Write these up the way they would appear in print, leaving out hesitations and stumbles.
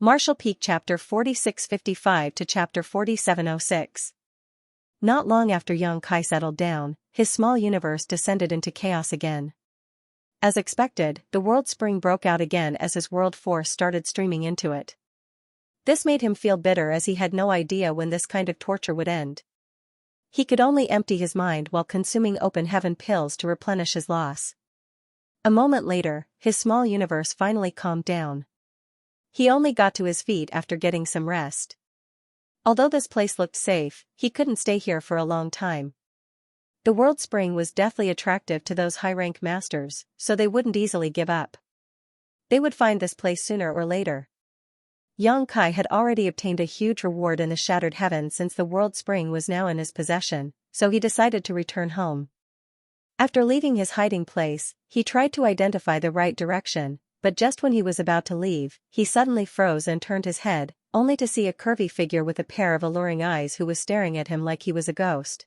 Martial Peak Chapter 4655 to Chapter 4706. Not long after Xianxia settled down, his small universe descended into chaos again. As expected, the world spring broke out again as his world force started streaming into it. This made him feel bitter as he had no idea when this kind of torture would end. He could only empty his mind while consuming open heaven pills to replenish his loss. A moment later, his small universe finally calmed down. He only got to his feet after getting some rest. Although this place looked safe, he couldn't stay here for a long time. The world spring was deathly attractive to those high-rank masters, so they wouldn't easily give up. They would find this place sooner or later. Xianxia had already obtained a huge reward in the Shattered Heaven since the world spring was now in his possession, so he decided to return home. After leaving his hiding place, he tried to identify the right direction, but just when he was about to leave, he suddenly froze and turned his head, only to see a curvy figure with a pair of alluring eyes who was staring at him like he was a ghost.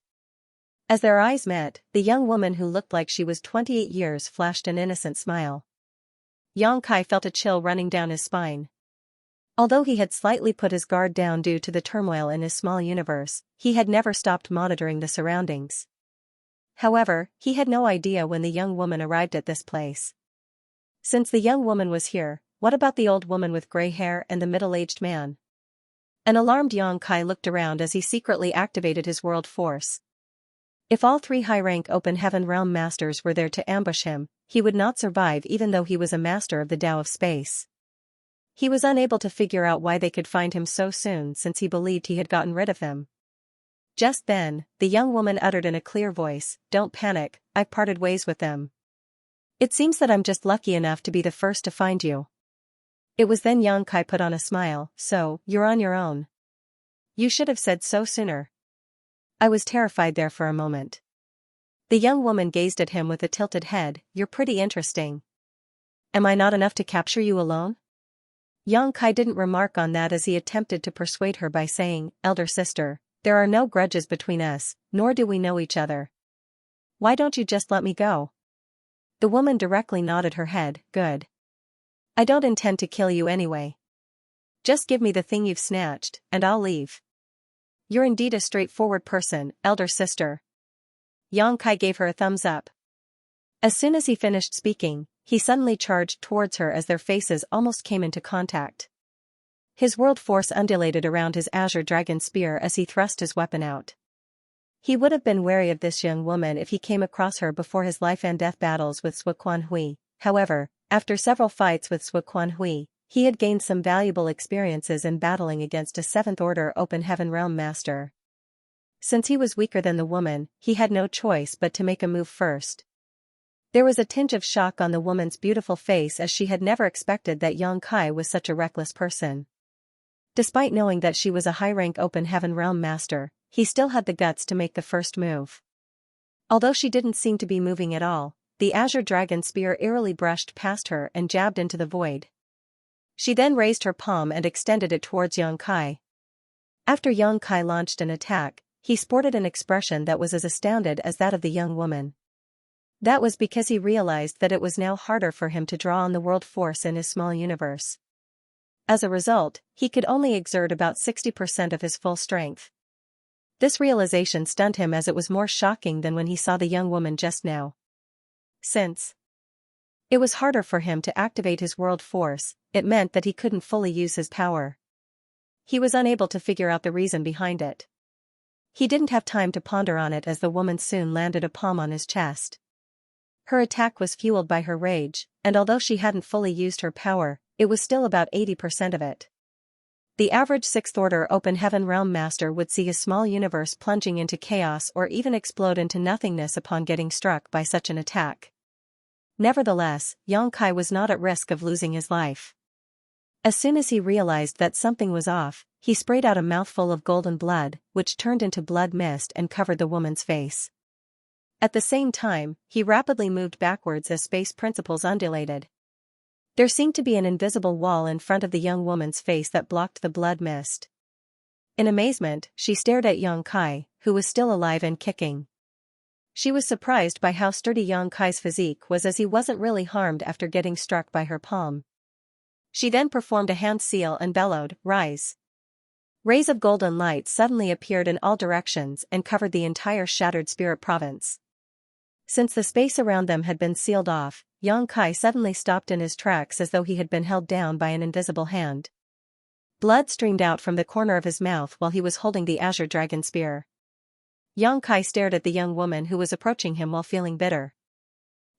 As their eyes met, the young woman who looked like she was 28 years flashed an innocent smile. Xianxia felt a chill running down his spine. Although he had slightly put his guard down due to the turmoil in his small universe, he had never stopped monitoring the surroundings. However, he had no idea when the young woman arrived at this place. Since the young woman was here, what about the old woman with gray hair and the middle-aged man? An alarmed Xianxia looked around as he secretly activated his world force. If all three high-rank Open Heaven Realm Masters were there to ambush him, he would not survive even though he was a master of the Tao of Space. He was unable to figure out why they could find him so soon since he believed he had gotten rid of them. Just then, the young woman uttered in a clear voice, "Don't panic, I've parted ways with them. It seems that I'm just lucky enough to be the first to find you." It was then Xianxia put on a smile, "So, you're on your own. You should have said so sooner." I was terrified there for a moment. The young woman gazed at him with a tilted head, "You're pretty interesting. Am I not enough to capture you alone?" Xianxia didn't remark on that as he attempted to persuade her by saying, "Elder sister, there are no grudges between us, nor do we know each other. Why don't you just let me go?" The woman directly nodded her head, "Good. I don't intend to kill you anyway. Just give me the thing you've snatched, and I'll leave." "You're indeed a straightforward person, elder sister." Xianxia gave her a thumbs up. As soon as he finished speaking, he suddenly charged towards her as their faces almost came into contact. His world force undulated around his azure dragon spear as he thrust his weapon out. He would have been wary of this young woman if he came across her before his life-and-death battles with Suoquan Hui. However, after several fights with Suoquan Hui, he had gained some valuable experiences in battling against a 7th Order Open Heaven Realm Master. Since he was weaker than the woman, he had no choice but to make a move first. There was a tinge of shock on the woman's beautiful face as she had never expected that Xianxia was such a reckless person. Despite knowing that she was a high-rank Open Heaven Realm Master, he still had the guts to make the first move. Although she didn't seem to be moving at all, the azure dragon spear eerily brushed past her and jabbed into the void. She then raised her palm and extended it towards Xianxia. After Xianxia launched an attack, he sported an expression that was as astounded as that of the young woman. That was because he realized that it was now harder for him to draw on the world force in his small universe. As a result, he could only exert about 60% of his full strength. This realization stunned him as it was more shocking than when he saw the young woman just now. Since it was harder for him to activate his world force, it meant that he couldn't fully use his power. He was unable to figure out the reason behind it. He didn't have time to ponder on it as the woman soon landed a palm on his chest. Her attack was fueled by her rage, and although she hadn't fully used her power, it was still about 80% of it. The average 6th Order Open Heaven Realm Master would see his small universe plunging into chaos or even explode into nothingness upon getting struck by such an attack. Nevertheless, Xianxia was not at risk of losing his life. As soon as he realized that something was off, he sprayed out a mouthful of golden blood, which turned into blood mist and covered the woman's face. At the same time, he rapidly moved backwards as space principles undulated. There seemed to be an invisible wall in front of the young woman's face that blocked the blood mist. In amazement, she stared at Xianxia, who was still alive and kicking. She was surprised by how sturdy Xianxia's physique was as he wasn't really harmed after getting struck by her palm. She then performed a hand seal and bellowed, "Rise." Rays of golden light suddenly appeared in all directions and covered the entire shattered spirit province. Since the space around them had been sealed off, Yang Kai suddenly stopped in his tracks as though he had been held down by an invisible hand. Blood streamed out from the corner of his mouth while he was holding the azure dragon spear. Yang Kai stared at the young woman who was approaching him while feeling bitter.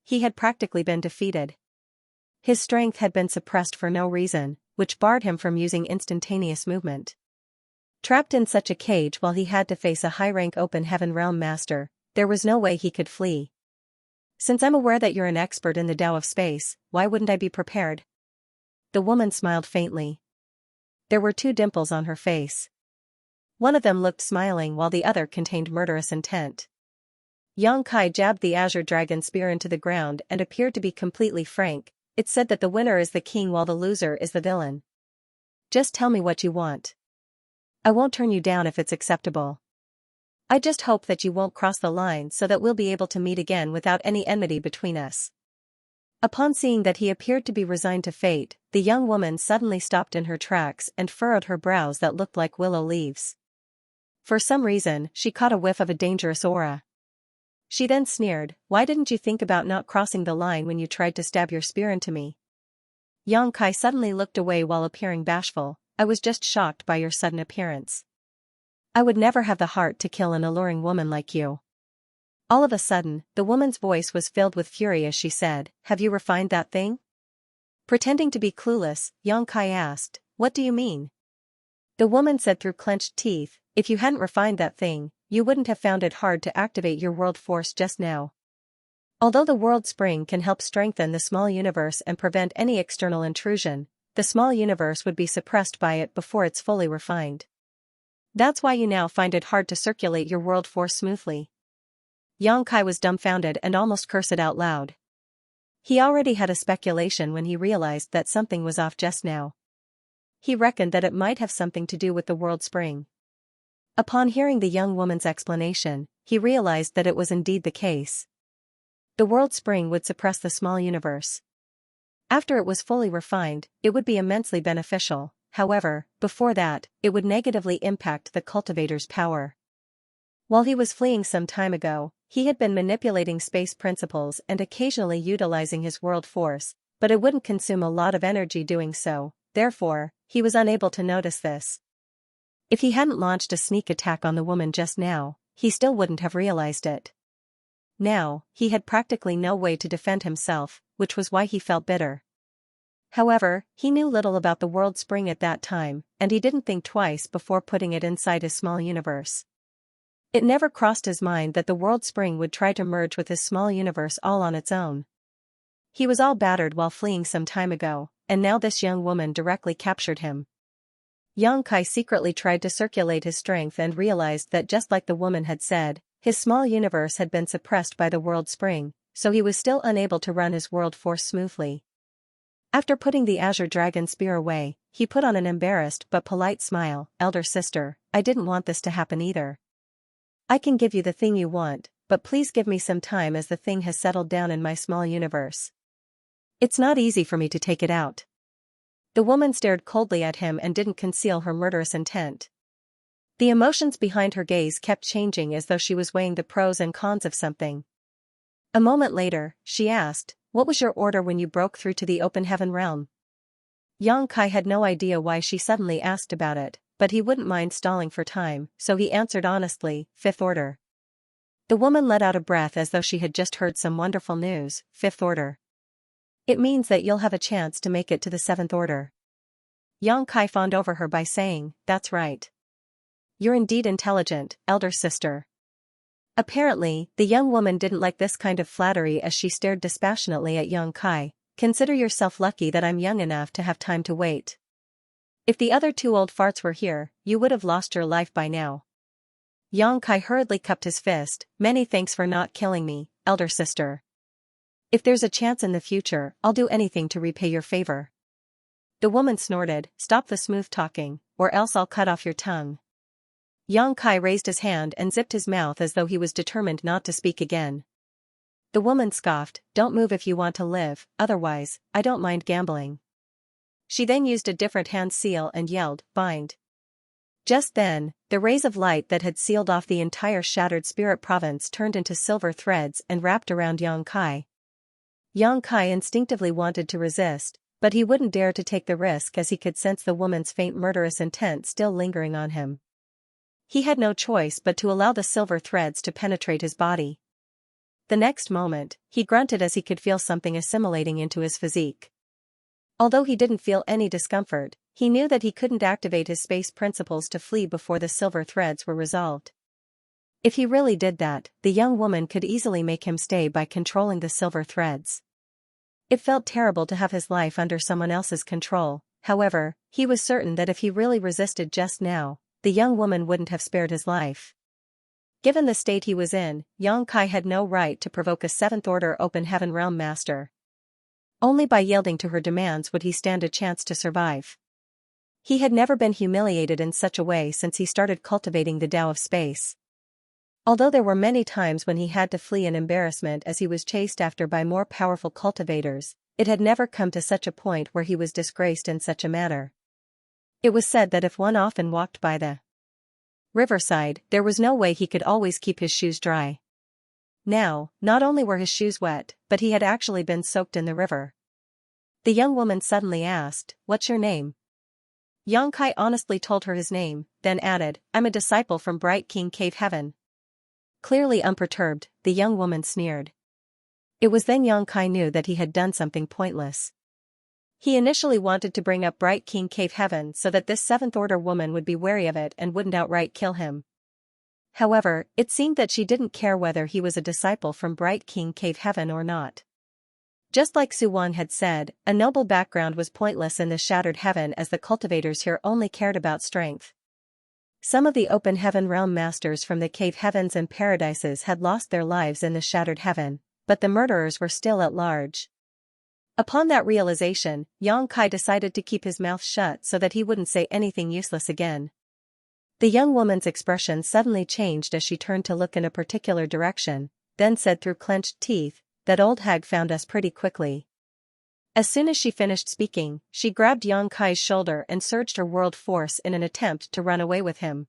He had practically been defeated. His strength had been suppressed for no reason, which barred him from using instantaneous movement. Trapped in such a cage while he had to face a high-rank open heaven realm master, there was no way he could flee. "Since I'm aware that you're an expert in the Tao of space, why wouldn't I be prepared?" The woman smiled faintly. There were 2 dimples on her face. One of them looked smiling while the other contained murderous intent. Yang Kai jabbed the azure dragon spear into the ground and appeared to be completely frank. "It said that the winner is the king while the loser is the villain. Just tell me what you want. I won't turn you down if it's acceptable. I just hope that you won't cross the line so that we'll be able to meet again without any enmity between us." Upon seeing that he appeared to be resigned to fate, the young woman suddenly stopped in her tracks and furrowed her brows that looked like willow leaves. For some reason, she caught a whiff of a dangerous aura. She then sneered, "Why didn't you think about not crossing the line when you tried to stab your spear into me?" Yang Kai suddenly looked away while appearing bashful. "I was just shocked by your sudden appearance. I would never have the heart to kill an alluring woman like you." All of a sudden, the woman's voice was filled with fury as she said, "Have you refined that thing?" Pretending to be clueless, Yang Kai asked, "What do you mean?" The woman said through clenched teeth, "If you hadn't refined that thing, you wouldn't have found it hard to activate your world force just now. Although the world spring can help strengthen the small universe and prevent any external intrusion, the small universe would be suppressed by it before it's fully refined. That's why you now find it hard to circulate your world force smoothly." Yang Kai was dumbfounded and almost cursed out loud. He already had a speculation when he realized that something was off just now. He reckoned that it might have something to do with the world spring. Upon hearing the young woman's explanation, he realized that it was indeed the case. The world spring would suppress the small universe. After it was fully refined, it would be immensely beneficial. However, before that, it would negatively impact the cultivator's power. While he was fleeing some time ago, he had been manipulating space principles and occasionally utilizing his world force, but it wouldn't consume a lot of energy doing so, therefore, he was unable to notice this. If he hadn't launched a sneak attack on the woman just now, he still wouldn't have realized it. Now, he had practically no way to defend himself, which was why he felt bitter. However, he knew little about the world spring at that time, and he didn't think twice before putting it inside his small universe. It never crossed his mind that the world spring would try to merge with his small universe all on its own. He was all battered while fleeing some time ago, and now this young woman directly captured him. Yang Kai secretly tried to circulate his strength and realized that just like the woman had said, his small universe had been suppressed by the world spring, so he was still unable to run his world force smoothly. After putting the azure dragon spear away, he put on an embarrassed but polite smile. "Elder sister, I didn't want this to happen either. I can give you the thing you want, but please give me some time as the thing has settled down in my small universe. It's not easy for me to take it out." The woman stared coldly at him and didn't conceal her murderous intent. The emotions behind her gaze kept changing as though she was weighing the pros and cons of something. A moment later, she asked, "What was your order when you broke through to the open heaven realm?" Yang Kai had no idea why she suddenly asked about it, but he wouldn't mind stalling for time, so he answered honestly, "Fifth order." The woman let out a breath as though she had just heard some wonderful news. "Fifth order. It means that you'll have a chance to make it to the 7th order." Yang Kai fawned over her by saying, "That's right. You're indeed intelligent, elder sister." Apparently, the young woman didn't like this kind of flattery as she stared dispassionately at Yang Kai. "Consider yourself lucky that I'm young enough to have time to wait. If the other 2 old farts were here, you would have lost your life by now." Yang Kai hurriedly cupped his fist. "Many thanks for not killing me, elder sister. If there's a chance in the future, I'll do anything to repay your favor." The woman snorted, "Stop the smooth talking, or else I'll cut off your tongue." Yang Kai raised his hand and zipped his mouth as though he was determined not to speak again. The woman scoffed, "Don't move if you want to live, otherwise, I don't mind gambling." She then used a different hand seal and yelled, "Bind." Just then, the rays of light that had sealed off the entire shattered spirit province turned into silver threads and wrapped around Yang Kai. Yang Kai instinctively wanted to resist, but he wouldn't dare to take the risk as he could sense the woman's faint murderous intent still lingering on him. He had no choice but to allow the silver threads to penetrate his body. The next moment, he grunted as he could feel something assimilating into his physique. Although he didn't feel any discomfort, he knew that he couldn't activate his space principles to flee before the silver threads were resolved. If he really did that, the young woman could easily make him stay by controlling the silver threads. It felt terrible to have his life under someone else's control, however, he was certain that if he really resisted just now, the young woman wouldn't have spared his life. Given the state he was in, Yang Kai had no right to provoke a seventh-order open heaven realm master. Only by yielding to her demands would he stand a chance to survive. He had never been humiliated in such a way since he started cultivating the Tao of space. Although there were many times when he had to flee in embarrassment as he was chased after by more powerful cultivators, it had never come to such a point where he was disgraced in such a manner. It was said that if one often walked by the riverside, there was no way he could always keep his shoes dry. Now, not only were his shoes wet, but he had actually been soaked in the river. The young woman suddenly asked, "What's your name?" Yang Kai honestly told her his name, then added, "I'm a disciple from Bright King Cave Heaven." Clearly unperturbed, the young woman sneered. It was then Yang Kai knew that he had done something pointless. He initially wanted to bring up Bright King Cave Heaven so that this seventh-order woman would be wary of it and wouldn't outright kill him. However, it seemed that she didn't care whether he was a disciple from Bright King Cave Heaven or not. Just like Su Wang had said, a noble background was pointless in the shattered heaven as the cultivators here only cared about strength. Some of the open heaven realm masters from the cave heavens and paradises had lost their lives in the shattered heaven, but the murderers were still at large. Upon that realization, Yang Kai decided to keep his mouth shut so that he wouldn't say anything useless again. The young woman's expression suddenly changed as she turned to look in a particular direction, then said through clenched teeth, "That old hag found us pretty quickly." As soon as she finished speaking, she grabbed Yang Kai's shoulder and surged her world force in an attempt to run away with him.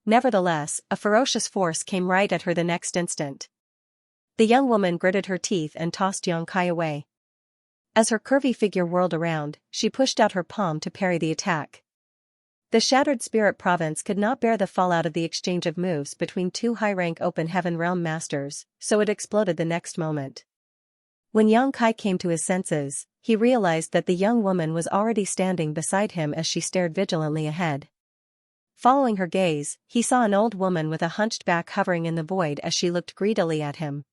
Nevertheless, a ferocious force came right at her the next instant. The young woman gritted her teeth and tossed Yang Kai away. As her curvy figure whirled around, she pushed out her palm to parry the attack. The shattered spirit province could not bear the fallout of the exchange of moves between two high-rank open heaven realm masters, so it exploded the next moment. When Yang Kai came to his senses, he realized that the young woman was already standing beside him as she stared vigilantly ahead. Following her gaze, he saw an old woman with a hunched back hovering in the void as she looked greedily at him.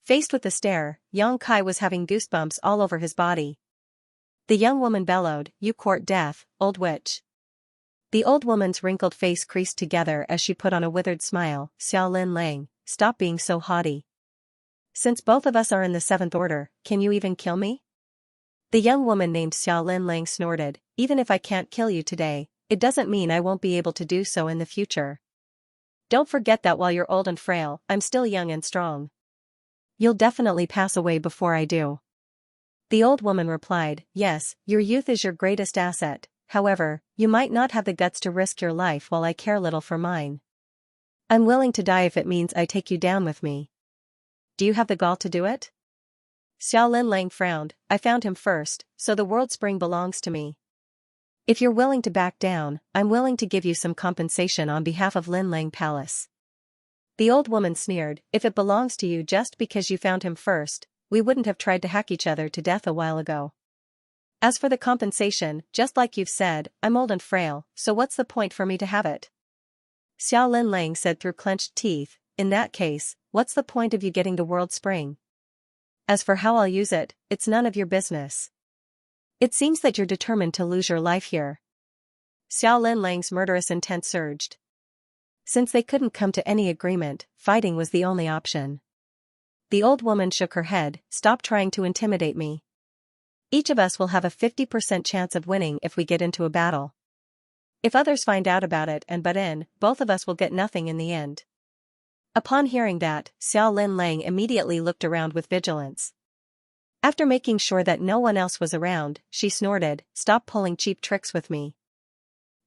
Faced with the stare, Yang Kai was having goosebumps all over his body. The young woman bellowed, "You court death, old witch." The old woman's wrinkled face creased together as she put on a withered smile, "Xiao Lin Lang, stop being so haughty. Since both of us are in the seventh order, can you even kill me?" The young woman named Xiao Lin Lang snorted, "Even if I can't kill you today, it doesn't mean I won't be able to do so in the future. Don't forget that while you're old and frail, I'm still young and strong. You'll definitely pass away before I do." The old woman replied, "Yes, your youth is your greatest asset, however, you might not have the guts to risk your life while I care little for mine. I'm willing to die if it means I take you down with me. Do you have the gall to do it?" Xiao Lin Lang frowned, "I found him first, so the world spring belongs to me. If you're willing to back down, I'm willing to give you some compensation on behalf of Lin Lang Palace." The old woman sneered, "If it belongs to you just because you found him first, we wouldn't have tried to hack each other to death a while ago. As for the compensation, just like you've said, I'm old and frail, so what's the point for me to have it?" Xiao Lin Lang said through clenched teeth, "In that case, what's the point of you getting the world spring? As for how I'll use it, it's none of your business. It seems that you're determined to lose your life here." Xiao Lin Lang's murderous intent surged. Since they couldn't come to any agreement, fighting was the only option. The old woman shook her head, "Stop trying to intimidate me. Each of us will have a 50% chance of winning if we get into a battle. If others find out about it and butt in, both of us will get nothing in the end." Upon hearing that, Xiao Lin Lang immediately looked around with vigilance. After making sure that no one else was around, she snorted, "Stop pulling cheap tricks with me."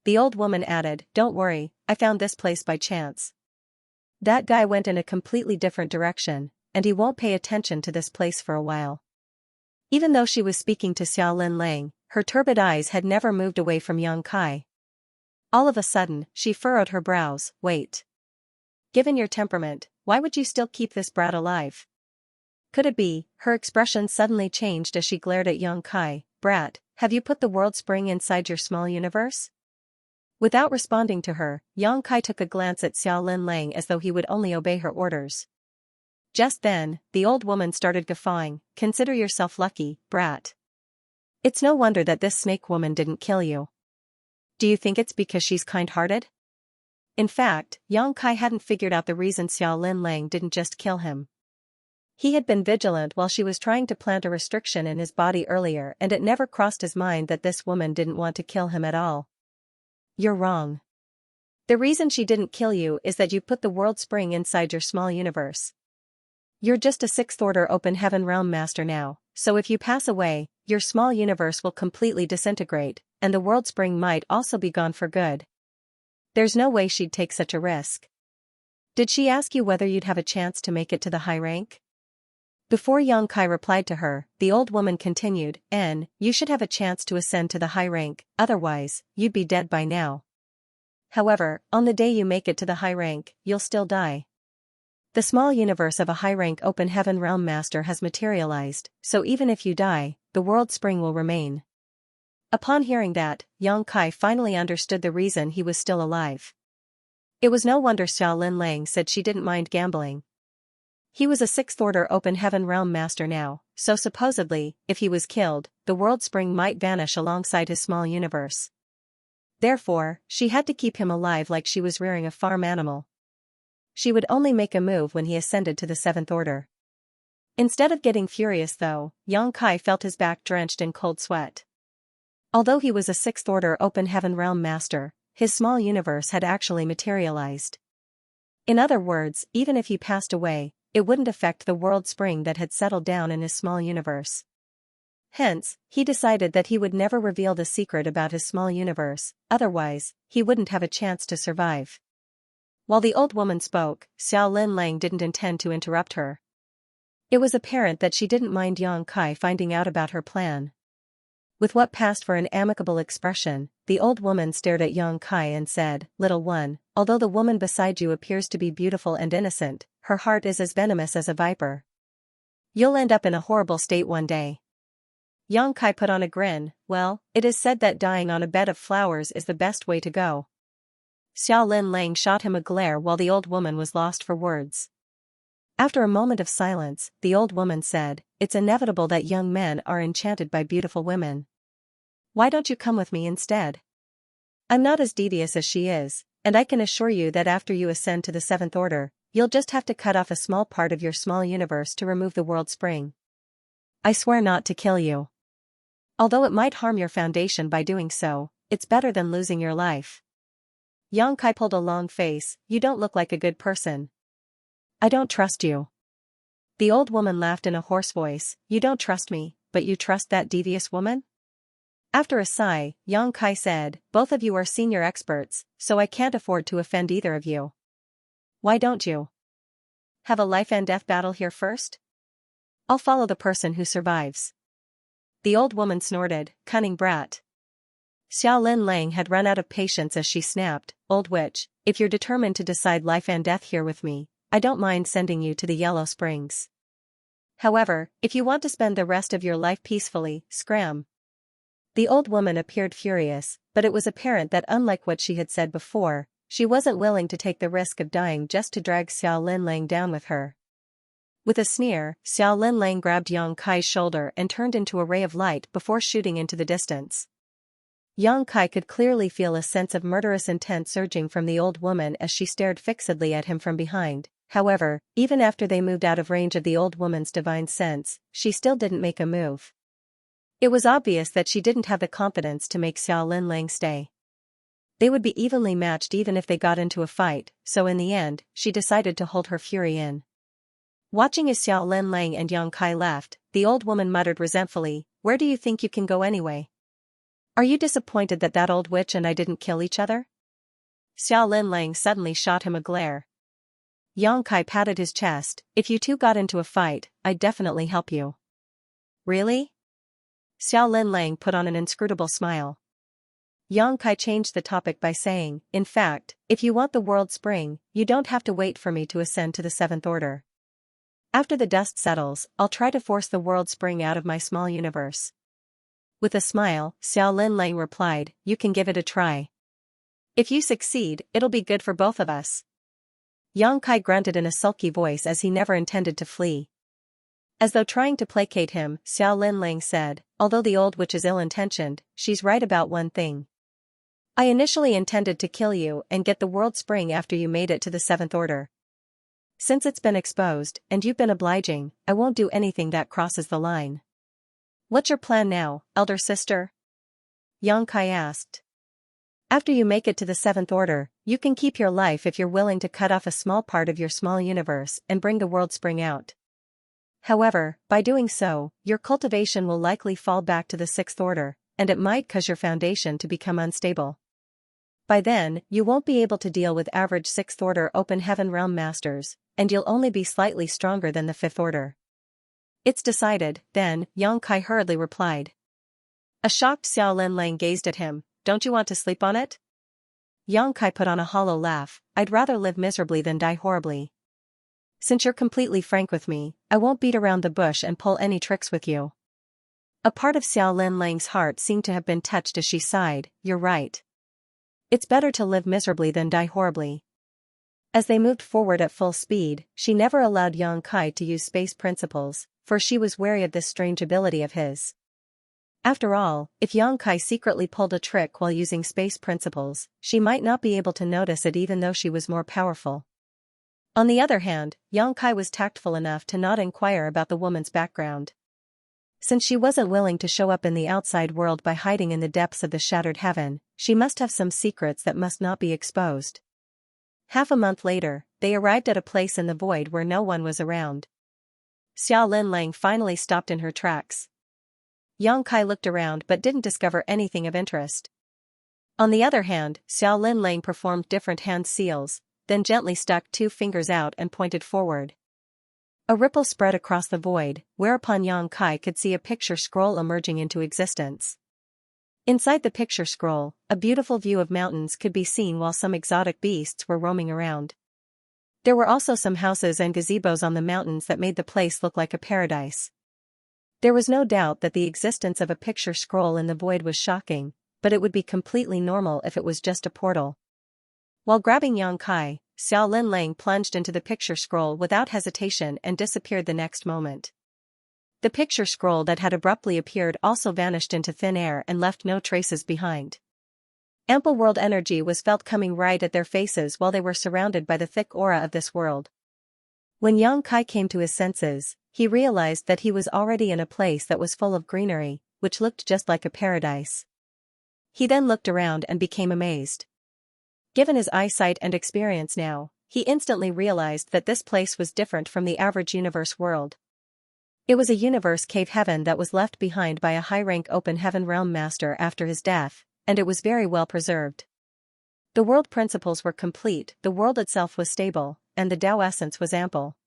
The old woman added, "Don't worry, I found this place by chance. That guy went in a completely different direction, and he won't pay attention to this place for a while." Even though she was speaking to Xiao Lin Lang, her turbid eyes had never moved away from Yang Kai. All of a sudden, she furrowed her brows. "Wait. Given your temperament, why would you still keep this brat alive?" Could it be? Her expression suddenly changed as she glared at Yang Kai. "Brat, have you put the world spring inside your small universe?" Without responding to her, Yang Kai took a glance at Xiao Lin Lang as though he would only obey her orders. Just then, the old woman started guffawing. "Consider yourself lucky, brat. It's no wonder that this snake woman didn't kill you. Do you think it's because she's kind-hearted?" In fact, Yang Kai hadn't figured out the reason Xiao Lin Lang didn't just kill him. He had been vigilant while she was trying to plant a restriction in his body earlier, and it never crossed his mind that this woman didn't want to kill him at all. "You're wrong. The reason she didn't kill you is that you put the world spring inside your small universe. You're just a sixth-order open heaven realm master now, so if you pass away, your small universe will completely disintegrate, and the world spring might also be gone for good. There's no way she'd take such a risk." "Did she ask you whether you'd have a chance to make it to the high rank?" Before Yang Kai replied to her, the old woman continued, "You should have a chance to ascend to the high rank, otherwise, you'd be dead by now. However, on the day you make it to the high rank, you'll still die. The small universe of a high-rank open heaven realm master has materialized, so even if you die, the world spring will remain." Upon hearing that, Yang Kai finally understood the reason he was still alive. It was no wonder Xiao Lin Lang said she didn't mind gambling. He was a sixth-order open heaven realm master now, so supposedly, if he was killed, the world spring might vanish alongside his small universe. Therefore, she had to keep him alive like she was rearing a farm animal. She would only make a move when he ascended to the seventh order. Instead of getting furious though, Yang Kai felt his back drenched in cold sweat. Although he was a sixth-order open heaven realm master, his small universe had actually materialized. In other words, even if he passed away, it wouldn't affect the world spring that had settled down in his small universe. Hence, he decided that he would never reveal the secret about his small universe, otherwise, he wouldn't have a chance to survive. While the old woman spoke, Xiao Lin Lang didn't intend to interrupt her. It was apparent that she didn't mind Yang Kai finding out about her plan. With what passed for an amicable expression, the old woman stared at Yang Kai and said, "Little one, although the woman beside you appears to be beautiful and innocent, her heart is as venomous as a viper. You'll end up in a horrible state one day." Yang Kai put on a grin. "Well, it is said that dying on a bed of flowers is the best way to go." Xiao Lin Lang shot him a glare while the old woman was lost for words. After a moment of silence, the old woman said, "It's inevitable that young men are enchanted by beautiful women. Why don't you come with me instead? I'm not as devious as she is, and I can assure you that after you ascend to the seventh order, you'll just have to cut off a small part of your small universe to remove the world spring. I swear not to kill you. Although it might harm your foundation by doing so, it's better than losing your life." Yang Kai pulled a long face. "You don't look like a good person. I don't trust you." The old woman laughed in a hoarse voice. "You don't trust me, but you trust that devious woman?" After a sigh, Yang Kai said, "Both of you are senior experts, so I can't afford to offend either of you. Why don't you have a life and death battle here first? I'll follow the person who survives." The old woman snorted, "Cunning brat." Xiao Lin Lang had run out of patience as she snapped, "Old witch, if you're determined to decide life and death here with me, I don't mind sending you to the Yellow Springs. However, if you want to spend the rest of your life peacefully, scram." The old woman appeared furious, but it was apparent that unlike what she had said before, she wasn't willing to take the risk of dying just to drag Xiao Lin Lang down with her. With a sneer, Xiao Lin Lang grabbed Yang Kai's shoulder and turned into a ray of light before shooting into the distance. Yang Kai could clearly feel a sense of murderous intent surging from the old woman as she stared fixedly at him from behind. However, even after they moved out of range of the old woman's divine sense, she still didn't make a move. It was obvious that she didn't have the confidence to make Xiao Lin Lang stay. They would be evenly matched even if they got into a fight, so in the end, she decided to hold her fury in. Watching as Xiao Linlang and Yang Kai left, the old woman muttered resentfully, "Where do you think you can go anyway? Are you disappointed that that old witch and I didn't kill each other?" Xiao Linlang suddenly shot him a glare. Yang Kai patted his chest, "If you two got into a fight, I'd definitely help you." "Really?" Xiao Linlang put on an inscrutable smile. Yang Kai changed the topic by saying, "In fact, if you want the world spring, you don't have to wait for me to ascend to the seventh order. After the dust settles, I'll try to force the world spring out of my small universe." With a smile, Xiao Linlang replied, "You can give it a try. If you succeed, it'll be good for both of us." Yang Kai grunted in a sulky voice as he never intended to flee. As though trying to placate him, Xiao Linlang said, "Although the old witch is ill-intentioned, she's right about one thing. I initially intended to kill you and get the world spring after you made it to the seventh order. Since it's been exposed, and you've been obliging, I won't do anything that crosses the line." "What's your plan now, elder sister?" Yang Kai asked. "After you make it to the seventh order, you can keep your life if you're willing to cut off a small part of your small universe and bring the world spring out. However, by doing so, your cultivation will likely fall back to the sixth order, and it might cause your foundation to become unstable. By then, you won't be able to deal with average sixth order open heaven realm masters, and you'll only be slightly stronger than the fifth order." "It's decided, then," Yang Kai hurriedly replied. A shocked Xiao Linlang gazed at him, "Don't you want to sleep on it?" Yang Kai put on a hollow laugh, "I'd rather live miserably than die horribly. Since you're completely frank with me, I won't beat around the bush and pull any tricks with you." A part of Xiao Linlang's heart seemed to have been touched as she sighed, "You're right. It's better to live miserably than die horribly." As they moved forward at full speed, she never allowed Yang Kai to use space principles, for she was wary of this strange ability of his. After all, if Yang Kai secretly pulled a trick while using space principles, she might not be able to notice it even though she was more powerful. On the other hand, Yang Kai was tactful enough to not inquire about the woman's background. Since she wasn't willing to show up in the outside world by hiding in the depths of the shattered heaven, she must have some secrets that must not be exposed. Half a month later, they arrived at a place in the void where no one was around. Xiao Linlang finally stopped in her tracks. Yang Kai looked around but didn't discover anything of interest. On the other hand, Xiao Linlang performed different hand seals, then gently stuck 2 fingers out and pointed forward. A ripple spread across the void, whereupon Yang Kai could see a picture scroll emerging into existence. Inside the picture scroll, a beautiful view of mountains could be seen while some exotic beasts were roaming around. There were also some houses and gazebos on the mountains that made the place look like a paradise. There was no doubt that the existence of a picture scroll in the void was shocking, but it would be completely normal if it was just a portal. While grabbing Yang Kai, Xiao Linlang plunged into the picture scroll without hesitation and disappeared the next moment. The picture scroll that had abruptly appeared also vanished into thin air and left no traces behind. Ample world energy was felt coming right at their faces while they were surrounded by the thick aura of this world. When Yang Kai came to his senses, he realized that he was already in a place that was full of greenery, which looked just like a paradise. He then looked around and became amazed. Given his eyesight and experience now, he instantly realized that this place was different from the average universe world. It was a universe cave heaven that was left behind by a high-rank open heaven realm master after his death, and it was very well preserved. The world principles were complete, the world itself was stable, and the Tao essence was ample.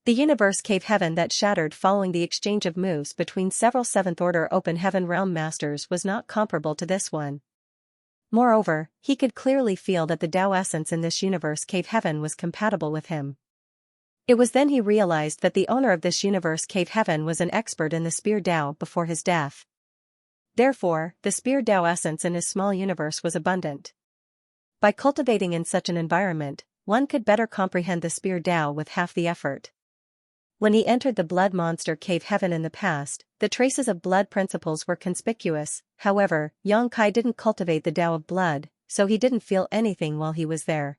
The universe cave heaven that shattered following the exchange of moves between several seventh-order open heaven realm masters was not comparable to this one. Moreover, he could clearly feel that the Tao essence in this universe cave heaven was compatible with him. It was then he realized that the owner of this universe cave heaven was an expert in the spear Tao before his death. Therefore, the spear Tao essence in his small universe was abundant. By cultivating in such an environment, one could better comprehend the spear Tao with half the effort. When he entered the blood monster cave heaven in the past, the traces of blood principles were conspicuous. However, Yang Kai didn't cultivate the Tao of blood, so he didn't feel anything while he was there.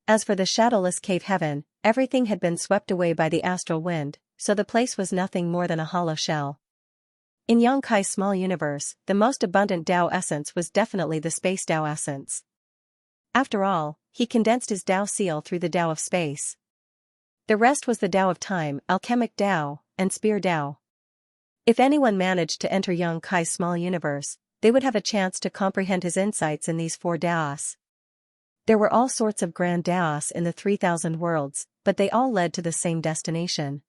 As for the shadowless cave heaven, everything had been swept away by the astral wind, so the place was nothing more than a hollow shell. In Yang Kai's small universe, the most abundant Tao essence was definitely the space Tao essence. After all, he condensed his Tao seal through the Tao of space. The rest was the Tao of Time, Alchemic Tao, and Spear Tao. If anyone managed to enter young Kai's small universe, they would have a chance to comprehend his insights in these four Taos. There were all sorts of grand Taos in the 3,000 worlds, but they all led to the same destination.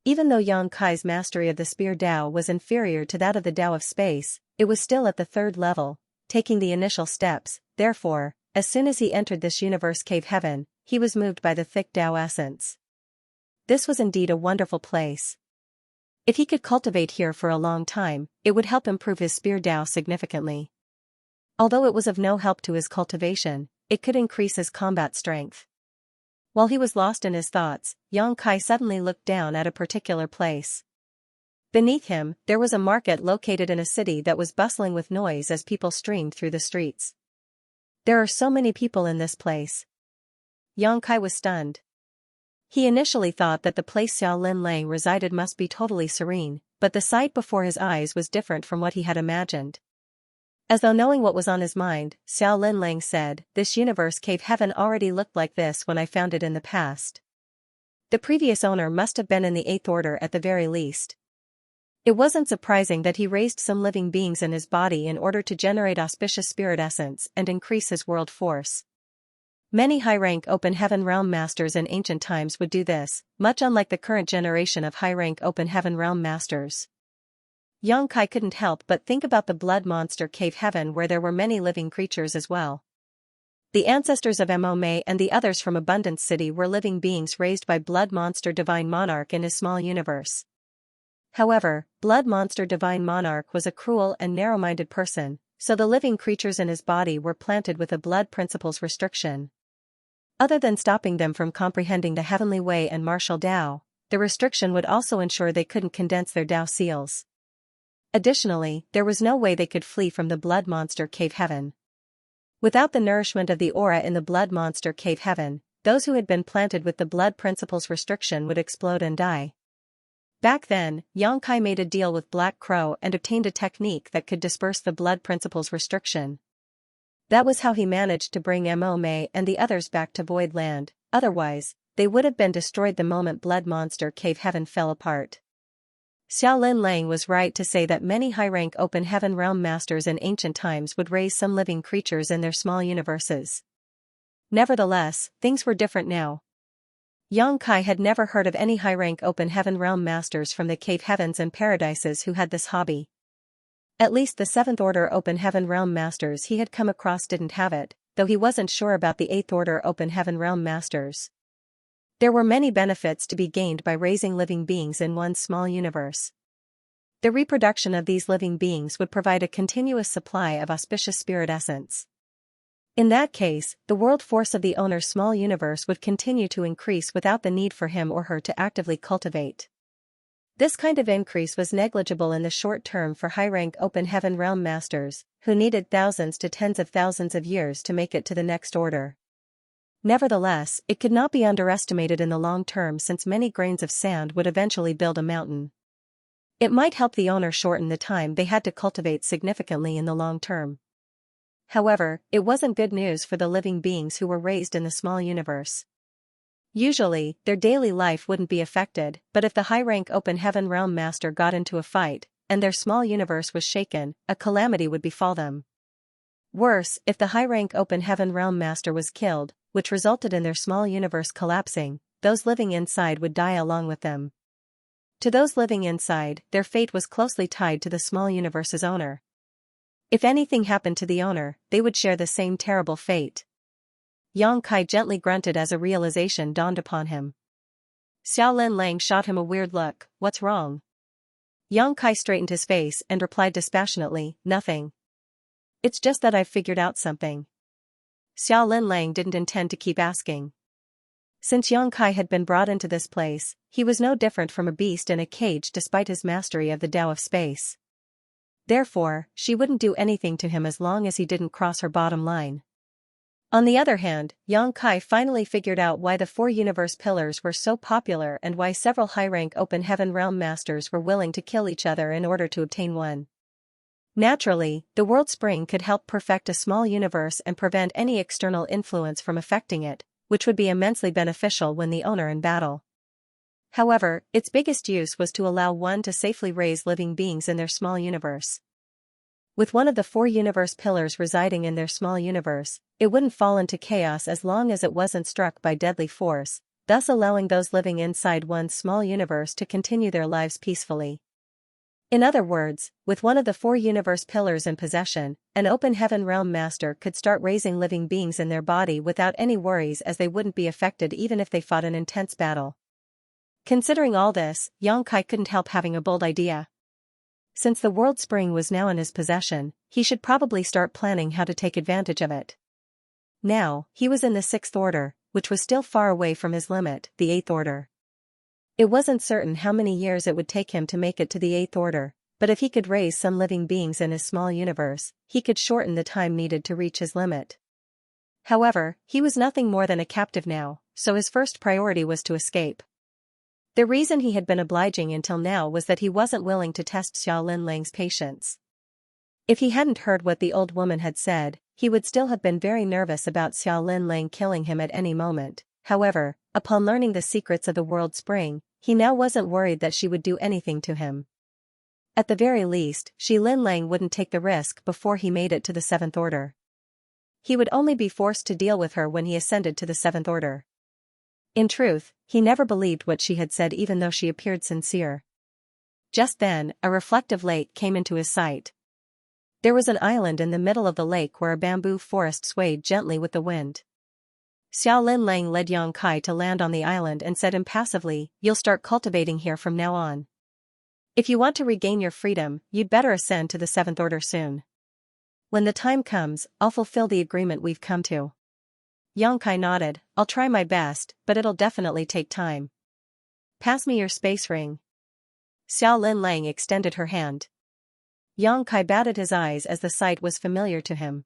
Even though Yang Kai's mastery of the Spear Tao was inferior to that of the Tao of Space, it was still at the third level, taking the initial steps. Therefore, as soon as he entered this universe cave heaven, he was moved by the thick Tao essence. This was indeed a wonderful place. If he could cultivate here for a long time, it would help improve his Spear Tao significantly. Although it was of no help to his cultivation, it could increase his combat strength. While he was lost in his thoughts, Yang Kai suddenly looked down at a particular place. Beneath him, there was a market located in a city that was bustling with noise as people streamed through the streets. There are so many people in this place. Yang Kai was stunned. He initially thought that the place Xiao Lin Lang resided must be totally serene, but the sight before his eyes was different from what he had imagined. As though knowing what was on his mind, Xiao Lin Lang said, "This universe cave heaven already looked like this when I found it in the past. The previous owner must have been in the 8th order at the very least." It wasn't surprising that he raised some living beings in his body in order to generate auspicious spirit essence and increase his world force. Many high-rank open heaven realm masters in ancient times would do this, much unlike the current generation of high-rank open heaven realm masters. Yang Kai couldn't help but think about the blood monster cave heaven where there were many living creatures as well. The ancestors of Mo Mei and the others from Abundance City were living beings raised by Blood Monster Divine Monarch in his small universe. However, Blood Monster Divine Monarch was a cruel and narrow-minded person, so the living creatures in his body were planted with a blood principles restriction. Other than stopping them from comprehending the heavenly way and martial Tao, the restriction would also ensure they couldn't condense their Tao seals. Additionally, there was no way they could flee from the blood monster cave heaven. Without the nourishment of the aura in the blood monster cave heaven, those who had been planted with the blood principles restriction would explode and die. Back then, Yang Kai made a deal with Black Crow and obtained a technique that could disperse the blood principles restriction. That was how he managed to bring Mo Mei and the others back to Void Land, otherwise, they would have been destroyed the moment blood monster cave heaven fell apart. Xiao Lin Lang was right to say that many high-rank open heaven realm masters in ancient times would raise some living creatures in their small universes. Nevertheless, things were different now. Yang Kai had never heard of any high-rank open heaven realm masters from the cave heavens and paradises who had this hobby. At least the 7th order open heaven realm masters he had come across didn't have it, though he wasn't sure about the 8th order open heaven realm masters. There were many benefits to be gained by raising living beings in one small universe. The reproduction of these living beings would provide a continuous supply of auspicious spirit essence. In that case, the world force of the owner's small universe would continue to increase without the need for him or her to actively cultivate. This kind of increase was negligible in the short term for high-rank open heaven realm masters, who needed thousands to tens of thousands of years to make it to the next order. Nevertheless, it could not be underestimated in the long term since many grains of sand would eventually build a mountain. It might help the owner shorten the time they had to cultivate significantly in the long term. However, it wasn't good news for the living beings who were raised in the small universe. Usually, their daily life wouldn't be affected, but if the high-rank open heaven realm master got into a fight, and their small universe was shaken, a calamity would befall them. Worse, if the high-rank open heaven realm master was killed, which resulted in their small universe collapsing, those living inside would die along with them. To those living inside, their fate was closely tied to the small universe's owner. If anything happened to the owner, they would share the same terrible fate. Yang Kai gently grunted as a realization dawned upon him. Xiao Lin Lang shot him a weird look. "What's wrong?" Yang Kai straightened his face and replied dispassionately, "Nothing. It's just that I've figured out something." Xiao Lin Lang didn't intend to keep asking. Since Yang Kai had been brought into this place, he was no different from a beast in a cage despite his mastery of the Tao of Space. Therefore, she wouldn't do anything to him as long as he didn't cross her bottom line. On the other hand, Yang Kai finally figured out why the 4 universe pillars were so popular and why several high-rank open heaven realm masters were willing to kill each other in order to obtain one. Naturally, the world spring could help perfect a small universe and prevent any external influence from affecting it, which would be immensely beneficial when the owner in battle. However, its biggest use was to allow one to safely raise living beings in their small universe. With one of the 4 universe pillars residing in their small universe, it wouldn't fall into chaos as long as it wasn't struck by deadly force, thus allowing those living inside one's small universe to continue their lives peacefully. In other words, with one of the 4 universe pillars in possession, an open heaven realm master could start raising living beings in their body without any worries, as they wouldn't be affected even if they fought an intense battle. Considering all this, Xianxia couldn't help having a bold idea. Since the world spring was now in his possession, he should probably start planning how to take advantage of it. Now, he was in the 6th order, which was still far away from his limit, the 8th order. It wasn't certain how many years it would take him to make it to the 8th order, but if he could raise some living beings in his small universe, he could shorten the time needed to reach his limit. However, he was nothing more than a captive now, so his first priority was to escape. The reason he had been obliging until now was that he wasn't willing to test Xiao Linlang's patience. If he hadn't heard what the old woman had said, he would still have been very nervous about Xiao Linlang killing him at any moment. However, upon learning the secrets of the world spring, he now wasn't worried that she would do anything to him. At the very least, Xi Linlang wouldn't take the risk before he made it to the 7th order. He would only be forced to deal with her when he ascended to the 7th order. In truth, he never believed what she had said even though she appeared sincere. Just then, a reflective lake came into his sight. There was an island in the middle of the lake where a bamboo forest swayed gently with the wind. Xiao Linlang led Xianxia to land on the island and said impassively, "You'll start cultivating here from now on. If you want to regain your freedom, you'd better ascend to the 7th order soon. When the time comes, I'll fulfill the agreement we've come to." Xianxia nodded. "I'll try my best, but it'll definitely take time. Pass me your space ring." Xiao Linlang extended her hand. Xianxia batted his eyes as the sight was familiar to him.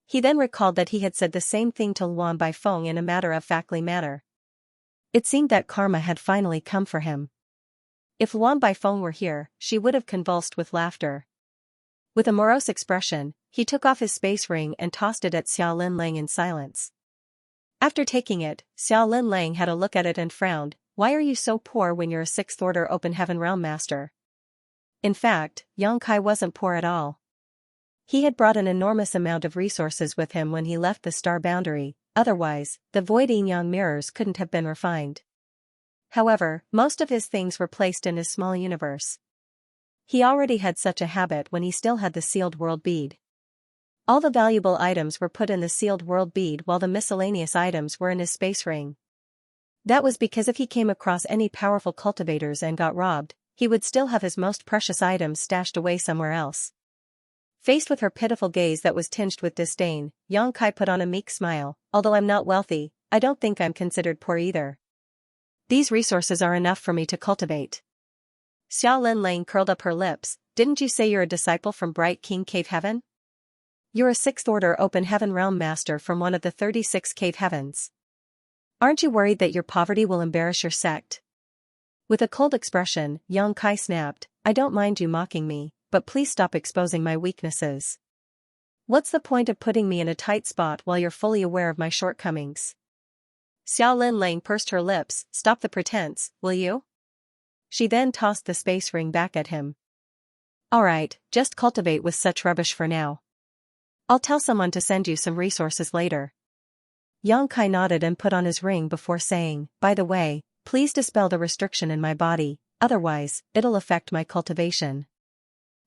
He then recalled that he had said the same thing to Luan Baifeng in a matter-of-factly manner. It seemed that karma had finally come for him. If Luan Baifeng were here, she would have convulsed with laughter. With a morose expression, he took off his space ring and tossed it at Xiao Linlang in silence. After taking it, Xiao Linlang had a look at it and frowned. "Why are you so poor when you're a 6th order open heaven realm master?" In fact, Xianxia wasn't poor at all. He had brought an enormous amount of resources with him when he left the star boundary, otherwise, the void yin-yang mirrors couldn't have been refined. However, most of his things were placed in his small universe. He already had such a habit when he still had the sealed world bead. All the valuable items were put in the sealed world bead while the miscellaneous items were in his space ring. That was because if he came across any powerful cultivators and got robbed, he would still have his most precious items stashed away somewhere else. Faced with her pitiful gaze that was tinged with disdain, Xianxia put on a meek smile. "Although I'm not wealthy, I don't think I'm considered poor either. These resources are enough for me to cultivate." Xiao Linlang curled up her lips. "Didn't you say you're a disciple from Bright King Cave Heaven? You're a 6th order open heaven realm master from one of the 36 cave heavens. Aren't you worried that your poverty will embarrass your sect?" With a cold expression, Xianxia snapped, "I don't mind you mocking me, but please stop exposing my weaknesses. What's the point of putting me in a tight spot while you're fully aware of my shortcomings?" Xiao Linlang pursed her lips. "Stop the pretense, will you?" She then tossed the space ring back at him. "Alright, just cultivate with such rubbish for now. I'll tell someone to send you some resources later." Xianxia nodded and put on his ring before saying, "By the way, please dispel the restriction in my body, otherwise, it'll affect my cultivation."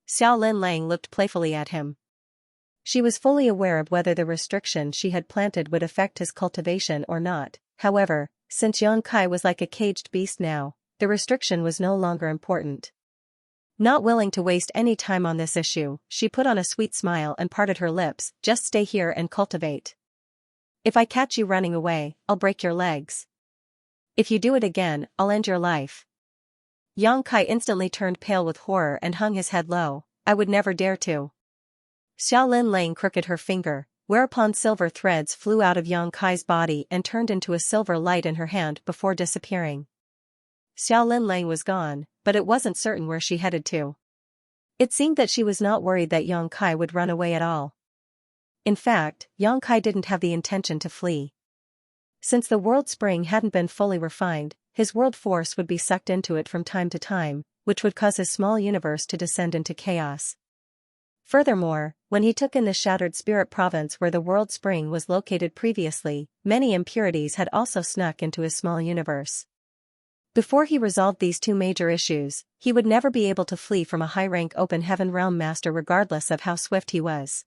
Xiao Linlang looked playfully at him. She was fully aware of whether the restriction she had planted would affect his cultivation or not. However, since Xianxia was like a caged beast now, the restriction was no longer important. Not willing to waste any time on this issue, she put on a sweet smile and parted her lips. "Just stay here and cultivate. If I catch you running away, I'll break your legs. If you do it again, I'll end your life." Xianxia instantly turned pale with horror and hung his head low. "I would never dare to." Xiao Linlang crooked her finger, whereupon silver threads flew out of Xianxia's body and turned into a silver light in her hand before disappearing. Xiao Linlang was gone, but it wasn't certain where she headed to. It seemed that she was not worried that Xianxia would run away at all. In fact, Xianxia didn't have the intention to flee. Since the world spring hadn't been fully refined, his world force would be sucked into it from time to time, which would cause his small universe to descend into chaos. Furthermore, when he took in the shattered spirit province where the world spring was located previously, many impurities had also snuck into his small universe. Before he resolved these two major issues, he would never be able to flee from a high-rank open heaven realm master regardless of how swift he was.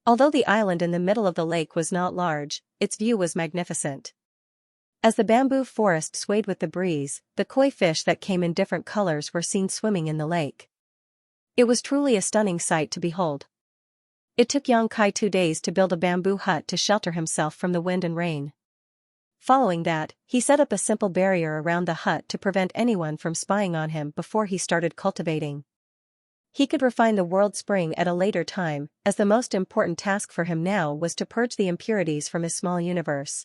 Although the island in the middle of the lake was not large, its view was magnificent. As the bamboo forest swayed with the breeze, the koi fish that came in different colors were seen swimming in the lake. It was truly a stunning sight to behold. It took Xianxia 2 days to build a bamboo hut to shelter himself from the wind and rain. Following that, he set up a simple barrier around the hut to prevent anyone from spying on him before he started cultivating. He could refine the world spring at a later time, as the most important task for him now was to purge the impurities from his small universe.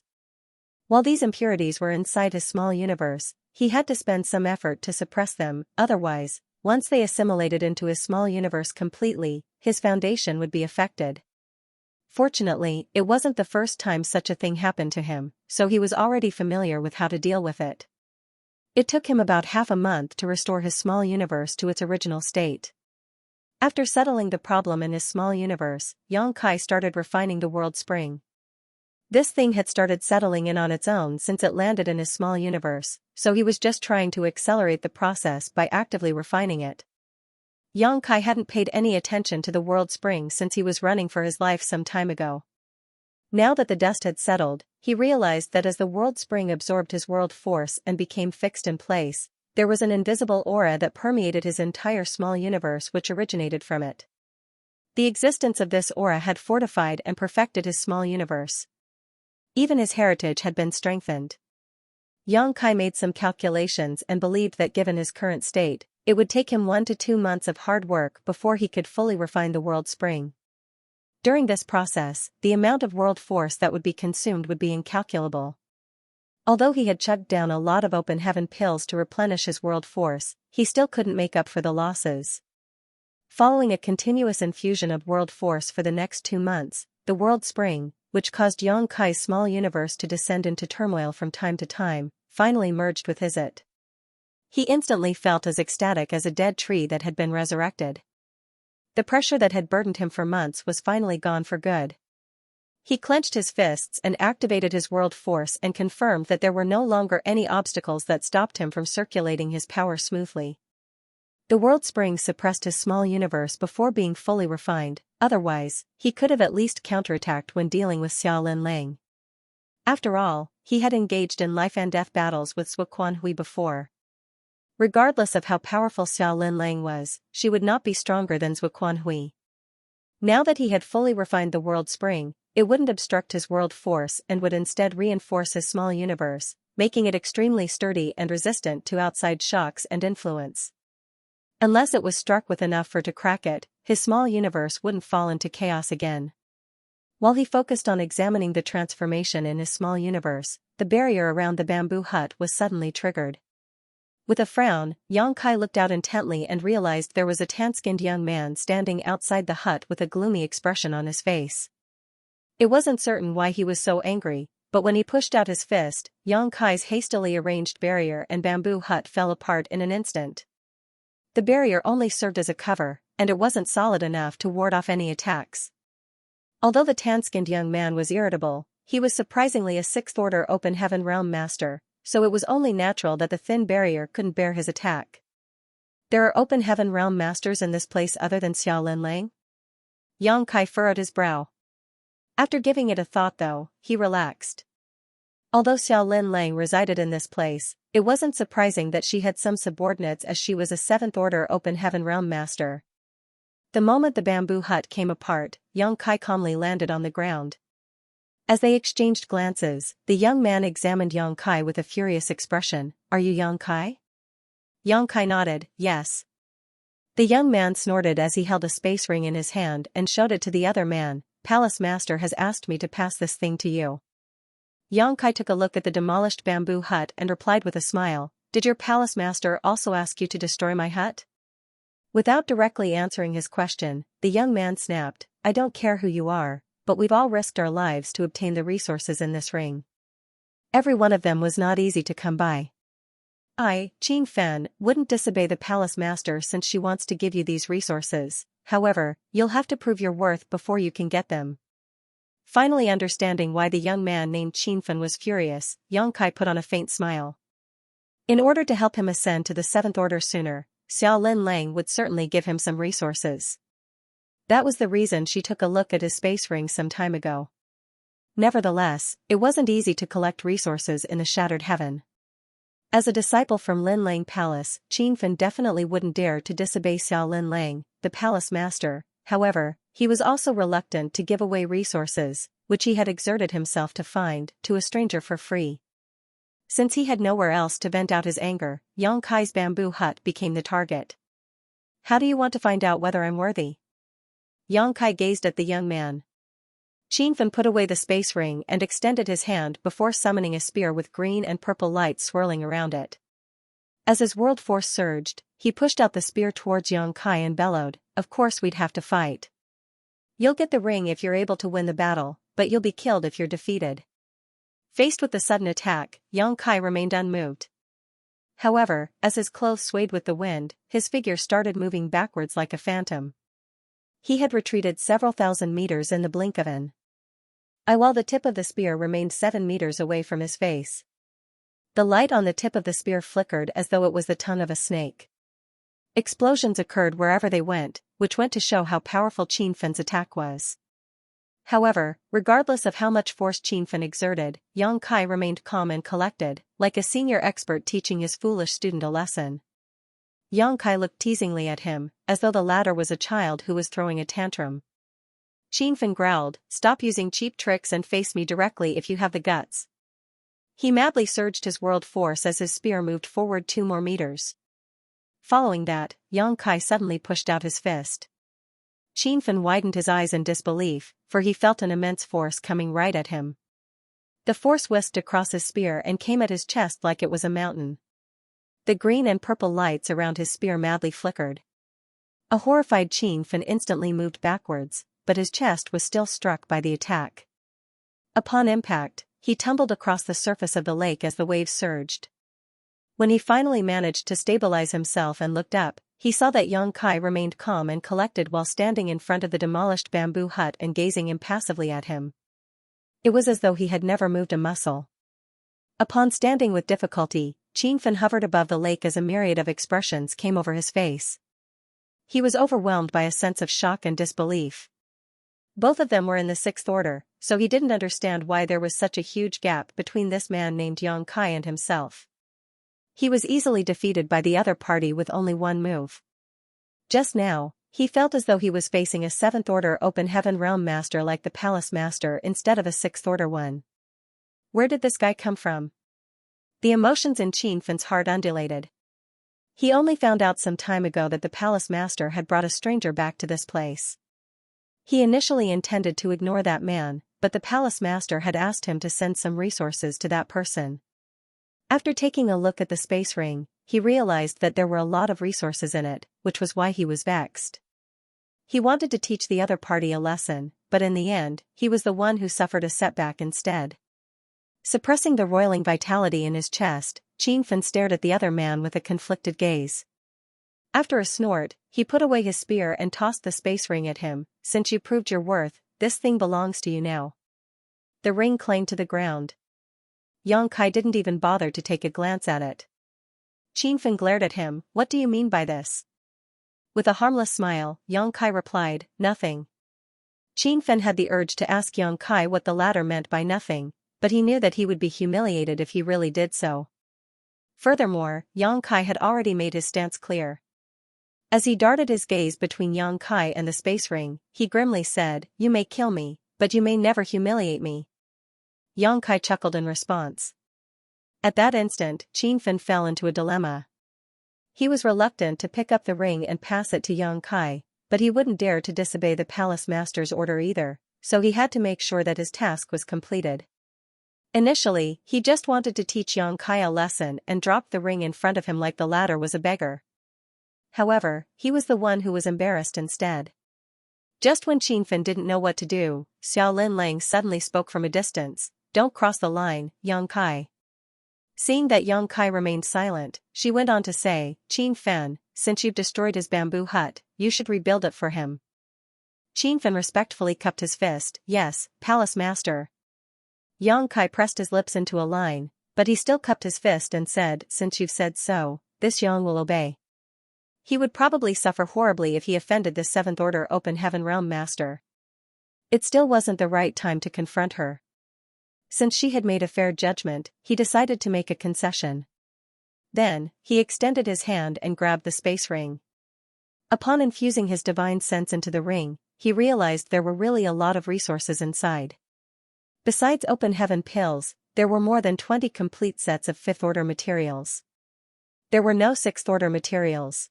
While these impurities were inside his small universe, he had to spend some effort to suppress them, otherwise, once they assimilated into his small universe completely, his foundation would be affected. Fortunately, it wasn't the first time such a thing happened to him, so he was already familiar with how to deal with it. It took him about half a month to restore his small universe to its original state. After settling the problem in his small universe, Xianxia started refining the world spring. This thing had started settling in on its own since it landed in his small universe, so he was just trying to accelerate the process by actively refining it. Xianxia hadn't paid any attention to the world spring since he was running for his life some time ago. Now that the dust had settled, he realized that as the world spring absorbed his world force and became fixed in place, there was an invisible aura that permeated his entire small universe which originated from it. The existence of this aura had fortified and perfected his small universe. Even his heritage had been strengthened. Xianxia made some calculations and believed that given his current state, it would take him 1 to 2 months of hard work before he could fully refine the world spring. During this process, the amount of world force that would be consumed would be incalculable. Although he had chugged down a lot of open heaven pills to replenish his world force, he still couldn't make up for the losses. Following a continuous infusion of world force for the next 2 months, the world spring, which caused Xianxia's small universe to descend into turmoil from time to time, finally merged with his it. He instantly felt as ecstatic as a dead tree that had been resurrected. The pressure that had burdened him for months was finally gone for good. He clenched his fists and activated his world force and confirmed that there were no longer any obstacles that stopped him from circulating his power smoothly. The world spring suppressed his small universe before being fully refined, otherwise, he could have at least counterattacked when dealing with Xiaolin Lang. After all, he had engaged in life and death battles with Zuoquanhui before. Regardless of how powerful Xiaolin Lang was, she would not be stronger than Zuoquanhui. Now that he had fully refined the world spring, it wouldn't obstruct his world force and would instead reinforce his small universe, making it extremely sturdy and resistant to outside shocks and influence. Unless it was struck with enough to crack it, his small universe wouldn't fall into chaos again. While he focused on examining the transformation in his small universe, the barrier around the bamboo hut was suddenly triggered. With a frown, Xianxia looked out intently and realized there was a tan-skinned young man standing outside the hut with a gloomy expression on his face. It wasn't certain why he was so angry, but when he pushed out his fist, Xianxia's hastily arranged barrier and bamboo hut fell apart in an instant. The barrier only served as a cover, and it wasn't solid enough to ward off any attacks. Although the tan-skinned young man was irritable, he was surprisingly a 6th-order open heaven realm master, so it was only natural that the thin barrier couldn't bear his attack. There are open heaven realm masters in this place other than Xiaolin Lang? Xianxia furrowed his brow. After giving it a thought though, he relaxed. Although Xiaolin Lang resided in this place, it wasn't surprising that she had some subordinates as she was a 7th-order open heaven realm master. The moment the bamboo hut came apart, Xianxia calmly landed on the ground. As they exchanged glances, the young man examined Xianxia with a furious expression. "Are you Xianxia?" Xianxia nodded, "Yes." The young man snorted as he held a space ring in his hand and showed it to the other man. "Palace Master has asked me to pass this thing to you." Xianxia took a look at the demolished bamboo hut and replied with a smile, "Did your Palace Master also ask you to destroy my hut?" Without directly answering his question, the young man snapped, "I don't care who you are, but we've all risked our lives to obtain the resources in this ring. Every one of them was not easy to come by. Qin Fen, wouldn't disobey the palace master since she wants to give you these resources. However, you'll have to prove your worth before you can get them. Finally understanding why the young man named Qin Fen was furious, Yang Kai put on a faint smile. In order to help him ascend to the 7th order sooner, Xiao Lin Lang would certainly give him some resources. That was the reason she took a look at his space ring some time ago. Nevertheless, it wasn't easy to collect resources in the shattered heaven. As a disciple from Lin Lang Palace, Qin Fen definitely wouldn't dare to disobey Xiao Lin Lang, the palace master. However, he was also reluctant to give away resources, which he had exerted himself to find, to a stranger for free. Since he had nowhere else to vent out his anger, Yang Kai's bamboo hut became the target. How do you want to find out whether I'm worthy? Yang Kai gazed at the young man. Qin Fen put away the space ring and extended his hand before summoning a spear with green and purple light swirling around it. As his world force surged, he pushed out the spear towards Yang Kai and bellowed, "Of course we'd have to fight. You'll get the ring if you're able to win the battle, but you'll be killed if you're defeated." Faced with the sudden attack, Yang Kai remained unmoved. However, as his clothes swayed with the wind, his figure started moving backwards like a phantom. He had retreated several thousand meters in the blink of an eye while the tip of the spear remained 7 meters away from his face. The light on the tip of the spear flickered as though it was the tongue of a snake. Explosions occurred wherever they went, which went to show how powerful Qin Fen's attack was. However, regardless of how much force Qin Fen exerted, Yang Kai remained calm and collected, like a senior expert teaching his foolish student a lesson. Yang Kai looked teasingly at him, as though the latter was a child who was throwing a tantrum. Qin Fen growled, "Stop using cheap tricks and face me directly if you have the guts." He madly surged his world force as his spear moved forward 2 more meters. Following that, Yang Kai suddenly pushed out his fist. Qin Fen widened his eyes in disbelief, for he felt an immense force coming right at him. The force whisked across his spear and came at his chest like it was a mountain. The green and purple lights around his spear madly flickered. A horrified Qin Fen instantly moved backwards, but his chest was still struck by the attack. Upon impact, he tumbled across the surface of the lake as the waves surged. When he finally managed to stabilize himself and looked up, he saw that Yang Kai remained calm and collected while standing in front of the demolished bamboo hut and gazing impassively at him. It was as though he had never moved a muscle. Upon standing with difficulty, Qin Fen hovered above the lake as a myriad of expressions came over his face. He was overwhelmed by a sense of shock and disbelief. Both of them were in the 6th order, so he didn't understand why there was such a huge gap between this man named Yang Kai and himself. He was easily defeated by the other party with only one move. Just now, he felt as though he was facing a 7th order open heaven realm master like the palace master instead of a 6th order one. Where did this guy come from? The emotions in Qin Fen's heart undulated. He only found out some time ago that the palace master had brought a stranger back to this place. He initially intended to ignore that man, but the palace master had asked him to send some resources to that person. After taking a look at the space ring, he realized that there were a lot of resources in it, which was why he was vexed. He wanted to teach the other party a lesson, but in the end, he was the one who suffered a setback instead. Suppressing the roiling vitality in his chest, Qin Fen stared at the other man with a conflicted gaze. After a snort, he put away his spear and tossed the space ring at him. "Since you proved your worth, this thing belongs to you now." The ring clanged to the ground. Yang Kai didn't even bother to take a glance at it. Qin Fen glared at him, "What do you mean by this?" With a harmless smile, Yang Kai replied, "Nothing." Qin Fen had the urge to ask Yang Kai what the latter meant by nothing, but he knew that he would be humiliated if he really did so. Furthermore, Yang Kai had already made his stance clear. As he darted his gaze between Yang Kai and the space ring, he grimly said, "You may kill me, but you may never humiliate me." Yang Kai chuckled in response. At that instant, Qin Fen fell into a dilemma. He was reluctant to pick up the ring and pass it to Yang Kai, but he wouldn't dare to disobey the palace master's order either, so he had to make sure that his task was completed. Initially, he just wanted to teach Yang Kai a lesson and dropped the ring in front of him like the latter was a beggar. However, he was the one who was embarrassed instead. Just when Qin Fen didn't know what to do, Xiao Lin Lang suddenly spoke from a distance, don't cross the line, Yang Kai. Seeing that Yang Kai remained silent, she went on to say, Qin Fen, since you've destroyed his bamboo hut, you should rebuild it for him. Qin Fen respectfully cupped his fist, yes, Palace Master. Yang Kai pressed his lips into a line, but he still cupped his fist and said, since you've said so, this Yang will obey. He would probably suffer horribly if he offended the Seventh Order Open Heaven Realm Master. It still wasn't the right time to confront her. Since she had made a fair judgment, he decided to make a concession. Then, he extended his hand and grabbed the space ring. Upon infusing his divine sense into the ring, he realized there were really a lot of resources inside. Besides open heaven pills, there were more than 20 complete sets of 5th order materials. There were no 6th order materials.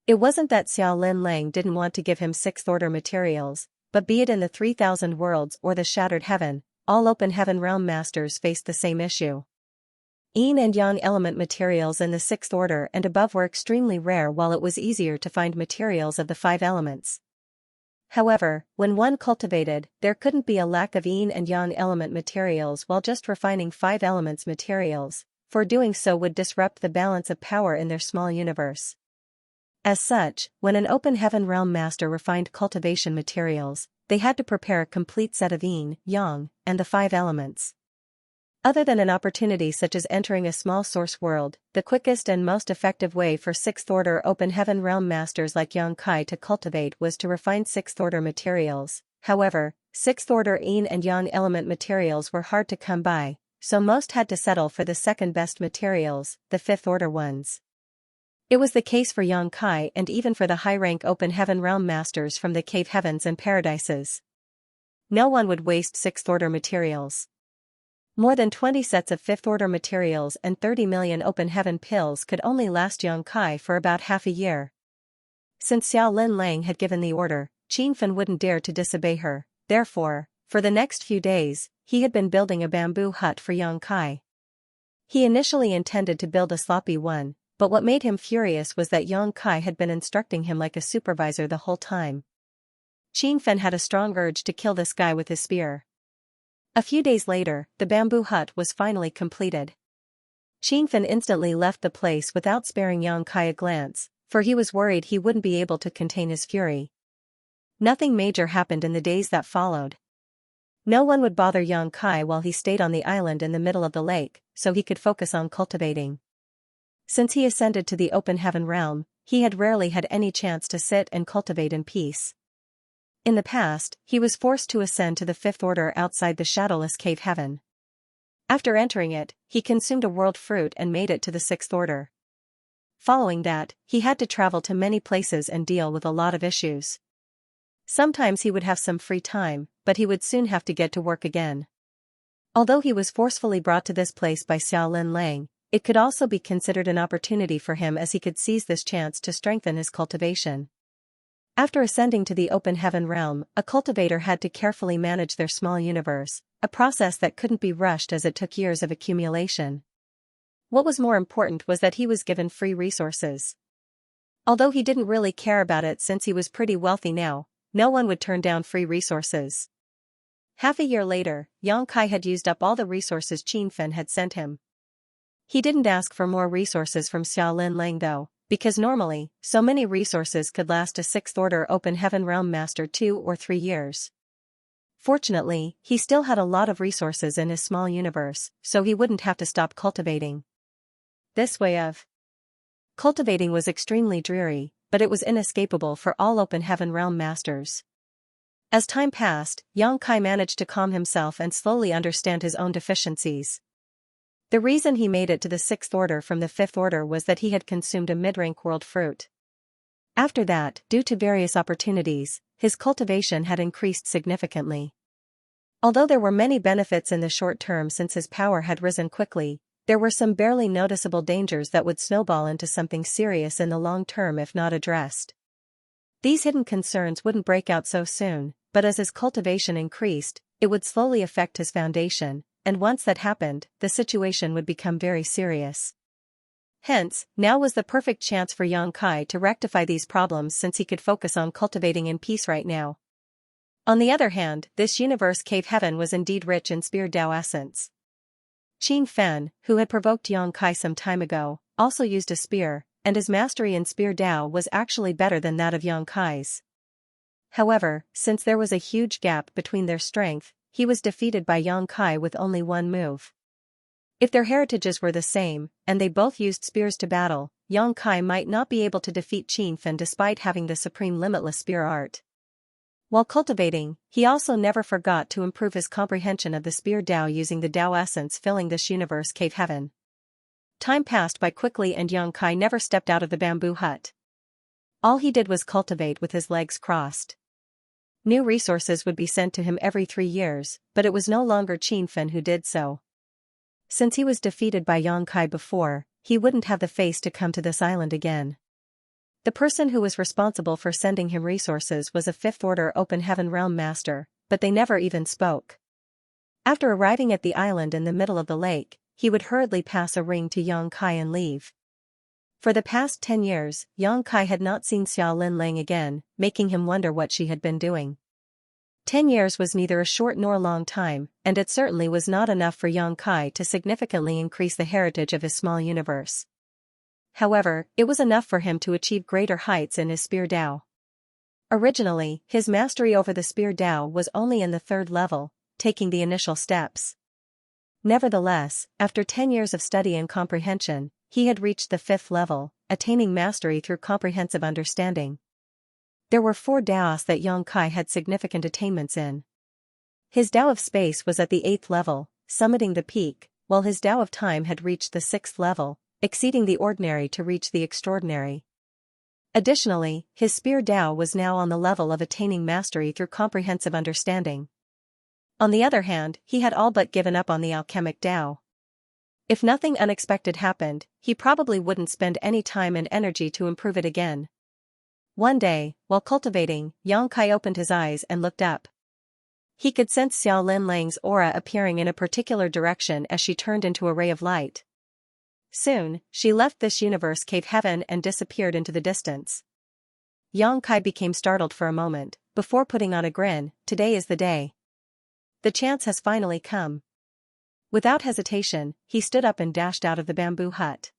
It wasn't that Xiao Lin Lang didn't want to give him 6th order materials, but be it in the 3000 worlds or the Shattered Heaven, all open heaven realm masters faced the same issue. Yin and Yang element materials in the 6th order and above were extremely rare, while it was easier to find materials of the 5 elements. However, when one cultivated, there couldn't be a lack of Yin and Yang element materials while just refining 5 elements materials, for doing so would disrupt the balance of power in their small universe. As such, when an open heaven realm master refined cultivation materials, they had to prepare a complete set of Yin, Yang, and the 5 elements. Other than an opportunity such as entering a small source world, the quickest and most effective way for 6th order open heaven realm masters like Yang Kai to cultivate was to refine 6th order materials. However, 6th order Yin and Yang element materials were hard to come by, so most had to settle for the second best materials, the 5th order ones. It was the case for Yang Kai and even for the high-rank open heaven realm masters from the cave heavens and paradises. No one would waste 6th order materials. More than 20 sets of 5th order materials and 30 million open heaven pills could only last Yang Kai for about half a year. Since Xiao Lin Lang had given the order, Qin Fen wouldn't dare to disobey her, therefore, for the next few days, he had been building a bamboo hut for Yang Kai. He initially intended to build a sloppy one, but what made him furious was that Yang Kai had been instructing him like a supervisor the whole time. Qin Fen had a strong urge to kill this guy with his spear. A few days later, the bamboo hut was finally completed. Qin Fen instantly left the place without sparing Yang Kai a glance, for he was worried he wouldn't be able to contain his fury. Nothing major happened in the days that followed. No one would bother Yang Kai while he stayed on the island in the middle of the lake, so he could focus on cultivating. Since he ascended to the open heaven realm, he had rarely had any chance to sit and cultivate in peace. In the past, he was forced to ascend to the 5th order outside the shadowless cave heaven. After entering it, he consumed a world fruit and made it to the 6th order. Following that, he had to travel to many places and deal with a lot of issues. Sometimes he would have some free time, but he would soon have to get to work again. Although he was forcefully brought to this place by Xiao Lin Lang, it could also be considered an opportunity for him, as he could seize this chance to strengthen his cultivation. After ascending to the open heaven realm, a cultivator had to carefully manage their small universe, a process that couldn't be rushed as it took years of accumulation. What was more important was that he was given free resources. Although he didn't really care about it since he was pretty wealthy now, no one would turn down free resources. Half a year later, Yang Kai had used up all the resources Qin Fen had sent him. He didn't ask for more resources from Xiao Lin Lang though, because normally, so many resources could last a 6th order open heaven realm master 2 or 3 years. Fortunately, he still had a lot of resources in his small universe, so he wouldn't have to stop cultivating. This way of cultivating was extremely dreary, but it was inescapable for all open heaven realm masters. As time passed, Yang Kai managed to calm himself and slowly understand his own deficiencies. The reason he made it to the 6th order from the 5th order was that he had consumed a mid-rank world fruit. After that, due to various opportunities, his cultivation had increased significantly. Although there were many benefits in the short term since his power had risen quickly, there were some barely noticeable dangers that would snowball into something serious in the long term if not addressed. These hidden concerns wouldn't break out so soon, but as his cultivation increased, it would slowly affect his foundation, and once that happened, the situation would become very serious. Hence, now was the perfect chance for Yang Kai to rectify these problems since he could focus on cultivating in peace right now. On the other hand, this universe cave heaven was indeed rich in spear Dao essence. Qin Fen, who had provoked Yang Kai some time ago, also used a spear, and his mastery in spear Dao was actually better than that of Yang Kai's. However, since there was a huge gap between their strength, he was defeated by Yang Kai with only one move. If their heritages were the same, and they both used spears to battle, Yang Kai might not be able to defeat Qin Fen despite having the supreme limitless spear art. While cultivating, he also never forgot to improve his comprehension of the spear Dao using the Dao essence filling this universe cave heaven. Time passed by quickly and Yang Kai never stepped out of the bamboo hut. All he did was cultivate with his legs crossed. New resources would be sent to him every 3 years, but it was no longer Qin Fen who did so. Since he was defeated by Yang Kai before, he wouldn't have the face to come to this island again. The person who was responsible for sending him resources was a 5th Order Open Heaven Realm Master, but they never even spoke. After arriving at the island in the middle of the lake, he would hurriedly pass a ring to Yang Kai and leave. For the past 10 years, Yang Kai had not seen Xiao Linlang again, making him wonder what she had been doing. 10 years was neither a short nor long time, and it certainly was not enough for Yang Kai to significantly increase the heritage of his small universe. However, it was enough for him to achieve greater heights in his spear Dao. Originally, his mastery over the spear Dao was only in the 3rd level, taking the initial steps. Nevertheless, after 10 years of study and comprehension, he had reached the 5th level, attaining mastery through comprehensive understanding. There were 4 Daos that Yang Kai had significant attainments in. His Dao of space was at the 8th level, summiting the peak, while his Dao of time had reached the 6th level, exceeding the ordinary to reach the extraordinary. Additionally, his spear Dao was now on the level of attaining mastery through comprehensive understanding. On the other hand, he had all but given up on the alchemic Dao. If nothing unexpected happened, he probably wouldn't spend any time and energy to improve it again. One day, while cultivating, Yang Kai opened his eyes and looked up. He could sense Xiao Linlang's aura appearing in a particular direction as she turned into a ray of light. Soon, she left this universe cave heaven and disappeared into the distance. Yang Kai became startled for a moment, before putting on a grin. Today is the day. The chance has finally come. Without hesitation, he stood up and dashed out of the bamboo hut.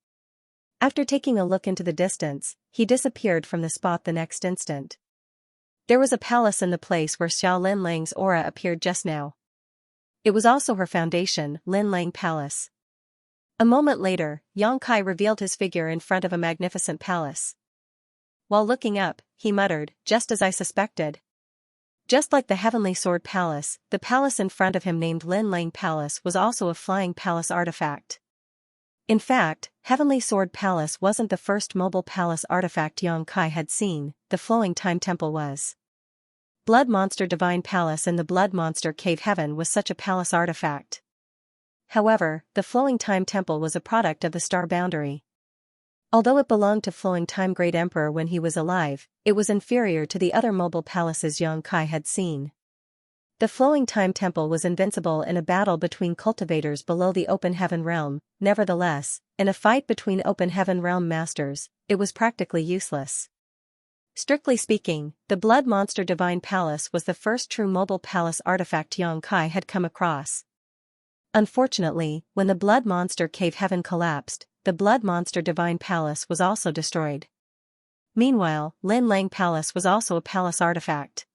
After taking a look into the distance, he disappeared from the spot the next instant. There was a palace in the place where Xiao Linlang's aura appeared just now. It was also her foundation, Linlang Palace. A moment later, Yang Kai revealed his figure in front of a magnificent palace. While looking up, he muttered, "Just as I suspected." Just like the Heavenly Sword Palace, the palace in front of him named Linlang Palace was also a flying palace artifact. In fact, Heavenly Sword Palace wasn't the first mobile palace artifact Yang Kai had seen, the Flowing Time Temple was. Blood Monster Divine Palace in the Blood Monster Cave Heaven was such a palace artifact. However, the Flowing Time Temple was a product of the Star Boundary. Although it belonged to Flowing Time Great Emperor when he was alive, it was inferior to the other mobile palaces Yang Kai had seen. The Flowing Time Temple was invincible in a battle between cultivators below the Open Heaven Realm. Nevertheless, in a fight between Open Heaven Realm masters, it was practically useless. Strictly speaking, the Blood Monster Divine Palace was the first true mobile palace artifact Yang Kai had come across. Unfortunately, when the Blood Monster Cave Heaven collapsed, the Blood Monster Divine Palace was also destroyed. Meanwhile, Linlang Palace was also a palace artifact.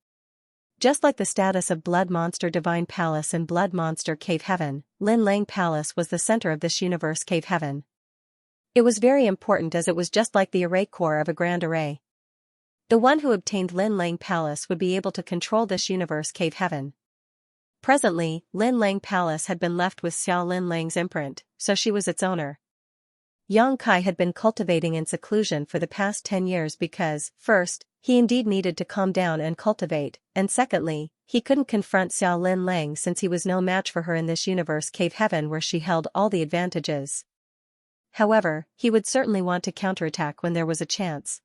Just like the status of Blood Monster Divine Palace and Blood Monster Cave Heaven, Linlang Palace was the center of this universe cave heaven. It was very important as it was just like the array core of a grand array. The one who obtained Linlang Palace would be able to control this universe cave heaven. Presently, Linlang Palace had been left with Xiao Linlang's imprint, so she was its owner. Yang Kai had been cultivating in seclusion for the past 10 years because, first, he indeed needed to calm down and cultivate, and secondly, he couldn't confront Xiao Linlang since he was no match for her in this universe cave heaven where she held all the advantages. However, he would certainly want to counterattack when there was a chance.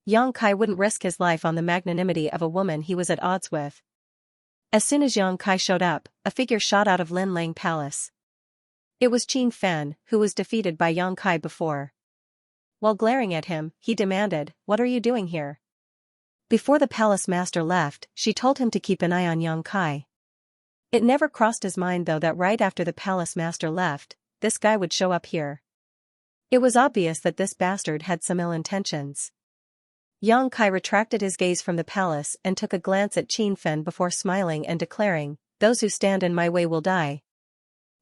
Yang Kai wouldn't risk his life on the magnanimity of a woman he was at odds with. As soon as Yang Kai showed up, a figure shot out of Linlang Palace. It was Qin Fen, who was defeated by Yang Kai before. While glaring at him, he demanded, "What are you doing here?" Before the palace master left, she told him to keep an eye on young Kai. It never crossed his mind though that right after the palace master left, this guy would show up here. It was obvious that this bastard had some ill intentions. Yang Kai retracted his gaze from the palace and took a glance at Qin Fen before smiling and declaring, "Those who stand in my way will die."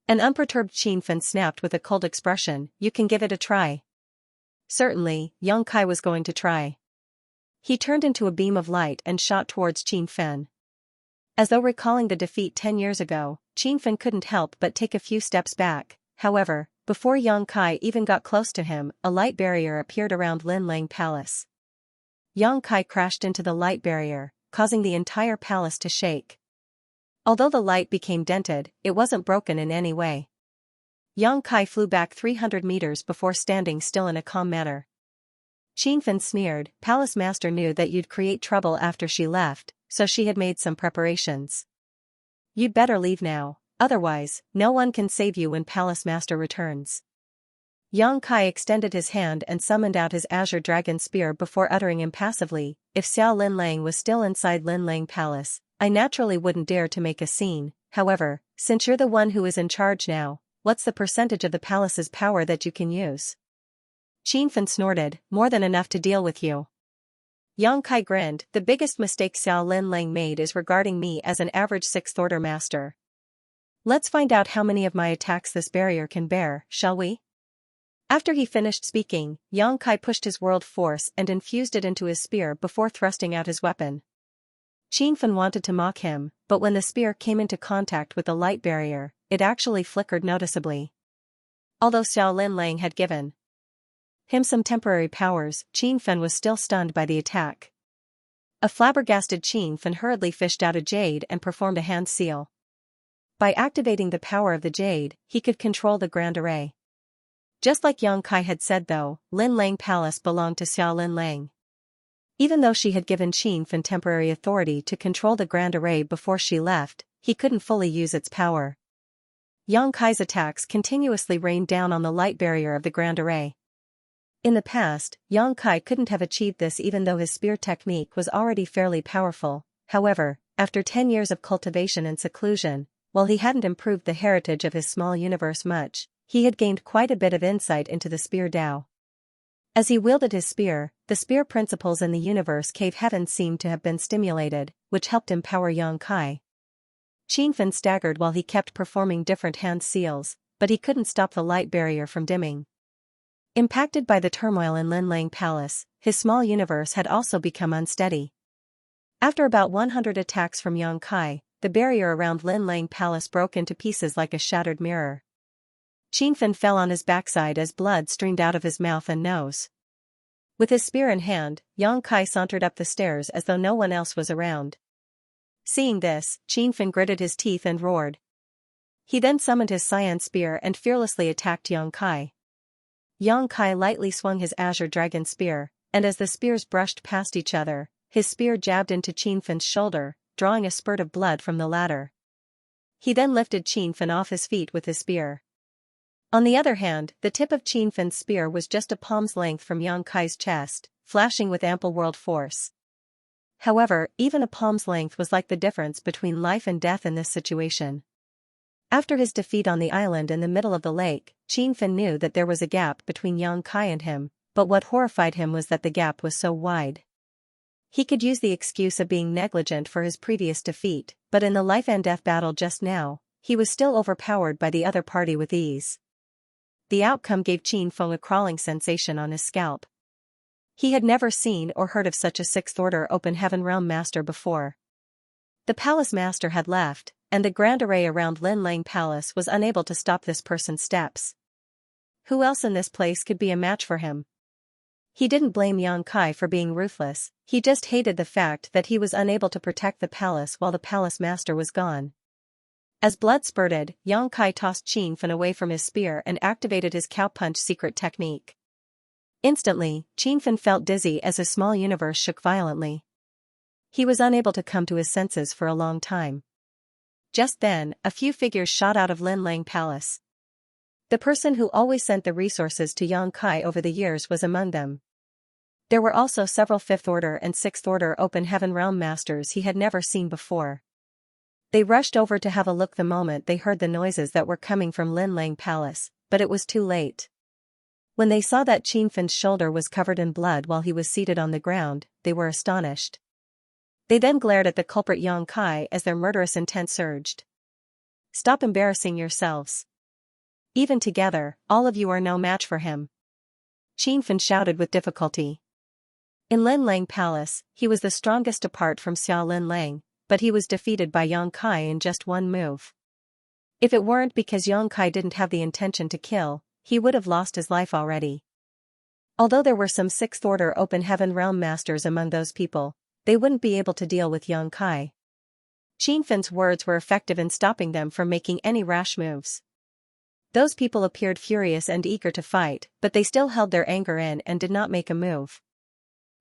An unperturbed Qin Fen snapped with a cold expression, "You can give it a try." Certainly, Yang Kai was going to try. He turned into a beam of light and shot towards Qin Fen. As though recalling the defeat 10 years ago, Qin Fen couldn't help but take a few steps back. However, before Yang Kai even got close to him, a light barrier appeared around Lin Lang Palace. Yang Kai crashed into the light barrier, causing the entire palace to shake. Although the light became dented, it wasn't broken in any way. Yang Kai flew back 300 meters before standing still in a calm manner. Qin Fen sneered, "Palace Master knew that you'd create trouble after she left, so she had made some preparations. You'd better leave now, otherwise, no one can save you when Palace Master returns." Yang Kai extended his hand and summoned out his azure dragon spear before uttering impassively, "If Xiao Lin Lang was still inside Lin Lang Palace, I naturally wouldn't dare to make a scene. However, since you're the one who is in charge now, what's the percentage of the palace's power that you can use?" Qin Fen snorted, "More than enough to deal with you." Yang Kai grinned, "The biggest mistake Xiao Lin Lang made is regarding me as an average 6th order master. Let's find out how many of my attacks this barrier can bear, shall we?" After he finished speaking, Yang Kai pushed his world force and infused it into his spear before thrusting out his weapon. Qin Fen wanted to mock him, but when the spear came into contact with the light barrier, it actually flickered noticeably. Although Xiao Lin Lang had given him some temporary powers, Qin Fen was still stunned by the attack. A flabbergasted Qin Fen hurriedly fished out a jade and performed a hand seal. By activating the power of the jade, he could control the Grand Array. Just like Yang Kai had said though, Lin Lang Palace belonged to Xiao Lin Lang. Even though she had given Qin Fen temporary authority to control the Grand Array before she left, he couldn't fully use its power. Yang Kai's attacks continuously rained down on the light barrier of the Grand Array. In the past, Yang Kai couldn't have achieved this even though his spear technique was already fairly powerful. However, after 10 years of cultivation and seclusion, while he hadn't improved the heritage of his small universe much, he had gained quite a bit of insight into the spear Tao. As he wielded his spear, the spear principles in the universe cave heaven seemed to have been stimulated, which helped empower Yang Kai. Qin Fen staggered while he kept performing different hand seals, but he couldn't stop the light barrier from dimming. Impacted by the turmoil in Lin Lang Palace, his small universe had also become unsteady. After about 100 attacks from Yang Kai, the barrier around Lin Lang Palace broke into pieces like a shattered mirror. Qin Fen fell on his backside as blood streamed out of his mouth and nose. With his spear in hand, Yang Kai sauntered up the stairs as though no one else was around. Seeing this, Qin Fen gritted his teeth and roared. He then summoned his cyan spear and fearlessly attacked Yang Kai. Yang Kai lightly swung his azure dragon spear, and as the spears brushed past each other, his spear jabbed into Qin Fen's shoulder, drawing a spurt of blood from the latter. He then lifted Qin Fen off his feet with his spear. On the other hand, the tip of Qin Fen's spear was just a palm's length from Yang Kai's chest, flashing with ample world force. However, even a palm's length was like the difference between life and death in this situation. After his defeat on the island in the middle of the lake, Qin Fen knew that there was a gap between Yang Kai and him, but what horrified him was that the gap was so wide. He could use the excuse of being negligent for his previous defeat, but in the life and death battle just now, he was still overpowered by the other party with ease. The outcome gave Qin Fen a crawling sensation on his scalp. He had never seen or heard of such a 6th order open heaven realm master before. The palace master had left, and the grand array around Lin Lang Palace was unable to stop this person's steps. Who else in this place could be a match for him? He didn't blame Yang Kai for being ruthless, he just hated the fact that he was unable to protect the palace while the palace master was gone. As blood spurted, Yang Kai tossed Qin Fen away from his spear and activated his cowpunch secret technique. Instantly, Qin Fen felt dizzy as his small universe shook violently. He was unable to come to his senses for a long time. Just then, a few figures shot out of Lin Lang Palace. The person who always sent the resources to Yang Kai over the years was among them. There were also several 5th Order and 6th Order Open Heaven Realm Masters he had never seen before. They rushed over to have a look the moment they heard the noises that were coming from Lin Lang Palace, but it was too late. When they saw that Qin Fan's shoulder was covered in blood while he was seated on the ground, they were astonished. They then glared at the culprit Yang Kai as their murderous intent surged. "Stop embarrassing yourselves. Even together, all of you are no match for him," Qin Fan shouted with difficulty. In Lin Lang Palace, he was the strongest apart from Xiao Lin Lang, but he was defeated by Yang Kai in just one move. If it weren't because Yang Kai didn't have the intention to kill, he would have lost his life already. Although there were some 6th Order Open Heaven Realm Masters among those people, they wouldn't be able to deal with Yang Kai. Qin Fan's words were effective in stopping them from making any rash moves. Those people appeared furious and eager to fight, but they still held their anger in and did not make a move.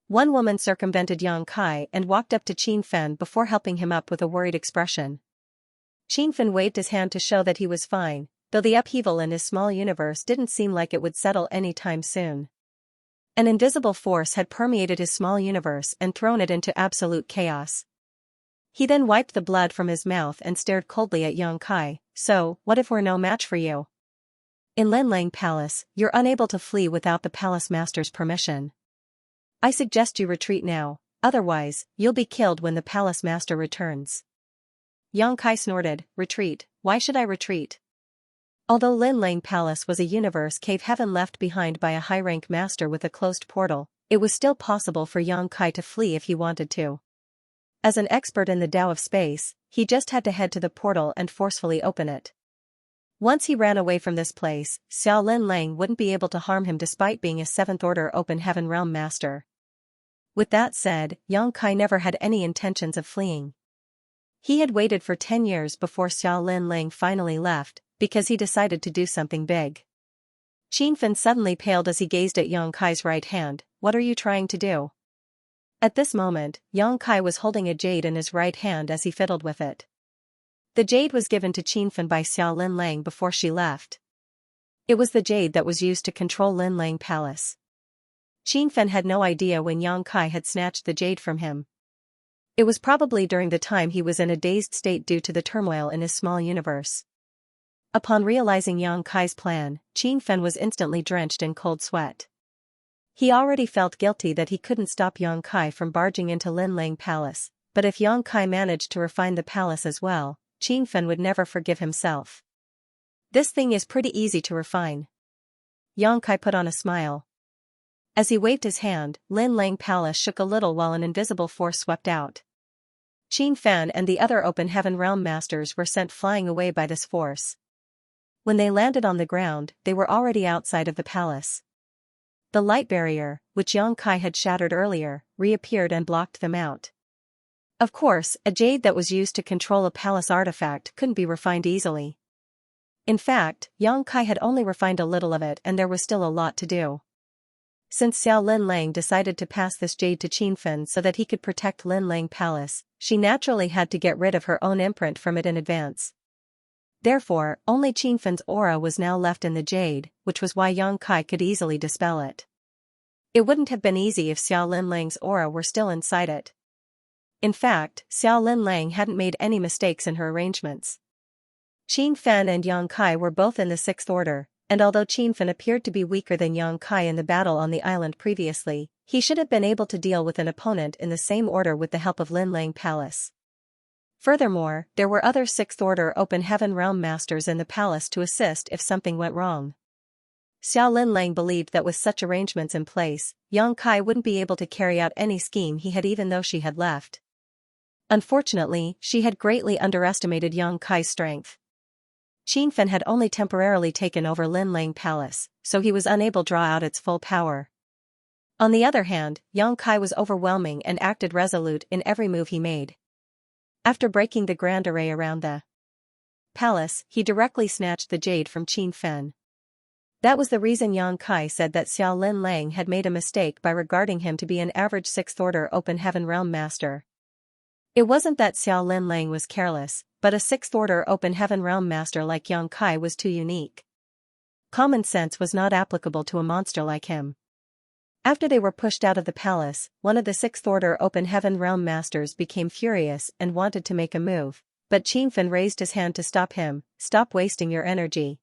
One woman circumvented Yang Kai and walked up to Qin Fan before helping him up with a worried expression. Qin Fan waved his hand to show that he was fine, though the upheaval in his small universe didn't seem like it would settle any time soon. An invisible force had permeated his small universe and thrown it into absolute chaos. He then wiped the blood from his mouth and stared coldly at Yang Kai. "So, what if we're no match for you? In Lin Lang Palace, you're unable to flee without the palace master's permission. I suggest you retreat now, otherwise, you'll be killed when the palace master returns." Yang Kai snorted. "Retreat? Why should I retreat?" Although Lin Lang Palace was a universe cave heaven left behind by a high-rank master with a closed portal, it was still possible for Yang Kai to flee if he wanted to. As an expert in the Tao of space, he just had to head to the portal and forcefully open it. Once he ran away from this place, Xiao Lin Lang wouldn't be able to harm him despite being a 7th Order Open Heaven Realm Master. With that said, Yang Kai never had any intentions of fleeing. He had waited for 10 years before Xiao Lin Lang finally left, because he decided to do something big. Qin Fan suddenly paled as he gazed at Yang Kai's right hand. "What are you trying to do?" At this moment, Yang Kai was holding a jade in his right hand as he fiddled with it. The jade was given to Qin Fan by Xiao Lin Lang before she left. It was the jade that was used to control Lin Lang Palace. Qin Fan had no idea when Yang Kai had snatched the jade from him. It was probably during the time he was in a dazed state due to the turmoil in his small universe. Upon realizing Yang Kai's plan, Qin Fan was instantly drenched in cold sweat. He already felt guilty that he couldn't stop Yang Kai from barging into Lin Lang Palace, but if Yang Kai managed to refine the palace as well, Qin Fan would never forgive himself. "This thing is pretty easy to refine." Yang Kai put on a smile. As he waved his hand, Lin Lang Palace shook a little while an invisible force swept out. Qin Fan and the other Open Heaven Realm Masters were sent flying away by this force. When they landed on the ground, they were already outside of the palace. The light barrier, which Yang Kai had shattered earlier, reappeared and blocked them out. Of course, a jade that was used to control a palace artifact couldn't be refined easily. In fact, Yang Kai had only refined a little of it and there was still a lot to do. Since Xiao Lin Lang decided to pass this jade to Qin Fan so that he could protect Lin Lang Palace, she naturally had to get rid of her own imprint from it in advance. Therefore, only Qin Fan's aura was now left in the jade, which was why Yang Kai could easily dispel it. It wouldn't have been easy if Xiao Lin Lang's aura were still inside it. In fact, Xiao Lin Lang hadn't made any mistakes in her arrangements. Qin Fan and Yang Kai were both in the 6th Order, and although Qin Fan appeared to be weaker than Yang Kai in the battle on the island previously, he should have been able to deal with an opponent in the same order with the help of Lin Lang Palace. Furthermore, there were other 6th Order Open Heaven Realm Masters in the palace to assist if something went wrong. Xiao Lin Lang believed that with such arrangements in place, Yang Kai wouldn't be able to carry out any scheme he had even though she had left. Unfortunately, she had greatly underestimated Yang Kai's strength. Qin Fan had only temporarily taken over Lin Lang Palace, so he was unable to draw out its full power. On the other hand, Yang Kai was overwhelming and acted resolute in every move he made. After breaking the grand array around the palace, he directly snatched the jade from Qin Fan. That was the reason Yang Kai said that Xiao Lin Lang had made a mistake by regarding him to be an average 6th Order Open Heaven Realm Master. It wasn't that Xiao Lin Lang was careless, but a 6th Order Open Heaven Realm Master like Yang Kai was too unique. Common sense was not applicable to a monster like him. After they were pushed out of the palace, one of the Sixth Order Open Heaven Realm Masters became furious and wanted to make a move, but Qingfen raised his hand to stop him. "Stop wasting your energy.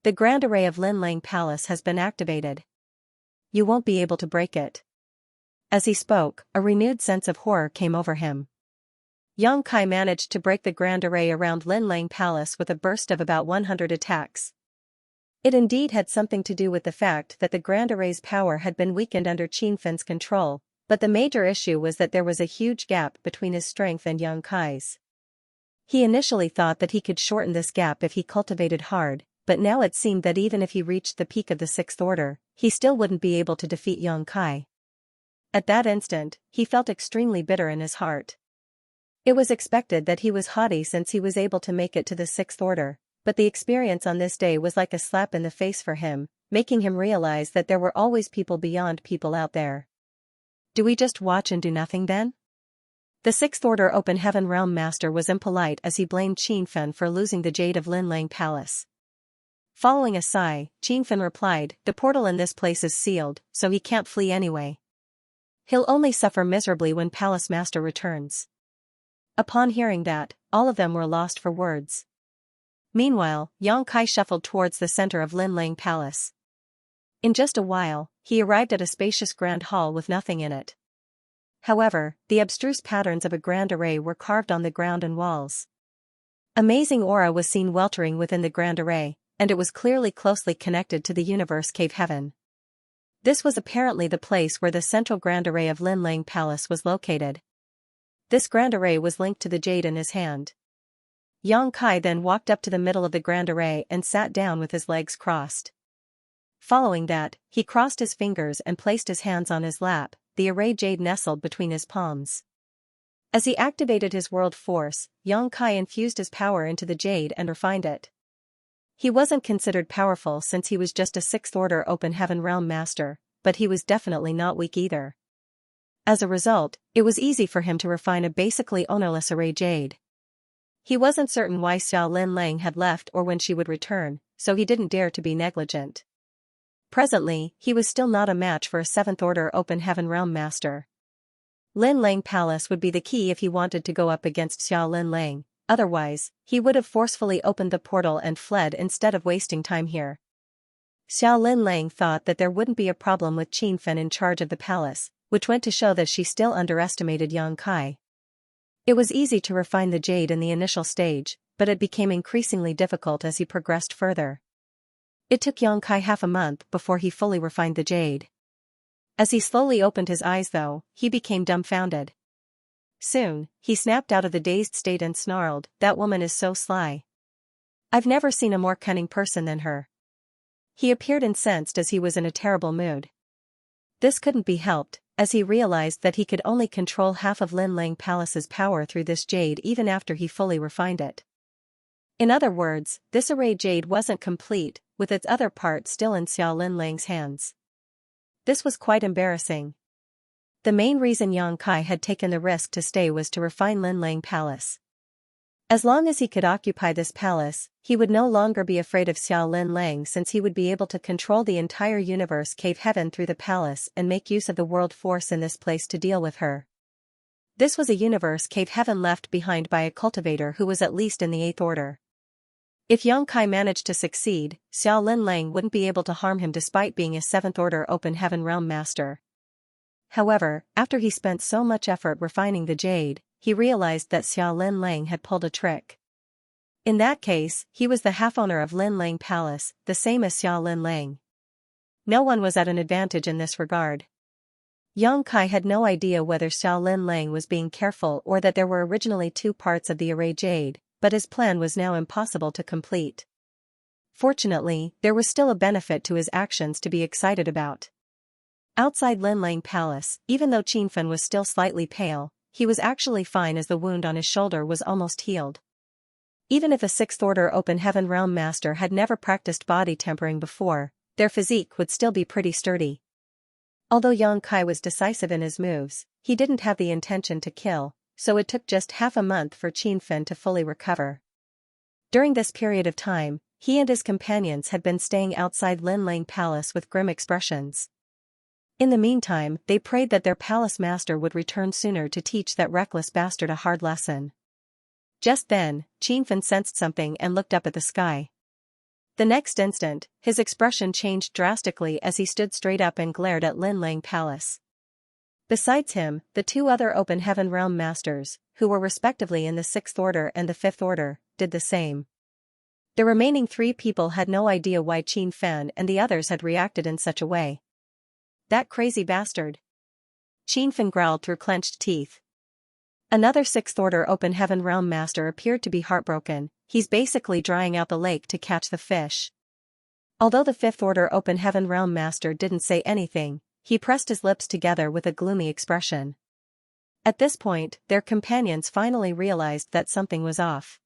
The Grand Array of Linlang Palace has been activated. You won't be able to break it." As he spoke, a renewed sense of horror came over him. Yang Kai managed to break the Grand Array around Linlang Palace with a burst of about 100 attacks. It indeed had something to do with the fact that the Grand Array's power had been weakened under Qingfen's control, but the major issue was that there was a huge gap between his strength and Yang Kai's. He initially thought that he could shorten this gap if he cultivated hard, but now it seemed that even if he reached the peak of the Sixth Order, he still wouldn't be able to defeat Yang Kai. At that instant, he felt extremely bitter in his heart. It was expected that he was haughty since he was able to make it to the Sixth Order, but the experience on this day was like a slap in the face for him, making him realize that there were always people beyond people out there. "Do we just watch and do nothing then?" The Sixth Order Open Heaven Realm Master was impolite as he blamed Qingfen for losing the Jade of Linlang Palace. Following a sigh, Qingfen replied, "The portal in this place is sealed, so he can't flee anyway. He'll only suffer miserably when Palace Master returns." Upon hearing that, all of them were lost for words. Meanwhile, Yang Kai shuffled towards the center of Linlang Palace. In just a while, he arrived at a spacious grand hall with nothing in it. However, the abstruse patterns of a grand array were carved on the ground and walls. Amazing aura was seen weltering within the grand array, and it was clearly closely connected to the universe cave heaven. This was apparently the place where the central grand array of Linlang Palace was located. This grand array was linked to the jade in his hand. Yang Kai then walked up to the middle of the grand array and sat down with his legs crossed. Following that, he crossed his fingers and placed his hands on his lap, the array jade nestled between his palms. As he activated his world force, Yang Kai infused his power into the jade and refined it. He wasn't considered powerful since he was just a Sixth Order Open Heaven Realm Master, but he was definitely not weak either. As a result, it was easy for him to refine a basically ownerless array jade. He wasn't certain why Xiao Linlang had left or when she would return, so he didn't dare to be negligent. Presently, he was still not a match for a Seventh Order Open Heaven Realm Master. Linlang Palace would be the key if he wanted to go up against Xiao Linlang, otherwise, he would have forcefully opened the portal and fled instead of wasting time here. Xiao Linlang thought that there wouldn't be a problem with Qingfen in charge of the palace, which went to show that she still underestimated Yang Kai. It was easy to refine the jade in the initial stage, but it became increasingly difficult as he progressed further. It took Yang Kai half a month before he fully refined the jade. As he slowly opened his eyes though, he became dumbfounded. Soon, he snapped out of the dazed state and snarled, "That woman is so sly. I've never seen a more cunning person than her." He appeared incensed as he was in a terrible mood. This couldn't be helped, as he realized that he could only control half of Linlang Palace's power through this jade even after he fully refined it. In other words, this array jade wasn't complete, with its other part still in Xiao Linlang's hands. This was quite embarrassing. The main reason Yang Kai had taken the risk to stay was to refine Linlang Palace. As long as he could occupy this palace, he would no longer be afraid of Xiao Linlang since he would be able to control the entire universe cave heaven through the palace and make use of the world force in this place to deal with her. This was a universe cave heaven left behind by a cultivator who was at least in the Eighth Order. If Yang Kai managed to succeed, Xiao Linlang wouldn't be able to harm him despite being a Seventh Order Open Heaven Realm Master. However, after he spent so much effort refining the jade, he realized that Xiao Linlang had pulled a trick. In that case, he was the half-owner of Linlang Palace, the same as Xiao Linlang. No one was at an advantage in this regard. Yang Kai had no idea whether Xiao Linlang was being careful or that there were originally two parts of the array jade, but his plan was now impossible to complete. Fortunately, there was still a benefit to his actions to be excited about. Outside Linlang Palace, even though Qingfen was still slightly pale, he was actually fine as the wound on his shoulder was almost healed. Even if a Sixth Order Open Heaven Realm Master had never practiced body tempering before, their physique would still be pretty sturdy. Although Yang Kai was decisive in his moves, he didn't have the intention to kill, so it took just half a month for Qingfen to fully recover. During this period of time, he and his companions had been staying outside Linlang Palace with grim expressions. In the meantime, they prayed that their palace master would return sooner to teach that reckless bastard a hard lesson. Just then, Qianfen sensed something and looked up at the sky. The next instant, his expression changed drastically as he stood straight up and glared at Linlang Palace. Besides him, the two other open heaven realm masters, who were respectively in the 6th order and the 5th order, did the same. The remaining 3 people had no idea why Qianfen and the others had reacted in such a way. That crazy bastard. Qianfen growled through clenched teeth. Another 6th order open heaven realm master appeared to be heartbroken. He's basically drying out the lake to catch the fish. Although the 5th order open heaven realm master didn't say anything, he pressed his lips together with a gloomy expression. At this point, their companions finally realized that something was off.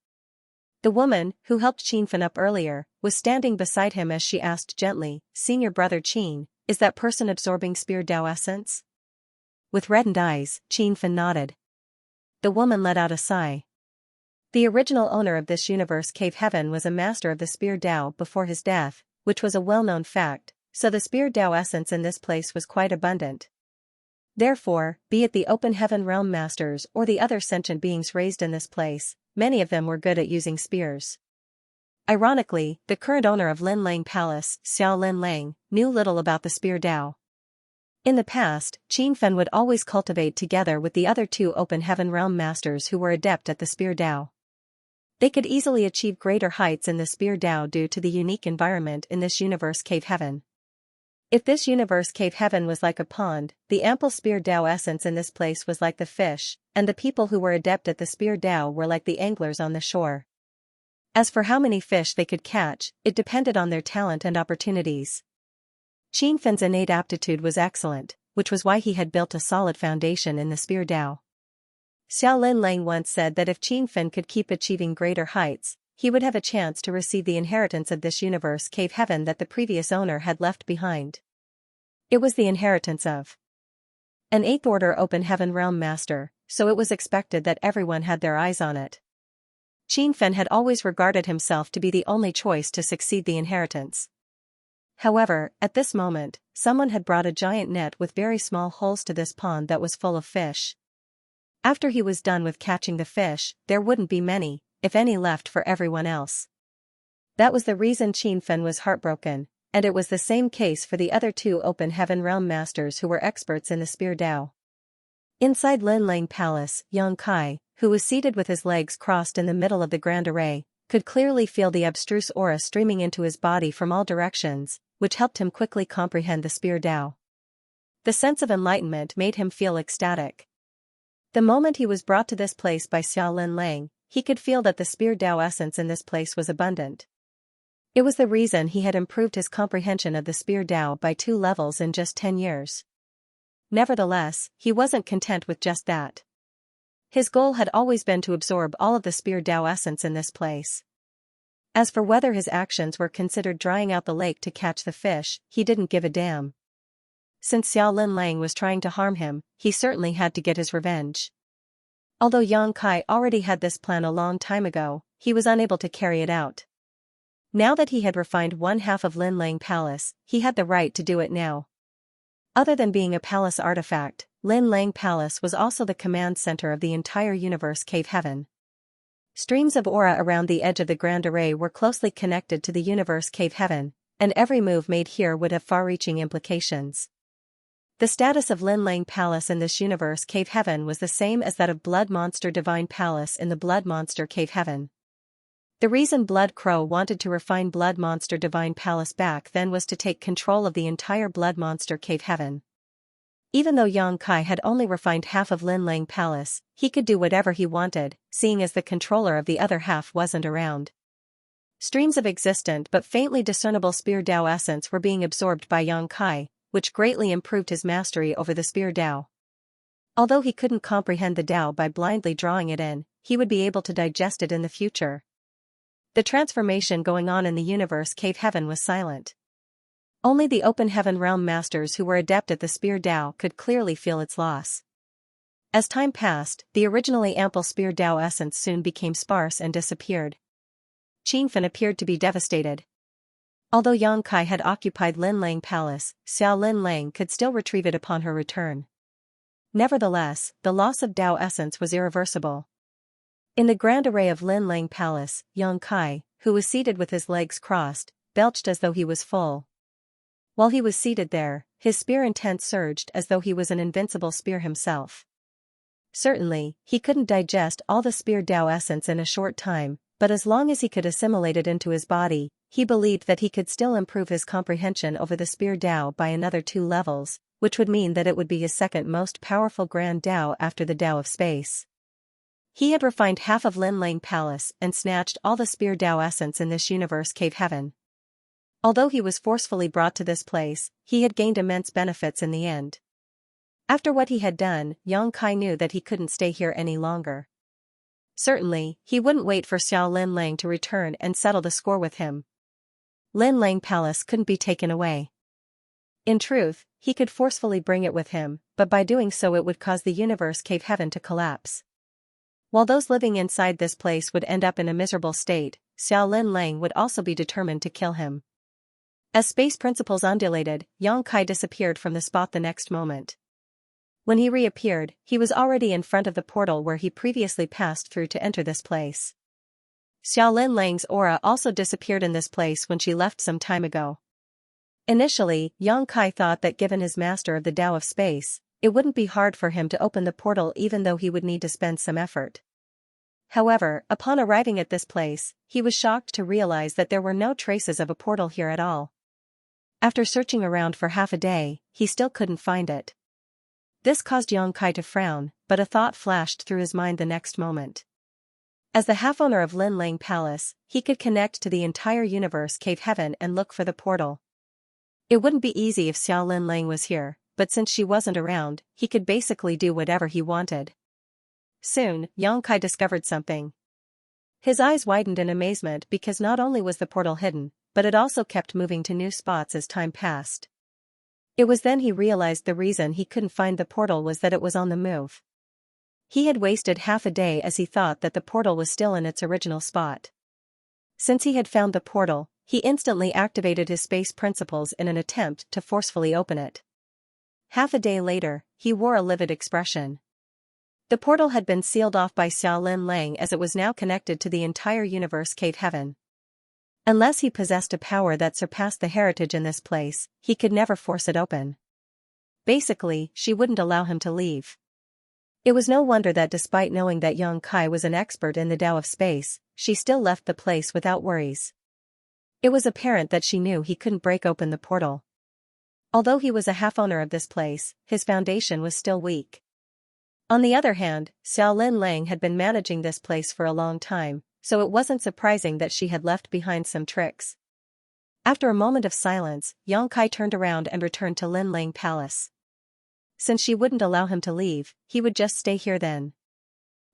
The woman, who helped Qianfen up earlier, was standing beside him as she asked gently, "Senior brother Qin, is that person absorbing spear Tao essence?" With reddened eyes, Qianfen nodded. The woman let out a sigh. The original owner of this universe cave heaven was a master of the spear Tao before his death, which was a well-known fact, so the spear Tao essence in this place was quite abundant. Therefore, be it the open heaven realm masters or the other sentient beings raised in this place, many of them were good at using spears. Ironically, the current owner of Linlang Palace, Xiao Linlang, knew little about the spear Tao. In the past, Qianfen would always cultivate together with the other 2 open heaven realm masters who were adept at the spear Tao. They could easily achieve greater heights in the spear Tao due to the unique environment in this universe cave heaven. If this universe cave heaven was like a pond, the ample spear Tao essence in this place was like the fish, and the people who were adept at the spear Tao were like the anglers on the shore. As for how many fish they could catch, it depended on their talent and opportunities. Qianfen's innate aptitude was excellent, which was why he had built a solid foundation in the spear Tao. Xiao Linlang once said that if Qianfen could keep achieving greater heights, he would have a chance to receive the inheritance of this universe cave heaven that the previous owner had left behind. It was the inheritance of an 8th order open heaven realm master, so it was expected that everyone had their eyes on it. Qianfen had always regarded himself to be the only choice to succeed the inheritance. However, at this moment, someone had brought a giant net with very small holes to this pond that was full of fish. After he was done with catching the fish, there wouldn't be many, if any, left for everyone else. That was the reason Qianfen was heartbroken, and it was the same case for the other 2 open heaven realm masters who were experts in the spear Tao. Inside Linlang Palace, Xianxia, who was seated with his legs crossed in the middle of the grand array, could clearly feel the abstruse aura streaming into his body from all directions, which helped him quickly comprehend the spear Tao. The sense of enlightenment made him feel ecstatic. The moment he was brought to this place by Xiao Linlang, he could feel that the spear Tao essence in this place was abundant. It was the reason he had improved his comprehension of the spear Tao by 2 levels in just 10 years. Nevertheless, he wasn't content with just that. His goal had always been to absorb all of the spear Tao essence in this place. As for whether his actions were considered drying out the lake to catch the fish, he didn't give a damn. Since Xiao Linlang was trying to harm him, he certainly had to get his revenge. Although Xianxia already had this plan a long time ago, he was unable to carry it out. Now that he had refined one half of Linlang Palace, he had the right to do it now. Other than being a palace artifact, Linlang Palace was also the command center of the entire universe cave heaven. Streams of aura around the edge of the grand array were closely connected to the universe cave heaven, and every move made here would have far-reaching implications. The status of Linlang Palace in this universe cave heaven was the same as that of Blood Monster Divine Palace in the Blood Monster cave heaven. The reason Blood Crow wanted to refine Blood Monster Divine Palace back then was to take control of the entire Blood Monster cave heaven. Even though Xianxia had only refined half of Linlang Palace, he could do whatever he wanted, seeing as the controller of the other half wasn't around. Streams of existent but faintly discernible spear Tao essence were being absorbed by Xianxia, which greatly improved his mastery over the spear Tao. Although he couldn't comprehend the Tao by blindly drawing it in, he would be able to digest it in the future. The transformation going on in the universe cave heaven was silent. Only the open heaven realm masters who were adept at the spear Tao could clearly feel its loss. As time passed, the originally ample spear Tao essence soon became sparse and disappeared. Qianfen appeared to be devastated. Although Yang Kai had occupied Lin Lang Palace, Xiao Lin Lang could still retrieve it upon her return. Nevertheless, the loss of Dao essence was irreversible. In the grand array of Lin Lang Palace, Yang Kai, who was seated with his legs crossed, belched as though he was full. While he was seated there, his spear intent surged as though he was an invincible spear himself. Certainly, he couldn't digest all the spear Dao essence in a short time, but as long as he could assimilate it into his body, he believed that he could still improve his comprehension over the spear Dao by another 2 levels, which would mean that it would be his second most powerful grand Dao after the Dao of space. He had refined half of Lin Lang Palace and snatched all the spear Dao essence in this universe cave heaven. Although he was forcefully brought to this place, he had gained immense benefits in the end. After what he had done, Yang Kai knew that he couldn't stay here any longer. Certainly, he wouldn't wait for Xiao Lin Lang to return and settle the score with him. Lin Lang Palace couldn't be taken away. In truth, he could forcefully bring it with him, but by doing so it would cause the universe cave heaven to collapse. While those living inside this place would end up in a miserable state, Xiao Lin Lang would also be determined to kill him. As space principles undulated, Yang Kai disappeared from the spot the next moment. When he reappeared, he was already in front of the portal where he previously passed through to enter this place. Xiao Lin Lang's aura also disappeared in this place when she left some time ago. Initially, Yang Kai thought that given his master of the Tao of space, it wouldn't be hard for him to open the portal even though he would need to spend some effort. However, upon arriving at this place, he was shocked to realize that there were no traces of a portal here at all. After searching around for half a day, he still couldn't find it. This caused Yang Kai to frown, but a thought flashed through his mind the next moment. As the half-owner of Lin Lang Palace, he could connect to the entire universe cave heaven and look for the portal. It wouldn't be easy if Xiao Lin Lang was here, but since she wasn't around, he could basically do whatever he wanted. Soon, Yang Kai discovered something. His eyes widened in amazement because not only was the portal hidden, but it also kept moving to new spots as time passed. It was then he realized the reason he couldn't find the portal was that it was on the move. He had wasted half a day as he thought that the portal was still in its original spot. Since he had found the portal, he instantly activated his space principles in an attempt to forcefully open it. Half a day later, he wore a livid expression. The portal had been sealed off by Xiao Lin Lang as it was now connected to the entire universe cave heaven. Unless he possessed a power that surpassed the heritage in this place, he could never force it open. Basically, she wouldn't allow him to leave. It was no wonder that despite knowing that Yang Kai was an expert in the Tao of space, she still left the place without worries. It was apparent that she knew he couldn't break open the portal. Although he was a half-owner of this place, his foundation was still weak. On the other hand, Xiao Lin Lang had been managing this place for a long time, so it wasn't surprising that she had left behind some tricks. After a moment of silence, Yang Kai turned around and returned to Lin Lang Palace. Since she wouldn't allow him to leave, he would just stay here then.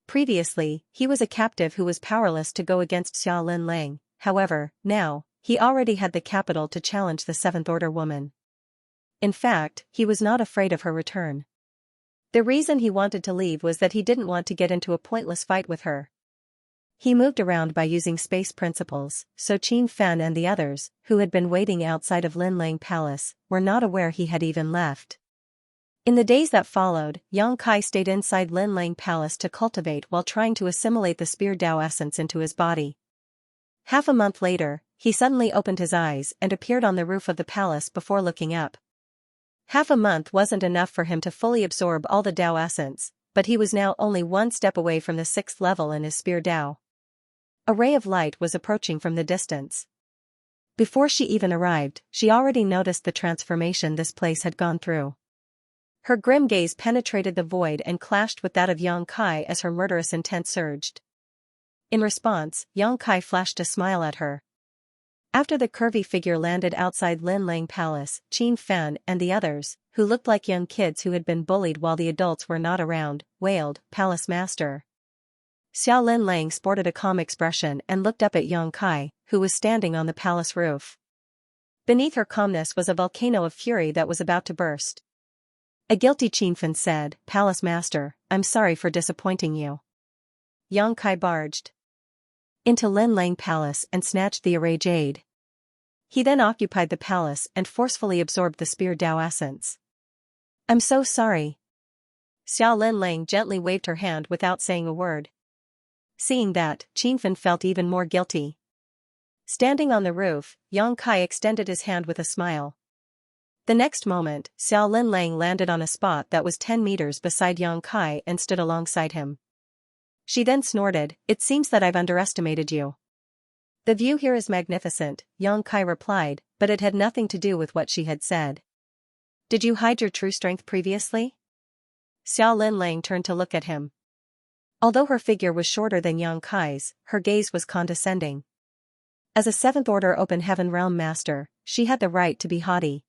Previously, he was a captive who was powerless to go against Xiao Lin Lang, however, now, he already had the capital to challenge the Seventh Order woman. In fact, he was not afraid of her return. The reason he wanted to leave was that he didn't want to get into a pointless fight with her. He moved around by using space principles, so Qin Fan and the others, who had been waiting outside of Lin Lang Palace, were not aware he had even left. In the days that followed, Yang Kai stayed inside Lin Lang Palace to cultivate while trying to assimilate the spear Dao essence into his body. Half a month later, he suddenly opened his eyes and appeared on the roof of the palace before looking up. Half a month wasn't enough for him to fully absorb all the Dao essence, but he was now only one step away from the 6th level in his spear Dao. A ray of light was approaching from the distance. Before she even arrived, she already noticed the transformation this place had gone through. Her grim gaze penetrated the void and clashed with that of Yang Kai as her murderous intent surged. In response, Yang Kai flashed a smile at her. After the curvy figure landed outside Lin Lang Palace, Qin Fan and the others, who looked like young kids who had been bullied while the adults were not around, wailed, "Palace Master." Xiao Lin Lang sported a calm expression and looked up at Yang Kai, who was standing on the palace roof. Beneath her calmness was a volcano of fury that was about to burst. A guilty Qin Fan said, "Palace Master, I'm sorry for disappointing you." Yang Kai barged into Lin Lang Palace and snatched the array jade. He then occupied the palace and forcefully absorbed the spear Dao essence. I'm so sorry. Xiao Linlang gently waved her hand without saying a word. Seeing that, Qingfen felt even more guilty. Standing on the roof, Yang Kai extended his hand with a smile. The next moment, Xiao Linlang landed on a spot that was 10 meters beside Yang Kai and stood alongside him. She then snorted, "It seems that I've underestimated you." "The view here is magnificent," Yang Kai replied, but it had nothing to do with what she had said. "Did you hide your true strength previously?" Xiao Linlang turned to look at him. Although her figure was shorter than Yang Kai's, her gaze was condescending. As a 7th Order Open Heaven Realm Master, she had the right to be haughty.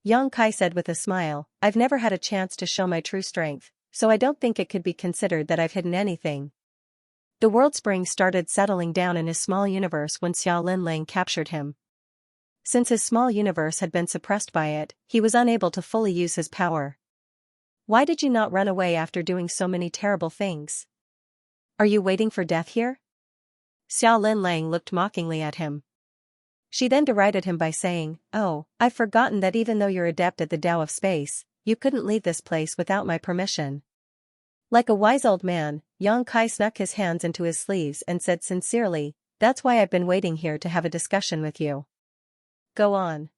Yang Kai said with a smile, "I've never had a chance to show my true strength, so I don't think it could be considered that I've hidden anything." The world spring started settling down in his small universe when Xiao Linlang captured him. Since his small universe had been suppressed by it, he was unable to fully use his power. "Why did you not run away after doing so many terrible things? Are you waiting for death here?" Xiao Linlang looked mockingly at him. She then derided him by saying, "Oh, I've forgotten that even though you're adept at the Tao of space, you couldn't leave this place without my permission." Like a wise old man, Yang Kai snuck his hands into his sleeves and said sincerely, "That's why I've been waiting here to have a discussion with you. Go on.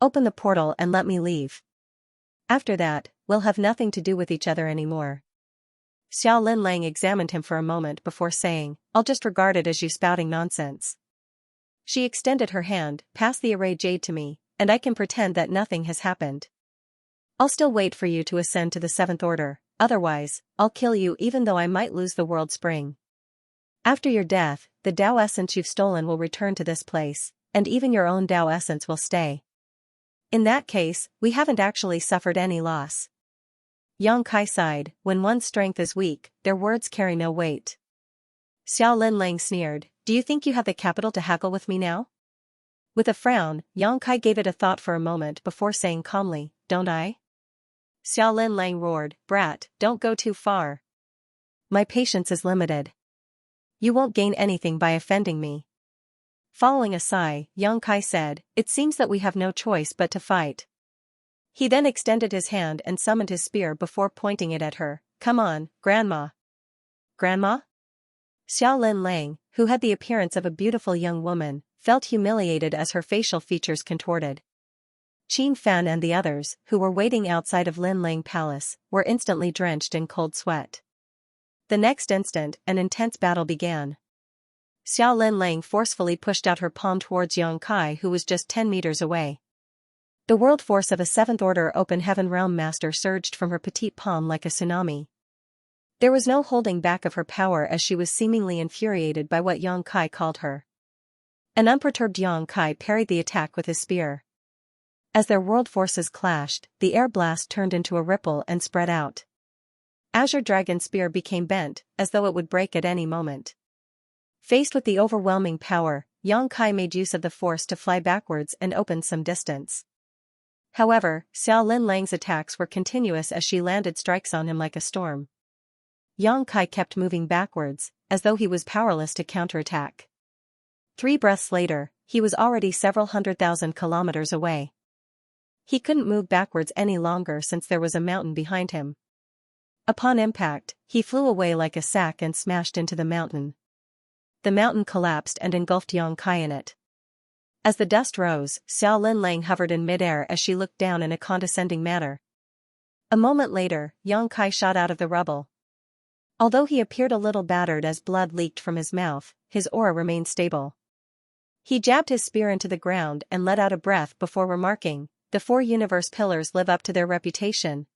Open the portal and let me leave. After that, we'll have nothing to do with each other anymore." Xiao Linlang examined him for a moment before saying, "I'll just regard it as you spouting nonsense." She extended her hand, "Pass the array jade to me, and I can pretend that nothing has happened. I'll still wait for you to ascend to the 7th Order, otherwise, I'll kill you even though I might lose the world spring. After your death, the Tao essence you've stolen will return to this place, and even your own Tao essence will stay. In that case, we haven't actually suffered any loss." Yang Kai sighed, "When one's strength is weak, their words carry no weight." Xiao Linlang sneered, "Do you think you have the capital to haggle with me now?" With a frown, Yang Kai gave it a thought for a moment before saying calmly, "Don't I?" Xiao Linlang roared, "Brat, don't go too far. My patience is limited. You won't gain anything by offending me." Following a sigh, Yang Kai said, "It seems that we have no choice but to fight." He then extended his hand and summoned his spear before pointing it at her. "Come on, Grandma." "Grandma?" Xiao Linlang, who had the appearance of a beautiful young woman, felt humiliated as her facial features contorted. Qin Fan and the others, who were waiting outside of Linlang Palace, were instantly drenched in cold sweat. The next instant, an intense battle began. Xiao Linlang forcefully pushed out her palm towards Yang Kai, who was just 10 meters away. The world force of a 7th Order Open Heaven Realm Master surged from her petite palm like a tsunami. There was no holding back of her power as she was seemingly infuriated by what Yang Kai called her. An unperturbed Yang Kai parried the attack with his spear. As their world forces clashed, the air blast turned into a ripple and spread out. Azure Dragon's spear became bent, as though it would break at any moment. Faced with the overwhelming power, Yang Kai made use of the force to fly backwards and open some distance. However, Xiao Linlang's attacks were continuous as she landed strikes on him like a storm. Yang Kai kept moving backwards, as though he was powerless to counterattack. 3 breaths later, he was already several 100,000 kilometers away. He couldn't move backwards any longer since there was a mountain behind him. Upon impact, he flew away like a sack and smashed into the mountain. The mountain collapsed and engulfed Yang Kai in it. As the dust rose, Xiao Linlang hovered in midair as she looked down in a condescending manner. A moment later, Yang Kai shot out of the rubble. Although he appeared a little battered as blood leaked from his mouth, his aura remained stable. He jabbed his spear into the ground and let out a breath before remarking, "The 4 universe pillars live up to their reputation."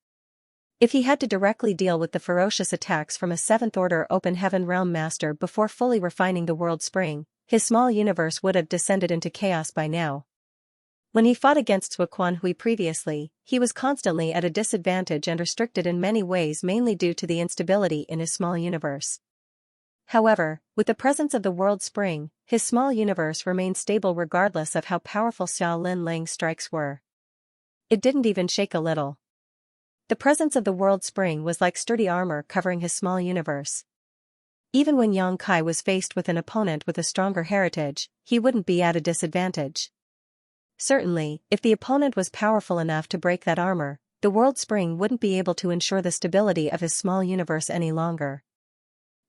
If he had to directly deal with the ferocious attacks from a 7th Order Open Heaven Realm Master before fully refining the world spring, his small universe would have descended into chaos by now. When he fought against Suaquan Hui previously, he was constantly at a disadvantage and restricted in many ways, mainly due to the instability in his small universe. However, with the presence of the world spring, his small universe remained stable regardless of how powerful Xiao Linlang's strikes were. It didn't even shake a little. The presence of the world spring was like sturdy armor covering his small universe. Even when Yang Kai was faced with an opponent with a stronger heritage, he wouldn't be at a disadvantage. Certainly, if the opponent was powerful enough to break that armor, the world spring wouldn't be able to ensure the stability of his small universe any longer.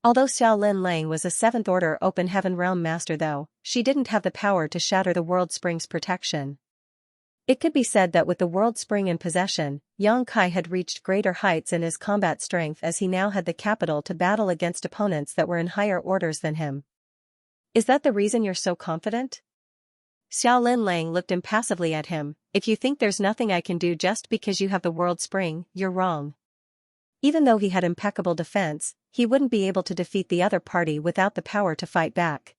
Although Xiao Lin Lang was a 7th Order Open Heaven Realm Master though, she didn't have the power to shatter the world spring's protection. It could be said that with the world spring in possession, Yang Kai had reached greater heights in his combat strength as he now had the capital to battle against opponents that were in higher orders than him. Is that the reason you're so confident? Xiao Lin Lang looked impassively at him. If you think there's nothing I can do just because you have the world spring, you're wrong. Even though he had impeccable defense, he wouldn't be able to defeat the other party without the power to fight back.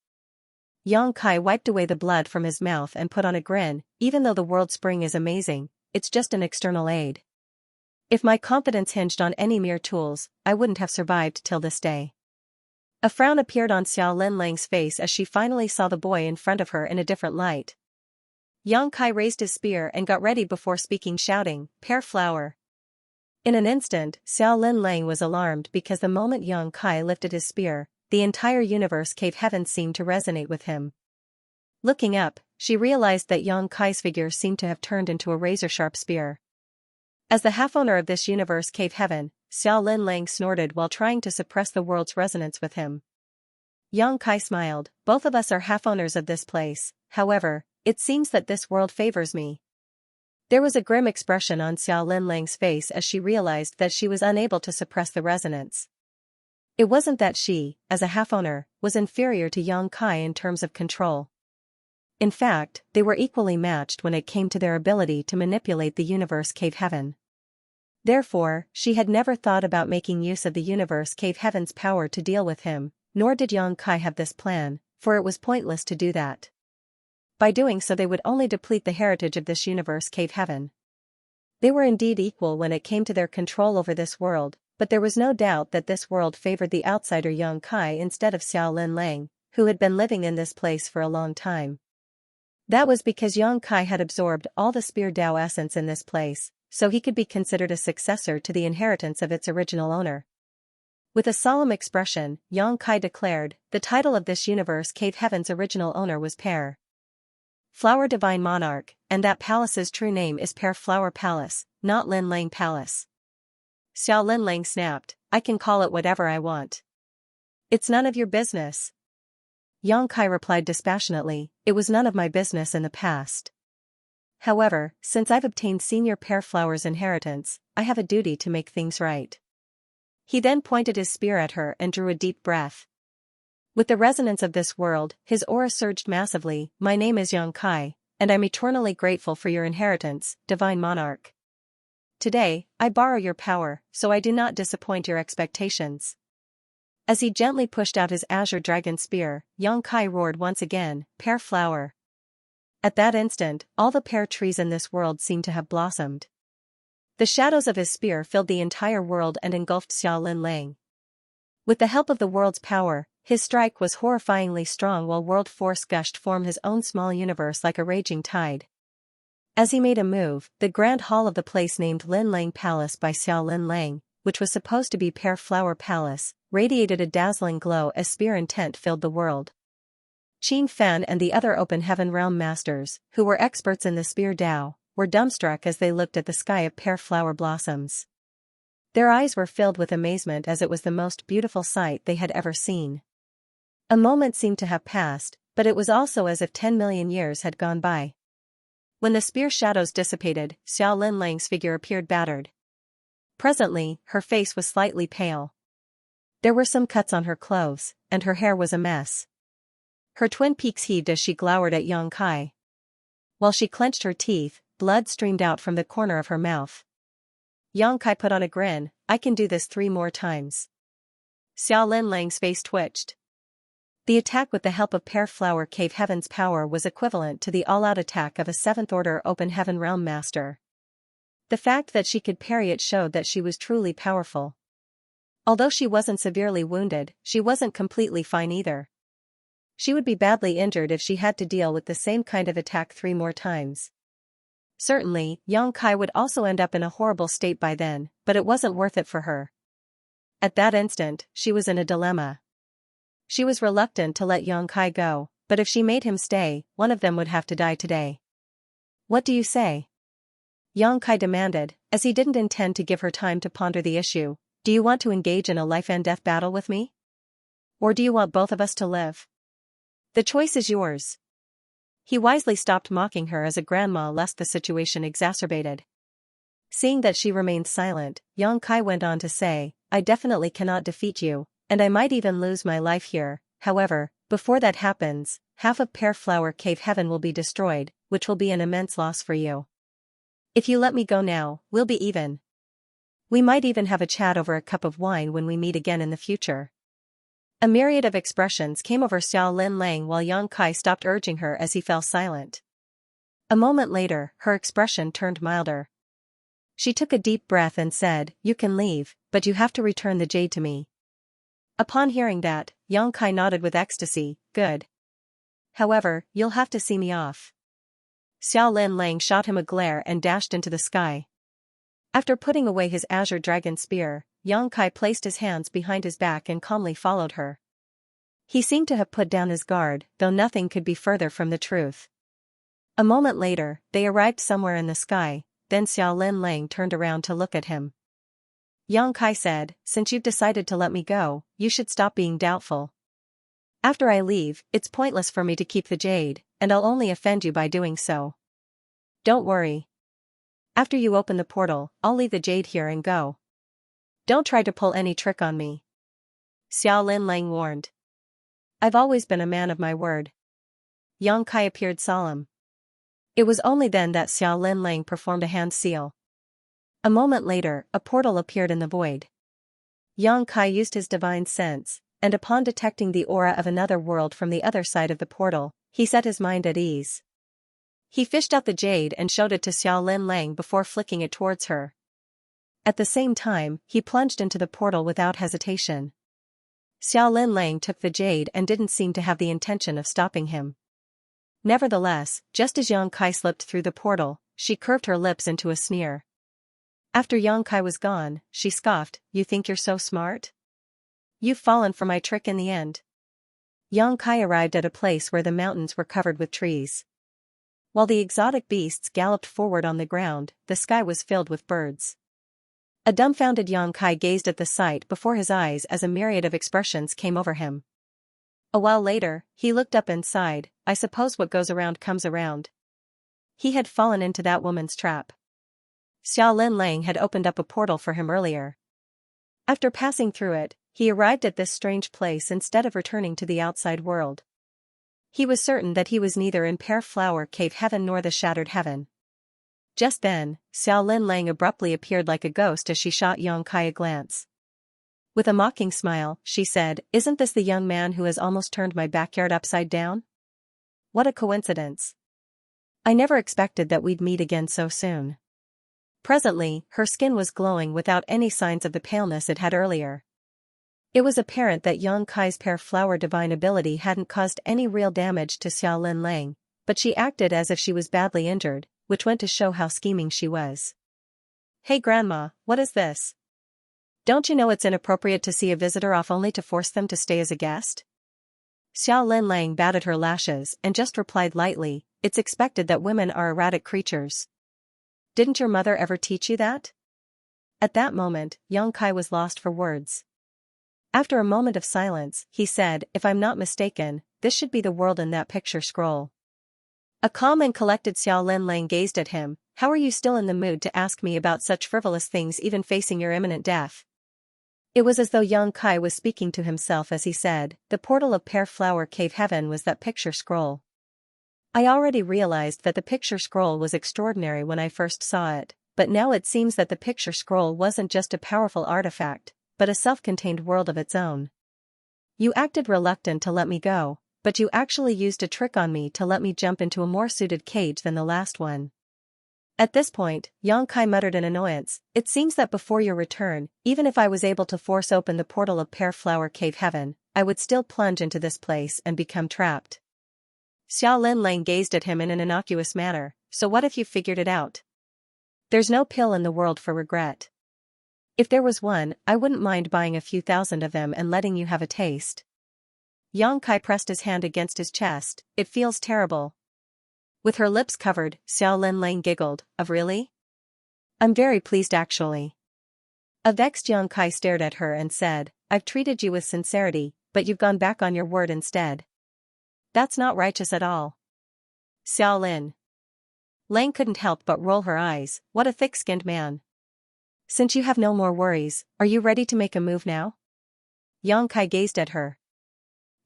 Yang Kai wiped away the blood from his mouth and put on a grin. Even though the world spring is amazing, it's just an external aid. If my confidence hinged on any mere tools, I wouldn't have survived till this day. A frown appeared on Xiao Lin Lang's face as she finally saw the boy in front of her in a different light. Yang Kai raised his spear and got ready before speaking, shouting, "Pear flower." In an instant, Xiao Lin Lang was alarmed because the moment Yang Kai lifted his spear, the entire universe cave heaven seemed to resonate with him. Looking up, she realized that Yang Kai's figure seemed to have turned into a razor-sharp spear. As the half-owner of this universe cave heaven, Xiao Lin Lang snorted while trying to suppress the world's resonance with him. Yang Kai smiled. Both of us are half-owners of this place, however, it seems that this world favors me. There was a grim expression on Xiao Lin Lang's face as she realized that she was unable to suppress the resonance. It wasn't that she, as a half-owner, was inferior to Yang Kai in terms of control. In fact, they were equally matched when it came to their ability to manipulate the universe cave heaven. Therefore, she had never thought about making use of the universe cave heaven's power to deal with him, nor did Yang Kai have this plan, for it was pointless to do that. By doing so they would only deplete the heritage of this universe cave heaven. They were indeed equal when it came to their control over this world, but there was no doubt that this world favored the outsider Yang Kai instead of Xiao Lin Lang, who had been living in this place for a long time. That was because Yang Kai had absorbed all the Spear Dao essence in this place, so he could be considered a successor to the inheritance of its original owner. With a solemn expression, Yang Kai declared, the title of this universe cave heaven's original owner was Pear Flower Divine Monarch, and that palace's true name is Pear Flower Palace, not Lin Lang Palace. Xiao Lin Lang snapped, I can call it whatever I want. It's none of your business. Yang Kai replied dispassionately, it was none of my business in the past. However, since I've obtained Senior Pear Flower's inheritance, I have a duty to make things right. He then pointed his spear at her and drew a deep breath. With the resonance of this world, his aura surged massively. My name is Yang Kai, and I'm eternally grateful for your inheritance, Divine Monarch. Today, I borrow your power, so I do not disappoint your expectations. As he gently pushed out his azure dragon spear, Yang Kai roared once again, Pear Flower. At that instant, all the pear trees in this world seemed to have blossomed. The shadows of his spear filled the entire world and engulfed Xiao Lin Lang. With the help of the world's power, his strike was horrifyingly strong while world force gushed from his own small universe like a raging tide. As he made a move, the grand hall of the place named Lin Lang Palace by Xiao Lin Lang, which was supposed to be Pear Flower Palace, radiated a dazzling glow as spear intent filled the world. Qing Fan and the other Open Heaven Realm Masters, who were experts in the Spear Dao, were dumbstruck as they looked at the sky of pear flower blossoms. Their eyes were filled with amazement as it was the most beautiful sight they had ever seen. A moment seemed to have passed, but it was also as if 10 million years had gone by. When the spear shadows dissipated, Xiao Lin Lang's figure appeared battered. Presently, her face was slightly pale. There were some cuts on her clothes, and her hair was a mess. Her twin peaks heaved as she glowered at Yang Kai. While she clenched her teeth, blood streamed out from the corner of her mouth. Yang Kai put on a grin, I can do this 3 more times. Xiao Lin Lang's face twitched. The attack with the help of Pear Flower Cave Heaven's power was equivalent to the all-out attack of a 7th Order Open Heaven Realm Master. The fact that she could parry it showed that she was truly powerful. Although she wasn't severely wounded, she wasn't completely fine either. She would be badly injured if she had to deal with the same kind of attack 3 more times. Certainly, Yang Kai would also end up in a horrible state by then, but it wasn't worth it for her. At that instant, she was in a dilemma. She was reluctant to let Yang Kai go, but if she made him stay, one of them would have to die today. What do you say? Yang Kai demanded, as he didn't intend to give her time to ponder the issue. Do you want to engage in a life-and-death battle with me? Or do you want both of us to live? The choice is yours. He wisely stopped mocking her as a grandma lest the situation exacerbated. Seeing that she remained silent, Yang Kai went on to say, I definitely cannot defeat you, and I might even lose my life here. However, before that happens, half of Pear Flower Cave Heaven will be destroyed, which will be an immense loss for you. If you let me go now, we'll be even. We might even have a chat over a cup of wine when we meet again in the future. A myriad of expressions came over Xiao Lin Lang while Yang Kai stopped urging her as he fell silent. A moment later, her expression turned milder. She took a deep breath and said, You can leave, but you have to return the jade to me. Upon hearing that, Yang Kai nodded with ecstasy, Good. However, you'll have to see me off. Xiao Lin Lang shot him a glare and dashed into the sky. After putting away his azure dragon spear, Yang Kai placed his hands behind his back and calmly followed her. He seemed to have put down his guard, though nothing could be further from the truth. A moment later, they arrived somewhere in the sky, then Xiao Lin Lang turned around to look at him. Yang Kai said, Since you've decided to let me go, you should stop being doubtful. After I leave, it's pointless for me to keep the jade, and I'll only offend you by doing so. Don't worry. After you open the portal, I'll leave the jade here and go. Don't try to pull any trick on me. Xiao Lin Lang warned. I've always been a man of my word. Yang Kai appeared solemn. It was only then that Xiao Lin Lang performed a hand seal. A moment later, a portal appeared in the void. Yang Kai used his divine sense, and upon detecting the aura of another world from the other side of the portal, he set his mind at ease. He fished out the jade and showed it to Xiao Lin Lang before flicking it towards her. At the same time, he plunged into the portal without hesitation. Xiao Lin Lang took the jade and didn't seem to have the intention of stopping him. Nevertheless, just as Yang Kai slipped through the portal, she curved her lips into a sneer. After Yang Kai was gone, she scoffed, You think you're so smart? You've fallen for my trick in the end. Yang Kai arrived at a place where the mountains were covered with trees. While the exotic beasts galloped forward on the ground, the sky was filled with birds. A dumbfounded Yang Kai gazed at the sight before his eyes as a myriad of expressions came over him. A while later, he looked up and sighed, I suppose what goes around comes around. He had fallen into that woman's trap. Xiao Lin Lang had opened up a portal for him earlier. After passing through it, he arrived at this strange place instead of returning to the outside world. He was certain that he was neither in Pear Flower Cave Heaven nor the Shattered Heaven. Just then, Xiao Lin Lang abruptly appeared like a ghost as she shot Yang Kai a glance. With a mocking smile, she said, Isn't this the young man who has almost turned my backyard upside down? What a coincidence. I never expected that we'd meet again so soon. Presently, her skin was glowing without any signs of the paleness it had earlier. It was apparent that Yang Kai's Pear Flower divine ability hadn't caused any real damage to Xiao Lin Lang, but she acted as if she was badly injured, which went to show how scheming she was. Hey Grandma, what is this? Don't you know it's inappropriate to see a visitor off only to force them to stay as a guest? Xiao Lin Lang batted her lashes and just replied lightly, It's expected that women are erratic creatures. Didn't your mother ever teach you that? At that moment, Yang Kai was lost for words. After a moment of silence, he said, If I'm not mistaken, this should be the world in that picture scroll. A calm and collected Xiao Lin Lang gazed at him, How are you still in the mood to ask me about such frivolous things even facing your imminent death? It was as though Yang Kai was speaking to himself as he said, The portal of Pear Flower Cave Heaven was that picture scroll. I already realized that the picture scroll was extraordinary when I first saw it, but now it seems that the picture scroll wasn't just a powerful artifact, but a self-contained world of its own. You acted reluctant to let me go, but you actually used a trick on me to let me jump into a more suited cage than the last one. At this point, Yang Kai muttered in annoyance, It seems that before your return, even if I was able to force open the portal of Pear Flower Cave Heaven, I would still plunge into this place and become trapped. Xiao Lin Lang gazed at him in an innocuous manner, So what if you figured it out? There's no pill in the world for regret. If there was one, I wouldn't mind buying a few thousand of them and letting you have a taste. Yang Kai pressed his hand against his chest, It feels terrible. With her lips covered, Xiao Lin Lang giggled, "Of really? I'm very pleased actually." A vexed Xianxia stared at her and said, "I've treated you with sincerity, but you've gone back on your word instead. That's not righteous at all." Xiao Lin Lang couldn't help but roll her eyes. What a thick-skinned man. "Since you have no more worries, are you ready to make a move now?" Xianxia gazed at her.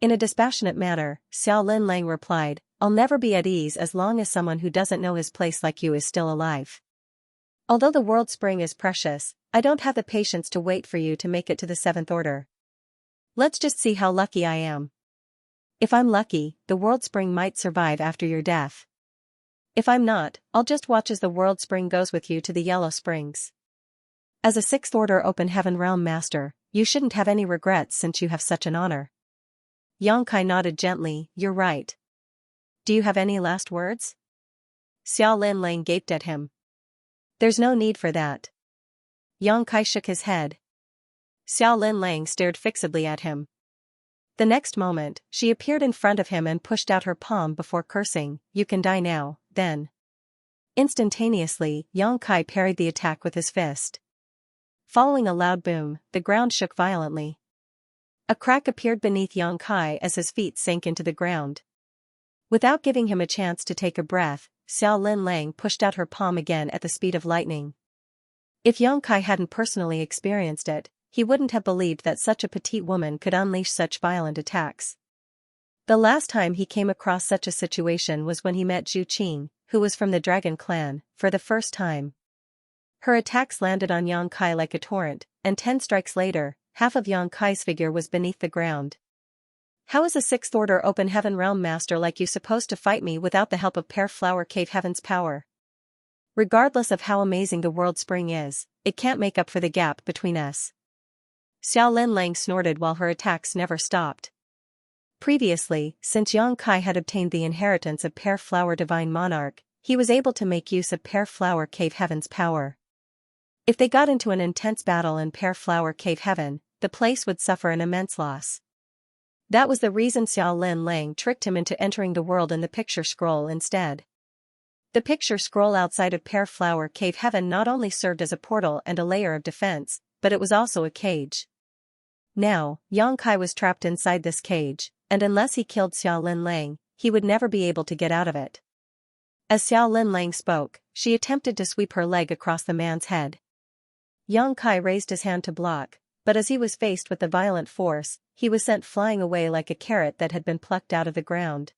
In a dispassionate manner, Xiao Lin Lang replied, "I'll never be at ease as long as someone who doesn't know his place like you is still alive. Although the world spring is precious, I don't have the patience to wait for you to make it to the seventh order. Let's just see how lucky I am. If I'm lucky, the world spring might survive after your death. If I'm not, I'll just watch as the world spring goes with you to the Yellow Springs. As a sixth order open heaven realm master, you shouldn't have any regrets since you have such an honor." Xianxia nodded gently, "You're right. Do you have any last words?" Xiao Lin Lang gaped at him. "There's no need for that." Xianxia shook his head. Xiao Lin Lang stared fixedly at him. The next moment, she appeared in front of him and pushed out her palm before cursing, "You can die now, then." Instantaneously, Xianxia parried the attack with his fist. Following a loud boom, the ground shook violently. A crack appeared beneath Xianxia as his feet sank into the ground. Without giving him a chance to take a breath, Xiao Lin Lang pushed out her palm again at the speed of lightning. If Xianxia hadn't personally experienced it, he wouldn't have believed that such a petite woman could unleash such violent attacks. The last time he came across such a situation was when he met Zhu Qing, who was from the Dragon Clan, for the first time. Her attacks landed on Xianxia like a torrent, and 10 strikes later, half of Xianxia's figure was beneath the ground. "How is a sixth order open heaven realm master like you supposed to fight me without the help of Pear Flower Cave Heaven's power? Regardless of how amazing the world spring is, it can't make up for the gap between us." Xiao Lin Lang snorted while her attacks never stopped. Previously, since Xianxia had obtained the inheritance of Pear Flower Divine Monarch, he was able to make use of Pear Flower Cave Heaven's power. If they got into an intense battle in Pear Flower Cave Heaven, the place would suffer an immense loss. That was the reason Xiao Lin Lang tricked him into entering the world in the picture scroll instead. The picture scroll outside of Pear Flower Cave Heaven not only served as a portal and a layer of defense, but it was also a cage. Now, Xianxia was trapped inside this cage, and unless he killed Xiao Lin Lang, he would never be able to get out of it. As Xiao Lin Lang spoke, she attempted to sweep her leg across the man's head. Xianxia raised his hand to block, but as he was faced with the violent force, he was sent flying away like a carrot that had been plucked out of the ground.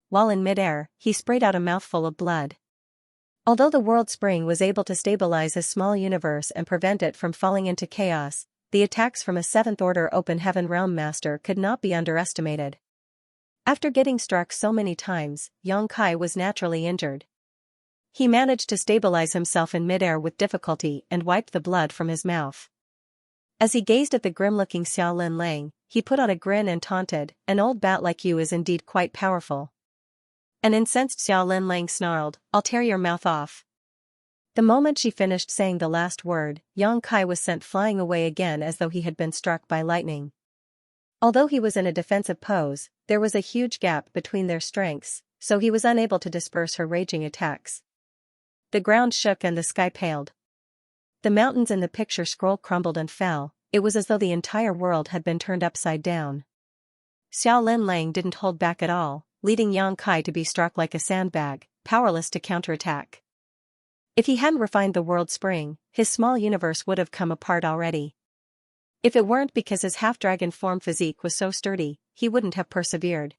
While in midair, he sprayed out a mouthful of blood. Although the world spring was able to stabilize a small universe and prevent it from falling into chaos, the attacks from a seventh order open heaven realm master could not be underestimated. After getting struck so many times, Xianxia was naturally injured. He managed to stabilize himself in midair with difficulty and wiped the blood from his mouth. As he gazed at the grim-looking Xiao Lin Lang, he put on a grin and taunted, "An old bat like you is indeed quite powerful." An incensed Xiao Lin Lang snarled, "I'll tear your mouth off." The moment she finished saying the last word, Xianxia was sent flying away again as though he had been struck by lightning. Although he was in a defensive pose, there was a huge gap between their strengths, so he was unable to disperse her raging attacks. The ground shook and the sky paled. The mountains in the picture scroll crumbled and fell. It was as though the entire world had been turned upside down. Xiao Lin Lang didn't hold back at all, leading Xianxia to be struck like a sandbag, powerless to counterattack. If he hadn't refined the world spring, his small universe would have come apart already. If it weren't because his half-dragon form physique was so sturdy, he wouldn't have persevered.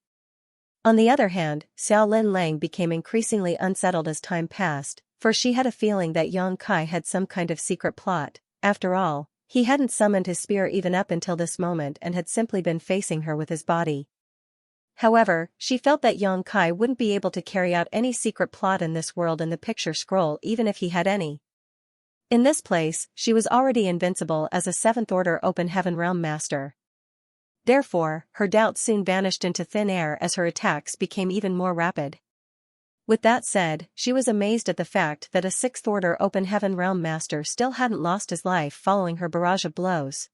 On the other hand, Xiao Lin Lang became increasingly unsettled as time passed, for she had a feeling that Xianxia had some kind of secret plot. After all, he hadn't summoned his spear even up until this moment and had simply been facing her with his body. However, she felt that Xianxia wouldn't be able to carry out any secret plot in this world in the picture scroll even if he had any. In this place, she was already invincible as a seventh order open heaven realm master. Therefore, her doubts soon vanished into thin air as her attacks became even more rapid. With that said, she was amazed at the fact that a sixth order open heaven realm master still hadn't lost his life following her barrage of blows.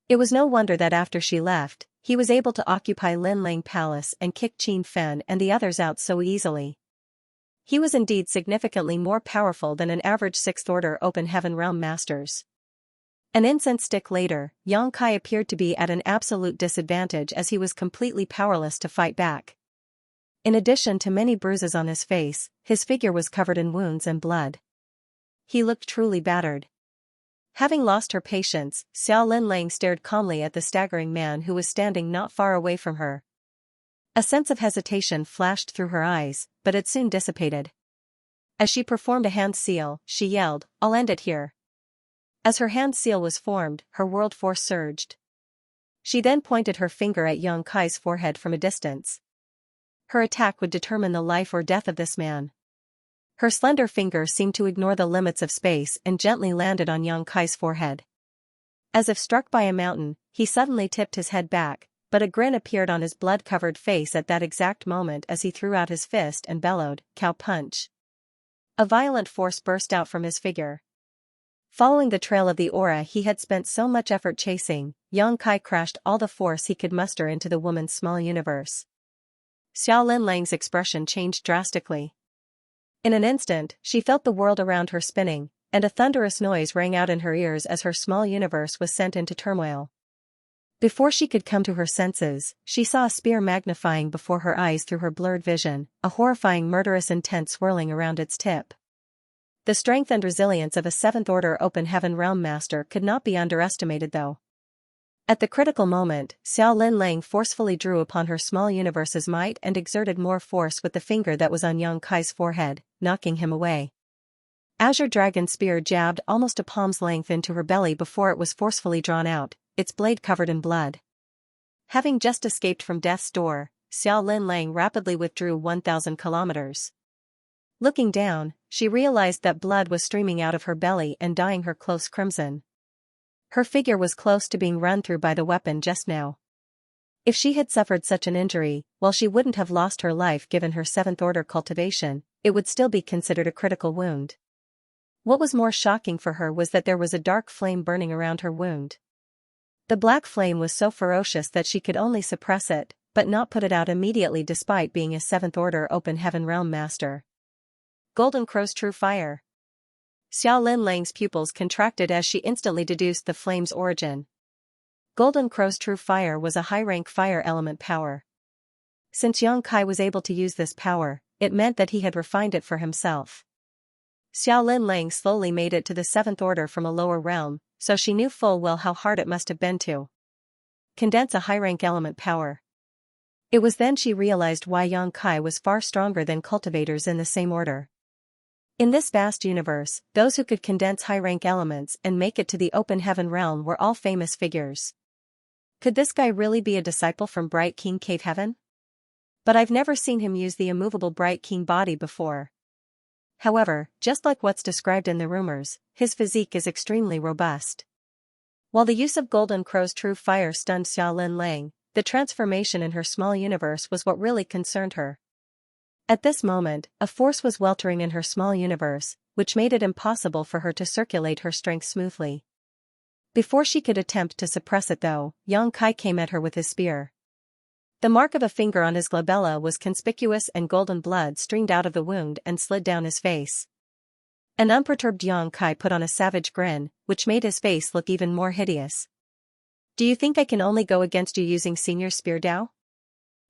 It was no wonder that after she left, he was able to occupy Lin Lang Palace and kick Qin Fen and the others out so easily. He was indeed significantly more powerful than an average 6th Order Open Heaven Realm Masters. An incense stick later, Xianxia appeared to be at an absolute disadvantage as he was completely powerless to fight back. In addition to many bruises on his face, his figure was covered in wounds and blood. He looked truly battered. Having lost her patience, Xiao Linlang stared calmly at the staggering man who was standing not far away from her. A sense of hesitation flashed through her eyes, but it soon dissipated. As she performed a hand seal, she yelled, "I'll end it here." As her hand seal was formed, her world force surged. She then pointed her finger at Xianxia's forehead from a distance. Her attack would determine the life or death of this man. Her slender finger seemed to ignore the limits of space and gently landed on Xianxia's forehead. As if struck by a mountain, he suddenly tipped his head back, but a grin appeared on his blood-covered face at that exact moment as he threw out his fist and bellowed, "Cow punch." A violent force burst out from his figure. Following the trail of the aura he had spent so much effort chasing, Xianxia crashed all the force he could muster into the woman's small universe. Xiao Linlang's expression changed drastically. In an instant, she felt the world around her spinning, and a thunderous noise rang out in her ears as her small universe was sent into turmoil. Before she could come to her senses, she saw a spear magnifying before her eyes through her blurred vision, a horrifying murderous intent swirling around its tip. The strength and resilience of a 7th Order Open Heaven Realm Master could not be underestimated though. At the critical moment, Xiao Linlang forcefully drew upon her small universe's might and exerted more force with the finger that was on Xianxia's forehead, knocking him away. Azure Dragon Spear jabbed almost a palm's length into her belly before it was forcefully drawn out, its blade covered in blood. Having just escaped from death's door, Xiao Linlang rapidly withdrew 1,000 kilometers. Looking down, she realized that blood was streaming out of her belly and dyeing her clothes crimson. Her figure was close to being run through by the weapon just now. If she had suffered such an injury, while she wouldn't have lost her life given her 7th Order cultivation, it would still be considered a critical wound. What was more shocking for her was that there was a dark flame burning around her wound. The black flame was so ferocious that she could only suppress it, but not put it out immediately despite being a 7th Order Open Heaven Realm Master. Golden Crow's True Fire. Xiao Linlang's pupils contracted as she instantly deduced the flame's origin. Golden Crow's True Fire was a high-rank fire element power. Since Xianxia was able to use this power, it meant that he had refined it for himself. Xiao Linlang slowly made it to the 7th Order from a lower realm, so she knew full well how hard it must have been to condense a high-rank element power. It was then she realized why Xianxia was far stronger than cultivators in the same order. In this vast universe, those who could condense high-rank elements and make it to the Open Heaven realm were all famous figures. Could this guy really be a disciple from Bright King Cave Heaven? But I've never seen him use the immovable Bright King body before. However, just like what's described in the rumors, his physique is extremely robust. While the use of Golden Crow's True Fire stunned Xiao Linlang, the transformation in her small universe was what really concerned her. At this moment, a force was weltering in her small universe, which made it impossible for her to circulate her strength smoothly. Before she could attempt to suppress it though, Xianxia came at her with his spear. The mark of a finger on his glabella was conspicuous and golden blood streamed out of the wound and slid down his face. An unperturbed Xianxia put on a savage grin, which made his face look even more hideous. "Do you think I can only go against you using Senior Spear Dao?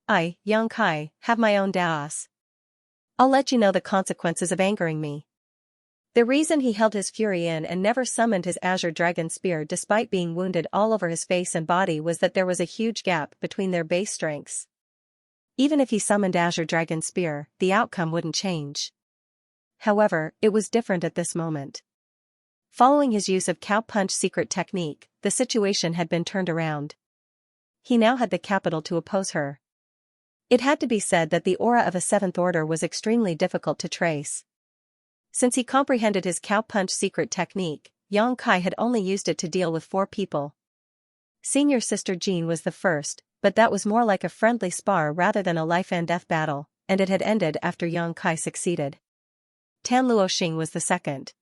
I, Xianxia, have my own Daos. I'll let you know the consequences of angering me." The reason he held his fury in and never summoned his Azure Dragon Spear despite being wounded all over his face and body was that there was a huge gap between their base strengths. Even if he summoned Azure Dragon Spear, the outcome wouldn't change. However, it was different at this moment. Following his use of Cow Punch secret technique, the situation had been turned around. He now had the capital to oppose her. It had to be said that the aura of a 7th Order was extremely difficult to trace. Since he comprehended his Cow Punch secret technique, Xianxia had only used it to deal with 4 people. Senior Sister Jean was the first, but that was more like a friendly spar rather than a life-and-death battle, and it had ended after Xianxia succeeded. Tan Luoxing was the second.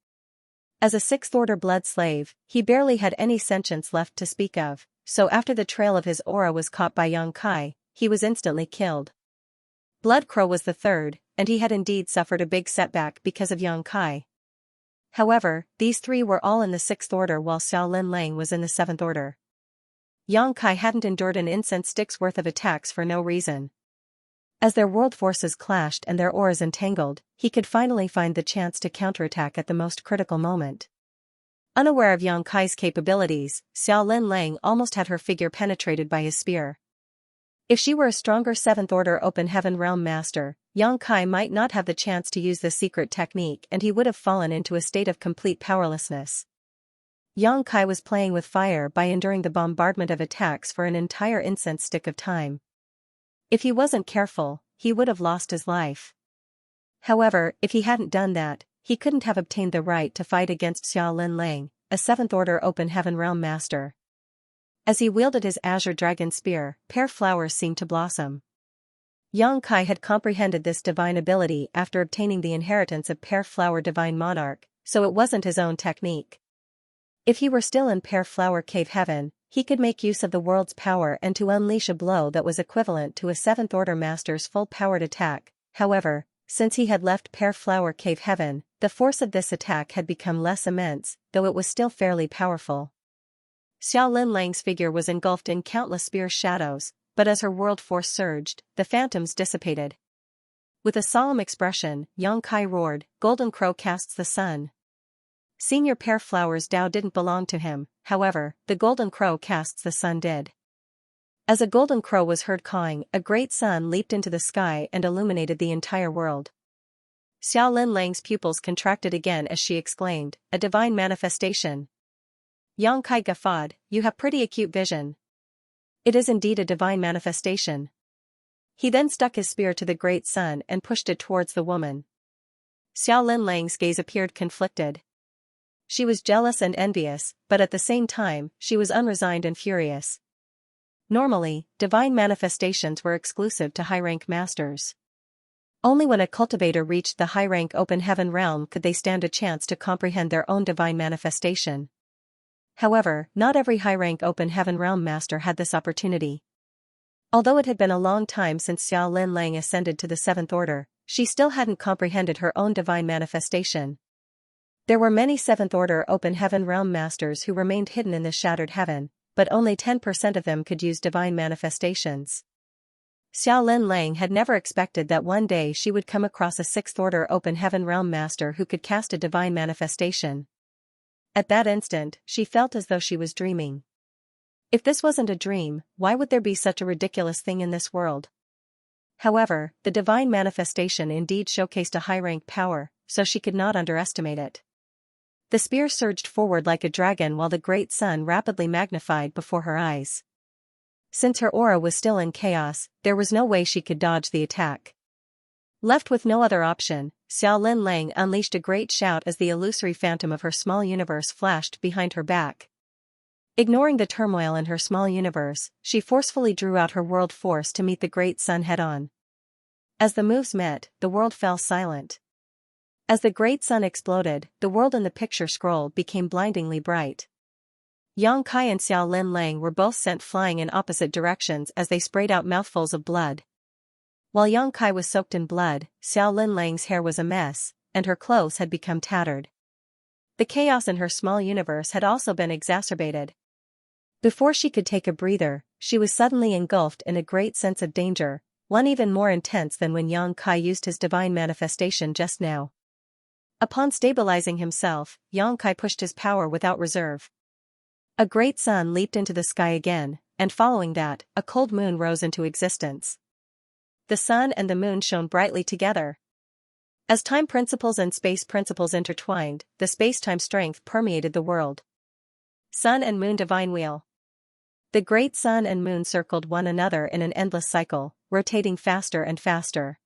As a 6th Order blood slave, he barely had any sentience left to speak of, so after the trail of his aura was caught by Xianxia, he was instantly killed. Blood Crow was the third, and he had indeed suffered a big setback because of Yang Kai. However, these three were all in the 6th order while Xiao Lin Lang was in the 7th order. Yang Kai hadn't endured an incense stick's worth of attacks for no reason. As their world forces clashed and their auras entangled, he could finally find the chance to counterattack at the most critical moment. Unaware of Yang Kai's capabilities, Xiao Lin Lang almost had her figure penetrated by his spear. If she were a stronger 7th order open heaven realm master, Yang Kai might not have the chance to use this secret technique and he would have fallen into a state of complete powerlessness. Yang Kai was playing with fire by enduring the bombardment of attacks for an entire incense stick of time. If he wasn't careful, he would have lost his life. However, if he hadn't done that, he couldn't have obtained the right to fight against Xiao Lin Lang, a 7th order open heaven realm master. As he wielded his azure dragon spear, pear flowers seemed to blossom. Yang Kai had comprehended this divine ability after obtaining the inheritance of Pear Flower Divine Monarch, so it wasn't his own technique. If he were still in Pear Flower Cave Heaven, he could make use of the world's power and to unleash a blow that was equivalent to a 7th order master's full-powered attack. However, since he had left Pear Flower Cave Heaven, the force of this attack had become less immense, though it was still fairly powerful. Xiao Lin Lang's figure was engulfed in countless spear shadows, but as her world force surged, the phantoms dissipated. With a solemn expression, Yang Kai roared, "Golden Crow casts the sun." Senior Pear Flower's Tao didn't belong to him, however, the Golden Crow casts the sun did. As a golden crow was heard cawing, a great sun leaped into the sky and illuminated the entire world. Xiao Lin Lang's pupils contracted again as she exclaimed, "A divine manifestation." Yang Kai guffawed, "You have pretty acute vision." "It is indeed a divine manifestation." He then stuck his spear to the great sun and pushed it towards the woman. Xiao Lin Lang's gaze appeared conflicted. She was jealous and envious, but at the same time, she was unresigned and furious. Normally, divine manifestations were exclusive to high-rank masters. Only when a cultivator reached the high-rank open heaven realm could they stand a chance to comprehend their own divine manifestation. However, not every high-rank open heaven realm master had this opportunity. Although it had been a long time since Xiao Lin Lang ascended to the 7th order, she still hadn't comprehended her own divine manifestation. There were many 7th order open heaven realm masters who remained hidden in this shattered heaven, but only 10% of them could use divine manifestations. Xiao Lin Lang had never expected that one day she would come across a 6th order open heaven realm master who could cast a divine manifestation. At that instant, she felt as though she was dreaming. If this wasn't a dream, why would there be such a ridiculous thing in this world? However, the divine manifestation indeed showcased a high-rank power, so she could not underestimate it. The spear surged forward like a dragon while the great sun rapidly magnified before her eyes. Since her aura was still in chaos, there was no way she could dodge the attack. Left with no other option, Xiao Lin Lang unleashed a great shout as the illusory phantom of her small universe flashed behind her back. Ignoring the turmoil in her small universe, she forcefully drew out her world force to meet the great sun head-on. As the moves met, the world fell silent. As the great sun exploded, the world in the picture scroll became blindingly bright. Yang Kai and Xiao Lin Lang were both sent flying in opposite directions as they sprayed out mouthfuls of blood. While Yang Kai was soaked in blood, Xiao Lin Lang's hair was a mess, and her clothes had become tattered. The chaos in her small universe had also been exacerbated. Before she could take a breather, she was suddenly engulfed in a great sense of danger, one even more intense than when Yang Kai used his divine manifestation just now. Upon stabilizing himself, Yang Kai pushed his power without reserve. A great sun leaped into the sky again, and following that, a cold moon rose into existence. The sun and the moon shone brightly together. As time principles and space principles intertwined, the space-time strength permeated the world. Sun and moon divine wheel. The great sun and moon circled one another in an endless cycle, rotating faster and faster.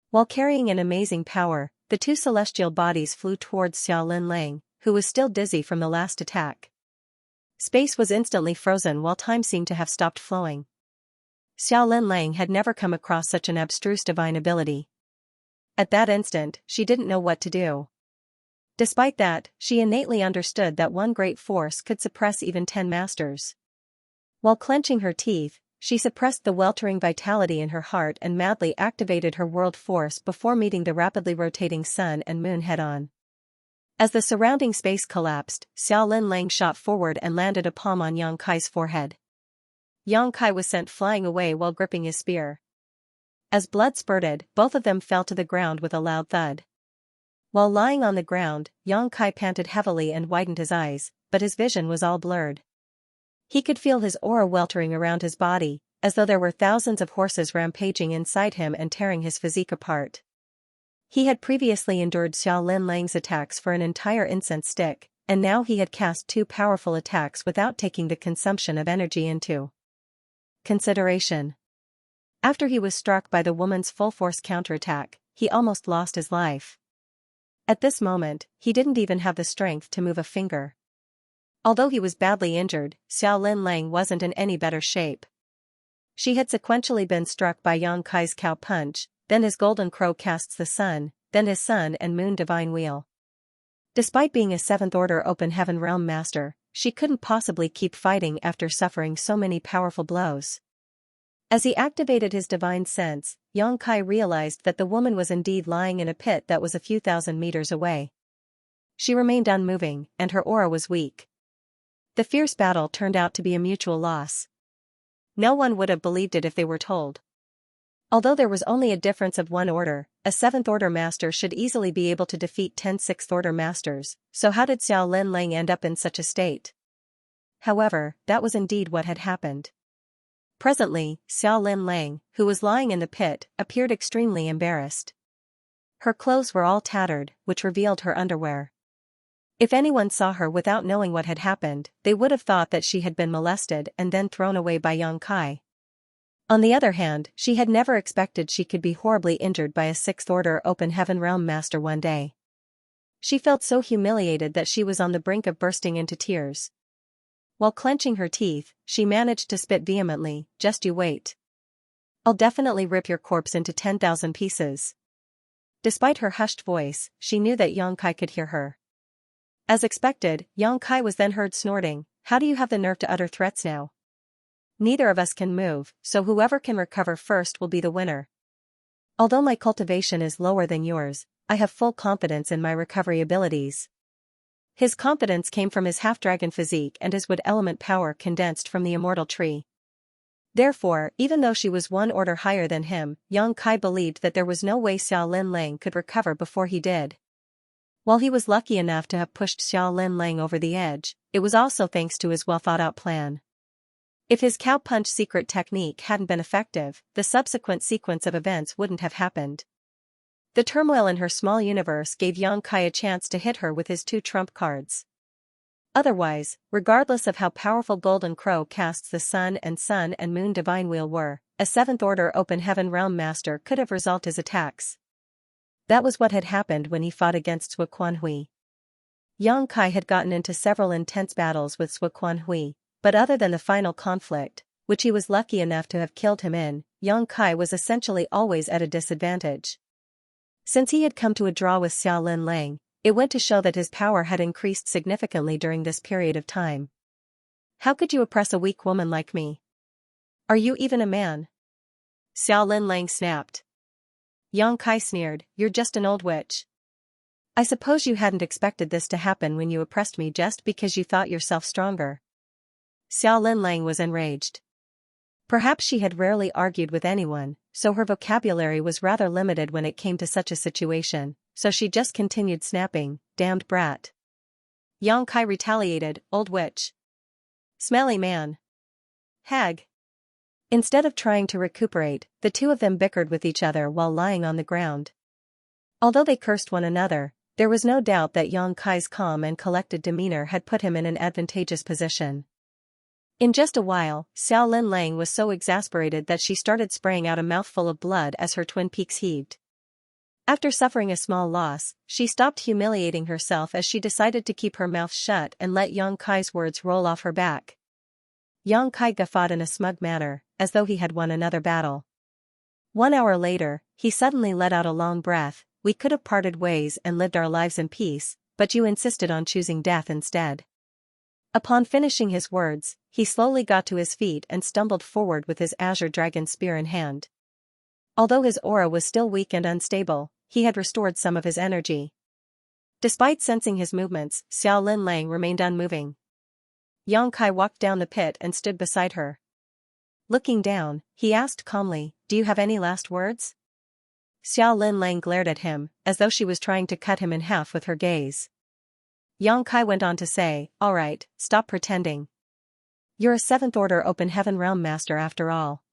While carrying an amazing power, the two celestial bodies flew towards Xiao Lin Lang, who was still dizzy from the last attack. Space was instantly frozen while time seemed to have stopped flowing. Xiao Lin Lang had never come across such an abstruse divine ability. At that instant, she didn't know what to do. Despite that, she innately understood that one great force could suppress even 10 masters. While clenching her teeth, She suppressed the weltering vitality in her heart and madly activated her world force before meeting the rapidly rotating sun and moon head-on. As the surrounding space collapsed, Xiao Lin Lang shot forward and landed a palm on Yang Kai's forehead. Yang Kai was sent flying away while gripping his spear. As blood spurted, both of them fell to the ground with a loud thud. While lying on the ground, Yang Kai panted heavily and widened his eyes, but his vision was all blurred. He could feel his aura weltering around his body, as though there were thousands of horses rampaging inside him and tearing his physique apart. He had previously endured Xiao Lin Lang's attacks for an entire incense stick, and now he had cast 2 powerful attacks without taking the consumption of energy into consideration. After he was struck by the woman's full-force counterattack, he almost lost his life. At this moment, he didn't even have the strength to move a finger. Although he was badly injured, Xiao Lin Lang wasn't in any better shape. She had sequentially been struck by Yang Kai's cow punch, then his golden crow casts the sun, then his sun and moon divine wheel. Despite being a 7th order open heaven realm master, she couldn't possibly keep fighting after suffering so many powerful blows. As he activated his divine sense, Yang Kai realized that the woman was indeed lying in a pit that was a few thousand meters away. She remained unmoving, and her aura was weak. The fierce battle turned out to be a mutual loss. No one would have believed it if they were told. Although there was only a difference of 1 order, a 7th order master should easily be able to defeat 10 6th order masters, so how did Xiao Lin Lang end up in such a state? However, that was indeed what had happened. Presently, Xiao Lin Lang, who was lying in the pit, appeared extremely embarrassed. Her clothes were all tattered, which revealed her underwear. If anyone saw her without knowing what had happened, they would have thought that she had been molested and then thrown away by Yang Kai. On the other hand, she had never expected she could be horribly injured by a 6th order open heaven realm master one day. She felt so humiliated that she was on the brink of bursting into tears. While clenching her teeth, she managed to spit vehemently, "Just you wait. I'll definitely rip your corpse into 10,000 pieces." Despite her hushed voice, she knew that Yang Kai could hear her. As expected, Yang Kai was then heard snorting, "How do you have the nerve to utter threats now? Neither of us can move, so whoever can recover first will be the winner. Although my cultivation is lower than yours, I have full confidence in my recovery abilities." His confidence came from his half-dragon physique and his wood element power condensed from the immortal tree. Therefore, even though she was 1 order higher than him, Yang Kai believed that there was no way Xiao Lin Lang could recover before he did. While he was lucky enough to have pushed Xiao Lin Lang over the edge, it was also thanks to his well-thought-out plan. If his cow punch secret technique hadn't been effective, the subsequent sequence of events wouldn't have happened. The turmoil in her small universe gave Yang Kai a chance to hit her with his 2 trump cards. Otherwise, regardless of how powerful Golden Crow casts the sun and moon divine wheel were, a 7th order open heaven realm master could have resolved his attacks. That was what had happened when he fought against Sui Quan Hui. Yang Kai had gotten into several intense battles with Sui Quan Hui, but other than the final conflict, which he was lucky enough to have killed him in, Yang Kai was essentially always at a disadvantage. Since he had come to a draw with Xiao Lin Lang, it went to show that his power had increased significantly during this period of time. "How could you oppress a weak woman like me? Are you even a man?" Xiao Lin Lang snapped. Yang Kai sneered, "You're just an old witch. I suppose you hadn't expected this to happen when you oppressed me just because you thought yourself stronger." Xiao Lin Lang was enraged. Perhaps she had rarely argued with anyone, so her vocabulary was rather limited when it came to such a situation, so she just continued snapping, "Damned brat." Yang Kai retaliated, "Old witch. Smelly man. Hag." Instead of trying to recuperate, the 2 of them bickered with each other while lying on the ground. Although they cursed one another, there was no doubt that Yang Kai's calm and collected demeanor had put him in an advantageous position. In just a while, Xiao Lin Lang was so exasperated that she started spraying out a mouthful of blood as her twin peaks heaved. After suffering a small loss, she stopped humiliating herself as she decided to keep her mouth shut and let Yang Kai's words roll off her back. Yang Kai guffawed in a smug manner, as though he had won another battle. 1 hour later, he suddenly let out a long breath, "We could have parted ways and lived our lives in peace, but you insisted on choosing death instead. Upon finishing his words, he slowly got to his feet and stumbled forward with his azure dragon spear in hand. Although his aura was still weak and unstable, he had restored some of his energy. Despite sensing his movements, Xiao Lin Lang remained unmoving. Yang Kai walked down the pit and stood beside her. Looking down, he asked calmly, "Do you have any last words?" Xiao Lin Lang glared at him, as though she was trying to cut him in half with her gaze. Yang Kai went on to say, "All right, stop pretending. You're a 7th Order Open Heaven Realm Master after all.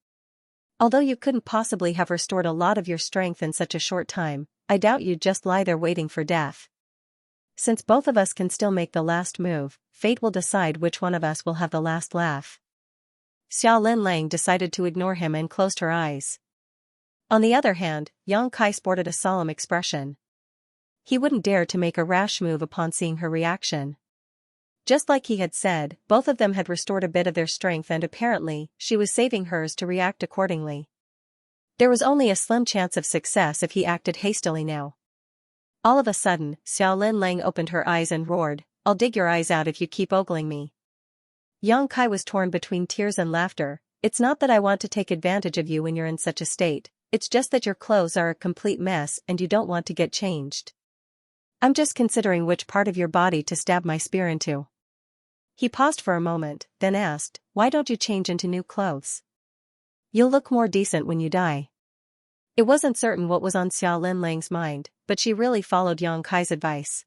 Although you couldn't possibly have restored a lot of your strength in such a short time, I doubt you'd just lie there waiting for death. Since both of us can still make the last move, fate will decide which one of us will have the last laugh." Xiao Lin Lang decided to ignore him and closed her eyes. On the other hand, Yang Kai sported a solemn expression. He wouldn't dare to make a rash move upon seeing her reaction. Just like he had said, both of them had restored a bit of their strength and apparently, she was saving hers to react accordingly. There was only a slim chance of success if he acted hastily now. All of a sudden, Xiao Lin Lang opened her eyes and roared, "I'll dig your eyes out if you keep ogling me." Yang Kai was torn between tears and laughter. "It's not that I want to take advantage of you when you're in such a state, it's just that your clothes are a complete mess and you don't want to get changed. I'm just considering which part of your body to stab my spear into." He paused for a moment, then asked, "Why don't you change into new clothes? You'll look more decent when you die." It wasn't certain what was on Xiao Lin Lang's mind, but she really followed Yang Kai's advice.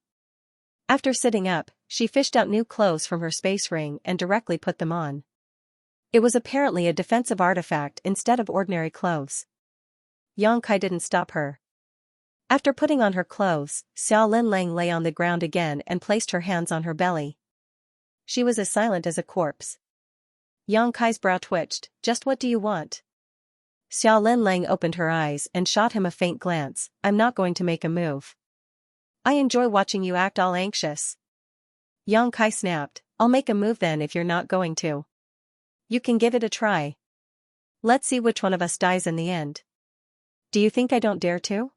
After sitting up, she fished out new clothes from her space ring and directly put them on. It was apparently a defensive artifact instead of ordinary clothes. Yang Kai didn't stop her. After putting on her clothes, Xiao Lin Lang lay on the ground again and placed her hands on her belly. She was as silent as a corpse. Yang Kai's brow twitched. "Just what do you want?" Xiao Lin Lang opened her eyes and shot him a faint glance. "I'm not going to make a move. I enjoy watching you act all anxious." Yang Kai snapped, "I'll make a move then if you're not going to. You can give it a try. Let's see which one of us dies in the end." "Do you think I don't dare to?"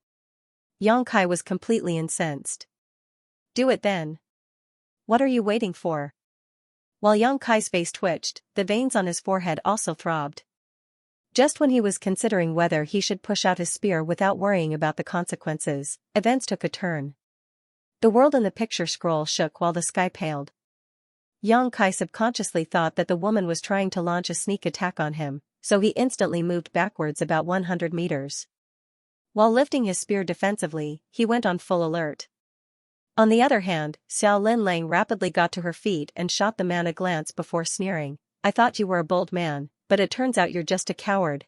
Yang Kai was completely incensed. "Do it then. What are you waiting for?" While Yang Kai's face twitched, the veins on his forehead also throbbed. Just when he was considering whether he should push out his spear without worrying about the consequences, events took a turn. The world in the picture scroll shook while the sky paled. Yang Kai subconsciously thought that the woman was trying to launch a sneak attack on him, so he instantly moved backwards about 100 meters. While lifting his spear defensively, he went on full alert. On the other hand, Xiao Lin Lang rapidly got to her feet and shot the man a glance before sneering, "I thought you were a bold man, but it turns out you're just a coward."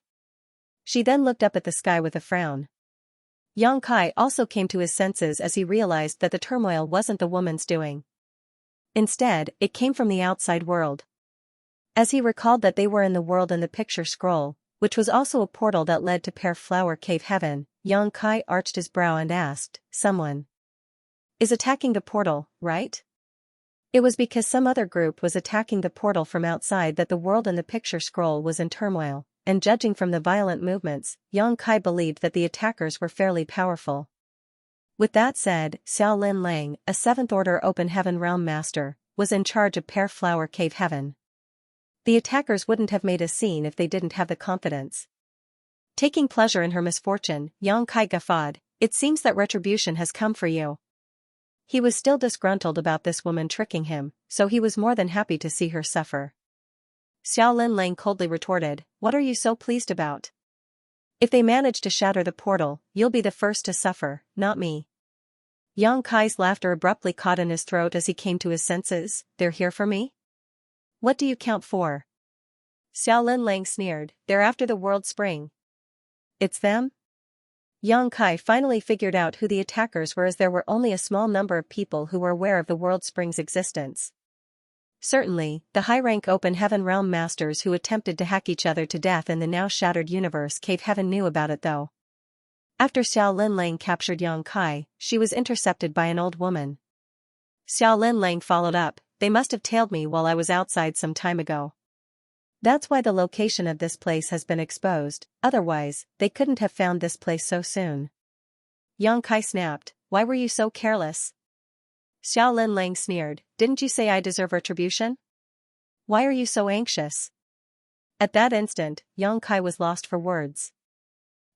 She then looked up at the sky with a frown. Yang Kai also came to his senses as he realized that the turmoil wasn't the woman's doing. Instead, it came from the outside world. As he recalled that they were in the world in the picture scroll, which was also a portal that led to Pear Flower Cave Heaven, Yang Kai arched his brow and asked, "Someone is attacking the portal, right?" It was because some other group was attacking the portal from outside that the world in the picture scroll was in turmoil, and judging from the violent movements, Yang Kai believed that the attackers were fairly powerful. With that said, Xiao Lin Lang, a 7th Order Open Heaven Realm Master, was in charge of Pear Flower Cave Heaven. The attackers wouldn't have made a scene if they didn't have the confidence. Taking pleasure in her misfortune, Yang Kai guffawed, "It seems that retribution has come for you." He was still disgruntled about this woman tricking him, so he was more than happy to see her suffer. Xiao Lin Lang coldly retorted, "What are you so pleased about? If they manage to shatter the portal, you'll be the first to suffer, not me." Yang Kai's laughter abruptly caught in his throat as he came to his senses. "They're here for me? What do you count for?" Xiao Lin Lang sneered, "They're after the World Spring." "It's them?" Yang Kai finally figured out who the attackers were, as there were only a small number of people who were aware of the World Spring's existence. Certainly, the high-rank Open Heaven Realm Masters who attempted to hack each other to death in the now-shattered universe Cave Heaven knew about it though. After Xiao Lin Lang captured Yang Kai, she was intercepted by an old woman. Xiao Lin Lang followed up, "They must have tailed me while I was outside some time ago. That's why the location of this place has been exposed, otherwise, they couldn't have found this place so soon." Yang Kai snapped, "Why were you so careless? Xiao Lin Lang sneered, didn't you say I deserve retribution? Why are you so anxious? At that instant, Yang Kai was lost for words.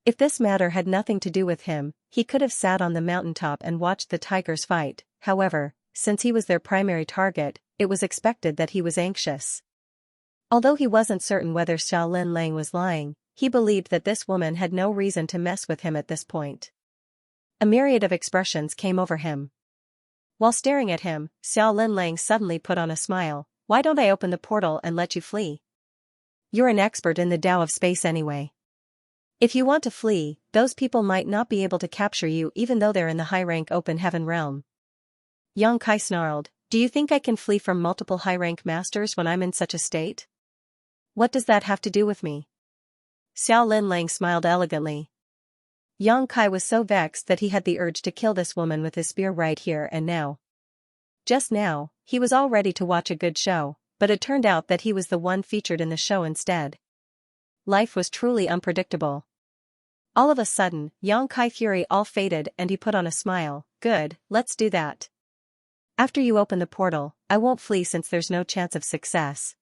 If this matter had nothing to do with him, he could have sat on the mountaintop and watched the tigers fight. However, since he was their primary target, it was expected that he was anxious. Although he wasn't certain whether Xiao Lin Lang was lying, he believed that this woman had no reason to mess with him at this point. A myriad of expressions came over him. While staring at him, Xiao Lin Lang suddenly put on a smile. Why don't I open the portal and let you flee? You're an expert in the Tao of space anyway. If you want to flee, those people might not be able to capture you even though they're in the high-rank open heaven realm. Yang Kai snarled, do you think I can flee from multiple high-rank masters when I'm in such a state? What does that have to do with me? Xiao Lin Lang smiled elegantly. Yang Kai was so vexed that he had the urge to kill this woman with his spear right here and now. Just now, he was all ready to watch a good show, but it turned out that he was the one featured in the show instead. Life was truly unpredictable. All of a sudden, Yang Kai fury all faded and he put on a smile. Good, let's do that. After you open the portal, I won't flee since there's no chance of success.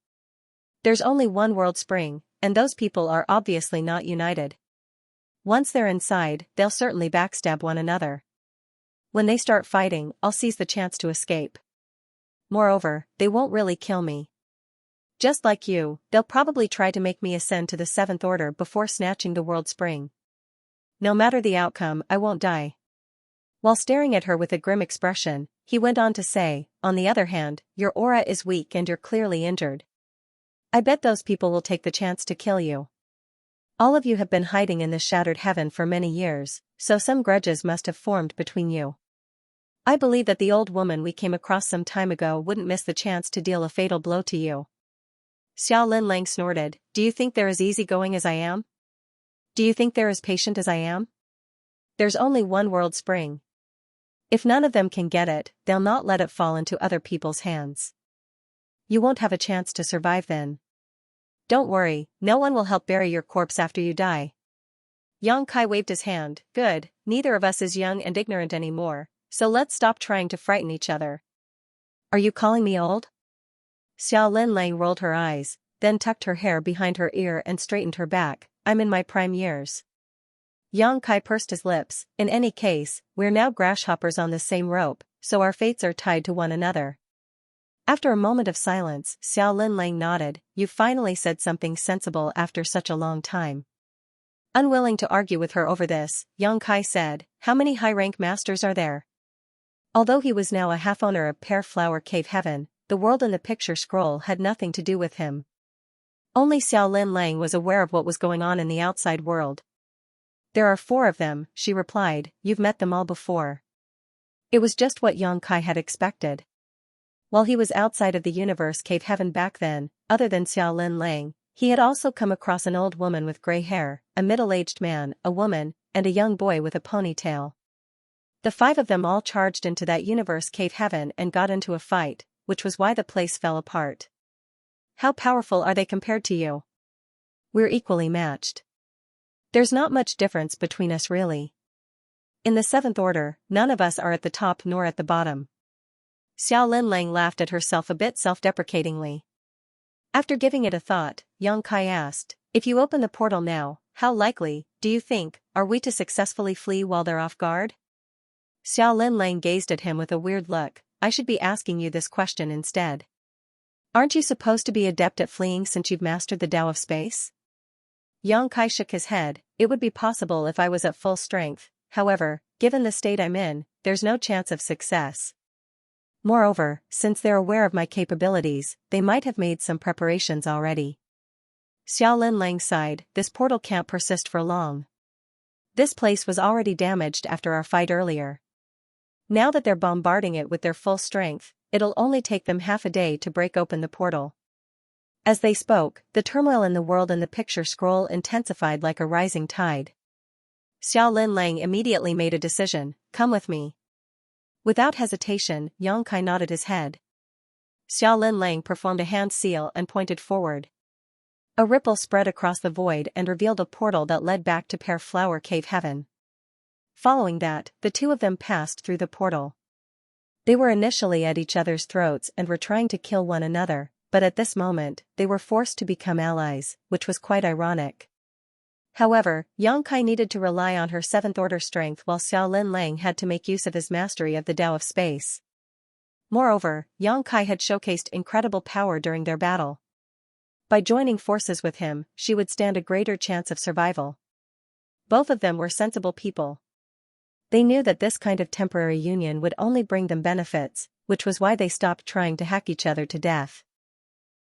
There's only one world spring, and those people are obviously not united. Once they're inside, they'll certainly backstab one another. When they start fighting, I'll seize the chance to escape. Moreover, they won't really kill me. Just like you, they'll probably try to make me ascend to the 7th order before snatching the world spring. No matter the outcome, I won't die. While staring at her with a grim expression, he went on to say, on the other hand, your aura is weak and you're clearly injured. I bet those people will take the chance to kill you. All of you have been hiding in this shattered heaven for many years, so some grudges must have formed between you. I believe that the old woman we came across some time ago wouldn't miss the chance to deal a fatal blow to you. Xiao Lin Lang snorted, do you think they're as easygoing as I am? Do you think they're as patient as I am? There's only one world spring. If none of them can get it, they'll not let it fall into other people's hands. You won't have a chance to survive then. Don't worry, no one will help bury your corpse after you die. Yang Kai waved his hand, good, neither of us is young and ignorant anymore, so let's stop trying to frighten each other. Are you calling me old? Xiao Lin Lang rolled her eyes, then tucked her hair behind her ear and straightened her back. I'm in my prime years. Yang Kai pursed his lips, in any case, we're now grasshoppers on the same rope, so our fates are tied to one another. After a moment of silence, Xiao Lin Lang nodded, you've finally said something sensible after such a long time. Unwilling to argue with her over this, Yang Kai said, how many high-rank masters are there? Although he was now a half-owner of Pear Flower Cave Heaven, the world in the picture scroll had nothing to do with him. Only Xiao Lin Lang was aware of what was going on in the outside world. There are 4 of them, she replied, you've met them all before. It was just what Yang Kai had expected. While he was outside of the universe cave heaven back then, other than Xiao Lin Lang, he had also come across an old woman with gray hair, a middle-aged man, a woman, and a young boy with a ponytail. The 5 of them all charged into that universe cave heaven and got into a fight, which was why the place fell apart. How powerful are they compared to you? We're equally matched. There's not much difference between us really. In the 7th order, none of us are at the top nor at the bottom. Xiao Lin Lang laughed at herself a bit self-deprecatingly. After giving it a thought, Yang Kai asked, if you open the portal now, how likely, do you think, are we to successfully flee while they're off guard? Xiao Lin Lang gazed at him with a weird look, I should be asking you this question instead. Aren't you supposed to be adept at fleeing since you've mastered the Tao of space? Yang Kai shook his head, it would be possible if I was at full strength, however, given the state I'm in, there's no chance of success. Moreover, since they're aware of my capabilities, they might have made some preparations already. Xiao Lin Lang sighed, this portal can't persist for long. This place was already damaged after our fight earlier. Now that they're bombarding it with their full strength, it'll only take them half a day to break open the portal. As they spoke, the turmoil in the world in the picture scroll intensified like a rising tide. Xiao Lin Lang immediately made a decision, come with me. Without hesitation, Yang Kai nodded his head. Xiao Lin Lang performed a hand seal and pointed forward. A ripple spread across the void and revealed a portal that led back to Pear Flower Cave Heaven. Following that, the 2 of them passed through the portal. They were initially at each other's throats and were trying to kill one another, but at this moment, they were forced to become allies, which was quite ironic. However, Xianxia needed to rely on her seventh-order strength while Xiao Linlang had to make use of his mastery of the Tao of Space. Moreover, Xianxia had showcased incredible power during their battle. By joining forces with him, she would stand a greater chance of survival. Both of them were sensible people. They knew that this kind of temporary union would only bring them benefits, which was why they stopped trying to hack each other to death.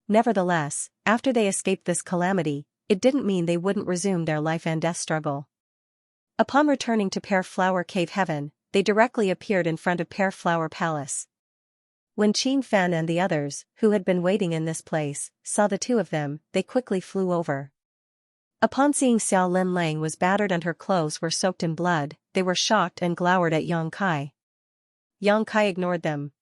Nevertheless, after they escaped this calamity, it didn't mean they wouldn't resume their life and death struggle. Upon returning to Pear Flower Cave Heaven, they directly appeared in front of Pear Flower Palace. When Qin Fan and the others, who had been waiting in this place, saw the two of them, they quickly flew over. Upon seeing Xiao Linlang was battered and her clothes were soaked in blood, they were shocked and glowered at Xianxia. Xianxia ignored them.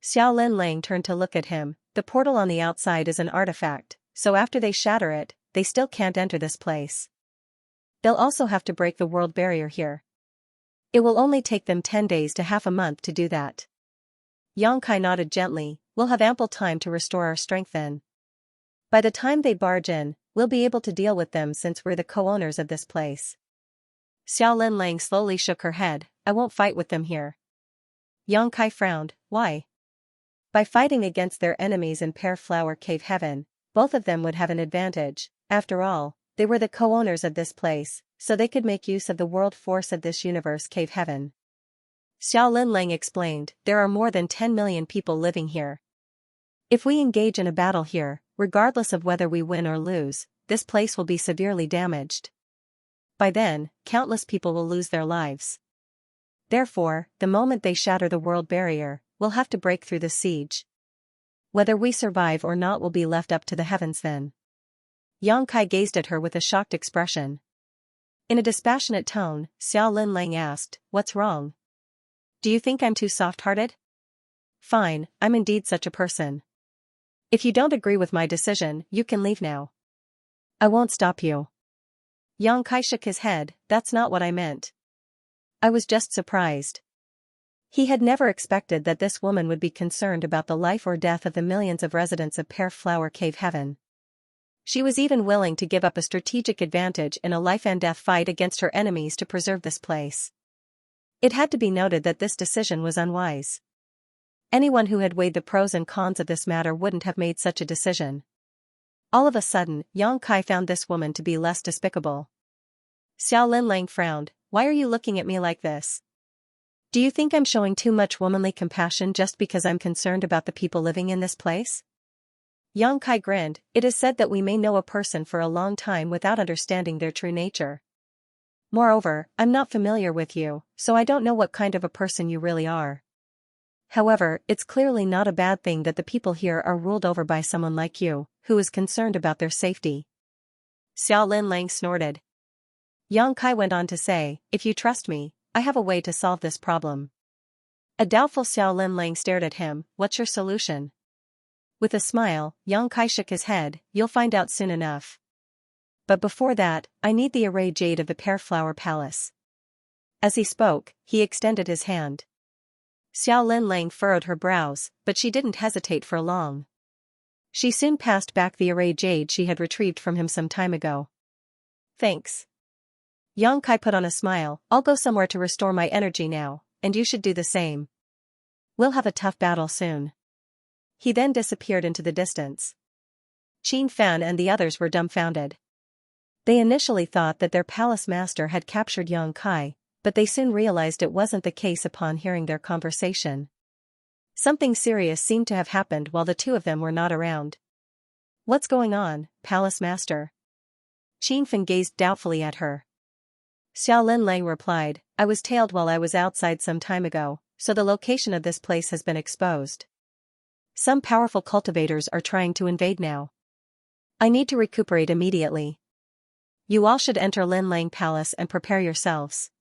Xiao Linlang turned to look at him. The portal on the outside is an artifact, so after they shatter it, they still can't enter this place. They'll also have to break the world barrier here. It will only take them 10 days to half a month to do that. Xianxia nodded gently. We'll have ample time to restore our strength then. By the time they barge in, we'll be able to deal with them since we're the co-owners of this place. Xiao Linlang slowly shook her head. I won't fight with them here. Xianxia frowned. Why? By fighting against their enemies in Pear Flower Cave Heaven, both of them would have an advantage. After all, they were the co-owners of this place, so they could make use of the world force of this universe Cave Heaven. Xiao Linlang explained, there are more than 10 million people living here. If we engage in a battle here, regardless of whether we win or lose, this place will be severely damaged. By then, countless people will lose their lives. Therefore, the moment they shatter the world barrier, we'll have to break through the siege. Whether we survive or not will be left up to the heavens then. Xianxia gazed at her with a shocked expression. In a dispassionate tone, Xiao Linlang asked, what's wrong? Do you think I'm too soft-hearted? Fine, I'm indeed such a person. If you don't agree with my decision, you can leave now. I won't stop you. Xianxia shook his head, that's not what I meant. I was just surprised. He had never expected that this woman would be concerned about the life or death of the millions of residents of Pear Flower Cave Heaven. She was even willing to give up a strategic advantage in a life-and-death fight against her enemies to preserve this place. It had to be noted that this decision was unwise. Anyone who had weighed the pros and cons of this matter wouldn't have made such a decision. All of a sudden, Xianxia found this woman to be less despicable. Xiao Linlang frowned, why are you looking at me like this? Do you think I'm showing too much womanly compassion just because I'm concerned about the people living in this place? Xianxia grinned, it is said that we may know a person for a long time without understanding their true nature. Moreover, I'm not familiar with you, so I don't know what kind of a person you really are. However, it's clearly not a bad thing that the people here are ruled over by someone like you, who is concerned about their safety. Xiao Linlang snorted. Xianxia went on to say, if you trust me, I have a way to solve this problem. A doubtful Xiao Linlang stared at him, what's your solution? With a smile, Xianxia shook his head, you'll find out soon enough. But before that, I need the array jade of the Pear Flower Palace. As he spoke, he extended his hand. Xiao Linlang furrowed her brows, but she didn't hesitate for long. She soon passed back the array jade she had retrieved from him some time ago. Thanks. Xianxia put on a smile, I'll go somewhere to restore my energy now, and you should do the same. We'll have a tough battle soon. He then disappeared into the distance. Qin Fan and the others were dumbfounded. They initially thought that their palace master had captured Xianxia, but they soon realized it wasn't the case upon hearing their conversation. Something serious seemed to have happened while the two of them were not around. What's going on, palace master? Qin Fan gazed doubtfully at her. Xiao Linlang replied, I was tailed while I was outside some time ago, so the location of this place has been exposed. Some powerful cultivators are trying to invade now. I need to recuperate immediately. You all should enter Linlang Palace and prepare yourselves.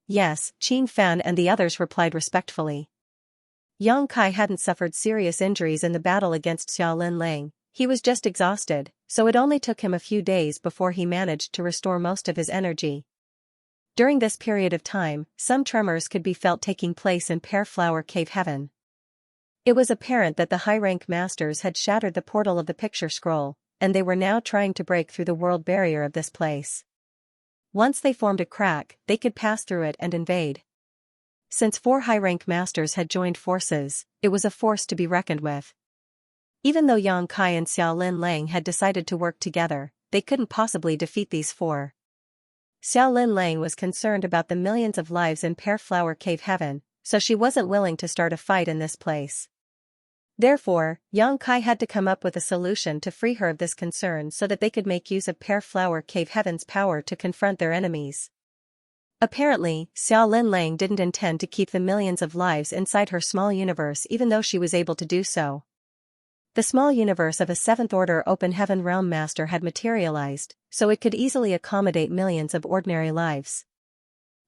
Yes, Qin Fan and the others replied respectfully. Xianxia hadn't suffered serious injuries in the battle against Xiao Linlang, he was just exhausted, so it only took him a few days before he managed to restore most of his energy. During this period of time, some tremors could be felt taking place in Pear Flower Cave Heaven. It was apparent that the high-rank masters had shattered the portal of the picture scroll, and they were now trying to break through the world barrier of this place. Once they formed a crack, they could pass through it and invade. Since 4 high-rank masters had joined forces, it was a force to be reckoned with. Even though Yang Kai and Xiao Lin Lang had decided to work together, they couldn't possibly defeat these 4. Xiao Lin Lang was concerned about the millions of lives in Pear Flower Cave Heaven, so she wasn't willing to start a fight in this place. Therefore, Yang Kai had to come up with a solution to free her of this concern so that they could make use of Pear Flower Cave Heaven's power to confront their enemies. Apparently, Xiao Lin Lang didn't intend to keep the millions of lives inside her small universe even though she was able to do so. The small universe of a 7th-order open heaven realm master had materialized, so it could easily accommodate millions of ordinary lives.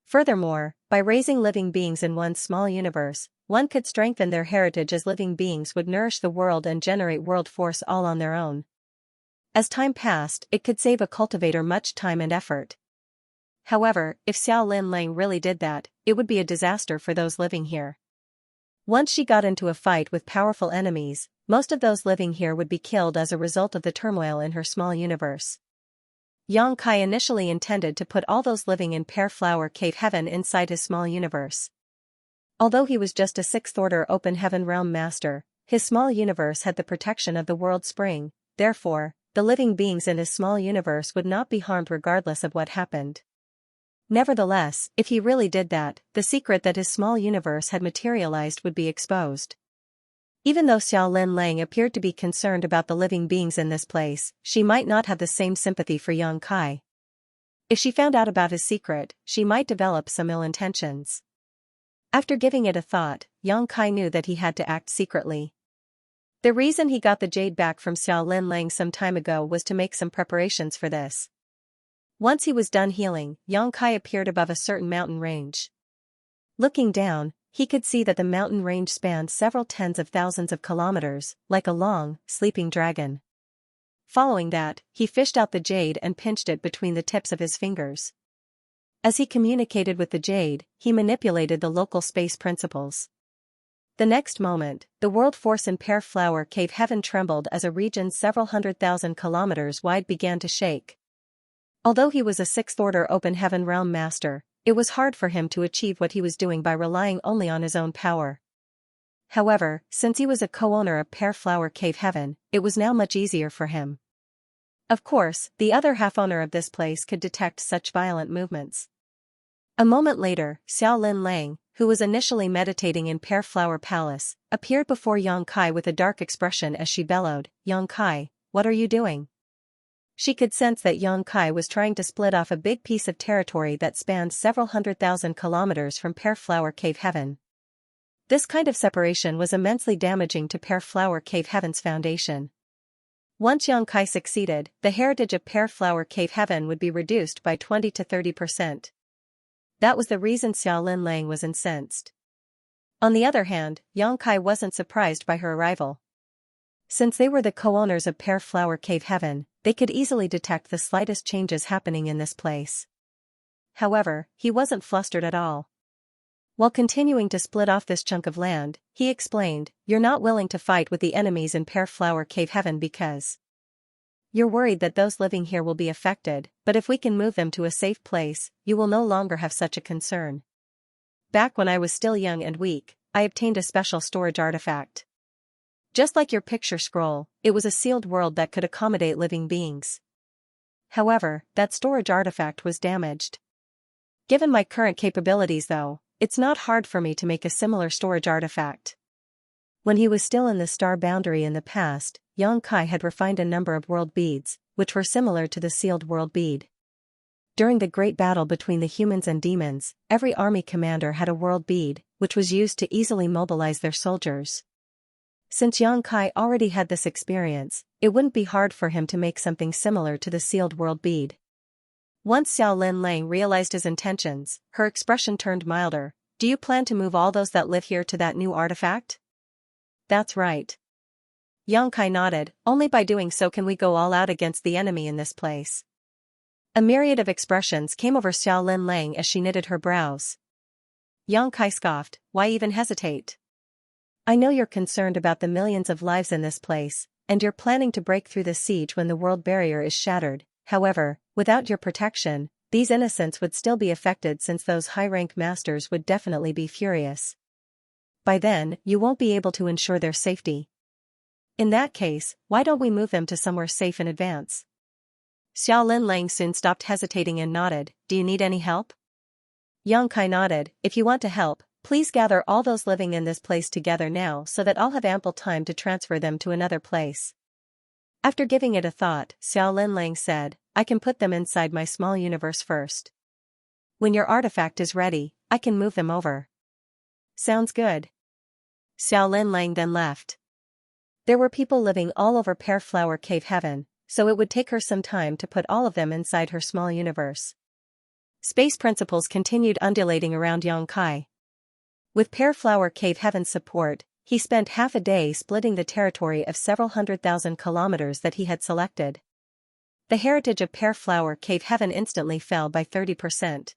Furthermore, by raising living beings in one's small universe, one could strengthen their heritage as living beings would nourish the world and generate world force all on their own. As time passed, it could save a cultivator much time and effort. However, if Xiao Lin Lang really did that, it would be a disaster for those living here. Once she got into a fight with powerful enemies, most of those living here would be killed as a result of the turmoil in her small universe. Yang Kai initially intended to put all those living in Pear Flower Cave Heaven inside his small universe. Although he was just a 6th-order open heaven realm master, his small universe had the protection of the world spring, therefore, the living beings in his small universe would not be harmed regardless of what happened. Nevertheless, if he really did that, the secret that his small universe had materialized would be exposed. Even though Xiao Lin Lang appeared to be concerned about the living beings in this place, she might not have the same sympathy for Yang Kai. If she found out about his secret, she might develop some ill intentions. After giving it a thought, Yang Kai knew that he had to act secretly. The reason he got the jade back from Xiao Lin Lang some time ago was to make some preparations for this. Once he was done healing, Yang Kai appeared above a certain mountain range. Looking down, he could see that the mountain range spanned several tens of thousands of kilometers, like a long, sleeping dragon. Following that, he fished out the jade and pinched it between the tips of his fingers. As he communicated with the jade, he manipulated the local space principles. The next moment, the world force in Pear Flower Cave Heaven trembled as a region several 100,000 kilometers wide began to shake. Although he was a 6th-order open heaven realm master, it was hard for him to achieve what he was doing by relying only on his own power. However, since he was a co-owner of Pear Flower Cave Heaven, it was now much easier for him. Of course, the other half-owner of this place could detect such violent movements. A moment later, Xiao Lin Lang, who was initially meditating in Pear Flower Palace, appeared before Yang Kai with a dark expression as she bellowed, "Yang Kai, what are you doing?" She could sense that Yang Kai was trying to split off a big piece of territory that spanned several 100,000 kilometers from Pear Flower Cave Heaven. This kind of separation was immensely damaging to Pear Flower Cave Heaven's foundation. Once Yang Kai succeeded, the heritage of Pear Flower Cave Heaven would be reduced by 20 to 30%. That was the reason Xiao Lin Lang was incensed. On the other hand, Yang Kai wasn't surprised by her arrival. Since they were the co-owners of Pear Flower Cave Heaven, they could easily detect the slightest changes happening in this place. However, he wasn't flustered at all. While continuing to split off this chunk of land, he explained, "You're not willing to fight with the enemies in Pear Flower Cave Heaven because you're worried that those living here will be affected, but if we can move them to a safe place, you will no longer have such a concern. Back when I was still young and weak, I obtained a special storage artifact. Just like your picture scroll, it was a sealed world that could accommodate living beings. However, that storage artifact was damaged. Given my current capabilities though, it's not hard for me to make a similar storage artifact." When he was still in the star boundary in the past, Yang Kai had refined a number of world beads, which were similar to the sealed world bead. During the great battle between the humans and demons, every army commander had a world bead, which was used to easily mobilize their soldiers. Since Yang Kai already had this experience, it wouldn't be hard for him to make something similar to the sealed world bead. Once Xiao Lin Lang realized his intentions, her expression turned milder. "Do you plan to move all those that live here to that new artifact?" "That's right." Yang Kai nodded. "Only by doing so can we go all out against the enemy in this place." A myriad of expressions came over Xiaolin Lang as she knitted her brows. Yang Kai scoffed, why even hesitate? I know you're concerned about the millions of lives in this place, and you're planning to break through the siege when the world barrier is shattered. However, without your protection, these innocents would still be affected since those high-rank masters would definitely be furious. By then, you won't be able to ensure their safety. In that case, why don't we move them to somewhere safe in advance? Xiaolin Lang soon stopped hesitating and nodded, do you need any help? Yang Kai nodded, if you want to help, please gather all those living in this place together now so that I'll have ample time to transfer them to another place. After giving it a thought, Xiaolin Lang said, I can put them inside my small universe first. When your artifact is ready, I can move them over. Sounds good. Xiaolin Lang then left. There were people living all over Pear Flower Cave Heaven, so it would take her some time to put all of them inside her small universe. Space principles continued undulating around Yang Kai. With Pear Flower Cave Heaven's support, he spent half a day splitting the territory of several 100,000 kilometers that he had selected. The heritage of Pear Flower Cave Heaven instantly fell by 30%.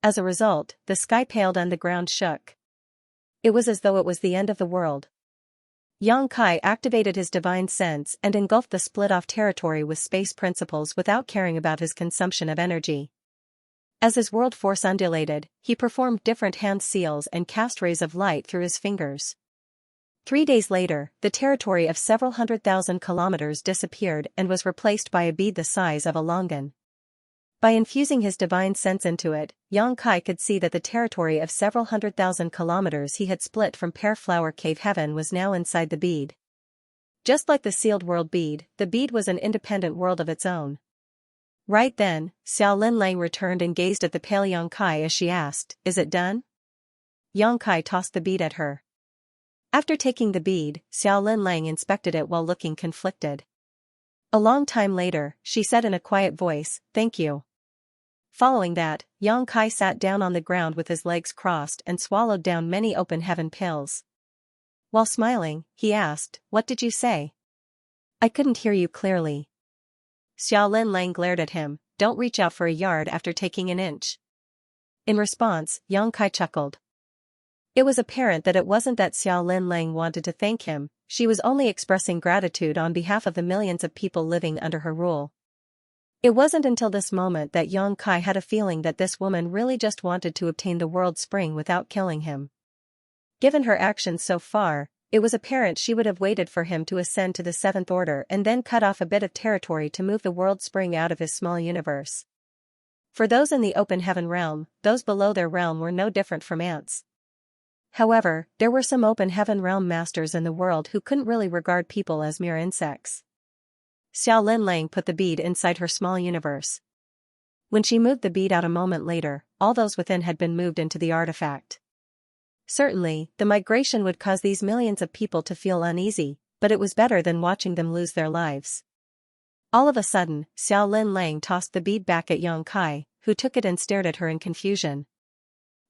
As a result, the sky paled and the ground shook. It was as though it was the end of the world. Yang Kai activated his divine sense and engulfed the split-off territory with space principles without caring about his consumption of energy. As his world force undulated, he performed different hand seals and cast rays of light through his fingers. 3 days later, the territory of several 100,000 kilometers disappeared and was replaced by a bead the size of a longan. By infusing his divine sense into it, Yang Kai could see that the territory of several 100,000 kilometers he had split from Pear Flower Cave Heaven was now inside the bead. Just like the sealed world bead, the bead was an independent world of its own. Right then, Xiaolin Lang returned and gazed at the pale Yang Kai as she asked, is it done? Yang Kai tossed the bead at her. After taking the bead, Xiaolin Lang inspected it while looking conflicted. A long time later, she said in a quiet voice, thank you. Following that, Yang Kai sat down on the ground with his legs crossed and swallowed down many open heaven pills. While smiling, he asked, what did you say? I couldn't hear you clearly. Xiaolin Lang glared at him, don't reach out for a yard after taking an inch. In response, Yang Kai chuckled. It was apparent that it wasn't that Xiaolin Lang wanted to thank him, she was only expressing gratitude on behalf of the millions of people living under her rule. It wasn't until this moment that Yang Kai had a feeling that this woman really just wanted to obtain the world spring without killing him. Given her actions so far, it was apparent she would have waited for him to ascend to the seventh order and then cut off a bit of territory to move the world spring out of his small universe. For those in the open heaven realm, those below their realm were no different from ants. However, there were some open heaven realm masters in the world who couldn't really regard people as mere insects. Xiaolin Lang put the bead inside her small universe. When she moved the bead out a moment later, all those within had been moved into the artifact. Certainly, the migration would cause these millions of people to feel uneasy, but it was better than watching them lose their lives. All of a sudden, Xiaolin Lang tossed the bead back at Yang Kai, who took it and stared at her in confusion.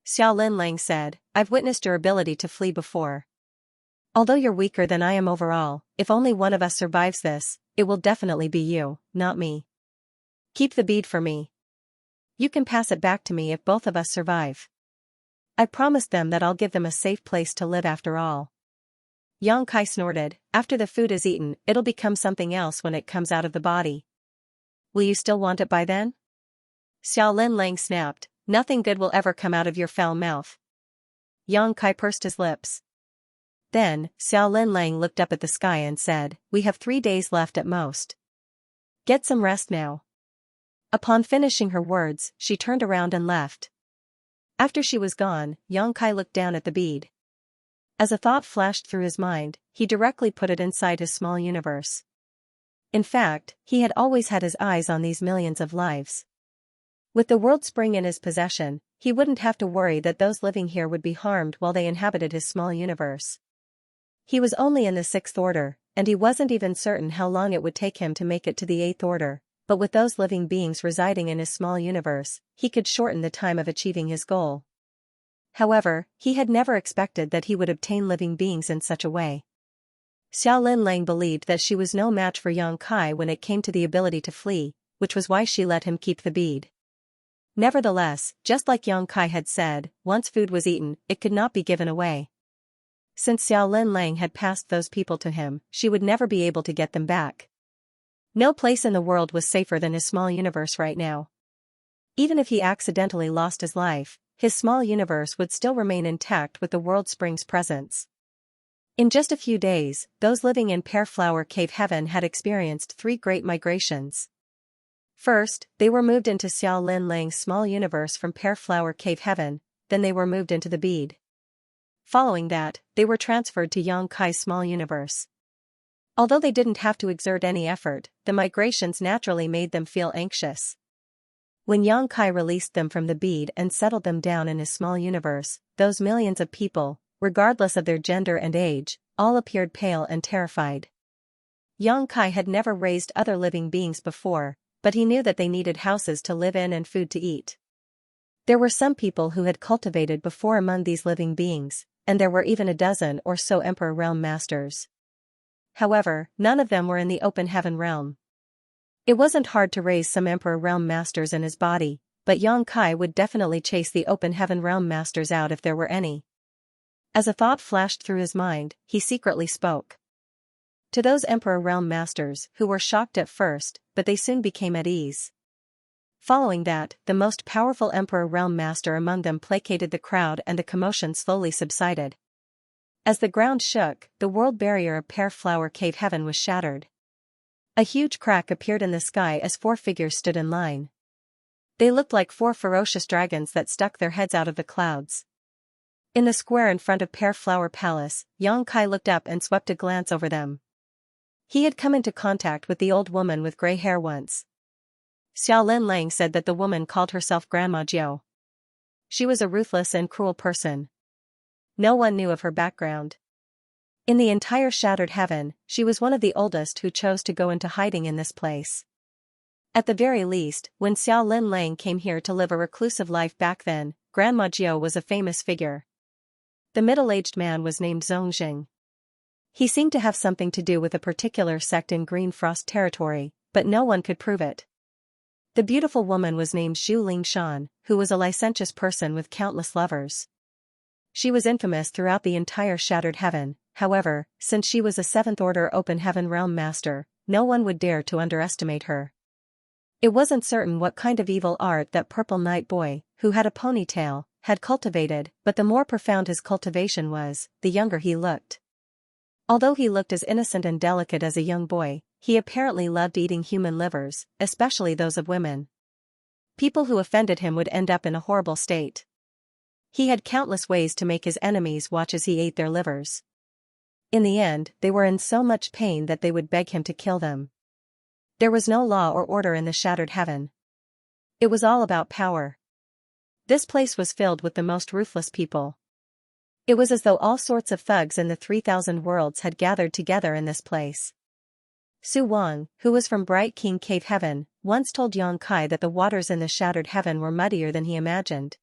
Xiaolin Lang said, I've witnessed your ability to flee before. Although you're weaker than I am overall, if only one of us survives this, it will definitely be you, not me. Keep the bead for me. You can pass it back to me if both of us survive. I promised them that I'll give them a safe place to live after all. Yang Kai snorted, after the food is eaten, it'll become something else when it comes out of the body. Will you still want it by then? Xiaolin Lang snapped, nothing good will ever come out of your foul mouth. Yang Kai pursed his lips. Then, Xiaolin Lang looked up at the sky and said, we have 3 days left at most. Get some rest now. Upon finishing her words, she turned around and left. After she was gone, Yang Kai looked down at the bead. As a thought flashed through his mind, he directly put it inside his small universe. In fact, he had always had his eyes on these millions of lives. With the world spring in his possession, he wouldn't have to worry that those living here would be harmed while they inhabited his small universe. He was only in the 6th order, and he wasn't even certain how long it would take him to make it to the 8th order, but with those living beings residing in his small universe, he could shorten the time of achieving his goal. However, he had never expected that he would obtain living beings in such a way. Xiaolin Lang believed that she was no match for Yang Kai when it came to the ability to flee, which was why she let him keep the bead. Nevertheless, just like Yang Kai had said, once food was eaten, it could not be given away. Since Xiao Lin Lang had passed those people to him, she would never be able to get them back. No place in the world was safer than his small universe right now. Even if he accidentally lost his life, his small universe would still remain intact with the world spring's presence. In just a few days, those living in Pear Flower Cave Heaven had experienced 3 great migrations. First, they were moved into Xiao Lin Lang's small universe from Pear Flower Cave Heaven, then they were moved into the bead. Following that, they were transferred to Yang Kai's small universe. Although they didn't have to exert any effort, the migrations naturally made them feel anxious. When Yang Kai released them from the bead and settled them down in his small universe, those millions of people, regardless of their gender and age, all appeared pale and terrified. Yang Kai had never raised other living beings before, but he knew that they needed houses to live in and food to eat. There were some people who had cultivated before among these living beings, and there were even a dozen or so Emperor Realm Masters. However, none of them were in the open heaven realm. It wasn't hard to raise some Emperor Realm Masters in his body, but Yang Kai would definitely chase the open heaven realm masters out if there were any. As a thought flashed through his mind, he secretly spoke. To those Emperor Realm Masters, who were shocked at first, but they soon became at ease. Following that, the most powerful Emperor Realm Master among them placated the crowd and the commotion slowly subsided. As the ground shook, the world barrier of Pear Flower Cave Heaven was shattered. A huge crack appeared in the sky as 4 figures stood in line. They looked like 4 ferocious dragons that stuck their heads out of the clouds. In the square in front of Pear Flower Palace, Yang Kai looked up and swept a glance over them. He had come into contact with the old woman with gray hair once. Xiao Lin Lang said that the woman called herself Grandma Jiao. She was a ruthless and cruel person. No one knew of her background. In the entire shattered heaven, she was one of the oldest who chose to go into hiding in this place. At the very least, when Xiao Lin Lang came here to live a reclusive life back then, Grandma Jiao was a famous figure. The middle-aged man was named Zongjing. He seemed to have something to do with a particular sect in Green Frost territory, but no one could prove it. The beautiful woman was named Zhu Lingshan, who was a licentious person with countless lovers. She was infamous throughout the entire shattered heaven. However, since she was a 7th-order open heaven realm master, no one would dare to underestimate her. It wasn't certain what kind of evil art that purple night boy, who had a ponytail, had cultivated, but the more profound his cultivation was, the younger he looked. Although he looked as innocent and delicate as a young boy, he apparently loved eating human livers, especially those of women. People who offended him would end up in a horrible state. He had countless ways to make his enemies watch as he ate their livers. In the end, they were in so much pain that they would beg him to kill them. There was no law or order in the shattered heaven. It was all about power. This place was filled with the most ruthless people. It was as though all sorts of thugs in the 3,000 worlds had gathered together in this place. Su Wang, who was from Bright King Cave Heaven, once told Yang Kai that the waters in the shattered heaven were muddier than he imagined.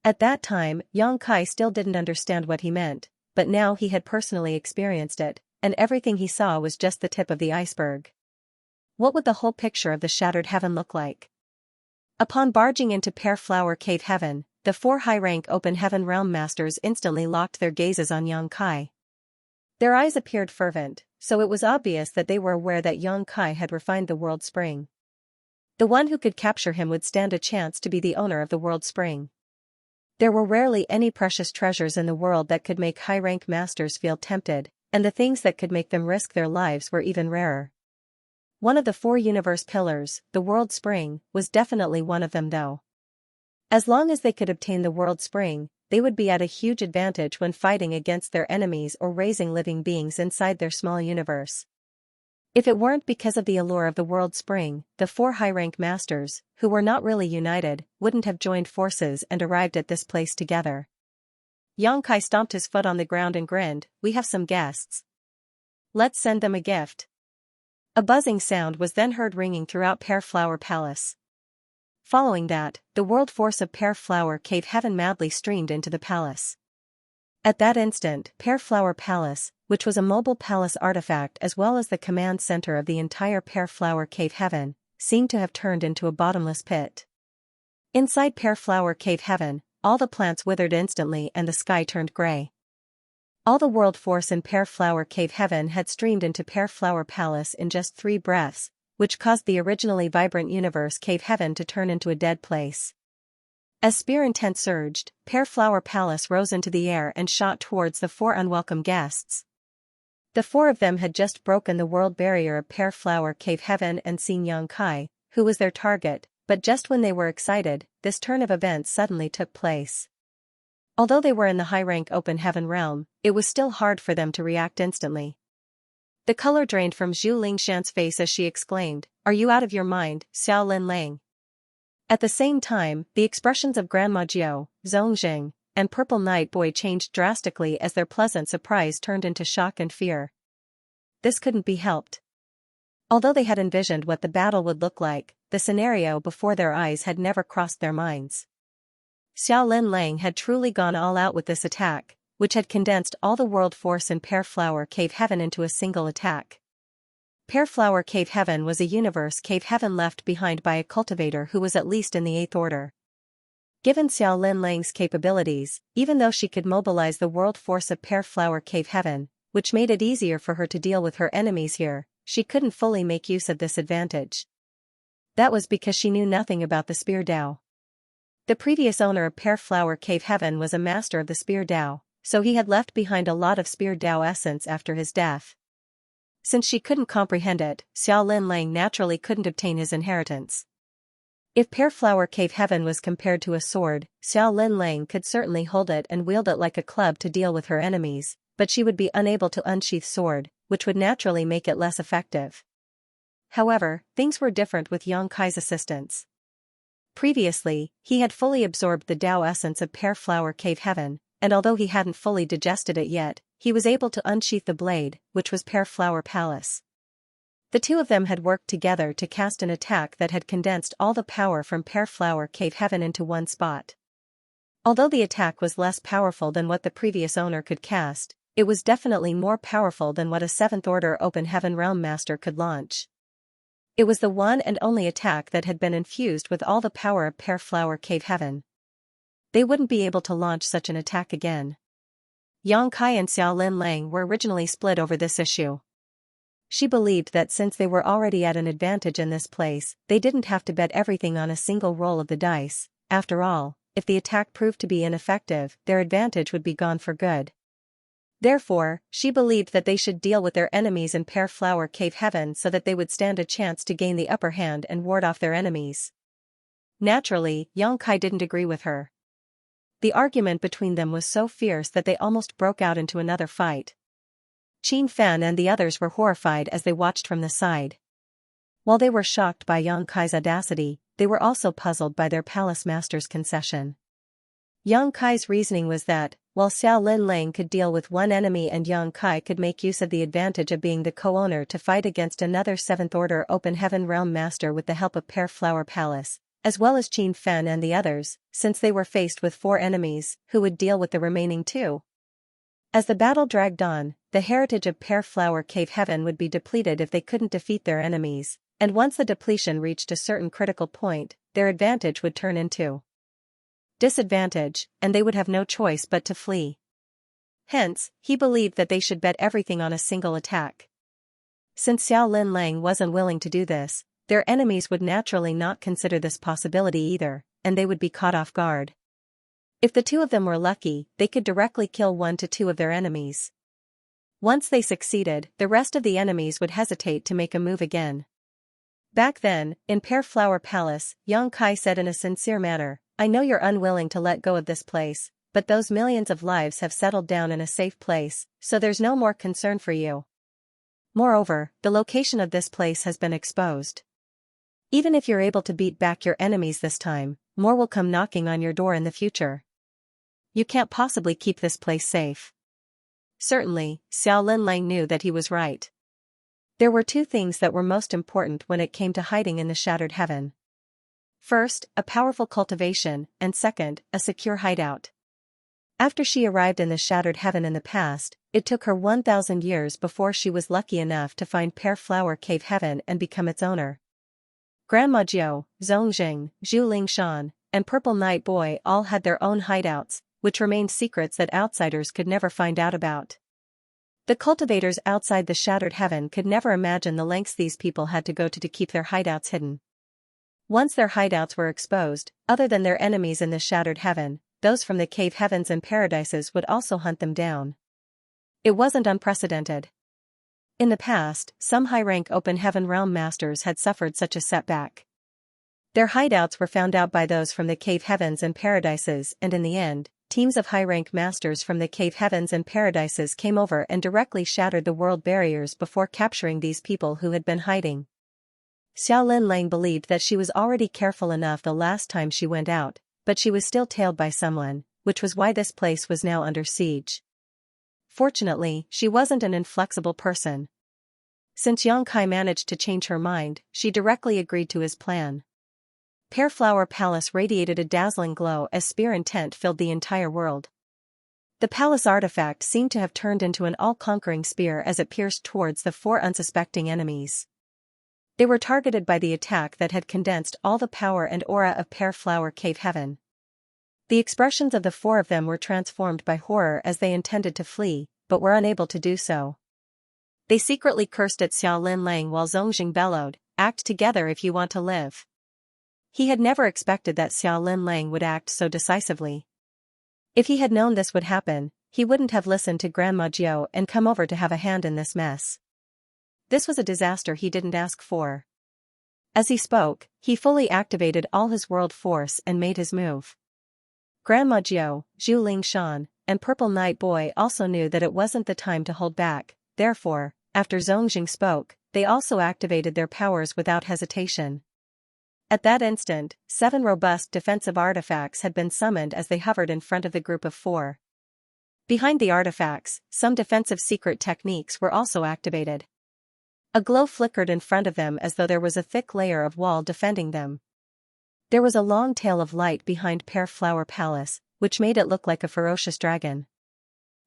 At that time, Yang Kai still didn't understand what he meant, but now he had personally experienced it, and everything he saw was just the tip of the iceberg. What would the whole picture of the shattered heaven look like? Upon barging into Pear Flower Cave Heaven, the 4 high-rank open heaven realm masters instantly locked their gazes on Yang Kai. Their eyes appeared fervent, so it was obvious that they were aware that Yang Kai had refined the world spring. The one who could capture him would stand a chance to be the owner of the world spring. There were rarely any precious treasures in the world that could make high-rank masters feel tempted, and the things that could make them risk their lives were even rarer. One of the 4 universe pillars, the world spring, was definitely one of them though. As long as they could obtain the world spring, they would be at a huge advantage when fighting against their enemies or raising living beings inside their small universe. If it weren't because of the allure of the world spring, the 4 high-rank masters, who were not really united, wouldn't have joined forces and arrived at this place together. Yang Kai stomped his foot on the ground and grinned, "We have some guests. Let's send them a gift." A buzzing sound was then heard ringing throughout Pear Flower Palace. Following that, the world force of Pear Flower Cave Heaven madly streamed into the palace. At that instant, Pear Flower Palace, which was a mobile palace artifact as well as the command center of the entire Pear Flower Cave Heaven, seemed to have turned into a bottomless pit. Inside Pear Flower Cave Heaven, all the plants withered instantly and the sky turned gray. All the world force in Pear Flower Cave Heaven had streamed into Pear Flower Palace in just 3 breaths, which caused the originally vibrant universe Cave Heaven to turn into a dead place. As spear intent surged, Pear Flower Palace rose into the air and shot towards the 4 unwelcome guests. The 4 of them had just broken the world barrier of Pear Flower Cave Heaven and seen Xianxia, who was their target, but just when they were excited, this turn of events suddenly took place. Although they were in the high-rank open heaven realm, it was still hard for them to react instantly. The color drained from Zhu Lingshan's face as she exclaimed, "Are you out of your mind, Xiao Lin Lang?" At the same time, the expressions of Grandma Jiao, Zongjing, and Purple Night Boy changed drastically as their pleasant surprise turned into shock and fear. This couldn't be helped. Although they had envisioned what the battle would look like, the scenario before their eyes had never crossed their minds. Xiao Lin Lang had truly gone all out with this attack, which had condensed all the world force in Pear Flower Cave Heaven into a single attack. Pear Flower Cave Heaven was a universe cave heaven left behind by a cultivator who was at least in the 8th order. Given Xiao Lin Lang's capabilities, even though she could mobilize the world force of Pear Flower Cave Heaven, which made it easier for her to deal with her enemies here, she couldn't fully make use of this advantage. That was because she knew nothing about the Spear Dao. The previous owner of Pear Flower Cave Heaven was a master of the Spear Dao, so he had left behind a lot of Spear Dao essence after his death. Since she couldn't comprehend it, Xiao Lin Lang naturally couldn't obtain his inheritance. If Pear Flower Cave Heaven was compared to a sword, Xiao Lin Lang could certainly hold it and wield it like a club to deal with her enemies, but she would be unable to unsheath sword, which would naturally make it less effective. However, things were different with Xianxia's assistance. Previously, he had fully absorbed the Dao essence of Pear Flower Cave Heaven, and although he hadn't fully digested it yet, he was able to unsheath the blade, which was Pear Flower Palace. The 2 of them had worked together to cast an attack that had condensed all the power from Pear Flower Cave Heaven into one spot. Although the attack was less powerful than what the previous owner could cast, it was definitely more powerful than what a 7th order open heaven realm master could launch. It was the one and only attack that had been infused with all the power of Pear Flower Cave Heaven. They wouldn't be able to launch such an attack again. Xianxia and Xiao Lin Lang were originally split over this issue. She believed that since they were already at an advantage in this place, they didn't have to bet everything on a single roll of the dice. After all, if the attack proved to be ineffective, their advantage would be gone for good. Therefore, she believed that they should deal with their enemies in Pear Flower Cave Heaven so that they would stand a chance to gain the upper hand and ward off their enemies. Naturally, Xianxia didn't agree with her. The argument between them was so fierce that they almost broke out into another fight. Qin Fan and the others were horrified as they watched from the side. While they were shocked by Xianxia's audacity, they were also puzzled by their palace master's concession. Xianxia's reasoning was that, while Xiao Lin Lang could deal with one enemy and Xianxia could make use of the advantage of being the co-owner to fight against another 7th order open heaven realm master with the help of Pear Flower Palace, as well as Qin Fan and the others, since they were faced with 4 enemies, who would deal with the remaining 2. As the battle dragged on, the heritage of Pear Flower Cave Heaven would be depleted if they couldn't defeat their enemies, and once the depletion reached a certain critical point, their advantage would turn into disadvantage, and they would have no choice but to flee. Hence, he believed that they should bet everything on a single attack. Since Xiao Lin Lang wasn't willing to do this, their enemies would naturally not consider this possibility either, and they would be caught off guard. If the 2 of them were lucky, they could directly kill 1 to 2 of their enemies. Once they succeeded, the rest of the enemies would hesitate to make a move again. Back then, in Pear Flower Palace, Xianxia said in a sincere manner, "I know you're unwilling to let go of this place, but those millions of lives have settled down in a safe place, so there's no more concern for you. Moreover, the location of this place has been exposed. Even if you're able to beat back your enemies this time, more will come knocking on your door in the future. You can't possibly keep this place safe." Certainly, Xiao Lin Lang knew that he was right. There were 2 things that were most important when it came to hiding in the Shattered Heaven. First, a powerful cultivation, and second, a secure hideout. After she arrived in the Shattered Heaven in the past, it took her 1,000 years before she was lucky enough to find Pear Flower Cave Heaven and become its owner. Grandma Jiu, Zongjing, Zhu Lingshan, and Purple Night Boy all had their own hideouts, which remained secrets that outsiders could never find out about. The cultivators outside the Shattered Heaven could never imagine the lengths these people had to go to keep their hideouts hidden. Once their hideouts were exposed, other than their enemies in the Shattered Heaven, those from the cave heavens and paradises would also hunt them down. It wasn't unprecedented. In the past, some high-rank open heaven realm masters had suffered such a setback. Their hideouts were found out by those from the cave heavens and paradises, and in the end, teams of high-rank masters from the cave heavens and paradises came over and directly shattered the world barriers before capturing these people who had been hiding. Xiaolin Lang believed that she was already careful enough the last time she went out, but she was still tailed by someone, which was why this place was now under siege. Fortunately, she wasn't an inflexible person. Since Yang Kai managed to change her mind, she directly agreed to his plan. Pear Flower Palace radiated a dazzling glow as spear intent filled the entire world. The palace artifact seemed to have turned into an all-conquering spear as it pierced towards the 4 unsuspecting enemies. They were targeted by the attack that had condensed all the power and aura of Pear Flower Cave Heaven. The expressions of the 4 of them were transformed by horror as they intended to flee, but were unable to do so. They secretly cursed at Xiaolin Lang while Zongjing bellowed, "Act together if you want to live." He had never expected that Xiaolin Lang would act so decisively. If he had known this would happen, he wouldn't have listened to Grandma Jiu and come over to have a hand in this mess. This was a disaster he didn't ask for. As he spoke, he fully activated all his world force and made his move. Grandma Jiu, Zhu Lingshan, and Purple Night Boy also knew that it wasn't the time to hold back, therefore, after Zongjing spoke, they also activated their powers without hesitation. At that instant, 7 robust defensive artifacts had been summoned as they hovered in front of the group of 4. Behind the artifacts, some defensive secret techniques were also activated. A glow flickered in front of them as though there was a thick layer of wall defending them. There was a long tail of light behind Pear Flower Palace, which made it look like a ferocious dragon.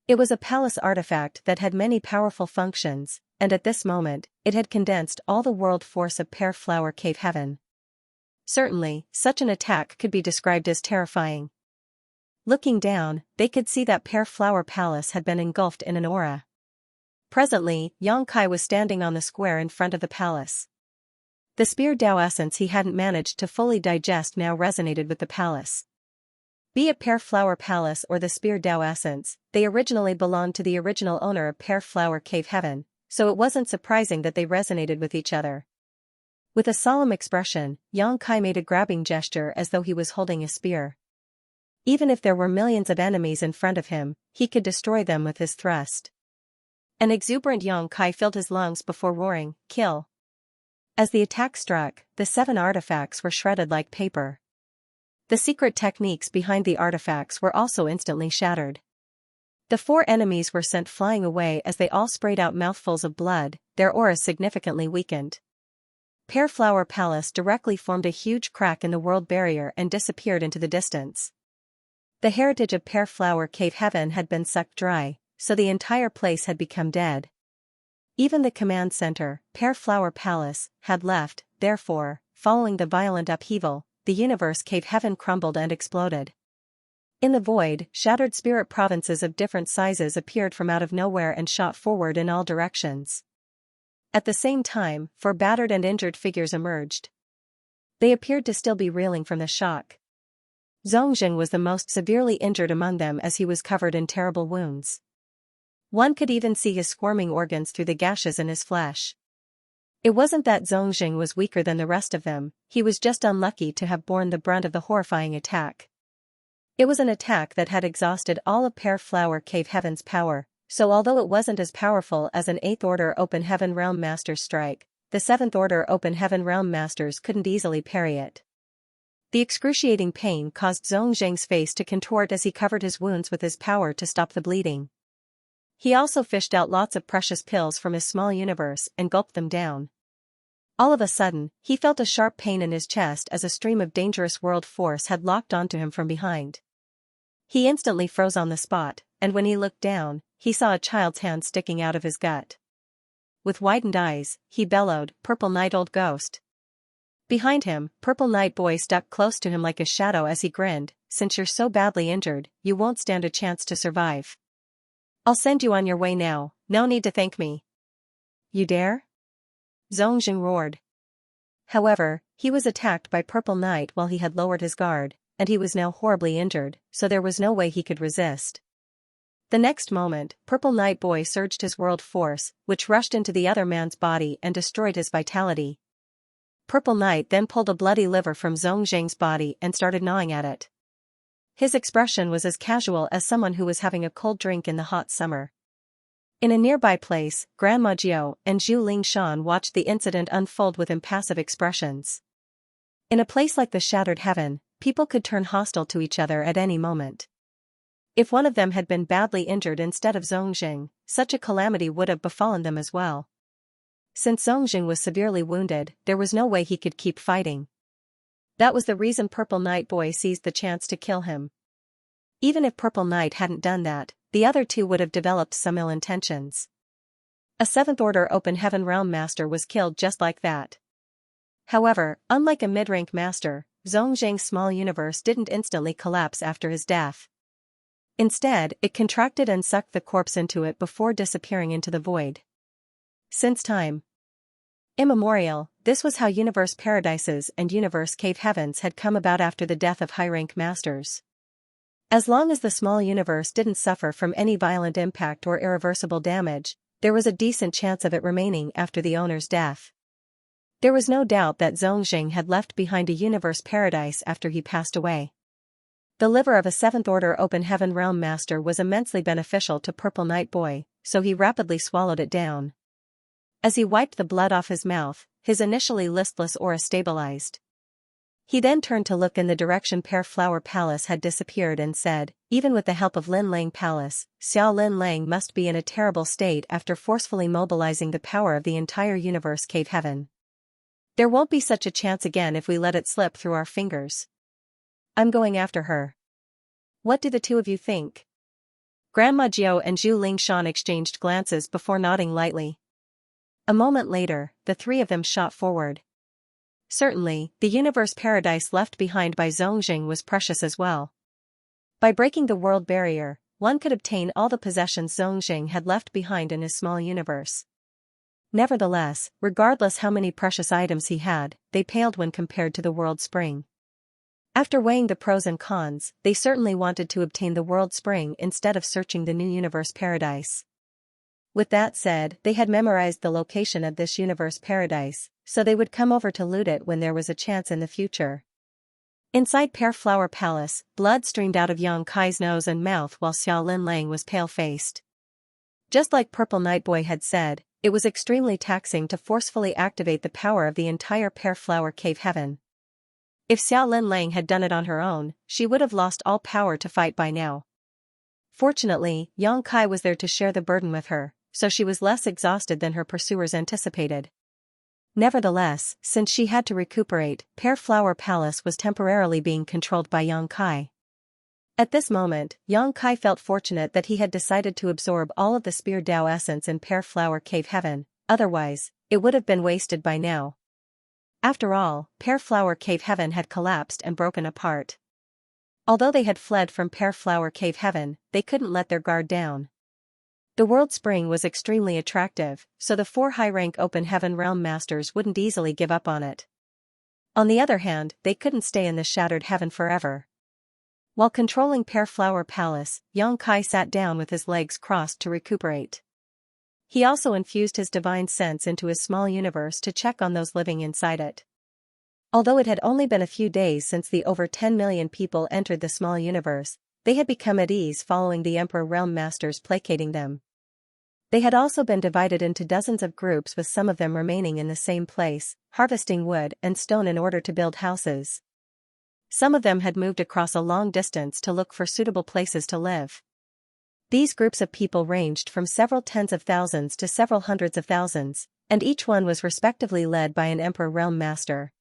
It was a palace artifact that had many powerful functions, and at this moment, it had condensed all the world force of Pear Flower Cave Heaven. Certainly, such an attack could be described as terrifying. Looking down, they could see that Pear Flower Palace had been engulfed in an aura. Presently, Yang Kai was standing on the square in front of the palace. The spear Dao essence he hadn't managed to fully digest now resonated with the palace. Be it Pear Flower Palace or the spear Dao essence, they originally belonged to the original owner of Pear Flower Cave Heaven, so it wasn't surprising that they resonated with each other. With a solemn expression, Yang Kai made a grabbing gesture as though he was holding a spear. Even if there were millions of enemies in front of him, he could destroy them with his thrust. An exuberant Yang Kai filled his lungs before roaring, "Kill!" As the attack struck, the 7 artifacts were shredded like paper. The secret techniques behind the artifacts were also instantly shattered. The 4 enemies were sent flying away as they all sprayed out mouthfuls of blood, their auras significantly weakened. Pear Flower Palace directly formed a huge crack in the world barrier and disappeared into the distance. The heritage of Pear Flower Cave Heaven had been sucked dry, so the entire place had become dead. Even the command center, Pear Flower Palace, had left, therefore, following the violent upheaval, the universe Cave Heaven crumbled and exploded. In the void, shattered spirit provinces of different sizes appeared from out of nowhere and shot forward in all directions. At the same time, 4 battered and injured figures emerged. They appeared to still be reeling from the shock. Zongjing was the most severely injured among them as he was covered in terrible wounds. One could even see his squirming organs through the gashes in his flesh. It wasn't that Zongjing was weaker than the rest of them, he was just unlucky to have borne the brunt of the horrifying attack. It was an attack that had exhausted all of Pear Flower Cave Heaven's power, so although it wasn't as powerful as an 8th Order Open Heaven Realm Master's strike, the 7th Order Open Heaven Realm Masters couldn't easily parry it. The excruciating pain caused Zongjing's face to contort as he covered his wounds with his power to stop the bleeding. He also fished out lots of precious pills from his small universe and gulped them down. All of a sudden, he felt a sharp pain in his chest as a stream of dangerous world force had locked onto him from behind. He instantly froze on the spot, and when he looked down, he saw a child's hand sticking out of his gut. With widened eyes, he bellowed, "Purple Night Old Ghost!" Behind him, Purple Night Boy stuck close to him like a shadow as he grinned, "Since you're so badly injured, you won't stand a chance to survive. I'll send you on your way now, no need to thank me." "You dare?" Xianxia roared. However, he was attacked by Purple Night while he had lowered his guard, and he was now horribly injured, so there was no way he could resist. The next moment, Purple Night Boy surged his world force, which rushed into the other man's body and destroyed his vitality. Purple Night then pulled a bloody liver from Xianxia's body and started gnawing at it. His expression was as casual as someone who was having a cold drink in the hot summer. In a nearby place, Grandma Jiao and Zhu Lingshan watched the incident unfold with impassive expressions. In a place like the Shattered Heaven, people could turn hostile to each other at any moment. If one of them had been badly injured instead of Xianxia, such a calamity would have befallen them as well. Since Xianxia was severely wounded, there was no way he could keep fighting. That was the reason Purple Night Boy seized the chance to kill him. Even if Purple Night hadn't done that, the other two would have developed some ill intentions. A 7th Order Open Heaven Realm Master was killed just like that. However, unlike a mid-rank master, Xianxia's small universe didn't instantly collapse after his death. Instead, it contracted and sucked the corpse into it before disappearing into the void. Since time immemorial, this was how universe paradises and universe cave heavens had come about after the death of high-rank masters. As long as the small universe didn't suffer from any violent impact or irreversible damage, there was a decent chance of it remaining after the owner's death. There was no doubt that Xianxia had left behind a universe paradise after he passed away. The liver of a 7th Order Open Heaven Realm Master was immensely beneficial to Purple Night Boy, so he rapidly swallowed it down. As he wiped the blood off his mouth, his initially listless aura stabilized. He then turned to look in the direction Pear Flower Palace had disappeared and said, "Even with the help of Lin Lang Palace, Xiao Lin Lang must be in a terrible state after forcefully mobilizing the power of the entire universe cave heaven. There won't be such a chance again if we let it slip through our fingers. I'm going after her. What do the two of you think?" Grandma Jiao and Zhu Lingshan exchanged glances before nodding lightly. A moment later, the three of them shot forward. Certainly, the universe paradise left behind by Xianxia was precious as well. By breaking the world barrier, one could obtain all the possessions Xianxia had left behind in his small universe. Nevertheless, regardless how many precious items he had, they paled when compared to the world spring. After weighing the pros and cons, they certainly wanted to obtain the world spring instead of searching the new universe paradise. With that said, they had memorized the location of this universe paradise, so they would come over to loot it when there was a chance in the future. Inside Pear Flower Palace, blood streamed out of Yang Kai's nose and mouth while Xiao Lin Lang was pale-faced. Just like Purple Night Boy had said, it was extremely taxing to forcefully activate the power of the entire Pear Flower Cave Heaven. If Xiao Lin Lang had done it on her own, she would have lost all power to fight by now. Fortunately, Yang Kai was there to share the burden with her, so she was less exhausted than her pursuers anticipated. Nevertheless, since she had to recuperate, Pear Flower Palace was temporarily being controlled by Yang Kai. At this moment, Yang Kai felt fortunate that he had decided to absorb all of the Spear Dao essence in Pear Flower Cave Heaven, otherwise, it would have been wasted by now. After all, Pear Flower Cave Heaven had collapsed and broken apart. Although they had fled from Pear Flower Cave Heaven, they couldn't let their guard down. The world spring was extremely attractive, so the 4 high-rank Open Heaven Realm Masters wouldn't easily give up on it. On the other hand, they couldn't stay in the Shattered Heaven forever. While controlling Pear Flower Palace, Yang Kai sat down with his legs crossed to recuperate. He also infused his divine sense into his small universe to check on those living inside it. Although it had only been a few days since the over 10 million people entered the small universe, they had become at ease following the Emperor Realm Masters placating them. They had also been divided into dozens of groups, with some of them remaining in the same place, harvesting wood and stone in order to build houses. Some of them had moved across a long distance to look for suitable places to live. These groups of people ranged from several tens of thousands to several hundreds of thousands, and each one was respectively led by an Emperor Realm Master.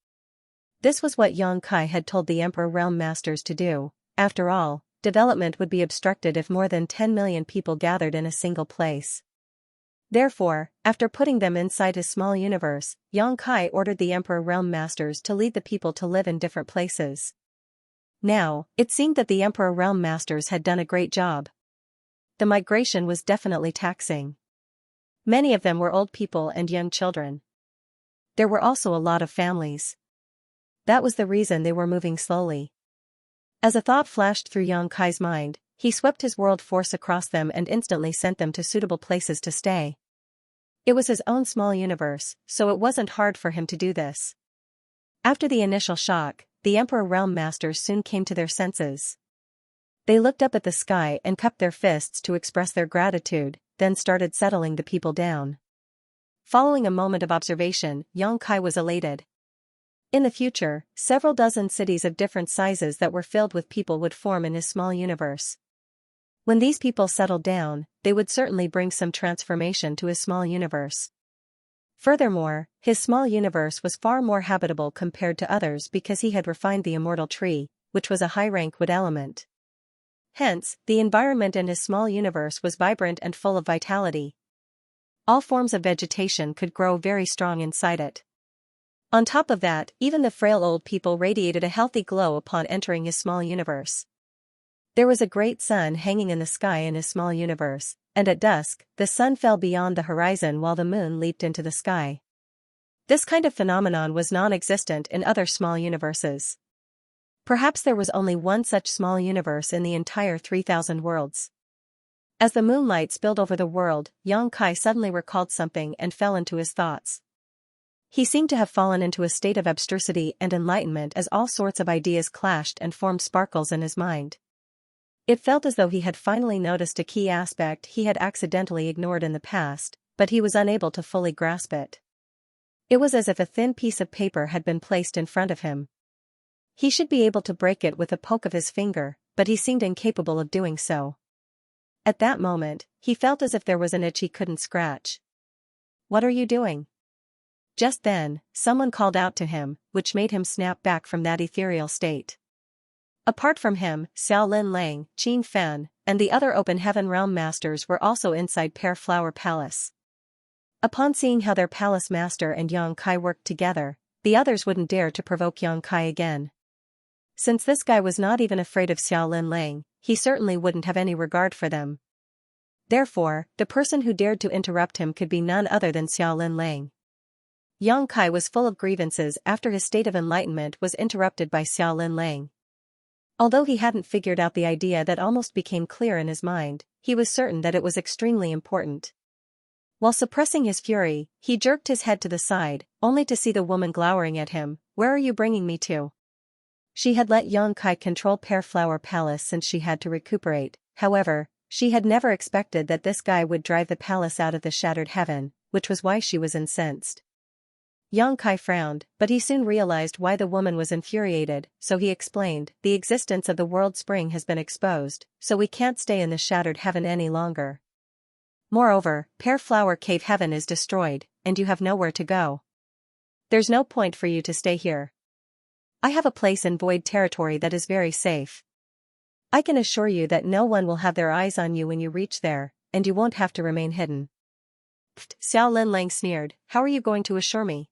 This was what Yang Kai had told the Emperor Realm Masters to do. After all, development would be obstructed if more than 10 million people gathered in a single place. Therefore, after putting them inside his small universe, Yang Kai ordered the Emperor Realm Masters to lead the people to live in different places. Now, it seemed that the Emperor Realm Masters had done a great job. The migration was definitely taxing. Many of them were old people and young children. There were also a lot of families. That was the reason they were moving slowly. As a thought flashed through Yang Kai's mind, he swept his world force across them and instantly sent them to suitable places to stay. It was his own small universe, so it wasn't hard for him to do this. After the initial shock, the Emperor Realm Masters soon came to their senses. They looked up at the sky and cupped their fists to express their gratitude, then started settling the people down. Following a moment of observation, Yang Kai was elated. In the future, several dozen cities of different sizes that were filled with people would form in his small universe. When these people settled down, they would certainly bring some transformation to his small universe. Furthermore, his small universe was far more habitable compared to others because he had refined the immortal tree, which was a high-rank wood element. Hence, the environment in his small universe was vibrant and full of vitality. All forms of vegetation could grow very strong inside it. On top of that, even the frail old people radiated a healthy glow upon entering his small universe. There was a great sun hanging in the sky in his small universe, and at dusk, the sun fell beyond the horizon while the moon leaped into the sky. This kind of phenomenon was non-existent in other small universes. Perhaps there was only one such small universe in the entire 3,000 worlds. As the moonlight spilled over the world, Yang Kai suddenly recalled something and fell into his thoughts. He seemed to have fallen into a state of abstrusity and enlightenment as all sorts of ideas clashed and formed sparkles in his mind. It felt as though he had finally noticed a key aspect he had accidentally ignored in the past, but he was unable to fully grasp it. It was as if a thin piece of paper had been placed in front of him. He should be able to break it with a poke of his finger, but he seemed incapable of doing so. At that moment, he felt as if there was an itch he couldn't scratch. "What are you doing?" Just then, someone called out to him, which made him snap back from that ethereal state. Apart from him, Xiao Lin Lang, Qin Fan, and the other Open Heaven Realm Masters were also inside Pear Flower Palace. Upon seeing how their palace master and Yang Kai worked together, the others wouldn't dare to provoke Yang Kai again. Since this guy was not even afraid of Xiao Lin Lang, he certainly wouldn't have any regard for them. Therefore, the person who dared to interrupt him could be none other than Xiao Lin Lang. Yang Kai was full of grievances after his state of enlightenment was interrupted by Xiao Lin Lang. Although he hadn't figured out the idea that almost became clear in his mind, he was certain that it was extremely important. While suppressing his fury, he jerked his head to the side, only to see the woman glowering at him. "Where are you bringing me to?" She had let Yang Kai control Pear Flower Palace since she had to recuperate. However, she had never expected that this guy would drive the palace out of the shattered heaven, which was why she was incensed. Yang Kai frowned, but he soon realized why the woman was infuriated, so he explained, "The existence of the world spring has been exposed, so we can't stay in the shattered heaven any longer. Moreover, Pear Flower Cave Heaven is destroyed, and you have nowhere to go. There's no point for you to stay here. I have a place in Void Territory that is very safe. I can assure you that no one will have their eyes on you when you reach there, and you won't have to remain hidden." Xiao Lin Lang sneered, "How are you going to assure me?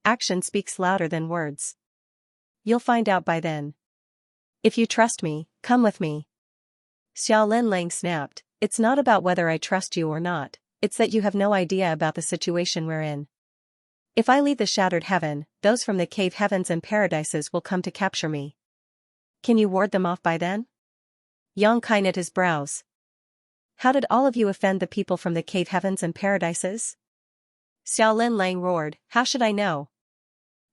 Action speaks louder than words. You'll find out by then. If you trust me, come with me." Xiao Lin Lang snapped, "It's not about whether I trust you or not, it's that you have no idea about the situation we're in. If I leave the shattered heaven, those from the cave heavens and paradises will come to capture me. Can you ward them off by then?" Yang Kai knit his brows. "How did all of you offend the people from the cave heavens and paradises?" Xiao Lin Lang roared, "How should I know?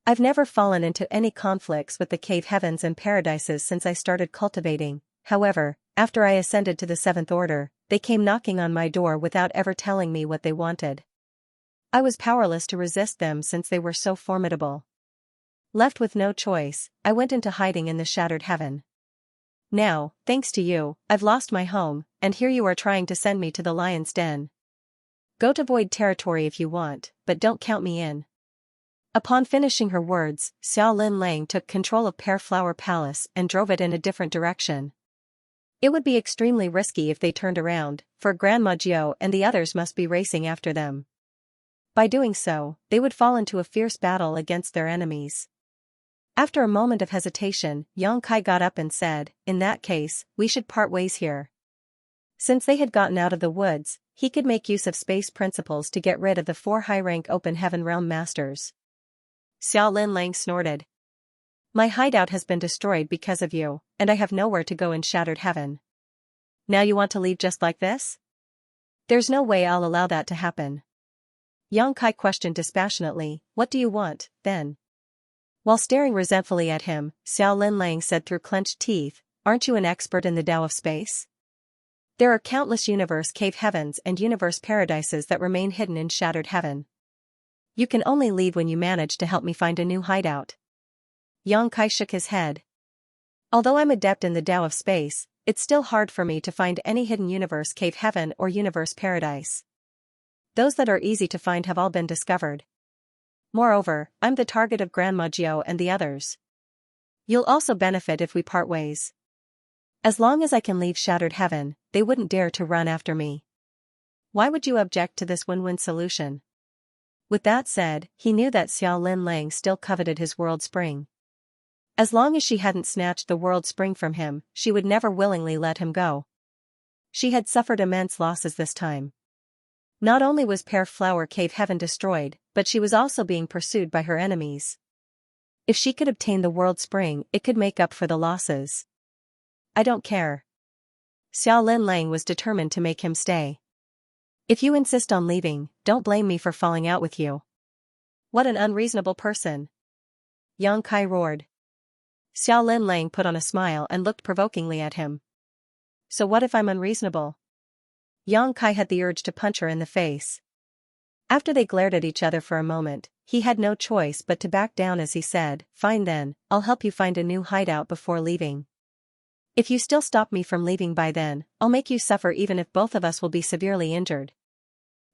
I've never fallen into any conflicts with the cave heavens and paradises since I started cultivating. However, after I ascended to the 7th order, they came knocking on my door without ever telling me what they wanted. I was powerless to resist them since they were so formidable. Left with no choice, I went into hiding in the shattered heaven. Now, thanks to you, I've lost my home, and here you are trying to send me to the lion's den. Go to Void Territory if you want, but don't count me in." Upon finishing her words, Xiao Lin Lang took control of Pear Flower Palace and drove it in a different direction. It would be extremely risky if they turned around, for Grandma Jiao and the others must be racing after them. By doing so, they would fall into a fierce battle against their enemies. After a moment of hesitation, Yang Kai got up and said, "In that case, we should part ways here." Since they had gotten out of the woods, he could make use of space principles to get rid of the 4 high-rank Open Heaven Realm Masters. Xiao Linlang snorted. "My hideout has been destroyed because of you, and I have nowhere to go in Shattered Heaven. Now you want to leave just like this? There's no way I'll allow that to happen." Yang Kai questioned dispassionately, "What do you want, then?" While staring resentfully at him, Xiao Linlang said through clenched teeth, "Aren't you an expert in the Tao of space? There are countless universe cave heavens and universe paradises that remain hidden in Shattered Heaven. You can only leave when you manage to help me find a new hideout." Yang Kai shook his head. "Although I'm adept in the Tao of space, it's still hard for me to find any hidden universe cave heaven or universe paradise. Those that are easy to find have all been discovered. Moreover, I'm the target of Grandma Jiao and the others. You'll also benefit if we part ways. As long as I can leave Shattered Heaven, they wouldn't dare to run after me. Why would you object to this win-win solution?" With that said, he knew that Xiao Linlang still coveted his world spring. As long as she hadn't snatched the world spring from him, she would never willingly let him go. She had suffered immense losses this time. Not only was Pear Flower Cave Heaven destroyed, but she was also being pursued by her enemies. If she could obtain the world spring, it could make up for the losses. "I don't care." Xiao Linlang was determined to make him stay. "If you insist on leaving, don't blame me for falling out with you." "What an unreasonable person!" Yang Kai roared. Xiao Linlang put on a smile and looked provokingly at him. "So what if I'm unreasonable?" Yang Kai had the urge to punch her in the face. After they glared at each other for a moment, he had no choice but to back down as he said, "Fine then, I'll help you find a new hideout before leaving. If you still stop me from leaving by then, I'll make you suffer even if both of us will be severely injured."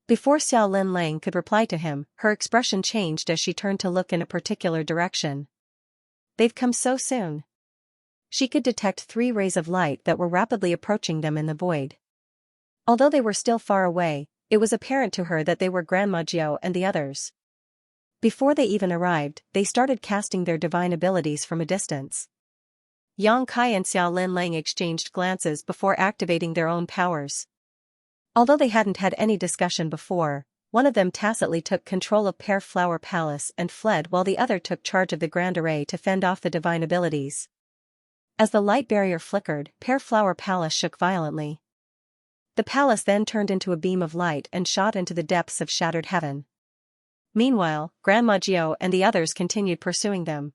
Before Xiao Linlang could reply to him, her expression changed as she turned to look in a particular direction. "They've come so soon." She could detect 3 rays of light that were rapidly approaching them in the void. Although they were still far away, it was apparent to her that they were Grandma Jiao and the others. Before they even arrived, they started casting their divine abilities from a distance. Yang Kai and Xiao Linlang exchanged glances before activating their own powers. Although they hadn't had any discussion before, one of them tacitly took control of Pear Flower Palace and fled while the other took charge of the Grand Array to fend off the divine abilities. As the light barrier flickered, Pear Flower Palace shook violently. The palace then turned into a beam of light and shot into the depths of Shattered Heaven. Meanwhile, Grandma Jiao and the others continued pursuing them.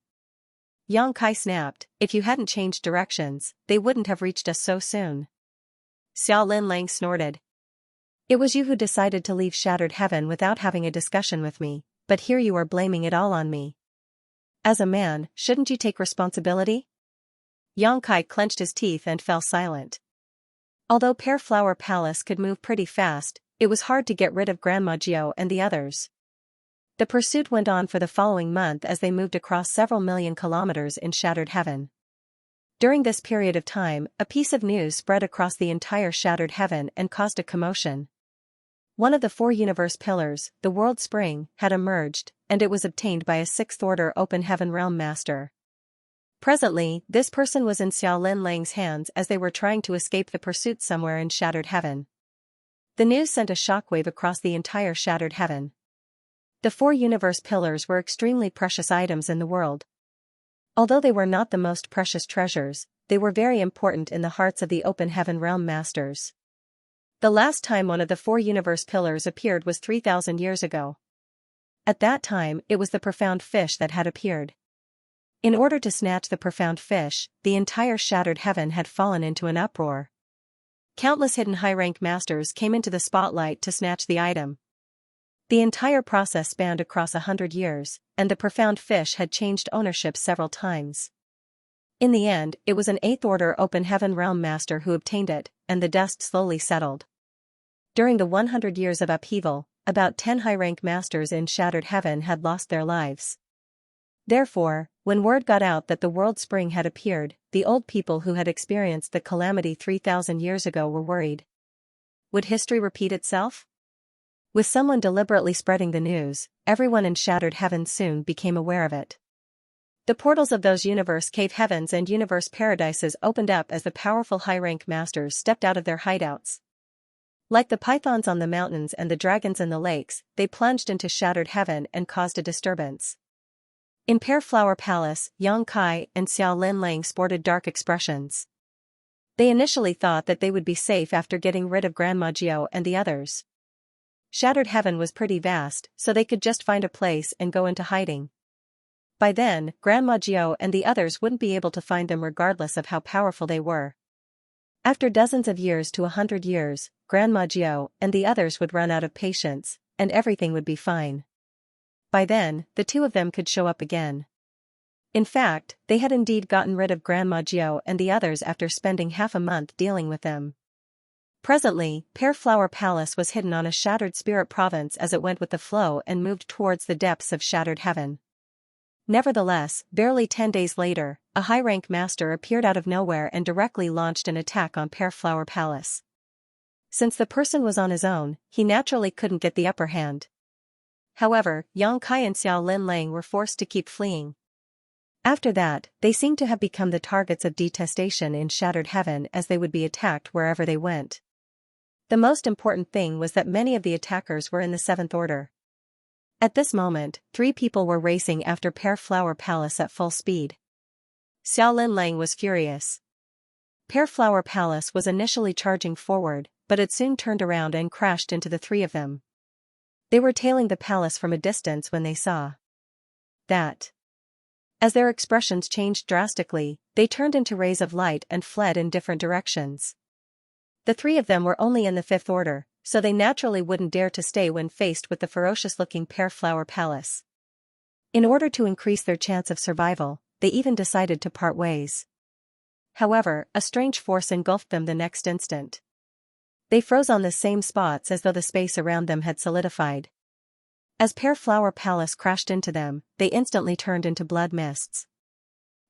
Yang Kai snapped, "If you hadn't changed directions, they wouldn't have reached us so soon." Xiao Linlang snorted. "It was you who decided to leave Shattered Heaven without having a discussion with me, but here you are blaming it all on me. As a man, shouldn't you take responsibility?" Yang Kai clenched his teeth and fell silent. Although Pear Flower Palace could move pretty fast, it was hard to get rid of Grandma Jiao and the others. The pursuit went on for the following month as they moved across several million kilometers in Shattered Heaven. During this period of time, a piece of news spread across the entire Shattered Heaven and caused a commotion. One of the 4 universe pillars, the World Spring, had emerged, and it was obtained by a 6th-order Open Heaven Realm Master. Presently, this person was in Xiao Linlang's hands as they were trying to escape the pursuit somewhere in Shattered Heaven. The news sent a shockwave across the entire Shattered Heaven. The 4 universe pillars were extremely precious items in the world. Although they were not the most precious treasures, they were very important in the hearts of the Open Heaven Realm Masters. The last time one of the 4 universe pillars appeared was 3,000 years ago. At that time, it was the profound fish that had appeared. In order to snatch the profound fish, the entire Shattered Heaven had fallen into an uproar. Countless hidden high-rank masters came into the spotlight to snatch the item. The entire process spanned across 100 years, and the profound fish had changed ownership several times. In the end, it was an 8th-order Open Heaven Realm Master who obtained it, and the dust slowly settled. During the 100 years of upheaval, about 10 high-rank masters in Shattered Heaven had lost their lives. Therefore, When word got out that the world spring had appeared, the old people who had experienced the calamity 3,000 years ago were worried. Would history repeat itself? With someone deliberately spreading the news, everyone in Shattered Heaven soon became aware of it. The portals of those universe cave heavens and universe paradises opened up as the powerful high-rank masters stepped out of their hideouts. Like the pythons on the mountains and the dragons in the lakes, they plunged into Shattered Heaven and caused a disturbance. In Pear Flower Palace, Yang Kai and Xiao Linlang sported dark expressions. They initially thought that they would be safe after getting rid of Grandma Jiao and the others. Shattered Heaven was pretty vast, so they could just find a place and go into hiding. By then, Grandma Jiao and the others wouldn't be able to find them regardless of how powerful they were. After dozens of years to 100 years, Grandma Jiao and the others would run out of patience, and everything would be fine. By then, the two of them could show up again. In fact, they had indeed gotten rid of Grandma Jiao and the others after spending half a month dealing with them. Presently, Pear Flower Palace was hidden on a shattered spirit province as it went with the flow and moved towards the depths of Shattered Heaven. Nevertheless, barely 10 days later, a high-rank master appeared out of nowhere and directly launched an attack on Pear Flower Palace. Since the person was on his own, he naturally couldn't get the upper hand. However, Yang Kai and Xiao Linlang were forced to keep fleeing. After that, they seemed to have become the targets of detestation in Shattered Heaven as they would be attacked wherever they went. The most important thing was that many of the attackers were in the Seventh Order. At this moment, 3 people were racing after Pear Flower Palace at full speed. Xiao Linlang was furious. Pear Flower Palace was initially charging forward, but it soon turned around and crashed into the 3 of them. They were tailing the palace from a distance when they saw that. As their expressions changed drastically, they turned into rays of light and fled in different directions. The 3 of them were only in the 5th Order, so they naturally wouldn't dare to stay when faced with the ferocious-looking Pear Flower Palace. In order to increase their chance of survival, they even decided to part ways. However, a strange force engulfed them the next instant. They froze on the same spots as though the space around them had solidified. As Pear Flower Palace crashed into them, they instantly turned into blood mists.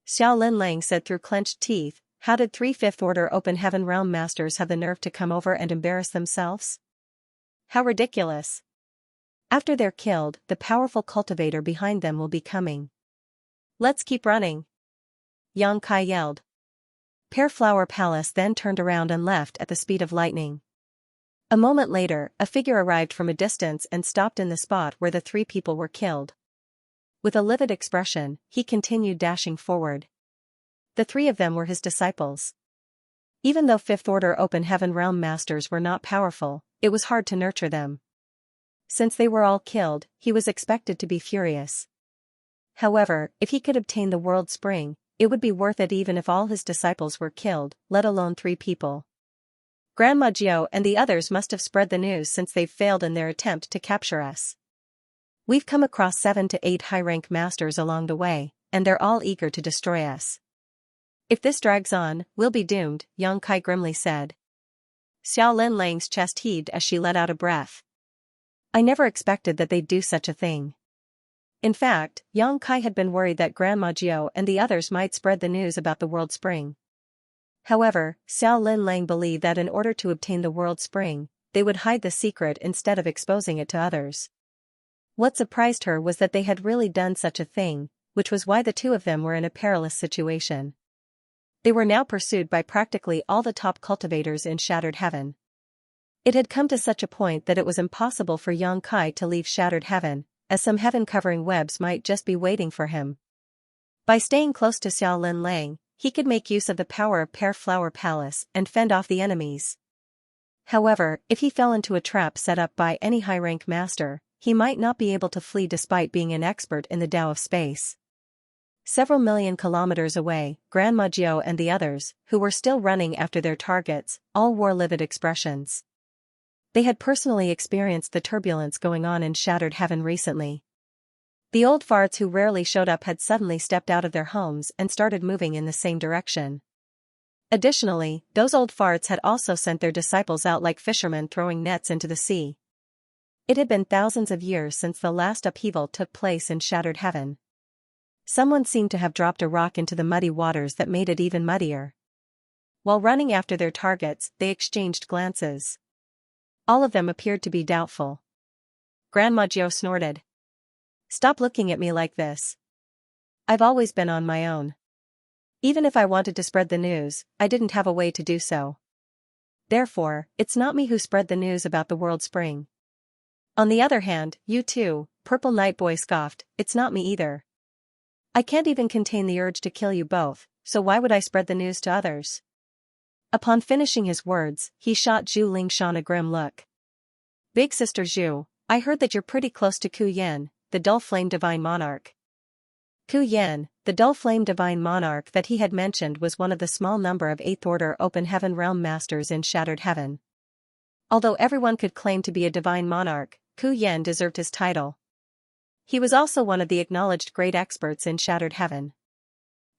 Xiao Linlang said through clenched teeth, "How did 3 Fifth Order Open Heaven Realm Masters have the nerve to come over and embarrass themselves? How ridiculous. After they're killed, the powerful cultivator behind them will be coming. Let's keep running," Yang Kai yelled. Pear Flower Palace then turned around and left at the speed of lightning. A moment later, a figure arrived from a distance and stopped in the spot where the 3 people were killed. With a livid expression, he continued dashing forward. The 3 of them were his disciples. Even though 5th Order Open Heaven Realm Masters were not powerful, it was hard to nurture them. Since they were all killed, he was expected to be furious. However, if he could obtain the World Spring, it would be worth it even if all his disciples were killed, let alone 3 people. Grandma Jiao and the others must have spread the news since they've failed in their attempt to capture us. We've come across 7 to 8 high-rank masters along the way, and they're all eager to destroy us. If this drags on, we'll be doomed, Yang Kai grimly said. Xiao Linlang's chest heaved as she let out a breath. I never expected that they'd do such a thing. In fact, Yang Kai had been worried that Grandma Jiao and the others might spread the news about the World Spring. However, Xiao Linlang believed that in order to obtain the World Spring, they would hide the secret instead of exposing it to others. What surprised her was that they had really done such a thing, which was why the 2 of them were in a perilous situation. They were now pursued by practically all the top cultivators in Shattered Heaven. It had come to such a point that it was impossible for Yang Kai to leave Shattered Heaven, as some heaven-covering webs might just be waiting for him. By staying close to Xiao Linlang, he could make use of the power of Pear Flower Palace and fend off the enemies. However, if he fell into a trap set up by any high-rank master, he might not be able to flee despite being an expert in the Tao of space. Several million kilometers away, Grandma Jiao and the others, who were still running after their targets, all wore livid expressions. They had personally experienced the turbulence going on in Shattered Heaven recently. The old farts who rarely showed up had suddenly stepped out of their homes and started moving in the same direction. Additionally, those old farts had also sent their disciples out like fishermen throwing nets into the sea. It had been thousands of years since the last upheaval took place in Shattered Heaven. Someone seemed to have dropped a rock into the muddy waters that made it even muddier. While running after their targets, they exchanged glances. All of them appeared to be doubtful. Grandma Gio snorted. "Stop looking at me like this. I've always been on my own. Even if I wanted to spread the news, I didn't have a way to do so. Therefore, it's not me who spread the news about the world spring. On the other hand, you too," Purple Night Boy scoffed, "it's not me either. I can't even contain the urge to kill you both, so why would I spread the news to others?" Upon finishing his words, he shot Zhu Lingshan a grim look. "Big Sister Zhu, I heard that you're pretty close to Ku Yan, the Dull Flame Divine Monarch." Ku Yan, the Dull Flame Divine Monarch that he had mentioned, was one of the small number of 8th Order Open Heaven Realm Masters in Shattered Heaven. Although everyone could claim to be a Divine Monarch, Ku Yan deserved his title. He was also one of the acknowledged great experts in Shattered Heaven.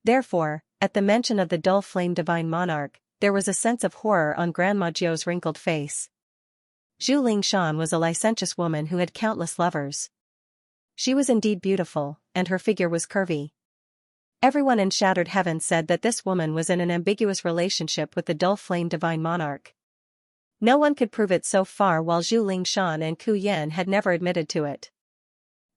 Therefore, at the mention of the Dull Flame Divine Monarch, there was a sense of horror on Grandma Gio's wrinkled face. Zhu Lingshan was a licentious woman who had countless lovers. She was indeed beautiful, and her figure was curvy. Everyone in Shattered Heaven said that this woman was in an ambiguous relationship with the Dull Flame Divine Monarch. No one could prove it so far, while Zhu Lingshan and Ku Yan had never admitted to it.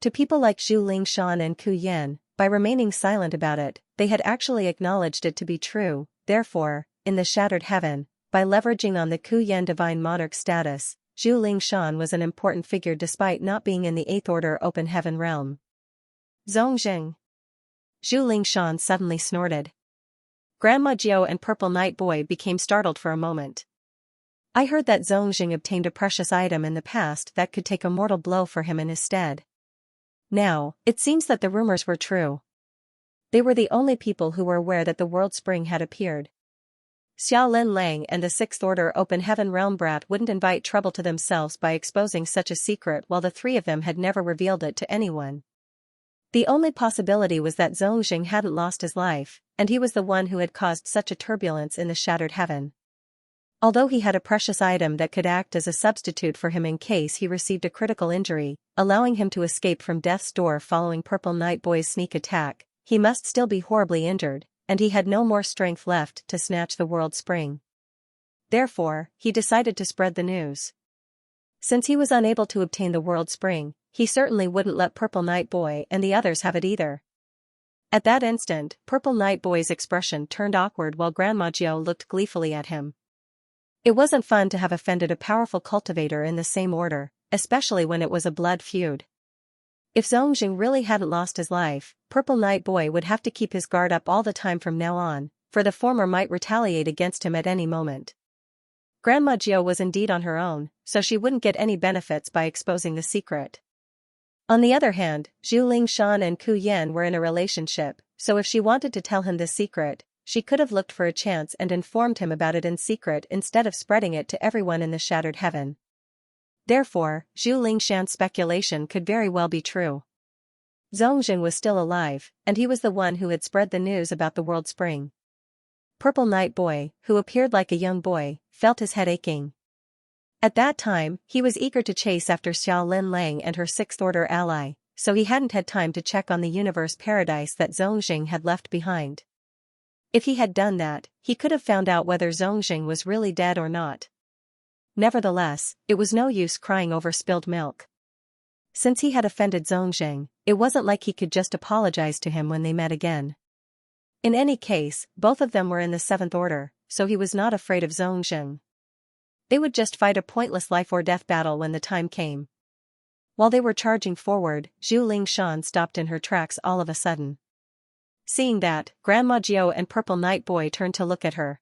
To people like Zhu Lingshan and Ku Yan, by remaining silent about it, they had actually acknowledged it to be true. Therefore, in the Shattered Heaven, by leveraging on the Ku Yan Divine Monarch status, Zhu Lingshan was an important figure despite not being in the 8th Order Open Heaven realm. "Zongjing!" Zhu Lingshan suddenly snorted. Grandma Gio and Purple Night Boy became startled for a moment. "I heard that Zongjing obtained a precious item in the past that could take a mortal blow for him in his stead. Now, it seems that the rumors were true." They were the only people who were aware that the World Spring had appeared. Xiao Lin Lang and the 6th Order Open Heaven Realm Brat wouldn't invite trouble to themselves by exposing such a secret, while the three of them had never revealed it to anyone. The only possibility was that Zongjing hadn't lost his life, and he was the one who had caused such a turbulence in the Shattered Heaven. Although he had a precious item that could act as a substitute for him in case he received a critical injury, allowing him to escape from death's door following Purple Night Boy's sneak attack, he must still be horribly injured, and he had no more strength left to snatch the World Spring. Therefore, he decided to spread the news. Since he was unable to obtain the World Spring, he certainly wouldn't let Purple Night Boy and the others have it either. At that instant, Purple Night Boy's expression turned awkward while Grandma Gio looked gleefully at him. It wasn't fun to have offended a powerful cultivator in the same order, especially when it was a blood feud. If Zongjing really hadn't lost his life, Purple Night Boy would have to keep his guard up all the time from now on, for the former might retaliate against him at any moment. Grandma Gio was indeed on her own, so she wouldn't get any benefits by exposing the secret. On the other hand, Zhu Lingshan and Ku Yan were in a relationship, so if she wanted to tell him the secret, she could have looked for a chance and informed him about it in secret instead of spreading it to everyone in the Shattered Heaven. Therefore, Zhu Lingshan's speculation could very well be true. Zongjing was still alive, and he was the one who had spread the news about the World Spring. Purple Night Boy, who appeared like a young boy, felt his head aching. At that time, he was eager to chase after Xiao Lin Lang and her 6th Order ally, so he hadn't had time to check on the universe paradise that Zongjing had left behind. If he had done that, he could have found out whether Zongjing was really dead or not. Nevertheless, it was no use crying over spilled milk. Since he had offended Zongjing, it wasn't like he could just apologize to him when they met again. In any case, both of them were in the 7th Order, so he was not afraid of Zongjing. They would just fight a pointless life-or-death battle when the time came. While they were charging forward, Zhu Lingshan stopped in her tracks all of a sudden. Seeing that, Grandma Gio and Purple Night Boy turned to look at her.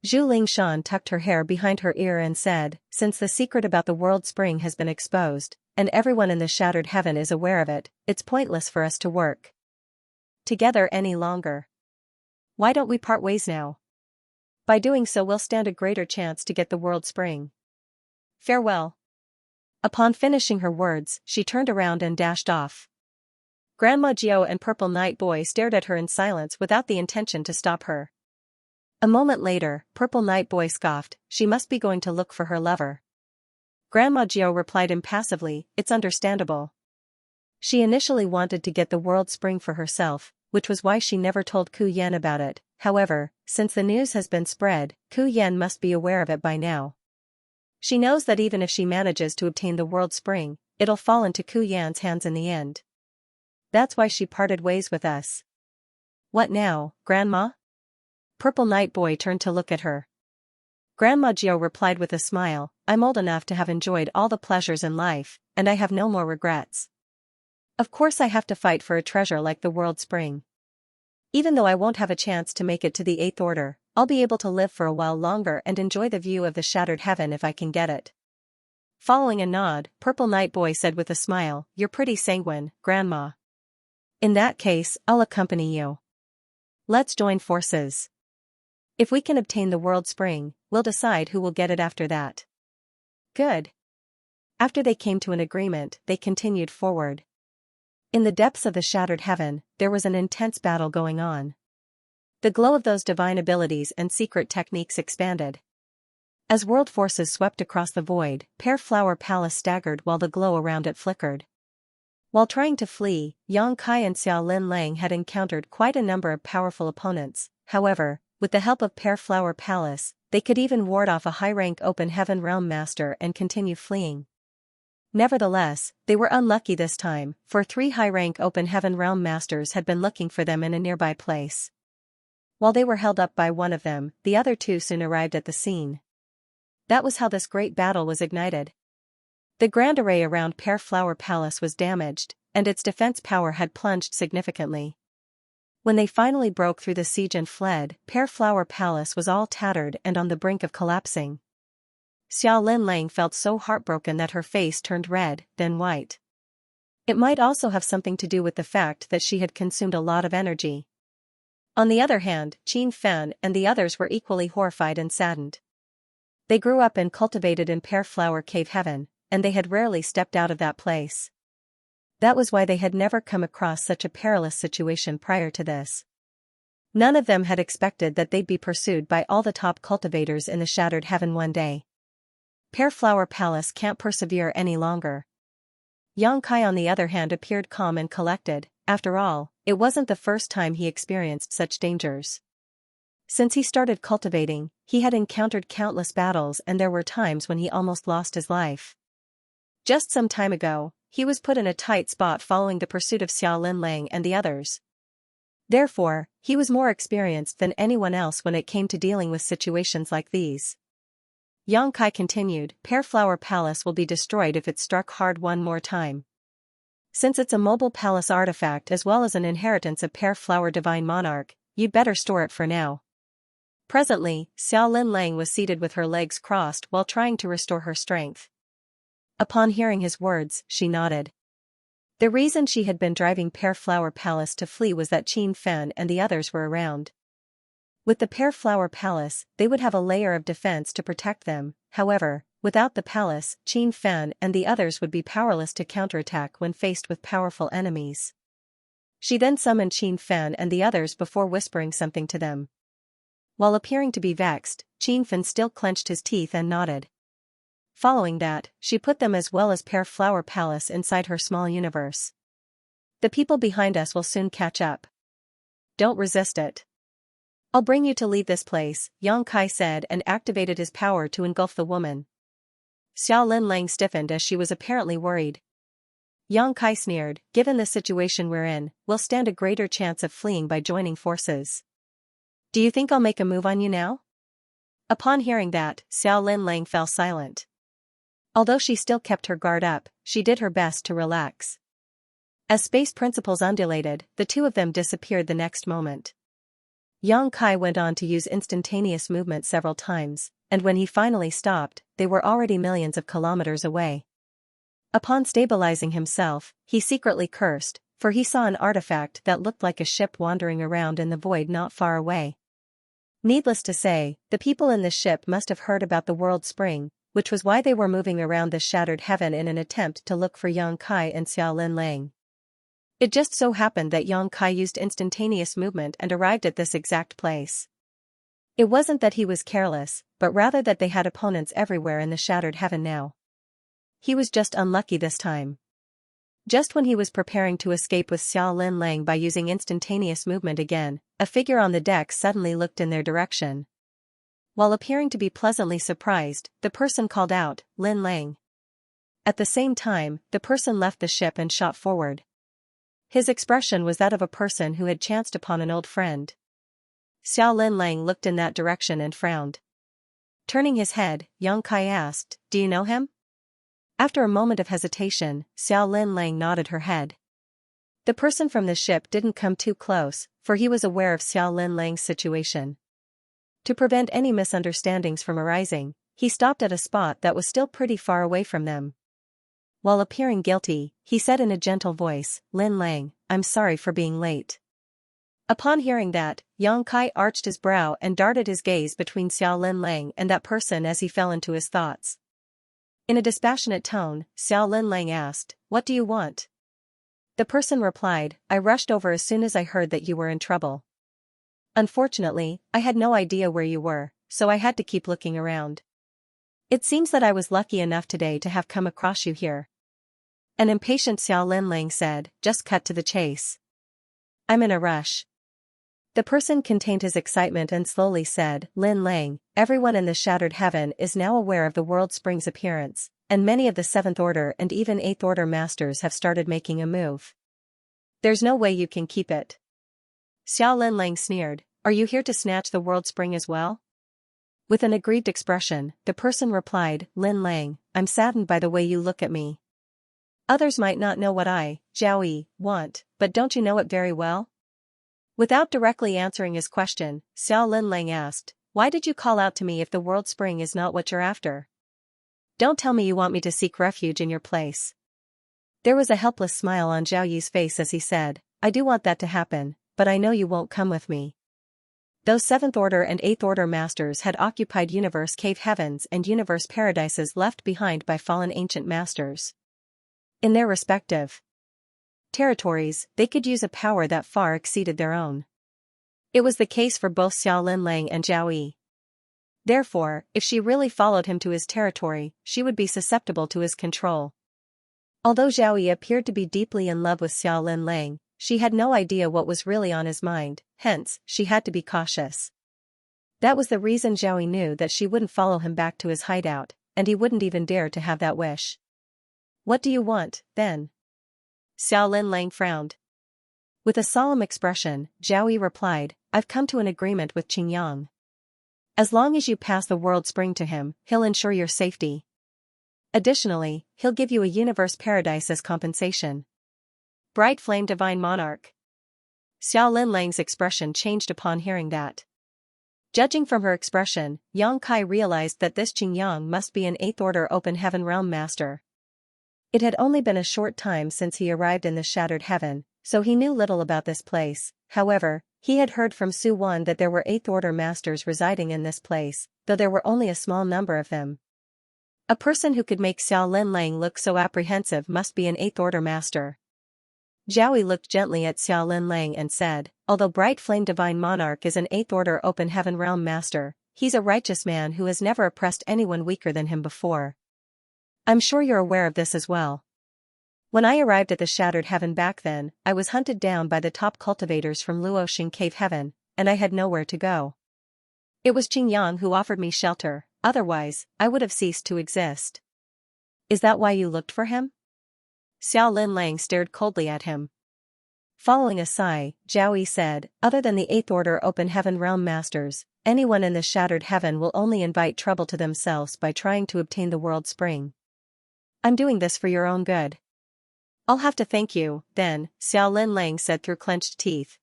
Zhu Lingshan tucked her hair behind her ear and said, "Since the secret about the World Spring has been exposed, and everyone in the Shattered Heaven is aware of it, it's pointless for us to work together any longer. Why don't we part ways now? By doing so we'll stand a greater chance to get the World Spring. Farewell." Upon finishing her words, she turned around and dashed off. Grandma Gio and Purple Night Boy stared at her in silence without the intention to stop her. A moment later, Purple Night Boy scoffed, "She must be going to look for her lover." Grandma Gio replied impassively, "It's understandable." She initially wanted to get the world spring for herself, which was why she never told Ku Yan about it. However, since the news has been spread, Ku Yan must be aware of it by now. She knows that even if she manages to obtain the world spring, it'll fall into Ku Yan's hands in the end. That's why she parted ways with us. What now, Grandma? Purple Night Boy turned to look at her. Grandma Jiao replied with a smile, I'm old enough to have enjoyed all the pleasures in life, and I have no more regrets. Of course I have to fight for a treasure like the world spring. Even though I won't have a chance to make it to the 8th order, I'll be able to live for a while longer and enjoy the view of the shattered heaven if I can get it. Following a nod, Purple Night Boy said with a smile, You're pretty sanguine, Grandma. In that case, I'll accompany you. Let's join forces. If we can obtain the world spring, we'll decide who will get it after that. Good. After they came to an agreement, they continued forward. In the depths of the shattered heaven, there was an intense battle going on. The glow of those divine abilities and secret techniques expanded. As world forces swept across the void, Pear Flower Palace staggered while the glow around it flickered. While trying to flee, Yang Kai and Xiao Lin Lang had encountered quite a number of powerful opponents. However, with the help of Pear Flower Palace, they could even ward off a high-rank Open Heaven Realm Master and continue fleeing. Nevertheless, they were unlucky this time, for 3 high-rank Open Heaven Realm Masters had been looking for them in a nearby place. While they were held up by one of them, the other 2 soon arrived at the scene. That was how this great battle was ignited. The grand array around Pear Flower Palace was damaged, and its defense power had plunged significantly. When they finally broke through the siege and fled, Pear Flower Palace was all tattered and on the brink of collapsing. Xiao Lin Lang felt so heartbroken that her face turned red, then white. It might also have something to do with the fact that she had consumed a lot of energy. On the other hand, Qin Fan and the others were equally horrified and saddened. They grew up and cultivated in Pear Flower Cave Heaven, and they had rarely stepped out of that place. That was why they had never come across such a perilous situation prior to this. None of them had expected that they'd be pursued by all the top cultivators in the Shattered Heaven one day. Pear Flower Palace can't persevere any longer. Yang Kai on the other hand appeared calm and collected. After all, it wasn't the first time he experienced such dangers. Since he started cultivating, he had encountered countless battles and there were times when he almost lost his life. Just some time ago, he was put in a tight spot following the pursuit of Xiao Lin Lang and the others. Therefore, he was more experienced than anyone else when it came to dealing with situations like these. Yang Kai continued, Pear Flower Palace will be destroyed if it's struck hard one more time. Since it's a mobile palace artifact as well as an inheritance of Pear Flower Divine Monarch, you'd better store it for now. Presently, Xiao Lin Lang was seated with her legs crossed while trying to restore her strength. Upon hearing his words, she nodded. The reason she had been driving Pear Flower Palace to flee was that Qin Fan and the others were around. With the Pear Flower Palace, they would have a layer of defense to protect them. However, without the palace, Qin Fan and the others would be powerless to counterattack when faced with powerful enemies. She then summoned Qin Fan and the others before whispering something to them. While appearing to be vexed, Qin Fan still clenched his teeth and nodded. Following that, she put them as well as Pear Flower Palace inside her small universe. The people behind us will soon catch up. Don't resist it. I'll bring you to leave this place, Yang Kai said and activated his power to engulf the woman. Xiao Lin Lang stiffened as she was apparently worried. Yang Kai sneered, given the situation we're in, we'll stand a greater chance of fleeing by joining forces. Do you think I'll make a move on you now? Upon hearing that, Xiao Lin Lang fell silent. Although she still kept her guard up, she did her best to relax. As space principles undulated, the 2 of them disappeared the next moment. Yang Kai went on to use instantaneous movement several times, and when he finally stopped, they were already millions of kilometers away. Upon stabilizing himself, he secretly cursed, for he saw an artifact that looked like a ship wandering around in the void not far away. Needless to say, the people in the ship must have heard about the world spring, which was why they were moving around the shattered heaven in an attempt to look for Yang Kai and Xiao Lin Lang. It just so happened that Yang Kai used instantaneous movement and arrived at this exact place. It wasn't that he was careless, but rather that they had opponents everywhere in the shattered heaven now. He was just unlucky this time. Just when he was preparing to escape with Xiao Lin Lang by using instantaneous movement again, a figure on the deck suddenly looked in their direction. While appearing to be pleasantly surprised, the person called out, "Lin Lang." At the same time, the person left the ship and shot forward. His expression was that of a person who had chanced upon an old friend. Xiao Lin Lang looked in that direction and frowned. Turning his head, Yang Kai asked, "Do you know him?" After a moment of hesitation, Xiao Lin Lang nodded her head. The person from the ship didn't come too close, for he was aware of Xiao Lin Lang's situation. To prevent any misunderstandings from arising, he stopped at a spot that was still pretty far away from them. While appearing guilty, he said in a gentle voice, "Lin Lang, I'm sorry for being late." Upon hearing that, Yang Kai arched his brow and darted his gaze between Xiao Lin Lang and that person as he fell into his thoughts. In a dispassionate tone, Xiao Lin Lang asked, "What do you want?" The person replied, "I rushed over as soon as I heard that you were in trouble. Unfortunately, I had no idea where you were, so I had to keep looking around. It seems that I was lucky enough today to have come across you here." An impatient Xiao Lin Lang said, "Just cut to the chase. I'm in a rush." The person contained his excitement and slowly said, "Lin Lang, everyone in the Shattered Heaven is now aware of the World Spring's appearance, and many of the 7th Order and even 8th Order Masters have started making a move. There's no way you can keep it." Xiao Lin Lang sneered, "Are you here to snatch the World Spring as well?" With an aggrieved expression, the person replied, "Lin Lang, I'm saddened by the way you look at me. Others might not know what I, Zhao Yi, want, but don't you know it very well?" Without directly answering his question, Xiao Lin Lang asked, "Why did you call out to me if the World Spring is not what you're after? Don't tell me you want me to seek refuge in your place." There was a helpless smile on Zhao Yi's face as he said, "I do want that to happen, but I know you won't come with me." Those 7th Order and 8th Order Masters had occupied Universe Cave Heavens and Universe Paradises left behind by fallen ancient masters. In their respective territories, they could use a power that far exceeded their own. It was the case for both Xiao Lin Lang and Zhao Yi. Therefore, if she really followed him to his territory, she would be susceptible to his control. Although Zhao Yi appeared to be deeply in love with Xiao Lin Lang, she had no idea what was really on his mind, hence, she had to be cautious. That was the reason Zhao Yi knew that she wouldn't follow him back to his hideout, and he wouldn't even dare to have that wish. "What do you want, then?" Xiao Lin Lang frowned. With a solemn expression, Zhao Yi replied, "I've come to an agreement with Qingyang. As long as you pass the World Spring to him, he'll ensure your safety. Additionally, he'll give you a Universe Paradise as compensation." Bright Flame Divine Monarch. Xiao Lin Lang's expression changed upon hearing that. Judging from her expression, Yang Kai realized that this Qingyang must be an 8th Order Open Heaven Realm Master. It had only been a short time since he arrived in the Shattered Heaven, so he knew little about this place. However, he had heard from Su Wan that there were 8th Order Masters residing in this place, though there were only a small number of them. A person who could make Xiao Lin Lang look so apprehensive must be an 8th Order Master. Zhao Yi looked gently at Xiao Lin Lang and said, "Although Bright Flame Divine Monarch is an 8th Order Open Heaven Realm Master, he's a righteous man who has never oppressed anyone weaker than him before. I'm sure you're aware of this as well. When I arrived at the Shattered Heaven back then, I was hunted down by the top cultivators from Luoxing Cave Heaven, and I had nowhere to go. It was Qingyang who offered me shelter, otherwise, I would have ceased to exist." "Is that why you looked for him?" Xiao Lin Lang stared coldly at him. Following a sigh, Zhao Yi said, "Other than the 8th Order Open Heaven Realm Masters, anyone in the Shattered Heaven will only invite trouble to themselves by trying to obtain the World Spring. I'm doing this for your own good." "I'll have to thank you, then," Xiao Lin Lang said through clenched teeth.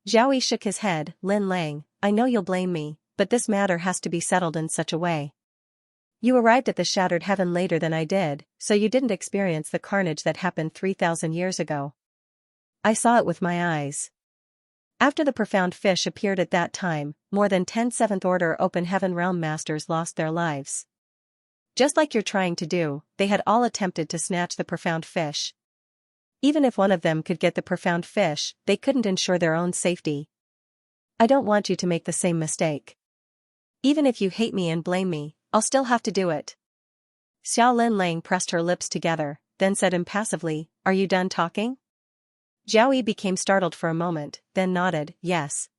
Zhao Yi shook his head, "Lin Lang, I know you'll blame me, but this matter has to be settled in such a way. You arrived at the Shattered Heaven later than I did, so you didn't experience the carnage that happened 3,000 years ago. I saw it with my eyes. After the Profound Fish appeared at that time, more than 10 7th Order Open Heaven Realm Masters lost their lives. Just like you're trying to do, they had all attempted to snatch the Profound Fish. Even if one of them could get the Profound Fish, they couldn't ensure their own safety. I don't want you to make the same mistake. Even if you hate me and blame me, I'll still have to do it." Xiao Lin Lang pressed her lips together, then said impassively, are you done talking? Zhao Yi became startled for a moment, then nodded, yes.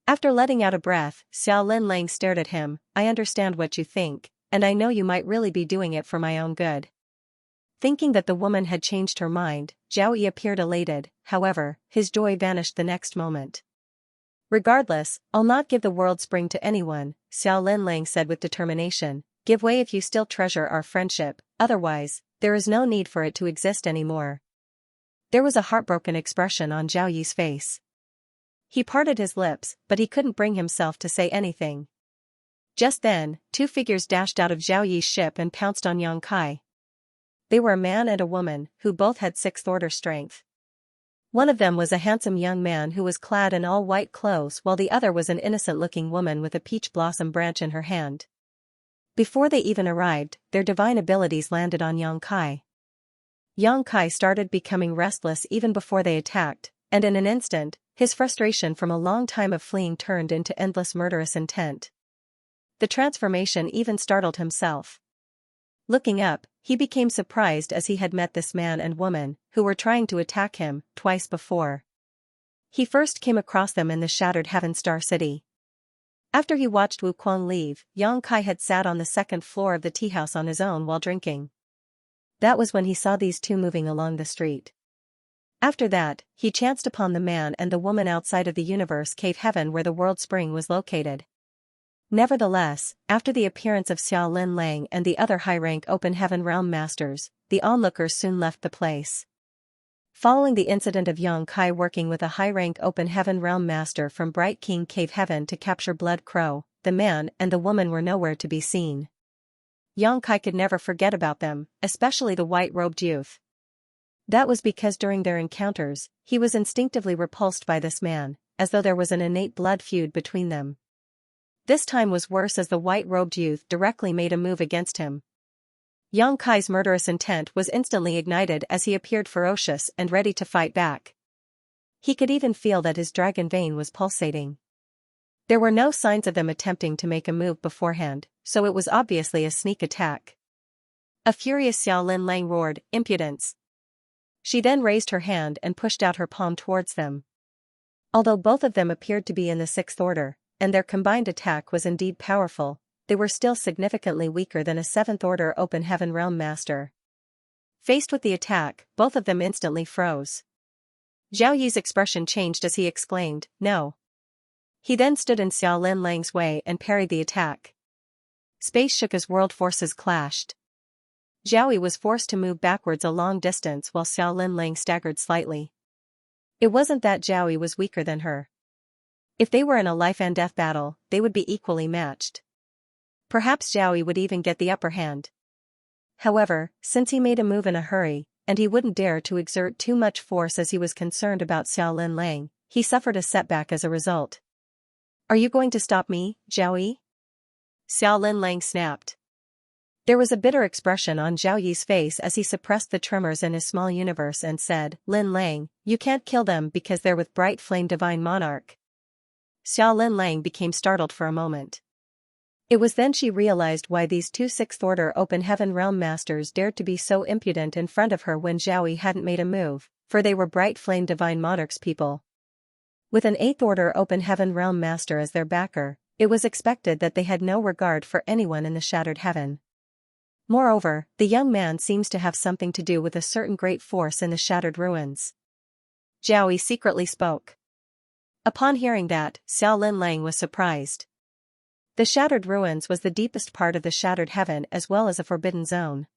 After letting out a breath, Xiao Lin Lang stared at him, I understand what you think, and I know you might really be doing it for my own good. Thinking that the woman had changed her mind, Zhao Yi appeared elated, however, his joy vanished the next moment. Regardless, I'll not give the world spring to anyone, Xiao Lin Lang said with determination, give way if you still treasure our friendship, otherwise, there is no need for it to exist anymore. There was a heartbroken expression on Zhao Yi's face. He parted his lips, but he couldn't bring himself to say anything. Just then, two figures dashed out of Zhao Yi's ship and pounced on Yang Kai. They were a man and a woman, who both had sixth-order strength. One of them was a handsome young man who was clad in all white clothes while the other was an innocent-looking woman with a peach blossom branch in her hand. Before they even arrived, their divine abilities landed on Yang Kai. Yang Kai started becoming restless even before they attacked, and in an instant, his frustration from a long time of fleeing turned into endless murderous intent. The transformation even startled himself. Looking up, he became surprised as he had met this man and woman, who were trying to attack him, twice before. He first came across them in the Shattered Heaven Star City. After he watched Wu Kuang leave, Yang Kai had sat on the second floor of the tea house on his own while drinking. That was when he saw these two moving along the street. After that, he chanced upon the man and the woman outside of the universe cave heaven where the world spring was located. Nevertheless, after the appearance of Xiao Lin Lang and the other high-rank Open Heaven Realm Masters, the onlookers soon left the place. Following the incident of Yang Kai working with a high-rank Open Heaven Realm Master from Bright King Cave Heaven to capture Blood Crow, the man and the woman were nowhere to be seen. Yang Kai could never forget about them, especially the white-robed youth. That was because during their encounters, he was instinctively repulsed by this man, as though there was an innate blood feud between them. This time was worse as the white-robed youth directly made a move against him. Yang Kai's murderous intent was instantly ignited as he appeared ferocious and ready to fight back. He could even feel that his dragon vein was pulsating. There were no signs of them attempting to make a move beforehand, so it was obviously a sneak attack. A furious Xiao Lin Lang roared, impudence. She then raised her hand and pushed out her palm towards them. Although both of them appeared to be in the sixth order, and their combined attack was indeed powerful, they were still significantly weaker than a seventh-order Open Heaven Realm Master. Faced with the attack, both of them instantly froze. Zhao Yi's expression changed as he exclaimed, no. He then stood in Xiao Lin Lang's way and parried the attack. Space shook as world forces clashed. Zhao Yi was forced to move backwards a long distance while Xiao Lin Lang staggered slightly. It wasn't that Zhao Yi was weaker than her. If they were in a life-and-death battle, they would be equally matched. Perhaps Zhao Yi would even get the upper hand. However, since he made a move in a hurry, and he wouldn't dare to exert too much force as he was concerned about Xiao Lin Lang, he suffered a setback as a result. Are you going to stop me, Zhao Yi? Xiao Lin Lang snapped. There was a bitter expression on Zhao Yi's face as he suppressed the tremors in his small universe and said, Lin Lang, you can't kill them because they're with Bright Flame Divine Monarch. Xiao Lin Lang became startled for a moment. It was then she realized why these two sixth-order Open Heaven Realm Masters dared to be so impudent in front of her when Zhao Yi hadn't made a move, for they were Bright Flame Divine Monarch's people. With an eighth-order Open Heaven Realm Master as their backer, it was expected that they had no regard for anyone in the Shattered Heaven. Moreover, the young man seems to have something to do with a certain great force in the Shattered Ruins. Zhao Yi secretly spoke. Upon hearing that, Xiao Lin Lang was surprised. The Shattered Ruins was the deepest part of the Shattered Heaven as well as a forbidden zone.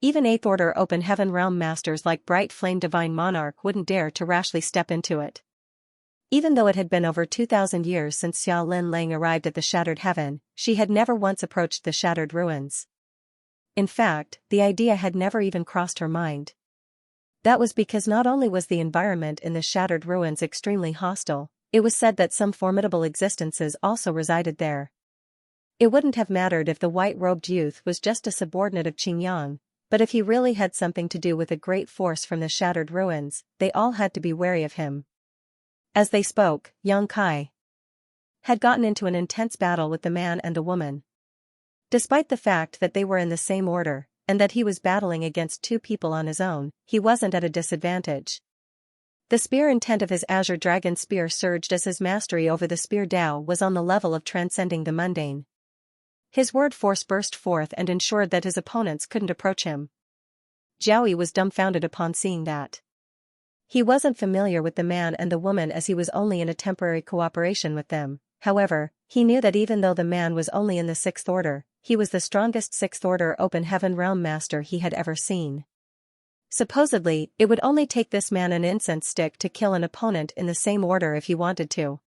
Even eighth-order Open Heaven Realm Masters like Bright Flame Divine Monarch wouldn't dare to rashly step into it. Even though it had been over 2,000 years since Xiao Lin Lang arrived at the Shattered Heaven, she had never once approached the Shattered Ruins. In fact, the idea had never even crossed her mind. That was because not only was the environment in the Shattered Ruins extremely hostile, it was said that some formidable existences also resided there. It wouldn't have mattered if the white-robed youth was just a subordinate of Qingyang, but if he really had something to do with a great force from the Shattered Ruins, they all had to be wary of him. As they spoke, Yang Kai had gotten into an intense battle with the man and the woman. Despite the fact that they were in the same order, and that he was battling against two people on his own, he wasn't at a disadvantage. The spear intent of his azure dragon spear surged as his mastery over the spear Dao was on the level of transcending the mundane. His word force burst forth and ensured that his opponents couldn't approach him. Zhao was dumbfounded upon seeing that. He wasn't familiar with the man and the woman as he was only in a temporary cooperation with them. However, he knew that even though the man was only in the 6th order, he was the strongest 6th order open heaven realm master he had ever seen. Supposedly, it would only take this man an incense stick to kill an opponent in the same order if he wanted to.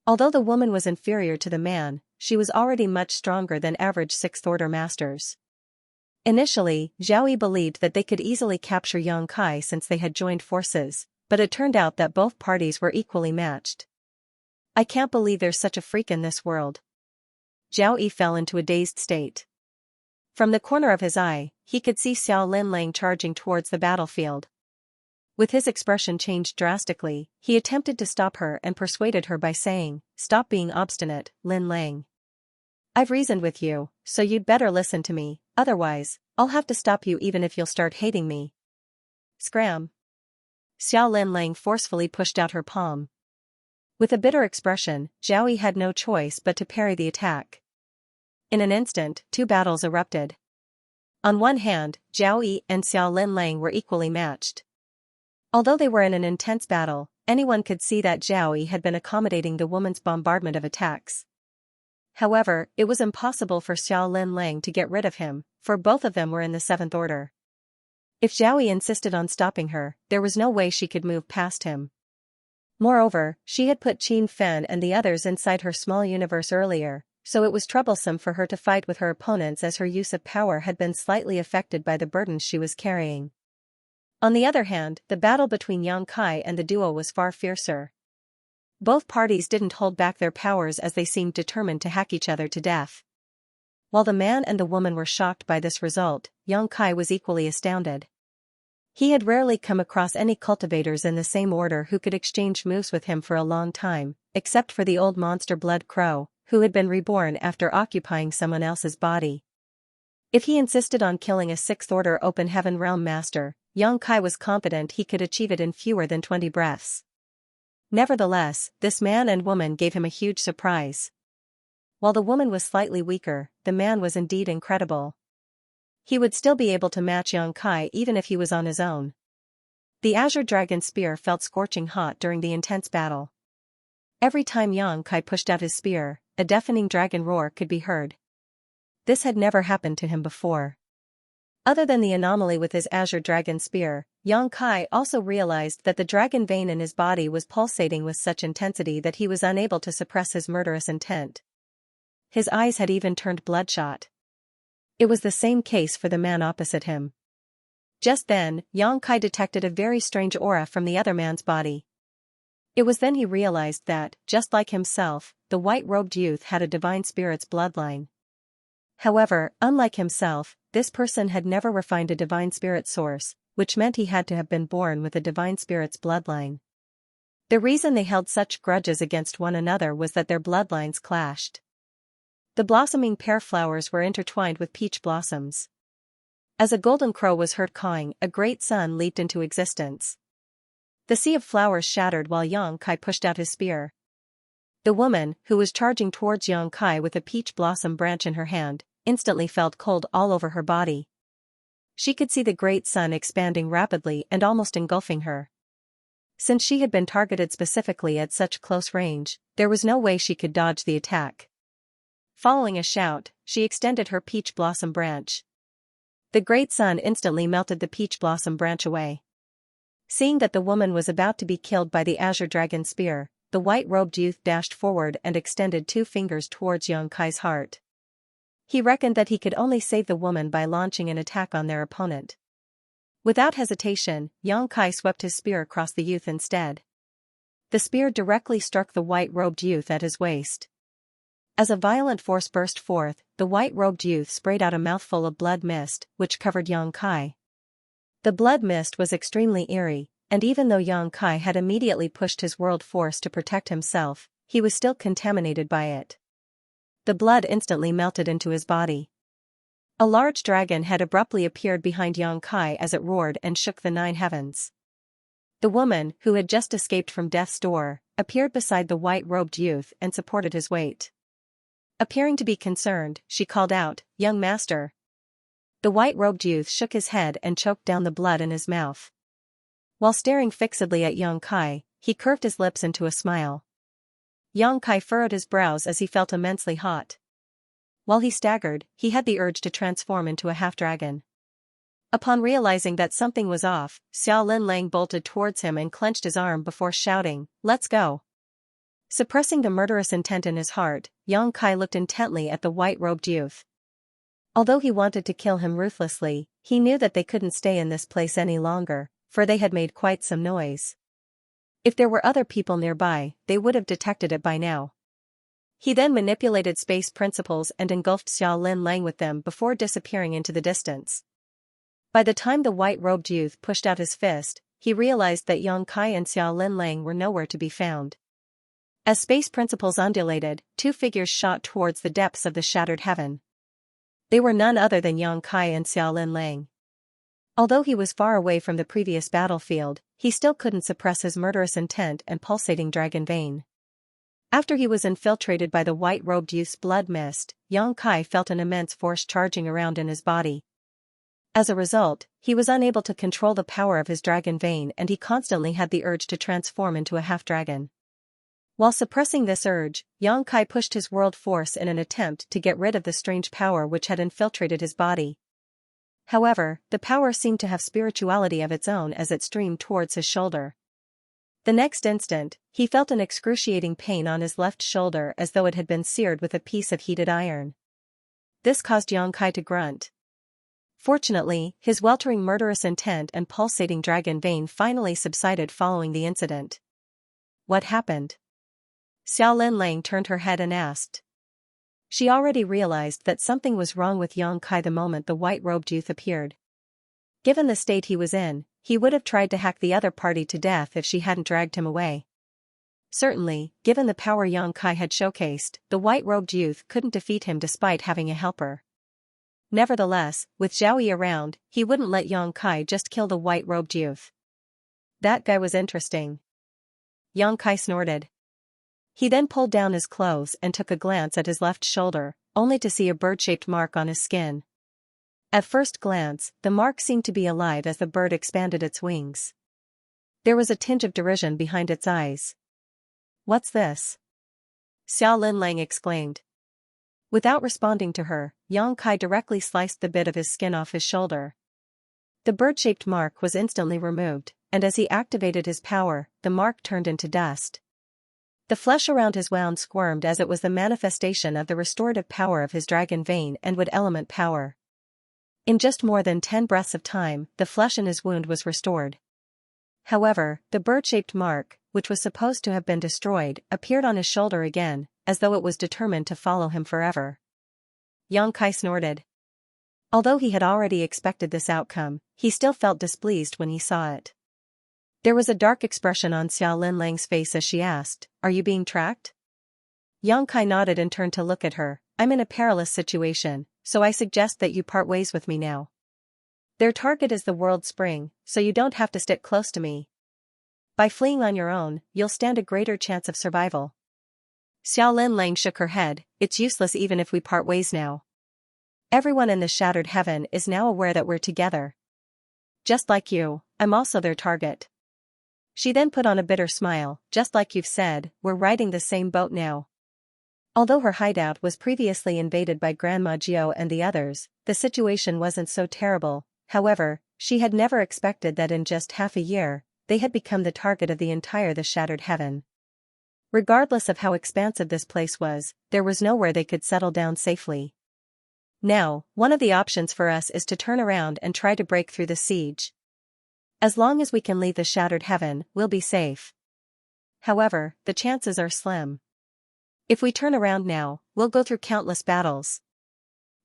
Although the woman was inferior to the man, she was already much stronger than average 6th order masters. Initially, Zhao believed that they could easily capture Yang Kai since they had joined forces, but it turned out that both parties were equally matched. I can't believe there's such a freak in this world. Zhao fell into a dazed state. From the corner of his eye, he could see Xiao Linlang charging towards the battlefield. With his expression changed drastically, he attempted to stop her and persuaded her by saying, "Stop being obstinate, Linlang. I've reasoned with you, so you'd better listen to me, otherwise, I'll have to stop you even if you'll start hating me." Scram. Xiao Linlang forcefully pushed out her palm. With a bitter expression, Zhao had no choice but to parry the attack. In an instant, two battles erupted. On one hand, Zhao and Xiao Linlang were equally matched. Although they were in an intense battle, anyone could see that Zhao had been accommodating the woman's bombardment of attacks. However, it was impossible for Xiao Linlang to get rid of him, for both of them were in the 7th order. If Zhao insisted on stopping her, there was no way she could move past him. Moreover, she had put Qin Fen and the others inside her small universe earlier, so it was troublesome for her to fight with her opponents as her use of power had been slightly affected by the burdens she was carrying. On the other hand, the battle between Yang Kai and the duo was far fiercer. Both parties didn't hold back their powers as they seemed determined to hack each other to death. While the man and the woman were shocked by this result, Yang Kai was equally astounded. He had rarely come across any cultivators in the same order who could exchange moves with him for a long time, except for the old monster Blood Crow, who had been reborn after occupying someone else's body. If he insisted on killing a 6th order open heaven realm master, Yang Kai was confident he could achieve it in fewer than 20 breaths. Nevertheless, this man and woman gave him a huge surprise. While the woman was slightly weaker, the man was indeed incredible. He would still be able to match Yang Kai even if he was on his own. The azure dragon spear felt scorching hot during the intense battle. Every time Yang Kai pushed out his spear, a deafening dragon roar could be heard. This had never happened to him before. Other than the anomaly with his azure dragon spear, Yang Kai also realized that the dragon vein in his body was pulsating with such intensity that he was unable to suppress his murderous intent. His eyes had even turned bloodshot. It was the same case for the man opposite him. Just then, Yang Kai detected a very strange aura from the other man's body. It was then he realized that, just like himself, the white-robed youth had a divine spirit's bloodline. However, unlike himself, this person had never refined a divine spirit source, which meant he had to have been born with a divine spirit's bloodline. The reason they held such grudges against one another was that their bloodlines clashed. The blossoming pear flowers were intertwined with peach blossoms. As a golden crow was heard cawing, a great sun leaped into existence. The sea of flowers shattered while Yang Kai pushed out his spear. The woman, who was charging towards Yang Kai with a peach blossom branch in her hand, instantly felt cold all over her body. She could see the great sun expanding rapidly and almost engulfing her. Since she had been targeted specifically at such close range, there was no way she could dodge the attack. Following a shout, she extended her peach blossom branch. The great sun instantly melted the peach blossom branch away. Seeing that the woman was about to be killed by the azure dragon spear, the white-robed youth dashed forward and extended 2 fingers towards Yang Kai's heart. He reckoned that he could only save the woman by launching an attack on their opponent. Without hesitation, Yang Kai swept his spear across the youth instead. The spear directly struck the white-robed youth at his waist. As a violent force burst forth, the white-robed youth sprayed out a mouthful of blood mist, which covered Yang Kai. The blood mist was extremely eerie, and even though Yang Kai had immediately pushed his world force to protect himself, he was still contaminated by it. The blood instantly melted into his body. A large dragon had abruptly appeared behind Yang Kai as it roared and shook the 9 heavens. The woman, who had just escaped from death's door, appeared beside the white-robed youth and supported his weight. Appearing to be concerned, she called out, "Young master." The white-robed youth shook his head and choked down the blood in his mouth. While staring fixedly at Yang Kai, he curved his lips into a smile. Yang Kai furrowed his brows as he felt immensely hot. While he staggered, he had the urge to transform into a half-dragon. Upon realizing that something was off, Xiao Linlang bolted towards him and clenched his arm before shouting, "Let's go." Suppressing the murderous intent in his heart, Yang Kai looked intently at the white-robed youth. Although he wanted to kill him ruthlessly, he knew that they couldn't stay in this place any longer, for they had made quite some noise. If there were other people nearby, they would have detected it by now. He then manipulated space principles and engulfed Xiao Linlang with them before disappearing into the distance. By the time the white-robed youth pushed out his fist, he realized that Yang Kai and Xiao Linlang were nowhere to be found. As space principles undulated, 2 figures shot towards the depths of the shattered heaven. They were none other than Yang Kai and Xiao Linlang. Although he was far away from the previous battlefield, he still couldn't suppress his murderous intent and pulsating dragon vein. After he was infiltrated by the white-robed youth's blood mist, Yang Kai felt an immense force charging around in his body. As a result, he was unable to control the power of his dragon vein and he constantly had the urge to transform into a half-dragon. While suppressing this urge, Yang Kai pushed his world force in an attempt to get rid of the strange power which had infiltrated his body. However, the power seemed to have spirituality of its own as it streamed towards his shoulder. The next instant, he felt an excruciating pain on his left shoulder as though it had been seared with a piece of heated iron. This caused Yang Kai to grunt. Fortunately, his weltering murderous intent and pulsating dragon vein finally subsided following the incident. What happened? Xiao Linlang turned her head and asked. She already realized that something was wrong with Yang Kai the moment the white-robed youth appeared. Given the state he was in, he would have tried to hack the other party to death if she hadn't dragged him away. Certainly, given the power Yang Kai had showcased, the white-robed youth couldn't defeat him despite having a helper. Nevertheless, with Zhao Yi around, he wouldn't let Yang Kai just kill the white-robed youth. That guy was interesting. Yang Kai snorted. He then pulled down his clothes and took a glance at his left shoulder, only to see a bird-shaped mark on his skin. At first glance, the mark seemed to be alive as the bird expanded its wings. There was a tinge of derision behind its eyes. "What's this?" Xiao Linlang exclaimed. Without responding to her, Yang Kai directly sliced the bit of his skin off his shoulder. The bird-shaped mark was instantly removed, and as he activated his power, the mark turned into dust. The flesh around his wound squirmed as it was the manifestation of the restorative power of his dragon vein and wood element power. In just more than 10 breaths of time, the flesh in his wound was restored. However, the bird-shaped mark, which was supposed to have been destroyed, appeared on his shoulder again, as though it was determined to follow him forever. Yang Kai snorted. Although he had already expected this outcome, he still felt displeased when he saw it. There was a dark expression on Xiao Linlang's face as she asked, "Are you being tracked?" Yang Kai nodded and turned to look at her. "I'm in a perilous situation, so I suggest that you part ways with me now. Their target is the world spring, so you don't have to stick close to me. By fleeing on your own, you'll stand a greater chance of survival." Xiao Linlang shook her head. "It's useless even if we part ways now. Everyone in the shattered heaven is now aware that we're together. Just like you, I'm also their target." She then put on a bitter smile. "Just like you've said, we're riding the same boat now." Although her hideout was previously invaded by Grandma Jiao and the others, the situation wasn't so terrible. However, she had never expected that in just half a year, they had become the target of the shattered heaven. Regardless of how expansive this place was, there was nowhere they could settle down safely. Now, one of the options for us is to turn around and try to break through the siege. As long as we can leave the shattered heaven, we'll be safe. However, the chances are slim. If we turn around now, we'll go through countless battles.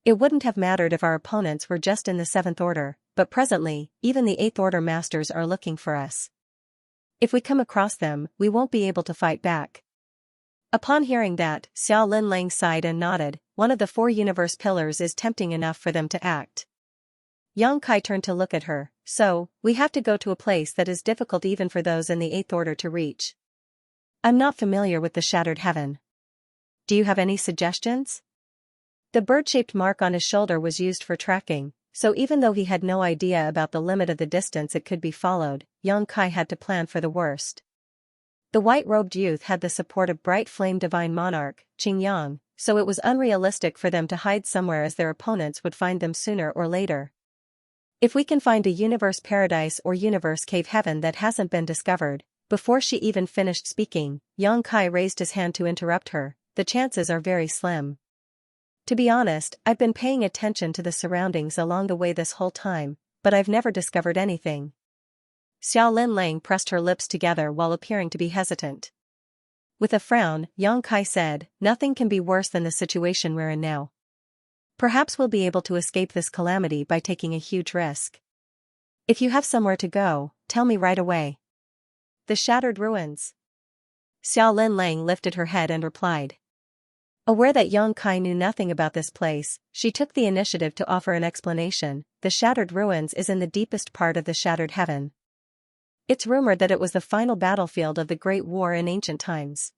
It wouldn't have mattered if our opponents were just in the 7th Order, but presently, even the 8th Order masters are looking for us. If we come across them, we won't be able to fight back. Upon hearing that, Xiao Linlang sighed and nodded. One of the four universe pillars is tempting enough for them to act. Yang Kai turned to look at her. So, we have to go to a place that is difficult even for those in the eighth order to reach. I'm not familiar with the shattered heaven. Do you have any suggestions? The bird-shaped mark on his shoulder was used for tracking, so even though he had no idea about the limit of the distance it could be followed, Yang Kai had to plan for the worst. The white-robed youth had the support of bright-flame divine monarch, Qingyang, so it was unrealistic for them to hide somewhere as their opponents would find them sooner or later. If we can find a universe paradise or universe cave heaven that hasn't been discovered, before she even finished speaking, Yang Kai raised his hand to interrupt her. The chances are very slim. To be honest, I've been paying attention to the surroundings along the way this whole time, but I've never discovered anything. Xiao Linlang pressed her lips together while appearing to be hesitant. With a frown, Yang Kai said, "Nothing can be worse than the situation we're in now. Perhaps we'll be able to escape this calamity by taking a huge risk. If you have somewhere to go, tell me right away." The shattered ruins. Xiao Linlang lifted her head and replied. Aware that Yang Kai knew nothing about this place, she took the initiative to offer an explanation. The shattered ruins is in the deepest part of the shattered heaven. It's rumored that it was the final battlefield of the Great War in ancient times.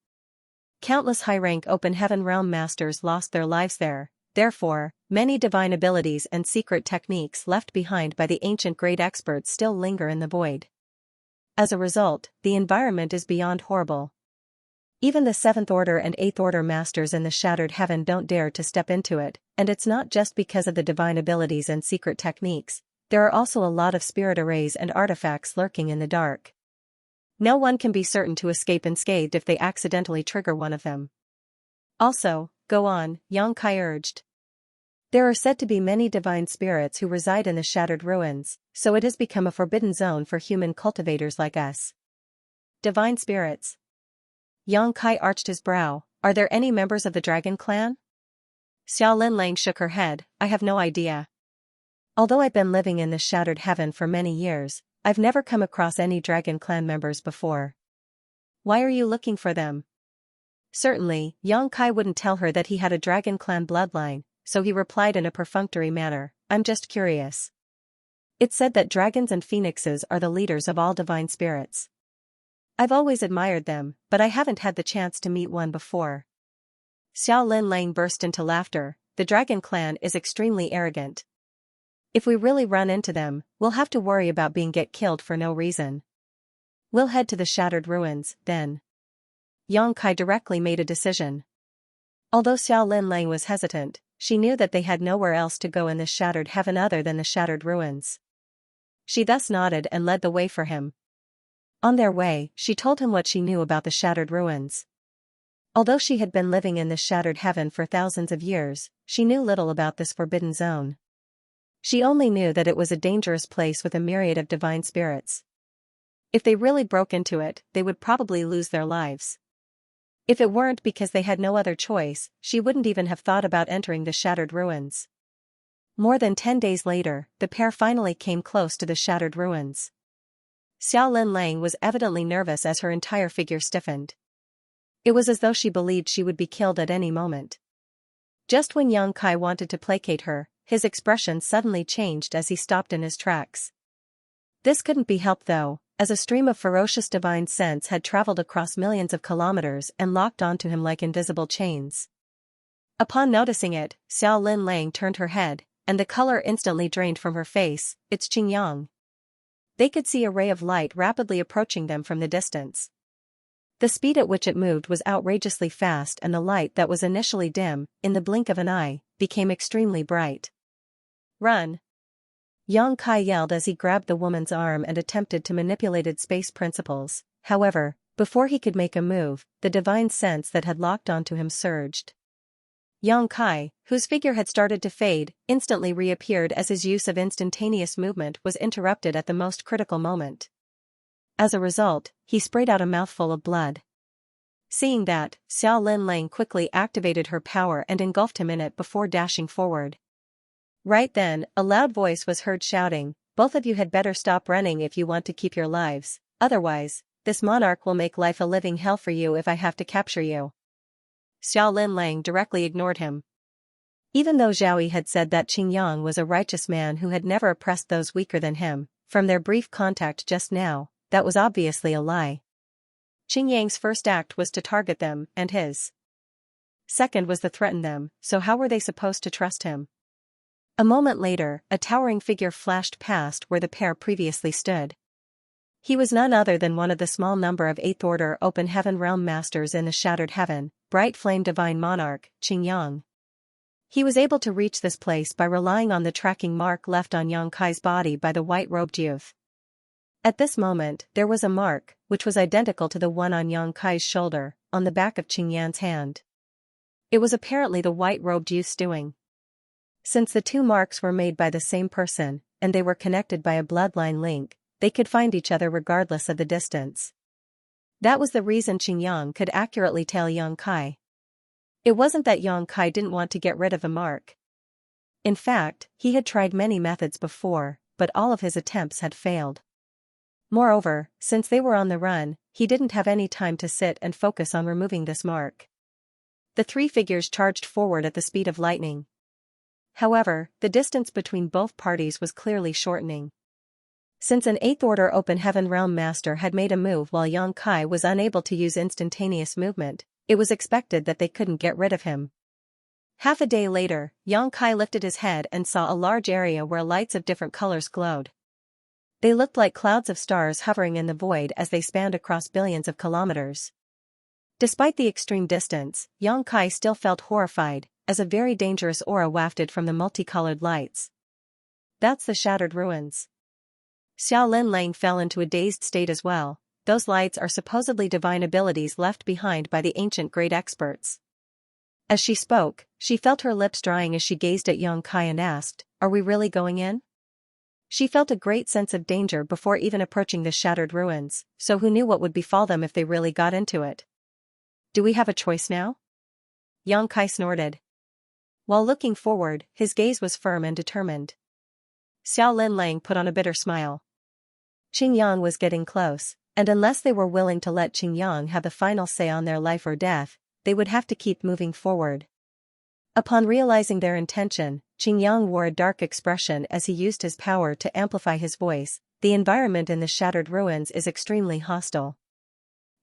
Countless high-rank open heaven realm masters lost their lives there, therefore, many divine abilities and secret techniques left behind by the ancient great experts still linger in the void. As a result, the environment is beyond horrible. Even the 7th Order and 8th Order masters in the shattered heaven don't dare to step into it, and it's not just because of the divine abilities and secret techniques. There are also a lot of spirit arrays and artifacts lurking in the dark. No one can be certain to escape unscathed if they accidentally trigger one of them. Also, go on, Yang Kai urged. There are said to be many divine spirits who reside in the shattered ruins, so it has become a forbidden zone for human cultivators like us. Divine spirits. Yang Kai arched his brow. Are there any members of the dragon clan? Xiao Linlang shook her head. I have no idea. Although I've been living in this shattered heaven for many years, I've never come across any dragon clan members before. Why are you looking for them? Certainly, Yang Kai wouldn't tell her that he had a dragon clan bloodline, so he replied in a perfunctory manner, I'm just curious. It's said that dragons and phoenixes are the leaders of all divine spirits. I've always admired them, but I haven't had the chance to meet one before. Xiao Linlang burst into laughter. The dragon clan is extremely arrogant. If we really run into them, we'll have to worry about being killed for no reason. We'll head to the shattered ruins, then. Yang Kai directly made a decision. Although Xiao Linlang was hesitant, she knew that they had nowhere else to go in this shattered heaven other than the shattered ruins. She thus nodded and led the way for him. On their way, she told him what she knew about the shattered ruins. Although she had been living in this shattered heaven for thousands of years, she knew little about this forbidden zone. She only knew that it was a dangerous place with a myriad of divine spirits. If they really broke into it, they would probably lose their lives. If it weren't because they had no other choice, she wouldn't even have thought about entering the shattered ruins. More than 10 days later, the pair finally came close to the shattered ruins. Xiao Linlang was evidently nervous as her entire figure stiffened. It was as though she believed she would be killed at any moment. Just when Yang Kai wanted to placate her, his expression suddenly changed as he stopped in his tracks. This couldn't be helped though, as a stream of ferocious divine sense had traveled across millions of kilometers and locked onto him like invisible chains. Upon noticing it, Xiao Linlang turned her head, and the color instantly drained from her face. It's Qingyang. They could see a ray of light rapidly approaching them from the distance. The speed at which it moved was outrageously fast, and the light that was initially dim, in the blink of an eye, became extremely bright. Run! Yang Kai yelled as he grabbed the woman's arm and attempted to manipulate space principles. However, before he could make a move, the divine sense that had locked onto him surged. Yang Kai, whose figure had started to fade, instantly reappeared as his use of instantaneous movement was interrupted at the most critical moment. As a result, he sprayed out a mouthful of blood. Seeing that, Xiao Linlang quickly activated her power and engulfed him in it before dashing forward. Right then, a loud voice was heard shouting, "Both of you had better stop running if you want to keep your lives, otherwise, this monarch will make life a living hell for you if I have to capture you." Xiao Linlang directly ignored him. Even though Zhao Yi had said that Qingyang was a righteous man who had never oppressed those weaker than him, from their brief contact just now, that was obviously a lie. Qingyang's first act was to target them, and his second was to threaten them, so how were they supposed to trust him? A moment later, a towering figure flashed past where the pair previously stood. He was none other than one of the small number of Eighth Order Open Heaven Realm Masters in the Shattered Heaven, Bright Flame Divine Monarch, Qingyang. He was able to reach this place by relying on the tracking mark left on Yang Kai's body by the white-robed youth. At this moment, there was a mark, which was identical to the one on Yang Kai's shoulder, on the back of Qingyang's hand. It was apparently the white-robed youth's doing. Since the two marks were made by the same person, and they were connected by a bloodline link, they could find each other regardless of the distance. That was the reason Qingyang could accurately tell Yang Kai. It wasn't that Yang Kai didn't want to get rid of the mark. In fact, he had tried many methods before, but all of his attempts had failed. Moreover, since they were on the run, he didn't have any time to sit and focus on removing this mark. The three figures charged forward at the speed of lightning. However, the distance between both parties was clearly shortening. Since an Eighth Order Open Heaven Realm Master had made a move while Yang Kai was unable to use instantaneous movement, it was expected that they couldn't get rid of him. Half a day later, Yang Kai lifted his head and saw a large area where lights of different colors glowed. They looked like clouds of stars hovering in the void as they spanned across billions of kilometers. Despite the extreme distance, Yang Kai still felt horrified, as a very dangerous aura wafted from the multicolored lights. That's the Shattered Ruins. Xiao Linlang fell into a dazed state as well. Those lights are supposedly divine abilities left behind by the ancient great experts. As she spoke, she felt her lips drying as she gazed at Yang Kai and asked, "Are we really going in?" She felt a great sense of danger before even approaching the Shattered Ruins, so who knew what would befall them if they really got into it? "Do we have a choice now?" Yang Kai snorted. While looking forward, his gaze was firm and determined. Xiao Linlang put on a bitter smile. Qingyang was getting close, and unless they were willing to let Qingyang have the final say on their life or death, they would have to keep moving forward. Upon realizing their intention, Qingyang wore a dark expression as he used his power to amplify his voice. "The environment in the Shattered Ruins is extremely hostile.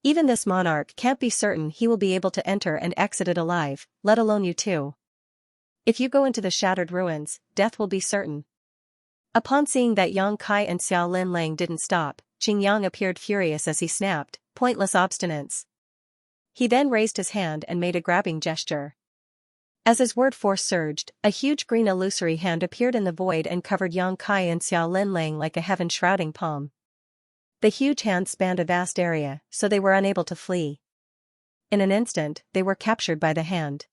Even this monarch can't be certain he will be able to enter and exit it alive, let alone you two. If you go into the Shattered Ruins, death will be certain." Upon seeing that Yang Kai and Xiao Linlang didn't stop, Qingyang appeared furious as he snapped, "Pointless obstinance." He then raised his hand and made a grabbing gesture. As his word force surged, a huge green illusory hand appeared in the void and covered Yang Kai and Xiao Linlang like a heaven-shrouding palm. The huge hand spanned a vast area, so they were unable to flee. In an instant, they were captured by the hand.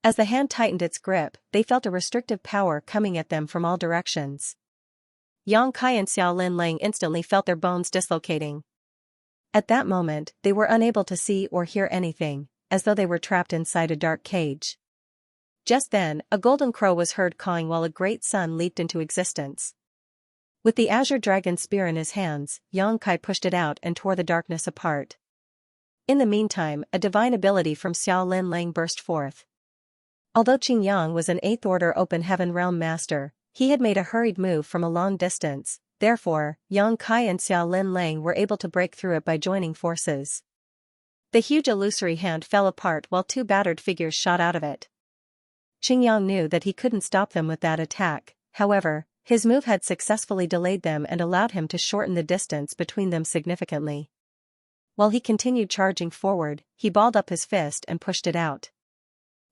As the hand tightened its grip, they felt a restrictive power coming at them from all directions. Yang Kai and Xiao Linlang instantly felt their bones dislocating. At that moment, they were unable to see or hear anything, as though they were trapped inside a dark cage. Just then, a golden crow was heard cawing while a great sun leaped into existence. With the azure dragon spear in his hands, Yang Kai pushed it out and tore the darkness apart. In the meantime, a divine ability from Xiao Linlang burst forth. Although Qingyang was an Eighth Order Open Heaven Realm Master, he had made a hurried move from a long distance, therefore, Yang Kai and Xiao Linlang were able to break through it by joining forces. The huge illusory hand fell apart while two battered figures shot out of it. Qingyang knew that he couldn't stop them with that attack, however, his move had successfully delayed them and allowed him to shorten the distance between them significantly. While he continued charging forward, he balled up his fist and pushed it out.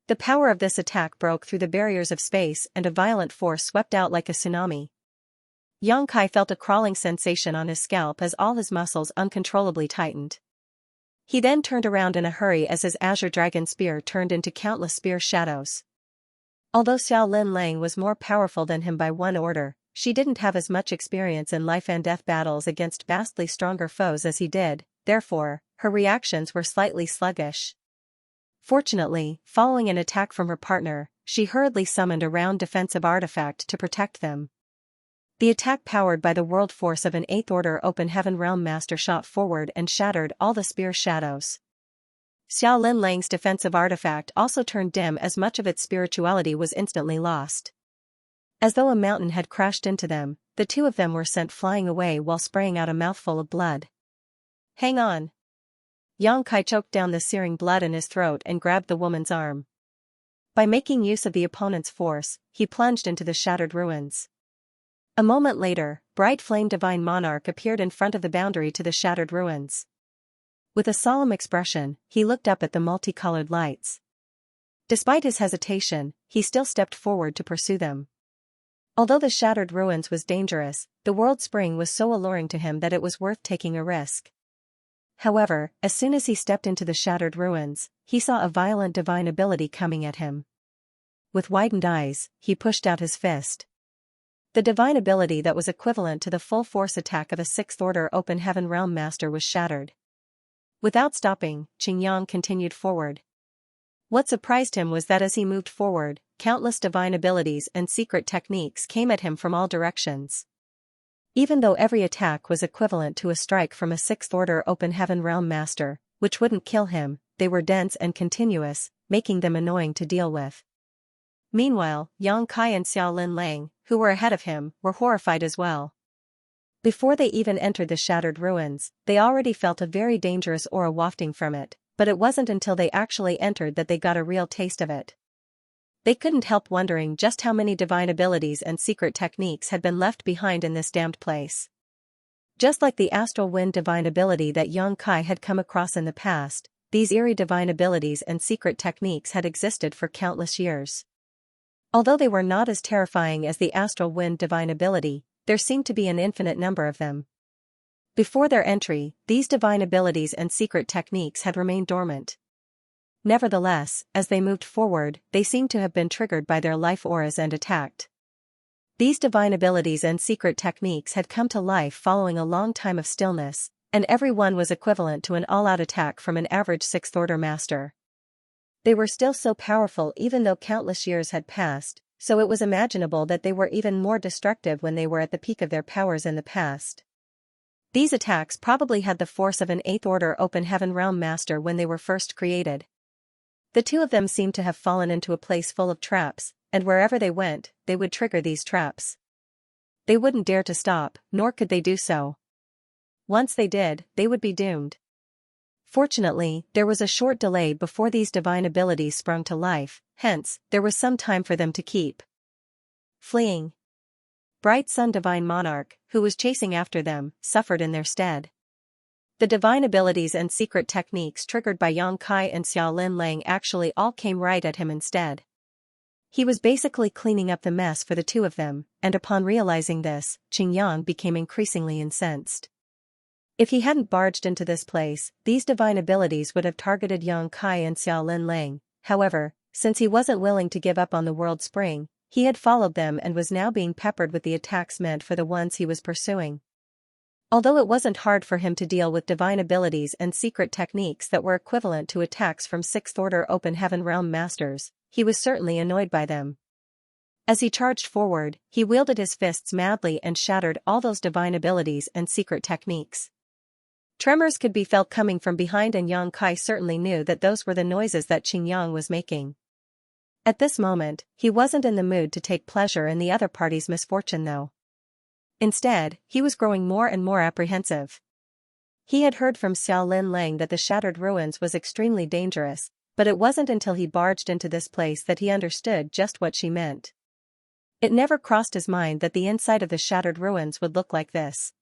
The power of this attack broke through the barriers of space and a violent force swept out like a tsunami. Yang Kai felt a crawling sensation on his scalp as all his muscles uncontrollably tightened. He then turned around in a hurry as his azure dragon spear turned into countless spear shadows. Although Xiao Linlang was more powerful than him by one order, she didn't have as much experience in life and death battles against vastly stronger foes as he did, therefore, her reactions were slightly sluggish. Fortunately, following an attack from her partner, she hurriedly summoned a round defensive artifact to protect them. The attack powered by the world force of an Eighth Order Open Heaven Realm Master shot forward and shattered all the spear shadows. Xiao Lin Lang's defensive artifact also turned dim as much of its spirituality was instantly lost. As though a mountain had crashed into them, the two of them were sent flying away while spraying out a mouthful of blood. Hang on! Yang Kai choked down the searing blood in his throat and grabbed the woman's arm. By making use of the opponent's force, he plunged into the shattered ruins. A moment later, bright flame divine monarch appeared in front of the boundary to the shattered ruins. With a solemn expression, he looked up at the multicolored lights. Despite his hesitation, he still stepped forward to pursue them. Although the shattered ruins was dangerous, the world spring was so alluring to him that it was worth taking a risk. However, as soon as he stepped into the shattered ruins, he saw a violent divine ability coming at him. With widened eyes, he pushed out his fist. The divine ability that was equivalent to the full force attack of a sixth-order open heaven realm master was shattered. Without stopping, Qingyang continued forward. What surprised him was that as he moved forward, countless divine abilities and secret techniques came at him from all directions. Even though every attack was equivalent to a strike from a sixth-order open heaven realm master, which wouldn't kill him, they were dense and continuous, making them annoying to deal with. Meanwhile, Yang Kai and Xiao Lin Lang, who were ahead of him, were horrified as well. Before they even entered the shattered ruins, they already felt a very dangerous aura wafting from it, but it wasn't until they actually entered that they got a real taste of it. They couldn't help wondering just how many divine abilities and secret techniques had been left behind in this damned place. Just like the astral wind divine ability that Yang Kai had come across in the past, these eerie divine abilities and secret techniques had existed for countless years. Although they were not as terrifying as the astral wind divine ability, there seemed to be an infinite number of them. Before their entry, these divine abilities and secret techniques had remained dormant. Nevertheless, as they moved forward, they seemed to have been triggered by their life auras and attacked. These divine abilities and secret techniques had come to life following a long time of stillness, and every one was equivalent to an all-out attack from an average sixth-order master. They were still so powerful even though countless years had passed, so it was imaginable that they were even more destructive when they were at the peak of their powers in the past. These attacks probably had the force of an eighth-order open heaven realm master when they were first created. The two of them seemed to have fallen into a place full of traps, and wherever they went, they would trigger these traps. They wouldn't dare to stop, nor could they do so. Once they did, they would be doomed. Fortunately, there was a short delay before these divine abilities sprung to life, hence, there was some time for them to keep fleeing. Bright Sun Divine Monarch, who was chasing after them, suffered in their stead. The divine abilities and secret techniques triggered by Yang Kai and Xiao Lin Lang actually all came right at him instead. He was basically cleaning up the mess for the two of them, and upon realizing this, Qingyang became increasingly incensed. If he hadn't barged into this place, these divine abilities would have targeted Yang Kai and Xiao Lin Lang. However, since he wasn't willing to give up on the world spring, he had followed them and was now being peppered with the attacks meant for the ones he was pursuing. Although it wasn't hard for him to deal with divine abilities and secret techniques that were equivalent to attacks from sixth-order open heaven realm masters, he was certainly annoyed by them. As he charged forward, he wielded his fists madly and shattered all those divine abilities and secret techniques. Tremors could be felt coming from behind, and Yang Kai certainly knew that those were the noises that Qingyang was making. At this moment, he wasn't in the mood to take pleasure in the other party's misfortune though. Instead, he was growing more and more apprehensive. He had heard from Xiao Lin Lang that the shattered ruins was extremely dangerous, but it wasn't until he barged into this place that he understood just what she meant. It never crossed his mind that the inside of the shattered ruins would look like this.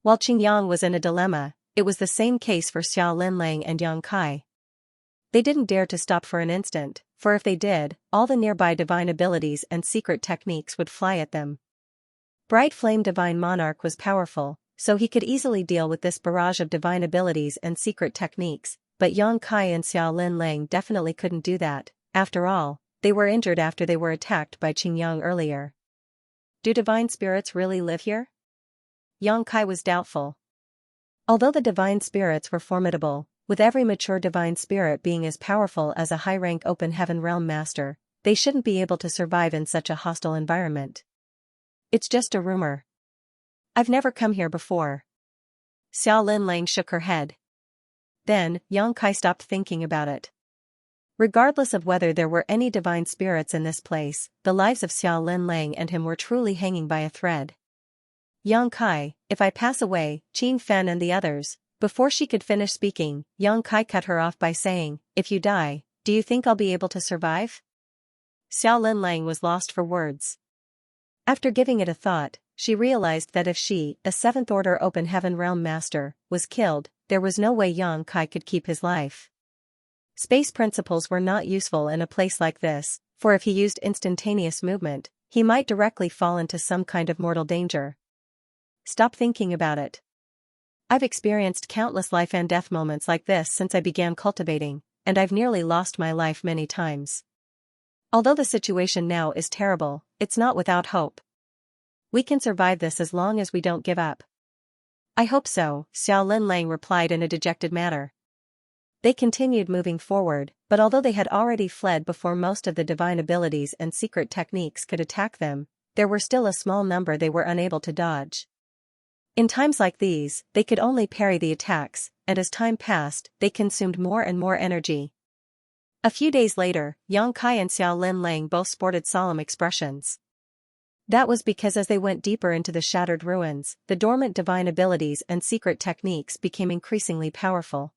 While Qingyang was in a dilemma, it was the same case for Xiao Lin Lang and Yang Kai. They didn't dare to stop for an instant, for if they did, all the nearby divine abilities and secret techniques would fly at them. Bright Flame Divine Monarch was powerful, so he could easily deal with this barrage of divine abilities and secret techniques, but Yang Kai and Xiao Lin Lang definitely couldn't do that. After all, they were injured after they were attacked by Qingyang earlier. Do divine spirits really live here? Yang Kai was doubtful. Although the divine spirits were formidable, with every mature divine spirit being as powerful as a high-rank open heaven realm master, they shouldn't be able to survive in such a hostile environment. It's just a rumor. I've never come here before. Xiao Lin Lang shook her head. Then, Yang Kai stopped thinking about it. Regardless of whether there were any divine spirits in this place, the lives of Xiao Lin Lang and him were truly hanging by a thread. Yang Kai, if I pass away, Qing Fen and the others. Before she could finish speaking, Yang Kai cut her off by saying, if you die, do you think I'll be able to survive? Xiao Lin Lang was lost for words. After giving it a thought, she realized that if she, a 7th Order Open Heaven Realm Master, was killed, there was no way Yang Kai could keep his life. Space principles were not useful in a place like this, for if he used instantaneous movement, he might directly fall into some kind of mortal danger. Stop thinking about it. I've experienced countless life and death moments like this since I began cultivating, and I've nearly lost my life many times. Although the situation now is terrible, it's not without hope. We can survive this as long as we don't give up. I hope so, Xiao Lin Lang replied in a dejected manner. They continued moving forward, but although they had already fled before most of the divine abilities and secret techniques could attack them, there were still a small number they were unable to dodge. In times like these, they could only parry the attacks, and as time passed, they consumed more and more energy. A few days later, Yang Kai and Xiao Lin Lang both sported solemn expressions. That was because as they went deeper into the shattered ruins, the dormant divine abilities and secret techniques became increasingly powerful.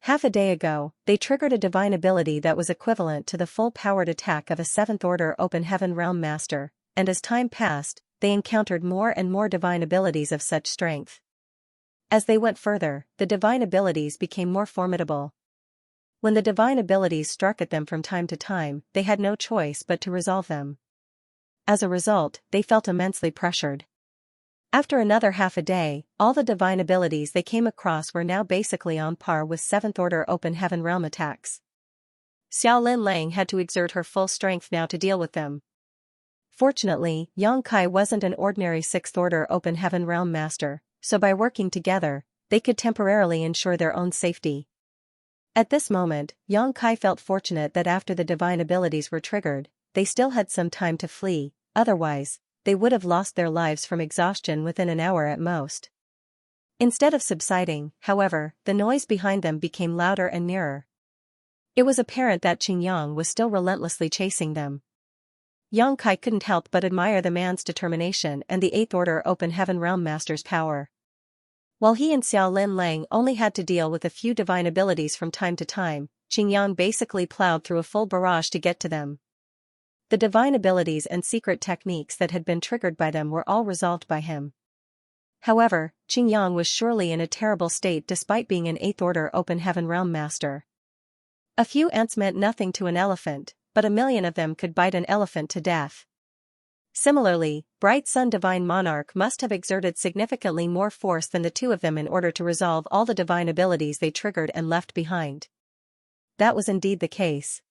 Half a day ago, they triggered a divine ability that was equivalent to the full-powered attack of a 7th Order Open Heaven Realm Master, and as time passed, they encountered more and more divine abilities of such strength. As they went further, the divine abilities became more formidable. When the divine abilities struck at them from time to time, they had no choice but to resolve them. As a result, they felt immensely pressured. After another half a day, all the divine abilities they came across were now basically on par with 7th Order Open Heaven Realm attacks. Xiao Lin Lang had to exert her full strength now to deal with them. Fortunately, Yang Kai wasn't an ordinary 6th Order Open Heaven Realm Master, so by working together, they could temporarily ensure their own safety. At this moment, Yang Kai felt fortunate that after the divine abilities were triggered, they still had some time to flee, otherwise, they would have lost their lives from exhaustion within an hour at most. Instead of subsiding, however, the noise behind them became louder and nearer. It was apparent that Qing Yang was still relentlessly chasing them. Yang Kai couldn't help but admire the man's determination and the 8th Order Open Heaven Realm Master's power. While he and Xiao Lin Lang only had to deal with a few divine abilities from time to time, Qing Yang basically plowed through a full barrage to get to them. The divine abilities and secret techniques that had been triggered by them were all resolved by him. However, Qing Yang was surely in a terrible state despite being an 8th Order Open Heaven Realm Master. A few ants meant nothing to an elephant, but a million of them could bite an elephant to death. Similarly, Bright Sun Divine Monarch must have exerted significantly more force than the two of them in order to resolve all the divine abilities they triggered and left behind. That was indeed the case.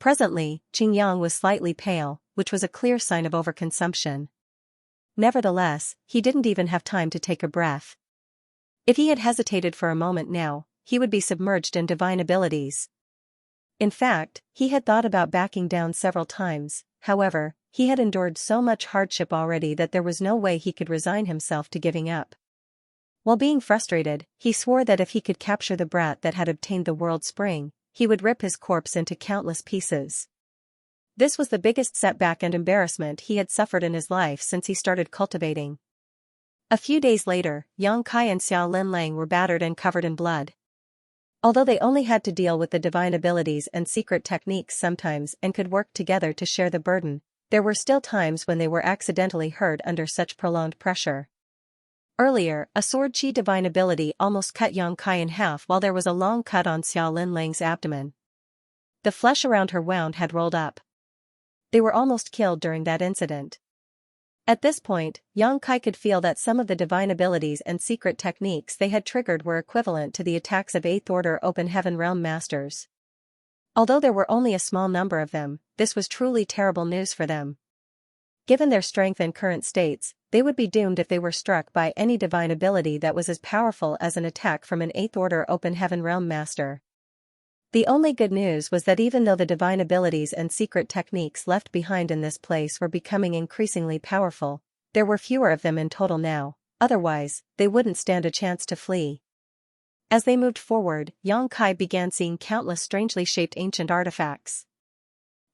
Presently, Qing Yang was slightly pale, which was a clear sign of overconsumption. Nevertheless, he didn't even have time to take a breath. If he had hesitated for a moment now, he would be submerged in divine abilities. In fact, he had thought about backing down several times, however, he had endured so much hardship already that there was no way he could resign himself to giving up. While being frustrated, he swore that if he could capture the brat that had obtained the world spring, he would rip his corpse into countless pieces. This was the biggest setback and embarrassment he had suffered in his life since he started cultivating. A few days later, Yang Kai and Xiao Lin Lang were battered and covered in blood. Although they only had to deal with the divine abilities and secret techniques sometimes and could work together to share the burden, there were still times when they were accidentally hurt under such prolonged pressure. Earlier, a sword chi divine ability almost cut Yang Kai in half while there was a long cut on Xiao Lin Lang's abdomen. The flesh around her wound had rolled up. They were almost killed during that incident. At this point, Yang Kai could feel that some of the divine abilities and secret techniques they had triggered were equivalent to the attacks of 8th Order Open Heaven Realm Masters. Although there were only a small number of them, this was truly terrible news for them. Given their strength and current states, they would be doomed if they were struck by any divine ability that was as powerful as an attack from an 8th Order Open Heaven Realm Master. The only good news was that even though the divine abilities and secret techniques left behind in this place were becoming increasingly powerful, there were fewer of them in total now, otherwise, they wouldn't stand a chance to flee. As they moved forward, Yang Kai began seeing countless strangely shaped ancient artifacts.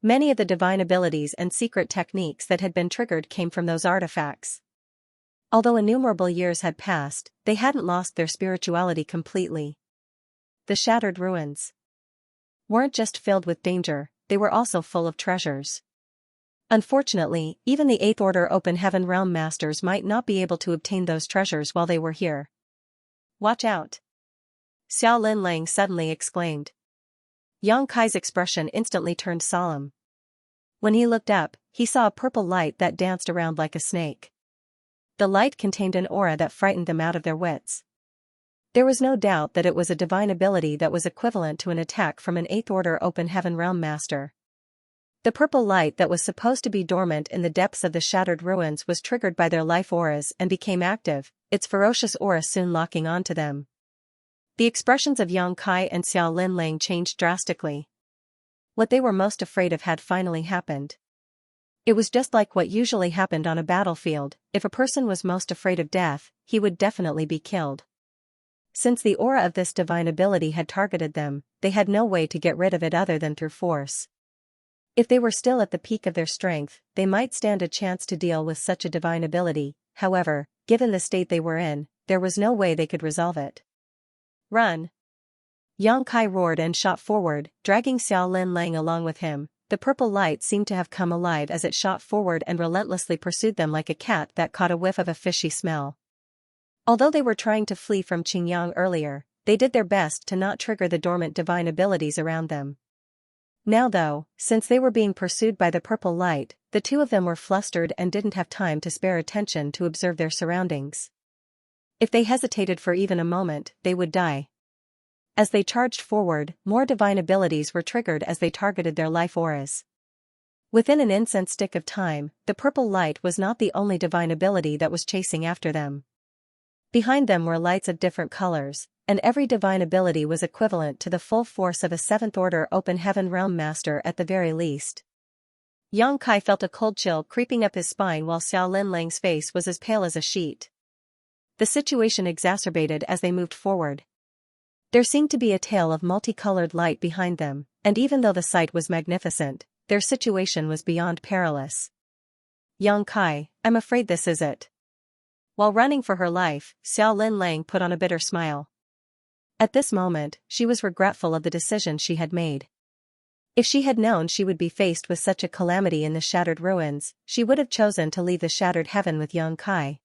Many of the divine abilities and secret techniques that had been triggered came from those artifacts. Although innumerable years had passed, they hadn't lost their spirituality completely. The shattered ruins weren't just filled with danger, they were also full of treasures. Unfortunately, even the Eighth Order Open Heaven Realm Masters might not be able to obtain those treasures while they were here. Watch out! Xiao Lin Lang suddenly exclaimed. Yang Kai's expression instantly turned solemn. When he looked up, he saw a purple light that danced around like a snake. The light contained an aura that frightened them out of their wits. There was no doubt that it was a divine ability that was equivalent to an attack from an Eighth Order Open Heaven Realm Master. The purple light that was supposed to be dormant in the depths of the shattered ruins was triggered by their life auras and became active, its ferocious aura soon locking onto them. The expressions of Yang Kai and Xiao Lin Lang changed drastically. What they were most afraid of had finally happened. It was just like what usually happened on a battlefield: if a person was most afraid of death, he would definitely be killed. Since the aura of this divine ability had targeted them, they had no way to get rid of it other than through force. If they were still at the peak of their strength, they might stand a chance to deal with such a divine ability. However, given the state they were in, there was no way they could resolve it. Run! Yang Kai roared and shot forward, dragging Xiao Lin Lang along with him. The purple light seemed to have come alive as it shot forward and relentlessly pursued them like a cat that caught a whiff of a fishy smell. Although they were trying to flee from Qingyang earlier, they did their best to not trigger the dormant divine abilities around them. Now though, since they were being pursued by the purple light, the two of them were flustered and didn't have time to spare attention to observe their surroundings. If they hesitated for even a moment, they would die. As they charged forward, more divine abilities were triggered as they targeted their life auras. Within an incense stick of time, the purple light was not the only divine ability that was chasing after them. Behind them were lights of different colors, and every divine ability was equivalent to the full force of a Seventh Order Open Heaven Realm Master at the very least. Yang Kai felt a cold chill creeping up his spine while Xiao Lin Lang's face was as pale as a sheet. The situation exacerbated as they moved forward. There seemed to be a tail of multicolored light behind them, and even though the sight was magnificent, their situation was beyond perilous. Yang Kai, I'm afraid this is it. While running for her life, Xiao Lin Lang put on a bitter smile. At this moment, she was regretful of the decision she had made. If she had known she would be faced with such a calamity in the shattered ruins, she would have chosen to leave the shattered heaven with Yang Kai.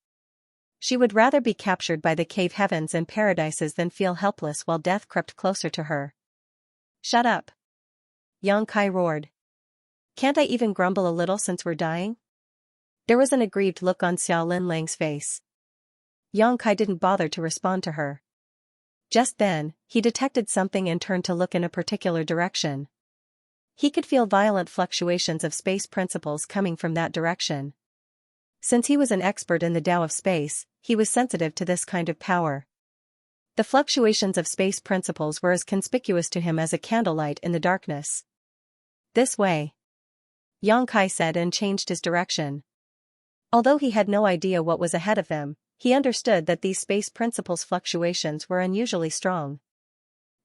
She would rather be captured by the cave heavens and paradises than feel helpless while death crept closer to her. Shut up! Yang Kai roared. Can't I even grumble a little since we're dying? There was an aggrieved look on Xiao Lin Lang's face. Yang Kai didn't bother to respond to her. Just then, he detected something and turned to look in a particular direction. He could feel violent fluctuations of space principles coming from that direction. Since he was an expert in the Tao of space, he was sensitive to this kind of power. The fluctuations of space principles were as conspicuous to him as a candlelight in the darkness. This way, Yang Kai said and changed his direction. Although he had no idea what was ahead of them, he understood that these space principles' fluctuations were unusually strong.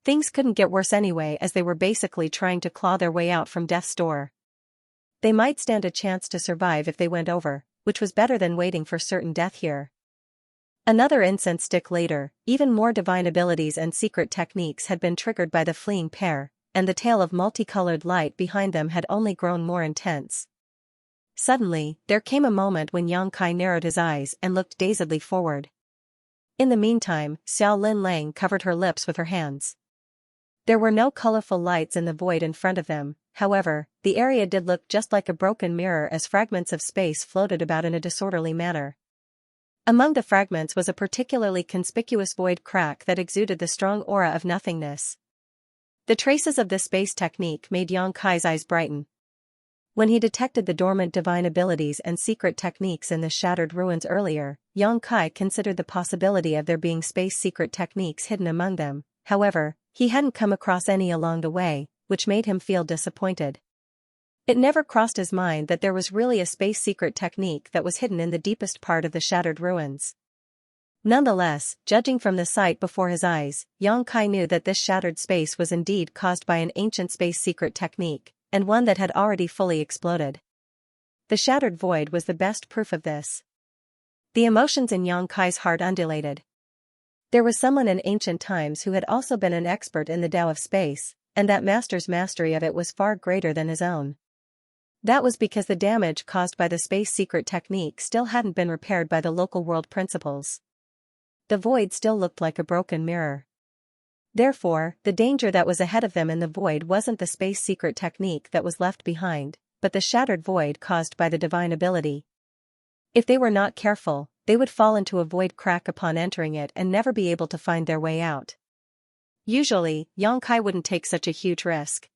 Things couldn't get worse anyway, as they were basically trying to claw their way out from death's door. They might stand a chance to survive if they went over, which was better than waiting for certain death here. Another incense stick later, even more divine abilities and secret techniques had been triggered by the fleeing pair, and the tail of multicolored light behind them had only grown more intense. Suddenly, there came a moment when Yang Kai narrowed his eyes and looked dazedly forward. In the meantime, Xiao Lin Lang covered her lips with her hands. There were no colorful lights in the void in front of them, however, the area did look just like a broken mirror as fragments of space floated about in a disorderly manner. Among the fragments was a particularly conspicuous void crack that exuded the strong aura of nothingness. The traces of this space technique made Yang Kai's eyes brighten. When he detected the dormant divine abilities and secret techniques in the shattered ruins earlier, Yang Kai considered the possibility of there being space secret techniques hidden among them. However, he hadn't come across any along the way, which made him feel disappointed. It never crossed his mind that there was really a space secret technique that was hidden in the deepest part of the shattered ruins. Nonetheless, judging from the sight before his eyes, Yang Kai knew that this shattered space was indeed caused by an ancient space secret technique, and one that had already fully exploded. The shattered void was the best proof of this. The emotions in Yang Kai's heart undulated. There was someone in ancient times who had also been an expert in the Tao of space, and that master's mastery of it was far greater than his own. That was because the damage caused by the space secret technique still hadn't been repaired by the local world principles. The void still looked like a broken mirror. Therefore, the danger that was ahead of them in the void wasn't the space secret technique that was left behind, but the shattered void caused by the divine ability. If they were not careful, they would fall into a void crack upon entering it and never be able to find their way out. Usually, Yang Kai wouldn't take such a huge risk.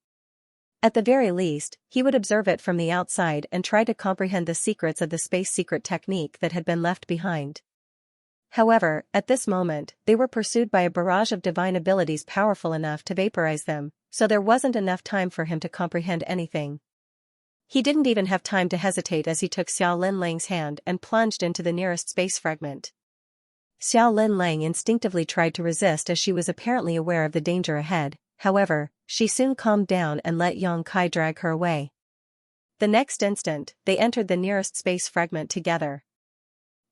At the very least, he would observe it from the outside and try to comprehend the secrets of the space secret technique that had been left behind. However, at this moment, they were pursued by a barrage of divine abilities powerful enough to vaporize them, so there wasn't enough time for him to comprehend anything. He didn't even have time to hesitate as he took Xiao Lin Lang's hand and plunged into the nearest space fragment. Xiao Lin Lang instinctively tried to resist as she was apparently aware of the danger ahead, however, she soon calmed down and let Yang Kai drag her away. The next instant, they entered the nearest space fragment together.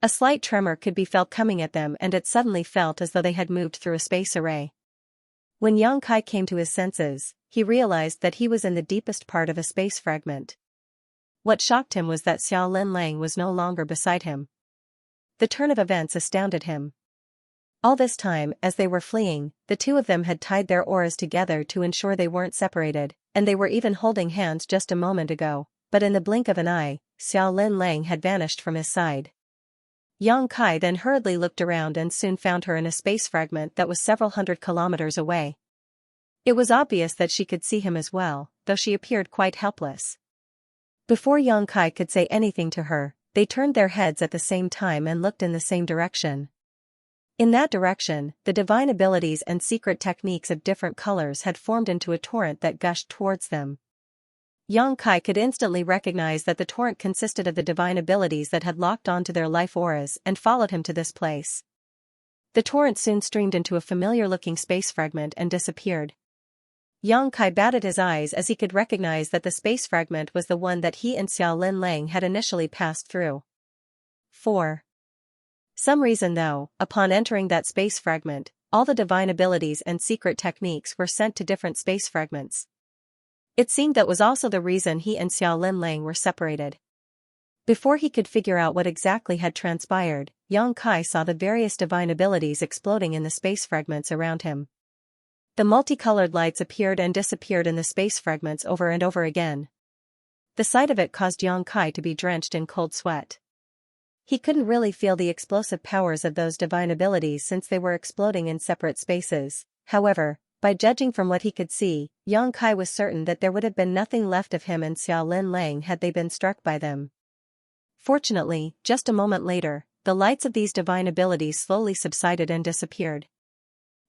A slight tremor could be felt coming at them, and it suddenly felt as though they had moved through a space array. When Yang Kai came to his senses, he realized that he was in the deepest part of a space fragment. What shocked him was that Xiao Lin Lang was no longer beside him. The turn of events astounded him. All this time, as they were fleeing, the two of them had tied their auras together to ensure they weren't separated, and they were even holding hands just a moment ago, but in the blink of an eye, Xiao Lin Lang had vanished from his side. Yang Kai then hurriedly looked around and soon found her in a space fragment that was several hundred kilometers away. It was obvious that she could see him as well, though she appeared quite helpless. Before Yang Kai could say anything to her, they turned their heads at the same time and looked in the same direction. In that direction, the divine abilities and secret techniques of different colors had formed into a torrent that gushed towards them. Yang Kai could instantly recognize that the torrent consisted of the divine abilities that had locked onto their life auras and followed him to this place. The torrent soon streamed into a familiar-looking space fragment and disappeared. Yang Kai batted his eyes as he could recognize that the space fragment was the one that he and Xiao Lin Lang had initially passed through. For some reason though, upon entering that space fragment, all the divine abilities and secret techniques were sent to different space fragments. It seemed that was also the reason he and Xiao Lin Lang were separated. Before he could figure out what exactly had transpired, Yang Kai saw the various divine abilities exploding in the space fragments around him. The multicolored lights appeared and disappeared in the space fragments over and over again. The sight of it caused Yang Kai to be drenched in cold sweat. He couldn't really feel the explosive powers of those divine abilities since they were exploding in separate spaces. However, by judging from what he could see, Yang Kai was certain that there would have been nothing left of him and Xiao Lin Lang had they been struck by them. Fortunately, just a moment later, the lights of these divine abilities slowly subsided and disappeared.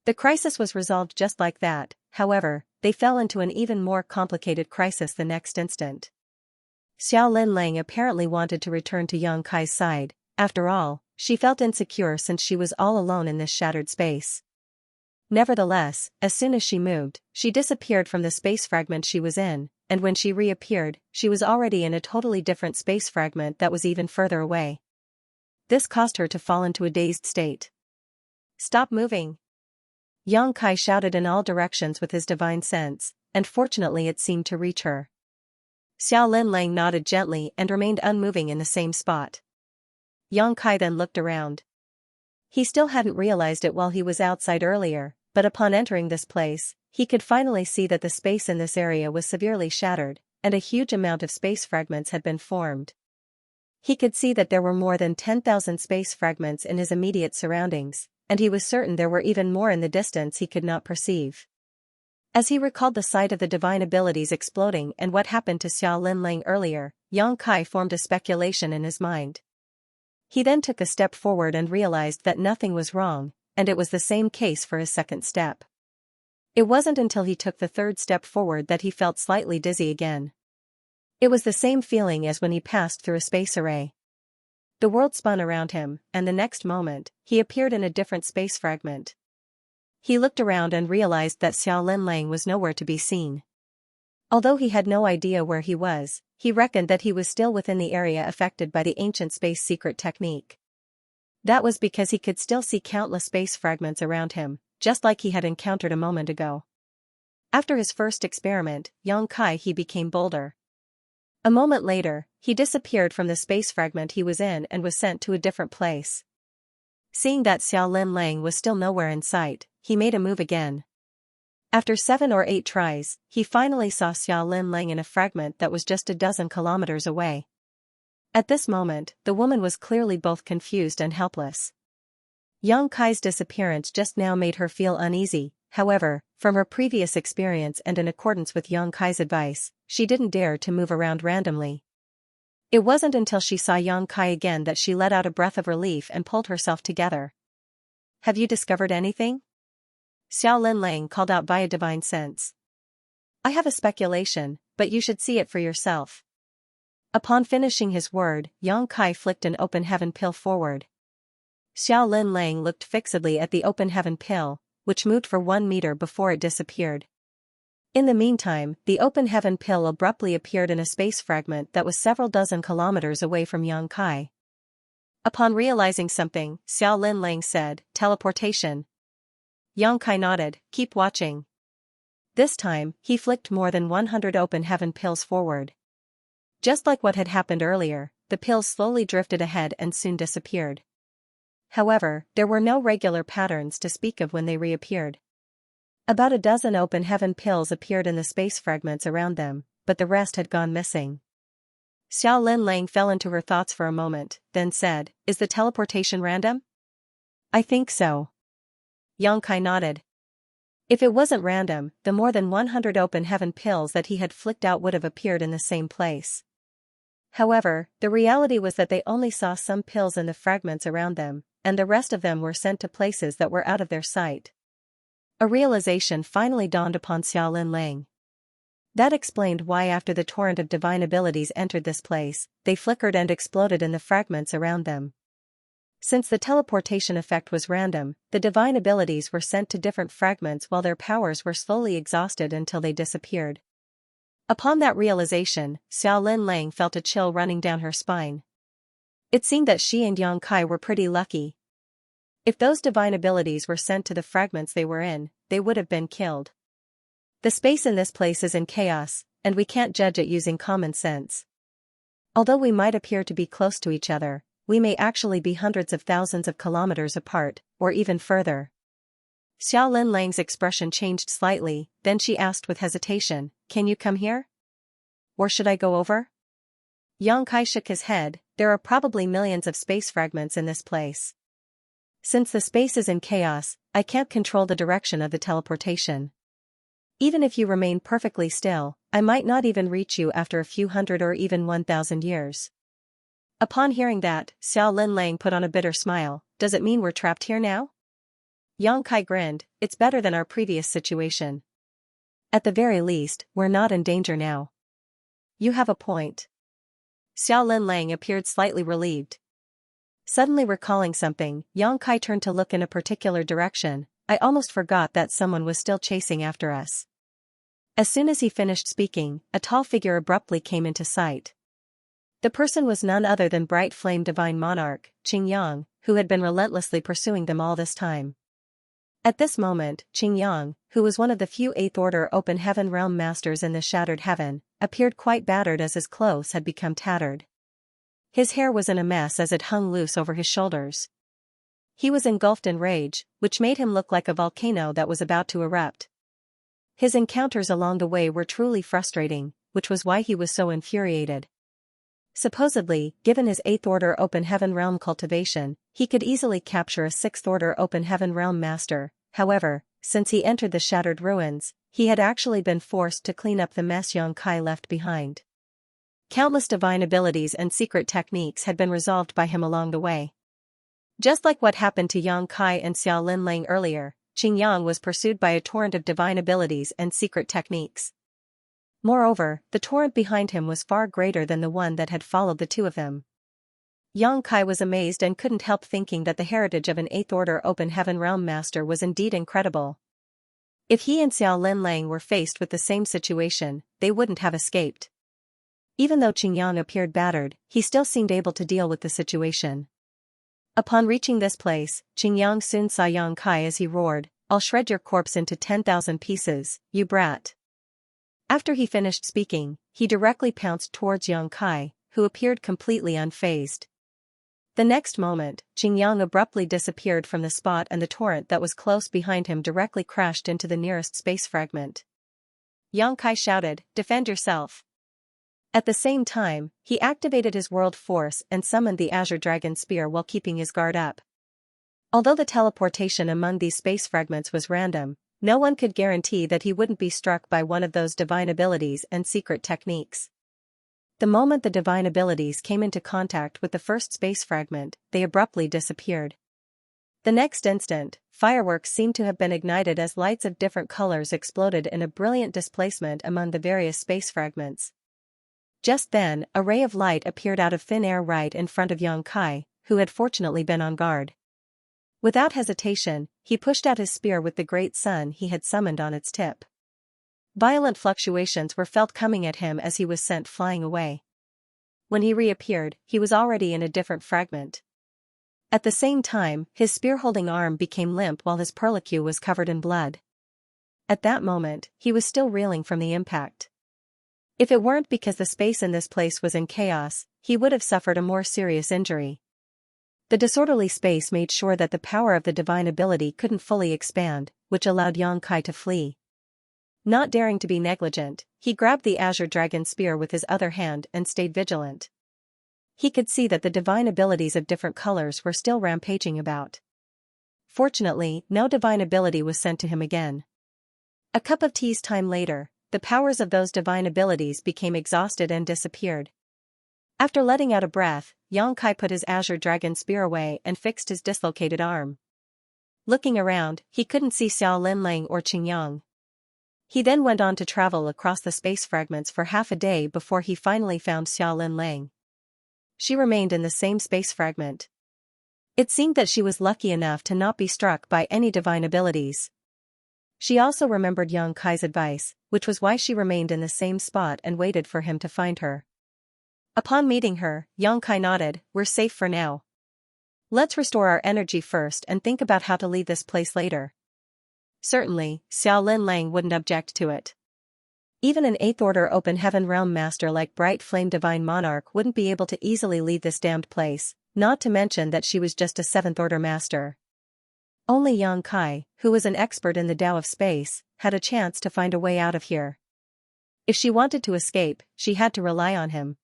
The crisis was resolved just like that. However, they fell into an even more complicated crisis the next instant. Xiao Lin Lang apparently wanted to return to Yang Kai's side. After all, she felt insecure since she was all alone in this shattered space. Nevertheless, as soon as she moved, she disappeared from the space fragment she was in, and when she reappeared, she was already in a totally different space fragment that was even further away. This caused her to fall into a dazed state. "Stop moving!" Yang Kai shouted in all directions with his divine sense, and fortunately it seemed to reach her. Xiao Lin Lang nodded gently and remained unmoving in the same spot. Yang Kai then looked around. He still hadn't realized it while he was outside earlier, but upon entering this place, he could finally see that the space in this area was severely shattered, and a huge amount of space fragments had been formed. He could see that there were more than 10,000 space fragments in his immediate surroundings, and he was certain there were even more in the distance he could not perceive. As he recalled the sight of the divine abilities exploding and what happened to Xiao Lin Lang earlier, Yang Kai formed a speculation in his mind. He then took a step forward and realized that nothing was wrong, and it was the same case for his second step. It wasn't until he took the third step forward that he felt slightly dizzy again. It was the same feeling as when he passed through a space array. The world spun around him, and the next moment, he appeared in a different space fragment. He looked around and realized that Xiao Linlang was nowhere to be seen. Although he had no idea where he was, he reckoned that he was still within the area affected by the ancient space secret technique. That was because he could still see countless space fragments around him, just like he had encountered a moment ago. After his first experiment, Xianxia he became bolder. A moment later, he disappeared from the space fragment he was in and was sent to a different place. Seeing that Xiao Linlang was still nowhere in sight, he made a move again. After 7 or 8 tries, he finally saw Xiao Linlang in a fragment that was just a dozen kilometers away. At this moment, the woman was clearly both confused and helpless. Xianxia's disappearance just now made her feel uneasy. However, from her previous experience and in accordance with Xianxia's advice, she didn't dare to move around randomly. It wasn't until she saw Xianxia again that she let out a breath of relief and pulled herself together. "Have you discovered anything?" Xiao Linlang called out via divine sense. "I have a speculation, but you should see it for yourself." Upon finishing his word, Xianxia flicked an open heaven pill forward. Xiao Linlang looked fixedly at the open heaven pill, which moved for 1 meter before it disappeared. In the meantime, the open heaven pill abruptly appeared in a space fragment that was several dozen kilometers away from Xianxia. Upon realizing something, Xiao Linlang said, "Teleportation." Xianxia nodded, "Keep watching." This time, he flicked more than 100 open heaven pills forward. Just like what had happened earlier, the pills slowly drifted ahead and soon disappeared. However, there were no regular patterns to speak of when they reappeared. About a dozen open heaven pills appeared in the space fragments around them, but the rest had gone missing. Xiao Linlang fell into her thoughts for a moment, then said, "Is the teleportation random?" "I think so." Xianxia nodded. If it wasn't random, the more than 100 open heaven pills that he had flicked out would have appeared in the same place. However, the reality was that they only saw some pills in the fragments around them, and the rest of them were sent to places that were out of their sight. A realization finally dawned upon Xiao Linlang. That explained why after the torrent of divine abilities entered this place, they flickered and exploded in the fragments around them. Since the teleportation effect was random, the divine abilities were sent to different fragments while their powers were slowly exhausted until they disappeared. Upon that realization, Xiao Linlang felt a chill running down her spine. It seemed that she and Xianxia were pretty lucky. If those divine abilities were sent to the fragments they were in, they would have been killed. The space in this place is in chaos, and we can't judge it using common sense. Although we might appear to be close to each other, we may actually be hundreds of thousands of kilometers apart, or even further. Xiao Linlang's expression changed slightly, then she asked with hesitation, "Can you come here? Or should I go over?" Xianxia shook his head. "There are probably millions of space fragments in this place. Since the space is in chaos, I can't control the direction of the teleportation. Even if you remain perfectly still, I might not even reach you after a few hundred or even 1,000 years." Upon hearing that, Xiao Linlang put on a bitter smile. "Does it mean we're trapped here now?" Xianxia grinned. "It's better than our previous situation. At the very least, we're not in danger now." "You have a point." Xiao Linlang appeared slightly relieved. Suddenly recalling something, Xianxia turned to look in a particular direction. "I almost forgot that someone was still chasing after us." As soon as he finished speaking, a tall figure abruptly came into sight. The person was none other than Bright Flame Divine Monarch, Qingyang, who had been relentlessly pursuing them all this time. At this moment, Qingyang, who was one of the few 8th Order Open Heaven Realm Masters in the Shattered Heaven, appeared quite battered as his clothes had become tattered. His hair was in a mess as it hung loose over his shoulders. He was engulfed in rage, which made him look like a volcano that was about to erupt. His encounters along the way were truly frustrating, which was why he was so infuriated. Supposedly, given his 8th Order Open Heaven Realm cultivation, he could easily capture a 6th Order Open Heaven Realm Master. However, since he entered the Shattered Ruins, he had actually been forced to clean up the mess Xianxia left behind. Countless divine abilities and secret techniques had been resolved by him along the way. Just like what happened to Xianxia and Xiao Linlang earlier, Qingyang was pursued by a torrent of divine abilities and secret techniques. Moreover, the torrent behind him was far greater than the one that had followed the two of them. Yang Kai was amazed and couldn't help thinking that the heritage of an 8th Order Open Heaven Realm Master was indeed incredible. If he and Xiao Linlang were faced with the same situation, they wouldn't have escaped. Even though Qingyang appeared battered, he still seemed able to deal with the situation. Upon reaching this place, Qingyang soon saw Yang Kai as he roared, "I'll shred your corpse into 10,000 pieces, you brat." After he finished speaking, he directly pounced towards Yang Kai, who appeared completely unfazed. The next moment, Qingyang abruptly disappeared from the spot and the torrent that was close behind him directly crashed into the nearest space fragment. Yang Kai shouted, "Defend yourself." At the same time, he activated his world force and summoned the Azure Dragon Spear while keeping his guard up. Although the teleportation among these space fragments was random, no one could guarantee that he wouldn't be struck by one of those divine abilities and secret techniques. The moment the divine abilities came into contact with the first space fragment, they abruptly disappeared. The next instant, fireworks seemed to have been ignited as lights of different colors exploded in a brilliant displacement among the various space fragments. Just then, a ray of light appeared out of thin air right in front of Yang Kai, who had fortunately been on guard. Without hesitation, he pushed out his spear with the great sun he had summoned on its tip. Violent fluctuations were felt coming at him as he was sent flying away. When he reappeared, he was already in a different fragment. At the same time, his spear-holding arm became limp while his perlicue was covered in blood. At that moment, he was still reeling from the impact. If it weren't because the space in this place was in chaos, he would have suffered a more serious injury. The disorderly space made sure that the power of the divine ability couldn't fully expand, which allowed Yang Kai to flee. Not daring to be negligent, he grabbed the Azure Dragon Spear with his other hand and stayed vigilant. He could see that the divine abilities of different colors were still rampaging about. Fortunately, no divine ability was sent to him again. A cup of tea's time later, the powers of those divine abilities became exhausted and disappeared. After letting out a breath, Yang Kai put his Azure Dragon Spear away and fixed his dislocated arm. Looking around, he couldn't see Xiao Linlang or Qingyang. He then went on to travel across the space fragments for half a day before he finally found Xiao Linlang. She remained in the same space fragment. It seemed that she was lucky enough to not be struck by any divine abilities. She also remembered Yang Kai's advice, which was why she remained in the same spot and waited for him to find her. Upon meeting her, Yang Kai nodded, "We're safe for now. Let's restore our energy first and think about how to leave this place later." Certainly, Xiao Linlang wouldn't object to it. Even an 8th Order Open Heaven Realm Master like Bright Flame Divine Monarch wouldn't be able to easily leave this damned place, not to mention that she was just a 7th Order Master. Only Yang Kai, who was an expert in the Tao of space, had a chance to find a way out of here. If she wanted to escape, she had to rely on him.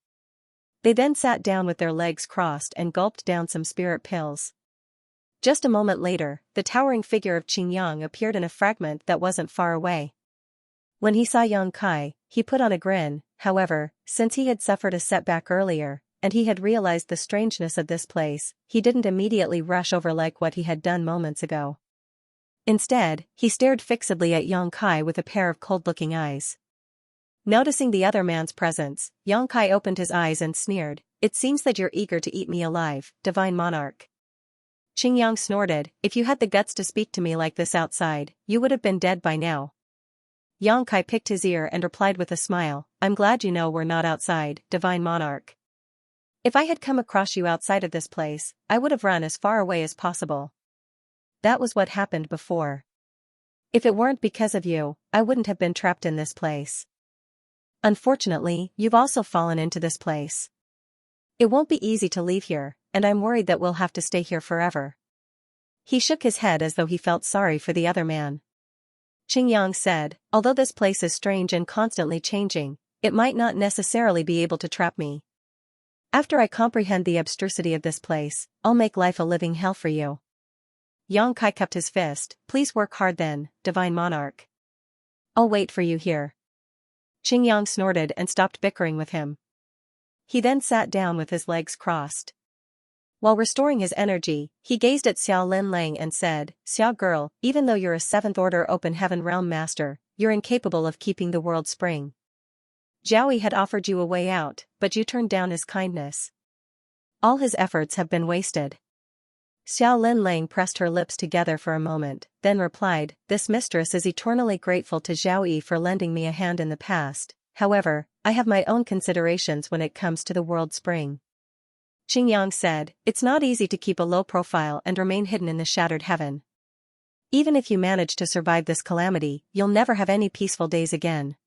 They then sat down with their legs crossed and gulped down some spirit pills. Just a moment later, the towering figure of Qingyang appeared in a fragment that wasn't far away. When he saw Yang Kai, he put on a grin. However, since he had suffered a setback earlier, and he had realized the strangeness of this place, he didn't immediately rush over like what he had done moments ago. Instead, he stared fixedly at Yang Kai with a pair of cold-looking eyes. Noticing the other man's presence, Yang Kai opened his eyes and sneered, "It seems that you're eager to eat me alive, Divine Monarch." Qingyang snorted, "If you had the guts to speak to me like this outside, you would have been dead by now." Yang Kai picked his ear and replied with a smile, "I'm glad you know we're not outside, Divine Monarch. If I had come across you outside of this place, I would have run as far away as possible. That was what happened before. If it weren't because of you, I wouldn't have been trapped in this place. Unfortunately, you've also fallen into this place. It won't be easy to leave here, and I'm worried that we'll have to stay here forever." He shook his head as though he felt sorry for the other man. Qingyang said, "Although this place is strange and constantly changing, it might not necessarily be able to trap me. After I comprehend the abstrusity of this place, I'll make life a living hell for you." Yang Kai cupped his fist, "Please work hard then, Divine Monarch. I'll wait for you here." Qingyang snorted and stopped bickering with him. He then sat down with his legs crossed. While restoring his energy, he gazed at Xiao Linlang and said, "Xiao girl, even though you're a 7th Order Open Heaven Realm Master, you're incapable of keeping the world spring. Zhaoyi had offered you a way out, but you turned down his kindness. All his efforts have been wasted. Xiao Lin Lang pressed her lips together for a moment, then replied, "This mistress is eternally grateful to Zhao Yi for lending me a hand in the past. However, I have my own considerations when it comes to the world spring." Qingyang said, "It's not easy to keep a low profile and remain hidden in the shattered heaven. Even if you manage to survive this calamity, you'll never have any peaceful days again.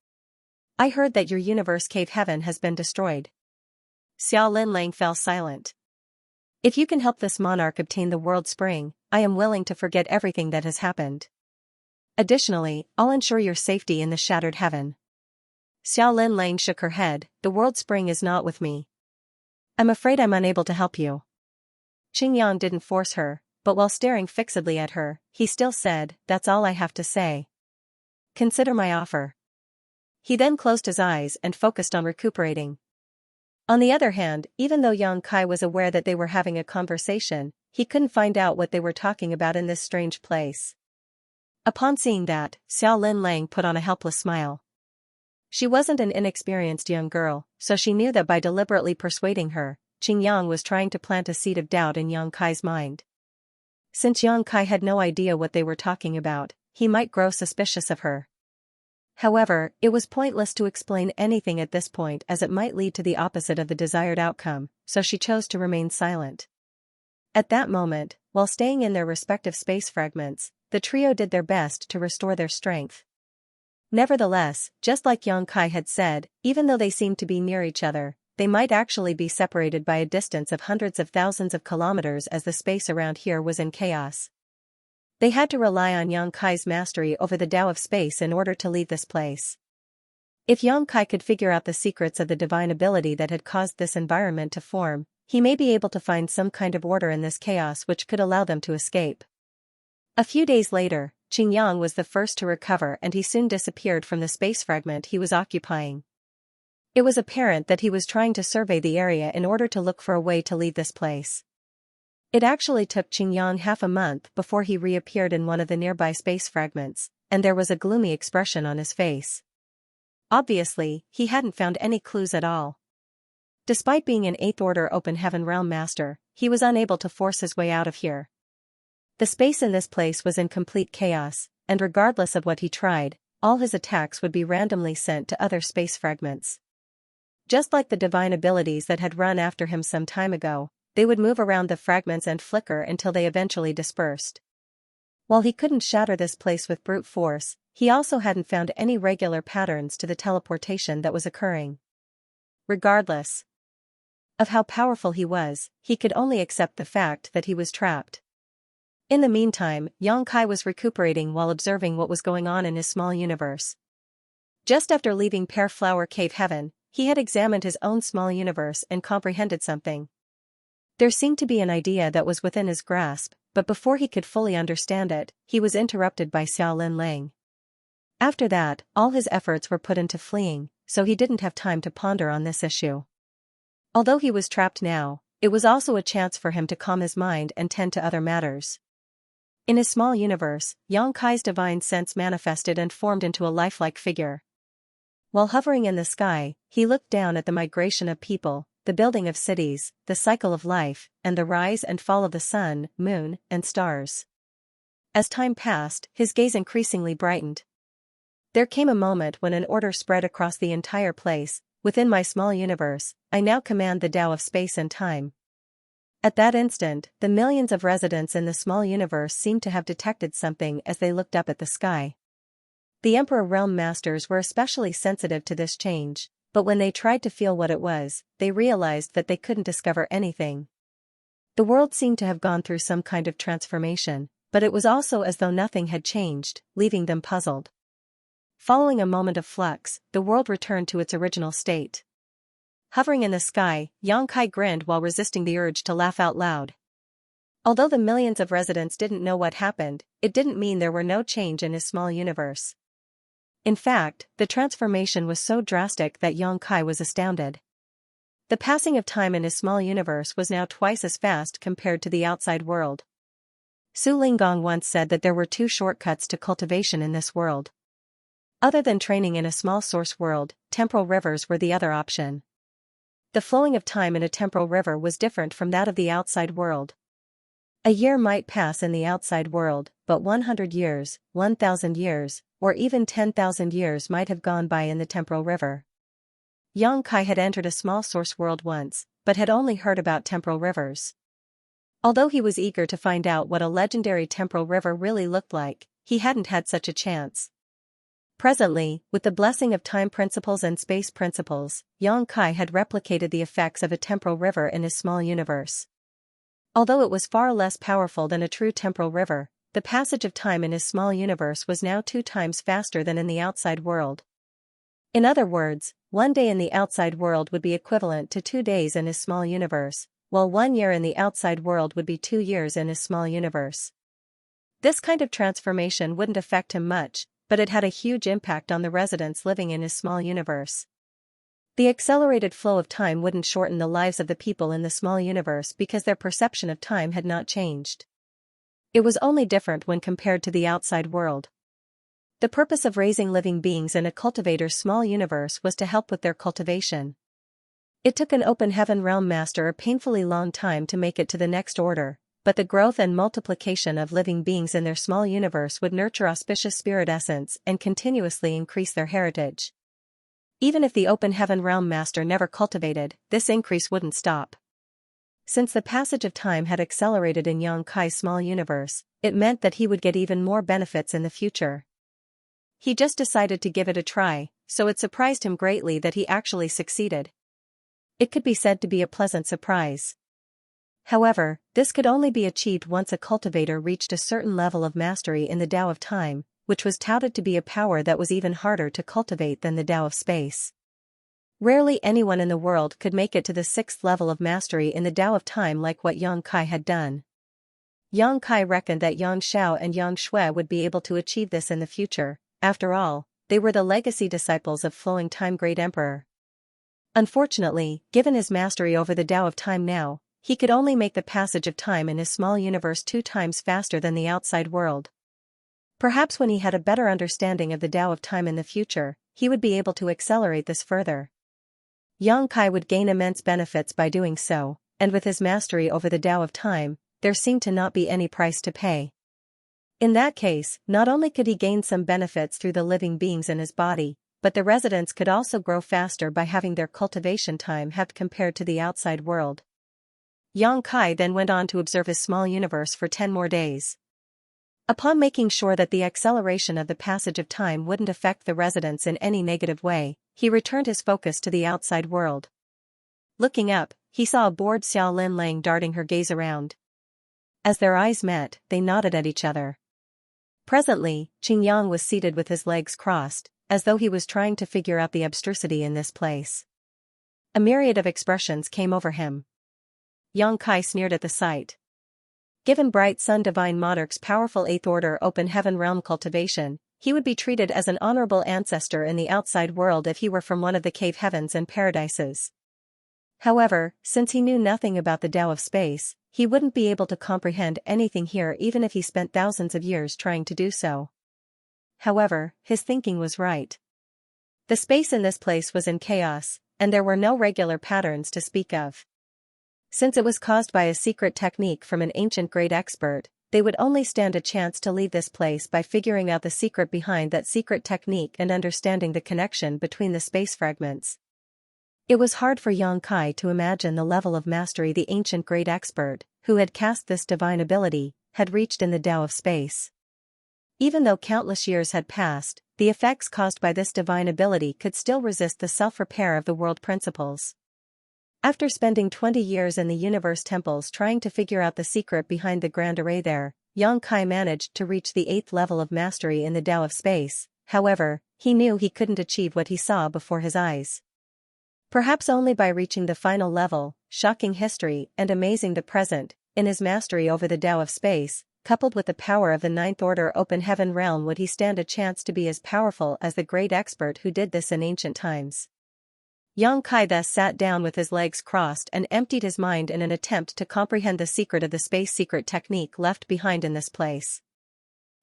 I heard that your universe cave heaven has been destroyed." Xiao Lin Lang fell silent. "If you can help this monarch obtain the world spring, I am willing to forget everything that has happened. Additionally, I'll ensure your safety in the shattered heaven." Xiao Lin Lang shook her head, "The world spring is not with me. I'm afraid I'm unable to help you." Qingyang didn't force her, but while staring fixedly at her, he still said, "That's all I have to say. Consider my offer." He then closed his eyes and focused on recuperating. On the other hand, even though Yang Kai was aware that they were having a conversation, he couldn't find out what they were talking about in this strange place. Upon seeing that, Xiao Lin Lang put on a helpless smile. She wasn't an inexperienced young girl, so she knew that by deliberately persuading her, Qingyang was trying to plant a seed of doubt in Yang Kai's mind. Since Yang Kai had no idea what they were talking about, he might grow suspicious of her. However, it was pointless to explain anything at this point as it might lead to the opposite of the desired outcome, so she chose to remain silent. At that moment, while staying in their respective space fragments, the trio did their best to restore their strength. Nevertheless, just like Yang Kai had said, even though they seemed to be near each other, they might actually be separated by a distance of hundreds of thousands of kilometers as the space around here was in chaos. They had to rely on Yang Kai's mastery over the Tao of space in order to leave this place. If Yang Kai could figure out the secrets of the divine ability that had caused this environment to form, he may be able to find some kind of order in this chaos which could allow them to escape. A few days later, Qingyang was the first to recover and he soon disappeared from the space fragment he was occupying. It was apparent that he was trying to survey the area in order to look for a way to leave this place. It actually took Qingyang half a month before he reappeared in one of the nearby space fragments, and there was a gloomy expression on his face. Obviously, he hadn't found any clues at all. Despite being an 8th Order Open Heaven Realm Master, he was unable to force his way out of here. The space in this place was in complete chaos, and regardless of what he tried, all his attacks would be randomly sent to other space fragments. Just like the divine abilities that had run after him some time ago, they would move around the fragments and flicker until they eventually dispersed. While he couldn't shatter this place with brute force, he also hadn't found any regular patterns to the teleportation that was occurring. Regardless of how powerful he was, he could only accept the fact that he was trapped. In the meantime, Yang Kai was recuperating while observing what was going on in his small universe. Just after leaving Pear Flower Cave Heaven, he had examined his own small universe and comprehended something. There seemed to be an idea that was within his grasp, but before he could fully understand it, he was interrupted by Xiao Lin Lang. After that, all his efforts were put into fleeing, so he didn't have time to ponder on this issue. Although he was trapped now, it was also a chance for him to calm his mind and tend to other matters. In his small universe, Yang Kai's divine sense manifested and formed into a lifelike figure. While hovering in the sky, he looked down at the migration of people, the building of cities, the cycle of life, and the rise and fall of the sun, moon, and stars. As time passed, his gaze increasingly brightened. There came a moment when an order spread across the entire place. Within my small universe, I now command the Tao of space and time. At that instant, the millions of residents in the small universe seemed to have detected something as they looked up at the sky. The Emperor Realm Masters were especially sensitive to this change, but when they tried to feel what it was, they realized that they couldn't discover anything. The world seemed to have gone through some kind of transformation, but it was also as though nothing had changed, leaving them puzzled. Following a moment of flux, the world returned to its original state. Hovering in the sky, Yang Kai grinned while resisting the urge to laugh out loud. Although the millions of residents didn't know what happened, it didn't mean there were no change in his small universe. In fact, the transformation was so drastic that Yang Kai was astounded. The passing of time in his small universe was now twice as fast compared to the outside world. Su Linggong once said that there were 2 shortcuts to cultivation in this world. Other than training in a small source world, temporal rivers were the other option. The flowing of time in a temporal river was different from that of the outside world. A year might pass in the outside world, but 100 years, 1,000 years, or even 10,000 years might have gone by in the temporal river. Yang Kai had entered a small source world once, but had only heard about temporal rivers. Although he was eager to find out what a legendary temporal river really looked like, he hadn't had such a chance. Presently, with the blessing of time principles and space principles, Yang Kai had replicated the effects of a temporal river in his small universe. Although it was far less powerful than a true temporal river, the passage of time in his small universe was now 2 times faster than in the outside world. In other words, 1 day in the outside world would be equivalent to 2 days in his small universe, while 1 year in the outside world would be 2 years in his small universe. This kind of transformation wouldn't affect him much, but it had a huge impact on the residents living in his small universe. The accelerated flow of time wouldn't shorten the lives of the people in the small universe because their perception of time had not changed. It was only different when compared to the outside world. The purpose of raising living beings in a cultivator's small universe was to help with their cultivation. It took an open heaven realm master a painfully long time to make it to the next order, but the growth and multiplication of living beings in their small universe would nurture auspicious spirit essence and continuously increase their heritage. Even if the open heaven realm master never cultivated, this increase wouldn't stop. Since the passage of time had accelerated in Yang Kai's small universe, it meant that he would get even more benefits in the future. He just decided to give it a try, so it surprised him greatly that he actually succeeded. It could be said to be a pleasant surprise. However, this could only be achieved once a cultivator reached a certain level of mastery in the Tao of Time, which was touted to be a power that was even harder to cultivate than the Tao of Space. Rarely anyone in the world could make it to the 6th level of mastery in the Tao of Time like what Yang Kai had done. Yang Kai reckoned that Yang Xiao and Yang Shui would be able to achieve this in the future. After all, they were the legacy disciples of Flowing Time Great Emperor. Unfortunately, given his mastery over the Tao of Time now, he could only make the passage of time in his small universe 2 times faster than the outside world. Perhaps when he had a better understanding of the Tao of Time in the future, he would be able to accelerate this further. Yang Kai would gain immense benefits by doing so, and with his mastery over the Tao of Time, there seemed to not be any price to pay. In that case, not only could he gain some benefits through the living beings in his body, but the residents could also grow faster by having their cultivation time halved compared to the outside world. Yang Kai then went on to observe his small universe for 10 more days. Upon making sure that the acceleration of the passage of time wouldn't affect the residents in any negative way, he returned his focus to the outside world. Looking up, he saw a bored Xiao Lin laying darting her gaze around. As their eyes met, they nodded at each other. Presently, Qingyang was seated with his legs crossed, as though he was trying to figure out the abstrusity in this place. A myriad of expressions came over him. Yang Kai sneered at the sight. Given Bright Sun Divine Monarch's powerful 8th Order Open Heaven Realm cultivation, he would be treated as an honorable ancestor in the outside world if he were from one of the cave heavens and paradises. However, since he knew nothing about the Tao of Space, he wouldn't be able to comprehend anything here even if he spent thousands of years trying to do so. However, his thinking was right. The space in this place was in chaos, and there were no regular patterns to speak of. Since it was caused by a secret technique from an ancient great expert, they would only stand a chance to leave this place by figuring out the secret behind that secret technique and understanding the connection between the space fragments. It was hard for Yang Kai to imagine the level of mastery the ancient great expert, who had cast this divine ability, had reached in the Tao of Space. Even though countless years had passed, the effects caused by this divine ability could still resist the self-repair of the world principles. After spending 20 years in the universe temples trying to figure out the secret behind the grand array there, Yang Kai managed to reach the 8th level of mastery in the Tao of Space. However, he knew he couldn't achieve what he saw before his eyes. Perhaps only by reaching the final level, shocking history and amazing the present, in his mastery over the Tao of Space, coupled with the power of the 9th Order Open Heaven Realm, would he stand a chance to be as powerful as the great expert who did this in ancient times. Yang Kai thus sat down with his legs crossed and emptied his mind in an attempt to comprehend the secret of the space secret technique left behind in this place.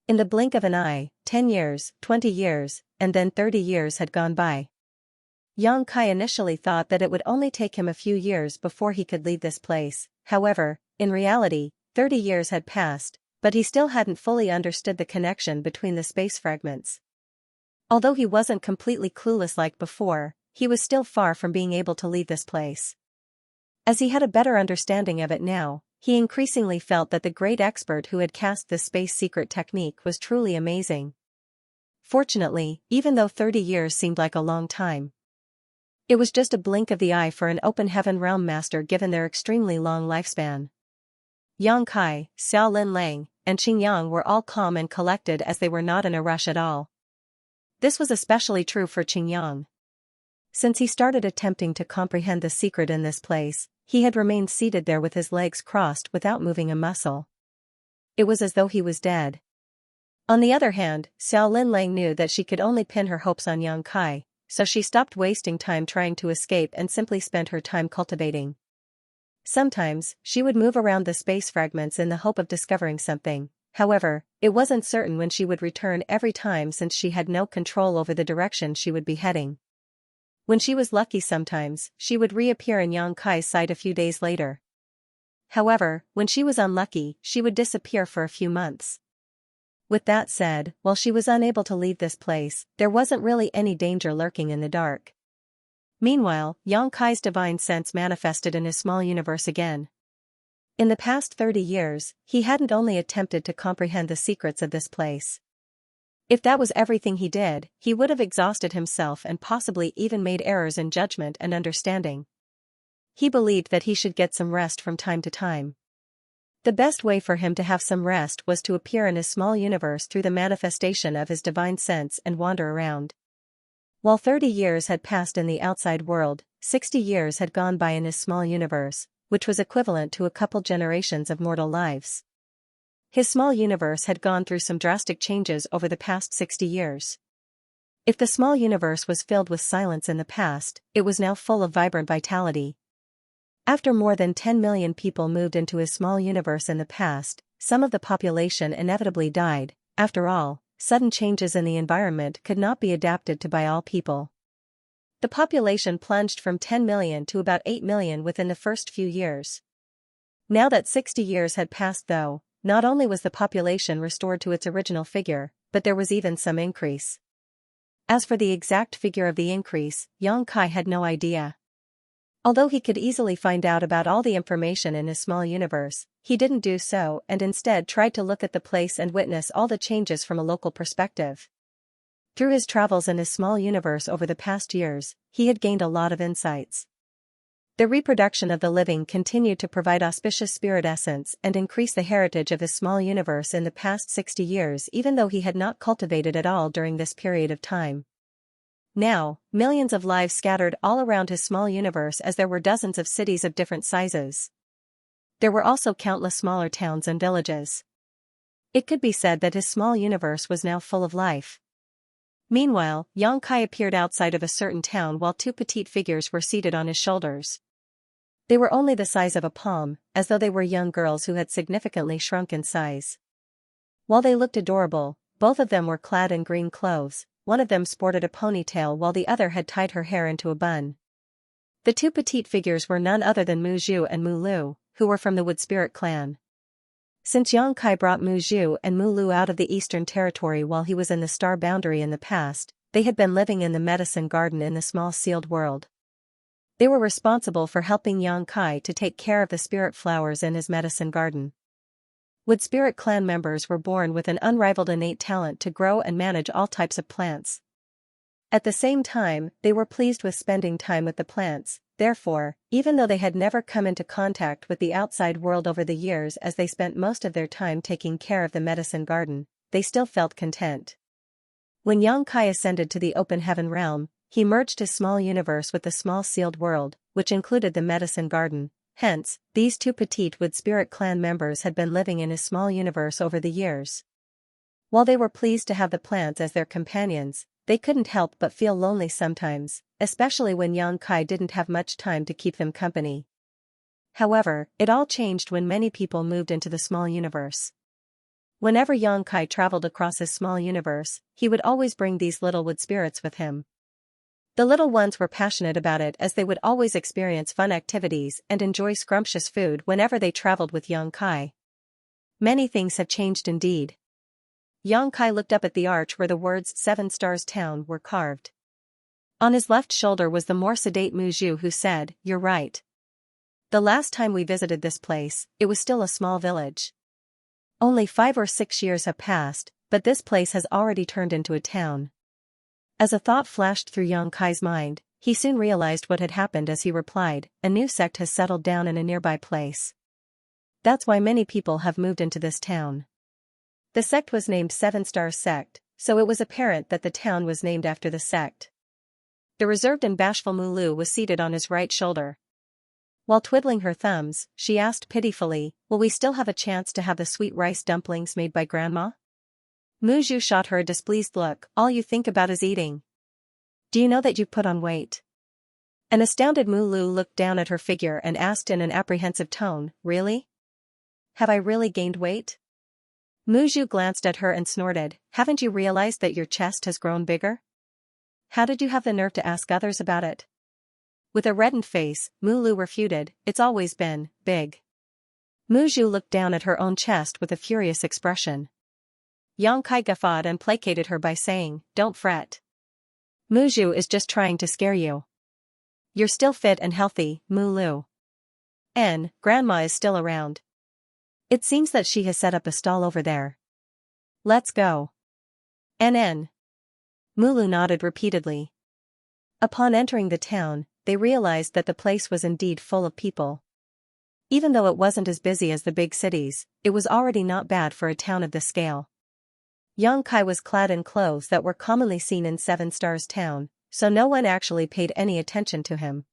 In the blink of an eye, 10 years, 20 years, and then 30 years had gone by. Yang Kai initially thought that it would only take him a few years before he could leave this place. However, in reality, 30 years had passed, but he still hadn't fully understood the connection between the space fragments. Although he wasn't completely clueless like before, he was still far from being able to leave this place. As he had a better understanding of it now, he increasingly felt that the great expert who had cast this space secret technique was truly amazing. Fortunately, even though 30 years seemed like a long time, it was just a blink of the eye for an open heaven realm master given their extremely long lifespan. Yang Kai, Xiao Lin Lang, and Qingyang were all calm and collected as they were not in a rush at all. This was especially true for Qingyang. Since he started attempting to comprehend the secret in this place, he had remained seated there with his legs crossed without moving a muscle. It was as though he was dead. On the other hand, Xiao Lin Lang knew that she could only pin her hopes on Yang Kai, so she stopped wasting time trying to escape and simply spent her time cultivating. Sometimes, she would move around the space fragments in the hope of discovering something. However, it wasn't certain when she would return every time since she had no control over the direction she would be heading. When she was lucky sometimes, she would reappear in Yang Kai's sight a few days later. However, when she was unlucky, she would disappear for a few months. With that said, while she was unable to leave this place, there wasn't really any danger lurking in the dark. Meanwhile, Yang Kai's divine sense manifested in his small universe again. In the past 30 years, he hadn't only attempted to comprehend the secrets of this place. If that was everything he did, he would have exhausted himself and possibly even made errors in judgment and understanding. He believed that he should get some rest from time to time. The best way for him to have some rest was to appear in his small universe through the manifestation of his divine sense and wander around. While 30 years had passed in the outside world, 60 years had gone by in his small universe, which was equivalent to a couple generations of mortal lives. His small universe had gone through some drastic changes over the past 60 years. If the small universe was filled with silence in the past, it was now full of vibrant vitality. After more than 10 million people moved into his small universe in the past, some of the population inevitably died. After all, sudden changes in the environment could not be adapted to by all people. The population plunged from 10 million to about 8 million within the first few years. Now that 60 years had passed though, not only was the population restored to its original figure, but there was even some increase. As for the exact figure of the increase, Yang Kai had no idea. Although he could easily find out about all the information in his small universe, he didn't do so and instead tried to look at the place and witness all the changes from a local perspective. Through his travels in his small universe over the past years, he had gained a lot of insights. The reproduction of the living continued to provide auspicious spirit essence and increase the heritage of his small universe in the past 60 years even though he had not cultivated at all during this period of time. Now, millions of lives scattered all around his small universe as there were dozens of cities of different sizes. There were also countless smaller towns and villages. It could be said that his small universe was now full of life. Meanwhile, Yang Kai appeared outside of a certain town while two petite figures were seated on his shoulders. They were only the size of a palm, as though they were young girls who had significantly shrunk in size. While they looked adorable, both of them were clad in green clothes. One of them sported a ponytail while the other had tied her hair into a bun. The two petite figures were none other than Mu Zhu and Mu Lu, who were from the Wood Spirit clan. Since Yang Kai brought Mu Zhu and Mu Lu out of the Eastern Territory while he was in the Star Boundary in the past, they had been living in the Medicine Garden in the small sealed world. They were responsible for helping Yang Kai to take care of the spirit flowers in his Medicine Garden. Wood Spirit clan members were born with an unrivaled innate talent to grow and manage all types of plants. At the same time, they were pleased with spending time with the plants. Therefore, even though they had never come into contact with the outside world over the years as they spent most of their time taking care of the Medicine Garden, they still felt content. When Yang Kai ascended to the open heaven realm, he merged his small universe with the small sealed world, which included the Medicine Garden. Hence, these two petite Wood Spirit clan members had been living in his small universe over the years. While they were pleased to have the plants as their companions, they couldn't help but feel lonely sometimes, especially when Yang Kai didn't have much time to keep them company. However, it all changed when many people moved into the small universe. Whenever Yang Kai traveled across his small universe, he would always bring these little wood spirits with him. The little ones were passionate about it as they would always experience fun activities and enjoy scrumptious food whenever they traveled with young Kai. Many things have changed indeed. Young Kai looked up at the arch where the words 7 Stars Town were carved. On his left shoulder was the more sedate Mu Zhu, who said, "You're right. The last time we visited this place, it was still a small village. Only 5 or 6 years have passed, but this place has already turned into a town." As a thought flashed through young Kai's mind, he soon realized what had happened as he replied, "A new sect has settled down in a nearby place. That's why many people have moved into this town." The sect was named 7 Stars Sect, so it was apparent that the town was named after the sect. The reserved and bashful Mulu was seated on his right shoulder. While twiddling her thumbs, she asked pitifully, "Will we still have a chance to have the sweet rice dumplings made by Grandma?" Mu Zhu shot her a displeased look. "All you think about is eating. Do you know that you've put on weight?" An astounded Mulu looked down at her figure and asked in an apprehensive tone, "Really? Have I really gained weight?" Mu Zhu glanced at her and snorted, "Haven't you realized that your chest has grown bigger? How did you have the nerve to ask others about it?" With a reddened face, Mulu refuted, "It's always been big." Mu Zhu looked down at her own chest with a furious expression. Yang Kai guffawed and placated her by saying, "Don't fret. Mu Zhu is just trying to scare you. You're still fit and healthy, Mulu. And Grandma is still around. It seems that she has set up a stall over there. Let's go." NN. Mulu nodded repeatedly. Upon entering the town, they realized that the place was indeed full of people. Even though it wasn't as busy as the big cities, it was already not bad for a town of this scale. Young Kai was clad in clothes that were commonly seen in 7 Stars Town, so no one actually paid any attention to him.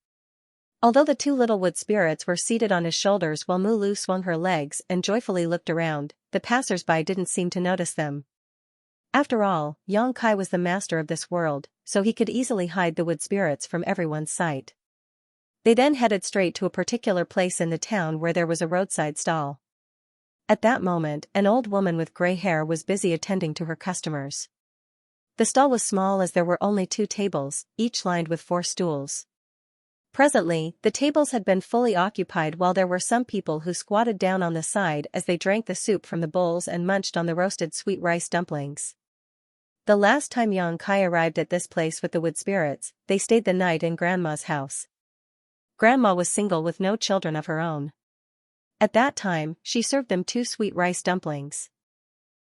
Although the 2 little wood spirits were seated on his shoulders while Mulu swung her legs and joyfully looked around, the passers-by didn't seem to notice them. After all, Young Kai was the master of this world, so he could easily hide the wood spirits from everyone's sight. They then headed straight to a particular place in the town where there was a roadside stall. At that moment, an old woman with gray hair was busy attending to her customers. The stall was small as there were only 2 tables, each lined with 4 stools. Presently, the tables had been fully occupied while there were some people who squatted down on the side as they drank the soup from the bowls and munched on the roasted sweet rice dumplings. The last time Young Kai arrived at this place with the wood spirits, they stayed the night in Grandma's house. Grandma was single with no children of her own. At that time, she served them 2 sweet rice dumplings.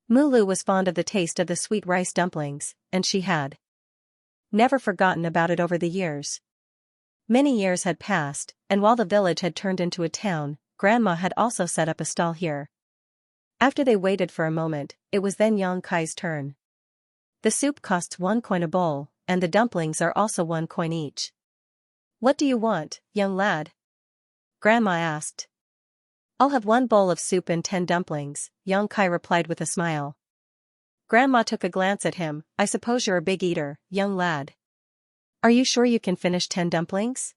Mulu was fond of the taste of the sweet rice dumplings, and she had never forgotten about it over the years. Many years had passed, and while the village had turned into a town, Grandma had also set up a stall here. After they waited for a moment, it was then Young Kai's turn. The soup costs 1 coin a bowl, and the dumplings are also 1 coin each. "What do you want, young lad?" Grandma asked. "I'll have 1 bowl of soup and 10 dumplings, Young Kai replied with a smile. Grandma took a glance at him. "I suppose you're a big eater, young lad. Are you sure you can finish 10 dumplings?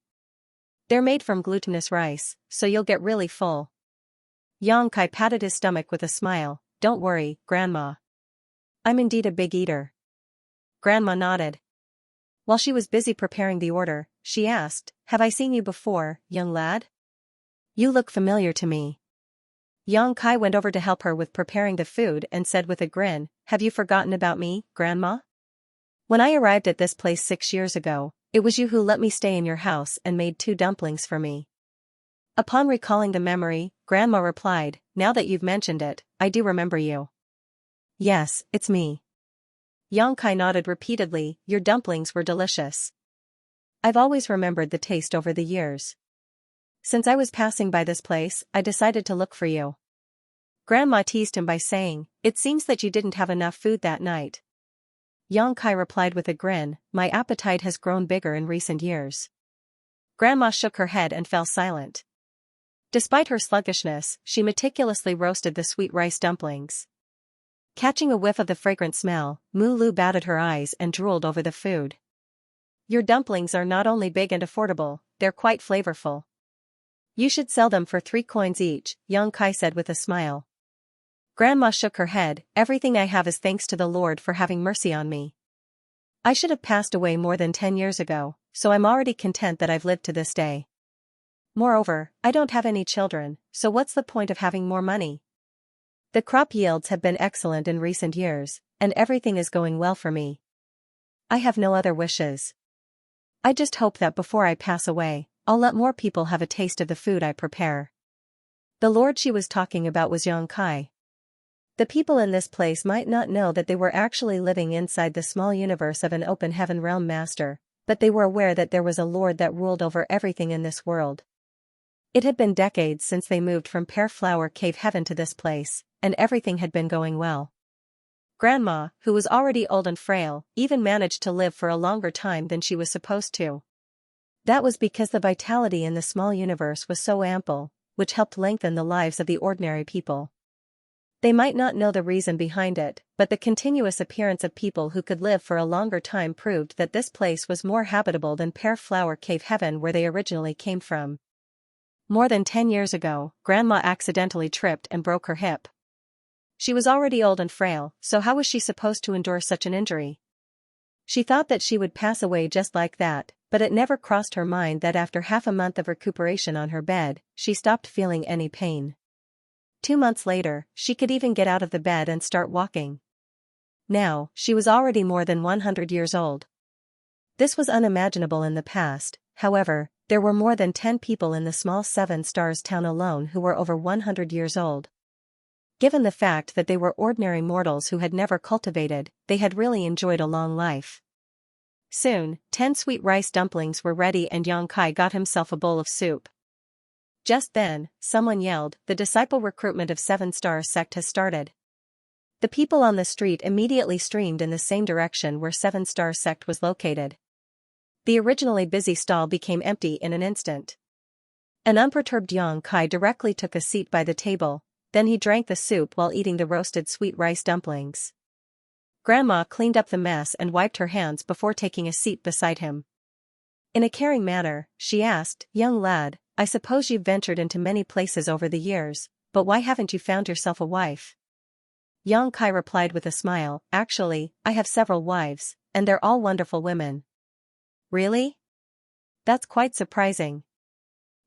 They're made from glutinous rice, so you'll get really full." Young Kai patted his stomach with a smile. "Don't worry, Grandma. I'm indeed a big eater." Grandma nodded. While she was busy preparing the order, she asked, "Have I seen you before, young lad? You look familiar to me." Young Kai went over to help her with preparing the food and said with a grin, "Have you forgotten about me, Grandma? When I arrived at this place 6 years ago, it was you who let me stay in your house and made 2 dumplings for me." Upon recalling the memory, Grandma replied, "Now that you've mentioned it, I do remember you. Yes, it's me." Young Kai nodded repeatedly. "Your dumplings were delicious. I've always remembered the taste over the years. Since I was passing by this place, I decided to look for you." Grandma teased him by saying, "It seems that you didn't have enough food that night." Young Kai replied with a grin, "My appetite has grown bigger in recent years." Grandma shook her head and fell silent. Despite her sluggishness, she meticulously roasted the sweet rice dumplings. Catching a whiff of the fragrant smell, Mulu batted her eyes and drooled over the food. "Your dumplings are not only big and affordable, they're quite flavorful. You should sell them for 3 coins each," Young Kai said with a smile. Grandma shook her head. "Everything I have is thanks to the Lord for having mercy on me. I should have passed away more than 10 years ago, so I'm already content that I've lived to this day. Moreover, I don't have any children, so what's the point of having more money? The crop yields have been excellent in recent years, and everything is going well for me. I have no other wishes. I just hope that before I pass away, I'll let more people have a taste of the food I prepare. The lord she was talking about was Xianxia. The people in this place might not know that they were actually living inside the small universe of an open heaven realm master, but they were aware that there was a lord that ruled over everything in this world. It had been decades since they moved from Pear Flower Cave Heaven to this place, and everything had been going well. Grandma, who was already old and frail, even managed to live for a longer time than she was supposed to. That was because the vitality in the small universe was so ample, which helped lengthen the lives of the ordinary people. They might not know the reason behind it, but the continuous appearance of people who could live for a longer time proved that this place was more habitable than Pear Flower Cave Heaven where they originally came from. More than 10 years ago, Grandma accidentally tripped and broke her hip. She was already old and frail, so how was she supposed to endure such an injury? She thought that she would pass away just like that, but it never crossed her mind that after half a month of recuperation on her bed, she stopped feeling any pain. 2 months later, she could even get out of the bed and start walking. Now, she was already more than 100 years old. This was unimaginable in the past, however, there were more than 10 people in the small 7 Stars town alone who were over 100 years old. Given the fact that they were ordinary mortals who had never cultivated, they had really enjoyed a long life. Soon, 10 sweet rice dumplings were ready and Xianxia got himself a bowl of soup. Just then, someone yelled, "The disciple recruitment of 7 Stars sect has started." The people on the street immediately streamed in the same direction where 7 Stars sect was located. The originally busy stall became empty in an instant. An unperturbed Xianxia directly took a seat by the table, then he drank the soup while eating the roasted sweet rice dumplings. Grandma cleaned up the mess and wiped her hands before taking a seat beside him. In a caring manner, she asked, "Young lad, I suppose you've ventured into many places over the years, but why haven't you found yourself a wife?" Xianxia replied with a smile, "Actually, I have several wives, and they're all wonderful women." "Really? That's quite surprising."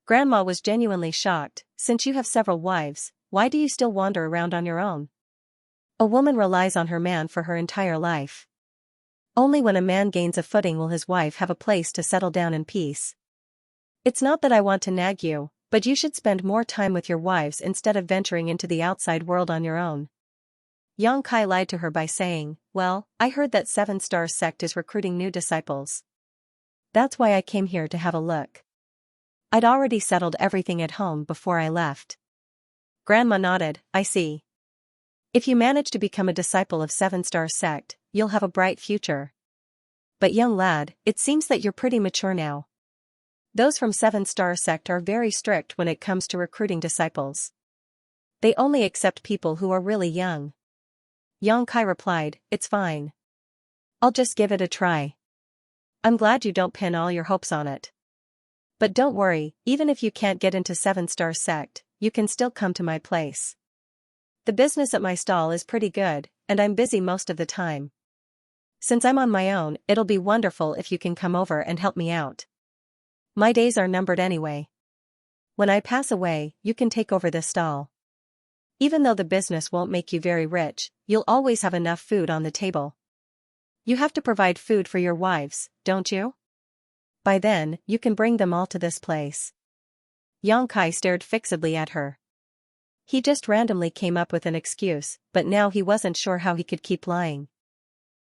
Grandma was genuinely shocked. "Since you have several wives, why do you still wander around on your own? A woman relies on her man for her entire life. Only when a man gains a footing will his wife have a place to settle down in peace. It's not that I want to nag you, but you should spend more time with your wives instead of venturing into the outside world on your own." Xianxia lied to her by saying, "Well, I heard that 7 Stars sect is recruiting new disciples. That's why I came here to have a look. I'd already settled everything at home before I left." Grandma nodded, "I see. If you manage to become a disciple of 7 Stars sect, you'll have a bright future. But young lad, it seems that you're pretty mature now. Those from 7 Stars sect are very strict when it comes to recruiting disciples. They only accept people who are really young." Xianxia replied, "It's fine. I'll just give it a try. I'm glad you don't pin all your hopes on it. But don't worry, even if you can't get into 7 Stars sect, you can still come to my place. The business at my stall is pretty good, and I'm busy most of the time. Since I'm on my own, it'll be wonderful if you can come over and help me out. My days are numbered anyway. When I pass away, you can take over this stall. Even though the business won't make you very rich, you'll always have enough food on the table. You have to provide food for your wives, don't you? By then, you can bring them all to this place." Xianxia stared fixedly at her. He just randomly came up with an excuse, but now he wasn't sure how he could keep lying.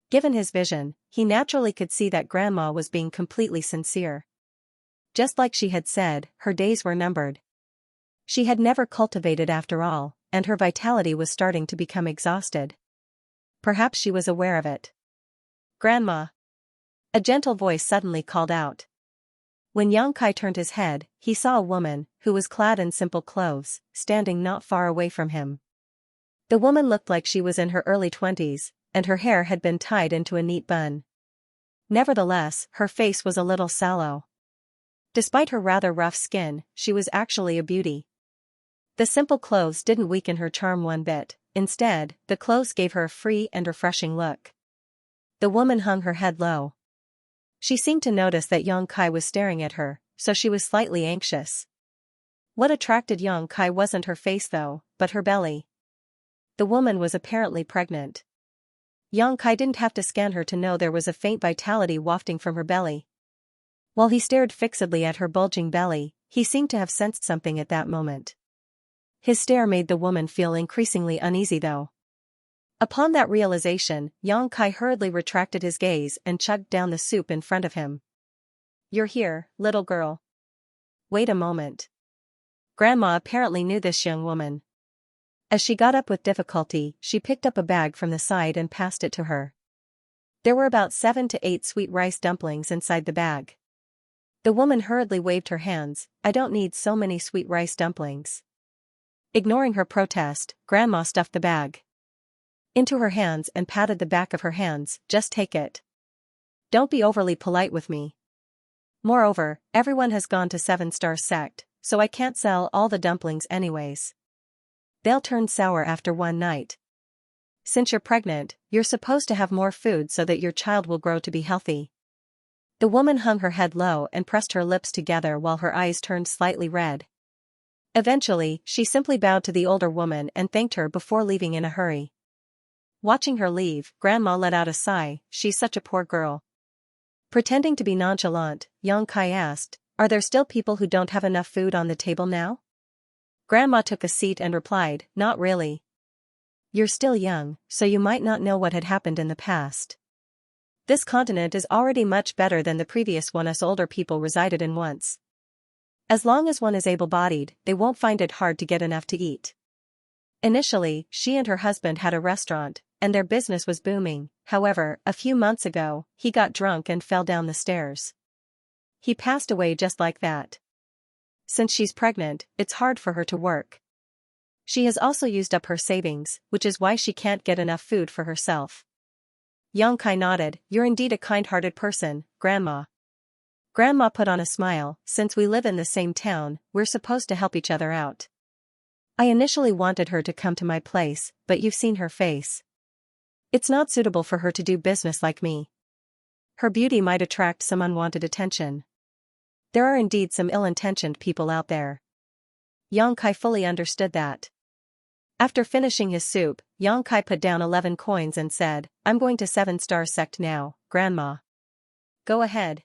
Given his vision, he naturally could see that Grandma was being completely sincere. Just like she had said, her days were numbered. She had never cultivated after all, and her vitality was starting to become exhausted. Perhaps she was aware of it. "Grandma!" A gentle voice suddenly called out. When Xianxia turned his head, he saw a woman, who was clad in simple clothes, standing not far away from him. The woman looked like she was in her early 20s, and her hair had been tied into a neat bun. Nevertheless, her face was a little sallow. Despite her rather rough skin, she was actually a beauty. The simple clothes didn't weaken her charm one bit, instead, the clothes gave her a free and refreshing look. The woman hung her head low. She seemed to notice that Yang Kai was staring at her, so she was slightly anxious. What attracted Yang Kai wasn't her face though, but her belly. The woman was apparently pregnant. Yang Kai didn't have to scan her to know there was a faint vitality wafting from her belly. While he stared fixedly at her bulging belly, he seemed to have sensed something at that moment. His stare made the woman feel increasingly uneasy though. Upon that realization, Yang Kai hurriedly retracted his gaze and chugged down the soup in front of him. "You're here, little girl. Wait a moment." Grandma apparently knew this young woman. As she got up with difficulty, she picked up a bag from the side and passed it to her. There were about 7 to 8 sweet rice dumplings inside the bag. The woman hurriedly waved her hands. "I don't need so many sweet rice dumplings." Ignoring her protest, Grandma stuffed the bag into her hands and patted the back of her hands. "Just take it. Don't be overly polite with me. Moreover, everyone has gone to 7-star sect, so I can't sell all the dumplings anyways. They'll turn sour after one night. Since you're pregnant, you're supposed to have more food so that your child will grow to be healthy." The woman hung her head low and pressed her lips together while her eyes turned slightly red. Eventually, she simply bowed to the older woman and thanked her before leaving in a hurry. Watching her leave, Grandma let out a sigh. "She's such a poor girl." Pretending to be nonchalant, Yang Kai asked, "Are there still people who don't have enough food on the table now?" Grandma took a seat and replied, "Not really. You're still young, so you might not know what had happened in the past. This continent is already much better than the previous one us older people resided in once. As long as one is able-bodied, they won't find it hard to get enough to eat." Initially, she and her husband had a restaurant, and their business was booming. However, a few months ago, he got drunk and fell down the stairs. He passed away just like that. Since she's pregnant, it's hard for her to work. She has also used up her savings, which is why she can't get enough food for herself. Yang Kai nodded. "You're indeed a kind-hearted person, Grandma." Grandma put on a smile. "Since we live in the same town, we're supposed to help each other out. I initially wanted her to come to my place, but you've seen her face. It's not suitable for her to do business like me. Her beauty might attract some unwanted attention. There are indeed some ill-intentioned people out there." Yang Kai fully understood that. After finishing his soup, Yang Kai put down 11 coins and said, "I'm going to 7-star sect now, Grandma." "Go ahead.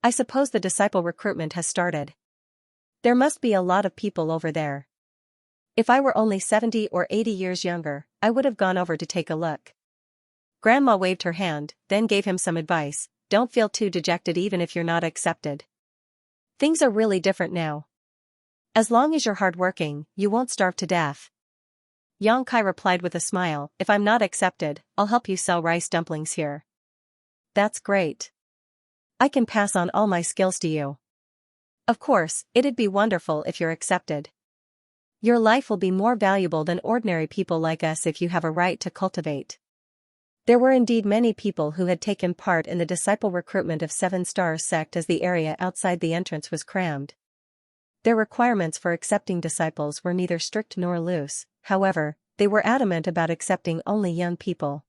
I suppose the disciple recruitment has started. There must be a lot of people over there. If I were only 70 or 80 years younger, I would have gone over to take a look." Grandma waved her hand, then gave him some advice. "Don't feel too dejected even if you're not accepted. Things are really different now. As long as you're hardworking, you won't starve to death." Yang Kai replied with a smile, "If I'm not accepted, I'll help you sell rice dumplings here." "That's great. I can pass on all my skills to you. Of course, it'd be wonderful if you're accepted. Your life will be more valuable than ordinary people like us if you have a right to cultivate." There were indeed many people who had taken part in the disciple recruitment of 7-star sect as the area outside the entrance was crammed. Their requirements for accepting disciples were neither strict nor loose, however, they were adamant about accepting only young people.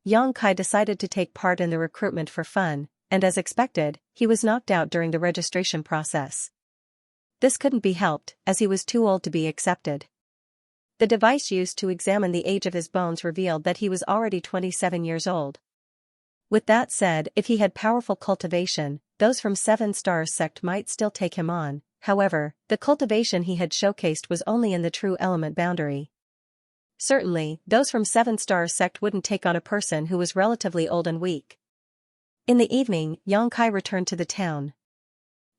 Yang Kai decided to take part in the recruitment for fun, and as expected, he was knocked out during the registration process. This couldn't be helped, as he was too old to be accepted. The device used to examine the age of his bones revealed that he was already 27 years old. With that said, if he had powerful cultivation, those from 7-star sect might still take him on. However, the cultivation he had showcased was only in the true element boundary. Certainly, those from 7-star sect wouldn't take on a person who was relatively old and weak. In the evening, Yang Kai returned to the town.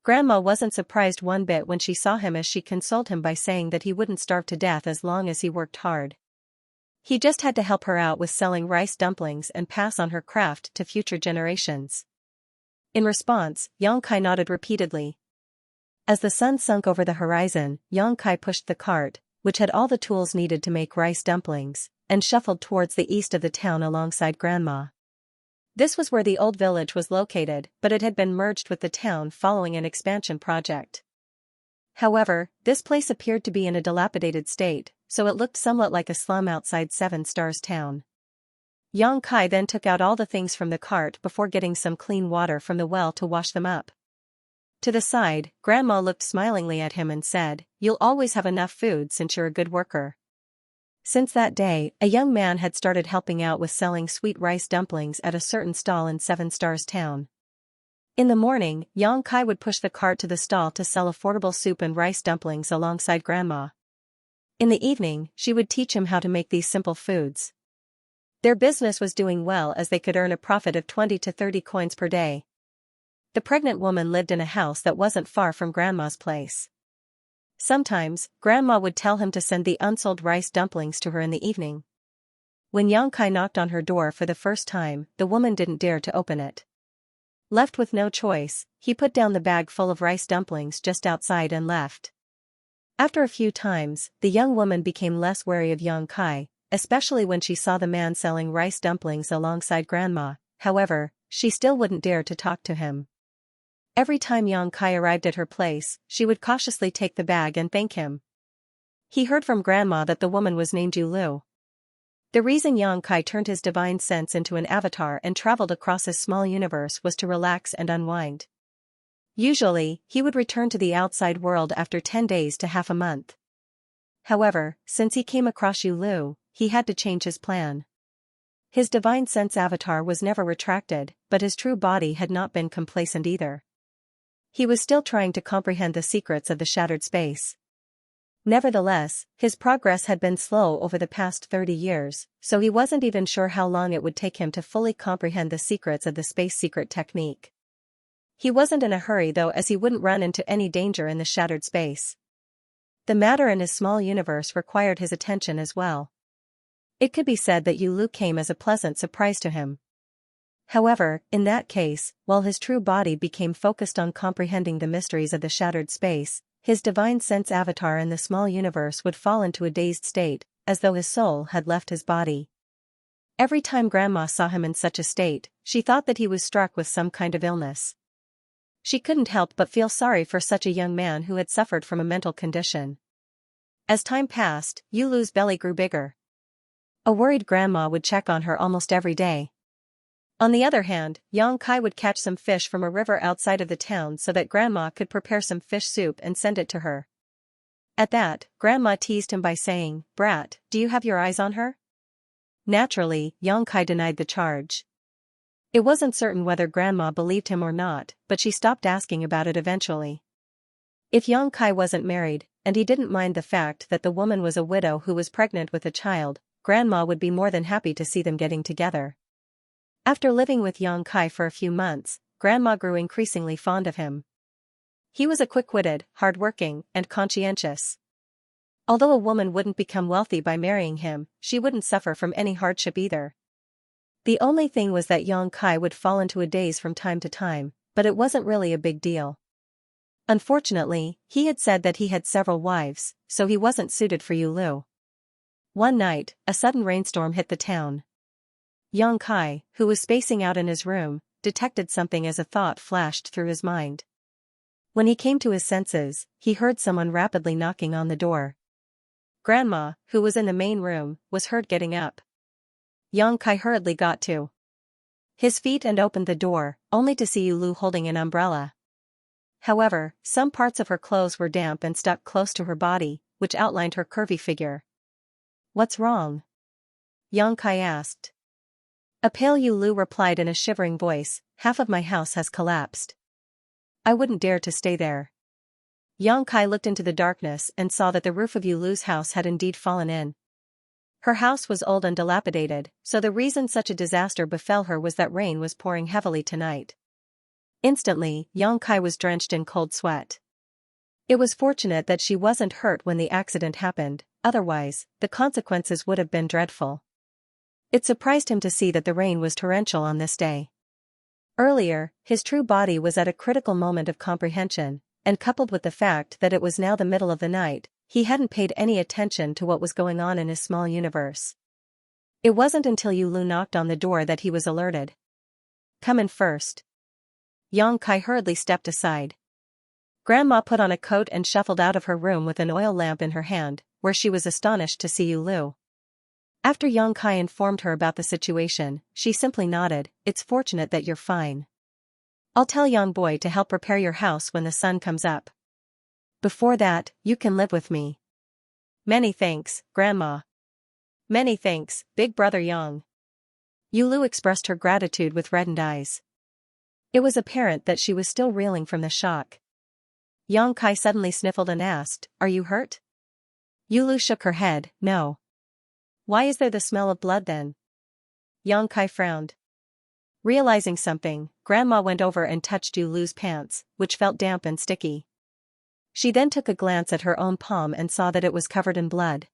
Grandma wasn't surprised one bit when she saw him, as she consoled him by saying that he wouldn't starve to death as long as he worked hard. He just had to help her out with selling rice dumplings and pass on her craft to future generations. In response, Yang Kai nodded repeatedly. As the sun sunk over the horizon, Yang Kai pushed the cart, which had all the tools needed to make rice dumplings, and shuffled towards the east of the town alongside Grandma. This was where the old village was located, but it had been merged with the town following an expansion project. However, this place appeared to be in a dilapidated state, so it looked somewhat like a slum outside 7 Stars Town. Yang Kai then took out all the things from the cart before getting some clean water from the well to wash them up. To the side, Grandma looked smilingly at him and said, "You'll always have enough food since you're a good worker." Since that day, a young man had started helping out with selling sweet rice dumplings at a certain stall in Seven Stars Town. In the morning, Yang Kai would push the cart to the stall to sell affordable soup and rice dumplings alongside Grandma. In the evening, she would teach him how to make these simple foods. Their business was doing well as they could earn a profit of 20 to 30 coins per day. The pregnant woman lived in a house that wasn't far from Grandma's place. Sometimes, Grandma would tell him to send the unsold rice dumplings to her in the evening. When Yang Kai knocked on her door for the first time, the woman didn't dare to open it. Left with no choice, he put down the bag full of rice dumplings just outside and left. After a few times, the young woman became less wary of Yang Kai, especially when she saw the man selling rice dumplings alongside Grandma. However, she still wouldn't dare to talk to him. Every time Yang Kai arrived at her place, she would cautiously take the bag and thank him. He heard from Grandma that the woman was named Yulu. The reason Yang Kai turned his divine sense into an avatar and traveled across his small universe was to relax and unwind. Usually, he would return to the outside world after 10 days to half a month. However, since he came across Yulu, he had to change his plan. His divine sense avatar was never retracted, but his true body had not been complacent either. He was still trying to comprehend the secrets of the shattered space. Nevertheless, his progress had been slow over the past 30 years, so he wasn't even sure how long it would take him to fully comprehend the secrets of the space secret technique. He wasn't in a hurry though, as he wouldn't run into any danger in the shattered space. The matter in his small universe required his attention as well. It could be said that Yulu came as a pleasant surprise to him. However, in that case, while his true body became focused on comprehending the mysteries of the shattered space, his divine sense avatar in the small universe would fall into a dazed state, as though his soul had left his body. Every time Grandma saw him in such a state, she thought that he was struck with some kind of illness. She couldn't help but feel sorry for such a young man who had suffered from a mental condition. As time passed, Yulu's belly grew bigger. A worried Grandma would check on her almost every day. On the other hand, Yang Kai would catch some fish from a river outside of the town so that Grandma could prepare some fish soup and send it to her. At that, Grandma teased him by saying, "Brat, do you have your eyes on her?" Naturally, Yang Kai denied the charge. It wasn't certain whether Grandma believed him or not, but she stopped asking about it eventually. If Yang Kai wasn't married, and he didn't mind the fact that the woman was a widow who was pregnant with a child, Grandma would be more than happy to see them getting together. After living with Yang Kai for a few months, Grandma grew increasingly fond of him. He was a quick-witted, hard-working, and conscientious. Although a woman wouldn't become wealthy by marrying him, she wouldn't suffer from any hardship either. The only thing was that Yang Kai would fall into a daze from time to time, but it wasn't really a big deal. Unfortunately, he had said that he had several wives, so he wasn't suited for Yulu. One night, a sudden rainstorm hit the town. Yang Kai, who was spacing out in his room, detected something as a thought flashed through his mind. When he came to his senses, he heard someone rapidly knocking on the door. Grandma, who was in the main room, was heard getting up. Yang Kai hurriedly got to his feet and opened the door, only to see Yulu holding an umbrella. However, some parts of her clothes were damp and stuck close to her body, which outlined her curvy figure. "What's wrong?" Yang Kai asked. A pale Yulu replied in a shivering voice, "Half of my house has collapsed. I wouldn't dare to stay there." Yang Kai looked into the darkness and saw that the roof of Yulu's house had indeed fallen in. Her house was old and dilapidated, so the reason such a disaster befell her was that rain was pouring heavily tonight. Instantly, Yang Kai was drenched in cold sweat. It was fortunate that she wasn't hurt when the accident happened, otherwise, the consequences would have been dreadful. It surprised him to see that the rain was torrential on this day. Earlier, his true body was at a critical moment of comprehension, and coupled with the fact that it was now the middle of the night, he hadn't paid any attention to what was going on in his small universe. It wasn't until Yulu knocked on the door that he was alerted. "Come in first." Yang Kai hurriedly stepped aside. Grandma put on a coat and shuffled out of her room with an oil lamp in her hand, where she was astonished to see Yulu. After Yang Kai informed her about the situation, she simply nodded. It's fortunate that you're fine. I'll tell Young Boy to help prepare your house when the sun comes up. Before that, you can live with me. Many thanks, Grandma. Many thanks, Big Brother Yang. Yulu expressed her gratitude with reddened eyes. It was apparent that she was still reeling from the shock. Yang Kai suddenly sniffled and asked, "Are you hurt?" Yulu shook her head, "No." "Why is there the smell of blood then?" Yang Kai frowned. Realizing something, Grandma went over and touched Yulu's pants, which felt damp and sticky. She then took a glance at her own palm and saw that it was covered in blood.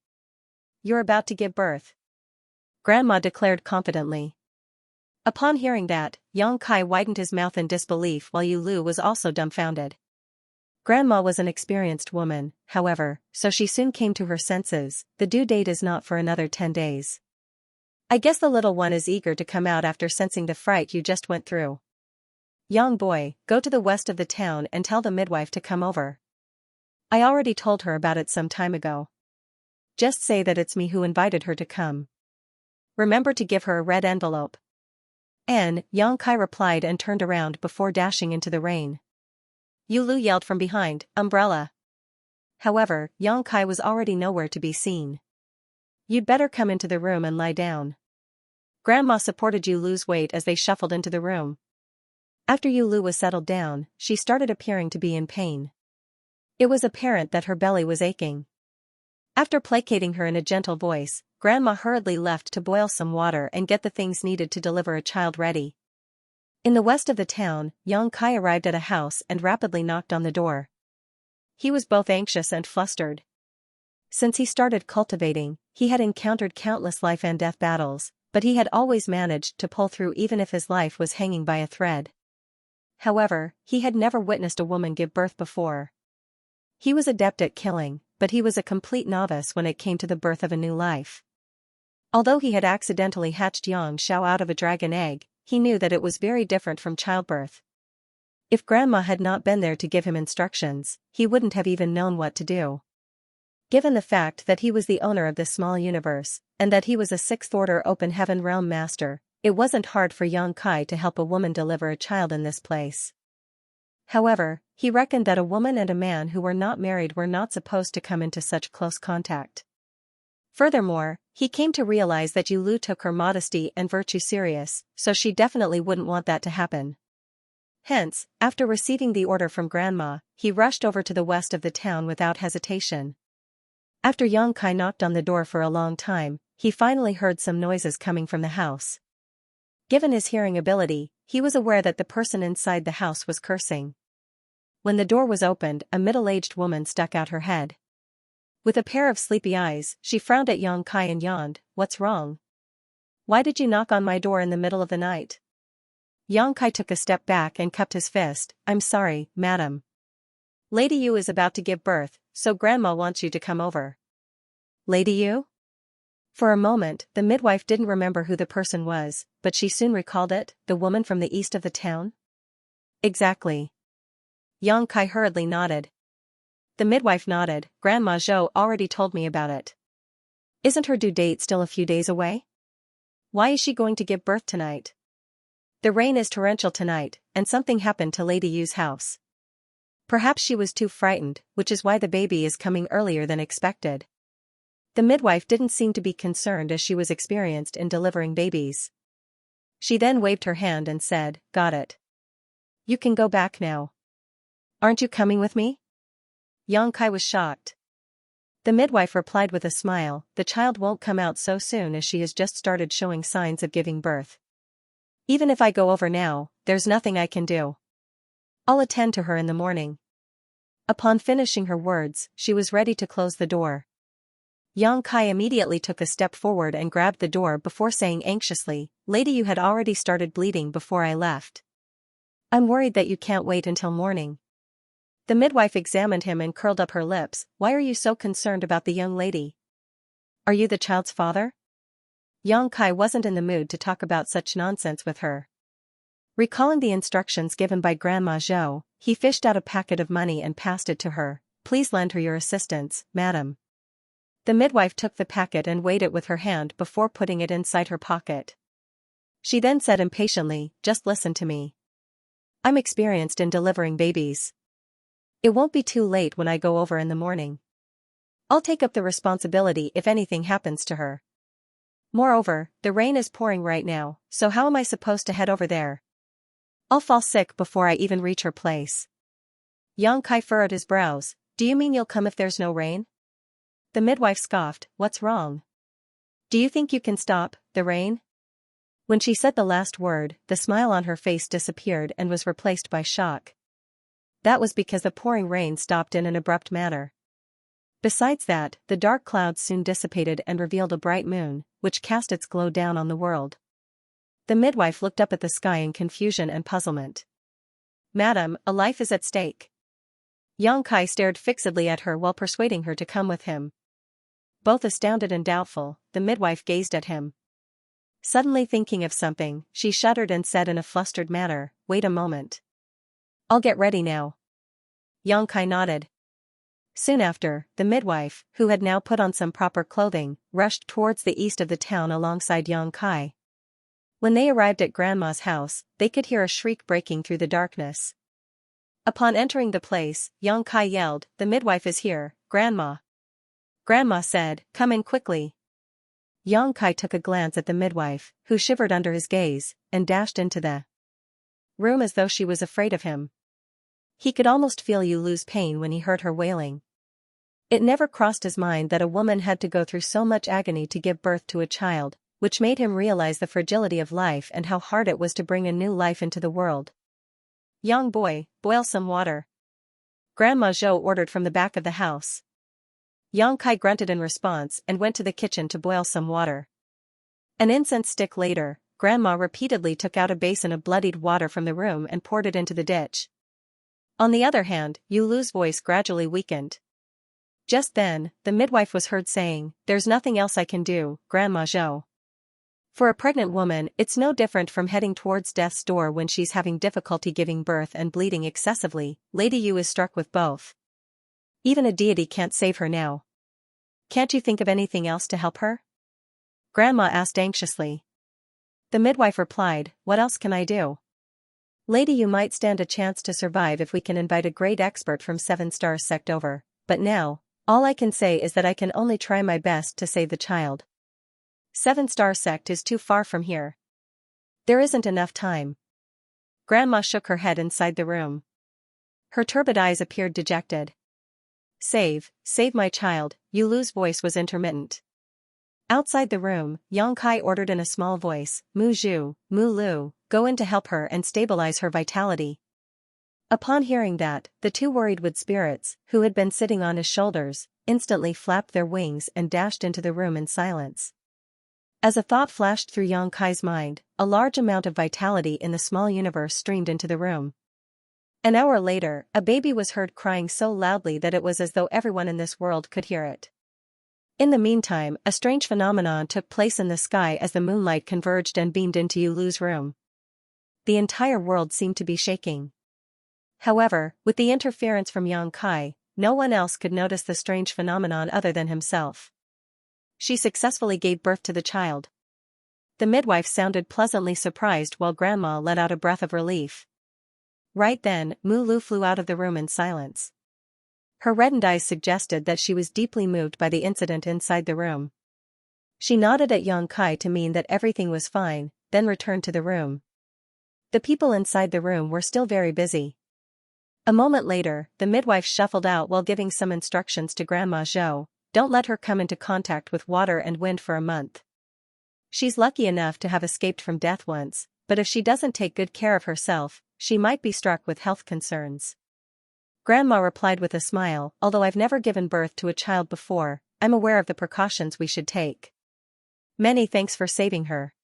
"You're about to give birth," Grandma declared confidently. Upon hearing that, Yang Kai widened his mouth in disbelief while Yulu was also dumbfounded. Grandma was an experienced woman, however, so she soon came to her senses. The due date is not for another 10 days. I guess the little one is eager to come out after sensing the fright you just went through. Young Boy, go to the west of the town and tell the midwife to come over. I already told her about it some time ago. Just say that it's me who invited her to come. Remember to give her a red envelope. Yang Kai replied and turned around before dashing into the rain. Yulu yelled from behind, "Umbrella!" However, Yang Kai was already nowhere to be seen. "You'd better come into the room and lie down." Grandma supported Yulu's weight as they shuffled into the room. After Yulu was settled down, she started appearing to be in pain. It was apparent that her belly was aching. After placating her in a gentle voice, Grandma hurriedly left to boil some water and get the things needed to deliver a child ready. In the west of the town, Yang Kai arrived at a house and rapidly knocked on the door. He was both anxious and flustered. Since he started cultivating, he had encountered countless life and death battles, but he had always managed to pull through even if his life was hanging by a thread. However, he had never witnessed a woman give birth before. He was adept at killing, but he was a complete novice when it came to the birth of a new life. Although he had accidentally hatched Xianxia out of a dragon egg, he knew that it was very different from childbirth. If Grandma had not been there to give him instructions, he wouldn't have even known what to do. Given the fact that he was the owner of this small universe, and that he was a sixth-order open heaven realm master, it wasn't hard for Yang Kai to help a woman deliver a child in this place. However, he reckoned that a woman and a man who were not married were not supposed to come into such close contact. Furthermore, he came to realize that Yulu took her modesty and virtue serious, so she definitely wouldn't want that to happen. Hence, after receiving the order from Grandma, he rushed over to the west of the town without hesitation. After Yang Kai knocked on the door for a long time, he finally heard some noises coming from the house. Given his hearing ability, he was aware that the person inside the house was cursing. When the door was opened, a middle-aged woman stuck out her head. With a pair of sleepy eyes, she frowned at Yang Kai and yawned, "What's wrong? Why did you knock on my door in the middle of the night?" Yang Kai took a step back and cupped his fist. "I'm sorry, madam. Lady Yu is about to give birth, so Grandma wants you to come over." Lady Yu? For a moment, the midwife didn't remember who the person was, but she soon recalled it, the woman from the east of the town? Exactly. Yang Kai hurriedly nodded. The midwife nodded. "Grandma Zhou already told me about it. Isn't her due date still a few days away? Why is she going to give birth tonight? The rain is torrential tonight, and something happened to Lady Yu's house. Perhaps she was too frightened, which is why the baby is coming earlier than expected." The midwife didn't seem to be concerned as she was experienced in delivering babies. She then waved her hand and said, "Got it. You can go back now." "Aren't you coming with me?" Yang Kai was shocked. The midwife replied with a smile, "The child won't come out so soon as she has just started showing signs of giving birth. Even if I go over now, there's nothing I can do. I'll attend to her in the morning." Upon finishing her words, she was ready to close the door. Yang Kai immediately took a step forward and grabbed the door before saying anxiously, "Lady Yu had already started bleeding before I left. I'm worried that you can't wait until morning." The midwife examined him and curled up her lips. "Why are you so concerned about the young lady? Are you the child's father?" Yang Kai wasn't in the mood to talk about such nonsense with her. Recalling the instructions given by Grandma Zhou, he fished out a packet of money and passed it to her. "Please lend her your assistance, madam." The midwife took the packet and weighed it with her hand before putting it inside her pocket. She then said impatiently, "Just listen to me. I'm experienced in delivering babies. It won't be too late when I go over in the morning. I'll take up the responsibility if anything happens to her. Moreover, the rain is pouring right now, so how am I supposed to head over there? I'll fall sick before I even reach her place." Xianxia furrowed his brows. "Do you mean you'll come if there's no rain?" The midwife scoffed. "What's wrong? Do you think you can stop the rain?" When she said the last word, the smile on her face disappeared and was replaced by shock. That was because the pouring rain stopped in an abrupt manner. Besides that, the dark clouds soon dissipated and revealed a bright moon, which cast its glow down on the world. The midwife looked up at the sky in confusion and puzzlement. "Madam, a life is at stake." Xianxia stared fixedly at her while persuading her to come with him. Both astounded and doubtful, the midwife gazed at him. Suddenly thinking of something, she shuddered and said in a flustered manner, "Wait a moment. I'll get ready now." Xianxia nodded. Soon after, the midwife, who had now put on some proper clothing, rushed towards the east of the town alongside Xianxia. When they arrived at Grandma's house, they could hear a shriek breaking through the darkness. Upon entering the place, Xianxia yelled, "The midwife is here, Grandma." Grandma said, "Come in quickly." Xianxia took a glance at the midwife, who shivered under his gaze, and dashed into the room as though she was afraid of him. He could almost feel Yulu's pain when he heard her wailing. It never crossed his mind that a woman had to go through so much agony to give birth to a child, which made him realize the fragility of life and how hard it was to bring a new life into the world. "Young boy, boil some water," Grandma Zhou ordered from the back of the house. Xianxia grunted in response and went to the kitchen to boil some water. An incense stick later, Grandma repeatedly took out a basin of bloodied water from the room and poured it into the ditch. On the other hand, Yulu's voice gradually weakened. Just then, the midwife was heard saying, "There's nothing else I can do, Grandma Zhou. For a pregnant woman, it's no different from heading towards death's door when she's having difficulty giving birth and bleeding excessively. Lady Yu is struck with both. Even a deity can't save her now. Can't you think of anything else to help her?" Grandma asked anxiously. The midwife replied, "What else can I do? Lady Yu might stand a chance to survive if we can invite a great expert from 7-Star Sect over, but now, all I can say is that I can only try my best to save the child. 7-Star Sect is too far from here. There isn't enough time." Grandma shook her head inside the room. Her turbid eyes appeared dejected. Save my child," Yulu's voice was intermittent. Outside the room, Xianxia ordered in a small voice, "Mu Zhu, Mu Lu, go in to help her and stabilize her vitality." Upon hearing that, the two worried wood spirits, who had been sitting on his shoulders, instantly flapped their wings and dashed into the room in silence. As a thought flashed through Xianxia's mind, a large amount of vitality in the small universe streamed into the room. An hour later, a baby was heard crying so loudly that it was as though everyone in this world could hear it. In the meantime, a strange phenomenon took place in the sky as the moonlight converged and beamed into Yulu's room. The entire world seemed to be shaking. However, with the interference from Xianxia, no one else could notice the strange phenomenon other than himself. She successfully gave birth to the child. The midwife sounded pleasantly surprised while Grandma let out a breath of relief. Right then, Mu Lu flew out of the room in silence. Her reddened eyes suggested that she was deeply moved by the incident inside the room. She nodded at Xianxia to mean that everything was fine, then returned to the room. The people inside the room were still very busy. A moment later, the midwife shuffled out while giving some instructions to Grandma Zhou. "Don't let her come into contact with water and wind for a month. She's lucky enough to have escaped from death once, but if she doesn't take good care of herself, she might be struck with health concerns." Grandma replied with a smile, "Although I've never given birth to a child before, I'm aware of the precautions we should take. Many thanks for saving her."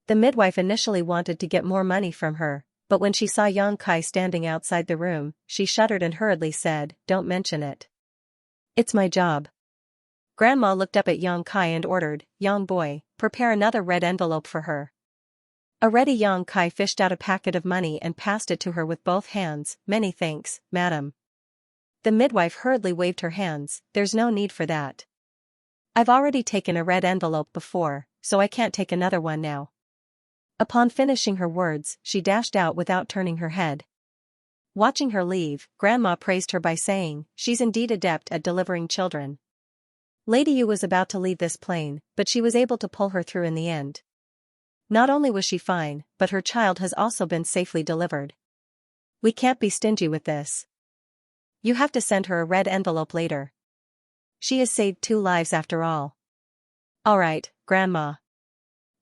The midwife initially wanted to get more money from her, but when she saw Xianxia standing outside the room, she shuddered and hurriedly said, "Don't mention it. It's my job." Grandma looked up at Xianxia and ordered, "Young boy, prepare another red envelope for her." Already Xianxia fished out a packet of money and passed it to her with both hands. "Many thanks, madam." The midwife hurriedly waved her hands, "There's no need for that. I've already taken a red envelope before, so I can't take another one now. Upon finishing her words, she dashed out without turning her head. Watching her leave, Grandma praised her by saying, "She's indeed adept at delivering children." Lady Yu was about to leave this plane, but she was able to pull her through in the end. Not only was she fine, but her child has also been safely delivered. We can't be stingy with this. You have to send her a red envelope later. She has saved 2 lives after all. Alright, Grandma.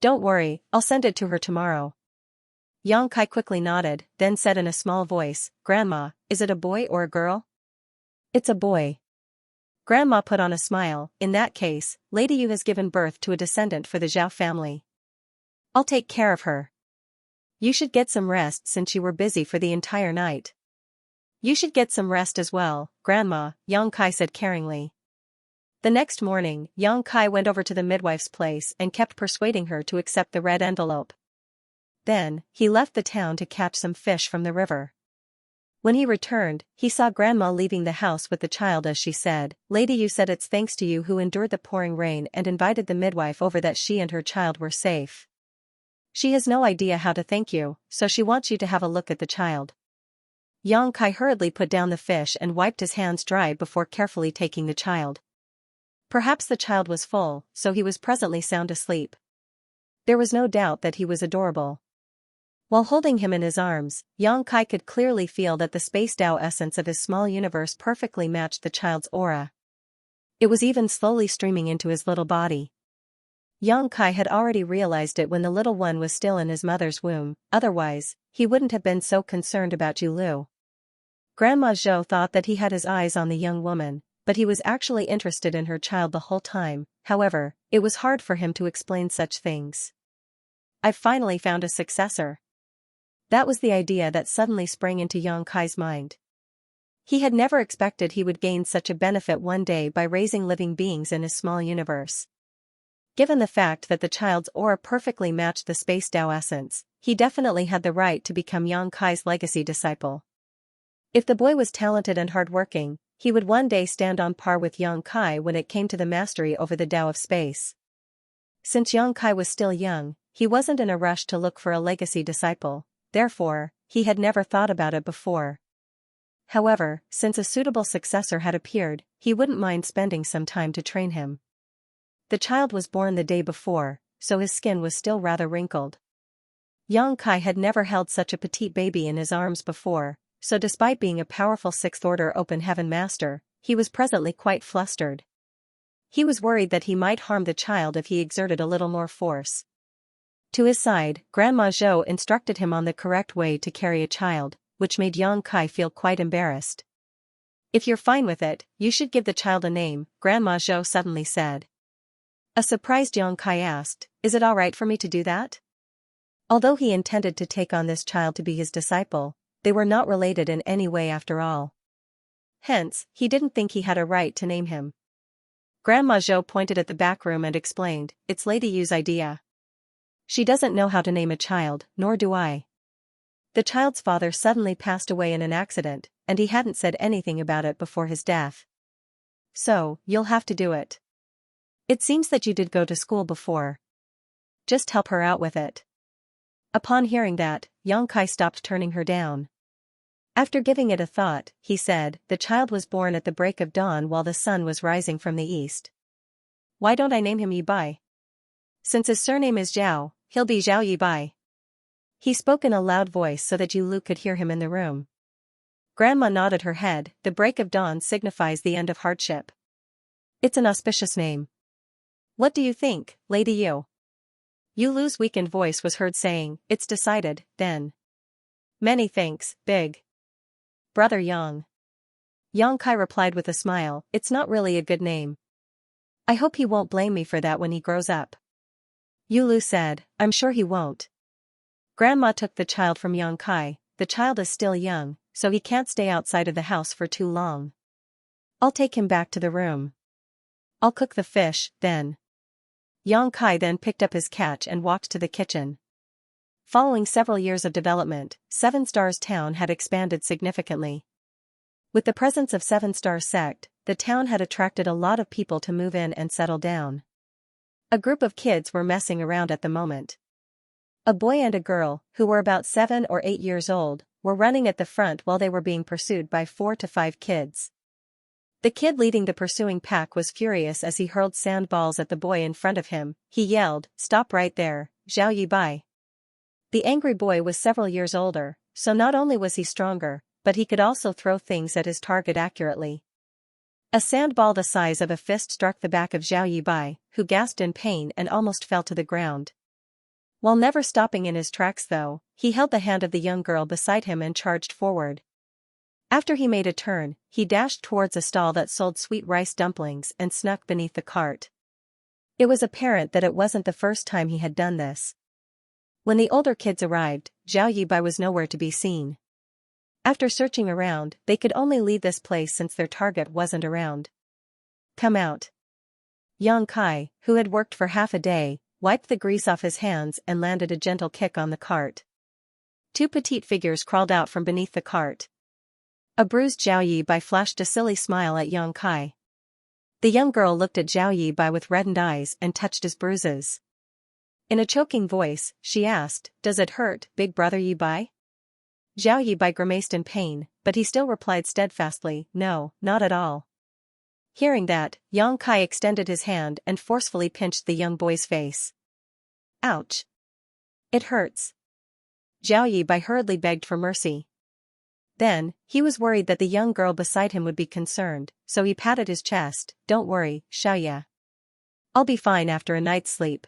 Don't worry, I'll send it to her tomorrow. Xianxia quickly nodded, then said in a small voice, "Grandma, is it a boy or a girl?" "It's a boy." Grandma put on a smile. "In that case, Lady Yu has given birth to a descendant for the Zhao family. I'll take care of her. You should get some rest since you were busy for the entire night." "You should get some rest as well, Grandma," Xianxia said caringly. The next morning, Xianxia went over to the midwife's place and kept persuading her to accept the red envelope. Then, he left the town to catch some fish from the river. When he returned, he saw Grandma leaving the house with the child as she said, "Lady Yu said it's thanks to you who endured the pouring rain and invited the midwife over that she and her child were safe. She has no idea how to thank you, so she wants you to have a look at the child." Xianxia hurriedly put down the fish and wiped his hands dry before carefully taking the child. Perhaps the child was full, so he was presently sound asleep. There was no doubt that he was adorable. While holding him in his arms, Xianxia could clearly feel that the space Tao essence of his small universe perfectly matched the child's aura. It was even slowly streaming into his little body. Xianxia had already realized it when the little one was still in his mother's womb, otherwise, he wouldn't have been so concerned about Julu. Grandma Zhou thought that he had his eyes on the young woman, but he was actually interested in her child the whole time. However, it was hard for him to explain such things. "I've finally found a successor." That was the idea that suddenly sprang into Xianxia's mind. He had never expected he would gain such a benefit one day by raising living beings in his small universe. Given the fact that the child's aura perfectly matched the space Tao essence, he definitely had the right to become Xianxia's legacy disciple. If the boy was talented and hardworking, he would one day stand on par with Xianxia when it came to the mastery over the Tao of space. Since Xianxia was still young, he wasn't in a rush to look for a legacy disciple, therefore, he had never thought about it before. However, since a suitable successor had appeared, he wouldn't mind spending some time to train him. The child was born the day before, so his skin was still rather wrinkled. Xianxia had never held such a petite baby in his arms before, so despite being a powerful 6th Order Open Heaven Master, he was presently quite flustered. He was worried that he might harm the child if he exerted a little more force. To his side, Grandma Zhou instructed him on the correct way to carry a child, which made Xianxia feel quite embarrassed. "If you're fine with it, you should give the child a name," Grandma Zhou suddenly said. A surprised Xianxia asked, "Is it alright for me to do that?" Although he intended to take on this child to be his disciple, they were not related in any way after all. Hence, he didn't think he had a right to name him. Grandma Zhou pointed at the back room and explained, "It's Lady Yu's idea. She doesn't know how to name a child, nor do I. The child's father suddenly passed away in an accident, and he hadn't said anything about it before his death. So, you'll have to do it. It seems that you did go to school before. Just help her out with it." Upon hearing that, Xianxia stopped turning her down. After giving it a thought, he said, "The child was born at the break of dawn while the sun was rising from the east. Why don't I name him Yibai? Since his surname is Zhao, he'll be Zhao Yibai." He spoke in a loud voice so that Lu could hear him in the room. Grandma nodded her head. "The break of dawn signifies the end of hardship. It's an auspicious name. What do you think, Lady Yu?" Lu's weakened voice was heard saying, "It's decided, then. Many thanks, big brother Yang." Xianxia replied with a smile, "It's not really a good name. I hope he won't blame me for that when he grows up." Lu said, "I'm sure he won't." Grandma took the child from Xianxia. "The child is still young, so he can't stay outside of the house for too long. I'll take him back to the room. I'll cook the fish, then." Xianxia then picked up his catch and walked to the kitchen. Following several years of development, Seven Stars Town had expanded significantly. With the presence of Seven Stars Sect, the town had attracted a lot of people to move in and settle down. A group of kids were messing around at the moment. A boy and a girl, who were about 7 or 8 years old, were running at the front while they were being pursued by 4 to 5 kids. The kid leading the pursuing pack was furious as he hurled sandballs at the boy in front of him. He yelled, "Stop right there, Xiao Yi Bai." The angry boy was several years older, so not only was he stronger, but he could also throw things at his target accurately. A sandball the size of a fist struck the back of Xiao Yi Bai, who gasped in pain and almost fell to the ground. While never stopping in his tracks though, he held the hand of the young girl beside him and charged forward. After he made a turn, he dashed towards a stall that sold sweet rice dumplings and snuck beneath the cart. It was apparent that it wasn't the first time he had done this. When the older kids arrived, Xiao Yi Bai was nowhere to be seen. After searching around, they could only leave this place since their target wasn't around. "Come out." Yang Kai, who had worked for half a day, wiped the grease off his hands and landed a gentle kick on the cart. 2 petite figures crawled out from beneath the cart. A bruised Xiao Yi Bai flashed a silly smile at Yang Kai. The young girl looked at Xiao Yi Bai with reddened eyes and touched his bruises. In a choking voice, she asked, "Does it hurt, big brother Yi Bai?" Xiao Yi Bai grimaced in pain, but he still replied steadfastly, "No, not at all." Hearing that, Yang Kai extended his hand and forcefully pinched the young boy's face. "Ouch. It hurts." Xiao Yi Bai hurriedly begged for mercy. Then, he was worried that the young girl beside him would be concerned, so he patted his chest. "Don't worry, Xiaoya. I'll be fine after a night's sleep."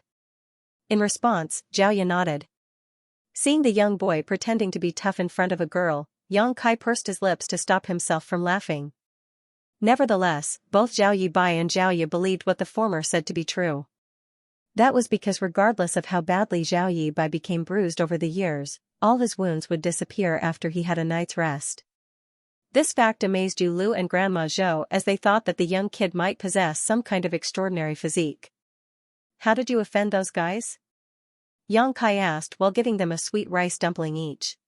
In response, Xiaoya nodded. Seeing the young boy pretending to be tough in front of a girl, Yang Kai pursed his lips to stop himself from laughing. Nevertheless, both Xiao Yi Bai and Xiaoya believed what the former said to be true. That was because regardless of how badly Xiao Yi Bai became bruised over the years, all his wounds would disappear after he had a night's rest. This fact amazed Yu Lu and Grandma Zhou as they thought that the young kid might possess some kind of extraordinary physique. "How did you offend those guys?" Yang Kai asked while giving them a sweet rice dumpling each.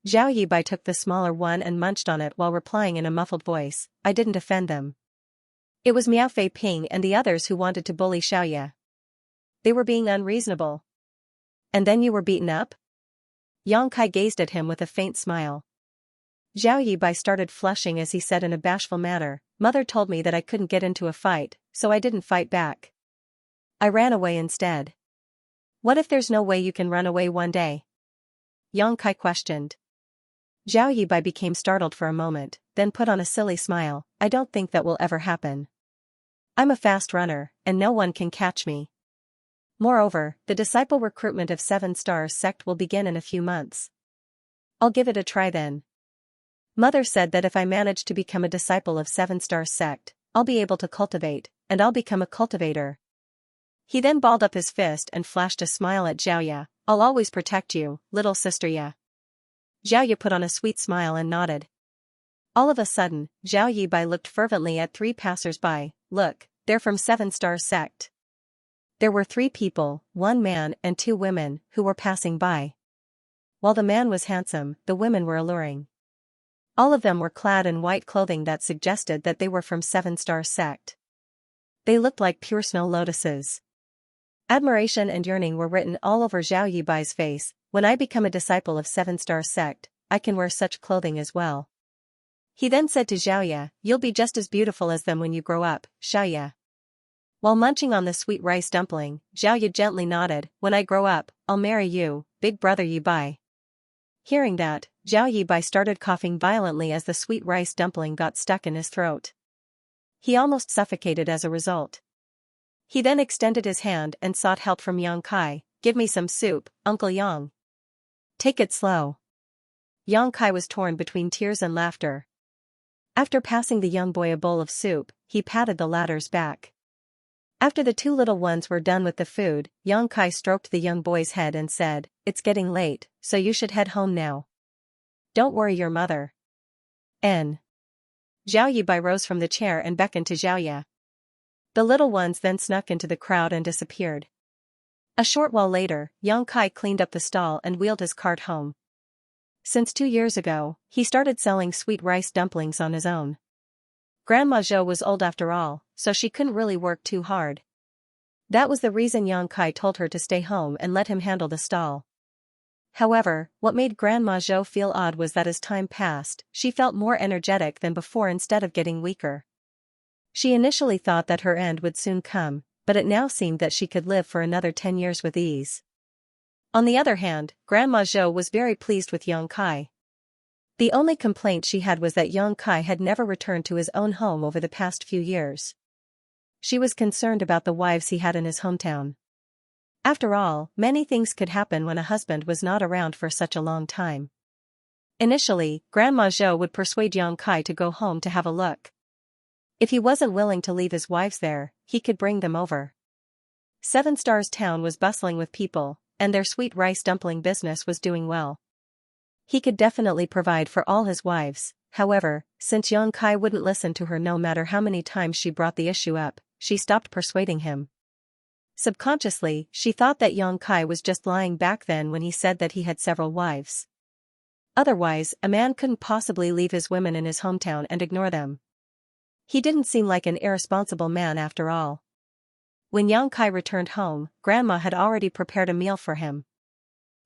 Xiao Yi Bai took the smaller one and munched on it while replying in a muffled voice, "I didn't offend them. It was Miao Fei Ping and the others who wanted to bully Xiaoya. They were being unreasonable." "And then you were beaten up?" Yang Kai gazed at him with a faint smile. Xiao Yi Bai started flushing as he said in a bashful manner, "Mother told me that I couldn't get into a fight, so I didn't fight back. I ran away instead." "What if there's no way you can run away one day?" Yang Kai questioned. Xiao Yi Bai became startled for a moment, then put on a silly smile, "I don't think that will ever happen. I'm a fast runner, and no one can catch me. Moreover, the disciple recruitment of 7 Stars sect will begin in a few months. I'll give it a try then. Mother said that if I manage to become a disciple of 7 Stars sect, I'll be able to cultivate, and I'll become a cultivator." He then balled up his fist and flashed a smile at Xiaoya, "I'll always protect you, little sister Ya." Xiaoya put on a sweet smile and nodded. All of a sudden, Xiao Yi Bai looked fervently at 3 passers-by. "Look, they're from 7 Stars sect." There were 3 people, 1 man and 2 women, who were passing by. While the man was handsome, the women were alluring. All of them were clad in white clothing that suggested that they were from 7 Stars sect. They looked like pure snow lotuses. Admiration and yearning were written all over Xiao Yi Bai's face. "When I become a disciple of 7 Stars sect, I can wear such clothing as well." He then said to Xiaoya, "You'll be just as beautiful as them when you grow up, Xiaoya." While munching on the sweet rice dumpling, Xiaoya gently nodded, "When I grow up, I'll marry you, big brother Yi Bai." Hearing that, Xiao Yi Bai started coughing violently as the sweet rice dumpling got stuck in his throat. He almost suffocated as a result. He then extended his hand and sought help from Yang Kai. "Give me some soup, Uncle Yang." "Take it slow." Yang Kai was torn between tears and laughter. After passing the young boy a bowl of soup, he patted the latter's back. After the 2 little ones were done with the food, Yang Kai stroked the young boy's head and said, "It's getting late, so you should head home now. Don't worry your mother." N. Xiao Yi Bai rose from the chair and beckoned to Xiaoya. The little ones then snuck into the crowd and disappeared. A short while later, Yang Kai cleaned up the stall and wheeled his cart home. Since 2 years ago, he started selling sweet rice dumplings on his own. Grandma Zhou was old after all, so she couldn't really work too hard. That was the reason Yang Kai told her to stay home and let him handle the stall. However, what made Grandma Zhou feel odd was that as time passed, she felt more energetic than before instead of getting weaker. She initially thought that her end would soon come, but it now seemed that she could live for another 10 years with ease. On the other hand, Grandma Zhou was very pleased with Yang Kai. The only complaint she had was that Yang Kai had never returned to his own home over the past few years. She was concerned about the wives he had in his hometown. After all, many things could happen when a husband was not around for such a long time. Initially, Grandma Zhou would persuade Yang Kai to go home to have a look. If he wasn't willing to leave his wives there, he could bring them over. Seven Stars Town was bustling with people, and their sweet rice dumpling business was doing well. He could definitely provide for all his wives. However, since Yang Kai wouldn't listen to her no matter how many times she brought the issue up, she stopped persuading him. Subconsciously, she thought that Yang Kai was just lying back then when he said that he had several wives. Otherwise, a man couldn't possibly leave his women in his hometown and ignore them. He didn't seem like an irresponsible man after all. When Yang Kai returned home, Grandma had already prepared a meal for him.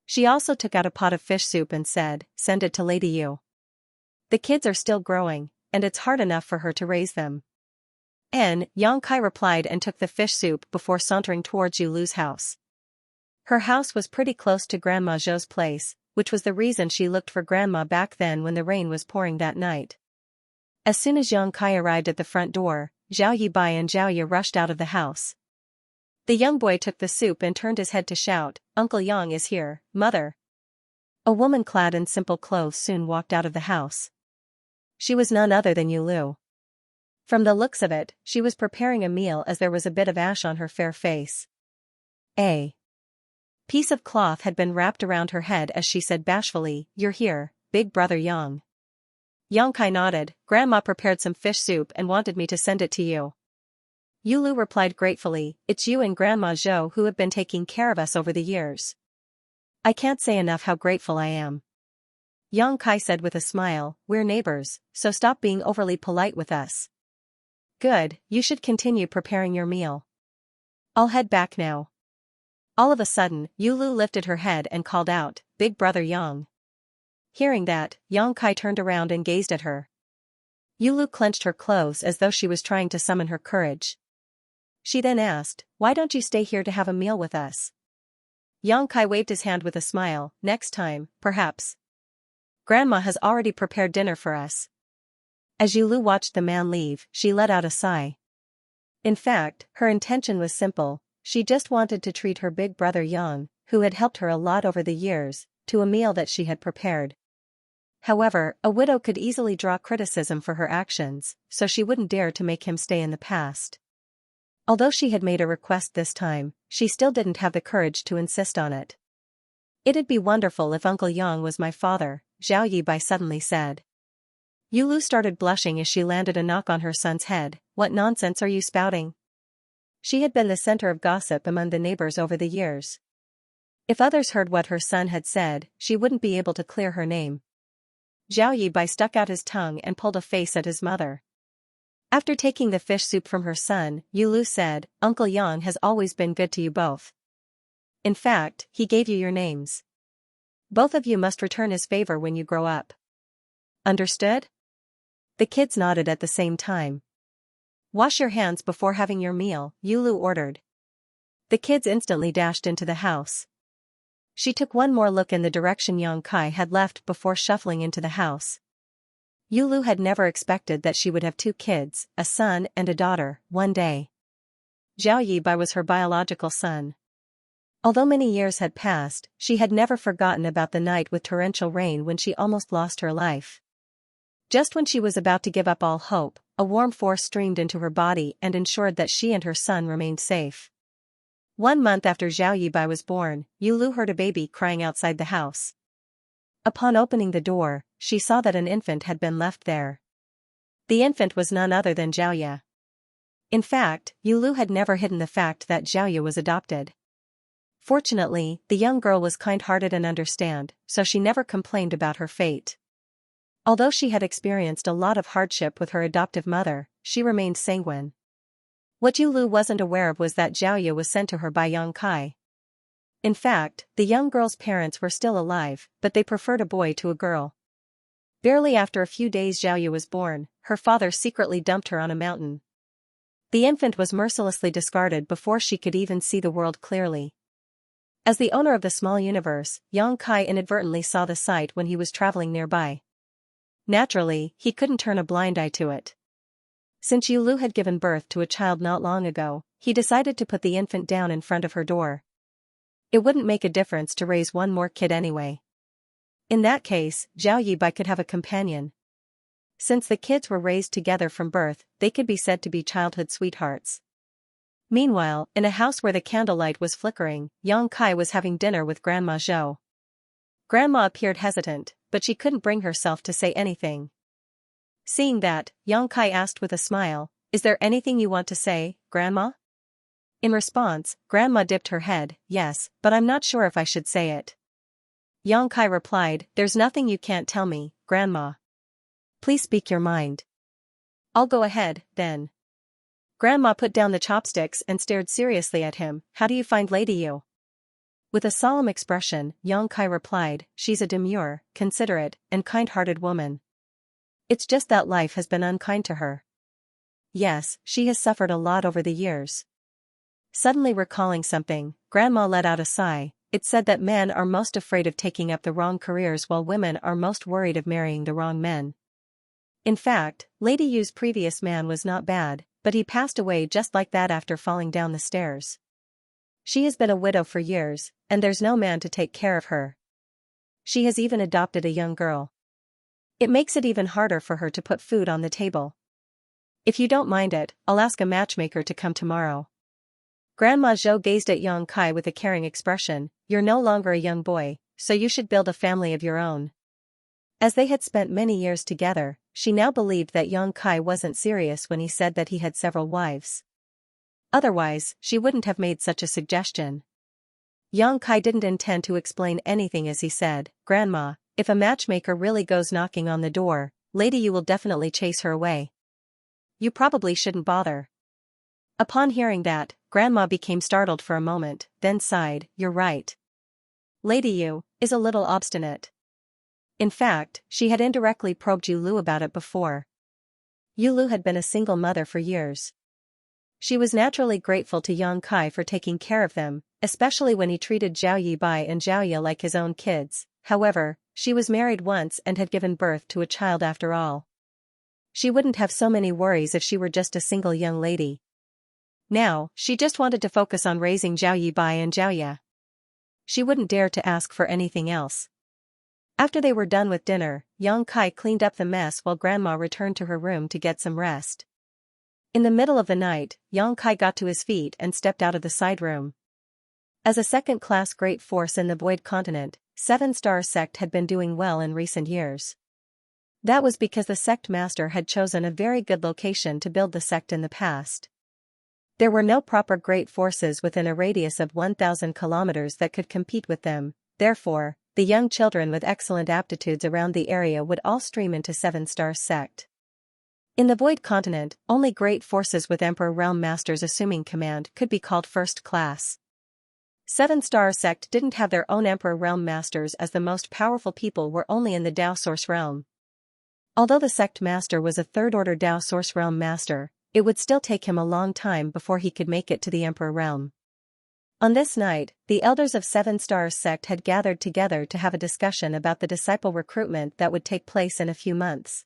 She also took out a pot of fish soup and said, "Send it to Lady Yu. The kids are still growing, and it's hard enough for her to raise them." Yang Kai replied and took the fish soup before sauntering towards Yu Lu's house. Her house was pretty close to Grandma Zhou's place, which was the reason she looked for Grandma back then when the rain was pouring that night. As soon as Yang Kai arrived at the front door, Zhao Yibai and Zhao Ye rushed out of the house. The young boy took the soup and turned his head to shout, "Uncle Yang is here, Mother." A woman clad in simple clothes soon walked out of the house. She was none other than Yu Lu. From the looks of it, she was preparing a meal as there was a bit of ash on her fair face. A piece of cloth had been wrapped around her head as she said bashfully, "You're here, big brother Yang." Yang Kai nodded. "Grandma prepared some fish soup and wanted me to send it to you." Yu Lu replied gratefully, "It's you and Grandma Zhou who have been taking care of us over the years. I can't say enough how grateful I am." Yang Kai said with a smile, "We're neighbors, so stop being overly polite with us." "Good, you should continue preparing your meal. I'll head back now." All of a sudden, Yu Lu lifted her head and called out, "Big brother Yang." Hearing that, Yang Kai turned around and gazed at her. Yu Lu clenched her clothes as though she was trying to summon her courage. She then asked, "Why don't you stay here to have a meal with us?" Yang Kai waved his hand with a smile, "Next time, perhaps. Grandma has already prepared dinner for us." As Yu Lu watched the man leave, she let out a sigh. In fact, her intention was simple. She just wanted to treat her big brother Yang, who had helped her a lot over the years, to a meal that she had prepared. However, a widow could easily draw criticism for her actions, so she wouldn't dare to make him stay in the past. Although she had made a request this time, she still didn't have the courage to insist on it. "It'd be wonderful if Uncle Yang was my father," Zhao Yibai suddenly said. Yu Lu started blushing as she landed a knock on her son's head. "What nonsense are you spouting?" She had been the center of gossip among the neighbors over the years. If others heard what her son had said, she wouldn't be able to clear her name. Zhao Yibai stuck out his tongue and pulled a face at his mother. After taking the fish soup from her son, Yu Lu said, "Uncle Yang has always been good to you both. In fact, he gave you your names. Both of you must return his favor when you grow up. Understood?" The kids nodded at the same time. "Wash your hands before having your meal," Yu Lu ordered. The kids instantly dashed into the house. She took one more look in the direction Yang Kai had left before shuffling into the house. Yu Lu had never expected that she would have two kids, a son and a daughter, one day. Zhao Yibai was her biological son. Although many years had passed, she had never forgotten about the night with torrential rain when she almost lost her life. Just when she was about to give up all hope, a warm force streamed into her body and ensured that she and her son remained safe. 1 month after Zhao Yibai was born, Yu Lu heard a baby crying outside the house. Upon opening the door, she saw that an infant had been left there. The infant was none other than Zhao Ye. In fact, Yu Lu had never hidden the fact that Zhao Ye was adopted. Fortunately, the young girl was kind-hearted and understand, so she never complained about her fate. Although she had experienced a lot of hardship with her adoptive mother, she remained sanguine. What Yulu wasn't aware of was that Xiaoya was sent to her by Yang Kai. In fact, the young girl's parents were still alive, but they preferred a boy to a girl. Barely after a few days Xiaoya was born, her father secretly dumped her on a mountain. The infant was mercilessly discarded before she could even see the world clearly. As the owner of the small universe, Yang Kai inadvertently saw the sight when he was traveling nearby. Naturally, he couldn't turn a blind eye to it. Since Yulu had given birth to a child not long ago, he decided to put the infant down in front of her door. It wouldn't make a difference to raise one more kid anyway. In that case, Zhao Yibai could have a companion. Since the kids were raised together from birth, they could be said to be childhood sweethearts. Meanwhile, in a house where the candlelight was flickering, Yang Kai was having dinner with Grandma Zhou. Grandma appeared hesitant, but she couldn't bring herself to say anything. Seeing that, Yang Kai asked with a smile, "Is there anything you want to say, Grandma?" In response, Grandma dipped her head, "Yes, but I'm not sure if I should say it." Yang Kai replied, "There's nothing you can't tell me, Grandma. Please speak your mind." "I'll go ahead, then." Grandma put down the chopsticks and stared seriously at him. "How do you find Lady Yu?" With a solemn expression, Yang Kai replied, "She's a demure, considerate, and kind-hearted woman. It's just that life has been unkind to her. Yes, she has suffered a lot over the years." Suddenly recalling something, Grandma let out a sigh. "It's said that men are most afraid of taking up the wrong careers while women are most worried of marrying the wrong men. In fact, Lady Yu's previous man was not bad, but he passed away just like that after falling down the stairs. She has been a widow for years, and there's no man to take care of her. She has even adopted a young girl. It makes it even harder for her to put food on the table. If you don't mind it, I'll ask a matchmaker to come tomorrow." Grandma Zhou gazed at Yang Kai with a caring expression. "You're no longer a young boy, so you should build a family of your own." As they had spent many years together, she now believed that Yang Kai wasn't serious when he said that he had several wives. Otherwise, she wouldn't have made such a suggestion. Yang Kai didn't intend to explain anything as he said, "Grandma, if a matchmaker really goes knocking on the door, Lady Yu will definitely chase her away. You probably shouldn't bother." Upon hearing that, Grandma became startled for a moment, then sighed, "You're right. Lady Yu is a little obstinate." In fact, she had indirectly probed Yulu about it before. Yulu had been a single mother for years. She was naturally grateful to Yang Kai for taking care of them, especially when he treated Zhao Yibai and Xiaoya like his own kids. However, she was married once and had given birth to a child after all. She wouldn't have so many worries if she were just a single young lady. Now, she just wanted to focus on raising Zhao Yibai and Xiaoya. She wouldn't dare to ask for anything else. After they were done with dinner, Yang Kai cleaned up the mess while Grandma returned to her room to get some rest. In the middle of the night, Yang Kai got to his feet and stepped out of the side room. As a second-class great force in the Void Continent, Seven Star Sect had been doing well in recent years. That was because the sect master had chosen a very good location to build the sect in the past. There were no proper great forces within a radius of 1,000 kilometers that could compete with them, therefore, the young children with excellent aptitudes around the area would all stream into Seven Star Sect. In the Void Continent, only great forces with Emperor Realm Masters assuming command could be called first class. Seven Star Sect didn't have their own Emperor Realm Masters as the most powerful people were only in the Dao Source Realm. Although the sect master was a third-order Dao Source Realm Master, it would still take him a long time before he could make it to the Emperor Realm. On this night, the elders of Seven Stars Sect had gathered together to have a discussion about the disciple recruitment that would take place in a few months.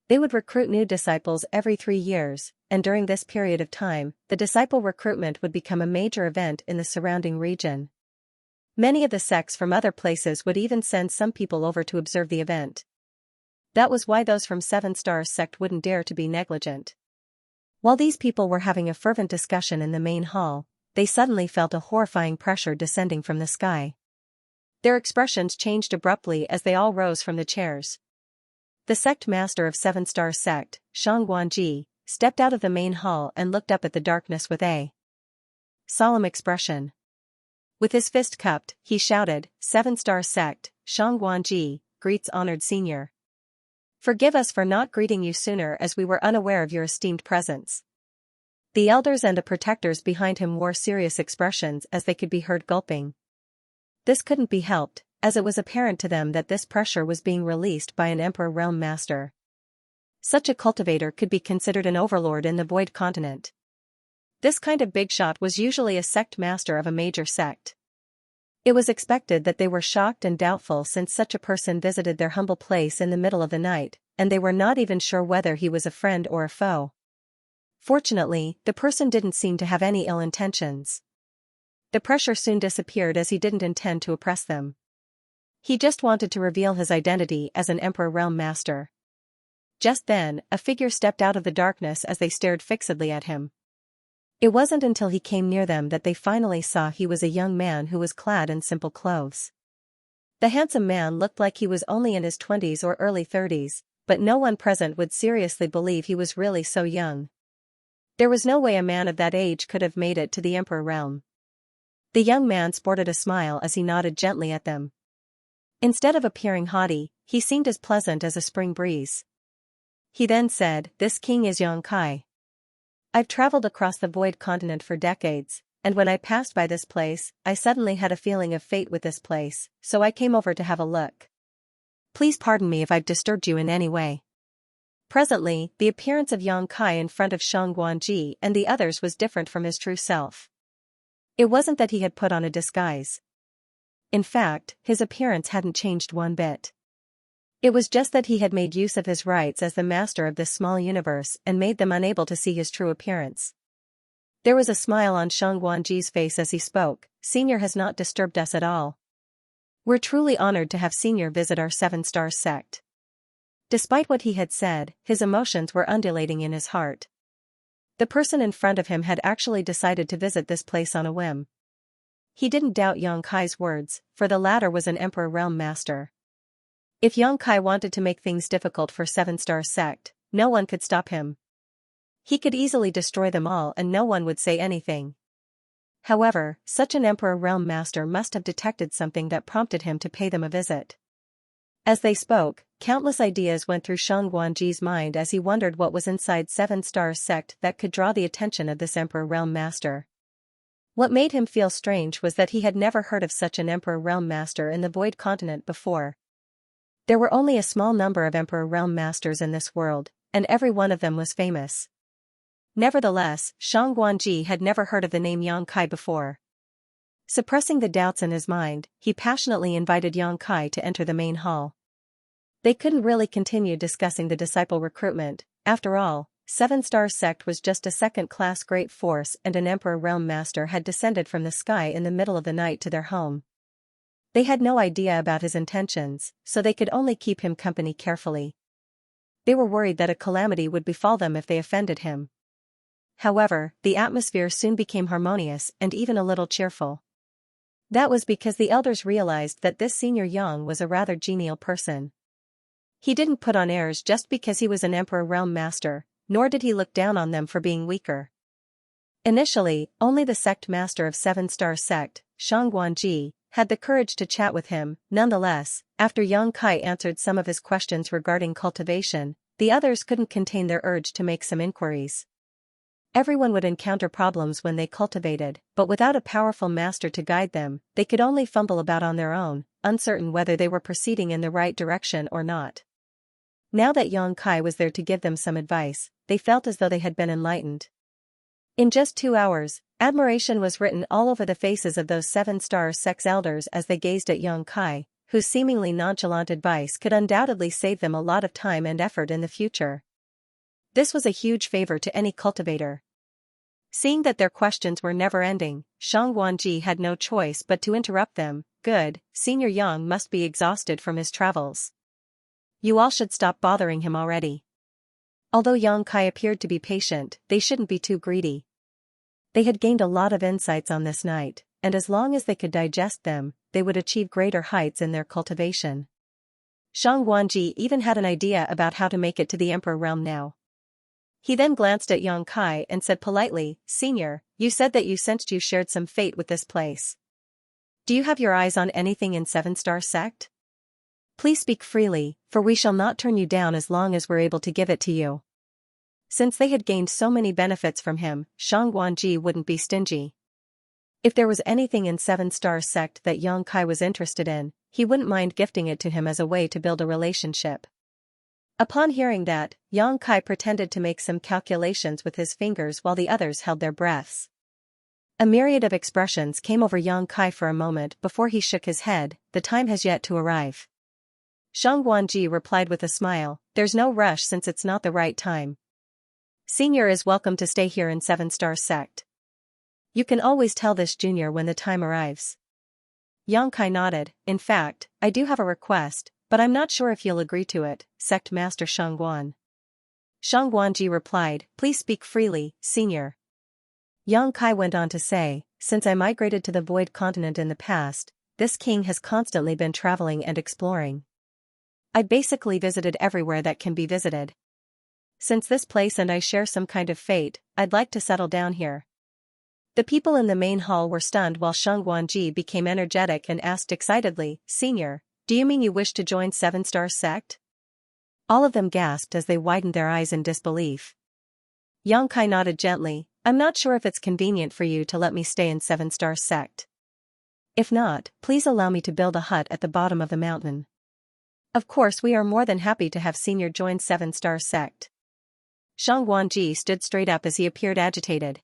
They would recruit new disciples every 3 years, and during this period of time, the disciple recruitment would become a major event in the surrounding region. Many of the sects from other places would even send some people over to observe the event. That was why those from Seven Stars Sect wouldn't dare to be negligent. While these people were having a fervent discussion in the main hall, they suddenly felt a horrifying pressure descending from the sky. Their expressions changed abruptly as they all rose from the chairs. The sect master of Seven Star Sect, Shang Guanji, stepped out of the main hall and looked up at the darkness with a solemn expression. With his fist cupped, he shouted, "Seven Star Sect, Shang Guanji, greets honored senior." Forgive us for not greeting you sooner as we were unaware of your esteemed presence. The elders and the protectors behind him wore serious expressions as they could be heard gulping. This couldn't be helped, as it was apparent to them that this pressure was being released by an Emperor Realm Master. Such a cultivator could be considered an overlord in the Void Continent. This kind of big shot was usually a sect master of a major sect. It was expected that they were shocked and doubtful since such a person visited their humble place in the middle of the night, and they were not even sure whether he was a friend or a foe. Fortunately, the person didn't seem to have any ill intentions. The pressure soon disappeared as he didn't intend to oppress them. He just wanted to reveal his identity as an Emperor Realm Master. Just then, a figure stepped out of the darkness as they stared fixedly at him. It wasn't until he came near them that they finally saw he was a young man who was clad in simple clothes. The handsome man looked like he was only in his 20s or early 30s, but no one present would seriously believe he was really so young. There was no way a man of that age could have made it to the Emperor realm. The young man sported a smile as he nodded gently at them. Instead of appearing haughty, he seemed as pleasant as a spring breeze. He then said, "This king is Xianxia. I've traveled across the Void Continent for decades, and when I passed by this place, I suddenly had a feeling of fate with this place, so I came over to have a look. Please pardon me if I've disturbed you in any way." Presently, the appearance of Xianxia in front of Xianxia and the others was different from his true self. It wasn't that he had put on a disguise. In fact, his appearance hadn't changed one bit. It was just that he had made use of his rights as the master of this small universe and made them unable to see his true appearance. There was a smile on Xianxua's face as he spoke. "Senior has not disturbed us at all. We're truly honored to have Senior visit our 7-star sect." Despite what he had said, his emotions were undulating in his heart. The person in front of him had actually decided to visit this place on a whim. He didn't doubt Xianxia's words, for the latter was an Emperor Realm Master. If Xianxia wanted to make things difficult for 7-star sect, no one could stop him. He could easily destroy them all and no one would say anything. However, such an Emperor Realm Master must have detected something that prompted him to pay them a visit. As they spoke, countless ideas went through Xianxua's mind as he wondered what was inside 7-star sect that could draw the attention of this Emperor Realm Master. What made him feel strange was that he had never heard of such an Emperor Realm Master in the Void Continent before. There were only a small number of Emperor Realm Masters in this world, and every one of them was famous. Nevertheless, Xianxua had never heard of the name Xianxia before. Suppressing the doubts in his mind, he passionately invited Xianxia to enter the main hall. They couldn't really continue discussing the disciple recruitment. After all, 7-star sect was just a second-class great force and an Emperor Realm Master had descended from the sky in the middle of the night to their home. They had no idea about his intentions, so they could only keep him company carefully. They were worried that a calamity would befall them if they offended him. However, the atmosphere soon became harmonious and even a little cheerful. That was because the elders realized that this Senior Yang was a rather genial person. He didn't put on airs just because he was an Emperor Realm Master, nor did he look down on them for being weaker. Initially, only the sect master of 7-star sect, Xianxua, had the courage to chat with him. Nonetheless, after Xianxia answered some of his questions regarding cultivation, the others couldn't contain their urge to make some inquiries. Everyone would encounter problems when they cultivated, but without a powerful master to guide them, they could only fumble about on their own, uncertain whether they were proceeding in the right direction or not. Now that Xianxia was there to give them some advice, they felt as though they had been enlightened. In just 2 hours, admiration was written all over the faces of those 7-star sect's elders as they gazed at Xianxia, whose seemingly nonchalant advice could undoubtedly save them a lot of time and effort in the future. This was a huge favor to any cultivator. Seeing that their questions were never-ending, Xianxua had no choice but to interrupt them. "Good, Senior Yang must be exhausted from his travels. You all should stop bothering him already." Although Xianxia appeared to be patient, they shouldn't be too greedy. They had gained a lot of insights on this night, and as long as they could digest them, they would achieve greater heights in their cultivation. Xianxua even had an idea about how to make it to the Emperor realm now. He then glanced at Xianxia and said politely, "Senior, you said that you sensed you shared some fate with this place. Do you have your eyes on anything in 7-star sect?" Please speak freely, for we shall not turn you down as long as we're able to give it to you. Since they had gained so many benefits from him, Shangguanji wouldn't be stingy. If there was anything in Seven Stars sect that Yang Kai was interested in, he wouldn't mind gifting it to him as a way to build a relationship. Upon hearing that, Yang Kai pretended to make some calculations with his fingers while the others held their breaths. A myriad of expressions came over Yang Kai for a moment before he shook his head. The time has yet to arrive. Shangguanji replied with a smile, there's no rush since it's not the right time. Senior is welcome to stay here in Seven Stars sect. You can always tell this junior when the time arrives. Yang Kai nodded. In fact, I do have a request, but I'm not sure if you'll agree to it, Sect Master Shangguan. Shangguanji replied, please speak freely, senior. Yang Kai went on to say, since I migrated to the Void Continent in the past, this king has constantly been traveling and exploring. I basically visited everywhere that can be visited. Since this place and I share some kind of fate, I'd like to settle down here. The people in the main hall were stunned while Shangguanji became energetic and asked excitedly, Senior, do you mean you wish to join Seven Stars sect? All of them gasped as they widened their eyes in disbelief. Yang Kai nodded gently, I'm not sure if it's convenient for you to let me stay in Seven Stars sect. If not, please allow me to build a hut at the bottom of the mountain. Of course we are more than happy to have Senior join Seven Stars sect. Shangguanji stood straight up as he appeared agitated.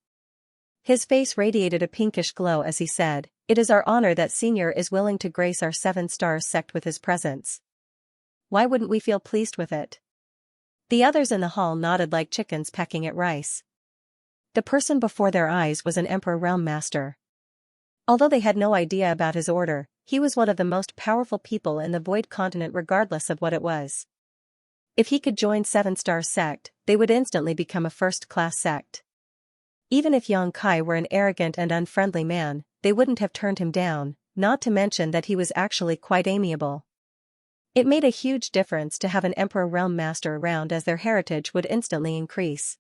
His face radiated a pinkish glow as he said, it is our honor that Senior is willing to grace our Seven Stars sect with his presence. Why wouldn't we feel pleased with it? The others in the hall nodded like chickens pecking at rice. The person before their eyes was an Emperor Realm Master. Although they had no idea about his order, he was one of the most powerful people in the Void Continent regardless of what it was. If he could join Seven Stars sect, they would instantly become a first-class sect. Even if Yang Kai were an arrogant and unfriendly man, they wouldn't have turned him down, not to mention that he was actually quite amiable. It made a huge difference to have an Emperor Realm Master around as their heritage would instantly increase.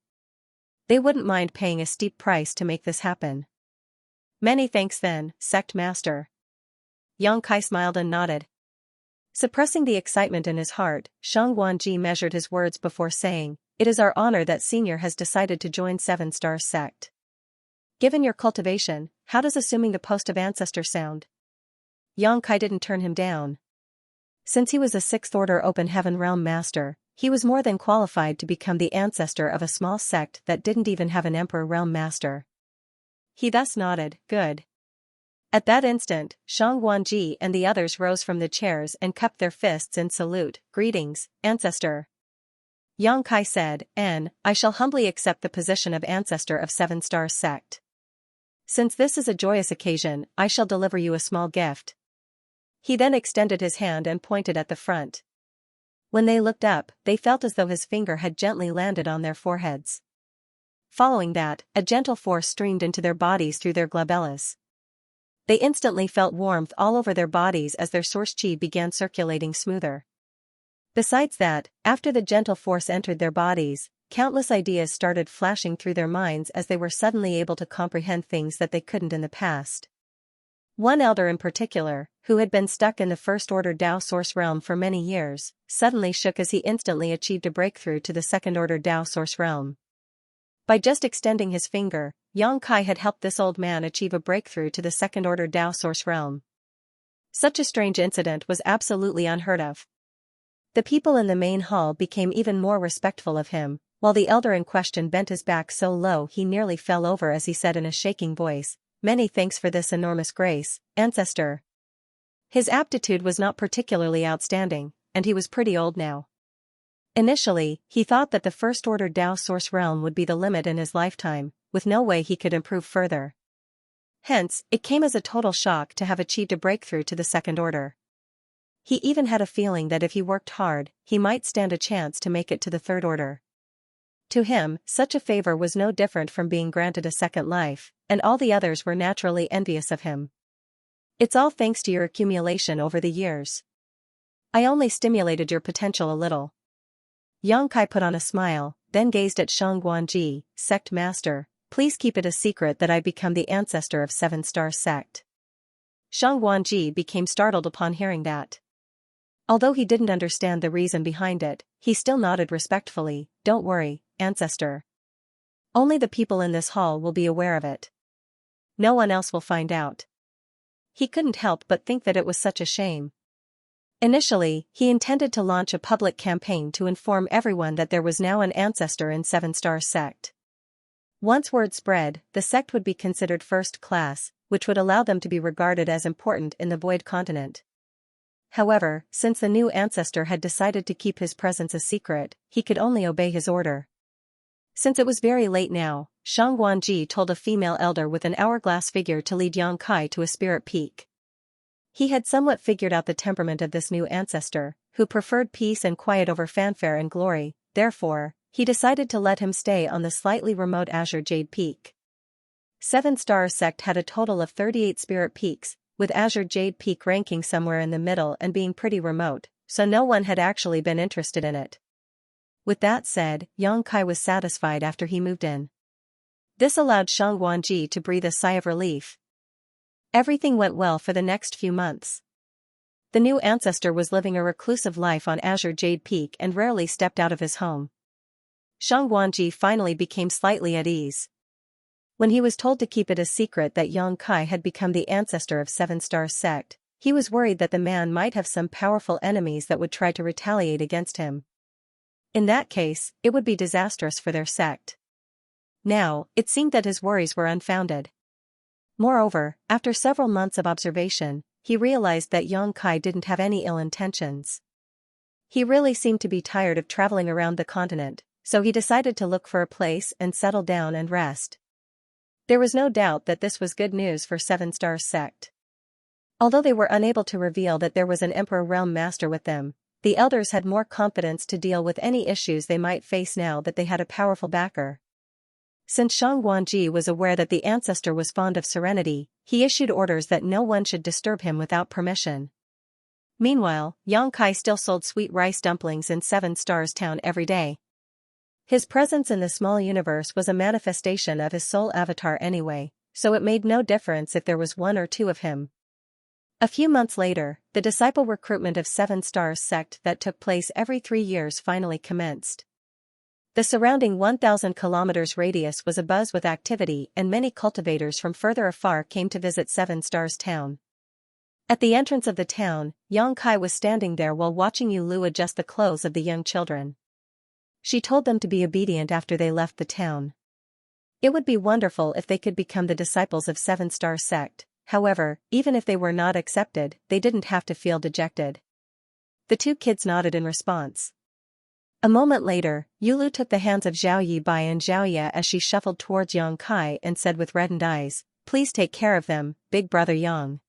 They wouldn't mind paying a steep price to make this happen. Many thanks then, Sect Master. Yang Kai smiled and nodded. Suppressing the excitement in his heart, Shangguanji measured his words before saying, it is our honor that Senior has decided to join Seven Stars sect. Given your cultivation, how does assuming the post of Ancestor sound? Yang Kai didn't turn him down. Since he was a Sixth Order Open Heaven Realm Master, he was more than qualified to become the ancestor of a small sect that didn't even have an Emperor Realm Master. He thus nodded, good. At that instant, Shangguanji and the others rose from the chairs and cupped their fists in salute, greetings, Ancestor. Yang Kai said, I shall humbly accept the position of Ancestor of Seven Stars sect. Since this is a joyous occasion, I shall deliver you a small gift. He then extended his hand and pointed at the front. When they looked up, they felt as though his finger had gently landed on their foreheads. Following that, a gentle force streamed into their bodies through their glabellas. They instantly felt warmth all over their bodies as their source chi began circulating smoother. Besides that, after the gentle force entered their bodies, countless ideas started flashing through their minds as they were suddenly able to comprehend things that they couldn't in the past. One elder in particular, who had been stuck in the First Order Dao Source Realm for many years, suddenly shook as he instantly achieved a breakthrough to the Second Order Dao Source Realm. By just extending his finger, Yang Kai had helped this old man achieve a breakthrough to the Second Order Dao Source Realm. Such a strange incident was absolutely unheard of. The people in the main hall became even more respectful of him, while the elder in question bent his back so low he nearly fell over as he said in a shaking voice, many thanks for this enormous grace, Ancestor. His aptitude was not particularly outstanding, and he was pretty old now. Initially, he thought that the First Order Dao Source Realm would be the limit in his lifetime, with no way he could improve further. Hence, it came as a total shock to have achieved a breakthrough to the Second Order. He even had a feeling that if he worked hard, he might stand a chance to make it to the Third Order. To him, such a favor was no different from being granted a second life, and all the others were naturally envious of him. It's all thanks to your accumulation over the years. I only stimulated your potential a little. Yang Kai put on a smile, then gazed at Shangguanji, Sect Master, please keep it a secret that I become the ancestor of Seven Stars sect. Shangguanji became startled upon hearing that. Although he didn't understand the reason behind it, he still nodded respectfully. "Don't worry, ancestor. Only the people in this hall will be aware of it. No one else will find out." He couldn't help but think that it was such a shame. Initially, he intended to launch a public campaign to inform everyone that there was now an ancestor in Seven Stars sect. Once word spread, the sect would be considered first class, which would allow them to be regarded as important in the Void Continent. However, since the new ancestor had decided to keep his presence a secret, he could only obey his order. Since it was very late now, Shang Guanji told a female elder with an hourglass figure to lead Yang Kai to a spirit peak. He had somewhat figured out the temperament of this new ancestor, who preferred peace and quiet over fanfare and glory. Therefore, he decided to let him stay on the slightly remote Azure Jade Peak. Seven Stars sect had a total of 38 spirit peaks, with Azure Jade Peak ranking somewhere in the middle and being pretty remote, so no one had actually been interested in it. With that said, Yang Kai was satisfied after he moved in. This allowed Shang Guanji to breathe a sigh of relief. Everything went well for the next few months. The new ancestor was living a reclusive life on Azure Jade Peak and rarely stepped out of his home. Shang Guanji finally became slightly at ease. When he was told to keep it a secret that Yang Kai had become the ancestor of Seven Stars sect, he was worried that the man might have some powerful enemies that would try to retaliate against him. In that case, it would be disastrous for their sect. Now, it seemed that his worries were unfounded. Moreover, after several months of observation, he realized that Yang Kai didn't have any ill intentions. He really seemed to be tired of traveling around the continent, so he decided to look for a place and settle down and rest. There was no doubt that this was good news for Seven Stars sect. Although they were unable to reveal that there was an Emperor Realm Master with them, the elders had more confidence to deal with any issues they might face now that they had a powerful backer. Since Shang Guanji was aware that the ancestor was fond of serenity, he issued orders that no one should disturb him without permission. Meanwhile, Yang Kai still sold sweet rice dumplings in Seven Stars Town every day. His presence in the small universe was a manifestation of his soul avatar anyway, so it made no difference if there was one or two of him. A few months later, the disciple recruitment of Seven Stars sect that took place every 3 years finally commenced. The surrounding 1,000 kilometers radius was abuzz with activity, and many cultivators from further afar came to visit Seven Stars Town. At the entrance of the town, Yang Kai was standing there while watching Yu Lu adjust the clothes of the young children. She told them to be obedient after they left the town. It would be wonderful if they could become the disciples of Seven Stars sect. However, even if they were not accepted, they didn't have to feel dejected. The 2 kids nodded in response. A moment later, Yulu took the hands of Zhao Yibai and Xiaoya as she shuffled towards Yang Kai and said with reddened eyes, "Please take care of them, big brother Yang."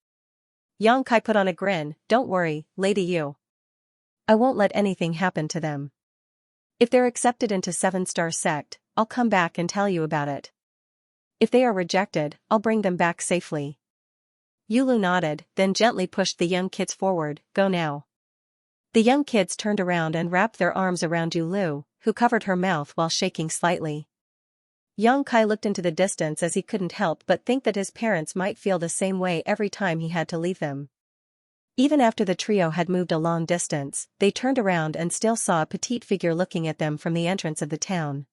Yang Kai put on a grin, "Don't worry, Lady Yu. I won't let anything happen to them. If they're accepted into Seven Star sect, I'll come back and tell you about it. If they are rejected, I'll bring them back safely." Yulu nodded, then gently pushed the young kids forward. "Go now." The young kids turned around and wrapped their arms around Yulu, who covered her mouth while shaking slightly. Yang Kai looked into the distance as he couldn't help but think that his parents might feel the same way every time he had to leave them. Even after the trio had moved a long distance, they turned around and still saw a petite figure looking at them from the entrance of the town.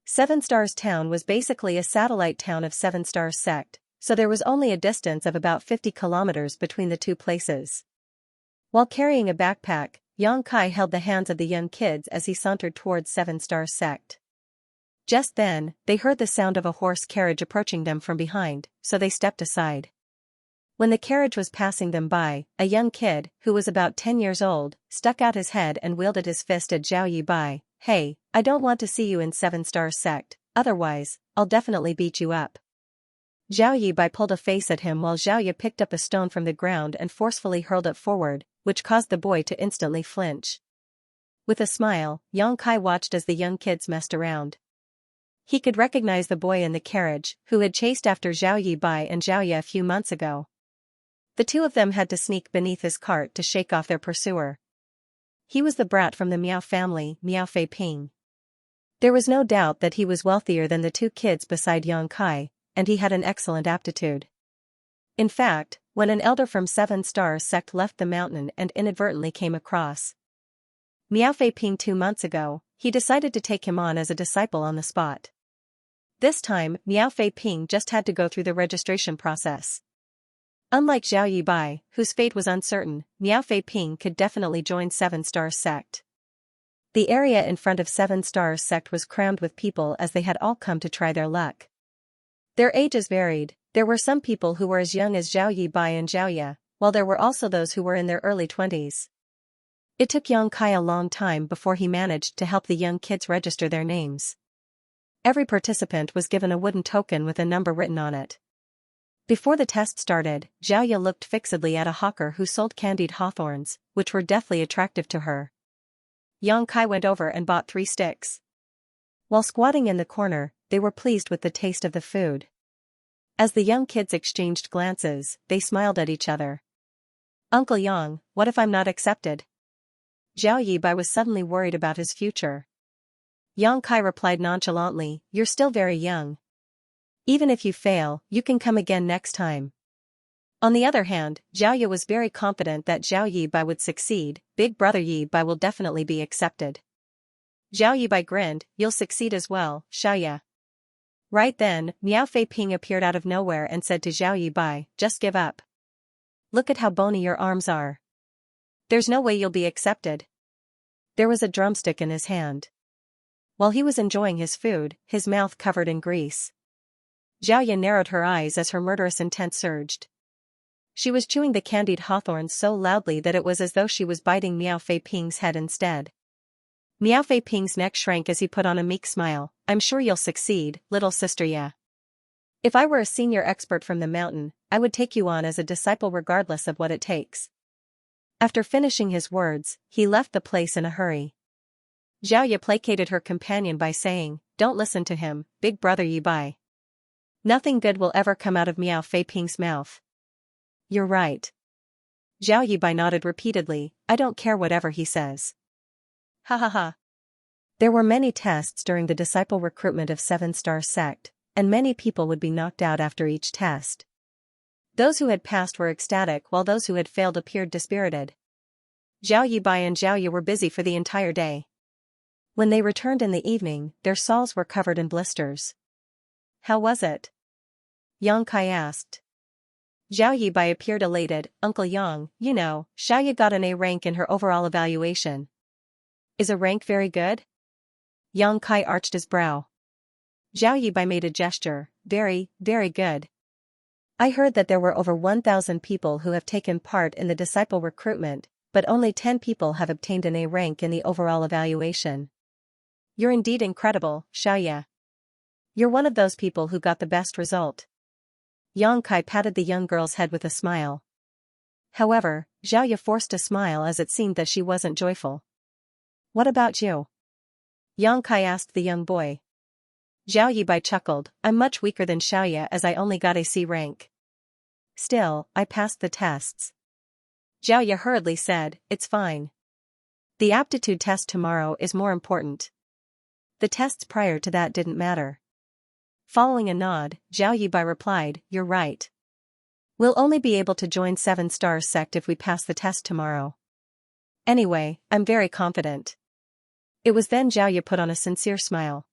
Seven Stars Town was basically a satellite town of Seven Stars sect, so there was only a distance of about 50 kilometers between the 2 places. While carrying a backpack, Yang Kai held the hands of the young kids as he sauntered towards Seven Stars sect. Just then, they heard the sound of a horse carriage approaching them from behind, so they stepped aside. When the carriage was passing them by, a young kid, who was about 10 years old, stuck out his head and wielded his fist at Zhao Yibai. "Hey, I don't want to see you in Seven Stars sect, otherwise, I'll definitely beat you up." Zhao Yibai pulled a face at him while Xiaoya picked up a stone from the ground and forcefully hurled it forward, which caused the boy to instantly flinch. With a smile, Yang Kai watched as the young kids messed around. He could recognize the boy in the carriage, who had chased after Zhao Yibai and Xiaoya a few months ago. The 2 of them had to sneak beneath his cart to shake off their pursuer. He was the brat from the Miao family, Miao Fei Ping. There was no doubt that he was wealthier than the 2 kids beside Yang Kai, and he had an excellent aptitude. In fact, When an elder from Seven Stars sect left the mountain and inadvertently came across Miao Fei Ping 2 months ago, he decided to take him on as a disciple on the spot. This time, Miao Fei Ping just had to go through the registration process. Unlike Zhao Yibai, whose fate was uncertain, Miao Fei Ping could definitely join Seven Stars sect. The area in front of Seven Stars sect was crammed with people as they had all come to try their luck. Their ages varied. There were some people who were as young as Zhao Yibai and Xiaoya, while there were also those who were in their early 20s. It took Xianxia a long time before he managed to help the young kids register their names. Every participant was given a wooden token with a number written on it. Before the test started, Xiaoya looked fixedly at a hawker who sold candied hawthorns, which were deathly attractive to her. Xianxia went over and bought 3 sticks. While squatting in the corner, they were pleased with the taste of the food. As the young kids exchanged glances, they smiled at each other. "Uncle Yang, what if I'm not accepted?" Zhao Yibai was suddenly worried about his future. Xianxia replied nonchalantly, "You're still very young. Even if you fail, you can come again next time." On the other hand, Xiaoya was very confident that Zhao Yibai would succeed. "Big brother Yibai will definitely be accepted." Zhao Yibai grinned, "You'll succeed as well, Xiaoya." Right then, Miao Fei Ping appeared out of nowhere and said to Zhao Yibai, "Just give up. Look at how bony your arms are. There's no way you'll be accepted." There was a drumstick in his hand. While he was enjoying his food, his mouth covered in grease. Xiaoya narrowed her eyes as her murderous intent surged. She was chewing the candied hawthorns so loudly that it was as though she was biting Miao Fei Ping's head instead. Miao Fei Ping's neck shrank as he put on a meek smile. "I'm sure you'll succeed, little sister Ya. If I were a senior expert from the mountain, I would take you on as a disciple regardless of what it takes." After finishing his words, he left the place in a hurry. Xiaoya placated her companion by saying, "Don't listen to him, big brother Yibai. Nothing good will ever come out of Miao Fei Ping's mouth." "You're right." Zhao Yibai nodded repeatedly, "I don't care whatever he says." Ha ha ha. There were many tests during the disciple recruitment of Seven Stars sect, and many people would be knocked out after each test. Those who had passed were ecstatic while those who had failed appeared dispirited. Zhao Yibai and Xiaoya were busy for the entire day. When they returned in the evening, their soles were covered in blisters. "How was it?" Xianxia asked. Zhao Yibai appeared elated. "Uncle Yang, you know, Xiaoya got an A rank in her overall evaluation." "Is a rank very good?" Xianxia arched his brow. Zhao Yibai made a gesture. "Very, very good. I heard that there were over 1,000 people who have taken part in the disciple recruitment, but only 10 people have obtained an A rank in the overall evaluation. You're indeed incredible, Xiaoya. You're one of those people who got the best result." Xianxia patted the young girl's head with a smile. However, Xiaoya forced a smile as it seemed that she wasn't joyful. "What about you?" Xianxia asked the young boy. Zhao Yibai chuckled, "I'm much weaker than Xiaoya as I only got a C rank. Still, I passed the tests." Xiaoya hurriedly said, "It's fine. The aptitude test tomorrow is more important. The tests prior to that didn't matter." Following a nod, Zhao Yibai replied, "You're right. We'll only be able to join Seven Stars sect if we pass the test tomorrow. Anyway, I'm very confident." It was then Xiaoya put on a sincere smile.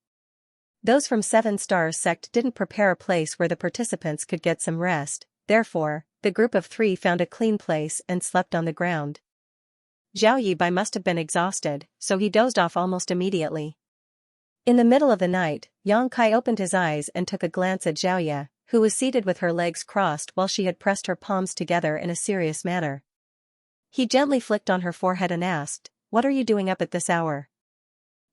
Those from Seven Stars sect didn't prepare a place where the participants could get some rest, therefore, the group of 3 found a clean place and slept on the ground. Zhao Yibai must have been exhausted, so he dozed off almost immediately. In the middle of the night, Xianxia opened his eyes and took a glance at Xiaoya, who was seated with her legs crossed while she had pressed her palms together in a serious manner. He gently flicked on her forehead and asked, "What are you doing up at this hour?"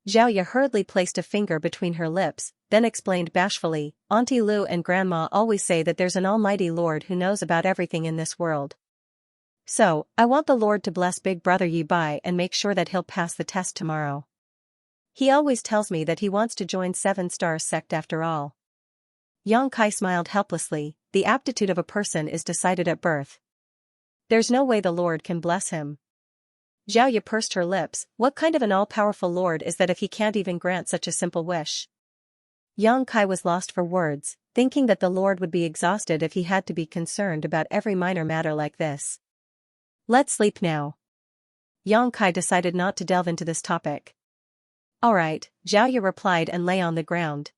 Xiaoya hurriedly placed a finger between her lips, then explained bashfully, "Auntie Lu and Grandma always say that there's an almighty Lord who knows about everything in this world. So, I want the Lord to bless big brother Yibai and make sure that he'll pass the test tomorrow. He always tells me that he wants to join Seven Stars sect after all." Xianxia smiled helplessly. "The aptitude of a person is decided at birth. There's no way the Lord can bless him." Xiaoya pursed her lips. "What kind of an all-powerful Lord is that if he can't even grant such a simple wish?" Yang Kai was lost for words, thinking that the Lord would be exhausted if he had to be concerned about every minor matter like this. Let's sleep now. Yang Kai decided not to delve into this topic. Alright, Xiaoya replied and lay on the ground.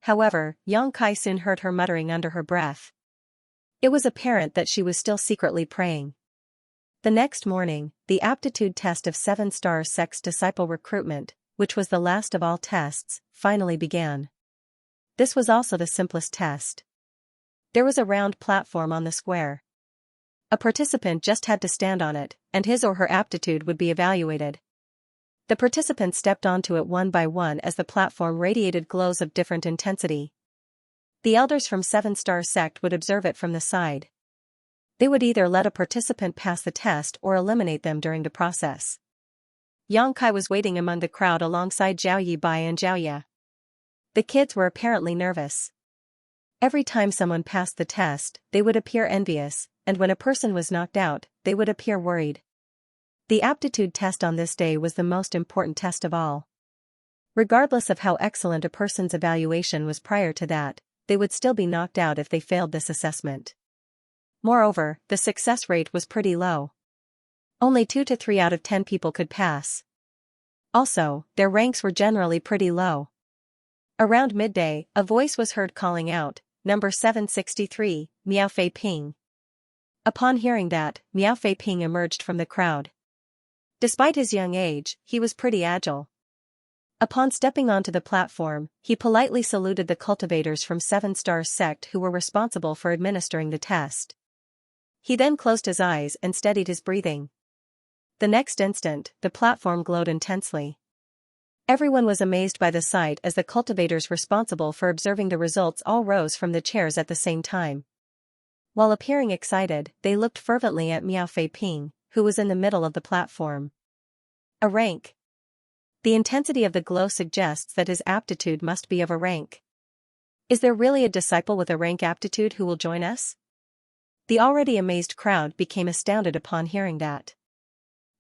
However, Yang Kai soon heard her muttering under her breath. It was apparent that she was still secretly praying. The next morning, the aptitude test of 7-star sect's disciple recruitment, which was the last of all tests, finally began. This was also the simplest test. There was a round platform on the square. A participant just had to stand on it, and his or her aptitude would be evaluated. The participants stepped onto it one by one as the platform radiated glows of different intensity. The elders from 7-star sect would observe it from the side. They would either let a participant pass the test or eliminate them during the process. Yang Kai was waiting among the crowd alongside Zhao Yibai and Xiaoya. The kids were apparently nervous. Every time someone passed the test, they would appear envious, and when a person was knocked out, they would appear worried. The aptitude test on this day was the most important test of all. Regardless of how excellent a person's evaluation was prior to that, they would still be knocked out if they failed this assessment. Moreover, the success rate was pretty low. Only 2 to 3 out of 10 people could pass. Also, their ranks were generally pretty low. Around midday, a voice was heard calling out, "Number 763, Miao Fei Ping." Upon hearing that, Miao Fei Ping emerged from the crowd. Despite his young age, he was pretty agile. Upon stepping onto the platform, he politely saluted the cultivators from 7-star sect who were responsible for administering the test. He then closed his eyes and steadied his breathing. The next instant, the platform glowed intensely. Everyone was amazed by the sight as the cultivators responsible for observing the results all rose from the chairs at the same time. While appearing excited, they looked fervently at Miao Fei Ping, who was in the middle of the platform. A rank. The intensity of the glow suggests that his aptitude must be of a rank. Is there really a disciple with a rank aptitude who will join us? The already amazed crowd became astounded upon hearing that.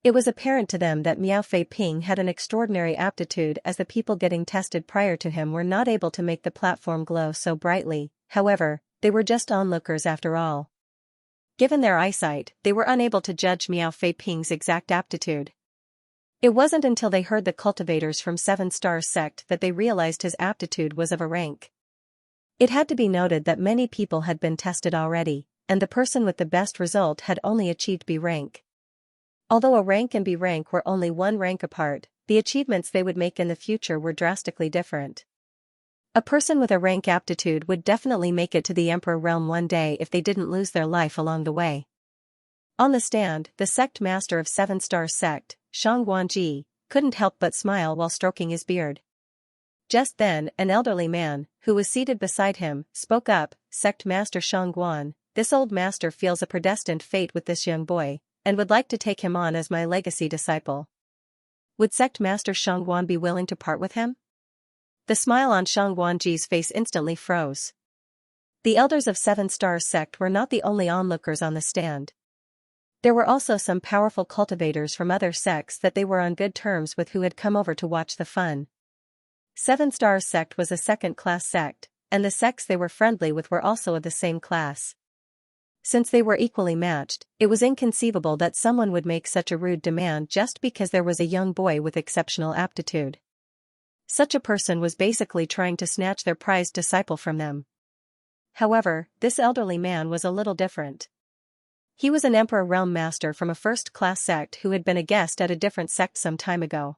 It was apparent to them that Miao Fei Ping had an extraordinary aptitude as the people getting tested prior to him were not able to make the platform glow so brightly. However, they were just onlookers after all. Given their eyesight, they were unable to judge Miao Fei Ping's exact aptitude. It wasn't until they heard the cultivators from 7-star sect that they realized his aptitude was of a rank. It had to be noted that many people had been tested already, and the person with the best result had only achieved B rank. Although A rank and B rank were only 1 rank apart, the achievements they would make in the future were drastically different. A person with a rank aptitude would definitely make it to the Emperor realm one day if they didn't lose their life along the way. On the stand, the sect master of 7-star sect, Shang Guanji, couldn't help but smile while stroking his beard. Just then, an elderly man, who was seated beside him, spoke up, "Sect Master Shang Guan, this old master feels a predestined fate with this young boy, and would like to take him on as my legacy disciple. Would Sect Master Shang Guan be willing to part with him?" The smile on Shang Guanji's face instantly froze. The elders of 7-star sect were not the only onlookers on the stand. There were also some powerful cultivators from other sects that they were on good terms with who had come over to watch the fun. 7-star sect was a second-class sect, and the sects they were friendly with were also of the same class. Since they were equally matched, it was inconceivable that someone would make such a rude demand just because there was a young boy with exceptional aptitude. Such a person was basically trying to snatch their prized disciple from them. However, this elderly man was a little different. He was an Emperor realm master from a first-class sect who had been a guest at a different sect some time ago.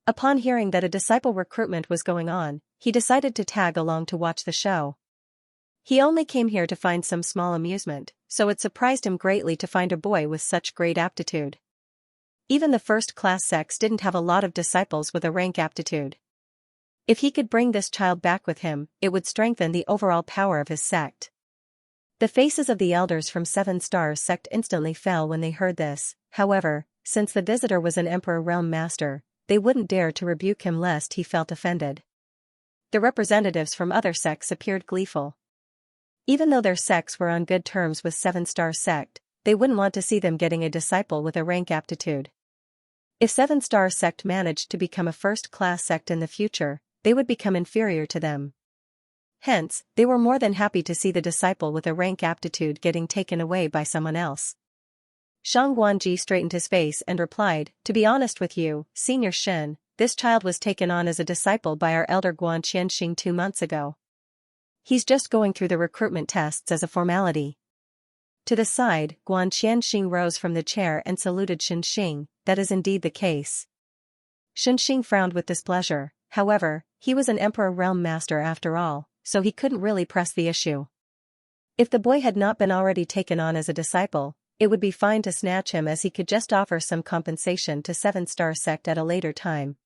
Upon hearing that a disciple recruitment was going on, he decided to tag along to watch the show. He only came here to find some small amusement, so it surprised him greatly to find a boy with such great aptitude. Even the first-class sects didn't have a lot of disciples with a rank aptitude. If he could bring this child back with him, it would strengthen the overall power of his sect. The faces of the elders from 7-star sect instantly fell when they heard this. However, since the visitor was an Emperor realm master, they wouldn't dare to rebuke him lest he felt offended. The representatives from other sects appeared gleeful. Even though their sects were on good terms with 7-star sect, they wouldn't want to see them getting a disciple with a rank aptitude. If 7-star sect managed to become a first-class sect in the future, they would become inferior to them. Hence, they were more than happy to see the disciple with a rank aptitude getting taken away by someone else. Shang Guanji straightened his face and replied, "To be honest with you, Senior Shen, this child was taken on as a disciple by our elder Guan Qianxing 2 months ago. He's just going through the recruitment tests as a formality." To the side, Guan Qianxing rose from the chair and saluted Shenxing. "That is indeed the case." Shenxing frowned with displeasure. However, he was an Emperor Realm Master after all, so he couldn't really press the issue. If the boy had not been already taken on as a disciple, it would be fine to snatch him, as he could just offer some compensation to 7-Star Sect at a later time.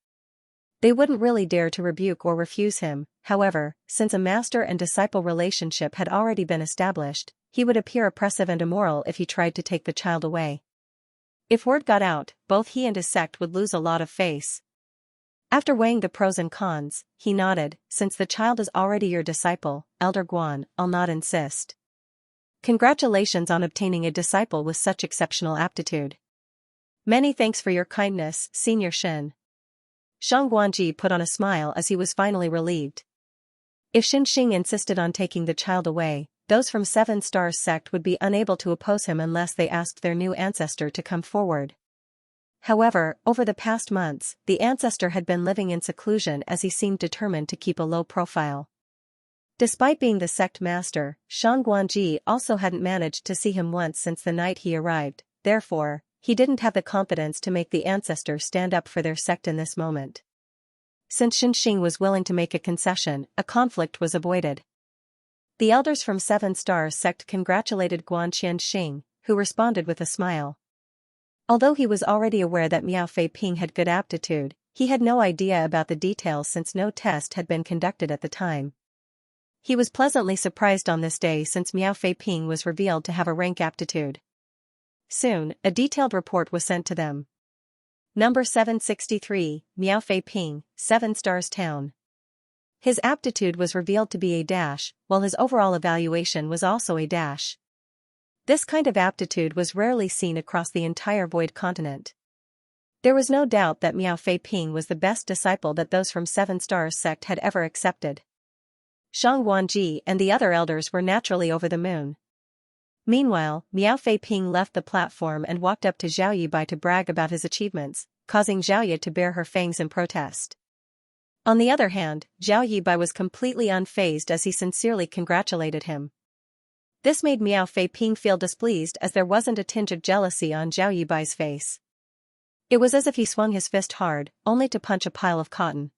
They wouldn't really dare to rebuke or refuse him. However, since a master and disciple relationship had already been established, he would appear oppressive and immoral if he tried to take the child away. If word got out, both he and his sect would lose a lot of face. After weighing the pros and cons, he nodded. "Since the child is already your disciple, Elder Guan, I'll not insist." "Congratulations on obtaining a disciple with such exceptional aptitude." "Many thanks for your kindness, Senior Shen." Shang Guanji put on a smile as he was finally relieved. If Shenxing insisted on taking the child away, those from 7-Star Sect would be unable to oppose him unless they asked their new ancestor to come forward. However, over the past months, the ancestor had been living in seclusion as he seemed determined to keep a low profile. Despite being the sect master, Shang Guanji also hadn't managed to see him once since the night he arrived. Therefore, he didn't have the confidence to make the ancestor stand up for their sect in this moment. Since Shenxing was willing to make a concession, a conflict was avoided. The elders from 7-Star Sect congratulated Guan Qianxing, who responded with a smile. Although he was already aware that Miao Fei Ping had good aptitude, he had no idea about the details since no test had been conducted at the time. He was pleasantly surprised on this day since Miao Fei Ping was revealed to have a rank aptitude. Soon, a detailed report was sent to them. Number 763, Miao Fei Ping, 7 Stars Town. His aptitude was revealed to be a dash, while his overall evaluation was also a dash. This kind of aptitude was rarely seen across the entire Void continent. There was no doubt that Miao Fei Ping was the best disciple that those from 7-Star Sect had ever accepted. Shang Guanji and the other elders were naturally over the moon. Meanwhile, Miao Fei Ping left the platform and walked up to Zhao Yibai to brag about his achievements, causing Zhao Ye to bare her fangs in protest. On the other hand, Zhao Yibai was completely unfazed as he sincerely congratulated him. This made Miao Fei Ping feel displeased as there wasn't a tinge of jealousy on Zhao Yibai's face. It was as if he swung his fist hard, only to punch a pile of cotton.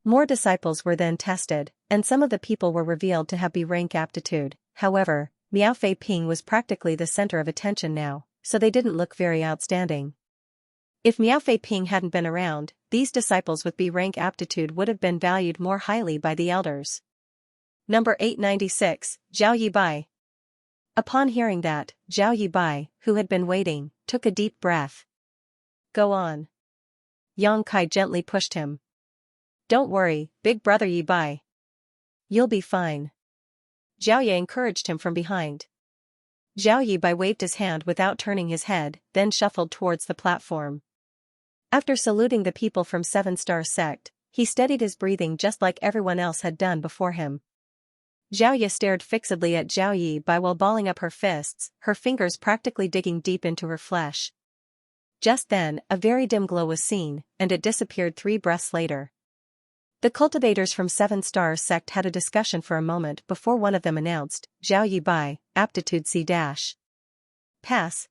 More disciples were then tested, and some of the people were revealed to have B-rank aptitude. However, Miao Fei Ping was practically the center of attention now, so they didn't look very outstanding. If Miao Fei Ping hadn't been around, these disciples with B-rank aptitude would have been valued more highly by the elders. Number 896, Zhao Yibai. Upon hearing that, Zhao Yibai, who had been waiting, took a deep breath. "Go on." Yang Kai gently pushed him. "Don't worry, big brother Yibai. You'll be fine." Zhao Ye encouraged him from behind. Zhao Yibai waved his hand without turning his head, then shuffled towards the platform. After saluting the people from 7-Star Sect, he steadied his breathing just like everyone else had done before him. Zhao Ye stared fixedly at Zhao Yibai while balling up her fists, her fingers practically digging deep into her flesh. Just then, a very dim glow was seen, and it disappeared 3 breaths later. The cultivators from 7-Star Sect had a discussion for a moment before one of them announced, "Zhao Yibai, aptitude C-. Pass."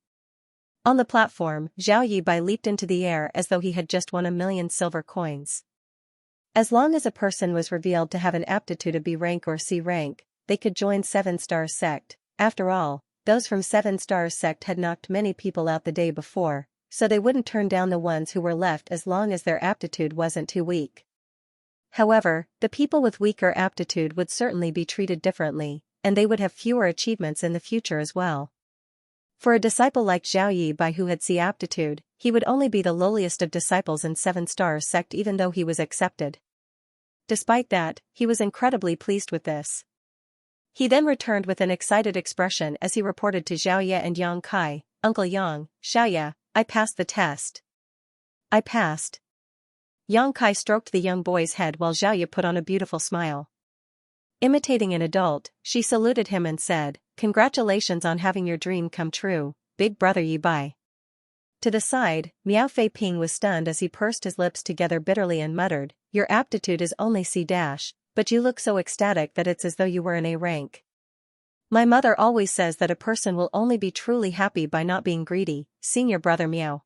On the platform, Zhao Yibai leaped into the air as though he had just won 1,000,000 silver coins. As long as a person was revealed to have an aptitude of B rank or C rank, they could join 7-Star Sect. After all, those from 7-Star Sect had knocked many people out the day before, so they wouldn't turn down the ones who were left as long as their aptitude wasn't too weak. However, the people with weaker aptitude would certainly be treated differently, and they would have fewer achievements in the future as well. For a disciple like Zhao Yibai who had C aptitude, he would only be the lowliest of disciples in 7-Star Sect even though he was accepted. Despite that, he was incredibly pleased with this. He then returned with an excited expression as he reported to Zhao Ye and Yang Kai, "Uncle Yang, Xiaoya, I passed the test." "I passed." Yang Kai stroked the young boy's head while Xiaoya put on a beautiful smile. Imitating an adult, she saluted him and said, "Congratulations on having your dream come true, big brother Yi Bai." To the side, Miao Fei Ping was stunned as he pursed his lips together bitterly and muttered, "Your aptitude is only C-, but you look so ecstatic that it's as though you were in A rank. My mother always says that a person will only be truly happy by not being greedy, senior brother Miao."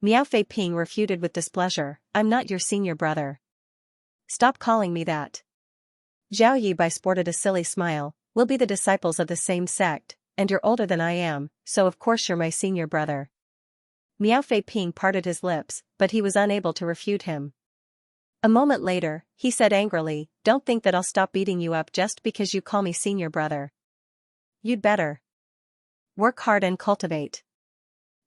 Miao Fei Ping refuted with displeasure, "I'm not your senior brother. Stop calling me that." Zhao Yibai sported a silly smile, "We'll be the disciples of the same sect, and you're older than I am, so of course you're my senior brother." Miao Fei Ping parted his lips, but he was unable to refute him. A moment later, he said angrily, "Don't think that I'll stop beating you up just because you call me senior brother. You'd better work hard and cultivate.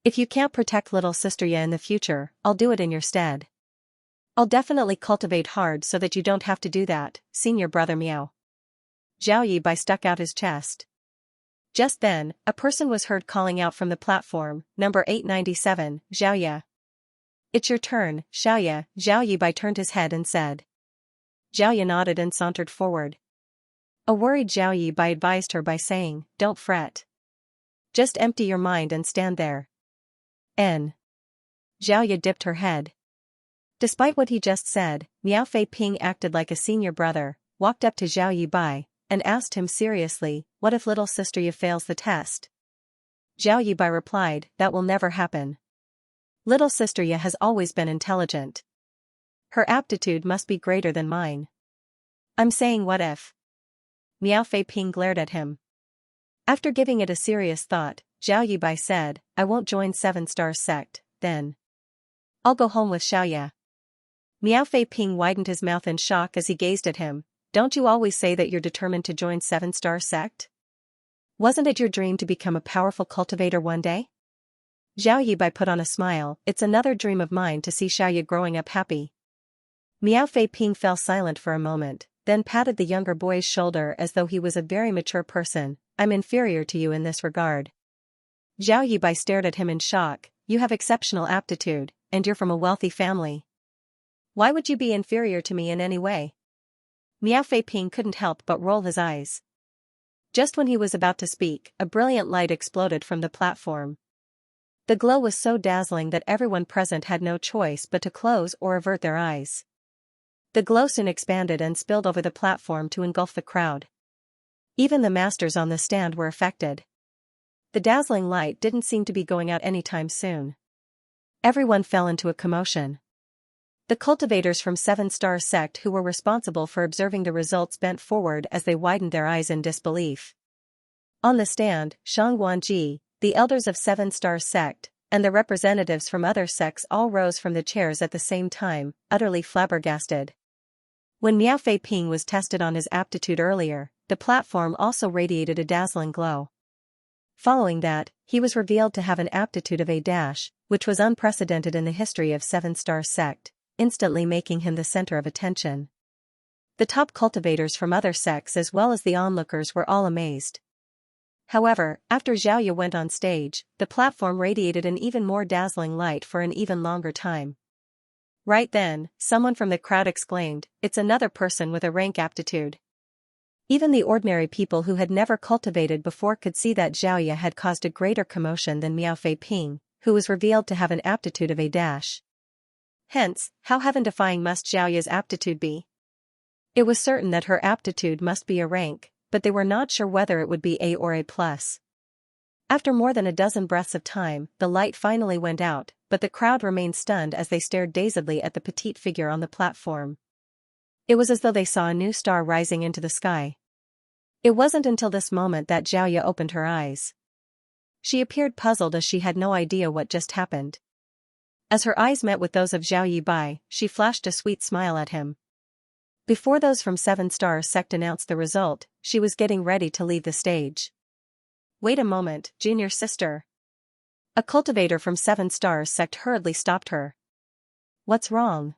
If you can't protect little sister Ye in the future, I'll do it in your stead. I'll definitely cultivate hard so that you don't have to do that, senior brother Miao." Zhao Yibai stuck out his chest. Just then, a person was heard calling out from the platform, "Number 897, Xiaoya." "It's your turn, Xiaoya." Zhao Yibai turned his head and said. Xiaoya nodded and sauntered forward. A worried Zhao Yibai advised her by saying, "Don't fret. Just empty your mind and stand there." N. Xiaoya dipped her head. Despite what he just said, Miao Fei Ping acted like a senior brother, walked up to Zhao Yibai, and asked him seriously, "What if little sister Ye fails the test?" Zhao Yibai replied, "That will never happen. Little sister Ye has always been intelligent. Her aptitude must be greater than mine." "I'm saying what if?" Miao Fei Ping glared at him. After giving it a serious thought, Zhao Yibai said, "I won't join 7-star sect, then. I'll go home with Xiaoya." Miao Fei Ping widened his mouth in shock as he gazed at him. "Don't you always say that you're determined to join 7-star sect? Wasn't it your dream to become a powerful cultivator one day?" Zhao Yibai put on a smile, "It's another dream of mine to see Xiaoya growing up happy." Miao Fei Ping fell silent for a moment, then patted the younger boy's shoulder as though he was a very mature person. "I'm inferior to you in this regard." Zhao Yibai stared at him in shock. "You have exceptional aptitude, and you're from a wealthy family. Why would you be inferior to me in any way?" Miao Fei Ping couldn't help but roll his eyes. Just when he was about to speak, a brilliant light exploded from the platform. The glow was so dazzling that everyone present had no choice but to close or avert their eyes. The glow soon expanded and spilled over the platform to engulf the crowd. Even the masters on the stand were affected. The dazzling light didn't seem to be going out anytime soon. Everyone fell into a commotion. The cultivators from 7-star sect who were responsible for observing the results bent forward as they widened their eyes in disbelief. On the stand, Shang Guanji, the elders of 7-star sect, and the representatives from other sects all rose from the chairs at the same time, utterly flabbergasted. When Miao Fei Ping was tested on his aptitude earlier, the platform also radiated a dazzling glow. Following that, he was revealed to have an aptitude of A-, which was unprecedented in the history of 7-star sect, instantly making him the center of attention. The top cultivators from other sects as well as the onlookers were all amazed. However, after Xiaoya went on stage, the platform radiated an even more dazzling light for an even longer time. Right then, someone from the crowd exclaimed, "It's another person with a rank aptitude." Even the ordinary people who had never cultivated before could see that Xiaoya had caused a greater commotion than Miao Fei Ping, who was revealed to have an aptitude of A-. Hence, how heaven-defying must Xiaoya's aptitude be? It was certain that her aptitude must be a rank, but they were not sure whether it would be A or A+. After more than a dozen breaths of time, the light finally went out, but the crowd remained stunned as they stared dazedly at the petite figure on the platform. It was as though they saw a new star rising into the sky. It wasn't until this moment that Xiaoya opened her eyes. She appeared puzzled as she had no idea what just happened. As her eyes met with those of Zhao Yibai, she flashed a sweet smile at him. Before those from 7-star sect announced the result, she was getting ready to leave the stage. "Wait a moment, junior sister." A cultivator from 7-star sect hurriedly stopped her. "What's wrong?"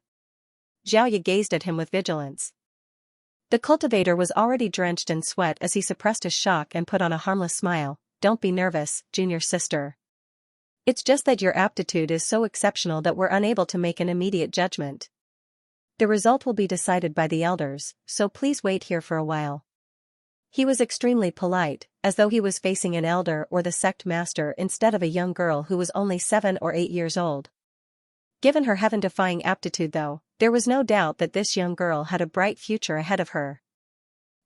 Xiaoya gazed at him with vigilance. The cultivator was already drenched in sweat as he suppressed his shock and put on a harmless smile. "Don't be nervous, junior sister. It's just that your aptitude is so exceptional that we're unable to make an immediate judgment. The result will be decided by the elders, so please wait here for a while. He was extremely polite, as though he was facing an elder or the sect master instead of a young girl who was only 7 or 8 years old. Given her heaven-defying aptitude though, there was no doubt that this young girl had a bright future ahead of her.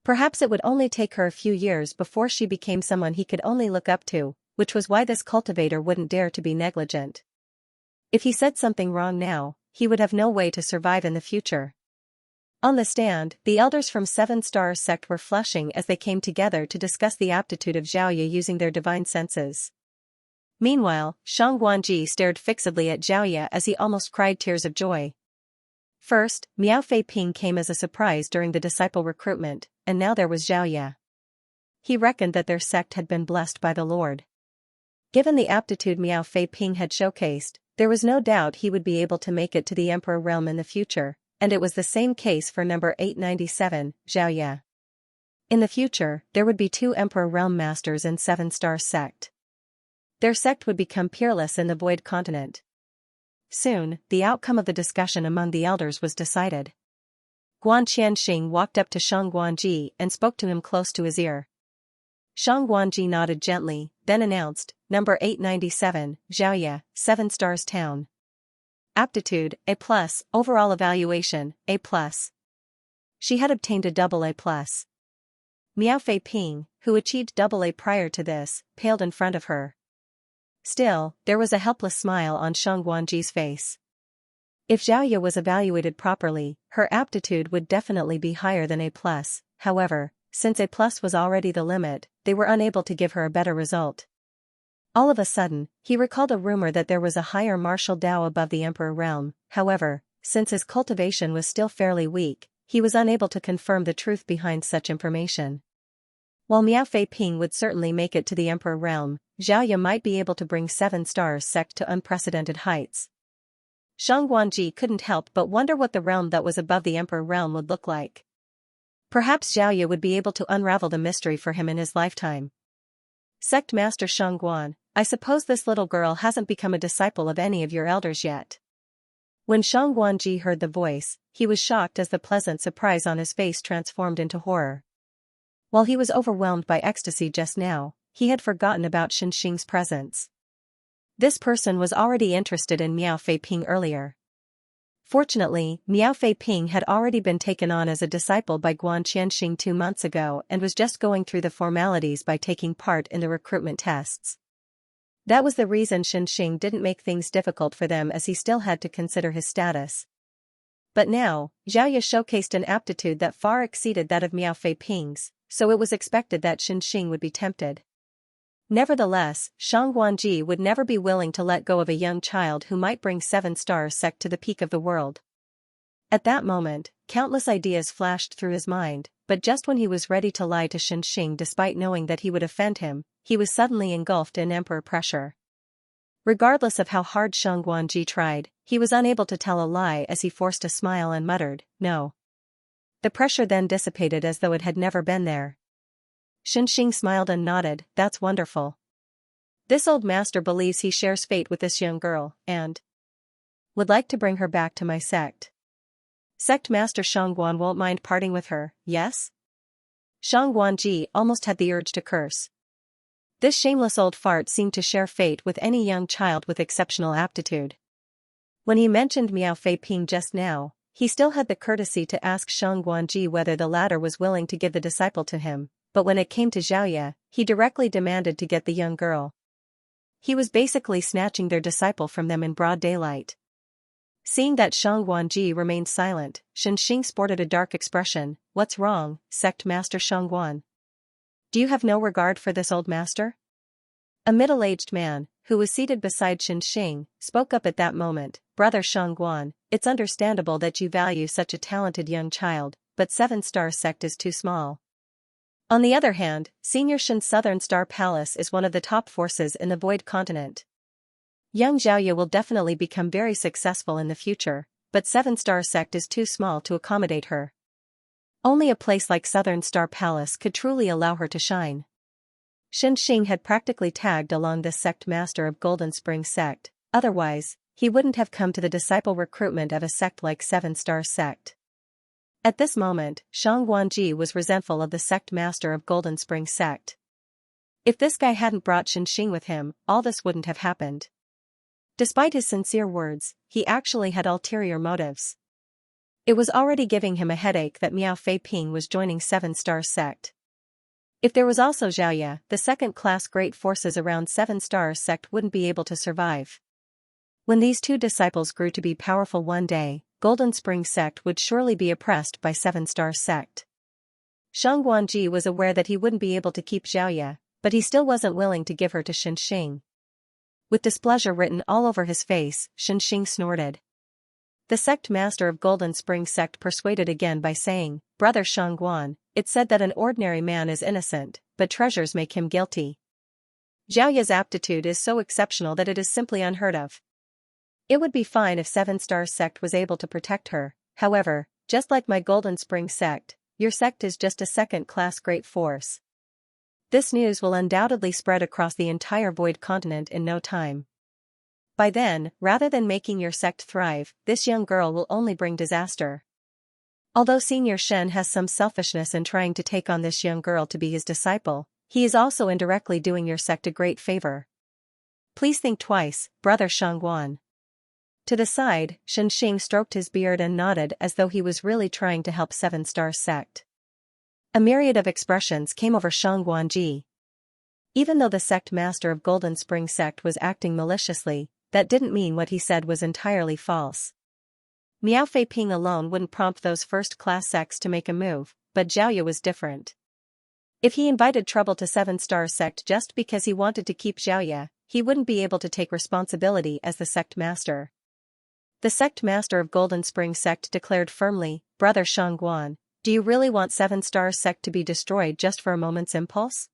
Perhaps it would only take her a few years before she became someone he could only look up to, which was why this cultivator wouldn't dare to be negligent. If he said something wrong now, he would have no way to survive in the future. On the stand, the elders from 7 Star sect were flushing as they came together to discuss the aptitude of Xiaoya using their divine senses. Meanwhile, Shang Guanji stared fixedly at Xiaoya as he almost cried tears of joy. First, Miao Fei Ping came as a surprise during the disciple recruitment, and now there was Xiaoya. He reckoned that their sect had been blessed by the Lord. Given the aptitude Miao Fei Ping had showcased, there was no doubt he would be able to make it to the Emperor realm in the future, and it was the same case for number 897, Xiaoya. In the future, there would be 2 Emperor realm masters in 7 Star sect. Their sect would become peerless in the Void Continent. Soon, the outcome of the discussion among the elders was decided. Guan Qianxing walked up to Shang Guanji and spoke to him close to his ear. Shang Guanji nodded gently, then announced, number 897, Xiaoya, 7 Stars Town. Aptitude, A+, overall evaluation, A+. She had obtained a AA+. Miao Fei Ping, who achieved AA prior to this, paled in front of her. Still, there was a helpless smile on Shang Guanji's face. If Xiaoya was evaluated properly, her aptitude would definitely be higher than A+, however, since A+ was already the limit, they were unable to give her a better result. All of a sudden, he recalled a rumor that there was a higher martial Dao above the Emperor realm, however, since his cultivation was still fairly weak, he was unable to confirm the truth behind such information. While Miao Fei Ping would certainly make it to the Emperor realm, Xiaoya might be able to bring 7 Stars sect to unprecedented heights. Shang Guanji couldn't help but wonder what the realm that was above the Emperor realm would look like. Perhaps Xiaoya would be able to unravel the mystery for him in his lifetime. Sect Master Shang Guan, I suppose this little girl hasn't become a disciple of any of your elders yet. When Shang Guanji heard the voice, he was shocked as the pleasant surprise on his face transformed into horror. While he was overwhelmed by ecstasy just now, he had forgotten about Xianxia's presence. This person was already interested in Miao Fei Ping earlier. Fortunately, Miao Fei Ping had already been taken on as a disciple by Guan Qianxing 2 months ago and was just going through the formalities by taking part in the recruitment tests. That was the reason Xianxia didn't make things difficult for them, as he still had to consider his status. But now, Xiaoya showcased an aptitude that far exceeded that of Miao Fei Ping's, so it was expected that Xianxia would be tempted. Nevertheless, Shang Guanji would never be willing to let go of a young child who might bring 7 Stars sect to the peak of the world. At that moment, countless ideas flashed through his mind, but just when he was ready to lie to Xianxia despite knowing that he would offend him, he was suddenly engulfed in emperor pressure. Regardless of how hard Shang Guanji tried, he was unable to tell a lie as he forced a smile and muttered, "No." The pressure then dissipated as though it had never been there. Xianxia smiled and nodded, "That's wonderful. This old master believes he shares fate with this young girl, and would like to bring her back to my sect. Sect Master Shangguan won't mind parting with her, yes?" Shang Guanji almost had the urge to curse. This shameless old fart seemed to share fate with any young child with exceptional aptitude. When he mentioned Miao Fei Ping just now, he still had the courtesy to ask Shang Guanji whether the latter was willing to give the disciple to him, but when it came to Xiaoya, he directly demanded to get the young girl. He was basically snatching their disciple from them in broad daylight. Seeing that Shang Guanji remained silent, Xianxia sported a dark expression. "What's wrong, Sect Master Shangguan? Do you have no regard for this old master?" A middle-aged man, who was seated beside Xianxia, spoke up at that moment. "Brother Shangguan, it's understandable that you value such a talented young child, but 7 Star sect is too small. On the other hand, Senior Shan Southern Star Palace is one of the top forces in the Void Continent. Young Xiaoya will definitely become very successful in the future, but 7 Star sect is too small to accommodate her. Only a place like Southern Star Palace could truly allow her to shine." Xianxia had practically tagged along this sect master of Golden Spring sect, otherwise, he wouldn't have come to the disciple recruitment of a sect like Seven Stars Sect. At this moment, Shang Guanji was resentful of the sect master of Golden Spring Sect. If this guy hadn't brought Xianxia with him, all this wouldn't have happened. Despite his sincere words, he actually had ulterior motives. It was already giving him a headache that Miao Fei Ping was joining Seven Stars Sect. If there was also Xiaoya, the second-class great forces around Seven Stars Sect wouldn't be able to survive. When these two disciples grew to be powerful one day, Golden Spring Sect would surely be oppressed by Seven Stars Sect. Shang Guanji was aware that he wouldn't be able to keep Xiaoya, but he still wasn't willing to give her to Xianxia. With displeasure written all over his face, Xianxia snorted. The sect master of Golden Spring Sect persuaded again by saying, "Brother Shangguan, it's said that an ordinary man is innocent, but treasures make him guilty. Xiaoya's aptitude is so exceptional that it is simply unheard of. It would be fine if Seven Stars Sect was able to protect her, however, just like my Golden Spring Sect, your sect is just a second-class great force. This news will undoubtedly spread across the entire Void Continent in no time. By then, rather than making your sect thrive, this young girl will only bring disaster." Although Senior Shen has some selfishness in trying to take on this young girl to be his disciple, he is also indirectly doing your sect a great favor. Please think twice, Brother Shangguan. To the side, Xianxia stroked his beard and nodded as though he was really trying to help Seven Stars Sect. A myriad of expressions came over Shang Guanji. Even though the sect master of Golden Spring Sect was acting maliciously, that didn't mean what he said was entirely false. Miao Fei Ping alone wouldn't prompt those first-class sects to make a move, but Xiaoya was different. If he invited trouble to Seven Stars Sect just because he wanted to keep Xiaoya, he wouldn't be able to take responsibility as the sect master. The sect master of Golden Spring Sect declared firmly, "Brother Shangguan, do you really want Seven Stars Sect to be destroyed just for a moment's impulse?"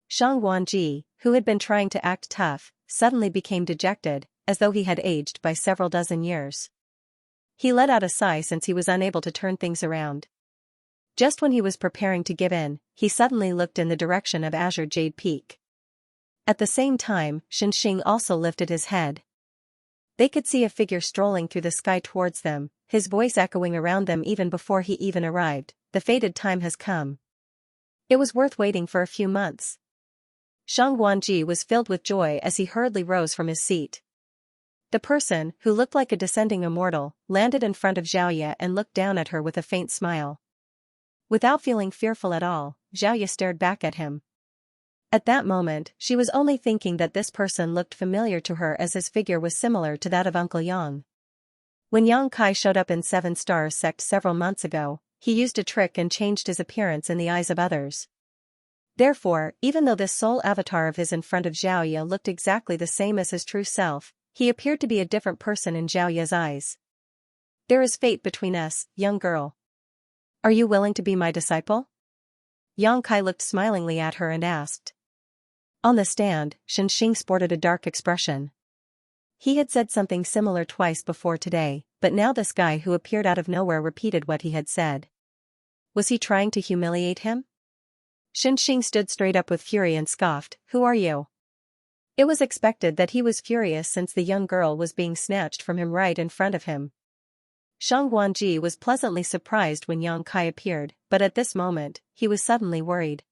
Shang Guanji, who had been trying to act tough, suddenly became dejected, as though he had aged by several dozen years. He let out a sigh since he was unable to turn things around. Just when he was preparing to give in, he suddenly looked in the direction of Azure Jade Peak. At the same time, Xianxia also lifted his head. They could see a figure strolling through the sky towards them, his voice echoing around them even before he even arrived. "The fated time has come." It was worth waiting for a few months. Shang Guanji was filled with joy as he hurriedly rose from his seat. The person, who looked like a descending immortal, landed in front of Xiaoya and looked down at her with a faint smile. Without feeling fearful at all, Xiaoya stared back at him. At that moment, she was only thinking that this person looked familiar to her as his figure was similar to that of Uncle Yang. When Yang Kai showed up in Seven Stars Sect several months ago, he used a trick and changed his appearance in the eyes of others. Therefore, even though this sole avatar of his in front of Xiaoya looked exactly the same as his true self, he appeared to be a different person in Xiaoya's eyes. "There is fate between us, young girl. Are you willing to be my disciple?" Yang Kai looked smilingly at her and asked. On the stand, Xianxia sported a dark expression. He had said something similar twice before today, but now this guy who appeared out of nowhere repeated what he had said. Was he trying to humiliate him? Xianxia stood straight up with fury and scoffed, "Who are you?" It was expected that he was furious since the young girl was being snatched from him right in front of him. Shang Guanji was pleasantly surprised when Yang Kai appeared, but at this moment, he was suddenly worried.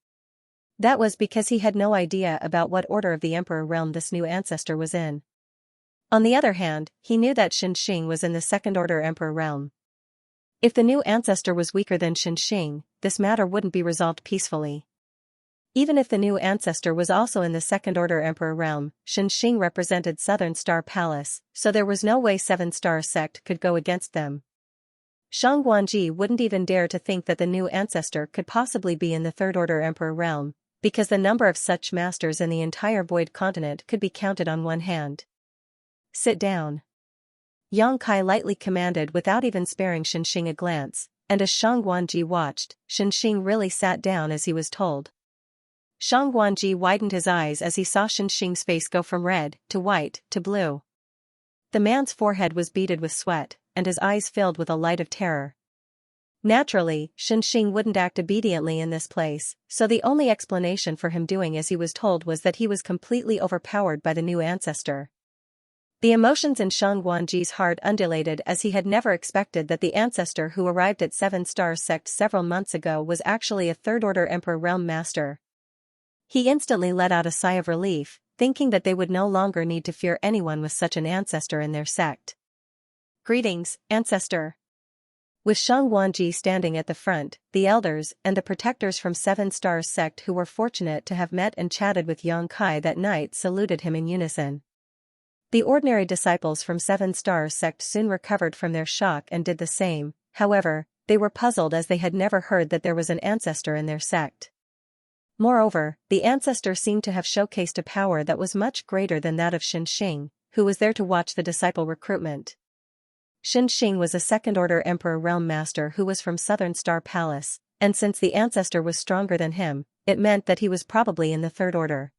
That was because he had no idea about what order of the Emperor realm this new ancestor was in. On the other hand, he knew that Xianxia was in the second-order Emperor realm. If the new ancestor was weaker than Xianxia, this matter wouldn't be resolved peacefully. Even if the new ancestor was also in the second-order Emperor realm, Xianxia represented Southern Star Palace, so there was no way Seven Star Sect could go against them. Shang Guanji wouldn't even dare to think that the new ancestor could possibly be in the third-order Emperor realm, because the number of such masters in the entire Void Continent could be counted on one hand. "Sit down." Yang Kai lightly commanded without even sparing Xianxia a glance, and as Shang Guanji watched, Xianxia really sat down as he was told. Shang Guanji widened his eyes as he saw Xianxia's face go from red, to white, to blue. The man's forehead was beaded with sweat, and his eyes filled with a light of terror. Naturally, Xianxia wouldn't act obediently in this place, so the only explanation for him doing as he was told was that he was completely overpowered by the new ancestor. The emotions in Shang Guanji's heart undulated as he had never expected that the ancestor who arrived at Seven Stars Sect several months ago was actually a third-order Emperor Realm Master. He instantly let out a sigh of relief, thinking that they would no longer need to fear anyone with such an ancestor in their sect. Greetings, Ancestor. With Shang Guanji standing at the front, the elders and the protectors from Seven Stars Sect who were fortunate to have met and chatted with Yang Kai that night saluted him in unison. The ordinary disciples from Seven Stars Sect soon recovered from their shock and did the same. However, they were puzzled as they had never heard that there was an ancestor in their sect. Moreover, the ancestor seemed to have showcased a power that was much greater than that of Xianxia, who was there to watch the disciple recruitment. Xianxia was a second-order Emperor Realm Master who was from Southern Star Palace, and since the ancestor was stronger than him, it meant that he was probably in the Third Order.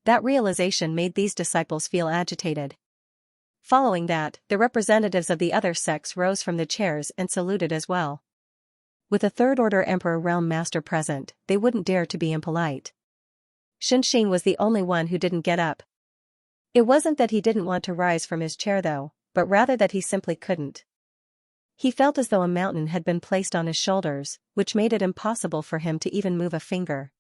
That realization made these disciples feel agitated. Following that, the representatives of the other sects rose from the chairs and saluted as well. With a third-order Emperor Realm Master present, they wouldn't dare to be impolite. Xianxia was the only one who didn't get up. It wasn't that he didn't want to rise from his chair though, but rather that he simply couldn't. He felt as though a mountain had been placed on his shoulders, which made it impossible for him to even move a finger.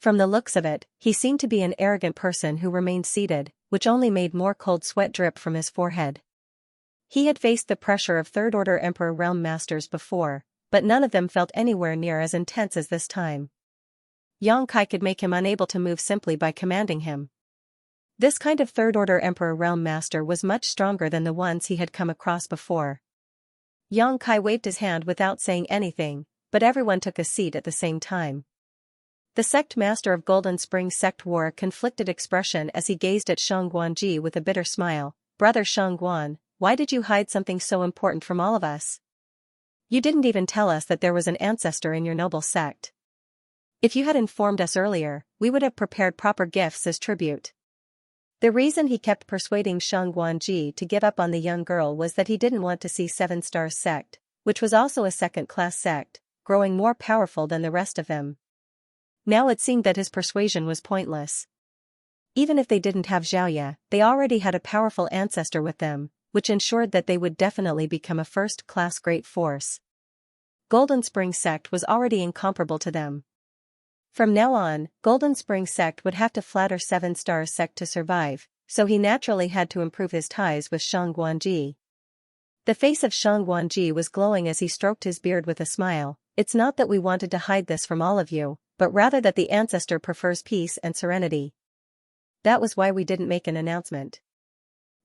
From the looks of it, he seemed to be an arrogant person who remained seated, which only made more cold sweat drip from his forehead. He had faced the pressure of third-order Emperor Realm Masters before, but none of them felt anywhere near as intense as this time. Yang Kai could make him unable to move simply by commanding him. This kind of third-order Emperor Realm Master was much stronger than the ones he had come across before. Yang Kai waved his hand without saying anything, but everyone took a seat at the same time. The sect master of Golden Springs Sect wore a conflicted expression as he gazed at Shang Guanji with a bitter smile. Brother Shang Guan, why did you hide something so important from all of us? You didn't even tell us that there was an ancestor in your noble sect. If you had informed us earlier, we would have prepared proper gifts as tribute. The reason he kept persuading Shang Guanji to give up on the young girl was that he didn't want to see Seven Stars Sect, which was also a second-class sect, growing more powerful than the rest of them. Now it seemed that his persuasion was pointless. Even if they didn't have Xiaoya, they already had a powerful ancestor with them, which ensured that they would definitely become a first-class great force. Golden Spring Sect was already incomparable to them. From now on, Golden Spring Sect would have to flatter Seven Stars Sect to survive, so he naturally had to improve his ties with Shang Guanji. The face of Shang Guanji was glowing as he stroked his beard with a smile. It's not that we wanted to hide this from all of you, but rather that the ancestor prefers peace and serenity. That was why we didn't make an announcement.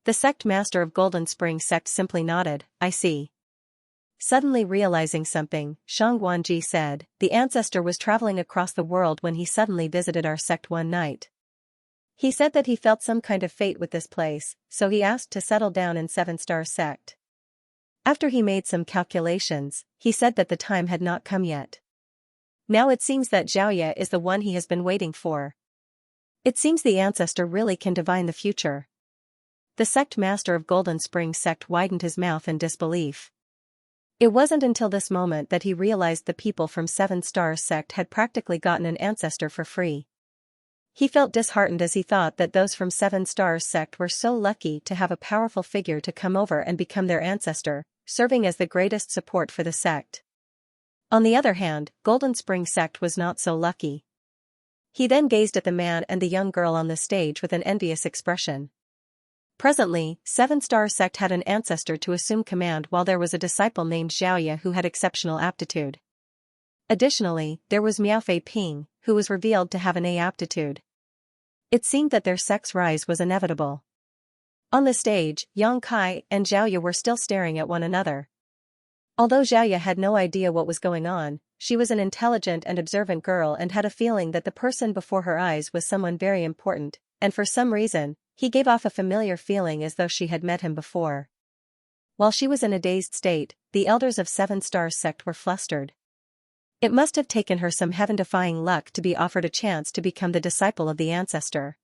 The sect master of Golden Spring Sect simply nodded. I see. Suddenly realizing something, Shang Guanji said, the ancestor was traveling across the world when he suddenly visited our sect one night. He said that he felt some kind of fate with this place, so he asked to settle down in Seven Star Sect. After he made some calculations, he said that the time had not come yet. Now it seems that Xiaoya is the one he has been waiting for. It seems the ancestor really can divine the future. The sect master of Golden Spring Sect widened his mouth in disbelief. It wasn't until this moment that he realized the people from Seven Stars Sect had practically gotten an ancestor for free. He felt disheartened as he thought that those from Seven Stars Sect were so lucky to have a powerful figure to come over and become their ancestor, serving as the greatest support for the sect. On the other hand, Golden Spring Sect was not so lucky. He then gazed at the man and the young girl on the stage with an envious expression. Presently, Seven Star Sect had an ancestor to assume command while there was a disciple named Xiaoya who had exceptional aptitude. Additionally, there was Miaofei Ping, who was revealed to have an A aptitude. It seemed that their sect's rise was inevitable. On the stage, Yang Kai and Xiaoya were still staring at one another. Although Xiaoya had no idea what was going on, she was an intelligent and observant girl and had a feeling that the person before her eyes was someone very important, and for some reason, he gave off a familiar feeling as though she had met him before. While she was in a dazed state, the elders of Seven Stars Sect were flustered. It must have taken her some heaven-defying luck to be offered a chance to become the disciple of the ancestor.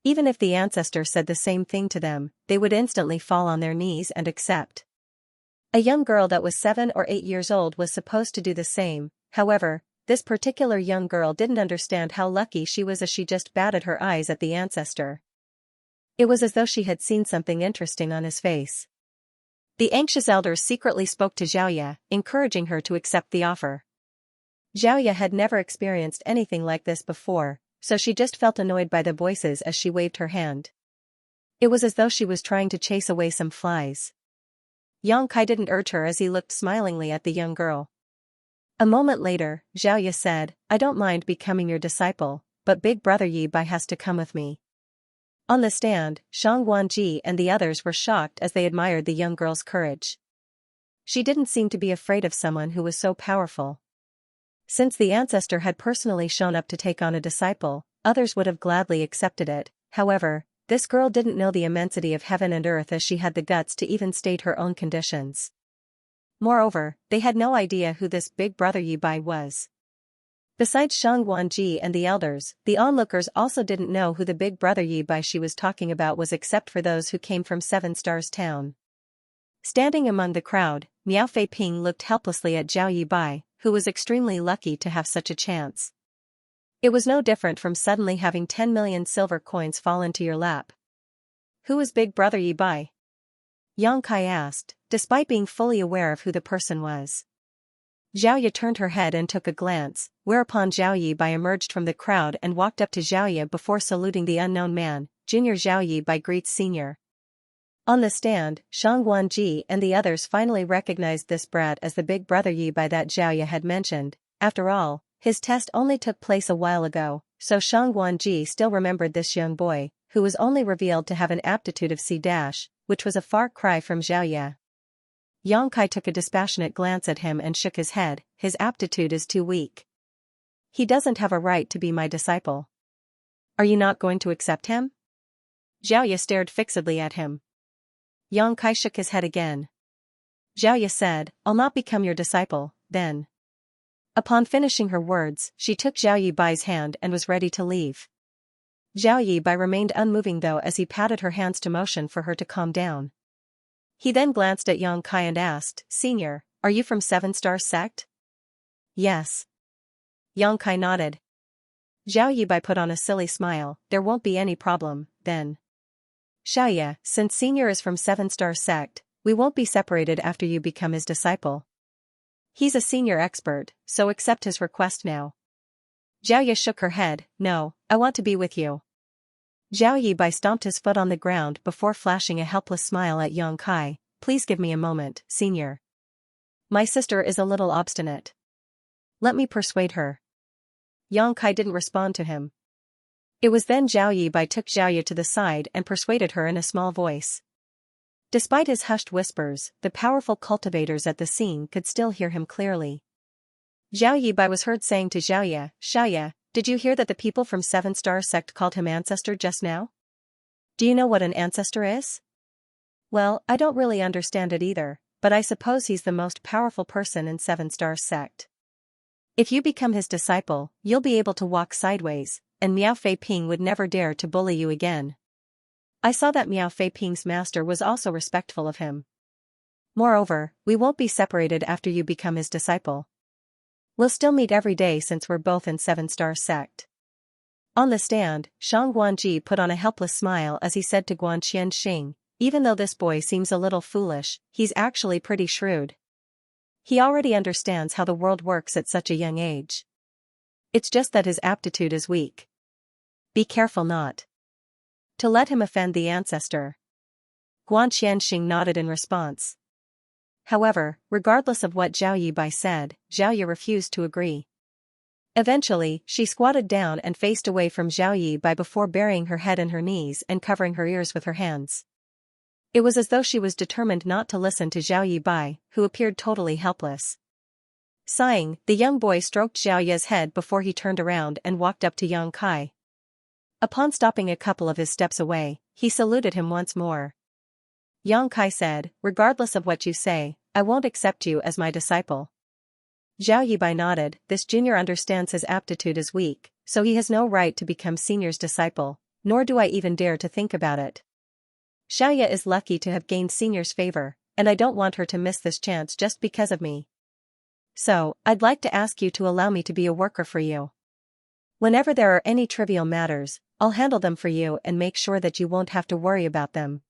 Even if the ancestor said the same thing to them, they would instantly fall on their knees and accept. A young girl that was 7 or 8 years old was supposed to do the same. However, this particular young girl didn't understand how lucky she was as she just batted her eyes at the ancestor. It was as though she had seen something interesting on his face. The anxious elders secretly spoke to Xiaoya, encouraging her to accept the offer. Xiaoya had never experienced anything like this before, so she just felt annoyed by the voices as she waved her hand. It was as though she was trying to chase away some flies. Yang Kai didn't urge her as he looked smilingly at the young girl. A moment later, Xiaoya said, "I don't mind becoming your disciple, but big brother Yi Bai has to come with me." On the stand, Shang Guanji and the others were shocked as they admired the young girl's courage. She didn't seem to be afraid of someone who was so powerful. Since the ancestor had personally shown up to take on a disciple, others would have gladly accepted it. However, this girl didn't know the immensity of heaven and earth as she had the guts to even state her own conditions. Moreover, they had no idea who this big brother Yi Bai was. Besides Shang Guanji and the elders, the onlookers also didn't know who the big brother Yi Bai she was talking about was except for those who came from Seven Stars Town. Standing among the crowd, Miao Fei Ping looked helplessly at Zhao Yi Bai, who was extremely lucky to have such a chance. It was no different from suddenly having 10 million silver coins fall into your lap. "Who is big brother Yi Bai?" Yang Kai asked, despite being fully aware of who the person was. Xiaoya turned her head and took a glance, whereupon Zhao Yi Bai emerged from the crowd and walked up to Xiaoya before saluting the unknown man. "Junior Zhao Yi Bai greets senior." On the stand, Shang Guanji and the others finally recognized this brat as the big brother Yi Bai that Xiaoya had mentioned. After all, his test only took place a while ago, so Shang Guanji still remembered this young boy, who was only revealed to have an aptitude of C-, which was a far cry from Xiaoya. Yang Kai took a dispassionate glance at him and shook his head. "His aptitude is too weak. He doesn't have a right to be my disciple." "Are you not going to accept him?" Xiaoya stared fixedly at him. Yang Kai shook his head again. Xiaoya said, "I'll not become your disciple, then." Upon finishing her words, she took Zhao Yi Bai's hand and was ready to leave. Zhao Yi Bai remained unmoving though as he patted her hands to motion for her to calm down. He then glanced at Yang Kai and asked, "Senior, are you from Seven Stars Sect?" "Yes." Yang Kai nodded. Zhao Yi Bai put on a silly smile. "There won't be any problem, then." "Xiaoya, since senior is from Seven Stars Sect, we won't be separated after you become his disciple. He's a senior expert, so accept his request now." Xiaoya shook her head. "No, I want to be with you." Zhao Yi Bai stomped his foot on the ground before flashing a helpless smile at Yang Kai. "Please give me a moment, senior. My sister is a little obstinate. Let me persuade her." Yang Kai didn't respond to him. It was then Zhao Yi Bai took Xiaoya to the side and persuaded her in a small voice. Despite his hushed whispers, the powerful cultivators at the scene could still hear him clearly. Zhao Yi Bai was heard saying to Xiaoya, "Xiaoya, did you hear that the people from Seven Star Sect called him ancestor just now? Do you know what an ancestor is?" "Well, I don't really understand it either, but I suppose he's the most powerful person in Seven Star Sect. If you become his disciple, you'll be able to walk sideways, and Miao Fei Ping would never dare to bully you again. I saw that Miao Fei Ping's master was also respectful of him. Moreover, we won't be separated after you become his disciple. We'll still meet every day since we're both in Seven Star Sect." On the stand, Shang Guanji put on a helpless smile as he said to Guan Qianxing, "Even though this boy seems a little foolish, he's actually pretty shrewd. He already understands how the world works at such a young age. It's just that his aptitude is weak. Be careful not to let him offend the ancestor." Guan Qianxing nodded in response. However, regardless of what Zhao Yi Bai said, Xiaoya refused to agree. Eventually, she squatted down and faced away from Zhao Yi Bai before burying her head in her knees and covering her ears with her hands. It was as though she was determined not to listen to Zhao Yi Bai, who appeared totally helpless. Sighing, the young boy stroked Xiaoya's head before he turned around and walked up to Yang Kai. Upon stopping a couple of his steps away, he saluted him once more. Yang Kai said, "Regardless of what you say, I won't accept you as my disciple." Zhao Yi Bai nodded. "This junior understands his aptitude is weak, so he has no right to become senior's disciple, nor do I even dare to think about it. Xiaoya is lucky to have gained senior's favor, and I don't want her to miss this chance just because of me. So, I'd like to ask you to allow me to be a worker for you. Whenever there are any trivial matters, I'll handle them for you and make sure that you won't have to worry about them.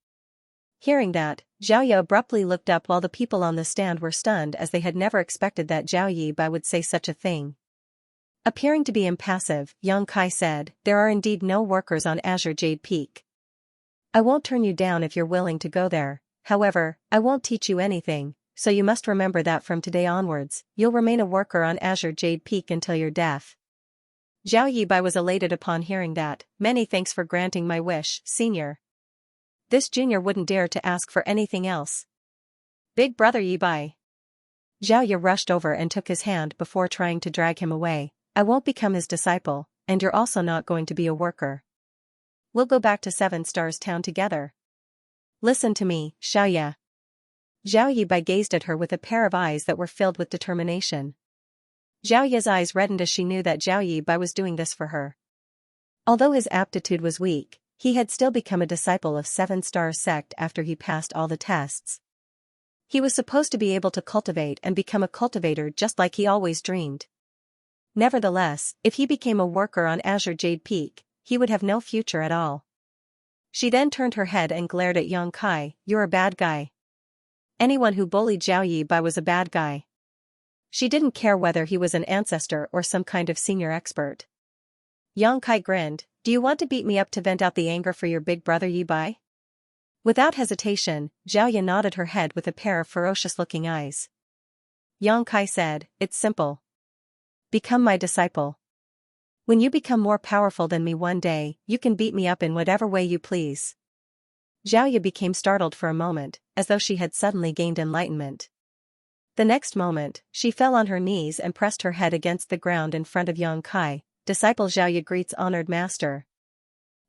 Hearing that, Xiaoya abruptly looked up while the people on the stand were stunned as they had never expected that Zhao Yibai would say such a thing. Appearing to be impassive, Yang Kai said, "There are indeed no workers on Azure Jade Peak. I won't turn you down if you're willing to go there, however, I won't teach you anything, so you must remember that from today onwards, you'll remain a worker on Azure Jade Peak until your death." Zhao Yibai was elated upon hearing that. "Many thanks for granting my wish, senior. This junior wouldn't dare to ask for anything else." "Big brother Yibai." Zhao Ye rushed over and took his hand before trying to drag him away. "I won't become his disciple, and you're also not going to be a worker. We'll go back to Seven Stars Town together. Listen to me, Xiaoya." Zhao Yibai gazed at her with a pair of eyes that were filled with determination. Zhao Ye's eyes reddened as she knew that Zhao Yibai was doing this for her. Although his aptitude was weak, he had still become a disciple of Seven Stars Sect after he passed all the tests. He was supposed to be able to cultivate and become a cultivator just like he always dreamed. Nevertheless, if he became a worker on Azure Jade Peak, he would have no future at all. She then turned her head and glared at Yang Kai. "You're a bad guy. Anyone who bullied Zhao Yibai was a bad guy." She didn't care whether he was an ancestor or some kind of senior expert. Yang Kai grinned. "Do you want to beat me up to vent out the anger for your big brother Yibai?" Without hesitation, Zhao Ye nodded her head with a pair of ferocious-looking eyes. Yang Kai said, "It's simple. Become my disciple. When you become more powerful than me one day, you can beat me up in whatever way you please." Zhao Ye became startled for a moment, as though she had suddenly gained enlightenment. The next moment, she fell on her knees and pressed her head against the ground in front of Yang Kai. "Disciple Zhao Ye greets honored master."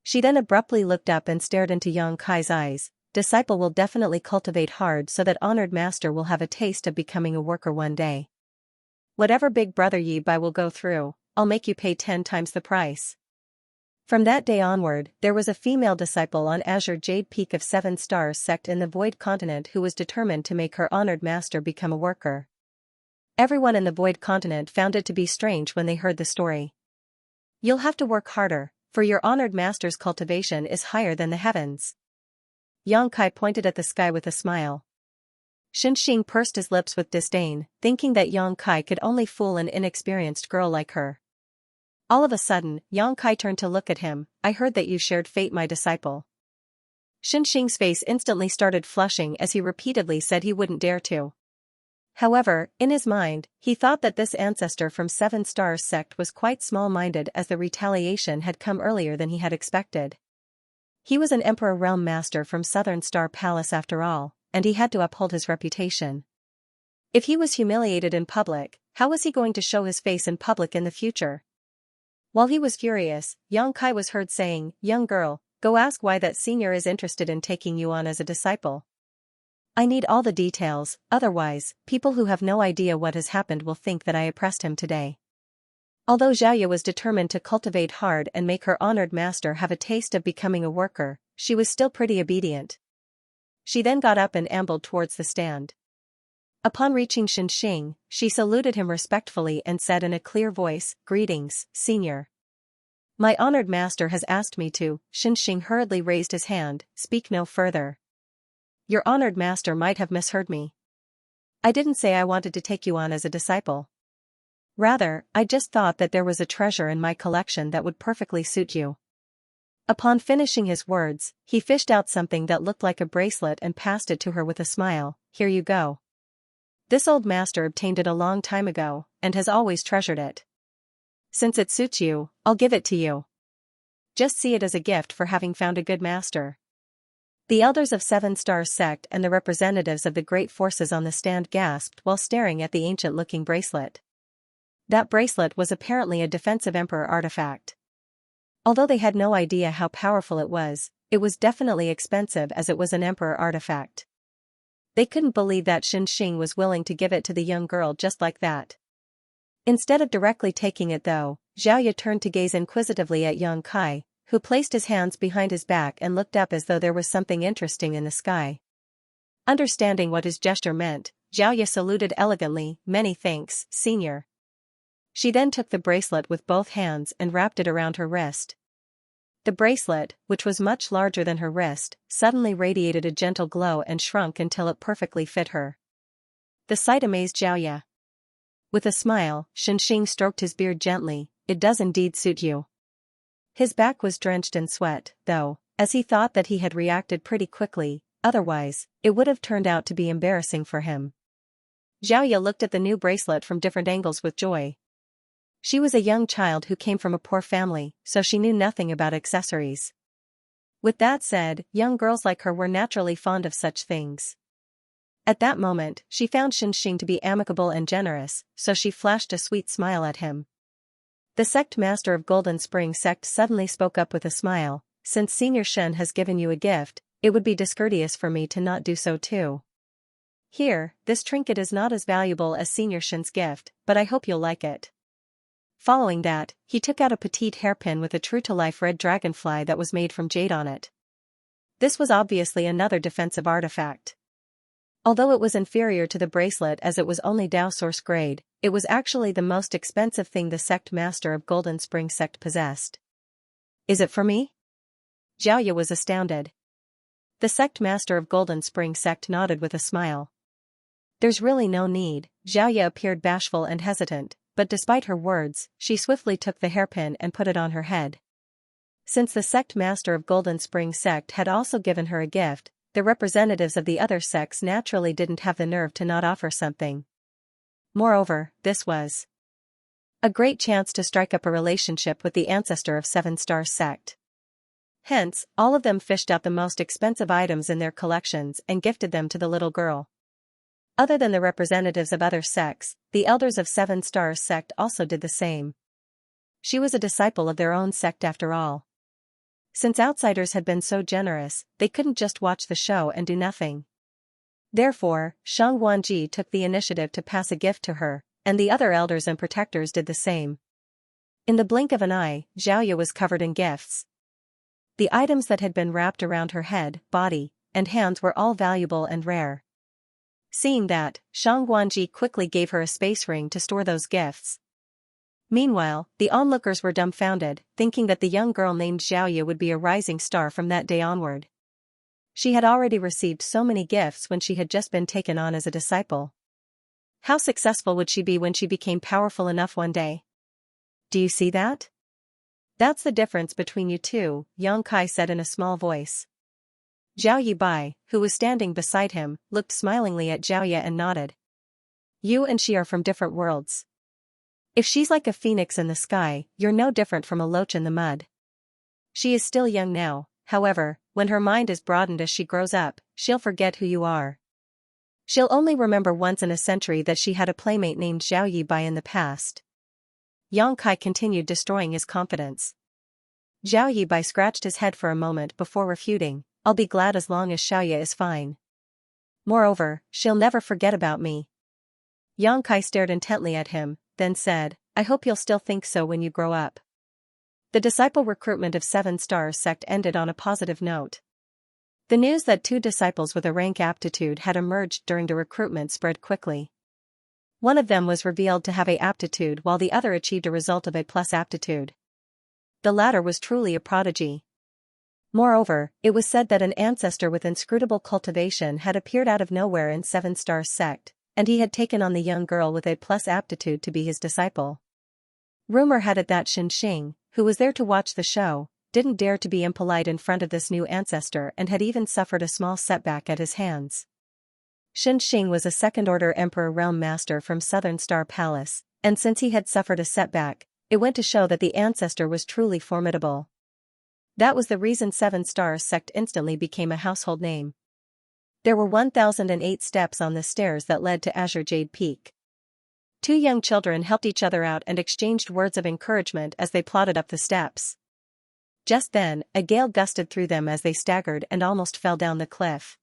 She then abruptly looked up and stared into Yang Kai's eyes. "Disciple will definitely cultivate hard so that honored master will have a taste of becoming a worker one day. Whatever big brother Yibai will go through, I'll make you pay 10 times the price." From that day onward, there was a female disciple on Azure Jade Peak of Seven Stars Sect in the Void Continent who was determined to make her honored master become a worker. Everyone in the Void Continent found it to be strange when they heard the story. "You'll have to work harder, for your honored master's cultivation is higher than the heavens." Yang Kai pointed at the sky with a smile. Xianxia pursed his lips with disdain, thinking that Yang Kai could only fool an inexperienced girl like her. All of a sudden, Yang Kai turned to look at him. "I heard that you shared fate, my disciple." Xianxia's face instantly started flushing as he repeatedly said he wouldn't dare to. However, in his mind, he thought that this ancestor from Seven Stars Sect was quite small-minded as the retaliation had come earlier than he had expected. He was an Emperor Realm Master from Southern Star Palace after all, and he had to uphold his reputation. If he was humiliated in public, how was he going to show his face in public in the future? While he was furious, Yang Kai was heard saying, "Young girl, go ask why that senior is interested in taking you on as a disciple. I need all the details, otherwise, people who have no idea what has happened will think that I oppressed him today." Although Xiaoya was determined to cultivate hard and make her honored master have a taste of becoming a worker, she was still pretty obedient. She then got up and ambled towards the stand. Upon reaching Xianxia, she saluted him respectfully and said in a clear voice, "Greetings, senior. My honored master has asked me to." Xianxia hurriedly raised his hand. "Speak no further. Your honored master might have misheard me. I didn't say I wanted to take you on as a disciple. Rather, I just thought that there was a treasure in my collection that would perfectly suit you." Upon finishing his words, he fished out something that looked like a bracelet and passed it to her with a smile. "Here you go. This old master obtained it a long time ago, and has always treasured it. Since it suits you, I'll give it to you. Just see it as a gift for having found a good master." The elders of Seven Stars Sect and the representatives of the great forces on the stand gasped while staring at the ancient-looking bracelet. That bracelet was apparently a defensive emperor artifact. Although they had no idea how powerful it was definitely expensive as it was an emperor artifact. They couldn't believe that Xianxia was willing to give it to the young girl just like that. Instead of directly taking it though, Zhao Ye turned to gaze inquisitively at Yang Kai, who placed his hands behind his back and looked up as though there was something interesting in the sky. Understanding what his gesture meant, Zhao Ye saluted elegantly. "Many thanks, senior." She then took the bracelet with both hands and wrapped it around her wrist. The bracelet, which was much larger than her wrist, suddenly radiated a gentle glow and shrunk until it perfectly fit her. The sight amazed Xiaoya. With a smile, Xianxia stroked his beard gently. "It does indeed suit you." His back was drenched in sweat, though, as he thought that he had reacted pretty quickly, otherwise, it would have turned out to be embarrassing for him. Xiaoya looked at the new bracelet from different angles with joy. She was a young child who came from a poor family, so she knew nothing about accessories. With that said, young girls like her were naturally fond of such things. At that moment, she found Xianxia to be amicable and generous, so she flashed a sweet smile at him. The sect master of Golden Spring Sect suddenly spoke up with a smile. "Since Senior Shen has given you a gift, it would be discourteous for me to not do so too. Here, this trinket is not as valuable as Senior Shen's gift, but I hope you'll like it." Following that, he took out a petite hairpin with a true-to-life red dragonfly that was made from jade on it. This was obviously another defensive artifact. Although it was inferior to the bracelet as it was only Dao Source grade, it was actually the most expensive thing the sect master of Golden Spring Sect possessed. "Is it for me?" Xiaoya was astounded. The sect master of Golden Spring Sect nodded with a smile. "There's really no need." Xiaoya appeared bashful and hesitant, but despite her words, she swiftly took the hairpin and put it on her head. Since the sect master of Golden Spring Sect had also given her a gift, the representatives of the other sects naturally didn't have the nerve to not offer something. Moreover, this was a great chance to strike up a relationship with the ancestor of Seven Stars Sect. Hence, all of them fished out the most expensive items in their collections and gifted them to the little girl. Other than the representatives of other sects, the elders of Seven Stars Sect also did the same. She was a disciple of their own sect after all. Since outsiders had been so generous, they couldn't just watch the show and do nothing. Therefore, Shang Guanji took the initiative to pass a gift to her, and the other elders and protectors did the same. In the blink of an eye, Xiaoya was covered in gifts. The items that had been wrapped around her head, body, and hands were all valuable and rare. Seeing that, Shang Guanji quickly gave her a space ring to store those gifts. Meanwhile, the onlookers were dumbfounded, thinking that the young girl named Xiaoya would be a rising star from that day onward. She had already received so many gifts when she had just been taken on as a disciple. How successful would she be when she became powerful enough one day? "Do you see that? That's the difference between you two," Yang Kai said in a small voice. Zhao Yibai, who was standing beside him, looked smilingly at Xiaoya and nodded. "You and she are from different worlds. If she's like a phoenix in the sky, you're no different from a loach in the mud. She is still young now, however, when her mind is broadened as she grows up, she'll forget who you are. She'll only remember once in a century that she had a playmate named Zhao Yibai in the past." Yang Kai continued destroying his confidence. Zhao Yibai scratched his head for a moment before refuting, "I'll be glad as long as Xiaoya is fine. Moreover, she'll never forget about me." Yang Kai stared intently at him, then said, "I hope you'll still think so when you grow up." The disciple recruitment of Seven Stars Sect ended on a positive note. The news that 2 disciples with a rank aptitude had emerged during the recruitment spread quickly. One of them was revealed to have A aptitude while the other achieved a result of A+ aptitude. The latter was truly a prodigy. Moreover, it was said that an ancestor with inscrutable cultivation had appeared out of nowhere in Seven Stars Sect, and he had taken on the young girl with A+ aptitude to be his disciple. Rumor had it that Xianxia, who was there to watch the show, didn't dare to be impolite in front of this new ancestor and had even suffered a small setback at his hands. Xianxia was a second-order Emperor Realm Master from Southern Star Palace, and since he had suffered a setback, it went to show that the ancestor was truly formidable. That was the reason Seven Stars Sect instantly became a household name. There were 1008 steps on the stairs that led to Azure Jade Peak. 2 young children helped each other out and exchanged words of encouragement as they plodded up the steps. Just then, a gale gusted through them as they staggered and almost fell down the cliff.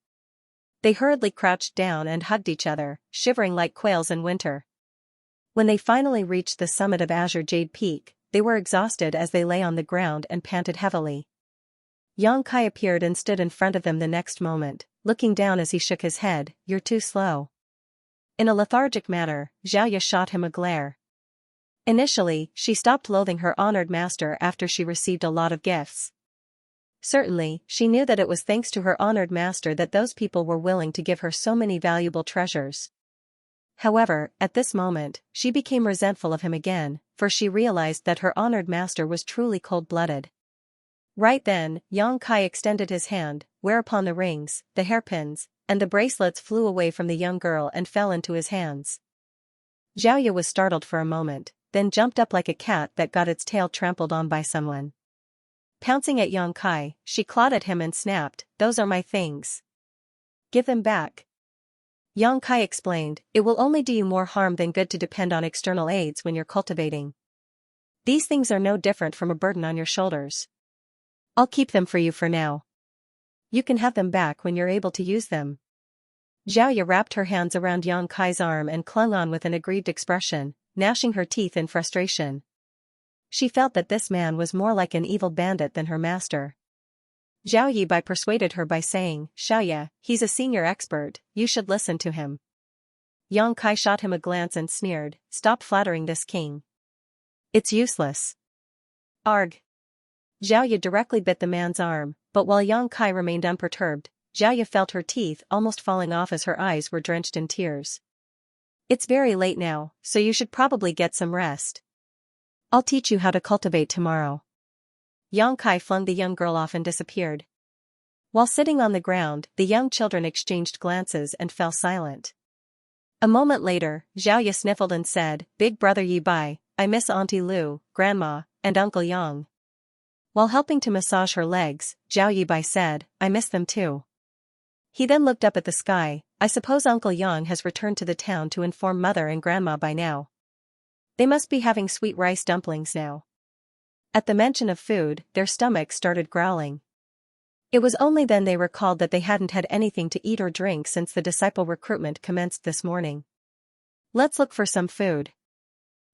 They hurriedly crouched down and hugged each other, shivering like quails in winter. When they finally reached the summit of Azure Jade Peak, they were exhausted as they lay on the ground and panted heavily. Yang Kai appeared and stood in front of them the next moment, looking down as he shook his head. "You're too slow." In a lethargic manner, Xiaoya shot him a glare. Initially, she stopped loathing her honored master after she received a lot of gifts. Certainly, she knew that it was thanks to her honored master that those people were willing to give her so many valuable treasures. However, at this moment, she became resentful of him again, for she realized that her honored master was truly cold-blooded. Right then, Yang Kai extended his hand, whereupon the rings, the hairpins, and the bracelets flew away from the young girl and fell into his hands. Xiaoya was startled for a moment, then jumped up like a cat that got its tail trampled on by someone. Pouncing at Yang Kai, she clawed at him and snapped, "Those are my things. Give them back." Yang Kai explained, "It will only do you more harm than good to depend on external aids when you're cultivating. These things are no different from a burden on your shoulders. I'll keep them for you for now. You can have them back when you're able to use them." Xiaoya wrapped her hands around Yang Kai's arm and clung on with an aggrieved expression, gnashing her teeth in frustration. She felt that this man was more like an evil bandit than her master. Zhao Yibai persuaded her by saying, "Xiaoya, he's a senior expert, you should listen to him." Yang Kai shot him a glance and sneered, "Stop flattering this king. It's useless." Arg. Xiaoya directly bit the man's arm, but while Yang Kai remained unperturbed, Xiaoya felt her teeth almost falling off as her eyes were drenched in tears. "It's very late now, so you should probably get some rest. I'll teach you how to cultivate tomorrow." Yang Kai flung the young girl off and disappeared. While sitting on the ground, the young children exchanged glances and fell silent. A moment later, Xiaoya sniffled and said, "Big brother Yibai, I miss Auntie Lu, Grandma, and Uncle Yang." While helping to massage her legs, Zhao Yibai said, "I miss them too." He then looked up at the sky. "I suppose Uncle Yang has returned to the town to inform Mother and Grandma by now. They must be having sweet rice dumplings now." At the mention of food, their stomachs started growling. It was only then they recalled that they hadn't had anything to eat or drink since the disciple recruitment commenced this morning. "Let's look for some food."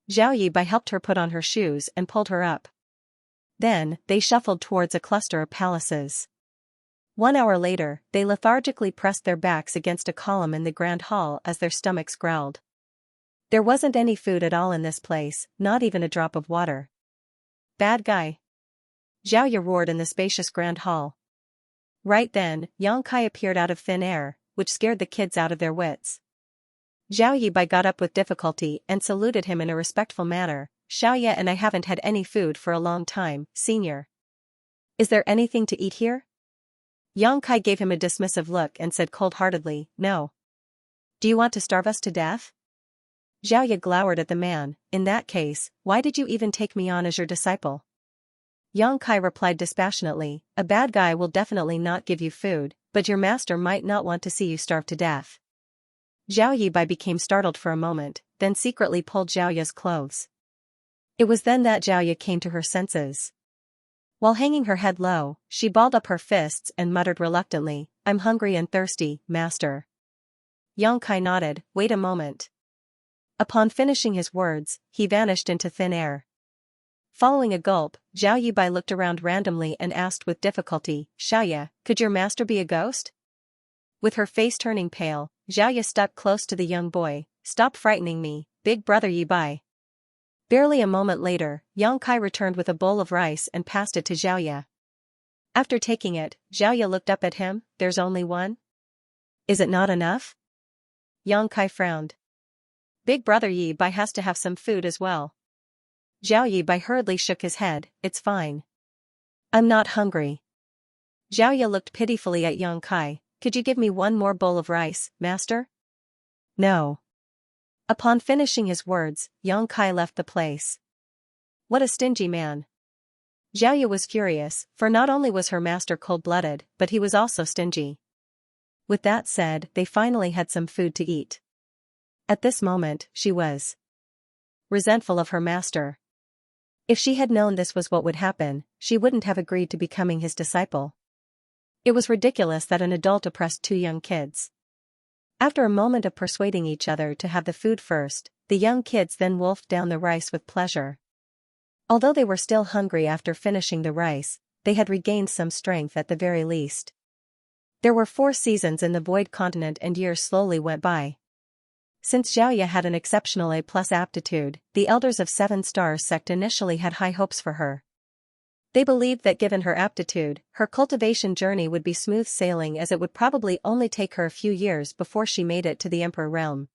Zhao Yibai helped her put on her shoes and pulled her up. Then, they shuffled towards a cluster of palaces. 1 hour later, they lethargically pressed their backs against a column in the grand hall as their stomachs growled. There wasn't any food at all in this place, not even a drop of water. "Bad guy!" Xiaoya roared in the spacious grand hall. Right then, Yang Kai appeared out of thin air, which scared the kids out of their wits. Zhao Yibai got up with difficulty and saluted him in a respectful manner. "Xiaoya and I haven't had any food for a long time, senior. Is there anything to eat here?" Yang Kai gave him a dismissive look and said cold-heartedly, "No. Do you want to starve us to death?" Xiaoya glowered at the man. "In that case, why did you even take me on as your disciple?" Yang Kai replied dispassionately, "A bad guy will definitely not give you food, but your master might not want to see you starve to death." Zhao Yibai became startled for a moment, then secretly pulled Xiaoya's clothes. It was then that Xiaoya came to her senses. While hanging her head low, she balled up her fists and muttered reluctantly, "I'm hungry and thirsty, master." Yang Kai nodded, "Wait a moment." Upon finishing his words, he vanished into thin air. Following a gulp, Zhao Yibai looked around randomly and asked with difficulty, "Xiaoya, could your master be a ghost?" With her face turning pale, Xiaoya stuck close to the young boy. "Stop frightening me, big brother Yibai." Barely a moment later, Yang Kai returned with a bowl of rice and passed it to Xiaoya. After taking it, Xiaoya looked up at him. "There's only one? Is it not enough?" Yang Kai frowned. "Big brother Yibai has to have some food as well." Zhao Yibai hurriedly shook his head. "It's fine. I'm not hungry." Xiaoya looked pitifully at Yang Kai. "Could you give me one more bowl of rice, master?" "No." Upon finishing his words, Yang Kai left the place. What a stingy man. Xiaoya was furious, for not only was her master cold-blooded, but he was also stingy. With that said, they finally had some food to eat. At this moment, she was resentful of her master. If she had known this was what would happen, she wouldn't have agreed to becoming his disciple. It was ridiculous that an adult oppressed two young kids. After a moment of persuading each other to have the food first, the young kids then wolfed down the rice with pleasure. Although they were still hungry after finishing the rice, they had regained some strength at the very least. There were 4 seasons in the Void Continent and years slowly went by. Since Xiaoya had an exceptional A+ aptitude, the elders of 7 Stars sect initially had high hopes for her. They believed that given her aptitude, her cultivation journey would be smooth sailing, as it would probably only take her a few years before she made it to the Emperor realm.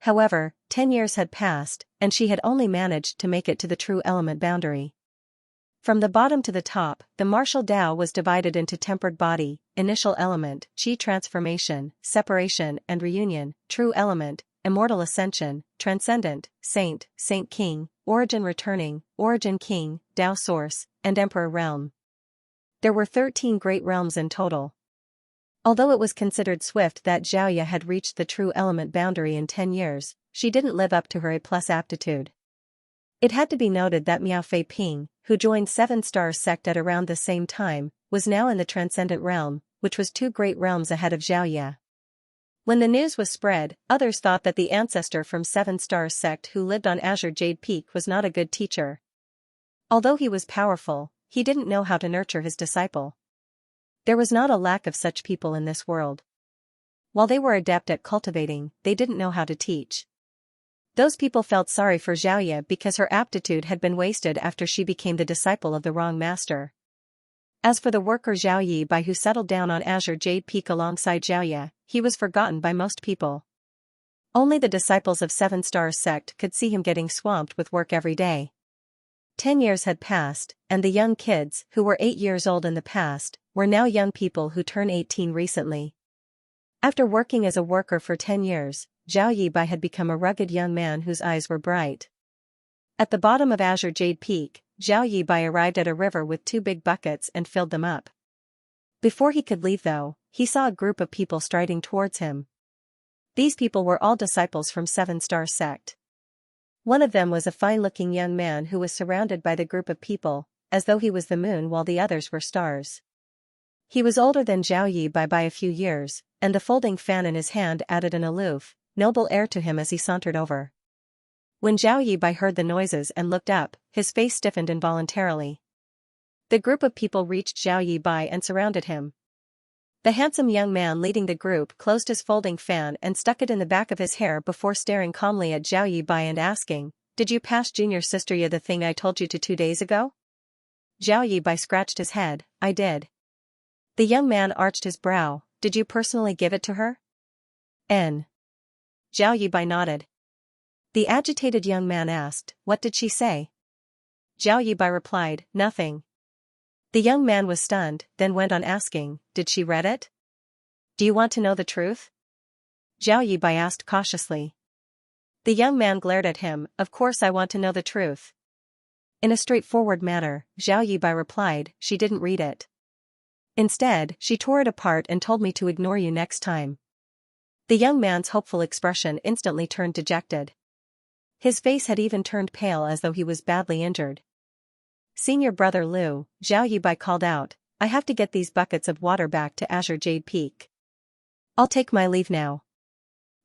However, 10 years had passed, and she had only managed to make it to the true element boundary. From the bottom to the top, the martial Tao was divided into tempered body, initial element, Qi transformation, separation and reunion, true element, immortal ascension, transcendent, saint, saint king, origin returning, origin king, Tao source, and emperor realm. There were 13 great realms in total. Although it was considered swift that Xiaoya had reached the true element boundary in 10 years, she didn't live up to her A+ aptitude. It had to be noted that Miao Fei Ping, who joined Seven Stars sect at around the same time, was now in the transcendent realm, which was 2 great realms ahead of Xiaoya. When the news was spread, others thought that the ancestor from Seven Stars sect who lived on Azure Jade Peak was not a good teacher. Although he was powerful, he didn't know how to nurture his disciple. There was not a lack of such people in this world. While they were adept at cultivating, they didn't know how to teach. Those people felt sorry for Xiaoya because her aptitude had been wasted after she became the disciple of the wrong master. As for the worker Zhao Yibai who settled down on Azure Jade Peak alongside Xiaoya, he was forgotten by most people. Only the disciples of Seven Stars sect could see him getting swamped with work every day. 10 years had passed, and the young kids, who were 8 years old in the past, were now young people who turned 18 recently. After working as a worker for 10 years, Zhao Yibai had become a rugged young man whose eyes were bright. At the bottom of Azure Jade Peak, Zhao Yibai arrived at a river with 2 big buckets and filled them up. Before he could leave though, he saw a group of people striding towards him. These people were all disciples from Seven Stars sect. One of them was a fine-looking young man who was surrounded by the group of people, as though he was the moon while the others were stars. He was older than Zhao Yibai by a few years, and the folding fan in his hand added an aloof, noble air to him as he sauntered over. When Zhao Yibai heard the noises and looked up, his face stiffened involuntarily. The group of people reached Zhao Yibai and surrounded him. The handsome young man leading the group closed his folding fan and stuck it in the back of his hair before staring calmly at Zhao Yibai and asking, "Did you pass junior sister Ya the thing I told you to 2 days ago?" Zhao Yibai scratched his head, "I did." The young man arched his brow, "Did you personally give it to her?" N. Zhao Yibai nodded. The agitated young man asked, "What did she say?" Zhao Yibai replied, "Nothing." The young man was stunned, then went on asking, "Did she read it?" "Do you want to know the truth?" Zhao Yibai asked cautiously. The young man glared at him, "Of course I want to know the truth." In a straightforward manner, Zhao Yibai replied, "She didn't read it. Instead, she tore it apart and told me to ignore you next time." The young man's hopeful expression instantly turned dejected. His face had even turned pale as though he was badly injured. "Senior brother Liu," Zhao Yibai called out, "I have to get these buckets of water back to Azure Jade Peak. I'll take my leave now."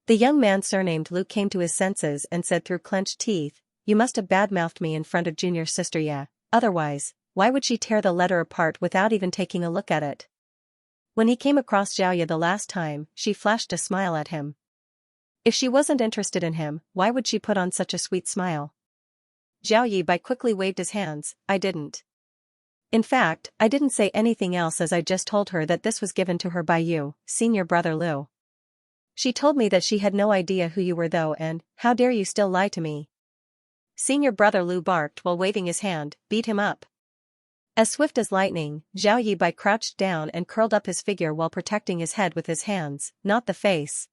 The young man surnamed Liu came to his senses and said through clenched teeth, "You must have bad-mouthed me in front of junior sister Ya, otherwise, why would she tear the letter apart without even taking a look at it?" When he came across Xiaoya the last time, she flashed a smile at him. If she wasn't interested in him, why would she put on such a sweet smile? Zhao Yibai quickly waved his hands, "I didn't. In fact, I didn't say anything else as I just told her that this was given to her by you, senior brother Liu. She told me that she had no idea who you were though, and, how dare you still lie to me?" Senior brother Liu barked while waving his hand, "Beat him up." As swift as lightning, Zhao Yibai crouched down and curled up his figure while protecting his head with his hands, not the face.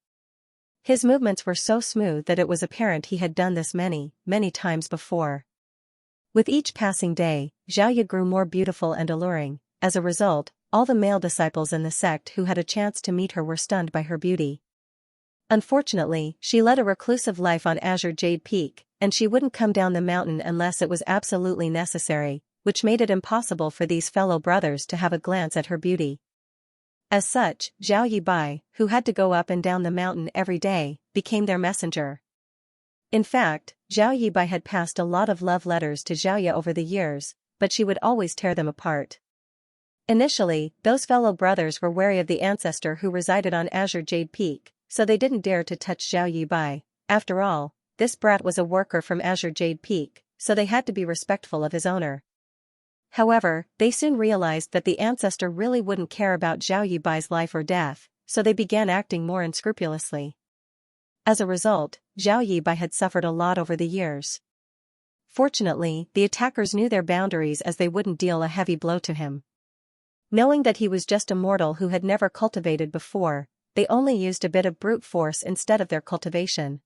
His movements were so smooth that it was apparent he had done this many, many times before. With each passing day, Xiaoya grew more beautiful and alluring. As a result, all the male disciples in the sect who had a chance to meet her were stunned by her beauty. Unfortunately, she led a reclusive life on Azure Jade Peak, and she wouldn't come down the mountain unless it was absolutely necessary, which made it impossible for these fellow brothers to have a glance at her beauty. As such, Zhao Yibai, who had to go up and down the mountain every day, became their messenger. In fact, Zhao Yibai had passed a lot of love letters to Xiaoya over the years, but she would always tear them apart. Initially, those fellow brothers were wary of the ancestor who resided on Azure Jade Peak, so they didn't dare to touch Zhao Yibai. After all, this brat was a worker from Azure Jade Peak, so they had to be respectful of his owner. However, they soon realized that the ancestor really wouldn't care about Zhao Yibai's life or death, so they began acting more unscrupulously. As a result, Zhao Yibai had suffered a lot over the years. Fortunately, the attackers knew their boundaries as they wouldn't deal a heavy blow to him. Knowing that he was just a mortal who had never cultivated before, they only used a bit of brute force instead of their cultivation.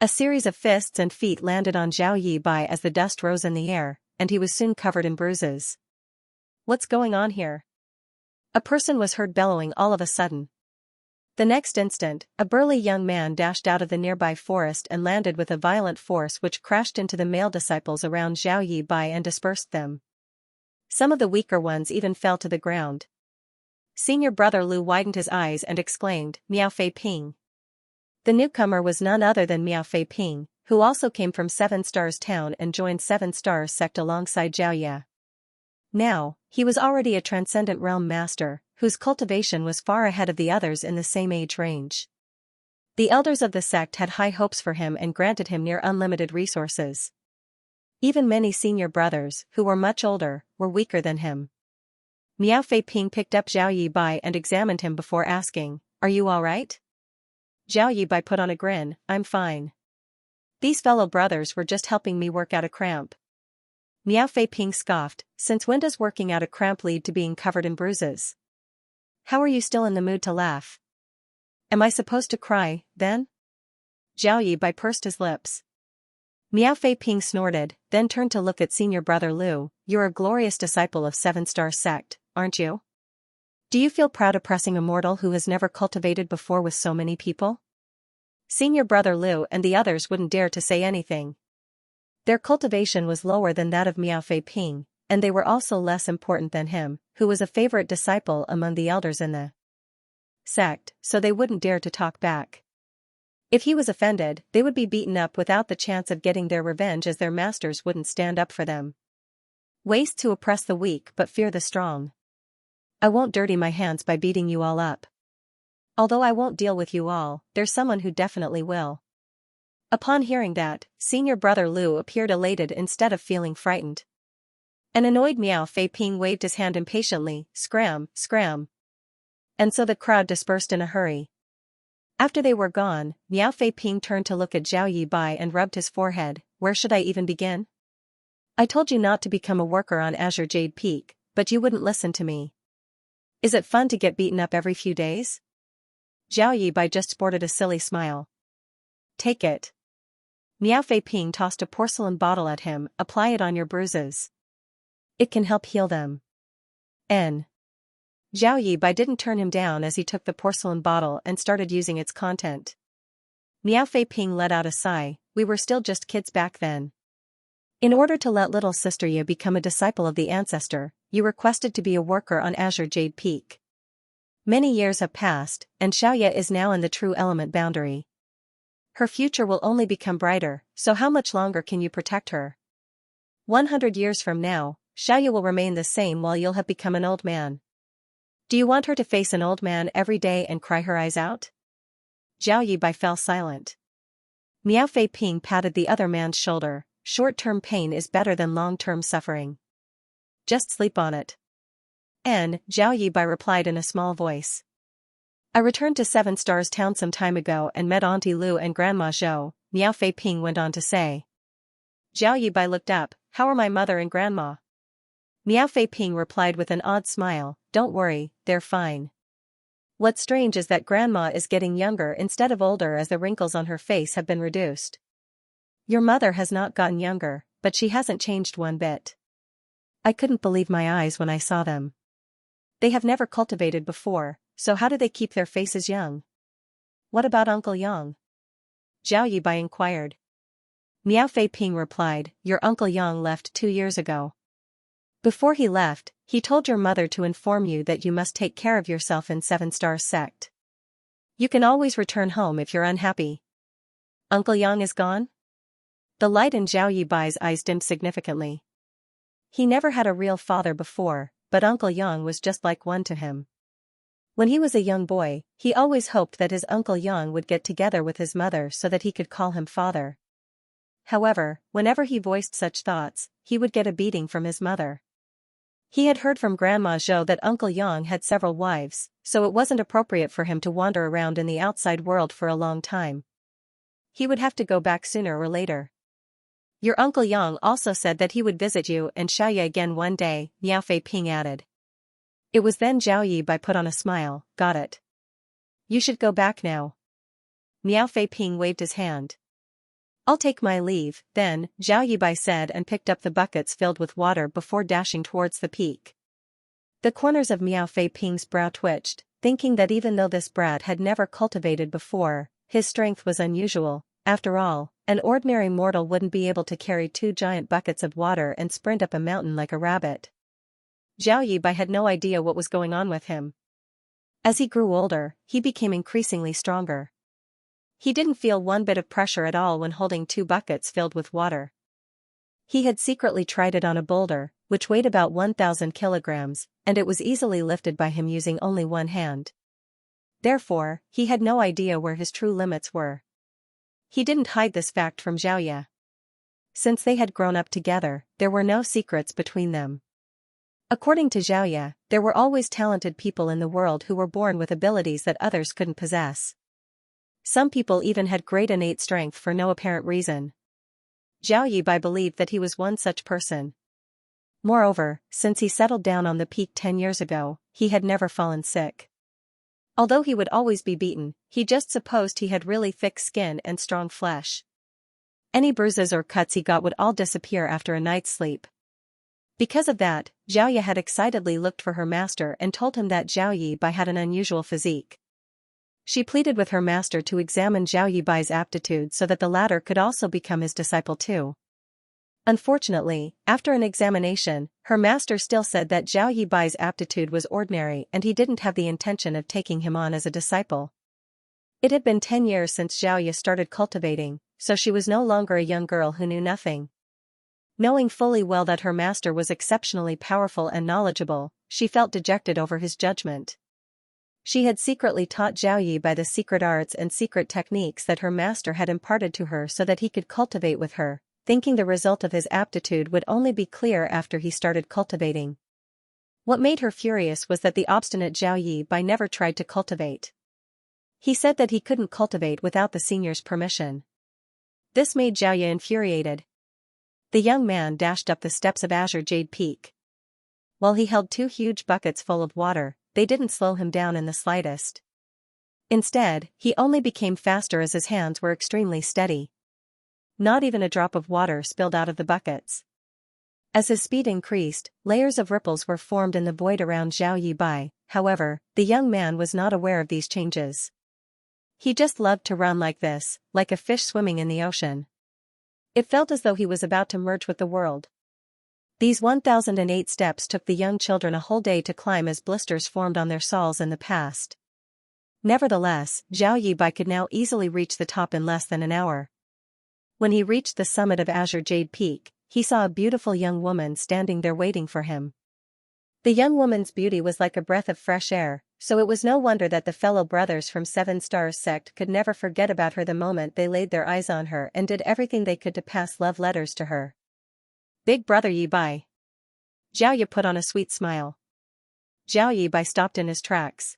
A series of fists and feet landed on Zhao Yibai as the dust rose in the air, and he was soon covered in bruises. "What's going on here?" a person was heard bellowing all of a sudden. The next instant, a burly young man dashed out of the nearby forest and landed with a violent force which crashed into the male disciples around Zhao Yibai and dispersed them. Some of the weaker ones even fell to the ground. Senior brother Lu widened his eyes and exclaimed, "Miao Fei Ping." The newcomer was none other than Miao Fei Ping, who also came from Seven Stars Town and joined Seven Stars sect alongside Xiaoya. Now, he was already a transcendent realm master, whose cultivation was far ahead of the others in the same age range. The elders of the sect had high hopes for him and granted him near unlimited resources. Even many senior brothers, who were much older, were weaker than him. Miao Fei Ping picked up Zhao Yibai and examined him before asking, "Are you all right?" Zhao Yibai put on a grin, "I'm fine. These fellow brothers were just helping me work out a cramp." Miao Fei Ping scoffed, "Since when does working out a cramp lead to being covered in bruises? How are you still in the mood to laugh? Am I supposed to cry, then?" Zhao Yibai pursed his lips. Miao Fei Ping snorted, then turned to look at senior brother Lu. "You're a glorious disciple of Seven Star Sect, aren't you? Do you feel proud oppressing a mortal who has never cultivated before with so many people?" Senior brother Lu and the others wouldn't dare to say anything. Their cultivation was lower than that of Miao Fei Ping, and they were also less important than him, who was a favorite disciple among the elders in the sect, so they wouldn't dare to talk back. If he was offended, they would be beaten up without the chance of getting their revenge as their masters wouldn't stand up for them. Waste to oppress the weak but fear the strong. I won't dirty my hands by beating you all up. Although I won't deal with you all, there's someone who definitely will. Upon hearing that, senior brother Lu appeared elated instead of feeling frightened. An annoyed Miao Fei Ping waved his hand impatiently, "Scram, scram." And so the crowd dispersed in a hurry. After they were gone, Miao Fei Ping turned to look at Zhao Yibai and rubbed his forehead. "Where should I even begin? I told you not to become a worker on Azure Jade Peak, but you wouldn't listen to me. Is it fun to get beaten up every few days?" Zhao Yibai just sported a silly smile. "Take it." Miao Fei Ping tossed a porcelain bottle at him. "Apply it on your bruises. It can help heal them." N. Zhao Yibai didn't turn him down as he took the porcelain bottle and started using its content. Miao Fei Ping let out a sigh. "We were still just kids back then. In order to let little sister Ye become a disciple of the ancestor, you requested to be a worker on Azure Jade Peak. Many years have passed, and Xiaoya is now in the true element boundary. Her future will only become brighter, so how much longer can you protect her? 100 years from now, Xiaoya will remain the same while you'll have become an old man. Do you want her to face an old man every day and cry her eyes out?" Zhao Yibai fell silent. Miao Fei Ping patted the other man's shoulder. "Short-term pain is better than long-term suffering. Just sleep on it." Zhao Yibai replied in a small voice. "I returned to Seven Stars Town some time ago and met Auntie Lu and Grandma Zhou," Miao Fei Ping went on to say. Zhao Yibai looked up. "How are my mother and grandma?" Miao Fei Ping replied with an odd smile. "Don't worry, they're fine. What's strange is that grandma is getting younger instead of older as the wrinkles on her face have been reduced. Your mother has not gotten younger, but she hasn't changed one bit." I couldn't believe my eyes when I saw them. They have never cultivated before, so how do they keep their faces young? What about Uncle Yang? Zhao Yibai inquired. Miao Fei Ping replied, "Your Uncle Yang left 2 years ago. Before he left, he told your mother to inform you that you must take care of yourself in Seven Stars Sect. You can always return home if you're unhappy." Uncle Yang is gone? The light in Zhao Yibai's eyes dimmed significantly. He never had a real father before, but Uncle Yang was just like one to him. When he was a young boy, he always hoped that his Uncle Yang would get together with his mother so that he could call him father. However, whenever he voiced such thoughts, he would get a beating from his mother. He had heard from Grandma Zhou that Uncle Yang had several wives, so it wasn't appropriate for him to wander around in the outside world for a long time. He would have to go back sooner or later. Your Uncle Yang also said that he would visit you and Xiaoya again one day, Miao Fei Ping added. It was then Zhao Yibai put on a smile, got it. You should go back now. Miao Fei Ping waved his hand. I'll take my leave, then, Zhao Yibai said and picked up the buckets filled with water before dashing towards the peak. The corners of Miao Fei Ping's brow twitched, thinking that even though this brat had never cultivated before, his strength was unusual. After all, an ordinary mortal wouldn't be able to carry 2 giant buckets of water and sprint up a mountain like a rabbit. Zhao Yibai had no idea what was going on with him. As he grew older, he became increasingly stronger. He didn't feel one bit of pressure at all when holding 2 buckets filled with water. He had secretly tried it on a boulder, which weighed about 1,000 kilograms, and it was easily lifted by him using only one hand. Therefore, he had no idea where his true limits were. He didn't hide this fact from Xiaoya. Since they had grown up together, there were no secrets between them. According to Xiaoya, there were always talented people in the world who were born with abilities that others couldn't possess. Some people even had great innate strength for no apparent reason. Zhao Yibai believed that he was one such person. Moreover, since he settled down on the peak 10 years ago, he had never fallen sick. Although he would always be beaten, he just supposed he had really thick skin and strong flesh. Any bruises or cuts he got would all disappear after a night's sleep. Because of that, Xiaoya had excitedly looked for her master and told him that Zhao Yibai had an unusual physique. She pleaded with her master to examine Zhao Yibai's aptitude so that the latter could also become his disciple too. Unfortunately, after an examination, her master still said that Zhao Yibai's aptitude was ordinary and he didn't have the intention of taking him on as a disciple. It had been 10 years since Xiaoya started cultivating, so she was no longer a young girl who knew nothing. Knowing fully well that her master was exceptionally powerful and knowledgeable, she felt dejected over his judgment. She had secretly taught Zhao Yibai the secret arts and secret techniques that her master had imparted to her so that he could cultivate with her, thinking the result of his aptitude would only be clear after he started cultivating. What made her furious was that the obstinate Zhao Yibai never tried to cultivate. He said that he couldn't cultivate without the senior's permission. This made Xiaoya infuriated. The young man dashed up the steps of Azure Jade Peak. While he held 2 huge buckets full of water, they didn't slow him down in the slightest. Instead, he only became faster as his hands were extremely steady. Not even a drop of water spilled out of the buckets. As his speed increased, layers of ripples were formed in the void around Zhao Yibai. However, the young man was not aware of these changes. He just loved to run like this, like a fish swimming in the ocean. It felt as though he was about to merge with the world. These 1008 steps took the young children a whole day to climb as blisters formed on their soles in the past. Nevertheless, Zhao Yibai could now easily reach the top in less than an hour. When he reached the summit of Azure Jade Peak, he saw a beautiful young woman standing there waiting for him. The young woman's beauty was like a breath of fresh air, so it was no wonder that the fellow brothers from 7 Stars sect could never forget about her the moment they laid their eyes on her and did everything they could to pass love letters to her. Big brother Yibai. Zhao Yi put on a sweet smile. Zhao Yibai stopped in his tracks.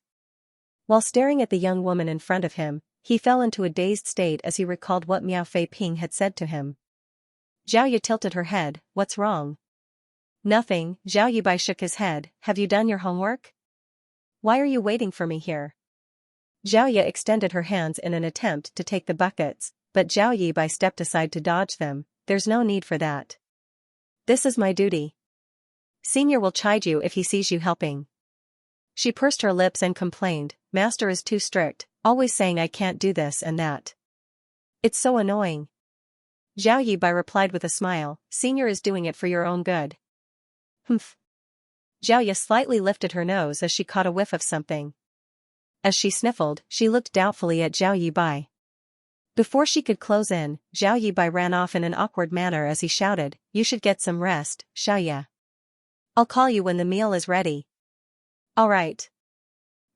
While staring at the young woman in front of him, he fell into a dazed state as he recalled what Miao Fei Ping had said to him. Zhao Yi tilted her head. What's wrong? Nothing, Zhao Yibai shook his head. Have you done your homework? Why are you waiting for me here? Zhao Yi extended her hands in an attempt to take the buckets, but Zhao Yibai stepped aside to dodge them. There's no need for that. This is my duty. Senior will chide you if he sees you helping. She pursed her lips and complained, Master is too strict, always saying I can't do this and that. It's so annoying. Zhao Yibai replied with a smile, Senior is doing it for your own good. Humph. Zhao Yi slightly lifted her nose as she caught a whiff of something. As she sniffled, she looked doubtfully at Zhao Yibai. Before she could close in, Zhao Yibai ran off in an awkward manner as he shouted, You should get some rest, Xiaoya. I'll call you when the meal is ready. All right.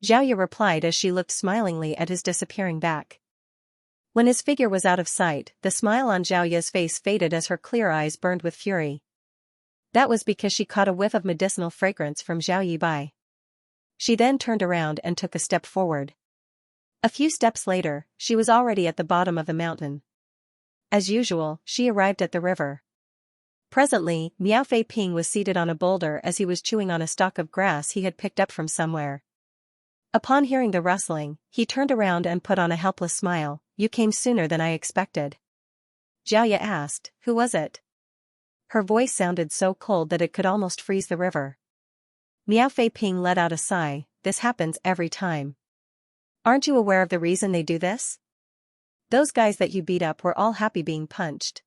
Zhao Yi replied as she looked smilingly at his disappearing back. When his figure was out of sight, the smile on Zhao Yi's face faded as her clear eyes burned with fury. That was because she caught a whiff of medicinal fragrance from Zhao Yibai. She then turned around and took a step forward. A few steps later, she was already at the bottom of the mountain. As usual, she arrived at the river. Presently, Miao Fei Ping was seated on a boulder as he was chewing on a stalk of grass he had picked up from somewhere. Upon hearing the rustling, he turned around and put on a helpless smile. "You came sooner than I expected." Xiaoya asked, "Who was it?" Her voice sounded so cold that it could almost freeze the river. Miao Fei Ping let out a sigh. "This happens every time. Aren't you aware of the reason they do this? Those guys that you beat up were all happy being punched.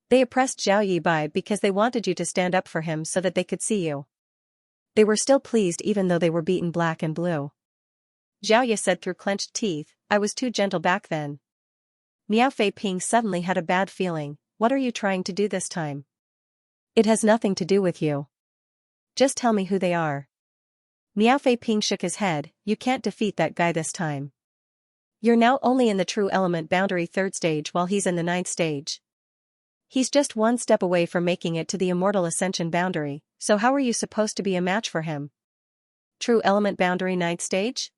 They oppressed Zhao Yibai because they wanted you to stand up for him so that they could see you. They were still pleased even though they were beaten black and blue." Xiaoya said through clenched teeth, "I was too gentle back then." Miao Fei Ping suddenly had a bad feeling. "What are you trying to do this time? It has nothing to do with you. Just tell me who they are." Miao Fei Ping shook his head. "You can't defeat that guy this time. You're now only in the true element boundary 3rd stage while he's in the 9th stage. He's just one step away from making it to the immortal ascension boundary, so how are you supposed to be a match for him?" "True element boundary 9th stage?"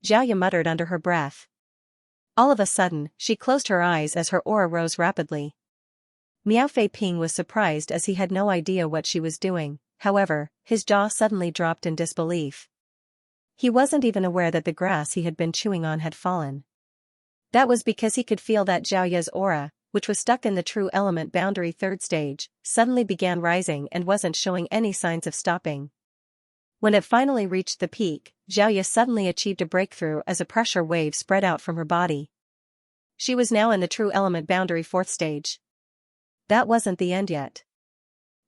Xiaoya muttered under her breath. All of a sudden, she closed her eyes as her aura rose rapidly. Miao Fei Ping was surprised as he had no idea what she was doing. However, his jaw suddenly dropped in disbelief. He wasn't even aware that the grass he had been chewing on had fallen. That was because he could feel that Xiaoya's aura, which was stuck in the true element boundary 3rd stage, suddenly began rising and wasn't showing any signs of stopping. When it finally reached the peak, Xiaoya suddenly achieved a breakthrough as a pressure wave spread out from her body. She was now in the true element boundary 4th stage. That wasn't the end yet.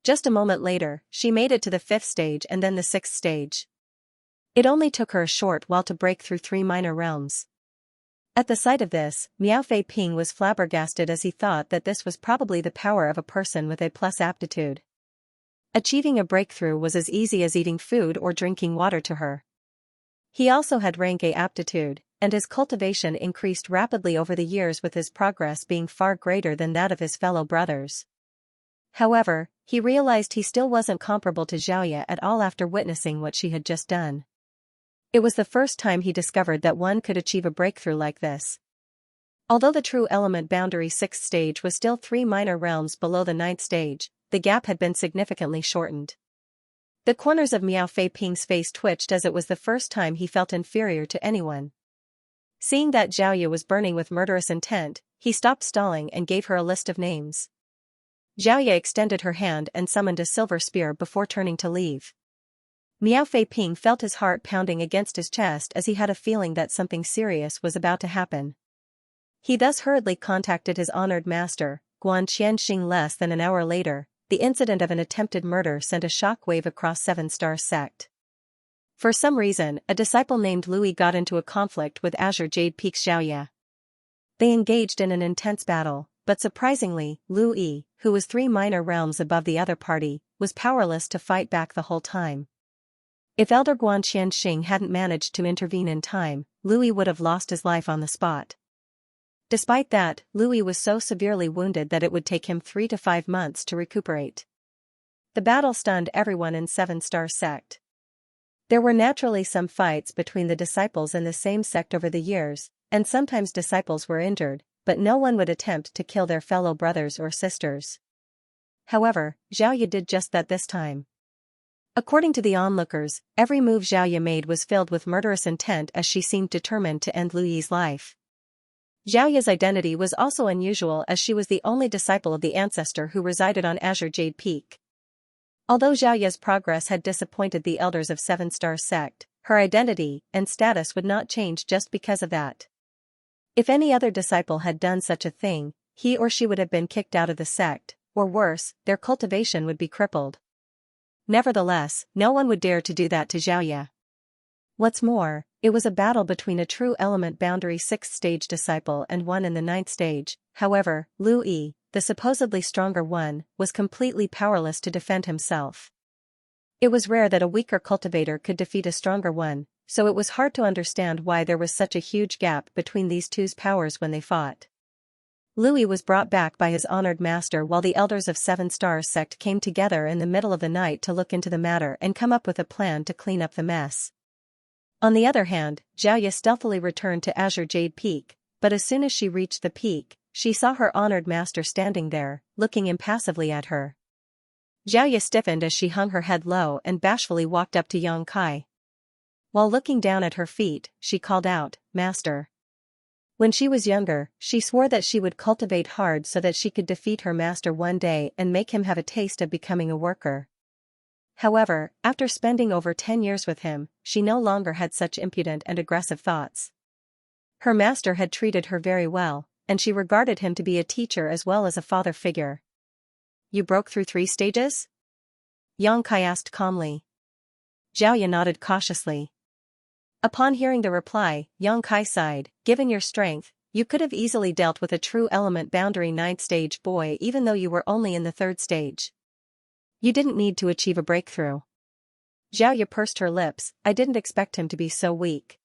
Just a moment later, she made it to the 5th stage and then the 6th stage. It only took her a short while to break through 3 minor realms. At the sight of this, Miao Fei Ping was flabbergasted as he thought that this was probably the power of a person with A+ aptitude. Achieving a breakthrough was as easy as eating food or drinking water to her. He also had rank A aptitude, and his cultivation increased rapidly over the years with his progress being far greater than that of his fellow brothers. However, he realized he still wasn't comparable to Xiaoya at all after witnessing what she had just done. It was the first time he discovered that one could achieve a breakthrough like this. Although the true element boundary 6th stage was still 3 minor realms below the 9th stage, the gap had been significantly shortened. The corners of Miao Fei Ping's face twitched as it was the first time he felt inferior to anyone. Seeing that Xiaoya was burning with murderous intent, he stopped stalling and gave her a list of names. Xiaoya extended her hand and summoned a silver spear before turning to leave. Miao Fei Ping felt his heart pounding against his chest as he had a feeling that something serious was about to happen. He thus hurriedly contacted his honored master, Guan Qianxing. Less than an hour later, the incident of an attempted murder sent a shockwave across 7-star sect. For some reason, a disciple named Lui got into a conflict with Azure Jade Peak's Xiaoya. They engaged in an intense battle, but surprisingly, Lui, who was 3 minor realms above the other party, was powerless to fight back the whole time. If Elder Guan Qianxing hadn't managed to intervene in time, Lui would have lost his life on the spot. Despite that, Lui was so severely wounded that it would take him 3 to 5 months to recuperate. The battle stunned everyone in 7-star sect. There were naturally some fights between the disciples in the same sect over the years, and sometimes disciples were injured, but no one would attempt to kill their fellow brothers or sisters. However, Xiaoya did just that this time. According to the onlookers, every move Xiaoya made was filled with murderous intent as she seemed determined to end Lui's life. Xiaoya's identity was also unusual as she was the only disciple of the ancestor who resided on Azure Jade Peak. Although Xiaoya's progress had disappointed the elders of 7-star sect, her identity and status would not change just because of that. If any other disciple had done such a thing, he or she would have been kicked out of the sect, or worse, their cultivation would be crippled. Nevertheless, no one would dare to do that to Xiaoya. What's more, it was a battle between a true element boundary 6th stage disciple and one in the 9th stage. However, Lui, the supposedly stronger one, was completely powerless to defend himself. It was rare that a weaker cultivator could defeat a stronger one, so it was hard to understand why there was such a huge gap between these two's powers when they fought. Louis was brought back by his honored master while the elders of Seven Stars sect came together in the middle of the night to look into the matter and come up with a plan to clean up the mess. On the other hand, Xiaoya stealthily returned to Azure Jade Peak, but as soon as she reached the peak, she saw her honored master standing there, looking impassively at her. Xiaoya stiffened as she hung her head low and bashfully walked up to Yang Kai. While looking down at her feet, she called out, "Master." When she was younger, she swore that she would cultivate hard so that she could defeat her master one day and make him have a taste of becoming a worker. However, after spending over 10 years with him, she no longer had such impudent and aggressive thoughts. Her master had treated her very well, and she regarded him to be a teacher as well as a father figure. "You broke through 3 stages?" Yang Kai asked calmly. Xiaoya nodded cautiously. Upon hearing the reply, Yang Kai sighed, "Given your strength, you could have easily dealt with a true element boundary 9th stage boy even though you were only in the 3rd stage. You didn't need to achieve a breakthrough." Xiaoya pursed her lips, "I didn't expect him to be so weak."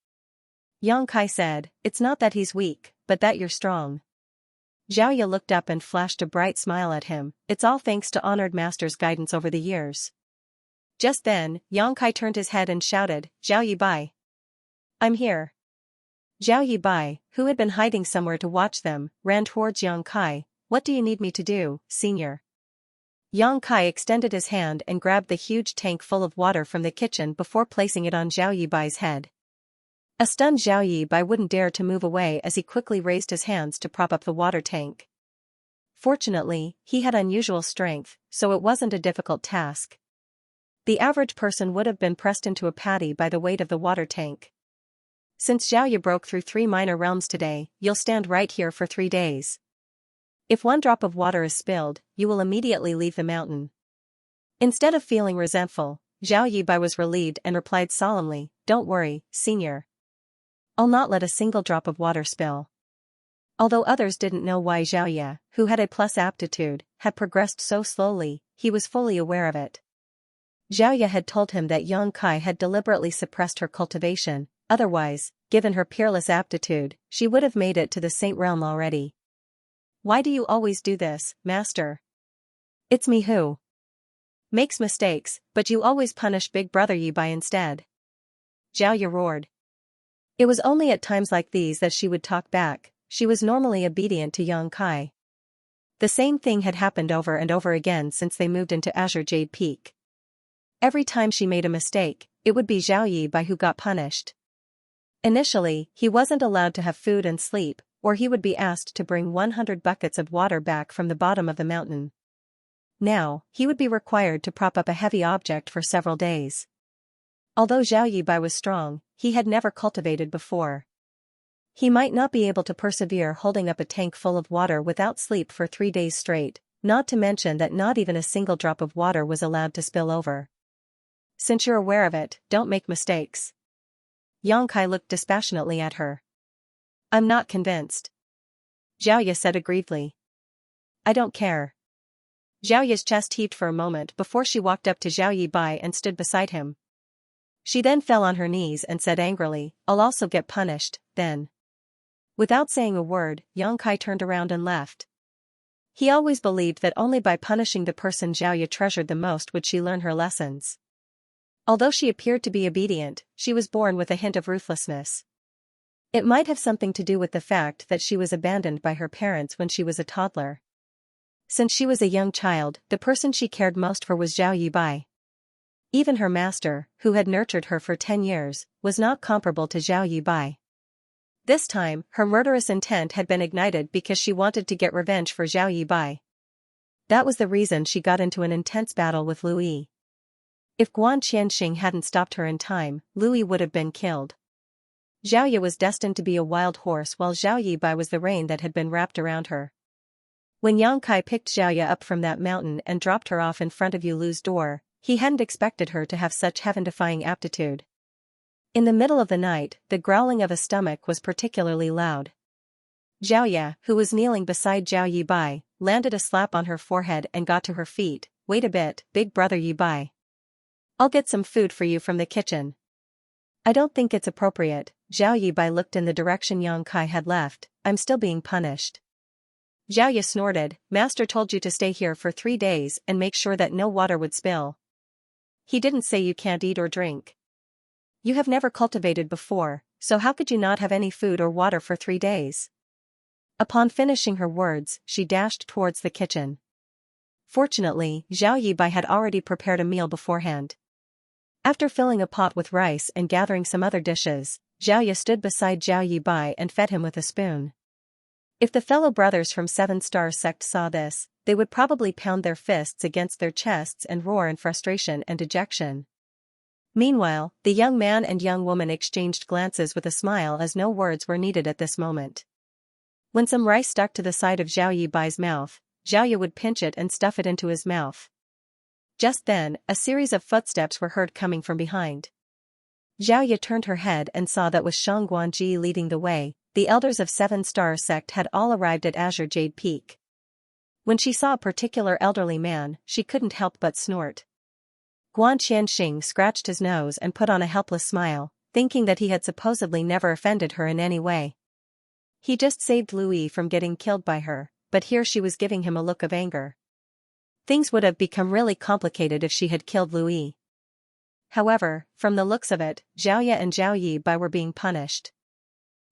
Yang Kai said, "It's not that he's weak, but that you're strong." Xiaoya looked up and flashed a bright smile at him, "It's all thanks to honored master's guidance over the years." Just then, Yang Kai turned his head and shouted, "Zhao Yibai. I'm here." Zhao Yibai, who had been hiding somewhere to watch them, ran towards Yang Kai. "What do you need me to do, senior?" Yang Kai extended his hand and grabbed the huge tank full of water from the kitchen before placing it on Zhao Yibai's head. A stunned Zhao Yibai wouldn't dare to move away as he quickly raised his hands to prop up the water tank. Fortunately, he had unusual strength, so it wasn't a difficult task. The average person would have been pressed into a patty by the weight of the water tank. "Since Xiaoya broke through 3 minor realms today, you'll stand right here for 3 days. If 1 drop of water is spilled, you will immediately leave the mountain." Instead of feeling resentful, Zhao Yibai was relieved and replied solemnly, "Don't worry, senior. I'll not let a single drop of water spill." Although others didn't know why Xiaoya, who had A+ aptitude, had progressed so slowly, he was fully aware of it. Xiaoya had told him that Yang Kai had deliberately suppressed her cultivation, otherwise, given her peerless aptitude, she would have made it to the Saint Realm already. "Why do you always do this, master? It's me who makes mistakes, but you always punish Big Brother Yibai instead." Xiaoya roared. It was only at times like these that she would talk back. She was normally obedient to Yang Kai. The same thing had happened over and over again since they moved into Azure Jade Peak. Every time she made a mistake, it would be Zhao Yibai who got punished. Initially, he wasn't allowed to have food and sleep, or he would be asked to bring 100 buckets of water back from the bottom of the mountain. Now, he would be required to prop up a heavy object for several days. Although Zhao Yibai was strong, he had never cultivated before. He might not be able to persevere holding up a tank full of water without sleep for 3 days straight, not to mention that not even a single drop of water was allowed to spill over. "Since you're aware of it, don't make mistakes." Yang Kai looked dispassionately at her. "I'm not convinced," Xiaoya said aggrievedly. "I don't care." Xiaoya's chest heaved for a moment before she walked up to Zhao Yibai and stood beside him. She then fell on her knees and said angrily, "I'll also get punished, then." Without saying a word, Yang Kai turned around and left. He always believed that only by punishing the person Xiaoya treasured the most would she learn her lessons. Although she appeared to be obedient, she was born with a hint of ruthlessness. It might have something to do with the fact that she was abandoned by her parents when she was a toddler. Since she was a young child, the person she cared most for was Zhao Yibai. Even her master, who had nurtured her for 10 years, was not comparable to Zhao Yibai. This time, her murderous intent had been ignited because she wanted to get revenge for Zhao Yibai. That was the reason she got into an intense battle with Louis. If Guan Qianxing hadn't stopped her in time, Louis would have been killed. Xiaoya was destined to be a wild horse while Zhao Yibai was the rein that had been wrapped around her. When Yang Kai picked Xiaoya up from that mountain and dropped her off in front of Yulu's door, he hadn't expected her to have such heaven-defying aptitude. In the middle of the night, the growling of a stomach was particularly loud. Xiaoya, who was kneeling beside Zhao Yibai, landed a slap on her forehead and got to her feet. "Wait a bit, Big Brother Yibai. I'll get some food for you from the kitchen." "I don't think it's appropriate." Zhao Yibai looked in the direction Yang Kai had left. "I'm still being punished." Xiaoya snorted. Master told you to stay here for 3 days and make sure that no water would spill. He didn't say you can't eat or drink. You have never cultivated before, so how could you not have any food or water for 3 days? Upon finishing her words, she dashed towards the kitchen. Fortunately, Zhao Yibai had already prepared a meal beforehand. After filling a pot with rice and gathering some other dishes, Xiaoya stood beside Zhao Yibai and fed him with a spoon. If the fellow brothers from 7-Star Sect saw this, they would probably pound their fists against their chests and roar in frustration and dejection. Meanwhile, the young man and young woman exchanged glances with a smile as no words were needed at this moment. When some rice stuck to the side of Zhao Yibai's mouth, Xiaoya would pinch it and stuff it into his mouth. Just then, a series of footsteps were heard coming from behind. Xiaoya turned her head and saw that with Shang Guanji leading the way, the elders of 7-Star Sect had all arrived at Azure Jade Peak. When she saw a particular elderly man, she couldn't help but snort. Guan Qianxing scratched his nose and put on a helpless smile, thinking that he had supposedly never offended her in any way. He just saved Louis from getting killed by her, but here she was giving him a look of anger. Things would have become really complicated if she had killed Louis. However, from the looks of it, Xiaoya and Zhao Yibai were being punished.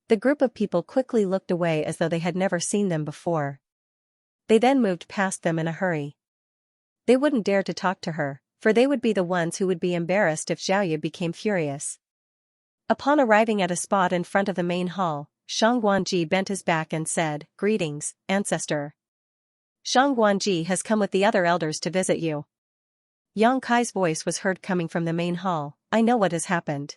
The group of people quickly looked away as though they had never seen them before. They then moved past them in a hurry. They wouldn't dare to talk to her, for they would be the ones who would be embarrassed if Xiaoya became furious. Upon arriving at a spot in front of the main hall, Shang Guanji bent his back and said, "Greetings, ancestor. Shang Guanji has come with the other elders to visit you." Yang Kai's voice was heard coming from the main hall. "I know what has happened.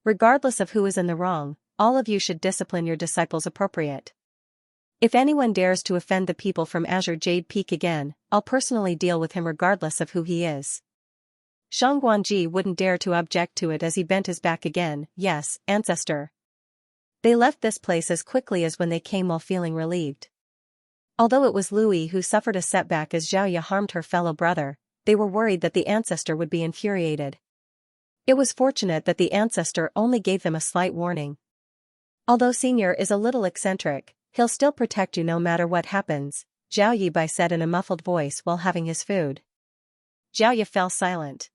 Regardless of who is in the wrong, all of you should discipline your disciples appropriate. If anyone dares to offend the people from Azure Jade Peak again, I'll personally deal with him regardless of who he is." Shang Guanji wouldn't dare to object to it as he bent his back again. "Yes, ancestor." They left this place as quickly as when they came while feeling relieved. Although it was Louis who suffered a setback as Xiaoya harmed her fellow brother, they were worried that the ancestor would be infuriated. It was fortunate that the ancestor only gave them a slight warning. "Although Senior is a little eccentric, he'll still protect you no matter what happens," Zhao Yibai said in a muffled voice while having his food. Xiaoya fell silent.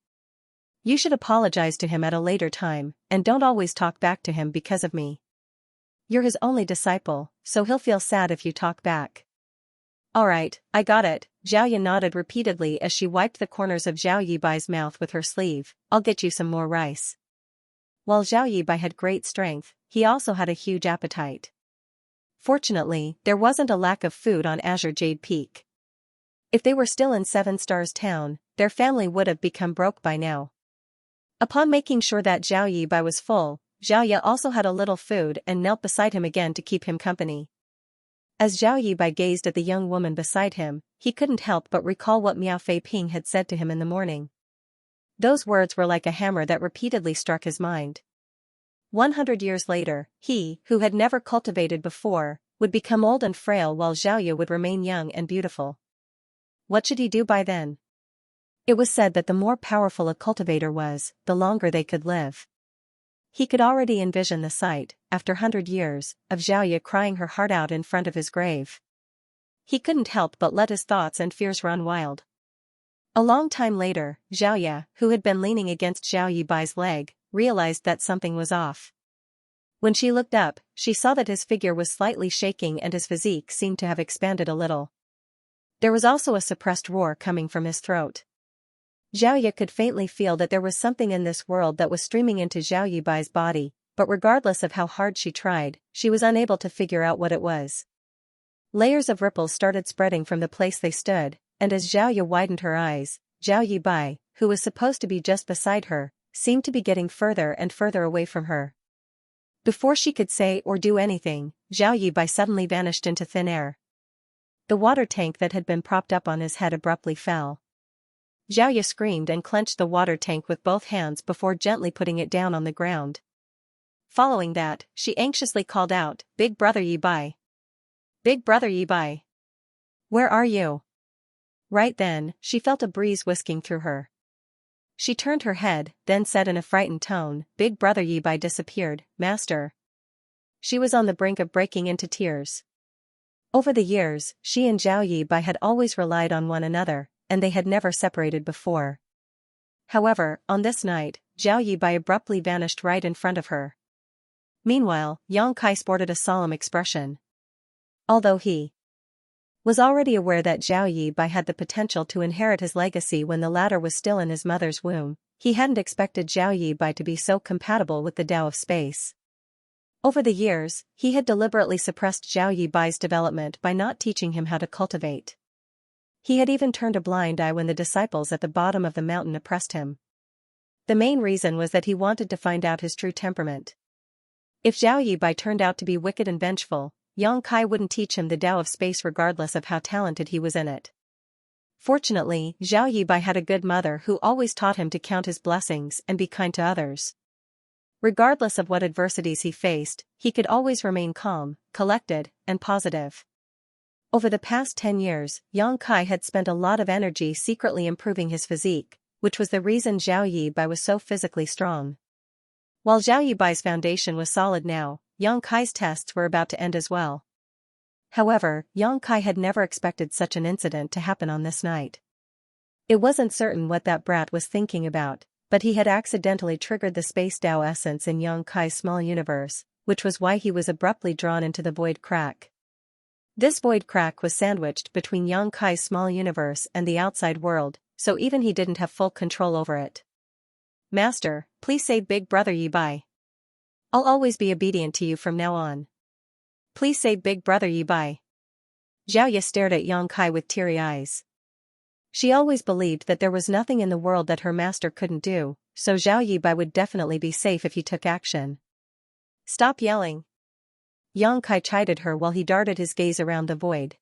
"You should apologize to him at a later time, and don't always talk back to him because of me. You're his only disciple, so he'll feel sad if you talk back." "Alright, I got it," Xiaoya nodded repeatedly as she wiped the corners of Zhao Yibai's mouth with her sleeve. "I'll get you some more rice." While Zhao Yibai had great strength, he also had a huge appetite. Fortunately, there wasn't a lack of food on Azure Jade Peak. If they were still in 7-Stars Town, their family would have become broke by now. Upon making sure that Zhao Yibai was full, Xiaoya also had a little food and knelt beside him again to keep him company. As Zhao Yibai gazed at the young woman beside him, he couldn't help but recall what Miao Fei Ping had said to him in the morning. Those words were like a hammer that repeatedly struck his mind. 100 years later, he, who had never cultivated before, would become old and frail while Xiaoya would remain young and beautiful. What should he do by then? It was said that the more powerful a cultivator was, the longer they could live. He could already envision the sight, after 100 years, of Xiaoya crying her heart out in front of his grave. He couldn't help but let his thoughts and fears run wild. A long time later, Xiaoya, who had been leaning against Zhao Yibai's leg, realized that something was off. When she looked up, she saw that his figure was slightly shaking and his physique seemed to have expanded a little. There was also a suppressed roar coming from his throat. Xiaoya could faintly feel that there was something in this world that was streaming into Zhao Yibai's body, but regardless of how hard she tried, she was unable to figure out what it was. Layers of ripples started spreading from the place they stood, and as Xiaoya widened her eyes, Zhao Yibai, who was supposed to be just beside her, seemed to be getting further and further away from her. Before she could say or do anything, Zhao Yibai suddenly vanished into thin air. The water tank that had been propped up on his head abruptly fell. Xiaoya screamed and clenched the water tank with both hands before gently putting it down on the ground. Following that, she anxiously called out, "Big brother Yibai! Big brother Yibai! Where are you?" Right then, she felt a breeze whisking through her. She turned her head, then said in a frightened tone, "Big brother Yibai disappeared, master." She was on the brink of breaking into tears. Over the years, she and Zhao Yibai had always relied on one another, and they had never separated before. However, on this night, Zhao Yibai abruptly vanished right in front of her. Meanwhile, Yang Kai sported a solemn expression. Although he was already aware that Zhao Yibai had the potential to inherit his legacy when the latter was still in his mother's womb, he hadn't expected Zhao Yibai to be so compatible with the Tao of space. Over the years, he had deliberately suppressed Zhao Yibai's development by not teaching him how to cultivate. He had even turned a blind eye when the disciples at the bottom of the mountain oppressed him. The main reason was that he wanted to find out his true temperament. If Zhao Yibai turned out to be wicked and vengeful, Yang Kai wouldn't teach him the Tao of space regardless of how talented he was in it. Fortunately, Zhao Yibai had a good mother who always taught him to count his blessings and be kind to others. Regardless of what adversities he faced, he could always remain calm, collected, and positive. Over the past 10 years, Yang Kai had spent a lot of energy secretly improving his physique, which was the reason Zhao Yibai was so physically strong. While Zhao Yibai's foundation was solid now, Yang Kai's tests were about to end as well. However, Yang Kai had never expected such an incident to happen on this night. It wasn't certain what that brat was thinking about, but he had accidentally triggered the space Tao essence in Yang Kai's small universe, which was why he was abruptly drawn into the void crack. This void crack was sandwiched between Yang Kai's small universe and the outside world, so even he didn't have full control over it. Master, please save Big Brother Yibai. I'll always be obedient to you from now on. Please save Big Brother Yibai. Xiaoya stared at Yang Kai with teary eyes. She always believed that there was nothing in the world that her master couldn't do, so Zhao Yibai would definitely be safe if he took action. Stop yelling. Yang Kai chided her while he darted his gaze around the void.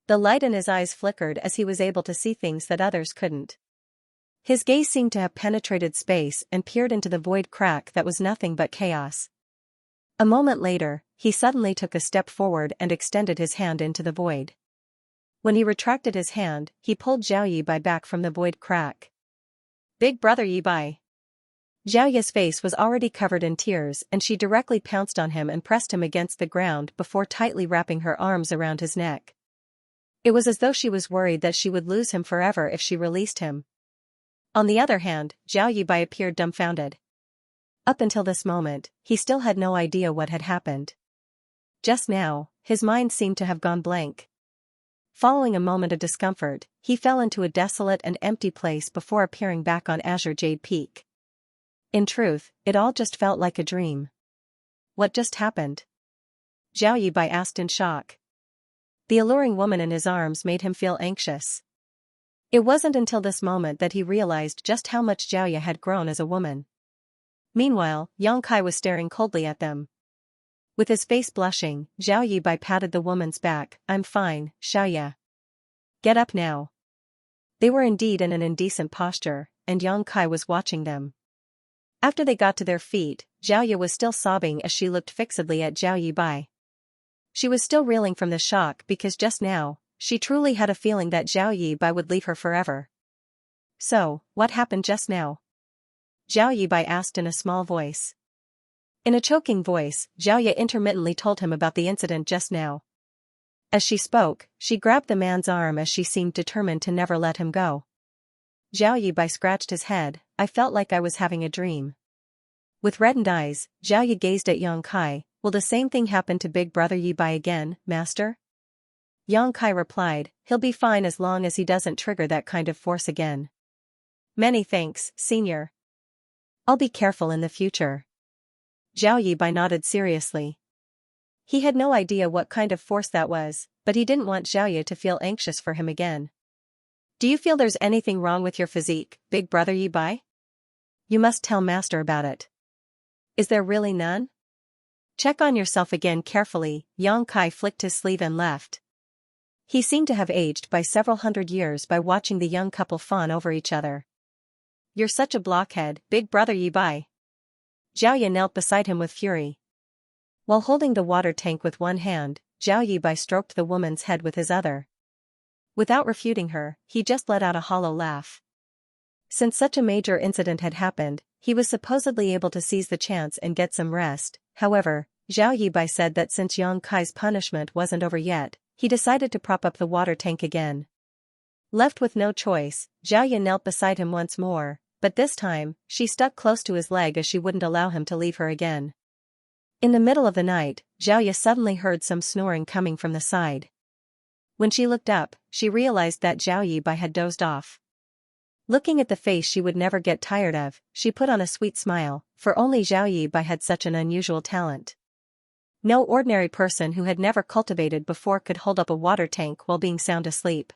The light in his eyes flickered as he was able to see things that others couldn't. His gaze seemed to have penetrated space and peered into the void crack that was nothing but chaos. A moment later, he suddenly took a step forward and extended his hand into the void. When he retracted his hand, he pulled Zhao Yibai back from the void crack. Big Brother Yibai. Xiaoya's face was already covered in tears and she directly pounced on him and pressed him against the ground before tightly wrapping her arms around his neck. It was as though she was worried that she would lose him forever if she released him. On the other hand, Zhao Yibai appeared dumbfounded. Up until this moment, he still had no idea what had happened. Just now, his mind seemed to have gone blank. Following a moment of discomfort, he fell into a desolate and empty place before appearing back on Azure Jade Peak. In truth, it all just felt like a dream. What just happened? Zhao Yibai asked in shock. The alluring woman in his arms made him feel anxious. It wasn't until this moment that he realized just how much Xiaoya had grown as a woman. Meanwhile, Yang Kai was staring coldly at them. With his face blushing, Zhao Yibai patted the woman's back. I'm fine, Xiaoya. Get up now. They were indeed in an indecent posture, and Yang Kai was watching them. After they got to their feet, Xiaoya was still sobbing as she looked fixedly at Zhao Yibai. She was still reeling from the shock because just now, she truly had a feeling that Zhao Yibai would leave her forever. So, what happened just now? Zhao Yibai asked in a small voice. In a choking voice, Xiaoya intermittently told him about the incident just now. As she spoke, she grabbed the man's arm as she seemed determined to never let him go. Zhao Yibai scratched his head. I felt like I was having a dream. With reddened eyes, Xiaoya gazed at Yang Kai. Will the same thing happen to Big Brother Yibai again, Master? Yang Kai replied, he'll be fine as long as he doesn't trigger that kind of force again. Many thanks, Senior. I'll be careful in the future. Zhao Yibai nodded seriously. He had no idea what kind of force that was, but he didn't want Xiaoya to feel anxious for him again. Do you feel there's anything wrong with your physique, Big Brother Yibai? You must tell Master about it. Is there really none? Check on yourself again carefully. Yang Kai flicked his sleeve and left. He seemed to have aged by several hundred years by watching the young couple fawn over each other. You're such a blockhead, Big Brother Yibai. Xiaoya knelt beside him with fury. While holding the water tank with one hand, Zhao Yibai stroked the woman's head with his other. Without refuting her, he just let out a hollow laugh. Since such a major incident had happened, he was supposedly able to seize the chance and get some rest. However, Zhao Yibai said that since Yang Kai's punishment wasn't over yet, he decided to prop up the water tank again. Left with no choice, Xiaoya knelt beside him once more, but this time, she stuck close to his leg as she wouldn't allow him to leave her again. In the middle of the night, Xiaoya suddenly heard some snoring coming from the side. When she looked up, she realized that Zhao Yibai had dozed off. Looking at the face she would never get tired of, she put on a sweet smile, for only Zhao Yibai had such an unusual talent. No ordinary person who had never cultivated before could hold up a water tank while being sound asleep.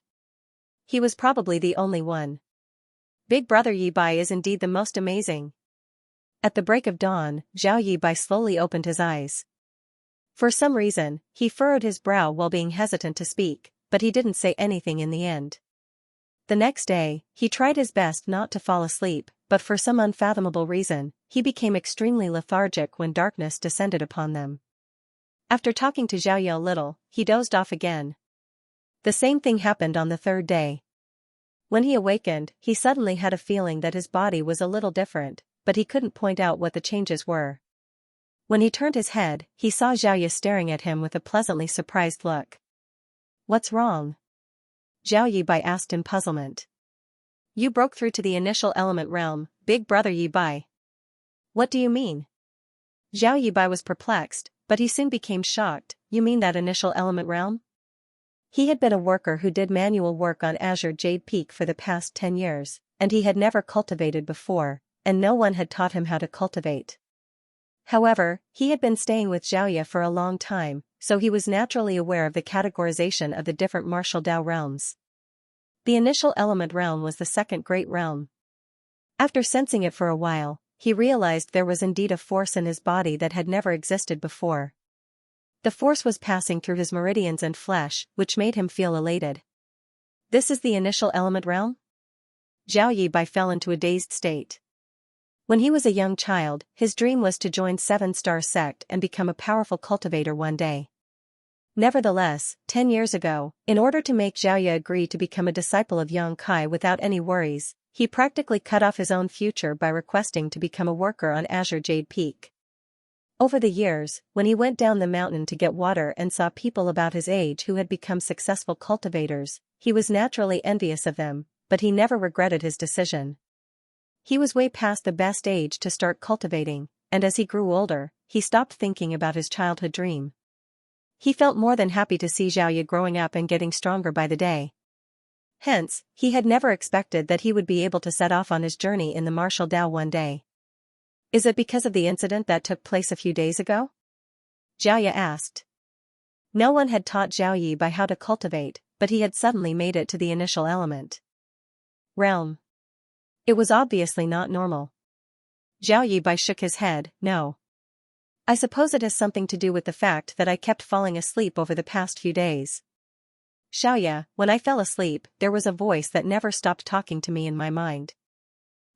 He was probably the only one. Big Brother Yibai is indeed the most amazing. At the break of dawn, Zhao Yibai slowly opened his eyes. For some reason, he furrowed his brow while being hesitant to speak, but he didn't say anything in the end. The next day, he tried his best not to fall asleep, but for some unfathomable reason, he became extremely lethargic when darkness descended upon them. After talking to Xiaoya a little, he dozed off again. The same thing happened on the third day. When he awakened, he suddenly had a feeling that his body was a little different, but he couldn't point out what the changes were. When he turned his head, he saw Xiaoya staring at him with a pleasantly surprised look. "What's wrong?" Zhao Yibai asked in puzzlement. "You broke through to the initial element realm, Big Brother Yibai." "What do you mean?" Zhao Yibai was perplexed, but he soon became shocked. "You mean that initial element realm?" He had been a worker who did manual work on Azure Jade Peak for the past 10 years, and he had never cultivated before, and no one had taught him how to cultivate. However, he had been staying with Xiaoya for a long time, so he was naturally aware of the categorization of the different martial Dao realms. The initial element realm was the second great realm. After sensing it for a while, he realized there was indeed a force in his body that had never existed before. The force was passing through his meridians and flesh, which made him feel elated. "This is the initial element realm?" Zhao Yibai fell into a dazed state. When he was a young child, his dream was to join Seven Star Sect and become a powerful cultivator one day. Nevertheless, 10 years ago, in order to make Xiaoya agree to become a disciple of Yang Kai without any worries, he practically cut off his own future by requesting to become a worker on Azure Jade Peak. Over the years, when he went down the mountain to get water and saw people about his age who had become successful cultivators, he was naturally envious of them, but he never regretted his decision. He was way past the best age to start cultivating, and as he grew older, he stopped thinking about his childhood dream. He felt more than happy to see Xiaoya growing up and getting stronger by the day. Hence, he had never expected that he would be able to set off on his journey in the martial Dao one day. "Is it because of the incident that took place a few days ago?" Xiaoya asked. No one had taught Zhao Yibai how to cultivate, but he had suddenly made it to the initial element realm. It was obviously not normal. Zhao Yibai shook his head. "No. I suppose it has something to do with the fact that I kept falling asleep over the past few days. Xiaoya, when I fell asleep, there was a voice that never stopped talking to me in my mind.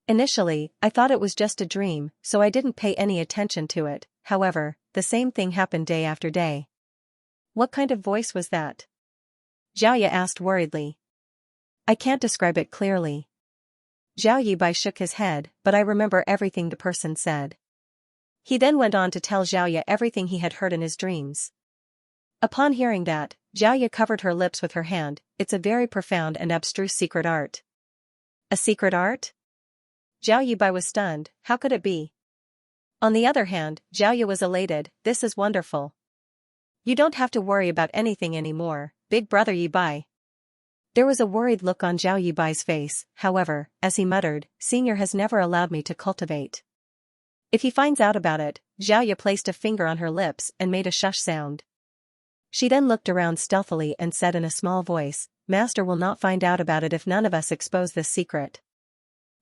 Initially, I thought it was just a dream, so I didn't pay any attention to it. However, the same thing happened day after day." "What kind of voice was that?" Xiaoya asked worriedly. "I can't describe it clearly." Zhao Yibai shook his head, "But I remember everything the person said." He then went on to tell Xiaoya everything he had heard in his dreams. Upon hearing that, Xiaoya covered her lips with her hand. "It's a very profound and abstruse secret art." "A secret art?" Zhao Yibai was stunned. How could it be? On the other hand, Xiaoya was elated. "This is wonderful. You don't have to worry about anything anymore, Big Brother Yibai." There was a worried look on Zhao Yibai's face, however, as he muttered, "Senior has never allowed me to cultivate. If he finds out about it." Xiaoya placed a finger on her lips and made a shush sound. She then looked around stealthily and said in a small voice, "Master will not find out about it if none of us expose this secret.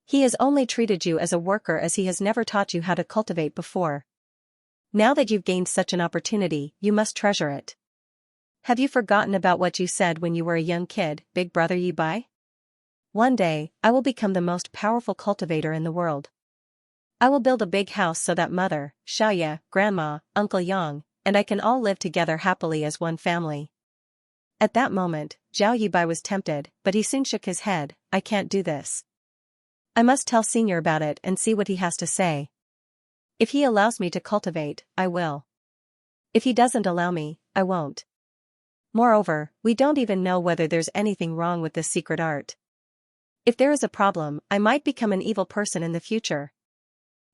He has only treated you as a worker as he has never taught you how to cultivate before. Now that you've gained such an opportunity, you must treasure it. Have you forgotten about what you said when you were a young kid, Big Brother Yibai? One day, I will become the most powerful cultivator in the world. I will build a big house so that Mother, Xiaoya, Grandma, Uncle Yang, and I can all live together happily as one family." At that moment, Zhao Yibai was tempted, but he soon shook his head. "I can't do this. I must tell Senior about it and see what he has to say. If he allows me to cultivate, I will." If he doesn't allow me, I won't. Moreover, we don't even know whether there's anything wrong with this secret art. If there is a problem, I might become an evil person in the future.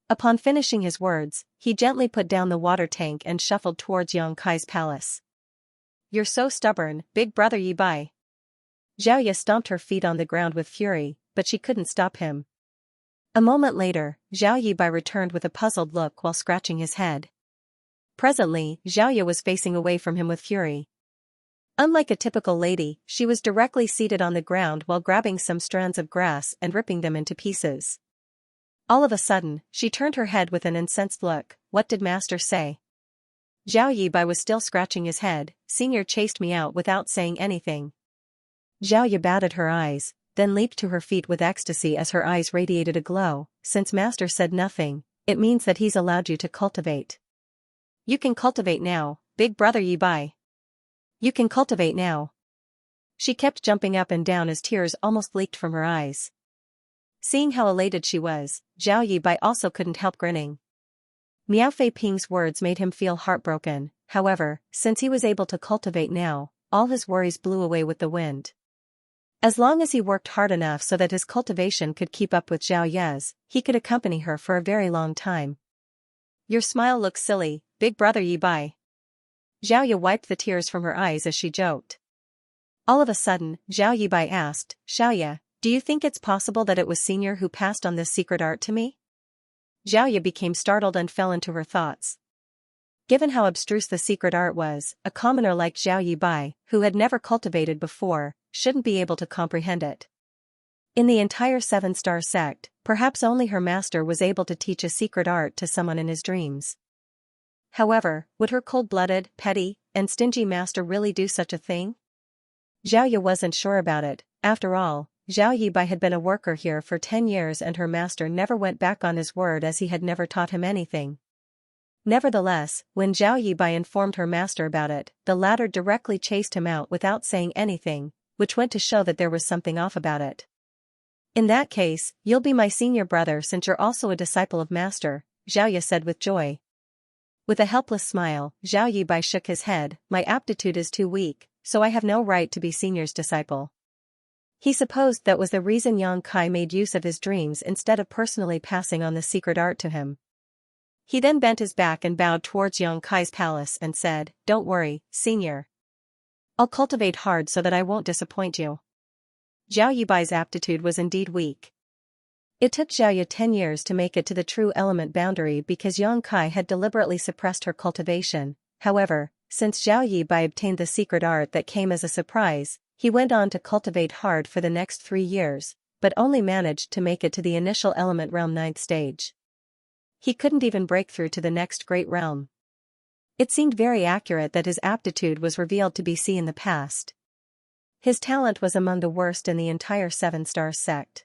Upon finishing his words, he gently put down the water tank and shuffled towards Xianxia's palace. You're so stubborn, big brother Yi Bai. Xiaoya stomped her feet on the ground with fury, but she couldn't stop him. A moment later, Zhao Yibai returned with a puzzled look while scratching his head. Presently, Xiaoya was facing away from him with fury. Unlike a typical lady, she was directly seated on the ground while grabbing some strands of grass and ripping them into pieces. All of a sudden, she turned her head with an incensed look. What did master say? Zhao Yibai was still scratching his head. Senior chased me out without saying anything. Xiaoya batted her eyes, then leaped to her feet with ecstasy as her eyes radiated a glow. Since master said nothing, it means that he's allowed you to cultivate. You can cultivate now, big brother Yi Bai. You can cultivate now. She kept jumping up and down as tears almost leaked from her eyes. Seeing how elated she was, Zhao Yibai also couldn't help grinning. Miao Fei Ping's words made him feel heartbroken. However, since he was able to cultivate now, all his worries blew away with the wind. As long as he worked hard enough so that his cultivation could keep up with Zhao Ye's, he could accompany her for a very long time. Your smile looks silly, big brother Yi Bai. Zhao Ye wiped the tears from her eyes as she joked. All of a sudden, Zhao Yibai asked, Xiaoya, do you think it's possible that it was Senior who passed on this secret art to me? Zhao Ye became startled and fell into her thoughts. Given how abstruse the secret art was, a commoner like Zhao Yibai, who had never cultivated before, shouldn't be able to comprehend it. In the entire seven-star sect, perhaps only her master was able to teach a secret art to someone in his dreams. However, would her cold-blooded, petty, and stingy master really do such a thing? Zhao Ye wasn't sure about it. After all, Zhao Yibai had been a worker here for 10 years and her master never went back on his word as he had never taught him anything. Nevertheless, when Zhao Yibai informed her master about it, the latter directly chased him out without saying anything, which went to show that there was something off about it. In that case, you'll be my senior brother since you're also a disciple of master, Zhao Ye said with joy. With a helpless smile, Zhao Yibai shook his head. My aptitude is too weak, so I have no right to be senior's disciple. He supposed that was the reason Yang Kai made use of his dreams instead of personally passing on the secret art to him. He then bent his back and bowed towards Yang Kai's palace and said, Don't worry, senior. I'll cultivate hard so that I won't disappoint you. Zhao Yibai's aptitude was indeed weak. It took Zhao Ye 10 years to make it to the true element boundary because Yang Kai had deliberately suppressed her cultivation. However, since Zhao Yibai obtained the secret art that came as a surprise, he went on to cultivate hard for the next 3 years, but only managed to make it to the initial element realm 9th stage. He couldn't even break through to the next great realm. It seemed very accurate that his aptitude was revealed to be C in the past. His talent was among the worst in the entire 7-star sect.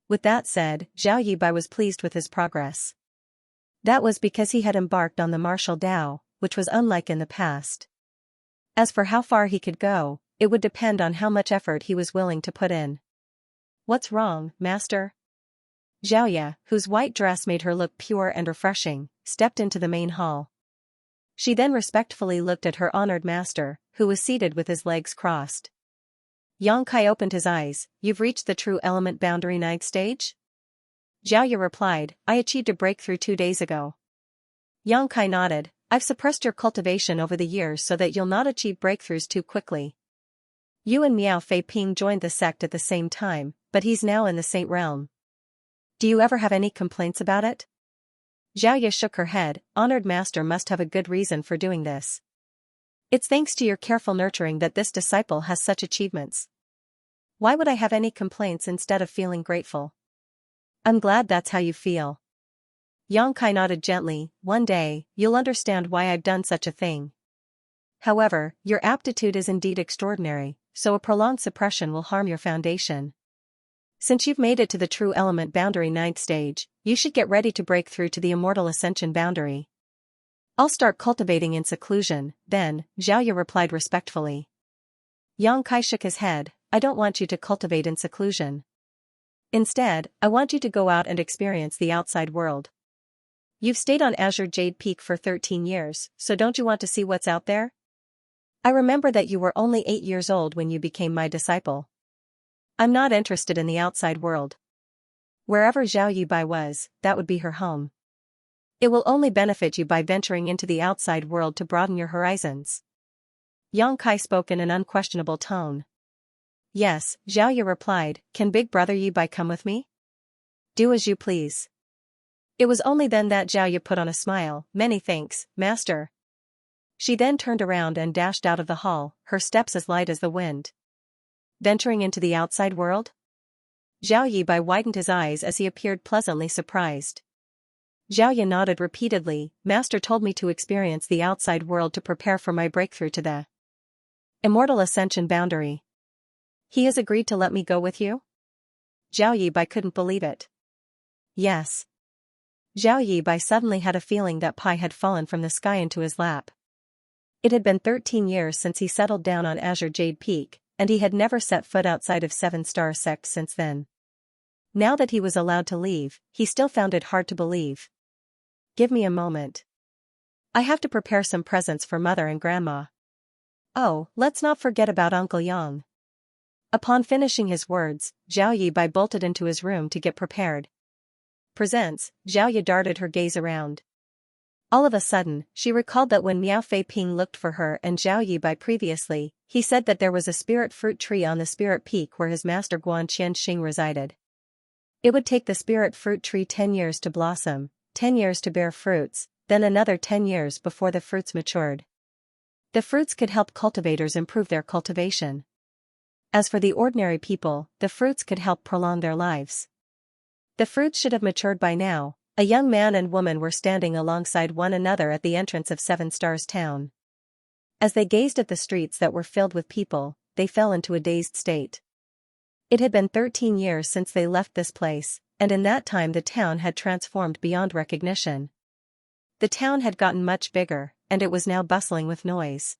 With that said, Zhao Yibai was pleased with his progress. That was because he had embarked on the martial Dao, which was unlike in the past. As for how far he could go, it would depend on how much effort he was willing to put in. What's wrong, master? Zhao Ye, whose white dress made her look pure and refreshing, stepped into the main hall. She then respectfully looked at her honored master, who was seated with his legs crossed. Yang Kai opened his eyes. You've reached the true element boundary 9th stage? Zhao Ye replied, I achieved a breakthrough 2 days ago. Yang Kai nodded, I've suppressed your cultivation over the years so that you'll not achieve breakthroughs too quickly. You and Miao Fei Ping joined the sect at the same time, but he's now in the Saint realm. Do you ever have any complaints about it? Zhao Ye shook her head. Honored master must have a good reason for doing this. It's thanks to your careful nurturing that this disciple has such achievements. Why would I have any complaints instead of feeling grateful? I'm glad that's how you feel. Yang Kai nodded gently. One day, you'll understand why I've done such a thing. However, your aptitude is indeed extraordinary, so a prolonged suppression will harm your foundation. Since you've made it to the true element boundary 9th stage, you should get ready to break through to the immortal ascension boundary. I'll start cultivating in seclusion, then, Zhao Ye replied respectfully. Yang Kai shook his head, I don't want you to cultivate in seclusion. Instead, I want you to go out and experience the outside world. You've stayed on Azure Jade Peak for 13 years, so don't you want to see what's out there? I remember that you were only 8 years old when you became my disciple. I'm not interested in the outside world. Wherever Zhao Yibai was, that would be her home. It will only benefit you by venturing into the outside world to broaden your horizons. Yang Kai spoke in an unquestionable tone. Yes, Zhao Yi replied, can Big Brother Yibai come with me? Do as you please. It was only then that Zhao Yi put on a smile. Many thanks, master. She then turned around and dashed out of the hall, her steps as light as the wind. Venturing into the outside world? Zhao Yibai widened his eyes as he appeared pleasantly surprised. Zhao Yi nodded repeatedly. Master told me to experience the outside world to prepare for my breakthrough to the immortal ascension boundary. He has agreed to let me go with you? Zhao Yibai couldn't believe it. Yes. Zhao Yibai suddenly had a feeling that pie had fallen from the sky into his lap. It had been 13 years since he settled down on Azure Jade Peak, and he had never set foot outside of Seven Star Sect since then. Now that he was allowed to leave, he still found it hard to believe. Give me a moment. I have to prepare some presents for Mother and Grandma. Oh, let's not forget about Uncle Yang. Upon finishing his words, Zhao Yibai bolted into his room to get prepared. Presents, Zhao Yi darted her gaze around. All of a sudden, she recalled that when Miao Fei Ping looked for her and Zhao Yibai previously, he said that there was a spirit fruit tree on the spirit peak where his master Guan Qianxing resided. It would take the spirit fruit tree 10 years to blossom, 10 years to bear fruits, then another 10 years before the fruits matured. The fruits could help cultivators improve their cultivation. As for the ordinary people, the fruits could help prolong their lives. The fruits should have matured by now. A young man and woman were standing alongside one another at the entrance of Seven Stars Town. As they gazed at the streets that were filled with people, they fell into a dazed state. It had been 13 years since they left this place, and in that time the town had transformed beyond recognition. The town had gotten much bigger, and it was now bustling with noise.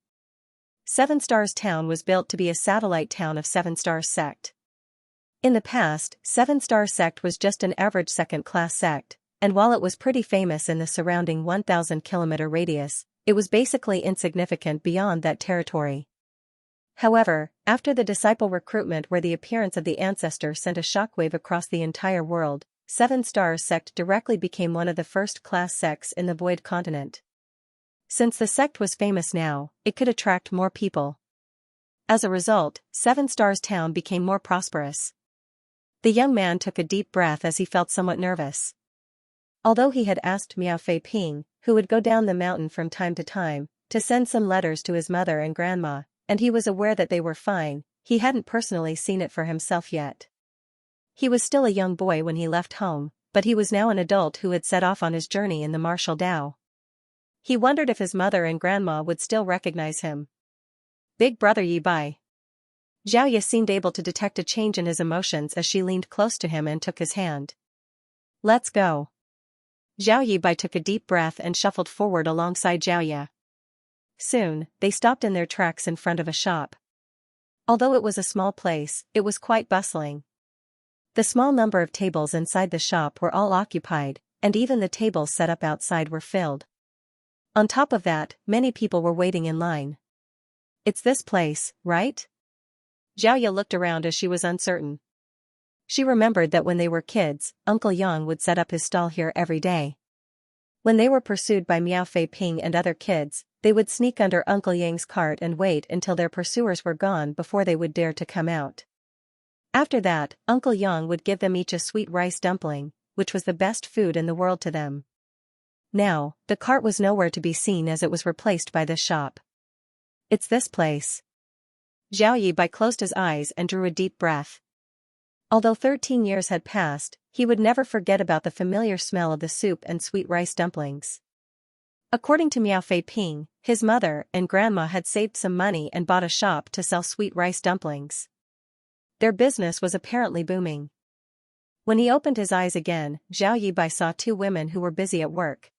Seven Stars Town was built to be a satellite town of Seven Stars Sect. In the past, Seven Stars Sect was just an average second-class sect, and while it was pretty famous in the surrounding 1,000-kilometer radius, it was basically insignificant beyond that territory. However, after the disciple recruitment where the appearance of the ancestor sent a shockwave across the entire world, Seven Stars Sect directly became one of the first-class sects in the Void Continent. Since the sect was famous now, it could attract more people. As a result, Seven Stars Town became more prosperous. The young man took a deep breath as he felt somewhat nervous. Although he had asked Miao Fei Ping, who would go down the mountain from time to time, to send some letters to his mother and grandma, and he was aware that they were fine, he hadn't personally seen it for himself yet. He was still a young boy when he left home, but he was now an adult who had set off on his journey in the martial Tao. He wondered if his mother and grandma would still recognize him. Big Brother Yibai. Zhao Yi seemed able to detect a change in his emotions as she leaned close to him and took his hand. Let's go. Zhao Yibai took a deep breath and shuffled forward alongside Zhao Yi. Soon, they stopped in their tracks in front of a shop. Although it was a small place, it was quite bustling. The small number of tables inside the shop were all occupied, and even the tables set up outside were filled. On top of that, many people were waiting in line. It's this place, right? Zhao Yi looked around as she was uncertain. She remembered that when they were kids, Uncle Yang would set up his stall here every day. When they were pursued by Miao Fei Ping and other kids, they would sneak under Uncle Yang's cart and wait until their pursuers were gone before they would dare to come out. After that, Uncle Yang would give them each a sweet rice dumpling, which was the best food in the world to them. Now, the cart was nowhere to be seen as it was replaced by this shop. It's this place. Zhao Yibai closed his eyes and drew a deep breath. Although 13 years had passed, he would never forget about the familiar smell of the soup and sweet rice dumplings. According to Miao Fei Ping, his mother and grandma had saved some money and bought a shop to sell sweet rice dumplings. Their business was apparently booming. When he opened his eyes again, Zhao Yibai saw two women who were busy at work.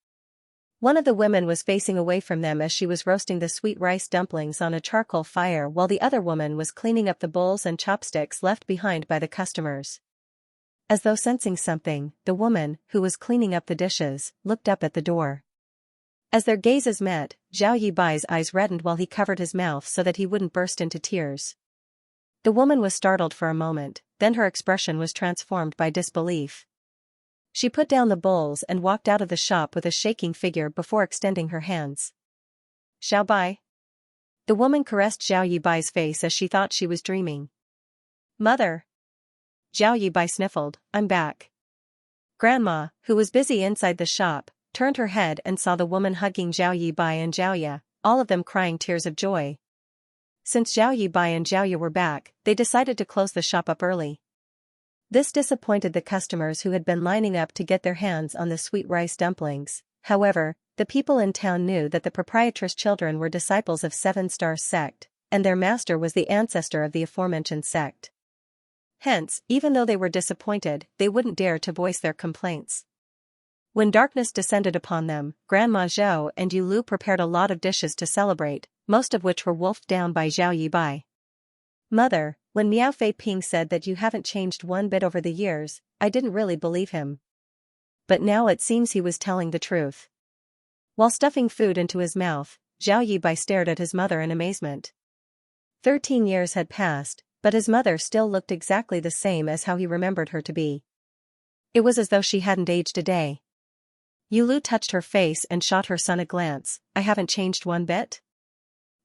One of the women was facing away from them as she was roasting the sweet rice dumplings on a charcoal fire while the other woman was cleaning up the bowls and chopsticks left behind by the customers. As though sensing something, the woman, who was cleaning up the dishes, looked up at the door. As their gazes met, Zhao Yibai's eyes reddened while he covered his mouth so that he wouldn't burst into tears. The woman was startled for a moment, then her expression was transformed by disbelief. She put down the bowls and walked out of the shop with a shaking figure before extending her hands. "Xiao Bai." The woman caressed Zhao Yibai's face as she thought she was dreaming. "Mother." Zhao Yibai sniffled, "I'm back." Grandma, who was busy inside the shop, turned her head and saw the woman hugging Zhao Yibai and Xiaoya, all of them crying tears of joy. Since Zhao Yibai and Xiaoya were back, they decided to close the shop up early. This disappointed the customers who had been lining up to get their hands on the sweet rice dumplings. However, the people in town knew that the proprietress' children were disciples of Seven Stars sect, and their master was the ancestor of the aforementioned sect. Hence, even though they were disappointed, they wouldn't dare to voice their complaints. When darkness descended upon them, Grandma Zhou and Yu Lu prepared a lot of dishes to celebrate, most of which were wolfed down by Zhao Yibai. "Mother, when Miao Fei Ping said that you haven't changed one bit over the years, I didn't really believe him. But now it seems he was telling the truth." While stuffing food into his mouth, Zhao Yibai stared at his mother in amazement. 13 years had passed, but his mother still looked exactly the same as how he remembered her to be. It was as though she hadn't aged a day. Yu Lu touched her face and shot her son a glance. "I haven't changed one bit?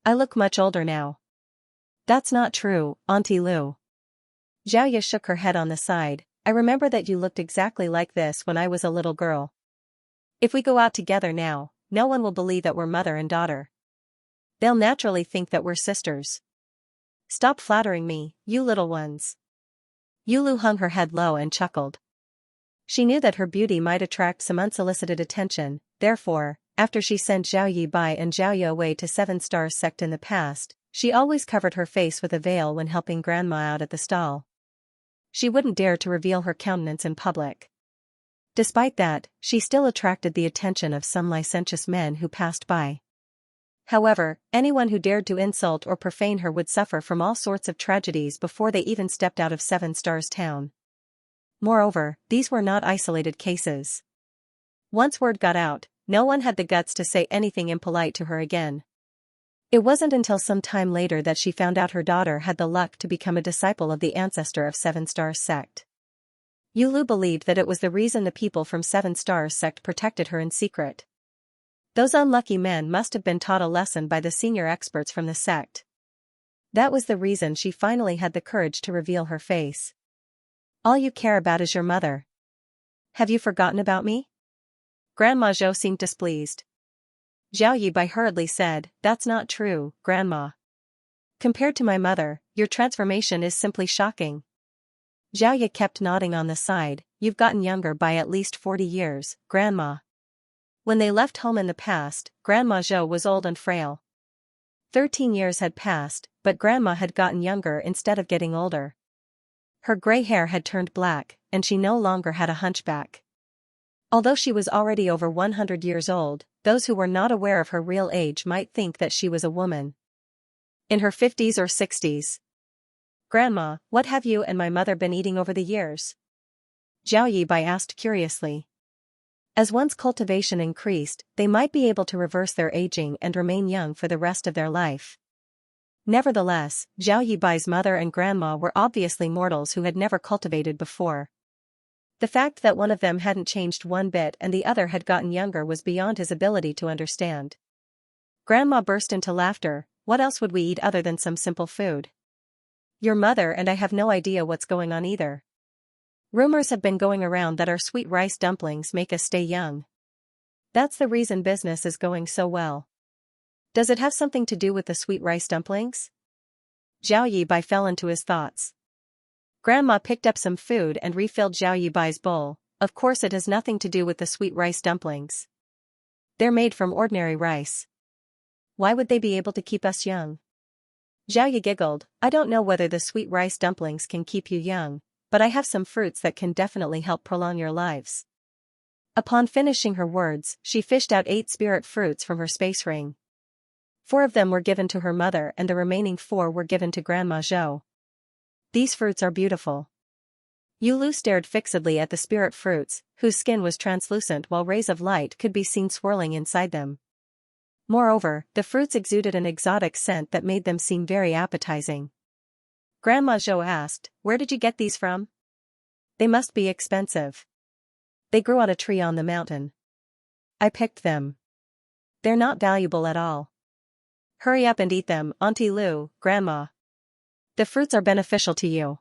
I look much older now." "That's not true, Auntie Lu." Xiaoya shook her head on the side. "I remember that you looked exactly like this when I was a little girl. If we go out together now, no one will believe that we're mother and daughter. They'll naturally think that we're sisters. Stop flattering me, you little ones." Yu Lu hung her head low and chuckled. She knew that her beauty might attract some unsolicited attention, therefore, after she sent Zhao Yibai and Xiaoya away to Seven Stars sect in the past, she always covered her face with a veil when helping Grandma out at the stall. She wouldn't dare to reveal her countenance in public. Despite that, she still attracted the attention of some licentious men who passed by. However, anyone who dared to insult or profane her would suffer from all sorts of tragedies before they even stepped out of Seven Stars town. Moreover, these were not isolated cases. Once word got out, no one had the guts to say anything impolite to her again. It wasn't until some time later that she found out her daughter had the luck to become a disciple of the ancestor of Seven Stars sect. Yu Lu believed that it was the reason the people from Seven Stars sect protected her in secret. Those unlucky men must have been taught a lesson by the senior experts from the sect. That was the reason she finally had the courage to reveal her face. "All you care about is your mother. Have you forgotten about me?" Grandma Zhou seemed displeased. Zhao Yibai hurriedly said, "That's not true, Grandma. Compared to my mother, your transformation is simply shocking." Xiaoya kept nodding on the side. "You've gotten younger by at least 40 years, Grandma." When they left home in the past, Grandma Zhou was old and frail. 13 years had passed, but Grandma had gotten younger instead of getting older. Her gray hair had turned black, and she no longer had a hunchback. Although she was already over 100 years old, those who were not aware of her real age might think that she was a woman in her 50s or 60s. "Grandma, what have you and my mother been eating over the years?" Zhao Yibai asked curiously. As one's cultivation increased, they might be able to reverse their aging and remain young for the rest of their life. Nevertheless, Zhao Yibai's mother and grandma were obviously mortals who had never cultivated before. The fact that one of them hadn't changed one bit and the other had gotten younger was beyond his ability to understand. Grandma burst into laughter. "What else would we eat other than some simple food? Your mother and I have no idea what's going on either. Rumors have been going around that our sweet rice dumplings make us stay young. That's the reason business is going so well. Does it have something to do with the sweet rice dumplings?" Zhao Yibai fell into his thoughts. Grandma picked up some food and refilled Zhao Yibai's bowl. "Of course it has nothing to do with the sweet rice dumplings. They're made from ordinary rice. Why would they be able to keep us young?" Zhao Yi giggled. "I don't know whether the sweet rice dumplings can keep you young, but I have some fruits that can definitely help prolong your lives." Upon finishing her words, she fished out 8 spirit fruits from her space ring. 4 of them were given to her mother and the remaining 4 were given to Grandma Zhou. "These fruits are beautiful. Yulu stared fixedly at the spirit fruits, whose skin was translucent while rays of light could be seen swirling inside them. Moreover, the fruits exuded an exotic scent that made them seem very appetizing. Grandma Zhou asked, "Where did you get these from?" "They must be expensive. They grew on a tree on the mountain. I picked them. They're not valuable at all." "Hurry up and eat them, Auntie Lu, Grandma. The fruits are beneficial to you."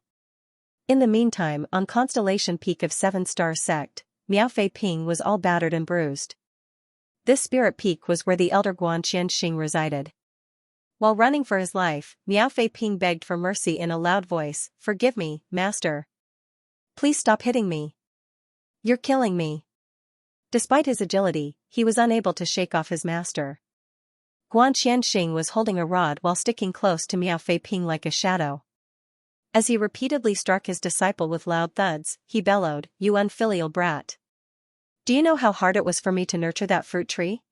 In the meantime, on Constellation Peak of Seven Stars Sect, Miao Fei Ping was all battered and bruised. This spirit peak was where the elder Guan Xianxia resided. While running for his life, Miao Fei Ping begged for mercy in a loud voice, "Forgive me, master. Please stop hitting me. You're killing me." Despite his agility, he was unable to shake off his master. Guan Xianxia was holding a rod while sticking close to Miao Fei Ping like a shadow. As he repeatedly struck his disciple with loud thuds, he bellowed, "You unfilial brat. Do you know how hard it was for me to nurture that fruit tree?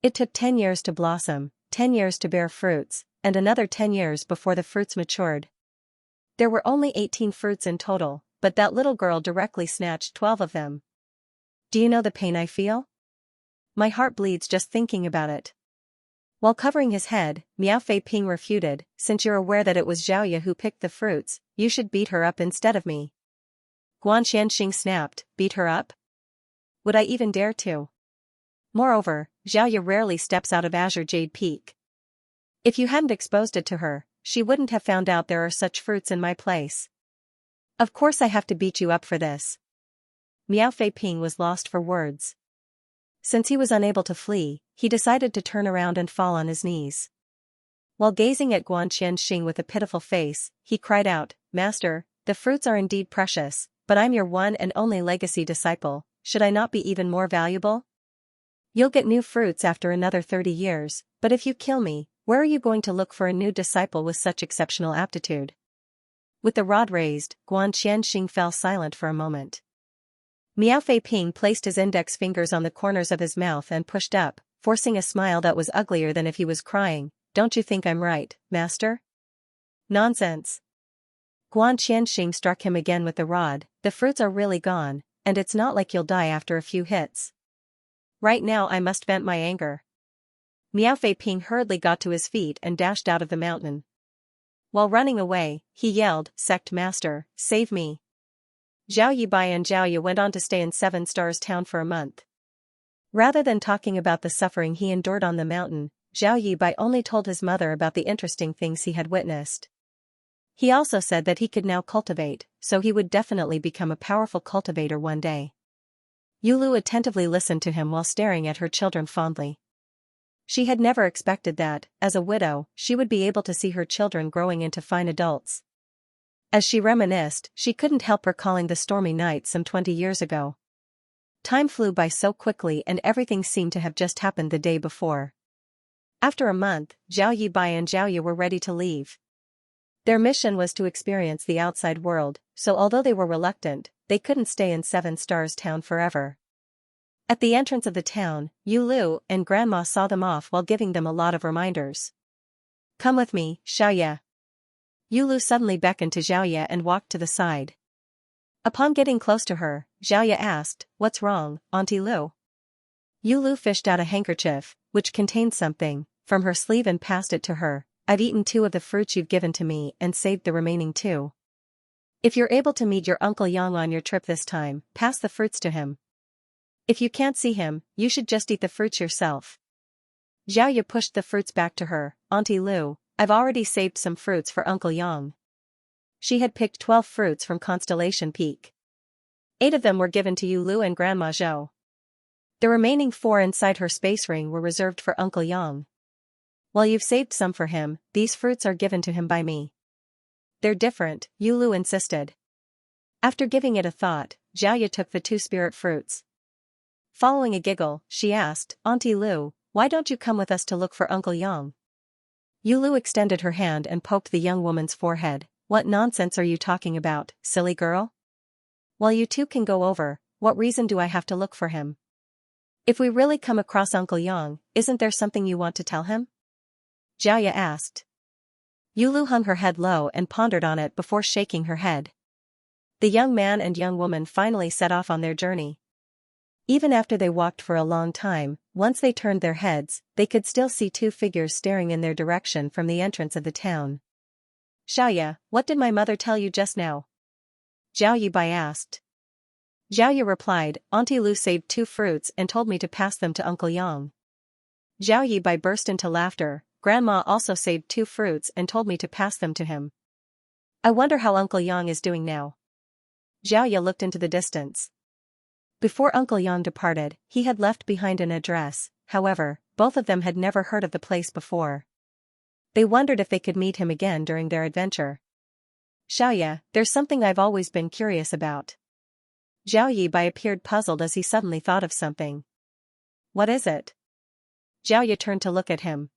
It took 10 years to blossom, 10 years to bear fruits, and another 10 years before the fruits matured. There were only 18 fruits in total, but that little girl directly snatched 12 of them. Do you know the pain I feel? My heart bleeds just thinking about it." While covering his head, Miao Fei Ping refuted, "Since you're aware that it was Xiaoya who picked the fruits, you should beat her up instead of me." Guan Xianxia snapped, "Beat her up? Would I even dare to? Moreover, Xiaoya rarely steps out of Azure Jade Peak. If you hadn't exposed it to her, she wouldn't have found out there are such fruits in my place. Of course I have to beat you up for this." Miao Fei Ping was lost for words. Since he was unable to flee, he decided to turn around and fall on his knees. While gazing at Guan Xianxia with a pitiful face, he cried out, "Master, the fruits are indeed precious, but I'm your one and only legacy disciple. Should I not be even more valuable? You'll get new fruits after another 30 years, but if you kill me, where are you going to look for a new disciple with such exceptional aptitude?" With the rod raised, Guan Xianxia fell silent for a moment. Miao Fei Ping placed his index fingers on the corners of his mouth and pushed up, forcing a smile that was uglier than if he was crying. "Don't you think I'm right, master?" "Nonsense." Guan Xianxia struck him again with the rod, "The fruits are really gone, and it's not like you'll die after a few hits. Right now I must vent my anger." Miao Fei Ping hurriedly got to his feet and dashed out of the mountain. While running away, he yelled, "Sect Master, save me." Zhao Yibai and Zhao Yu went on to stay in Seven Stars Town for a month. Rather than talking about the suffering he endured on the mountain, Zhao Yibai only told his mother about the interesting things he had witnessed. He also said that he could now cultivate, so he would definitely become a powerful cultivator one day. Yulu attentively listened to him while staring at her children fondly. She had never expected that, as a widow, she would be able to see her children growing into fine adults. As she reminisced, she couldn't help recalling the stormy night some 20 years ago. Time flew by so quickly and everything seemed to have just happened the day before. After a month, Zhao Yibai and Zhao Yu were ready to leave. Their mission was to experience the outside world, so although they were reluctant, they couldn't stay in Seven Stars Town forever. At the entrance of the town, Yulu and Grandma saw them off while giving them a lot of reminders. "Come with me, Xiaoya." Yulu suddenly beckoned to Xiaoya and walked to the side. Upon getting close to her, Xiaoya asked, "What's wrong, Auntie Lu?" Yulu fished out a handkerchief, which contained something, from her sleeve and passed it to her. "I've eaten 2 of the fruits you've given to me and saved the remaining 2. If you're able to meet your Uncle Yang on your trip this time, pass the fruits to him. If you can't see him, you should just eat the fruits yourself." Xiaoya pushed the fruits back to her. "Auntie Lu, I've already saved some fruits for Uncle Yang." She had picked 12 fruits from Constellation Peak. 8 of them were given to Yulu and Grandma Zhou. The remaining 4 inside her space ring were reserved for Uncle Yang. "While you've saved some for him, these fruits are given to him by me." "They're different," Yulu insisted. After giving it a thought, Xiaoya took the 2 spirit fruits. Following a giggle, she asked, "Auntie Lu, why don't you come with us to look for Uncle Yang?" Yulu extended her hand and poked the young woman's forehead. "What nonsense are you talking about, silly girl? While you 2 can go over, what reason do I have to look for him? If we really come across Uncle Yang, isn't there something you want to tell him?" Xiaoya asked. Yulu hung her head low and pondered on it before shaking her head. The young man and young woman finally set off on their journey. Even after they walked for a long time, once they turned their heads, they could still see two figures staring in their direction from the entrance of the town. "Xiaoya, what did my mother tell you just now?" Zhao Yibai asked. Xiaoya replied, "Auntie Lu saved 2 fruits and told me to pass them to Uncle Yang." Zhao Yibai burst into laughter. "Grandma also saved 2 fruits and told me to pass them to him. I wonder how Uncle Yang is doing now." Xiaoya looked into the distance. Before Uncle Yang departed, he had left behind an address. However, both of them had never heard of the place before. They wondered if they could meet him again during their adventure. "Xiaoya, there's something I've always been curious about." Zhao Yibai appeared puzzled as he suddenly thought of something. "What is it?" Xiaoya turned to look at him.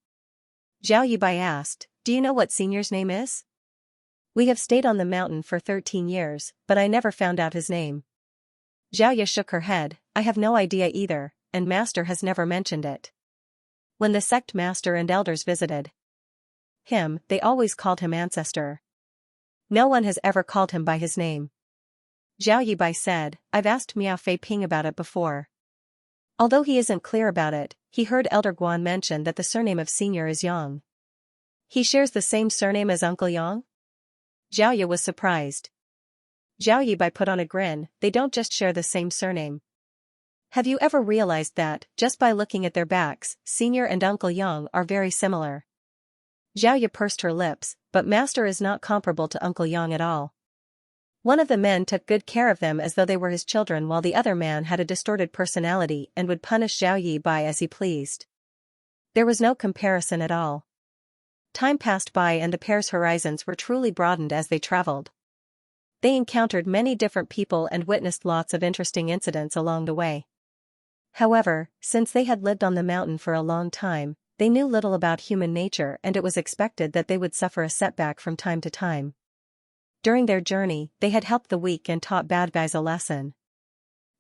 Zhao Yibai asked, "Do you know what Senior's name is?" "We have stayed on the mountain for 13 years, but I never found out his name." Xiaoya shook her head. "I have no idea either, and Master has never mentioned it. When the sect master and elders visited him, they always called him Ancestor. No one has ever called him by his name." Zhao Yibai said, "I've asked Miao Fei Ping about it before. Although he isn't clear about it, he heard Elder Guan mention that the surname of Senior is Yang. He shares the same surname as Uncle Yang?" Xiaoya was surprised. Zhao Yibai put on a grin. "They don't just share the same surname. Have you ever realized that, just by looking at their backs, Senior and Uncle Yang are very similar?" Xiaoya pursed her lips, "But Master is not comparable to Uncle Yang at all. One of the men took good care of them as though they were his children, while the other man had a distorted personality and would punish Zhao Yibai as he pleased. There was no comparison at all." Time passed by and the pair's horizons were truly broadened as they traveled. They encountered many different people and witnessed lots of interesting incidents along the way. However, since they had lived on the mountain for a long time, they knew little about human nature, and it was expected that they would suffer a setback from time to time. During their journey, they had helped the weak and taught bad guys a lesson.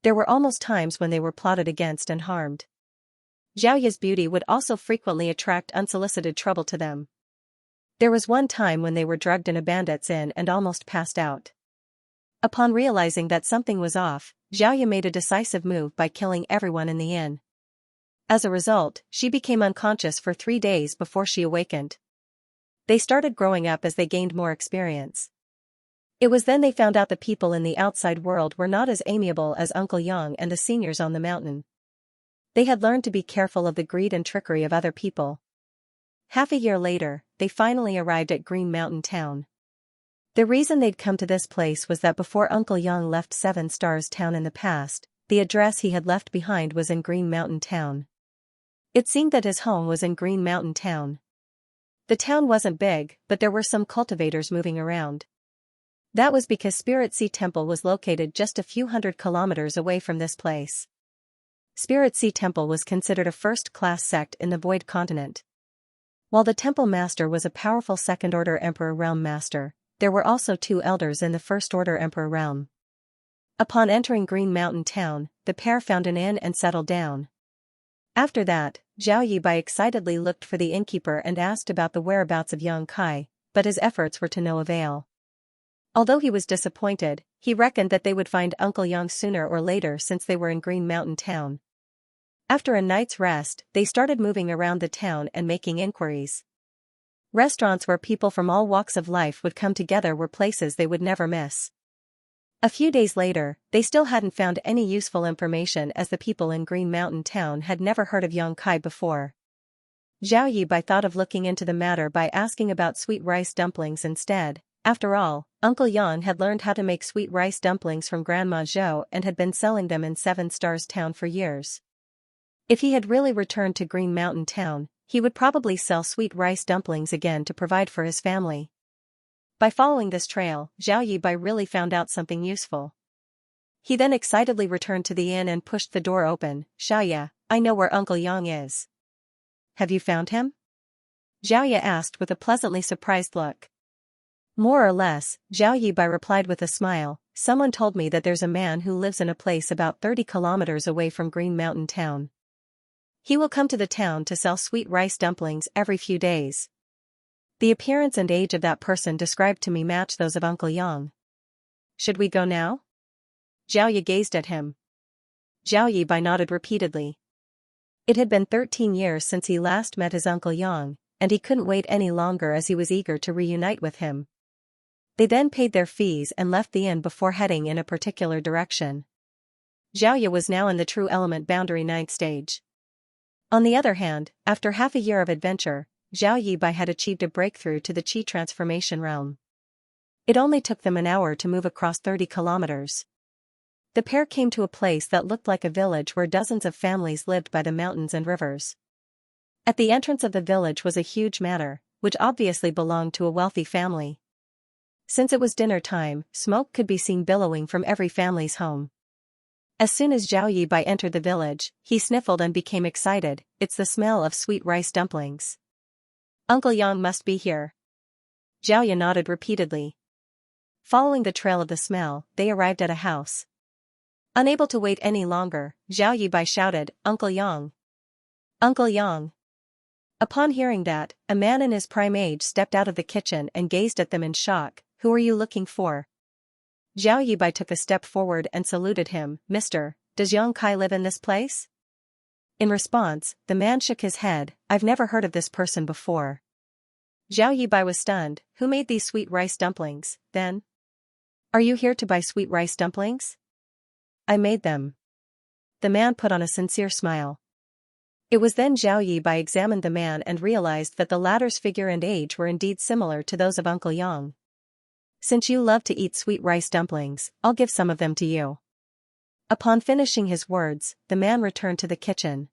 There were almost times when they were plotted against and harmed. Zhaoya's beauty would also frequently attract unsolicited trouble to them. There was one time when they were drugged in a bandit's inn and almost passed out. Upon realizing that something was off, Xiaoya made a decisive move by killing everyone in the inn. As a result, she became unconscious for 3 days before she awakened. They started growing up as they gained more experience. It was then they found out the people in the outside world were not as amiable as Uncle Yang and the seniors on the mountain. They had learned to be careful of the greed and trickery of other people. Half a year later, they finally arrived at Green Mountain Town. The reason they'd come to this place was that before Uncle Yang left 7 Stars Town in the past, the address he had left behind was in Green Mountain Town. It seemed that his home was in Green Mountain Town. The town wasn't big, but there were some cultivators moving around. That was because Spirit Sea Temple was located just a few hundred kilometers away from this place. Spirit Sea Temple was considered a first-class sect in the Void Continent. While the temple master was a powerful second-order Emperor Realm master, there were also 2 elders in the first-order Emperor Realm. Upon entering Green Mountain Town, the pair found an inn and settled down. After that, Zhao Yibai excitedly looked for the innkeeper and asked about the whereabouts of Yang Kai, but his efforts were to no avail. Although he was disappointed, he reckoned that they would find Uncle Yang sooner or later since they were in Green Mountain Town. After a night's rest, they started moving around the town and making inquiries. Restaurants where people from all walks of life would come together were places they would never miss. A few days later, they still hadn't found any useful information as the people in Green Mountain Town had never heard of Yang Kai before. Zhao Yibai thought of looking into the matter by asking about sweet rice dumplings instead. After all, Uncle Yang had learned how to make sweet rice dumplings from Grandma Zhou and had been selling them in 7 Stars Town for years. If he had really returned to Green Mountain Town, he would probably sell sweet rice dumplings again to provide for his family. By following this trail, Zhao Yibai really found out something useful. He then excitedly returned to the inn and pushed the door open. "Xiaoya, I know where Uncle Yang is. Have you found him?" Xiaoya asked with a pleasantly surprised look. "More or less," Zhao Yibai replied with a smile. "Someone told me that there's a man who lives in a place about 30 kilometers away from Green Mountain Town. He will come to the town to sell sweet rice dumplings every few days. The appearance and age of that person described to me match those of Uncle Yang." should we go now? Zhao Yi gazed at him. Zhao Yibai nodded repeatedly. It had been 13 years since he last met his Uncle Yang, and he couldn't wait any longer as he was eager to reunite with him. They then paid their fees and left the inn before heading in a particular direction. Zhao Yi was now in the true element boundary 9th stage. On the other hand, after half a year of adventure, Zhao Yibai had achieved a breakthrough to the Qi transformation realm. It only took them an hour to move across 30 kilometers. The pair came to a place that looked like a village where dozens of families lived by the mountains and rivers. At the entrance of the village was a huge manor, which obviously belonged to a wealthy family. Since it was dinner time, smoke could be seen billowing from every family's home. As soon as Zhao Yibai entered the village, he sniffled and became excited. It's the smell of sweet rice dumplings. Uncle Yang must be here. Zhao Yi nodded repeatedly. Following the trail of the smell, they arrived at a house. Unable to wait any longer, Zhao Yibai shouted, "Uncle Yang! Uncle Yang!" Upon hearing that, a man in his prime age stepped out of the kitchen and gazed at them in shock. "Who are you looking for?" Zhao Yibai took a step forward and saluted him. "Mister, does Yang Kai live in this place?" In response, the man shook his head. "I've never heard of this person before." Zhao Yibai was stunned. "Who made these sweet rice dumplings, then? Are you here to buy sweet rice dumplings?" "I made them." The man put on a sincere smile. It was then Zhao Yibai examined the man and realized that the latter's figure and age were indeed similar to those of Uncle Yang. "Since you love to eat sweet rice dumplings, I'll give some of them to you." Upon finishing his words, the man returned to the kitchen.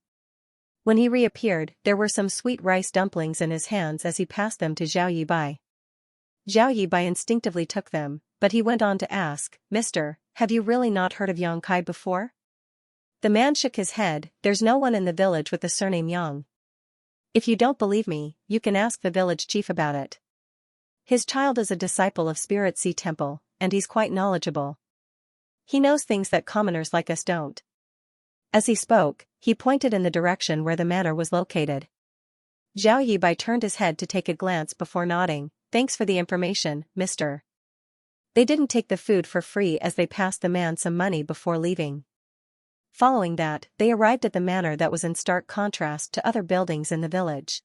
When he reappeared, there were some sweet rice dumplings in his hands as he passed them to Zhao Yibai. Zhao Yibai instinctively took them, but he went on to ask, "Mister, have you really not heard of Yang Kai before?" The man shook his head. "There's no one in the village with the surname Yang. If you don't believe me, you can ask the village chief about it. His child is a disciple of Spirit Sea Temple, and he's quite knowledgeable. He knows things that commoners like us don't." As he spoke, he pointed in the direction where the manor was located. Zhao Yibai turned his head to take a glance before nodding. "Thanks for the information, mister." They didn't take the food for free as they passed the man some money before leaving. Following that, they arrived at the manor that was in stark contrast to other buildings in the village.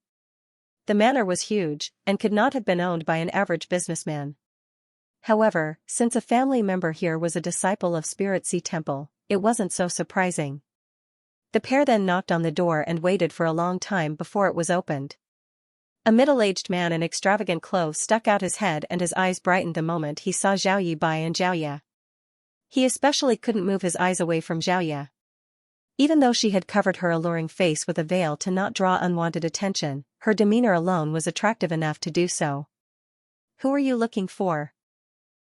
The manor was huge, and could not have been owned by an average businessman. However, since a family member here was a disciple of Spirit Sea Temple, it wasn't so surprising. The pair then knocked on the door and waited for a long time before it was opened. A middle-aged man in extravagant clothes stuck out his head and his eyes brightened the moment he saw Zhao Yibai and Zhao Ye. He especially couldn't move his eyes away from Zhao Ye. Even though she had covered her alluring face with a veil to not draw unwanted attention, her demeanor alone was attractive enough to do so. "Who are you looking for?"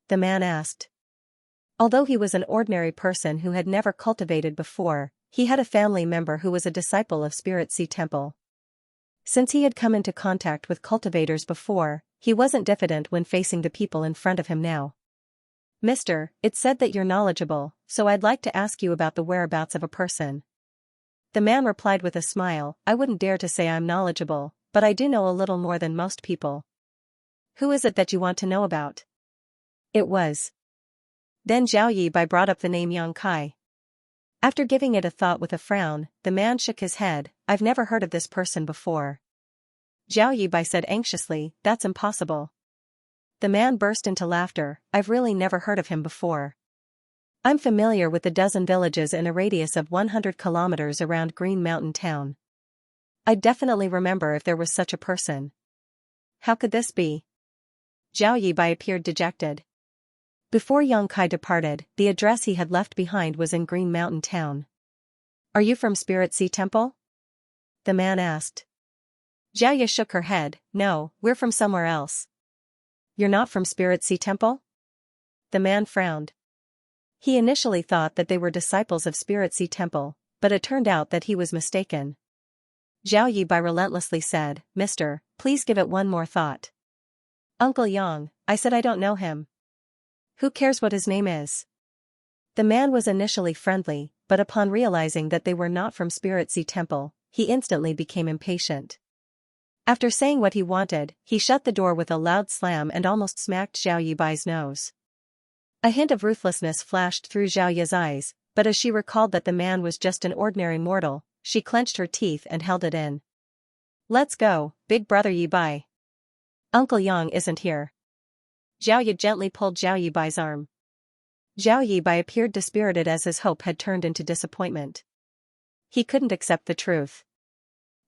the man asked. Although he was an ordinary person who had never cultivated before, he had a family member who was a disciple of Spirit Sea Temple. Since he had come into contact with cultivators before, he wasn't diffident when facing the people in front of him now. "Mister, it's said that you're knowledgeable, so I'd like to ask you about the whereabouts of a person." The man replied with a smile, "I wouldn't dare to say I'm knowledgeable, but I do know a little more than most people." "Who is it that you want to know about?" It was. Then Zhao Yibai brought up the name Yang Kai. After giving it a thought with a frown, the man shook his head. "I've never heard of this person before." Zhao Yibai said anxiously, "That's impossible." The man burst into laughter. "I've really never heard of him before. I'm familiar with the dozen villages in a radius of 100 kilometers around Green Mountain Town. I'd definitely remember if there was such a person." "How could this be?" Zhao Yibai appeared dejected. Before Yang Kai departed, the address he had left behind was in Green Mountain Town. "Are you from Spirit Sea Temple?" the man asked. Zhao Ye shook her head. "No, we're from somewhere else." "You're not from Spirit Sea Temple?" The man frowned. He initially thought that they were disciples of Spirit Sea Temple, but it turned out that he was mistaken. Zhao Yibai relentlessly said, "Mister, please give it one more thought." "Uncle Yang, I said I don't know him." "Who cares what his name is?" The man was initially friendly, but upon realizing that they were not from Spirit Sea Temple, he instantly became impatient. After saying what he wanted, he shut the door with a loud slam and almost smacked Zhao Yibai's nose. A hint of ruthlessness flashed through Xiaoya's eyes, but as she recalled that the man was just an ordinary mortal, she clenched her teeth and held it in. Let's go, big brother Yi Bai. Uncle Yang isn't here. Xiaoya gently pulled Xiao Yibai's arm. Xiao Yibai appeared dispirited as his hope had turned into disappointment. He couldn't accept the truth.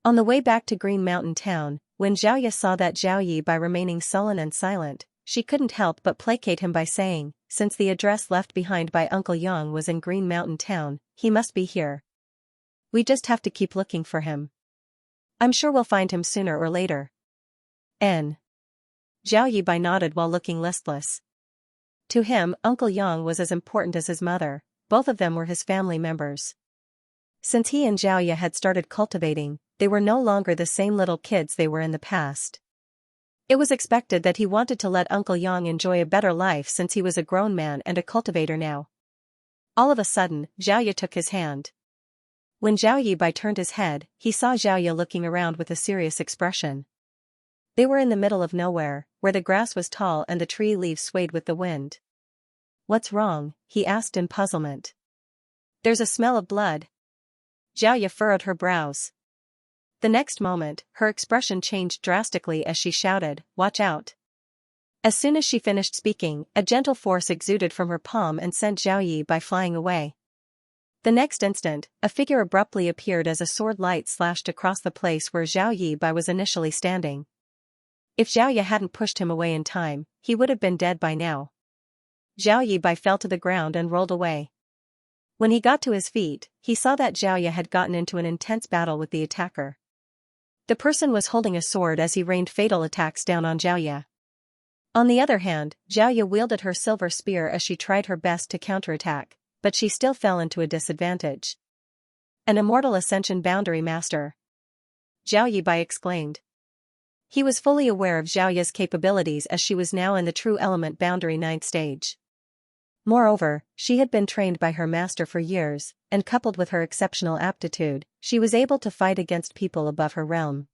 On the way back to Green Mountain Town, when Xiaoya saw that Xiao Yibai remaining sullen and silent, she couldn't help but placate him by saying, since the address left behind by Uncle Yang was in Green Mountain Town, he must be here. We just have to keep looking for him. I'm sure we'll find him sooner or later. N. Xiao Yibai nodded while looking listless. To him, Uncle Yang was as important as his mother, both of them were his family members. Since he and Xiaoya had started cultivating, they were no longer the same little kids they were in the past. It was expected that he wanted to let Uncle Yang enjoy a better life since he was a grown man and a cultivator now. All of a sudden, Xiaoya took his hand. When Xiao Yibai turned his head, he saw Xiaoya looking around with a serious expression. They were in the middle of nowhere, where the grass was tall and the tree leaves swayed with the wind. What's wrong? He asked in puzzlement. There's a smell of blood. Xiaoya furrowed her brows. The next moment, her expression changed drastically as she shouted, "Watch out!" As soon as she finished speaking, a gentle force exuded from her palm and sent Xiao Yibai flying away. The next instant, a figure abruptly appeared as a sword light slashed across the place where Xiao Yibai was initially standing. If Xiaoya hadn't pushed him away in time, he would have been dead by now. Xiao Yibai fell to the ground and rolled away. When he got to his feet, he saw that Xiaoya had gotten into an intense battle with the attacker. The person was holding a sword as he rained fatal attacks down on Xiaoya. On the other hand, Xiaoya wielded her silver spear as she tried her best to counterattack, but she still fell into a disadvantage. An immortal ascension boundary master. Xiao Yibai exclaimed. He was fully aware of Xiaoya's capabilities as she was now in the true element boundary 9th stage. Moreover, she had been trained by her master for years, and coupled with her exceptional aptitude, she was able to fight against people above her realm.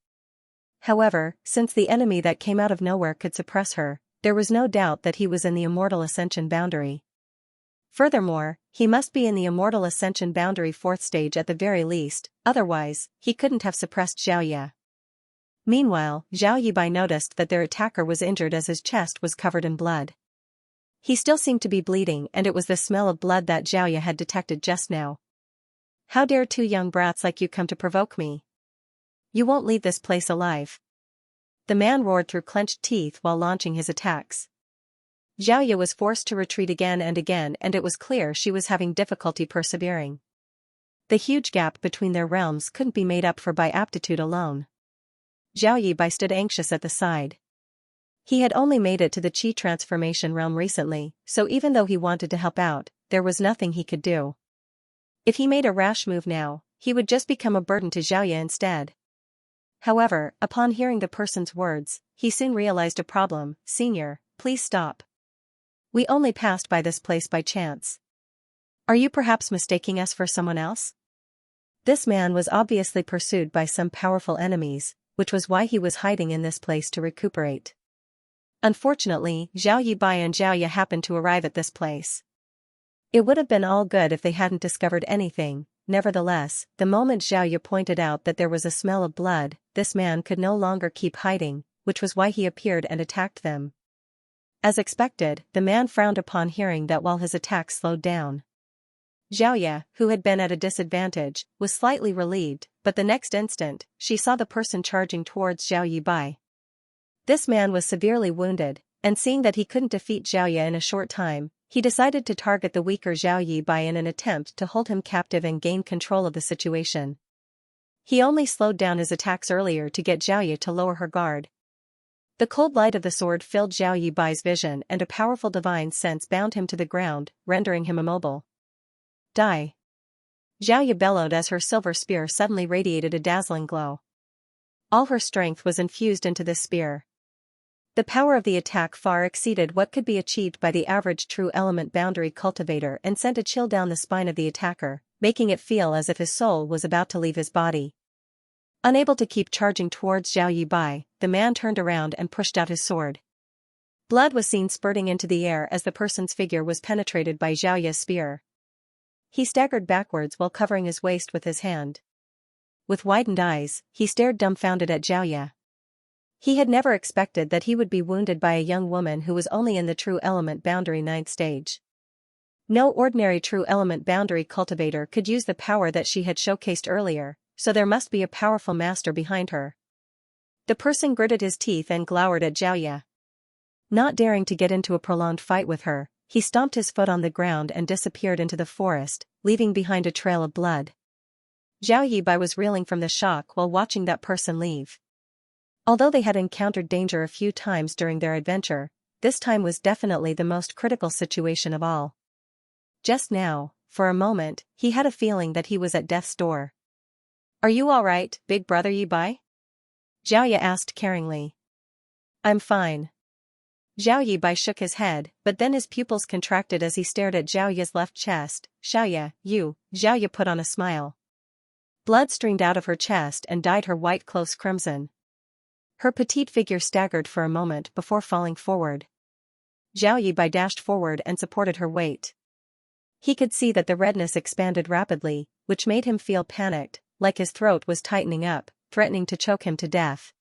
However, since the enemy that came out of nowhere could suppress her, there was no doubt that he was in the immortal ascension boundary. Furthermore, he must be in the immortal ascension boundary 4th stage at the very least, otherwise, he couldn't have suppressed Xiaoya. Meanwhile, Xiao Yibai noticed that their attacker was injured as his chest was covered in blood. He still seemed to be bleeding and it was the smell of blood that Xiaoya had detected just now. How dare two young brats like you come to provoke me? You won't leave this place alive. The man roared through clenched teeth while launching his attacks. Xiaoya was forced to retreat again and it was clear she was having difficulty persevering. The huge gap between their realms couldn't be made up for by aptitude alone. Xiao Yibai stood anxious at the side. He had only made it to the Qi transformation realm recently, so even though he wanted to help out, there was nothing he could do. If he made a rash move now, he would just become a burden to Xiaoya instead. However, upon hearing the person's words, he soon realized a problem. Senior, please stop. We only passed by this place by chance. Are you perhaps mistaking us for someone else? This man was obviously pursued by some powerful enemies, which was why he was hiding in this place to recuperate. Unfortunately, Xiao Yibai and Xiaoya happened to arrive at this place. It would have been all good if they hadn't discovered anything. Nevertheless, the moment Xiaoya pointed out that there was a smell of blood, this man could no longer keep hiding, which was why he appeared and attacked them. As expected, the man frowned upon hearing that while his attack slowed down. Xiaoya, who had been at a disadvantage, was slightly relieved, but the next instant, she saw the person charging towards Xiao Yibai. This man was severely wounded, and seeing that he couldn't defeat Xiaoya in a short time, he decided to target the weaker Xiao Yibai in an attempt to hold him captive and gain control of the situation. He only slowed down his attacks earlier to get Xiaoya to lower her guard. The cold light of the sword filled Xiao Yibai's vision and a powerful divine sense bound him to the ground, rendering him immobile. Die! Xiaoya bellowed as her silver spear suddenly radiated a dazzling glow. All her strength was infused into this spear. The power of the attack far exceeded what could be achieved by the average true element boundary cultivator and sent a chill down the spine of the attacker, making it feel as if his soul was about to leave his body. Unable to keep charging towards Xiao Yibai, the man turned around and pushed out his sword. Blood was seen spurting into the air as the person's figure was penetrated by Xiaoya's spear. He staggered backwards while covering his waist with his hand. With widened eyes, he stared dumbfounded at Xiaoya. He had never expected that he would be wounded by a young woman who was only in the true element boundary 9th stage. No ordinary true element boundary cultivator could use the power that she had showcased earlier, so there must be a powerful master behind her. The person gritted his teeth and glowered at Xiaoya. Not daring to get into a prolonged fight with her, he stomped his foot on the ground and disappeared into the forest, leaving behind a trail of blood. Zhao Yibai was reeling from the shock while watching that person leave. Although they had encountered danger a few times during their adventure, this time was definitely the most critical situation of all. Just now, for a moment, he had a feeling that he was at death's door. "Are you all right, big brother Yibai?" Xiaoya asked caringly. "I'm fine." Zhao Yibai shook his head, but then his pupils contracted as he stared at Xiaoya's left chest. "Xiaoya, Xiaoya put on a smile. Blood streamed out of her chest and dyed her white clothes crimson. Her petite figure staggered for a moment before falling forward. Zhao Yibai dashed forward and supported her weight. He could see that the redness expanded rapidly, which made him feel panicked, like his throat was tightening up, threatening to choke him to death.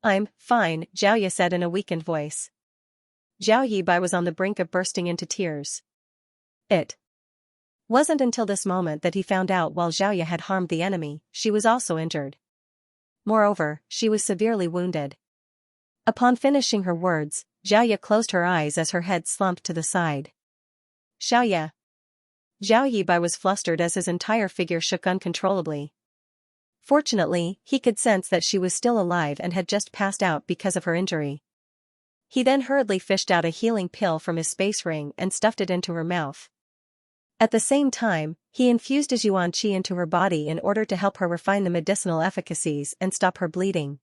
"I'm fine," Xiaoya said in a weakened voice. Zhao Yibai was on the brink of bursting into tears. It wasn't until this moment that he found out while Xiaoya had harmed the enemy, she was also injured. Moreover, she was severely wounded. Upon finishing her words, Xiaoya closed her eyes as her head slumped to the side. "Xiaoya." Zhao Yibai was flustered as his entire figure shook uncontrollably. Fortunately, he could sense that she was still alive and had just passed out because of her injury. He then hurriedly fished out a healing pill from his space ring and stuffed it into her mouth. At the same time, he infused his yuan qi into her body in order to help her refine the medicinal efficacies and stop her bleeding.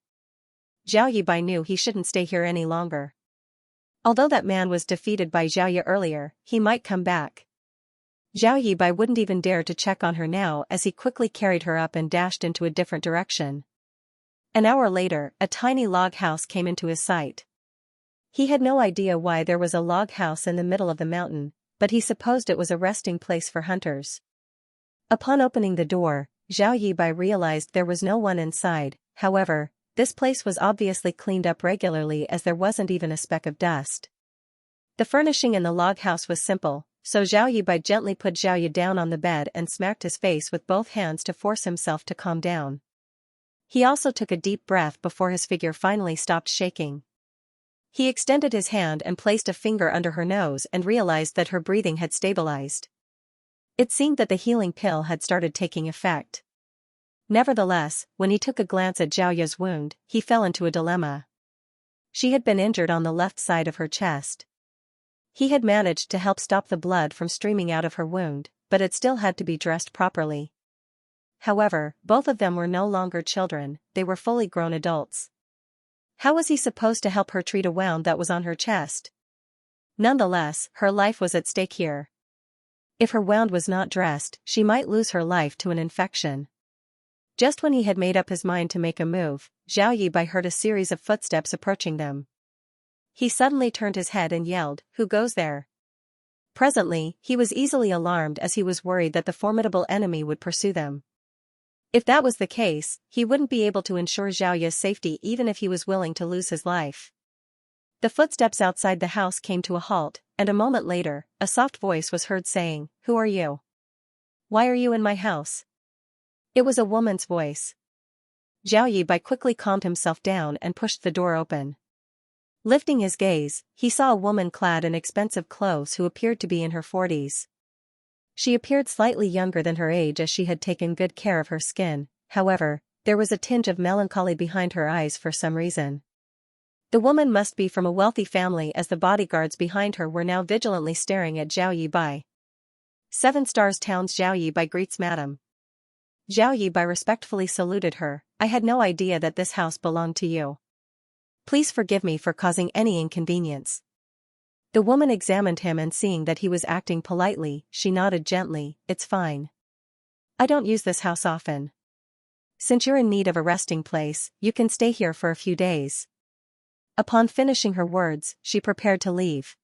Zhao Yibai knew he shouldn't stay here any longer. Although that man was defeated by Xiaoya earlier, he might come back. Zhao Yibai wouldn't even dare to check on her now as he quickly carried her up and dashed into a different direction. An hour later, a tiny log house came into his sight. He had no idea why there was a log house in the middle of the mountain, but he supposed it was a resting place for hunters. Upon opening the door, Zhao Yibai realized there was no one inside. However, this place was obviously cleaned up regularly as there wasn't even a speck of dust. The furnishing in the log house was simple, so Zhao Yibai gently put Xiaoya down on the bed and smacked his face with both hands to force himself to calm down. He also took a deep breath before his figure finally stopped shaking. He extended his hand and placed a finger under her nose and realized that her breathing had stabilized. It seemed that the healing pill had started taking effect. Nevertheless, when he took a glance at Xiaoya's wound, he fell into a dilemma. She had been injured on the left side of her chest. He had managed to help stop the blood from streaming out of her wound, but it still had to be dressed properly. However, both of them were no longer children, they were fully grown adults. How was he supposed to help her treat a wound that was on her chest? Nonetheless, her life was at stake here. If her wound was not dressed, she might lose her life to an infection. Just when he had made up his mind to make a move, Zhao Yibai heard a series of footsteps approaching them. He suddenly turned his head and yelled, "Who goes there?" Presently, he was easily alarmed as he was worried that the formidable enemy would pursue them. If that was the case, he wouldn't be able to ensure Xiaoya's safety even if he was willing to lose his life. The footsteps outside the house came to a halt, and a moment later, a soft voice was heard saying, "Who are you? Why are you in my house?" It was a woman's voice. Zhao Yibai quickly calmed himself down and pushed the door open. Lifting his gaze, he saw a woman clad in expensive clothes who appeared to be in her 40s. She appeared slightly younger than her age as she had taken good care of her skin. However, there was a tinge of melancholy behind her eyes for some reason. The woman must be from a wealthy family as the bodyguards behind her were now vigilantly staring at Zhao Yibai. 7 Stars Town's Zhao Yibai greets Madam. Zhao Yibai respectfully saluted her. "I had no idea that this house belonged to you. Please forgive me for causing any inconvenience." The woman examined him and seeing that he was acting politely, she nodded gently, "It's fine. I don't use this house often. Since you're in need of a resting place, you can stay here for a few days." Upon finishing her words, she prepared to leave.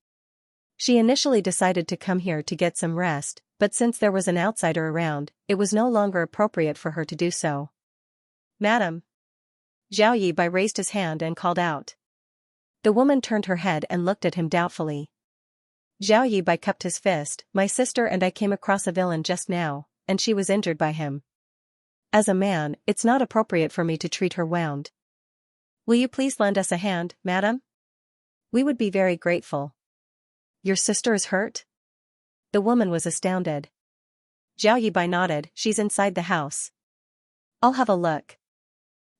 She initially decided to come here to get some rest, but since there was an outsider around, it was no longer appropriate for her to do so. "Madam." Zhao Yibai raised his hand and called out. The woman turned her head and looked at him doubtfully. Zhao Yibai cupped his fist. "My sister and I came across a villain just now, and she was injured by him. As a man, it's not appropriate for me to treat her wound. Will you please lend us a hand, madam? We would be very grateful." "Your sister is hurt?" The woman was astounded. Zhao Yibai nodded. "She's inside the house." "I'll have a look."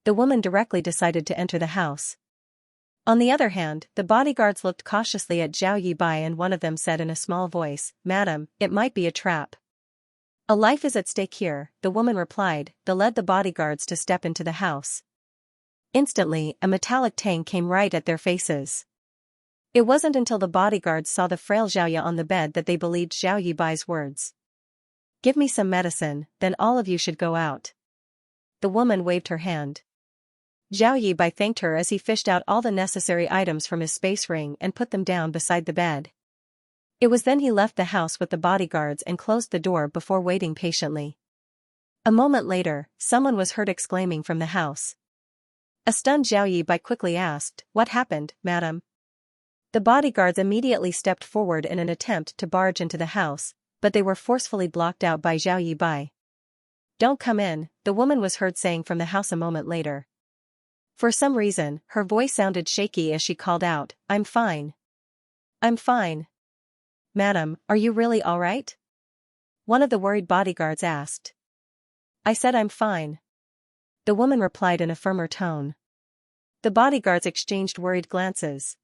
The woman directly decided to enter the house. On the other hand, the bodyguards looked cautiously at Zhao Yibai and one of them said in a small voice, "Madam, it might be a trap." "A life is at stake here," the woman replied. They led the bodyguards to step into the house. Instantly, a metallic tang came right at their faces. It wasn't until the bodyguards saw the frail Xiaoya on the bed that they believed Zhao Yibai's words. "Give me some medicine, then all of you should go out." The woman waved her hand. Zhao Yibai thanked her as he fished out all the necessary items from his space ring and put them down beside the bed. It was then he left the house with the bodyguards and closed the door before waiting patiently. A moment later, someone was heard exclaiming from the house. A stunned Zhao Yibai quickly asked, "What happened, madam?" The bodyguards immediately stepped forward in an attempt to barge into the house, but they were forcefully blocked out by Zhao Yibai. "Don't come in," the woman was heard saying from the house a moment later. For some reason, her voice sounded shaky as she called out, "I'm fine. I'm fine." "Madam, are you really all right?" one of the worried bodyguards asked. "I said I'm fine." The woman replied in a firmer tone. The bodyguards exchanged worried glances.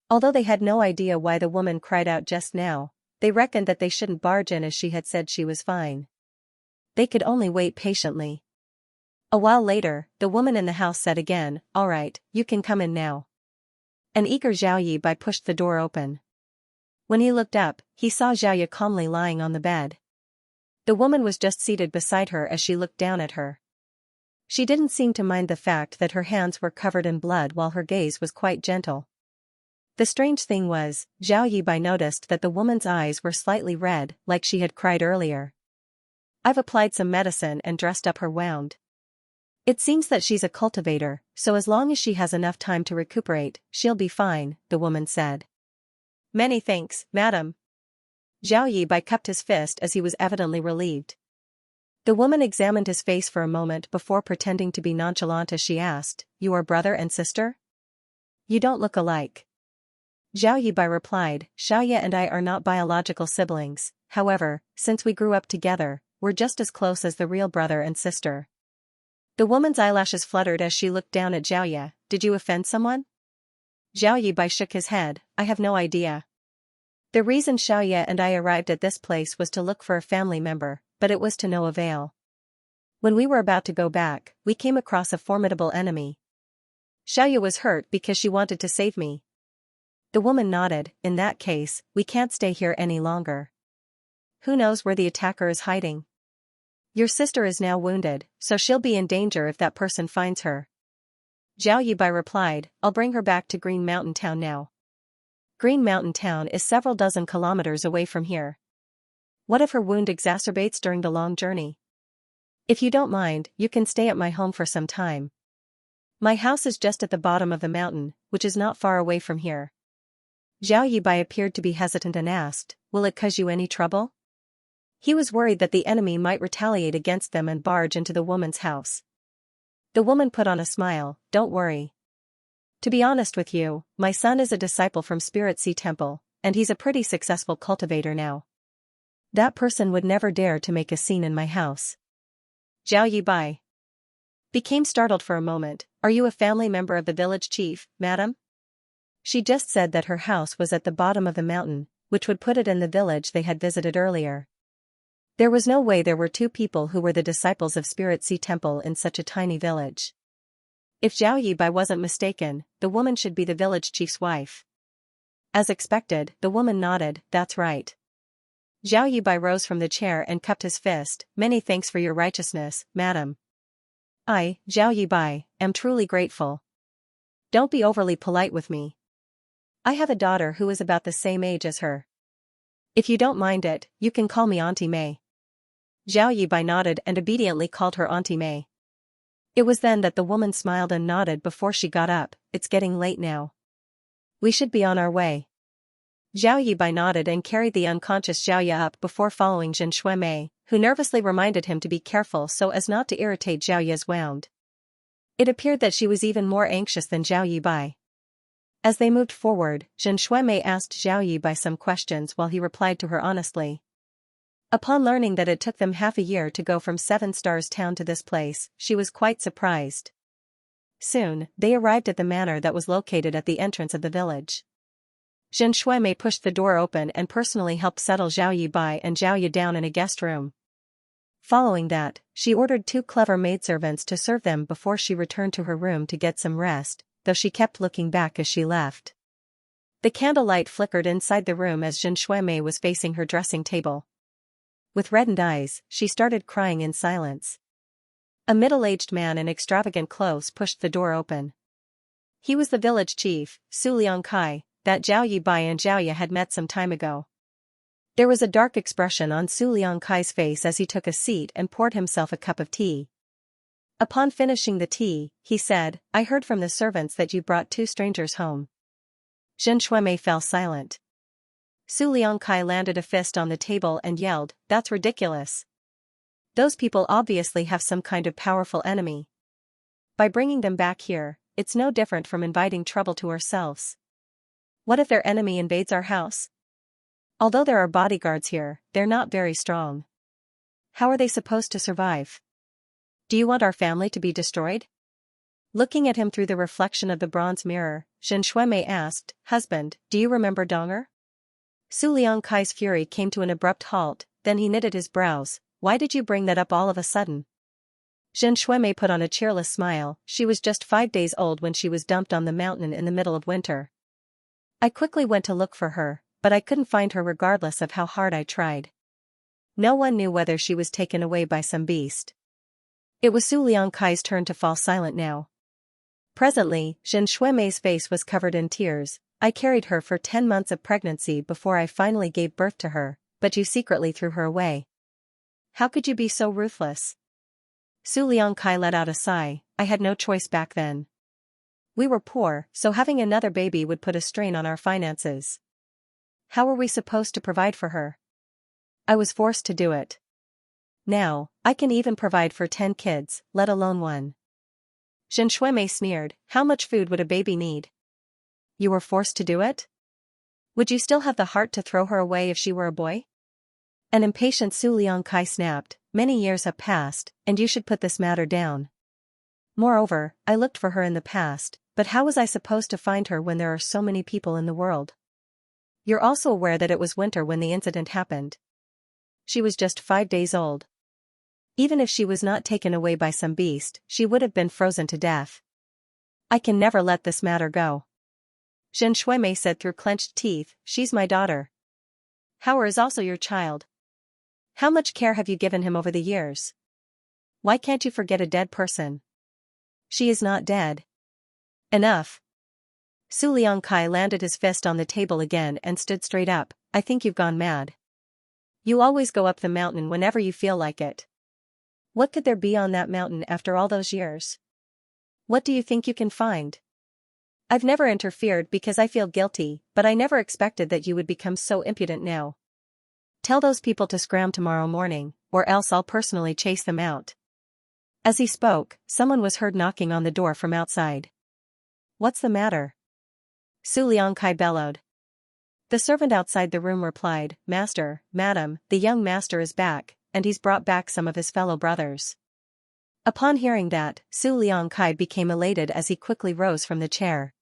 Although they had no idea why the woman cried out just now, they reckoned that they shouldn't barge in as she had said she was fine. They could only wait patiently. A while later, the woman in the house said again, "All right, you can come in now." An eager Zhao Yibai pushed the door open. When he looked up, he saw Xiaoya calmly lying on the bed. The woman was just seated beside her as she looked down at her. She didn't seem to mind the fact that her hands were covered in blood while her gaze was quite gentle. The strange thing was, Zhao Yibai noticed that the woman's eyes were slightly red, like she had cried earlier. "I've applied some medicine and dressed up her wound. It seems that she's a cultivator, so as long as she has enough time to recuperate, she'll be fine," the woman said. "Many thanks, madam." Zhao Yibai cupped his fist as he was evidently relieved. The woman examined his face for a moment before pretending to be nonchalant as she asked, "You are brother and sister? You don't look alike." Zhao Yibai replied, "Xiaoya and I are not biological siblings, however, since we grew up together, we're just as close as the real brother and sister." The woman's eyelashes fluttered as she looked down at Xiaoya. "Did you offend someone?" Zhao Yibai shook his head, "I have no idea. The reason Xiaoya and I arrived at this place was to look for a family member, but it was to no avail. When we were about to go back, we came across a formidable enemy. Xiaoya was hurt because she wanted to save me." The woman nodded. "In that case, we can't stay here any longer. Who knows where the attacker is hiding? Your sister is now wounded, so she'll be in danger if that person finds her." Zhao Yibai replied, "I'll bring her back to Green Mountain Town now." Green Mountain Town is several dozen kilometers away from here. What if her wound exacerbates during the long journey? If you don't mind, you can stay at my home for some time. My house is just at the bottom of the mountain, which is not far away from here." Zhao Yibai appeared to be hesitant and asked, "Will it cause you any trouble?" He was worried that the enemy might retaliate against them and barge into the woman's house. The woman put on a smile, "Don't worry. To be honest with you, my son is a disciple from Spirit Sea Temple, and he's a pretty successful cultivator now. That person would never dare to make a scene in my house." Zhao Yibai became startled for a moment. "Are you a family member of the village chief, madam?" She just said that her house was at the bottom of the mountain, which would put it in the village they had visited earlier. There was no way there were two people who were the disciples of Spirit Sea Temple in such a tiny village. If Zhao Yibai wasn't mistaken, the woman should be the village chief's wife. As expected, the woman nodded, "That's right." Zhao Yibai rose from the chair and cupped his fist, "Many thanks for your righteousness, madam. I, Zhao Yibai, am truly grateful." Don't be overly polite with me. I have a daughter who is about the same age as her. If you don't mind it, you can call me Auntie May. Zhao Yibai nodded and obediently called her Auntie May. It was then that the woman smiled and nodded before she got up. It's getting late now. We should be on our way. Zhao Yibai nodded and carried the unconscious Xiaoya up before following Zhen Shuimei, who nervously reminded him to be careful so as not to irritate Xiaoya's wound. It appeared that she was even more anxious than Zhao Yibai. As they moved forward, Zhen Shuimei asked Zhao Yibai some questions while he replied to her honestly. Upon learning that it took them half a year to go from Seven Stars Town to this place, she was quite surprised. Soon, they arrived at the manor that was located at the entrance of the village. Zhen Shuimei pushed the door open and personally helped settle Zhao Yibai and Zhao Ye down in a guest room. Following that, she ordered 2 clever maidservants to serve them before she returned to her room to get some rest, though she kept looking back as she left. The candlelight flickered inside the room as Zhen Shuimei was facing her dressing table. With reddened eyes, she started crying in silence. A middle-aged man in extravagant clothes pushed the door open. He was the village chief, Su Liangkai, that Zhao Yibai and Zhao Ye had met some time ago. There was a dark expression on Su Liangkai's face as he took a seat and poured himself a cup of tea. Upon finishing the tea, he said, "I heard from the servants that you brought 2 strangers home." Zhen Shuimei fell silent. Su Liangkai landed a fist on the table and yelled, "That's ridiculous. Those people obviously have some kind of powerful enemy. By bringing them back here, it's no different from inviting trouble to ourselves. What if their enemy invades our house? Although there are bodyguards here, they're not very strong. How are they supposed to survive? Do you want our family to be destroyed?" Looking at him through the reflection of the bronze mirror, Zhen Shuimei asked, "Husband, do you remember Donger?" Su Liangkai's fury came to an abrupt halt, then he knitted his brows. "Why did you bring that up all of a sudden?" Zhen Shuimei put on a cheerless smile. She was just 5 days old when she was dumped on the mountain in the middle of winter. I quickly went to look for her, but I couldn't find her regardless of how hard I tried. No one knew whether she was taken away by some beast. It was Su Liangkai's turn to fall silent now. Presently, Zhen Shuimei's face was covered in tears. "I carried her for 10 months of pregnancy before I finally gave birth to her, but you secretly threw her away. How could you be so ruthless?" Su Liangkai let out a sigh. "I had no choice back then. We were poor, so having another baby would put a strain on our finances. How were we supposed to provide for her? I was forced to do it. Now, I can even provide for 10 kids, let alone 1. Zhen Shuimei sneered. "How much food would a baby need? You were forced to do it? Would you still have the heart to throw her away if she were a boy?" An impatient Su Liangkai snapped. "Many years have passed, and you should put this matter down. Moreover, I looked for her in the past, but how was I supposed to find her when there are so many people in the world? You're also aware that it was winter when the incident happened. She was just 5 days old. Even if she was not taken away by some beast, she would have been frozen to death. I can never let this matter go." Zhen Shuimei said through clenched teeth, "She's my daughter. Howard is also your child. How much care have you given him over the years? Why can't you forget a dead person? She is not dead." "Enough." Su Liangkai landed his fist on the table again and stood straight up. "I think you've gone mad. You always go up the mountain whenever you feel like it. What could there be on that mountain after all those years? What do you think you can find? I've never interfered because I feel guilty, but I never expected that you would become so impudent now. Tell those people to scram tomorrow morning, or else I'll personally chase them out." As he spoke, someone was heard knocking on the door from outside. "What's the matter?" Su Liangkai bellowed. The servant outside the room replied, "Master, madam, the young master is back, and he's brought back some of his fellow brothers." Upon hearing that, Su Liangkai became elated as he quickly rose from the chair.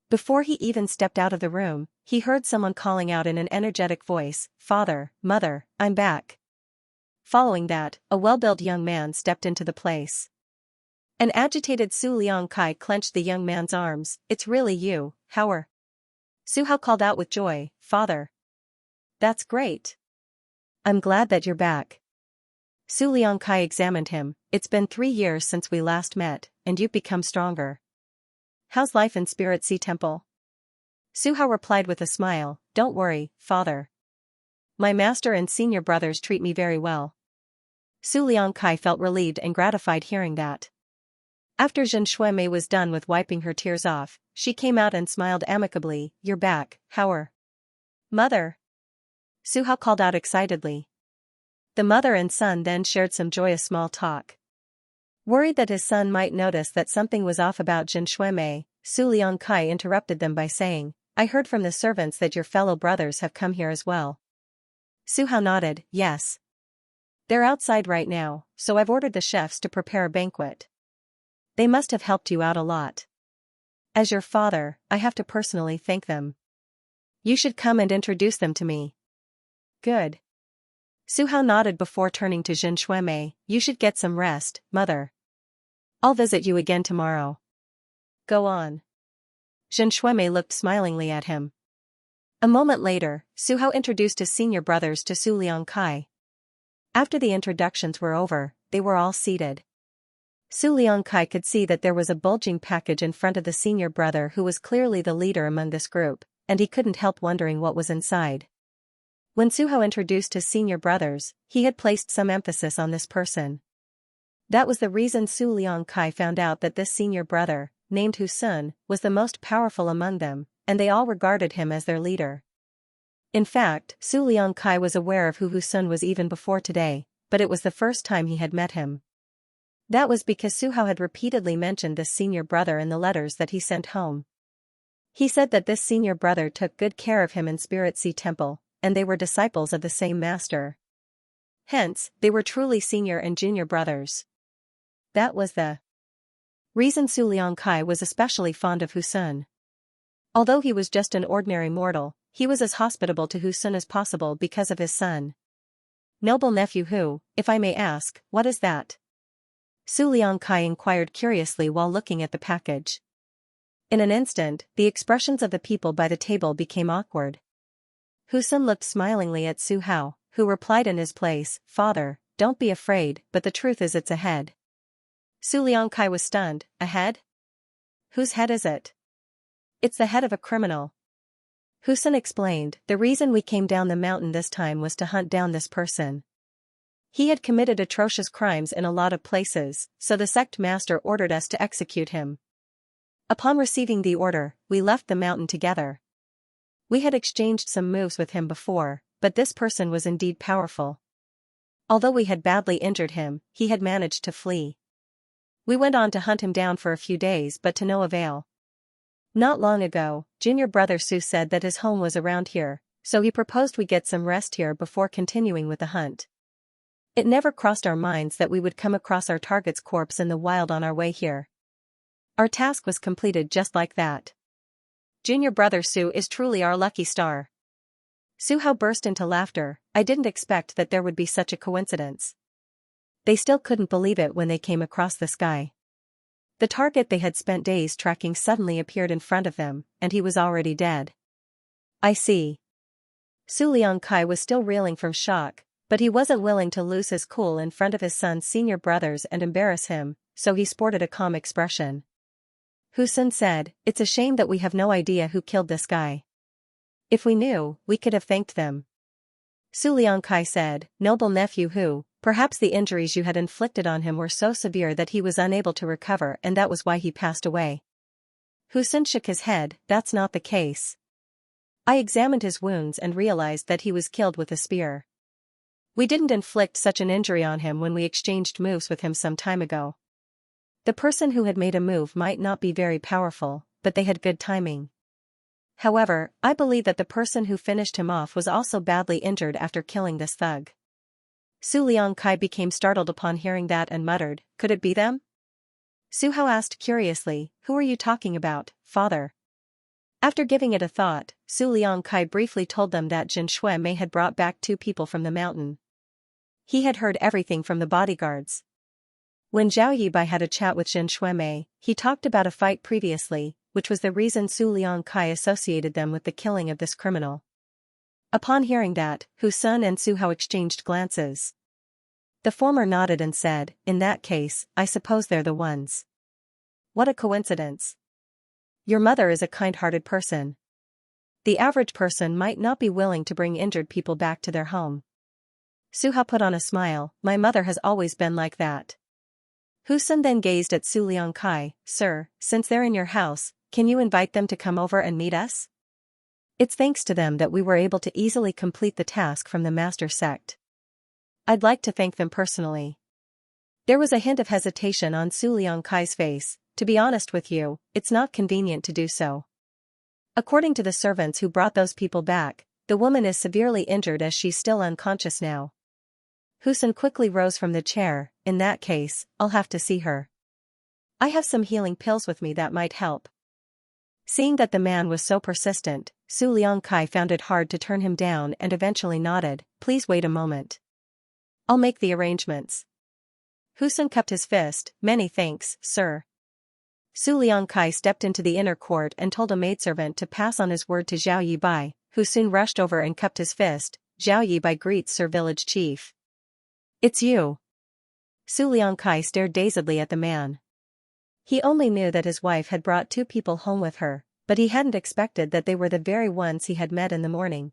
Before he even stepped out of the room, he heard someone calling out in an energetic voice, "Father, mother, I'm back." Following that, a well-built young man stepped into the place. An agitated Su Liangkai clenched the young man's arms. "It's really you, Howard." Su Hao called out with joy, "Father. That's great. I'm glad that you're back." Su Liangkai examined him. "It's been 3 years since we last met, and you've become stronger. how's life in Spirit Sea Temple? Su Hao replied with a smile, don't worry, father. My master and senior brothers treat me very well. Su Liangkai felt relieved and gratified hearing that. After Zhen Shuimei was done with wiping her tears off, she came out and smiled amicably, you're back, how are? Mother. Su Hao called out excitedly. The mother and son then shared some joyous small talk. Worried that his son might notice that something was off about Zhen Shuimei, Su Liangkai interrupted them by saying, I heard from the servants that your fellow brothers have come here as well. Su Hao nodded, yes. They're outside right now, so I've ordered the chefs to prepare a banquet. They must have helped you out a lot. As your father, I have to personally thank them. You should come and introduce them to me. Good. Su Hao nodded before turning to Zhen Shuimei, you should get some rest, mother. I'll visit you again tomorrow. Go on. Zhen Shuimei looked smilingly at him. A moment later, Su Hao introduced his senior brothers to Su Liangkai. After the introductions were over, they were all seated. Su Liangkai could see that there was a bulging package in front of the senior brother who was clearly the leader among this group, and he couldn't help wondering what was inside. When Su Hao introduced his senior brothers, he had placed some emphasis on this person. That was the reason Su Liangkai found out that this senior brother, named Hu Sun, was the most powerful among them, and they all regarded him as their leader. In fact, Su Liangkai was aware of who Hu Sun was even before today, but it was the first time he had met him. That was because Su Hao had repeatedly mentioned this senior brother in the letters that he sent home. He said that this senior brother took good care of him in Spirit Sea Temple, and they were disciples of the same master. Hence, they were truly senior and junior brothers. That was the reason Su Liangkai was especially fond of Hu Sun. Although he was just an ordinary mortal, he was as hospitable to Hu Sun as possible because of his son. Noble nephew Hu, if I may ask, what is that? Su Liangkai inquired curiously while looking at the package. In an instant, the expressions of the people by the table became awkward. Hu Sun looked smilingly at Su Hao, who replied in his place, Father, don't be afraid, but the truth is it's a head. Su Liangkai was stunned, a head? Whose head is it? It's the head of a criminal. Hu Sun explained, the reason we came down the mountain this time was to hunt down this person. He had committed atrocious crimes in a lot of places, so the sect master ordered us to execute him. Upon receiving the order, we left the mountain together. We had exchanged some moves with him before, but this person was indeed powerful. Although we had badly injured him, he had managed to flee. We went on to hunt him down for a few days but to no avail. Not long ago, junior brother Su said that his home was around here, so he proposed we get some rest here before continuing with the hunt. It never crossed our minds that we would come across our target's corpse in the wild on our way here. Our task was completed just like that. Junior brother Su is truly our lucky star. Su Hao burst into laughter, I didn't expect that there would be such a coincidence. They still couldn't believe it when they came across this guy. The target they had spent days tracking suddenly appeared in front of them, and he was already dead. I see. Su Liangkai was still reeling from shock, but he wasn't willing to lose his cool in front of his son's senior brothers and embarrass him, so he sported a calm expression. Hu Sun said, it's a shame that we have no idea who killed this guy. If we knew, we could have thanked them. Su Liangkai said, noble nephew Hu, perhaps the injuries you had inflicted on him were so severe that he was unable to recover and that was why he passed away. Hu Sun shook his head, that's not the case. I examined his wounds and realized that he was killed with a spear. We didn't inflict such an injury on him when we exchanged moves with him some time ago. The person who had made a move might not be very powerful, but they had good timing. However, I believe that the person who finished him off was also badly injured after killing this thug. Su Liangkai became startled upon hearing that and muttered, could it be them? Su Hao asked curiously, who are you talking about, father? After giving it a thought, Su Liangkai briefly told them that Zhen Shuimei had brought back 2 people from the mountain. He had heard everything from the bodyguards. When Zhao Yibai had a chat with Zhen Shuimei, he talked about a fight previously, which was the reason Su Liangkai associated them with the killing of this criminal. Upon hearing that, Hu Sun and Su Hao exchanged glances. The former nodded and said, in that case, I suppose they're the ones. What a coincidence. Your mother is a kind-hearted person. The average person might not be willing to bring injured people back to their home. Suha put on a smile. My mother has always been like that. Husun then gazed at Su Liangkai. Sir, since they're in your house, can you invite them to come over and meet us? It's thanks to them that we were able to easily complete the task from the master sect. I'd like to thank them personally. There was a hint of hesitation on Su Liangkai's face. To be honest with you, it's not convenient to do so. According to the servants who brought those people back, the woman is severely injured as she's still unconscious now. Husun quickly rose from the chair. In that case, I'll have to see her. I have some healing pills with me that might help. Seeing that the man was so persistent, Su Liangkai found it hard to turn him down and eventually nodded. Please wait a moment. I'll make the arrangements. Husun cupped his fist. Many thanks, sir. Su Liangkai stepped into the inner court and told a maidservant to pass on his word to Zhao Yibai, who soon rushed over and cupped his fist. Zhao Yibai greets Sir Village Chief. It's you. Su Liangkai stared dazedly at the man. He only knew that his wife had brought 2 people home with her, but he hadn't expected that they were the very ones he had met in the morning.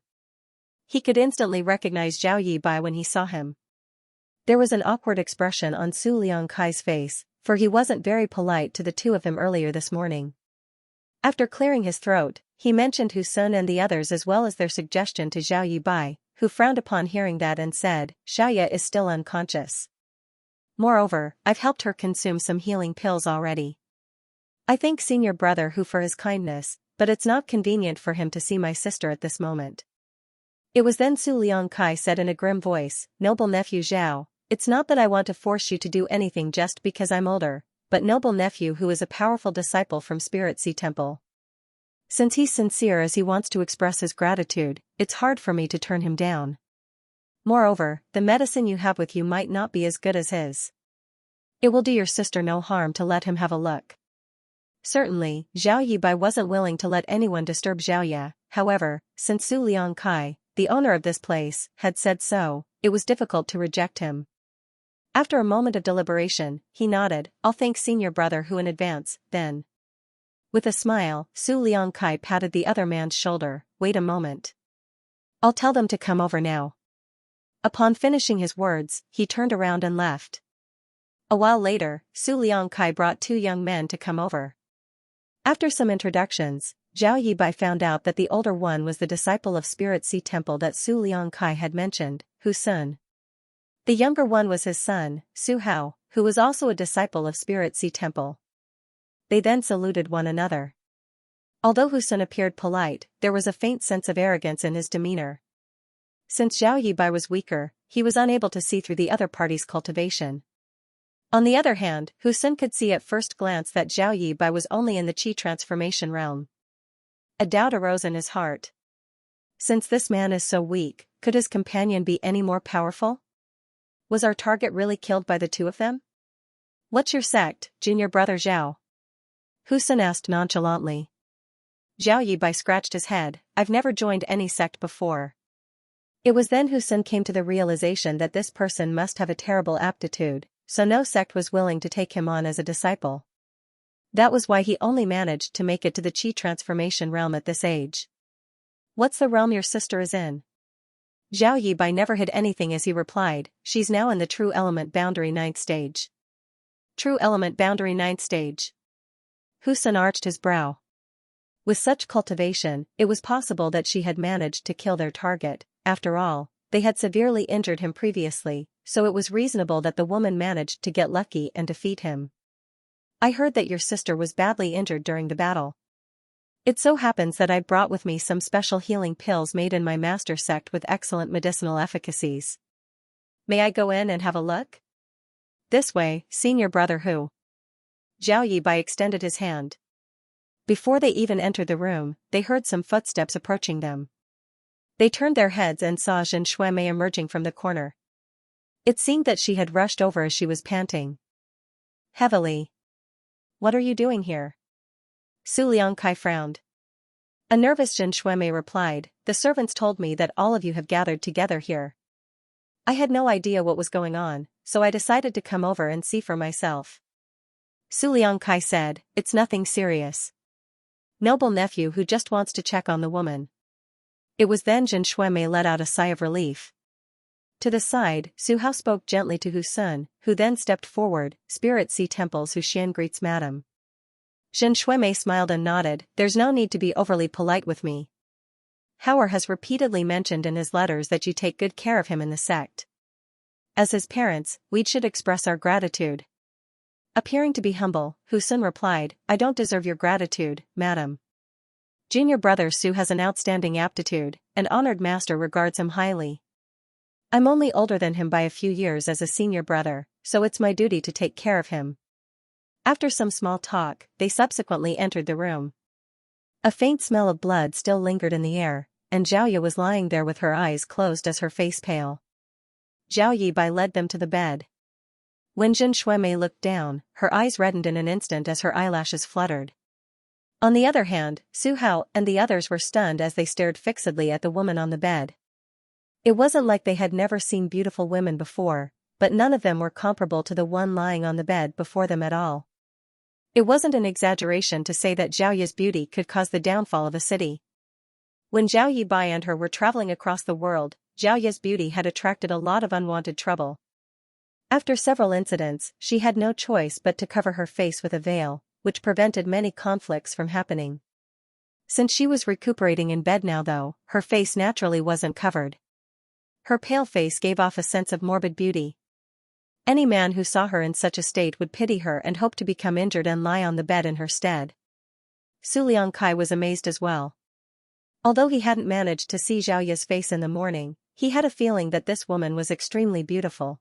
He could instantly recognize Zhao Yibai when he saw him. There was an awkward expression on Su Liangkai's face, for he wasn't very polite to the 2 of them earlier this morning. After clearing his throat, he mentioned Husun and the others as well as their suggestion to Zhao Yibai, who frowned upon hearing that and said, Xianxia is still unconscious. Moreover, I've helped her consume some healing pills already. I thank senior brother Hu for his kindness, but it's not convenient for him to see my sister at this moment. It was then Su Liangkai said in a grim voice, Noble nephew Zhao, it's not that I want to force you to do anything just because I'm older, but noble nephew who is a powerful disciple from Spirit Sea Temple. Since he's sincere as he wants to express his gratitude, it's hard for me to turn him down. Moreover, the medicine you have with you might not be as good as his. It will do your sister no harm to let him have a look. Certainly, Zhao Yibai wasn't willing to let anyone disturb Xiaoya. However, since Su Liangkai, the owner of this place, had said so, it was difficult to reject him. After a moment of deliberation, he nodded. I'll thank senior brother Hu in advance, then. With a smile, Su Liangkai patted the other man's shoulder. Wait a moment. I'll tell them to come over now. Upon finishing his words, he turned around and left. A while later, Su Liangkai brought 2 young men to come over. After some introductions, Zhao Yibai found out that the older one was the disciple of Spirit Sea Temple that Su Liangkai had mentioned, Husun. The younger one was his son, Su Hao, who was also a disciple of Spirit Sea Temple. They then saluted one another. Although Husun appeared polite, there was a faint sense of arrogance in his demeanor. Since Zhao Yibai was weaker, he was unable to see through the other party's cultivation. On the other hand, Husun could see at first glance that Zhao Yibai was only in the Qi transformation realm. A doubt arose in his heart. Since this man is so weak, could his companion be any more powerful? Was our target really killed by the 2 of them? What's your sect, junior brother Zhao? Husun asked nonchalantly. Zhao Yibai scratched his head. I've never joined any sect before. It was then Husun came to the realization that this person must have a terrible aptitude, so no sect was willing to take him on as a disciple. That was why he only managed to make it to the Qi transformation realm at this age. What's the realm your sister is in? Zhao Yibai never hid anything as he replied, she's now in the True Element Boundary 9th stage. True Element Boundary 9th stage. Husun arched his brow. With such cultivation, it was possible that she had managed to kill their target. After all, they had severely injured him previously, so it was reasonable that the woman managed to get lucky and defeat him. I heard that your sister was badly injured during the battle. It so happens that I brought with me some special healing pills made in my master sect with excellent medicinal efficacies. May I go in and have a look? This way, senior brother Hu. Zhao Yibai extended his hand. Before they even entered the room, they heard some footsteps approaching them. They turned their heads and saw Xianxia emerging from the corner. It seemed that she had rushed over as she was panting heavily. What are you doing here? Su Liangkai frowned. A nervous Xianxia replied, the servants told me that all of you have gathered together here. I had no idea what was going on, so I decided to come over and see for myself. Su Liangkai said, it's nothing serious. noble nephew who just wants to check on the woman." It was then Xianxia let out a sigh of relief. To the side, Su Hao spoke gently to Hu Sun, who then stepped forward. "Spirit Sea Temples Hu Xian greets madam." Xianxia smiled and nodded. "There's no need to be overly polite with me. Hauer has repeatedly mentioned in his letters that you take good care of him in the sect. As his parents, we should express our gratitude." Appearing to be humble, Hu Sun replied, "I don't deserve your gratitude, madam. Junior brother Su has an outstanding aptitude, and honored master regards him highly. I'm only older than him by a few years as a senior brother, so it's my duty to take care of him." After some small talk, they subsequently entered the room. A faint smell of blood still lingered in the air, and Zhao Ye was lying there with her eyes closed as her face pale. Zhao Yibai led them to the bed. When Xianxia looked down, her eyes reddened in an instant as her eyelashes fluttered. On the other hand, Su Hao and the others were stunned as they stared fixedly at the woman on the bed. It wasn't like they had never seen beautiful women before, but none of them were comparable to the one lying on the bed before them at all. It wasn't an exaggeration to say that Zhao Ye's beauty could cause the downfall of a city. When Zhao Yibai and her were traveling across the world, Zhao Ye's beauty had attracted a lot of unwanted trouble. After several incidents, she had no choice but to cover her face with a veil, which prevented many conflicts from happening. Since she was recuperating in bed now though, her face naturally wasn't covered. Her pale face gave off a sense of morbid beauty. Any man who saw her in such a state would pity her and hope to become injured and lie on the bed in her stead. Su Liangkai was amazed as well. Although he hadn't managed to see Zhao Ye's face in the morning, he had a feeling that this woman was extremely beautiful.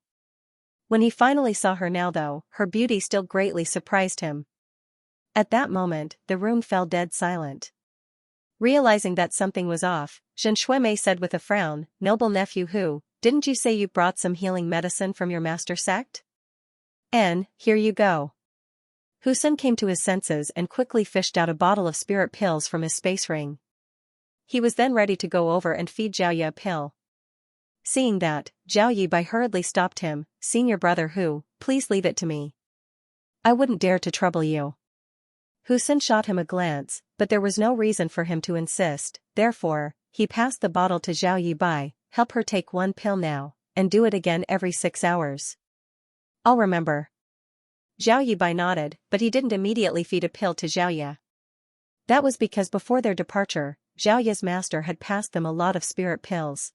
When he finally saw her now though, her beauty still greatly surprised him. At that moment, the room fell dead silent. Realizing that something was off, Xianxia said with a frown, "Noble nephew Hu, didn't you say you brought some healing medicine from your master sect? Here you go." Hu Sun came to his senses and quickly fished out a bottle of spirit pills from his space ring. He was then ready to go over and feed Zhao Ye a pill. Seeing that, Zhao Yibai hurriedly stopped him. "Senior brother Hu, please leave it to me. I wouldn't dare to trouble you." Hu Sun shot him a glance, but there was no reason for him to insist, therefore, he passed the bottle to Zhao Yibai. "Help her take one pill now, and do it again every 6 hours." "I'll remember." Zhao Yibai nodded, but he didn't immediately feed a pill to Zhao Ye. That was because before their departure, Zhao Ye's master had passed them a lot of spirit pills.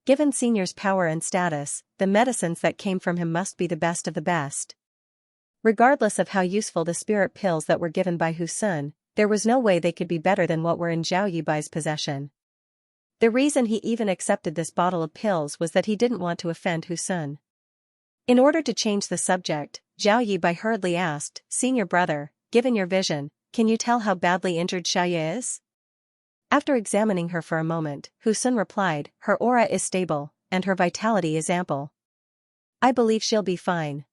Given Senior's power and status, the medicines that came from him must be the best of the best. Regardless of how useful the spirit pills that were given by Hu Sun, there was no way they could be better than what were in Zhao Yibai's possession. The reason he even accepted this bottle of pills was that he didn't want to offend Hu Sun. In order to change the subject, Zhao Yibai hurriedly asked, "Senior brother, given your vision, can you tell how badly injured Xiaoye is?" After examining her for a moment, Hu Sun replied, "Her aura is stable, and her vitality is ample. I believe she'll be fine.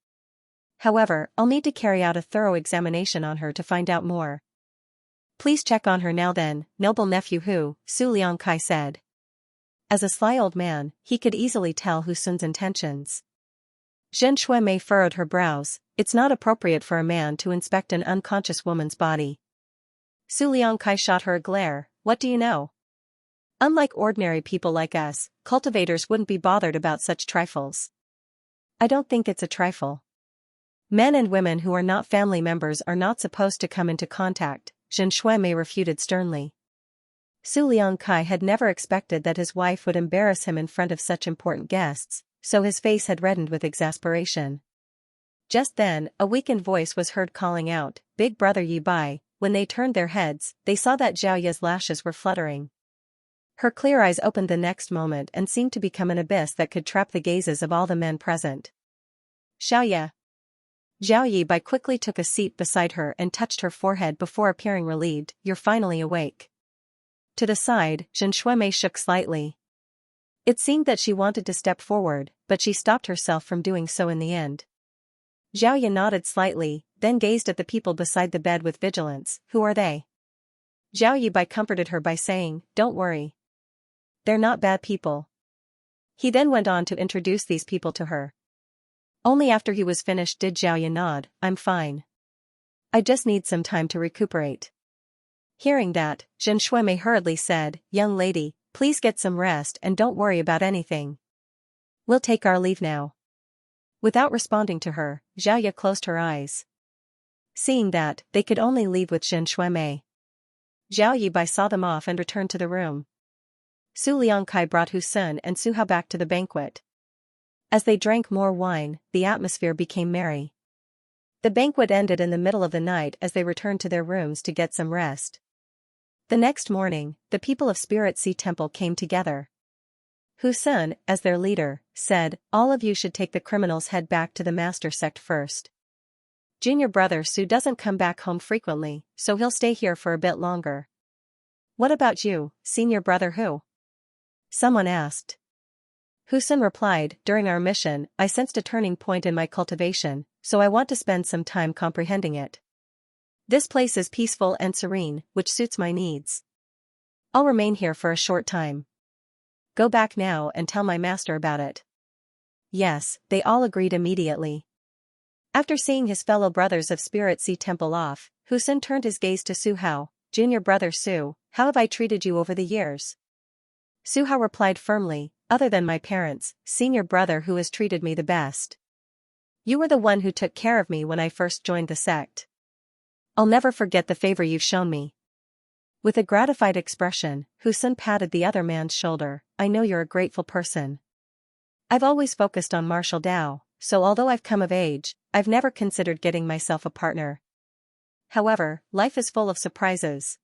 However, I'll need to carry out a thorough examination on her to find out more." "Please check on her now then, noble nephew Hu," Su Liangkai said. As a sly old man, he could easily tell Hu Sun's intentions. Xianxia furrowed her brows. "It's not appropriate for a man to inspect an unconscious woman's body." Su Liangkai shot her a glare. "What do you know? Unlike ordinary people like us, cultivators wouldn't be bothered about such trifles." "I don't think it's a trifle. Men and women who are not family members are not supposed to come into contact," Xianxia refuted sternly. Su Liangkai had never expected that his wife would embarrass him in front of such important guests, so his face had reddened with exasperation. Just then, a weakened voice was heard calling out, "Big brother Yibai." When they turned their heads, they saw that Zhao Ye's lashes were fluttering. Her clear eyes opened the next moment and seemed to become an abyss that could trap the gazes of all the men present. "Xiao Ye." Zhao Yibai quickly took a seat beside her and touched her forehead before appearing relieved. "You're finally awake." To the side, Xianxia shook slightly. It seemed that she wanted to step forward, but she stopped herself from doing so in the end. Zhao Ye nodded slightly, then gazed at the people beside the bed with vigilance. "Who are they?" Zhao Yibai comforted her by saying, "Don't worry. They're not bad people." He then went on to introduce these people to her. Only after he was finished did Zhao Ye nod. "I'm fine. I just need some time to recuperate." Hearing that, Xianxia hurriedly said, "Young lady, please get some rest and don't worry about anything. We'll take our leave now." Without responding to her, Xiaoya closed her eyes. Seeing that, they could only leave with Xianxia. Zhao Yibai saw them off and returned to the room. Su Liangkai brought Hu Sun and Su Hao back to the banquet. As they drank more wine, the atmosphere became merry. The banquet ended in the middle of the night as they returned to their rooms to get some rest. The next morning, the people of Spirit Sea Temple came together. Hu Sun, as their leader, said, "All of you should take the criminal's head back to the master sect first. Junior brother Su doesn't come back home frequently, so he'll stay here for a bit longer." "What about you, senior brother Hu?" someone asked. Hu Sun replied, "During our mission, I sensed a turning point in my cultivation, so I want to spend some time comprehending it. This place is peaceful and serene, which suits my needs. I'll remain here for a short time. Go back now and tell my master about it." Yes, they all agreed immediately. After seeing his fellow brothers of Spirit Sea Temple off, Hu Sun turned his gaze to Su Hao. "Junior brother Su, how have I treated you over the years?" Su Hao replied firmly, "Other than my parents, senior brother Hu has treated me the best. You were the one who took care of me when I first joined the sect. I'll never forget the favor you've shown me." With a gratified expression, Hu Sun patted the other man's shoulder. "I know you're a grateful person. I've always focused on martial Dao, so although I've come of age, I've never considered getting myself a partner. However, life is full of surprises.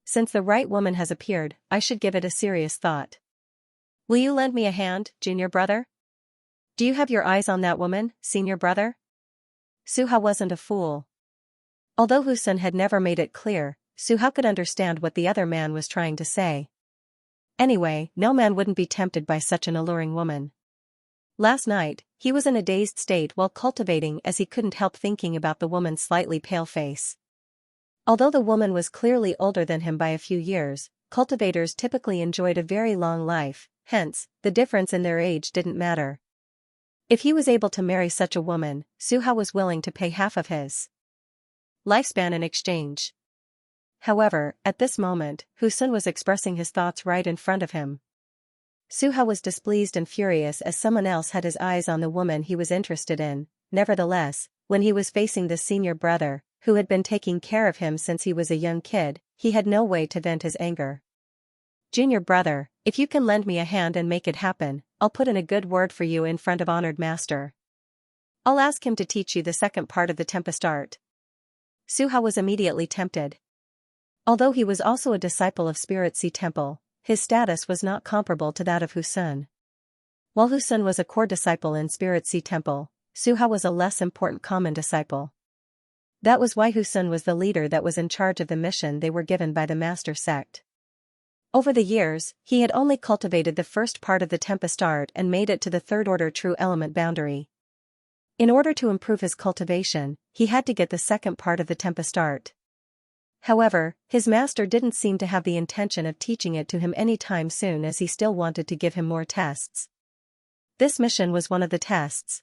Since the right woman has appeared, I should give it a serious thought. Will you lend me a hand, junior brother? Do you have your eyes on that woman, senior brother?" Su Hao wasn't a fool. Although Hu Sun had never made it clear, Su Hao could understand what the other man was trying to say. Anyway, no man wouldn't be tempted by such an alluring woman. Last night, he was in a dazed state while cultivating as he couldn't help thinking about the woman's slightly pale face. Although the woman was clearly older than him by a few years, cultivators typically enjoyed a very long life, hence, the difference in their age didn't matter. If he was able to marry such a woman, Su Hao was willing to pay half of his lifespan in exchange. However, at this moment, Hu Sun was expressing his thoughts right in front of him. Su Hao was displeased and furious as someone else had his eyes on the woman he was interested in. Nevertheless, when he was facing the senior brother, who had been taking care of him since he was a young kid, he had no way to vent his anger. "Junior brother, if you can lend me a hand and make it happen, I'll put in a good word for you in front of honored master. I'll ask him to teach you the second part of the Tempest art." Su Hao was immediately tempted. Although he was also a disciple of Spirit Sea Temple, his status was not comparable to that of Hu Sun. While Hu Sun was a core disciple in Spirit Sea Temple, Su Hao was a less important common disciple. That was why Hu Sun was the leader that was in charge of the mission they were given by the master sect. Over the years, he had only cultivated the first part of the Tempest art and made it to the third order true element boundary. In order to improve his cultivation, he had to get the second part of the Tempest art. However, his master didn't seem to have the intention of teaching it to him any time soon as he still wanted to give him more tests. This mission was one of the tests.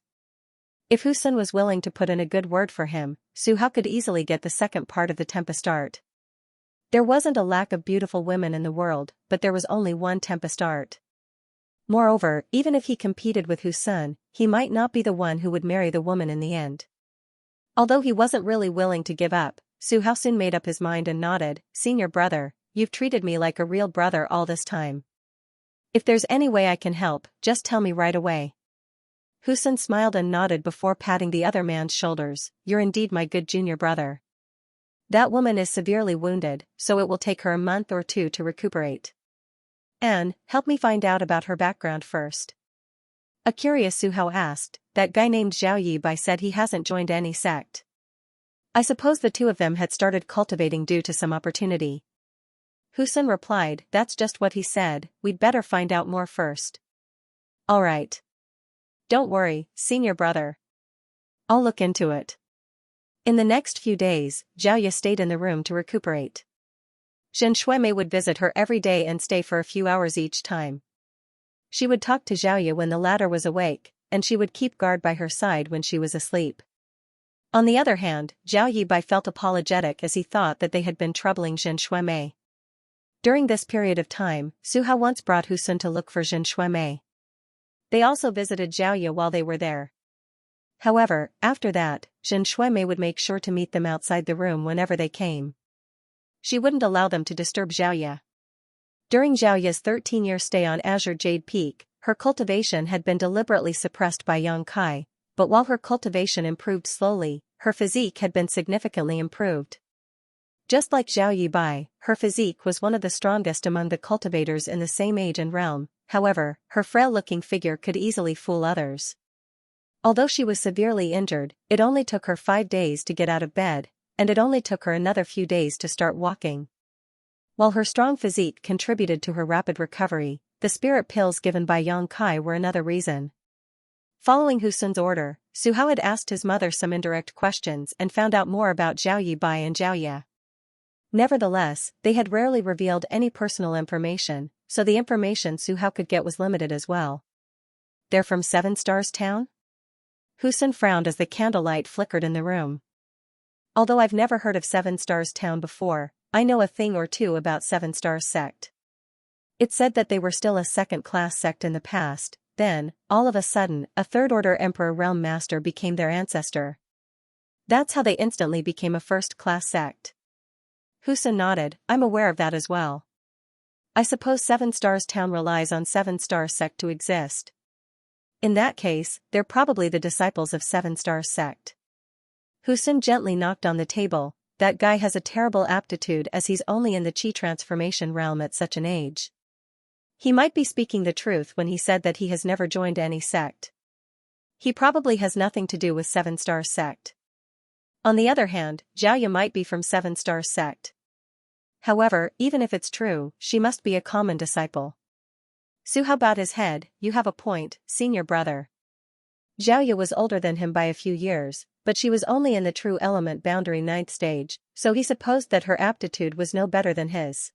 If Hu Sun was willing to put in a good word for him, Su Hao could easily get the second part of the Tempest art. There wasn't a lack of beautiful women in the world, but there was only one Tempest art. Moreover, even if he competed with Hu Sun, he might not be the one who would marry the woman in the end. Although he wasn't really willing to give up, Su Hao soon made up his mind and nodded. "Senior brother, you've treated me like a real brother all this time. If there's any way I can help, just tell me right away." Hu Sun smiled and nodded before patting the other man's shoulders. "You're indeed my good junior brother. That woman is severely wounded, so it will take her a month or two to recuperate. And, help me find out about her background first." A curious Su Hao asked, "That guy named Zhao Yibai said he hasn't joined any sect. I suppose the two of them had started cultivating due to some opportunity." Hu Sun replied, "That's just what he said, we'd better find out more first." "Alright. Don't worry, senior brother. I'll look into it." In the next few days, Xiaoya stayed in the room to recuperate. Xianxia would visit her every day and stay for a few hours each time. She would talk to Xiaoya when the latter was awake, and she would keep guard by her side when she was asleep. On the other hand, Zhao Yibai felt apologetic as he thought that they had been troubling Zhen Shuimei. During this period of time, Su Hao once brought Hu Sun to look for Zhen Shuimei. They also visited Xiaoya while they were there. However, after that, Zhen Shuimei would make sure to meet them outside the room whenever they came. She wouldn't allow them to disturb Xiaoya. During Xiaoya's 13-year stay on Azure Jade Peak, her cultivation had been deliberately suppressed by Yang Kai, but while her cultivation improved slowly, her physique had been significantly improved. Just like Zhao Yibai, her physique was one of the strongest among the cultivators in the same age and realm. However, her frail-looking figure could easily fool others. Although she was severely injured, it only took her 5 days to get out of bed, and it only took her another few days to start walking. While her strong physique contributed to her rapid recovery, the spirit pills given by Yang Kai were another reason. Following Hu Sun's order, Su Hao had asked his mother some indirect questions and found out more about Zhao Yibai and Xiaoya. Nevertheless, they had rarely revealed any personal information, so the information Su Hao could get was limited as well. They're from 7 Stars Town? Hu Sun frowned as the candlelight flickered in the room. Although I've never heard of 7 Stars Town before, I know a thing or two about 7 Stars Sect. It's said that they were still a second-class sect in the past, then, all of a sudden, a third-order Emperor Realm Master became their ancestor. That's how they instantly became a first-class sect. Hu Sun nodded. I'm aware of that as well. I suppose 7 Stars Town relies on 7 Stars Sect to exist. In that case, they're probably the disciples of 7 Stars Sect. Hu Sun gently knocked on the table. That guy has a terrible aptitude as he's only in the Qi transformation realm at such an age. He might be speaking the truth when he said that he has never joined any sect. He probably has nothing to do with 7 Stars Sect. On the other hand, Xiaoya might be from 7 Stars Sect. However, even if it's true, she must be a common disciple. Su Hao bowed his head. You have a point, senior brother. Xiaoya was older than him by a few years, but she was only in the true element boundary 9th stage, so he supposed that her aptitude was no better than his.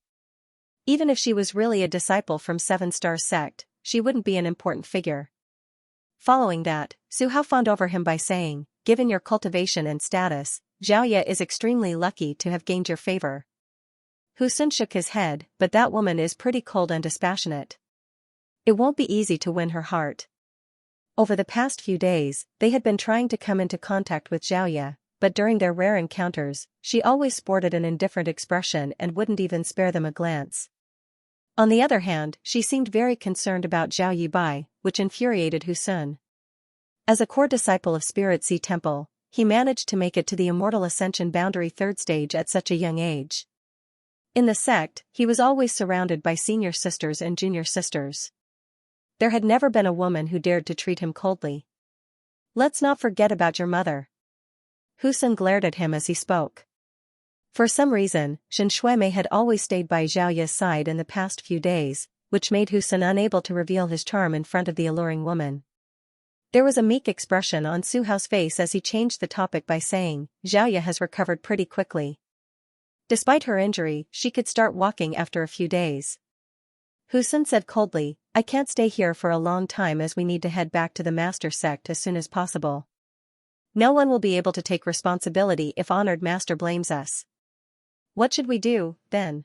Even if she was really a disciple from 7 Stars Sect, she wouldn't be an important figure. Following that, Su Hao fawned over him by saying, given your cultivation and status, Xiaoya is extremely lucky to have gained your favor. Hu Sun shook his head, but that woman is pretty cold and dispassionate. It won't be easy to win her heart. Over the past few days, they had been trying to come into contact with Xiaoya, but during their rare encounters, she always sported an indifferent expression and wouldn't even spare them a glance. On the other hand, she seemed very concerned about Zhao Yibai, which infuriated Hu Sun. As a core disciple of Spirit Sea Temple, he managed to make it to the Immortal Ascension Boundary 3rd stage at such a young age. In the sect, he was always surrounded by senior sisters and junior sisters. There had never been a woman who dared to treat him coldly. Let's not forget about your mother. Hu Sun glared at him as he spoke. For some reason, Zhen Shuimei had always stayed by Xiaoya's side in the past few days, which made Hu Sun unable to reveal his charm in front of the alluring woman. There was a meek expression on Su Hao's face as he changed the topic by saying, Xiaoya has recovered pretty quickly. Despite her injury, she could start walking after a few days. Hu Sun said coldly, I can't stay here for a long time as we need to head back to the Master Sect as soon as possible. No one will be able to take responsibility if Honored Master blames us. What should we do, then?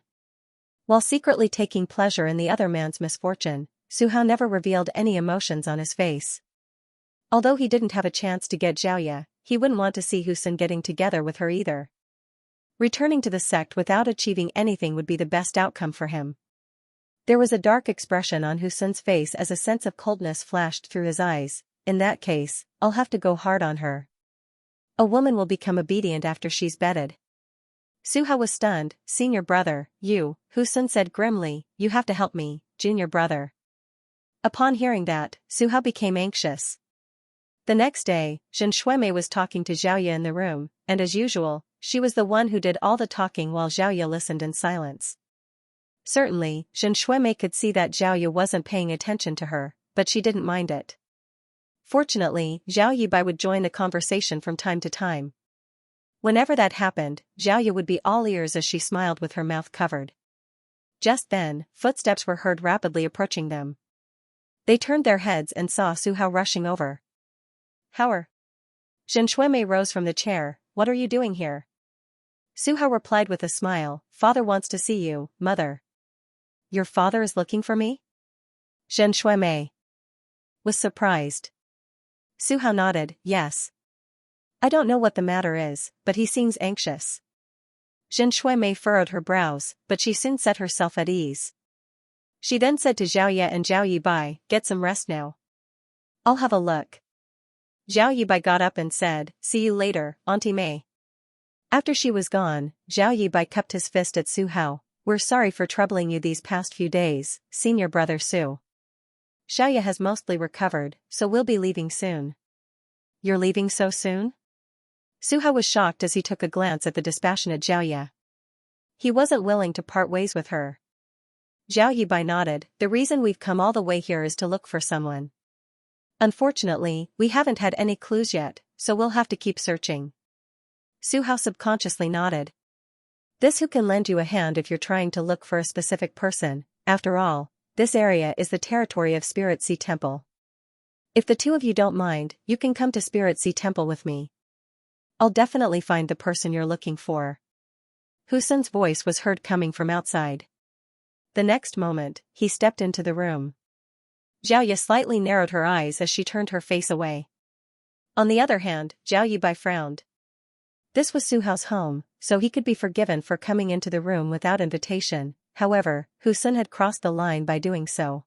While secretly taking pleasure in the other man's misfortune, Su Hao never revealed any emotions on his face. Although he didn't have a chance to get Xiaoya, he wouldn't want to see Hu Sun getting together with her either. Returning to the sect without achieving anything would be the best outcome for him. There was a dark expression on Hu Sun's face as a sense of coldness flashed through his eyes. In that case, I'll have to go hard on her. A woman will become obedient after she's bedded. Su Hao was stunned. Senior brother, you, Hu Sun said grimly, you have to help me, junior brother. Upon hearing that, Su Hao became anxious. The next day, Zhen Shuimei was talking to Xiaoya in the room, and as usual, she was the one who did all the talking while Xiaoya listened in silence. Certainly, Zhen Shuimei could see that Xiaoya wasn't paying attention to her, but she didn't mind it. Fortunately, Zhao Yibai would join the conversation from time to time. Whenever that happened, Xiaoya would be all ears as she smiled with her mouth covered. Just then, footsteps were heard rapidly approaching them. They turned their heads and saw Su Hao rushing over. How are Zhen Shuimei rose from the chair. What are you doing here? Su Hao replied with a smile. Father wants to see you, mother. Your father is looking for me? Zhen Shuimei was surprised. Su Hao nodded. Yes. I don't know what the matter is, but he seems anxious. Zhen Shuimei furrowed her brows, but she soon set herself at ease. She then said to Xiaoye and Zhao Yibai, get some rest now. I'll have a look. Zhao Yibai got up and said, see you later, Auntie Mei. After she was gone, Zhao Yibai cupped his fist at Su Hao. We're sorry for troubling you these past few days, senior brother Su. Xiaoye has mostly recovered, so we'll be leaving soon. You're leaving so soon? Su Hao was shocked as he took a glance at the dispassionate Xiaoye. He wasn't willing to part ways with her. Zhao Yibai nodded. The reason we've come all the way here is to look for someone. Unfortunately, we haven't had any clues yet, so we'll have to keep searching. Su Hao subconsciously nodded. This who can lend you a hand if you're trying to look for a specific person. After all, this area is the territory of Spirit Sea Temple. If the two of you don't mind, you can come to Spirit Sea Temple with me. I'll definitely find the person you're looking for. Hu Sun's voice was heard coming from outside. The next moment, he stepped into the room. Xiaoye slightly narrowed her eyes as she turned her face away. On the other hand, Zhao Yibai frowned. This was Su Hao's home, so he could be forgiven for coming into the room without invitation. However, Hu Sun had crossed the line by doing so.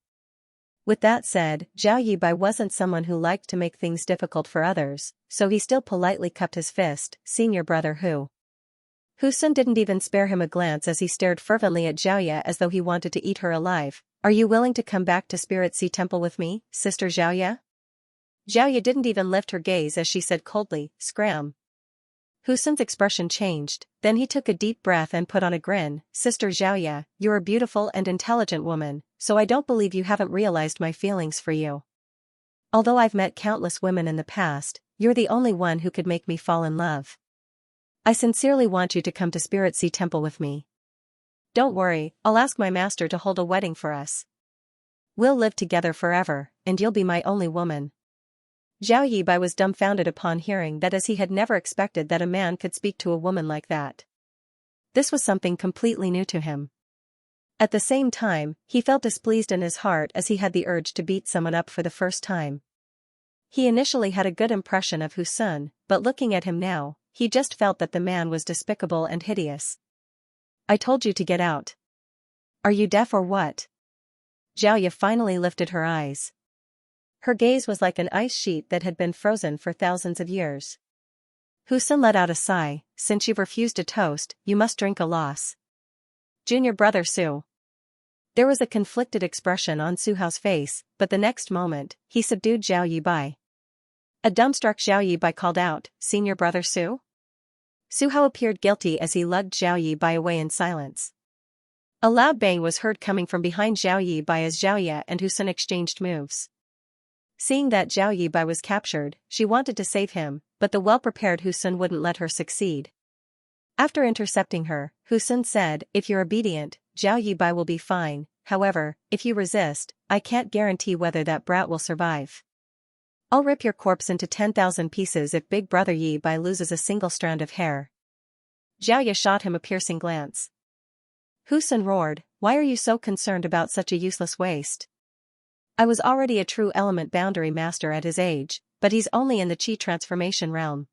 With that said, Zhao Yibai wasn't someone who liked to make things difficult for others, so he still politely cupped his fist. Senior brother Hu. Hu Sun didn't even spare him a glance as he stared fervently at Xiaoye as though he wanted to eat her alive. Are you willing to come back to Spirit Sea Temple with me, Sister Xiaoye? Xiaoye didn't even lift her gaze as she said coldly, Scram. Hu Sun's expression changed, then he took a deep breath and put on a grin. Sister Xiaoye, you're a beautiful and intelligent woman, so I don't believe you haven't realized my feelings for you. Although I've met countless women in the past, you're the only one who could make me fall in love. I sincerely want you to come to Spirit Sea Temple with me. Don't worry, I'll ask my master to hold a wedding for us. We'll live together forever, and you'll be my only woman. Zhao Yibai was dumbfounded upon hearing that, as he had never expected that a man could speak to a woman like that. This was something completely new to him. At the same time, he felt displeased in his heart as he had the urge to beat someone up for the first time. He initially had a good impression of Hu Sun, but looking at him now, he just felt that the man was despicable and hideous. I told you to get out. Are you deaf or what? Xiaoye finally lifted her eyes. Her gaze was like an ice sheet that had been frozen for thousands of years. Hu Sun let out a sigh. Since you've refused a toast, you must drink a loss. Junior brother Su. There was a conflicted expression on Su Hao's face, but the next moment, he subdued Zhao Yibai. A dumbstruck Zhao Yibai called out, Senior brother Su? Su Hao appeared guilty as he lugged Zhao Yibai away in silence. A loud bang was heard coming from behind Zhao Yibai as Xiaoye and Hu Sun exchanged moves. Seeing that Zhao Yibai was captured, she wanted to save him, but the well-prepared Hu Sun wouldn't let her succeed. After intercepting her, Hu Sun said, if you're obedient, Zhao Yibai will be fine, however, if you resist, I can't guarantee whether that brat will survive. I'll rip your corpse into 10,000 pieces if Big Brother Yibai loses a single strand of hair. Xiaoye shot him a piercing glance. Hu Sun roared, why are you so concerned about such a useless waste? I was already a true element boundary master at his age, but he's only in the Qi transformation realm.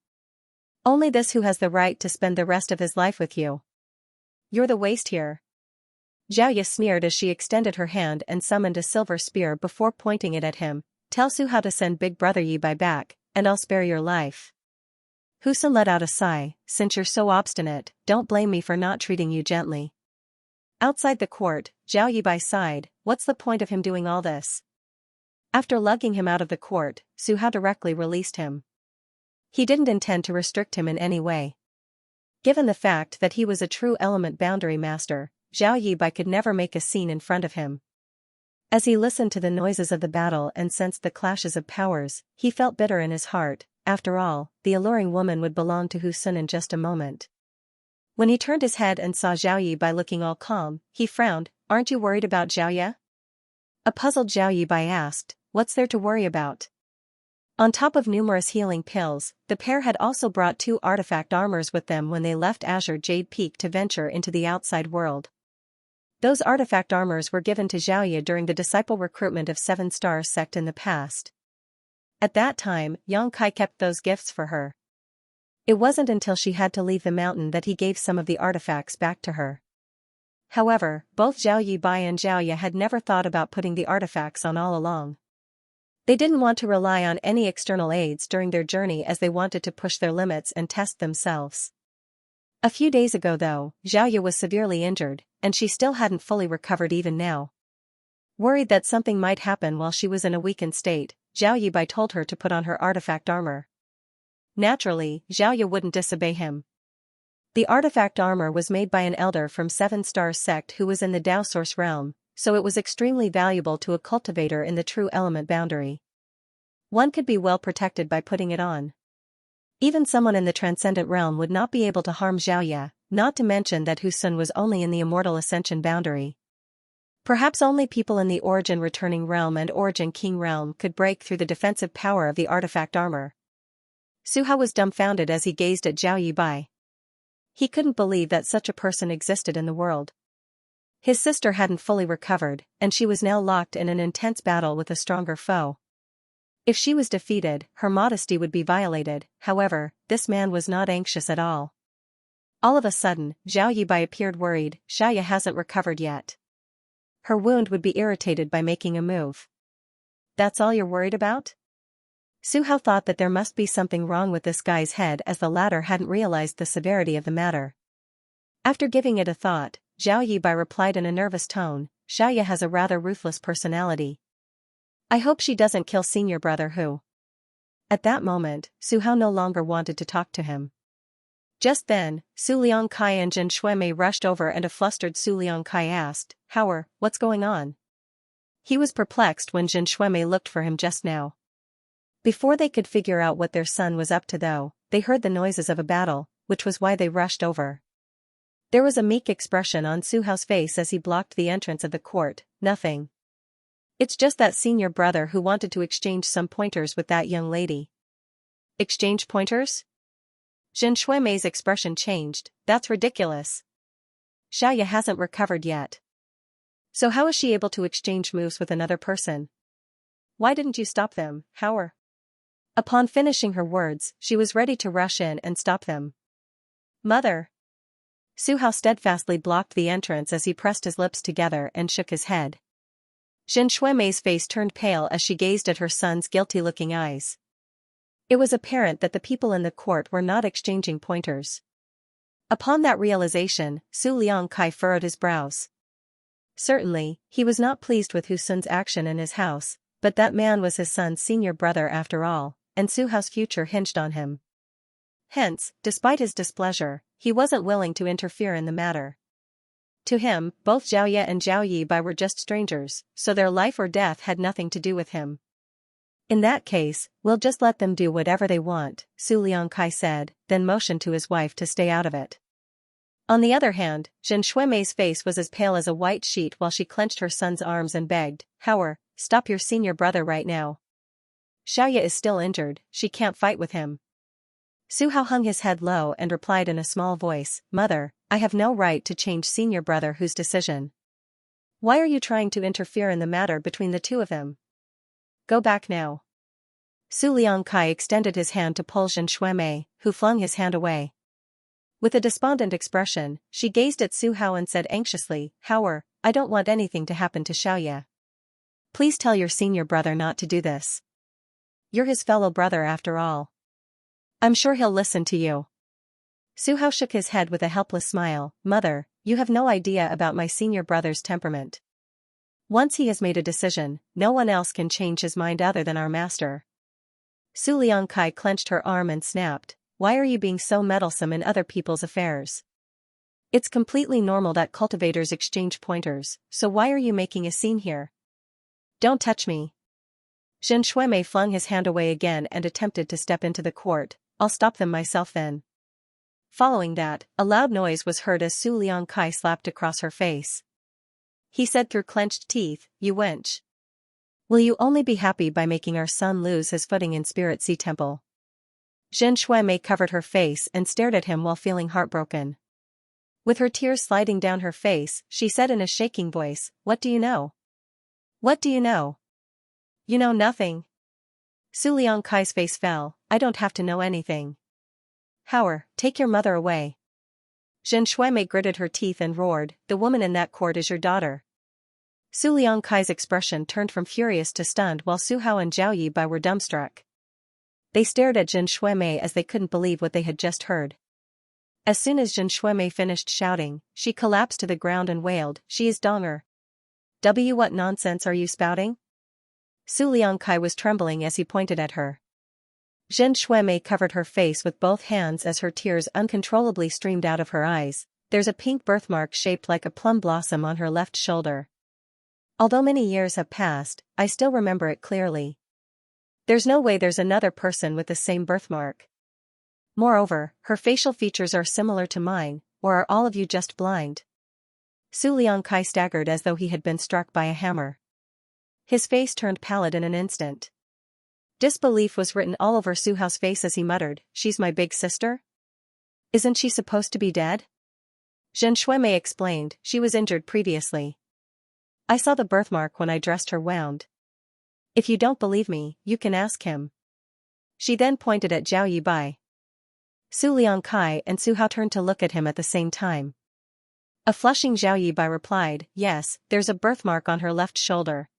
Only this who has the right to spend the rest of his life with you. You're the waste here. Xiaoye sneered as she extended her hand and summoned a silver spear before pointing it at him. Tell Su Hao to send Big Brother Yibai back, and I'll spare your life. Hu Sun let out a sigh. Since you're so obstinate, don't blame me for not treating you gently. Outside the court, Zhao Yibai sighed. What's the point of him doing all this? After lugging him out of the court, Su Hao directly released him. He didn't intend to restrict him in any way. Given the fact that he was a true element boundary master, Zhao Yibai could never make a scene in front of him. As he listened to the noises of the battle and sensed the clashes of powers, he felt bitter in his heart. After all, the alluring woman would belong to Hu Sun in just a moment. When he turned his head and saw Zhao Yibai looking all calm, he frowned. Aren't you worried about Xiaoye? A puzzled Zhao Yibai asked, what's there to worry about? On top of numerous healing pills, the pair had also brought 2 artifact armors with them when they left Azure Jade Peak to venture into the outside world. Those artifact armors were given to Xiaoya during the disciple recruitment of 7 Stars sect in the past. At that time, Yang Kai kept those gifts for her. It wasn't until she had to leave the mountain that he gave some of the artifacts back to her. However, both Zhao Yibai and Xiaoya had never thought about putting the artifacts on all along. They didn't want to rely on any external aids during their journey as they wanted to push their limits and test themselves. A few days ago though, Xiaoya was severely injured, and she still hadn't fully recovered even now. Worried that something might happen while she was in a weakened state, Zhao Yibai told her to put on her artifact armor. Naturally, Xiaoya wouldn't disobey him. The artifact armor was made by an elder from 7 Stars sect who was in the Dao Source realm, so it was extremely valuable to a cultivator in the true element boundary. One could be well protected by putting it on. Even someone in the transcendent realm would not be able to harm Xiaoya, not to mention that Hu Sun was only in the immortal ascension boundary. Perhaps only people in the Origin Returning realm and Origin King realm could break through the defensive power of the artifact armor. Su Hao was dumbfounded as he gazed at Zhao Yibai. He couldn't believe that such a person existed in the world. His sister hadn't fully recovered, and she was now locked in an intense battle with a stronger foe. If she was defeated, her modesty would be violated. However, this man was not anxious at all. All of a sudden, Zhao Yibai appeared worried. Xiaoya hasn't recovered yet. Her wound would be irritated by making a move. That's all you're worried about? Su Hao thought that there must be something wrong with this guy's head as the latter hadn't realized the severity of the matter. After giving it a thought, Zhao Yibai replied in a nervous tone, Xiaoya has a rather ruthless personality. I hope she doesn't kill senior brother Hu. At that moment, Su Hao no longer wanted to talk to him. Just then, Su Liangkai and Jin Shuimei rushed over and a flustered Su Liangkai asked, Howard, what's going on? He was perplexed when Jin Shuimei looked for him just now. Before they could figure out what their son was up to though, they heard the noises of a battle, which was why they rushed over. There was a meek expression on Su Hao's face as he blocked the entrance of the court. Nothing. It's just that senior brother who wanted to exchange some pointers with that young lady. Exchange pointers? Jin Shuimei's expression changed. That's ridiculous. Xiaoya hasn't recovered yet. So how is she able to exchange moves with another person? Why didn't you stop them, Howard? Upon finishing her words, she was ready to rush in and stop them. Mother! Su Hao steadfastly blocked the entrance as he pressed his lips together and shook his head. Jin Shuimei's face turned pale as she gazed at her son's guilty-looking eyes. It was apparent that the people in the court were not exchanging pointers. Upon that realization, Su Liangkai furrowed his brows. Certainly, he was not pleased with Hu Sun's action in his house, but that man was his son's senior brother after all, and Su Hao's future hinged on him. Hence, despite his displeasure, he wasn't willing to interfere in the matter. To him, both Xiaoya and Zhao Yibai were just strangers, so their life or death had nothing to do with him. In that case, we'll just let them do whatever they want, Su Liangkai said, then motioned to his wife to stay out of it. On the other hand, Jin Shuimei's face was as pale as a white sheet while she clenched her son's arms and begged, Howard, stop your senior brother right now. Xiaoya is still injured, she can't fight with him. Su Hao hung his head low and replied in a small voice, Mother, I have no right to change senior brother Hu's decision. Why are you trying to interfere in the matter between the two of them? Go back now. Su Liangkai extended his hand to pull Jin Shuimei, who flung his hand away. With a despondent expression, she gazed at Su Hao and said anxiously, Howard, I don't want anything to happen to Xiaoya. Please tell your senior brother not to do this. You're his fellow brother after all. I'm sure he'll listen to you. Su Hao shook his head with a helpless smile, Mother, you have no idea about my senior brother's temperament. Once he has made a decision, no one else can change his mind other than our master. Su Liangkai clenched her arm and snapped, Why are you being so meddlesome in other people's affairs? It's completely normal that cultivators exchange pointers, so why are you making a scene here? Don't touch me. Jin Shuimei flung his hand away again and attempted to step into the court. I'll stop them myself then. Following that, a loud noise was heard as Su Liangkai slapped across her face. He said through clenched teeth, You wench. Will you only be happy by making our son lose his footing in Spirit Sea Temple? Xianxia covered her face and stared at him while feeling heartbroken. With her tears sliding down her face, she said in a shaking voice, "What do you know? What do you know?" "You know nothing." Su Liangkai's face fell. "I don't have to know anything." "Howard, take your mother away." Xianxia gritted her teeth and roared, "The woman in that court is your daughter." Su Liangkai's expression turned from furious to stunned while Su Hao and Zhao Yibai were dumbstruck. They stared at Xianxia as they couldn't believe what they had just heard. As soon as Xianxia finished shouting, she collapsed to the ground and wailed, "She is Donger. What nonsense are you spouting?" Su Liangkai was trembling as he pointed at her. Xianxia covered her face with both hands as her tears uncontrollably streamed out of her eyes. "There's a pink birthmark shaped like a plum blossom on her left shoulder. Although many years have passed, I still remember it clearly. There's no way there's another person with the same birthmark. Moreover, her facial features are similar to mine, or are all of you just blind?" Su Liangkai staggered as though he had been struck by a hammer. His face turned pallid in an instant. Disbelief was written all over Su Hao's face as he muttered, "She's my big sister? Isn't she supposed to be dead?" Xianxia explained, "She was injured previously. I saw the birthmark when I dressed her wound. If you don't believe me, you can ask him." She then pointed at Zhao Yibai. Su Liangkai and Su Hao turned to look at him at the same time. A flushing Zhao Yibai replied, "Yes, there's a birthmark on her left shoulder.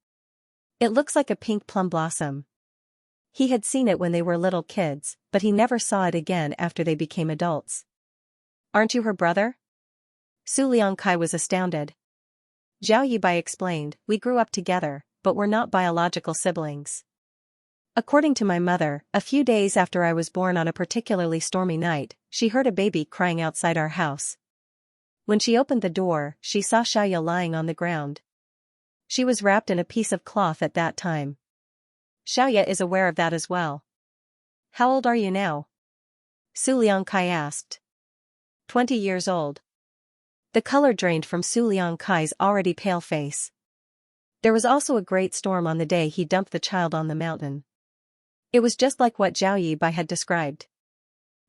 It looks like a pink plum blossom." He had seen it when they were little kids, but he never saw it again after they became adults. "Aren't you her brother?" Su Liangkai was astounded. Zhao Yibai explained, "We grew up together, but we're not biological siblings. According to my mother, a few days after I was born on a particularly stormy night, she heard a baby crying outside our house. When she opened the door, she saw Xiaoya lying on the ground. She was wrapped in a piece of cloth at that time. Xiaoya is aware of that as well." "How old are you now?" Su Liangkai asked. 20 years old. The color drained from Su Liangkai's already pale face. There was also a great storm on the day he dumped the child on the mountain. It was just like what Zhao Yibai had described.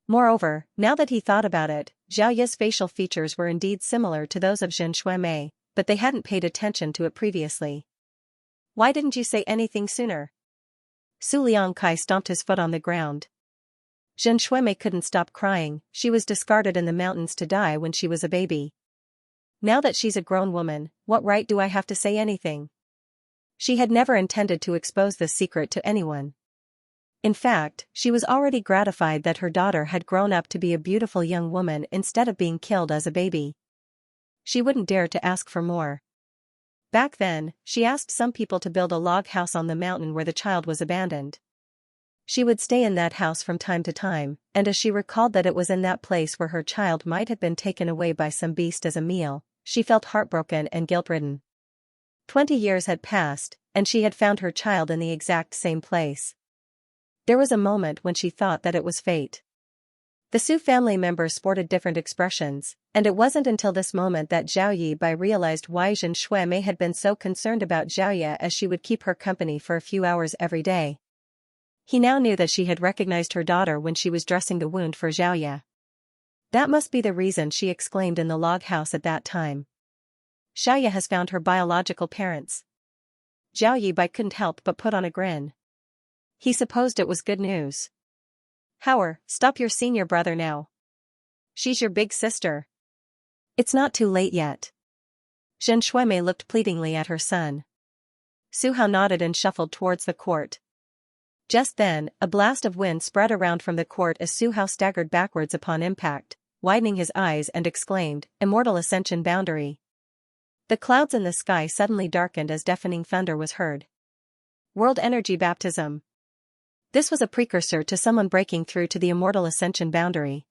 Moreover, now that he thought about it, Zhao Yi's facial features were indeed similar to those of Xianxia, but they hadn't paid attention to it previously. "Why didn't you say anything sooner?" Su Liangkai stomped his foot on the ground. Xianxia couldn't stop crying. She was discarded in the mountains to die when she was a baby. Now that she's a grown woman, what right do I have to say anything? She had never intended to expose this secret to anyone. In fact, she was already gratified that her daughter had grown up to be a beautiful young woman instead of being killed as a baby. She wouldn't dare to ask for more. Back then, she asked some people to build a log house on the mountain where the child was abandoned. She would stay in that house from time to time, and as she recalled that it was in that place where her child might have been taken away by some beast as a meal, she felt heartbroken and guilt-ridden. 20 years had passed, and she had found her child in the exact same place. There was a moment when she thought that it was fate. The Su family members sported different expressions, and it wasn't until this moment that Zhao Yibai realized why Xianxia had been so concerned about Xiaoya, as she would keep her company for a few hours every day. He now knew that she had recognized her daughter when she was dressing the wound for Xiaoya. "That must be the reason," she exclaimed in the log house at that time. "Xiaoya has found her biological parents." Zhao Yibai couldn't help but put on a grin. He supposed it was good news. "Howard, stop your senior brother now. She's your big sister. It's not too late yet." Xianxia looked pleadingly at her son. Su Hao nodded and shuffled towards the court. Just then, a blast of wind spread around from the court as Su Hao staggered backwards upon impact, widening his eyes and exclaimed, "Immortal Ascension Boundary." The clouds in the sky suddenly darkened as deafening thunder was heard. World Energy Baptism. This was a precursor to someone breaking through to the Immortal Ascension Boundary.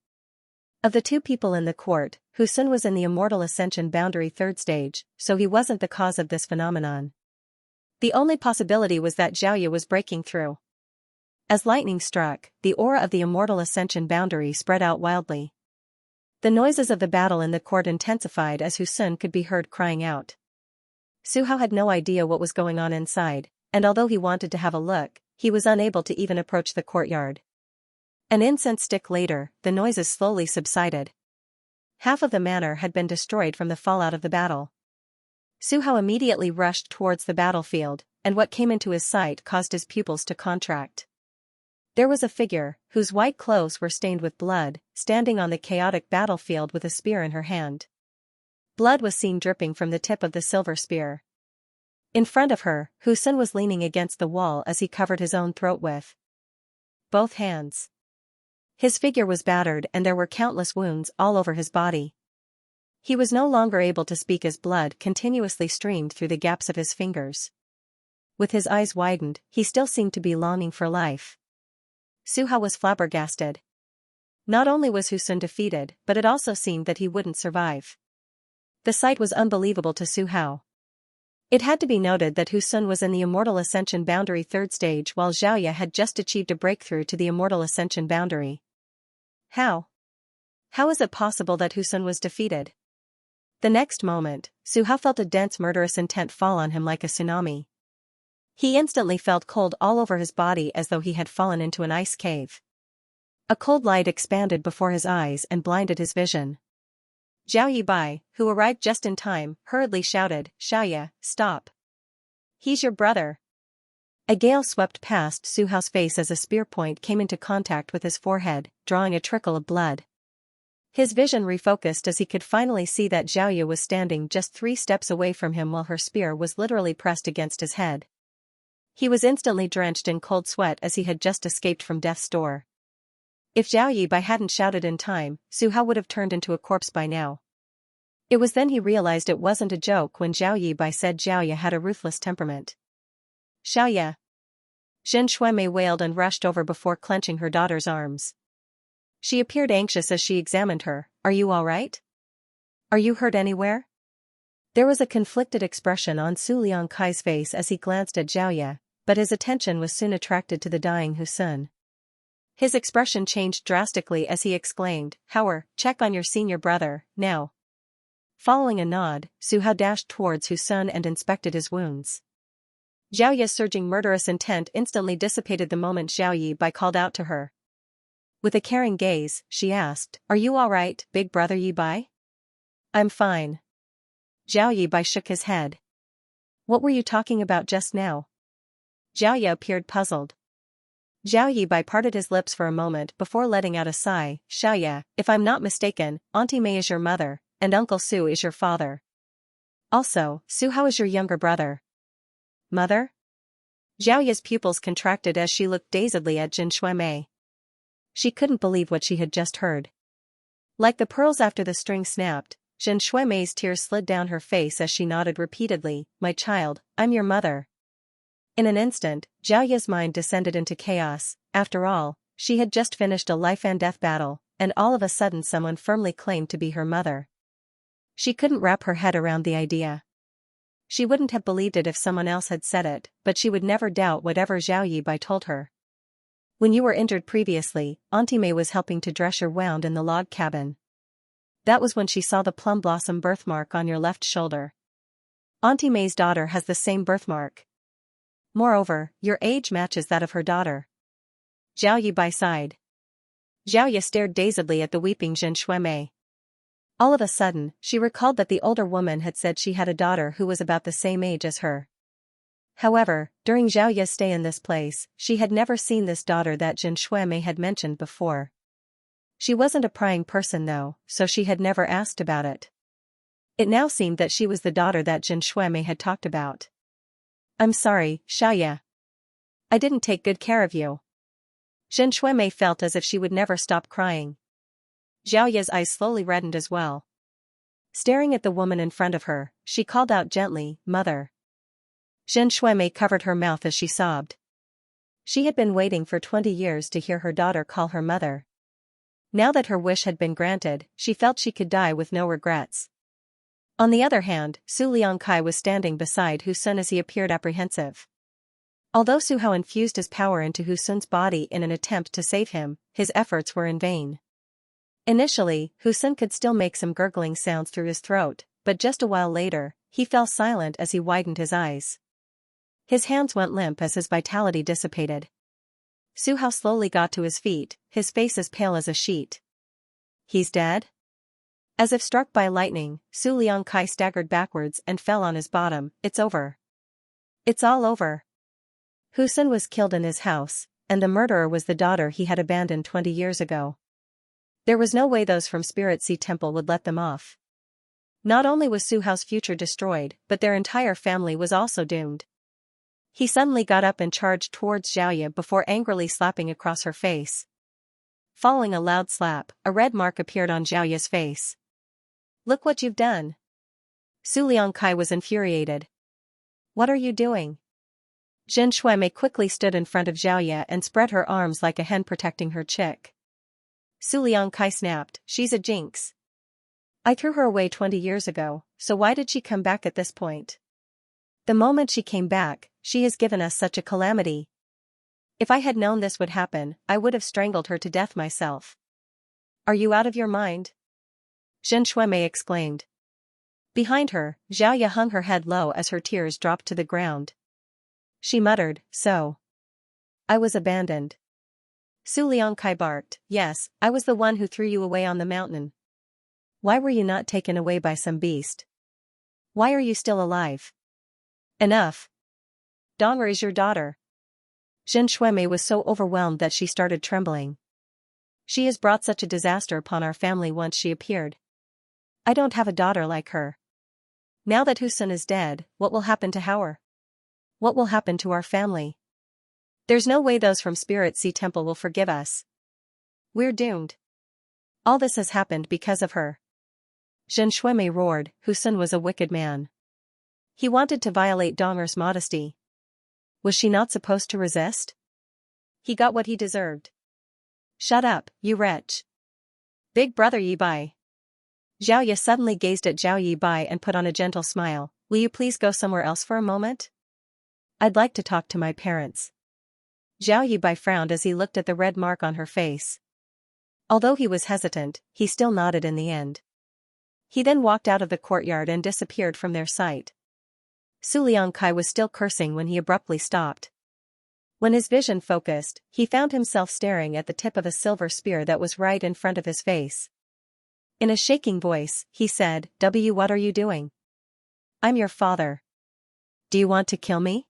Of the two people in the court, Sun was in the Immortal Ascension Boundary third stage, so he wasn't the cause of this phenomenon. The only possibility was that Xiaoya was breaking through. As lightning struck, the aura of the Immortal Ascension Boundary spread out wildly. The noises of the battle in the court intensified as Sun could be heard crying out. Su Hao had no idea what was going on inside, and although he wanted to have a look, he was unable to even approach the courtyard. An incense stick later, the noises slowly subsided. Half of the manor had been destroyed from the fallout of the battle. Su Hao immediately rushed towards the battlefield, and what came into his sight caused his pupils to contract. There was a figure, whose white clothes were stained with blood, standing on the chaotic battlefield with a spear in her hand. Blood was seen dripping from the tip of the silver spear. In front of her, Hu Sun was leaning against the wall as he covered his own throat with both hands. His figure was battered and there were countless wounds all over his body. He was no longer able to speak as blood continuously streamed through the gaps of his fingers. With his eyes widened, he still seemed to be longing for life. Su Hao was flabbergasted. Not only was Hu Sun defeated, but it also seemed that he wouldn't survive. The sight was unbelievable to Su Hao. It had to be noted that Hu Sun was in the Immortal Ascension Boundary 3rd stage while Xiaoya had just achieved a breakthrough to the Immortal Ascension Boundary. How? How is it possible that Hu Sun was defeated? The next moment, Su Hao felt a dense murderous intent fall on him like a tsunami. He instantly felt cold all over his body as though he had fallen into an ice cave. A cold light expanded before his eyes and blinded his vision. Zhao Yibai, who arrived just in time, hurriedly shouted, "Xiaoya, stop. He's your brother." A gale swept past Su Hao's face as a spear point came into contact with his forehead, drawing a trickle of blood. His vision refocused as he could finally see that Xiaoya was standing just 3 steps away from him while her spear was literally pressed against his head. He was instantly drenched in cold sweat as he had just escaped from death's door. If Zhao Yibai hadn't shouted in time, Su Hao would have turned into a corpse by now. It was then he realized it wasn't a joke when Zhao Yibai said Xiaoya had a ruthless temperament. "Xiaoya." Zhen Shuimei wailed and rushed over before clenching her daughter's arms. She appeared anxious as she examined her. "Are you all right? Are you hurt anywhere?" There was a conflicted expression on Su Liangkai's face as he glanced at Xiaoya, but his attention was soon attracted to the dying Hu Sun. His expression changed drastically as he exclaimed, "Howard, check on your senior brother, now." Following a nod, Su Hao dashed towards Hu Sun and inspected his wounds. Xiaoya's surging murderous intent instantly dissipated the moment Zhao Yibai called out to her. With a caring gaze, she asked, "Are you all right, big brother Yibai?" "I'm fine." Zhao Yibai shook his head. "What were you talking about just now?" Xiaoya appeared puzzled. Zhao Yibai parted his lips for a moment before letting out a sigh. "Xiaoya, if I'm not mistaken, Auntie Mei is your mother, and Uncle Su is your father. Also, Su Hao is your younger brother." "Mother?" Xiaoya's pupils contracted as she looked dazedly at Zhen Shuimei. She couldn't believe what she had just heard. Like the pearls after the string snapped, Zhen Shuimei's tears slid down her face as she nodded repeatedly, "My child, I'm your mother." In an instant, Xiaoya's mind descended into chaos. After all, she had just finished a life-and-death battle, and all of a sudden someone firmly claimed to be her mother. She couldn't wrap her head around the idea. She wouldn't have believed it if someone else had said it, but she would never doubt whatever Zhao Yibai told her. "When you were injured previously, Auntie Mei was helping to dress your wound in the log cabin. That was when she saw the plum blossom birthmark on your left shoulder. Auntie Mei's daughter has the same birthmark. Moreover, your age matches that of her daughter." Zhao Yibai sighed. Xiaoya stared dazedly at the weeping Zhen Shuimei. All of a sudden, she recalled that the older woman had said she had a daughter who was about the same age as her. However, during Xiaoya's stay in this place, she had never seen this daughter that Zhen Shuimei had mentioned before. She wasn't a prying person though, so she had never asked about it. It now seemed that she was the daughter that Zhen Shuimei had talked about. "I'm sorry, Xiaoya. I didn't take good care of you." Zhen Shuimei felt as if she would never stop crying. Xiaoya's eyes slowly reddened as well. Staring at the woman in front of her, she called out gently, "Mother." Zhen Shuimei covered her mouth as she sobbed. She had been waiting for 20 years to hear her daughter call her mother. Now that her wish had been granted, she felt she could die with no regrets. On the other hand, Su Liangkai was standing beside Hu Sun as he appeared apprehensive. Although Su Hao infused his power into Hu Sun's body in an attempt to save him, his efforts were in vain. Initially, Hu Sun could still make some gurgling sounds through his throat, but just a while later, he fell silent as he widened his eyes. His hands went limp as his vitality dissipated. Su Hao slowly got to his feet, his face as pale as a sheet. He's dead? As if struck by lightning, Su Liangkai staggered backwards and fell on his bottom. It's over. It's all over. Hu Sun was killed in his house, and the murderer was the daughter he had abandoned 20 years ago. There was no way those from Spirit Sea Temple would let them off. Not only was Su Hao's future destroyed, but their entire family was also doomed. He suddenly got up and charged towards Xiaoya before angrily slapping across her face. Following a loud slap, a red mark appeared on Xiaoya's face. Look what you've done. Su Liangkai was infuriated. What are you doing? Zhen Shuimei quickly stood in front of Xiaoya and spread her arms like a hen protecting her chick. Su Liangkai snapped, she's a jinx. I threw her away 20 years ago, so why did she come back at this point? The moment she came back, she has given us such a calamity. If I had known this would happen, I would have strangled her to death myself. Are you out of your mind? Zhen Shuimei exclaimed. Behind her, Xiaoya hung her head low as her tears dropped to the ground. She muttered, so. I was abandoned. Su Liangkai barked, yes, I was the one who threw you away on the mountain. Why were you not taken away by some beast? Why are you still alive? Enough. Dong'er is your daughter. Zhen Shuimei was so overwhelmed that she started trembling. She has brought such a disaster upon our family once she appeared. I don't have a daughter like her. Now that Hu Sun is dead, what will happen to Hauer? What will happen to our family? There's no way those from Spirit Sea Temple will forgive us. We're doomed. All this has happened because of her. Zhen Shuimei roared, Hu Sun was a wicked man. He wanted to violate Dong'er's modesty. Was she not supposed to resist? He got what he deserved. Shut up, you wretch. Big brother Yi Bai. Xiaoya suddenly gazed at Zhao Yi Bai and put on a gentle smile. Will you please go somewhere else for a moment? I'd like to talk to my parents. Zhao Yi Bai frowned as he looked at the red mark on her face. Although he was hesitant, he still nodded in the end. He then walked out of the courtyard and disappeared from their sight. Su Liangkai was still cursing when he abruptly stopped. When his vision focused, he found himself staring at the tip of a silver spear that was right in front of his face. In a shaking voice, he said, what are you doing? I'm your father. Do you want to kill me?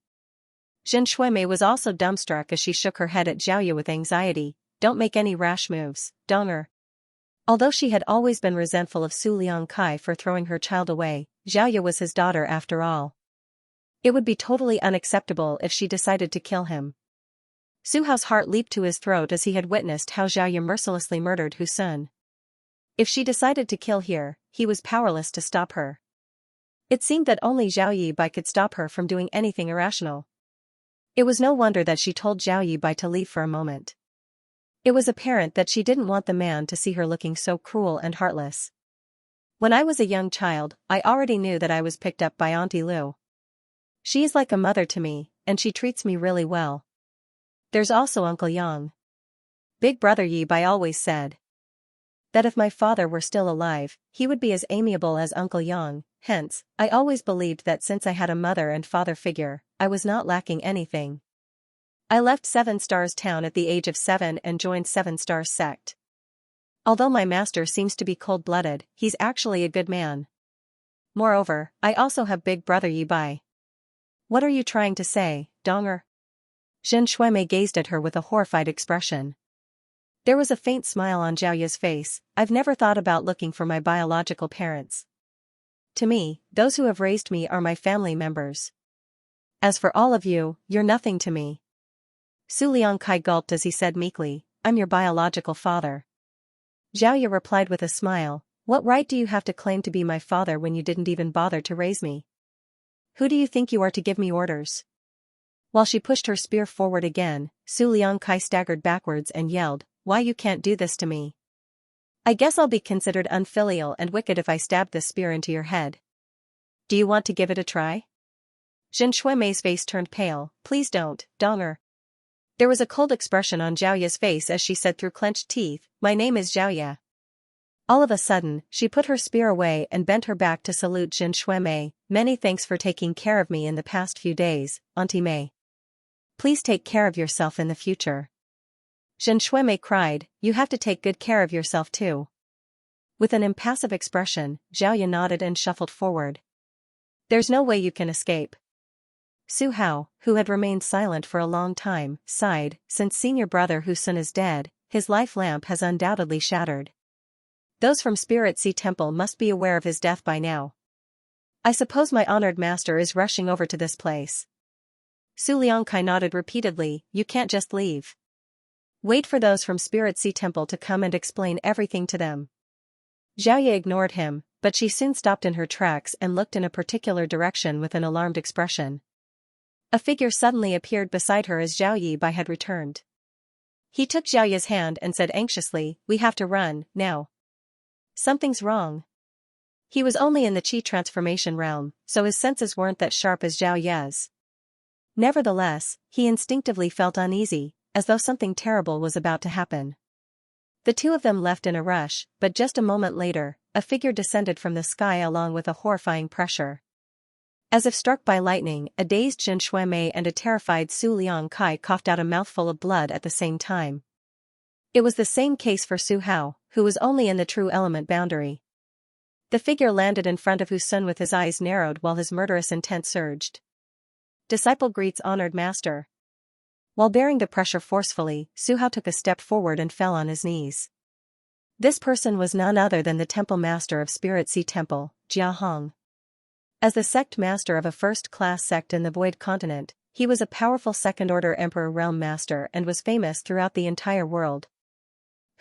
Zhen Shuimei was also dumbstruck as she shook her head at Xiaoya with anxiety. Don't make any rash moves, Dong'er. Although she had always been resentful of Su Liangkai for throwing her child away, Xiaoya was his daughter after all. It would be totally unacceptable if she decided to kill him. Su Hao's heart leaped to his throat as he had witnessed how Xiaoya mercilessly murdered Hu Sun. If she decided to kill here, he was powerless to stop her. It seemed that only Zhao Yi Bai could stop her from doing anything irrational. It was no wonder that she told Zhao Yi Bai to leave for a moment. It was apparent that she didn't want the man to see her looking so cruel and heartless. When I was a young child, I already knew that I was picked up by Auntie Lu. She is like a mother to me, and she treats me really well. There's also Uncle Yang. Big brother Yi Bai always said that if my father were still alive, he would be as amiable as Uncle Yang. Hence, I always believed that since I had a mother and father figure, I was not lacking anything. I left Seven Stars Town at the age of 7 and joined Seven Stars sect. Although my master seems to be cold-blooded, he's actually a good man. Moreover, I also have big brother Yi Bai. What are you trying to say, Dong'er? Zhen Shuimei gazed at her with a horrified expression. There was a faint smile on Xiaoya's face. I've never thought about looking for my biological parents. To me, those who have raised me are my family members. As for all of you, you're nothing to me. Su Liangkai gulped as he said meekly, I'm your biological father. Xiaoya replied with a smile, what right do you have to claim to be my father when you didn't even bother to raise me? Who do you think you are to give me orders? While she pushed her spear forward again, Su Liangkai staggered backwards and yelled, why you can't do this to me? I guess I'll be considered unfilial and wicked if I stab this spear into your head. Do you want to give it a try? Zhen Shuimei's face turned pale, please don't, Dong'er. There was a cold expression on Xiaoya's face as she said through clenched teeth, my name is Xiaoya. All of a sudden, she put her spear away and bent her back to salute Xianxia Mei. Many thanks for taking care of me in the past few days, Auntie Mei. Please take care of yourself in the future. Xianxia Mei cried, you have to take good care of yourself too. With an impassive expression, Xiaoya nodded and shuffled forward. There's no way you can escape. Su Hao, who had remained silent for a long time, sighed, since senior brother Husun is dead, his life lamp has undoubtedly shattered. Those from Spirit Sea Temple must be aware of his death by now. I suppose my honored master is rushing over to this place. Su Liangkai nodded repeatedly, you can't just leave. Wait for those from Spirit Sea Temple to come and explain everything to them. Xiaoya ignored him, but she soon stopped in her tracks and looked in a particular direction with an alarmed expression. A figure suddenly appeared beside her as Zhao Yibai had returned. He took Xiaoya's hand and said anxiously, we have to run, now. Something's wrong. He was only in the Qi transformation realm, so his senses weren't that sharp as Zhao Ye's. Nevertheless, he instinctively felt uneasy, as though something terrible was about to happen. The two of them left in a rush, but just a moment later, a figure descended from the sky along with a horrifying pressure. As if struck by lightning, a dazed Xianxia Mei and a terrified Su Liangkai coughed out a mouthful of blood at the same time. It was the same case for Su Hao, who was only in the true element boundary. The figure landed in front of Husun with his eyes narrowed while his murderous intent surged. Disciple greets honored master. While bearing the pressure forcefully, Su Hao took a step forward and fell on his knees. This person was none other than the temple master of Spirit Sea Temple, Jia Hong. As the sect master of a first-class sect in the Void Continent, he was a powerful second-order Emperor Realm Master and was famous throughout the entire world.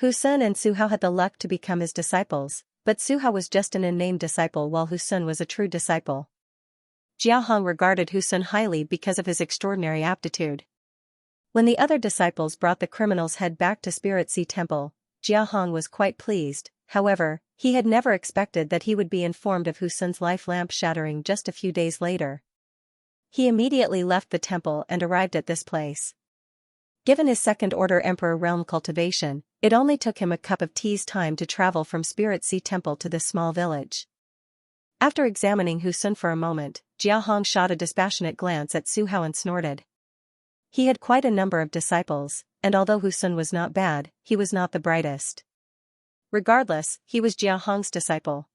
Husun and Su Hao had the luck to become his disciples, but Su Hao was just an unnamed disciple while Husun was a true disciple. Jia Hong regarded Husun highly because of his extraordinary aptitude. When the other disciples brought the criminal's head back to Spirit Sea Temple, Jia Hong was quite pleased. However, he had never expected that he would be informed of Husun's life lamp shattering just a few days later. He immediately left the temple and arrived at this place. Given his second-order Emperor Realm cultivation, it only took him a cup of tea's time to travel from Spirit Sea Temple to this small village. After examining Husun for a moment, Jia Hong shot a dispassionate glance at Su Hao and snorted. He had quite a number of disciples, and although Husun was not bad, he was not the brightest. Regardless, he was Jia Hong's disciple.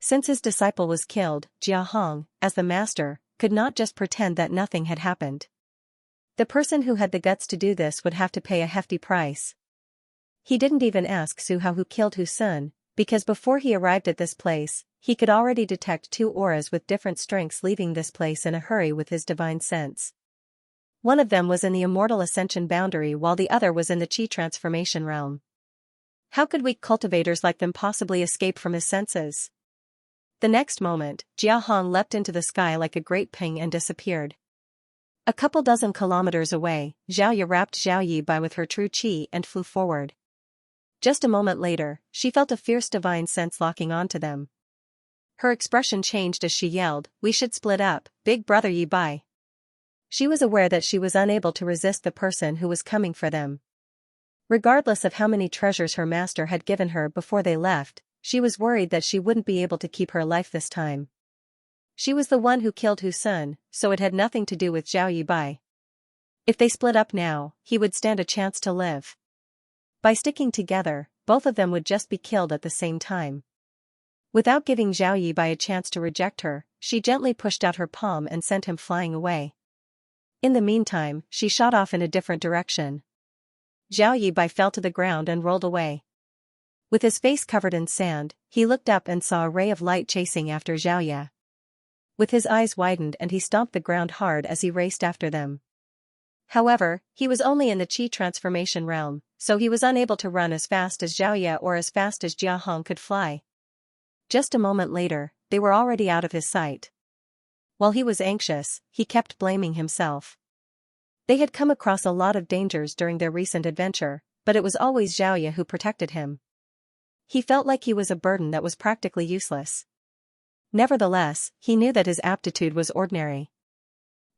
Since his disciple was killed, Jia Hong, as the master, could not just pretend that nothing had happened. The person who had the guts to do this would have to pay a hefty price. He didn't even ask Su Hao who killed Husun, because before he arrived at this place, he could already detect two auras with different strengths leaving this place in a hurry with his divine sense. One of them was in the immortal ascension boundary while the other was in the Qi transformation realm. How could weak cultivators like them possibly escape from his senses? The next moment, Jia Hong leapt into the sky like a great ping and disappeared. A couple dozen kilometers away, Xiaoya wrapped Zhao Yibai with her true qi and flew forward. Just a moment later, she felt a fierce divine sense locking onto them. Her expression changed as she yelled, "We should split up, big brother Yibai." She was aware that she was unable to resist the person who was coming for them. Regardless of how many treasures her master had given her before they left, she was worried that she wouldn't be able to keep her life this time. She was the one who killed Husun, so it had nothing to do with Zhao Yibai. If they split up now, he would stand a chance to live. By sticking together, both of them would just be killed at the same time. Without giving Zhao Yibai a chance to reject her, she gently pushed out her palm and sent him flying away. In the meantime, she shot off in a different direction. Zhao Yibai fell to the ground and rolled away. With his face covered in sand, he looked up and saw a ray of light chasing after Xiaoya. With his eyes widened and he stomped the ground hard as he raced after them. However, he was only in the Qi transformation realm, so he was unable to run as fast as Xiaoya or as fast as Jia Hong could fly. Just a moment later, they were already out of his sight. While he was anxious, he kept blaming himself. They had come across a lot of dangers during their recent adventure, but it was always Xiaoya who protected him. He felt like he was a burden that was practically useless. Nevertheless, he knew that his aptitude was ordinary.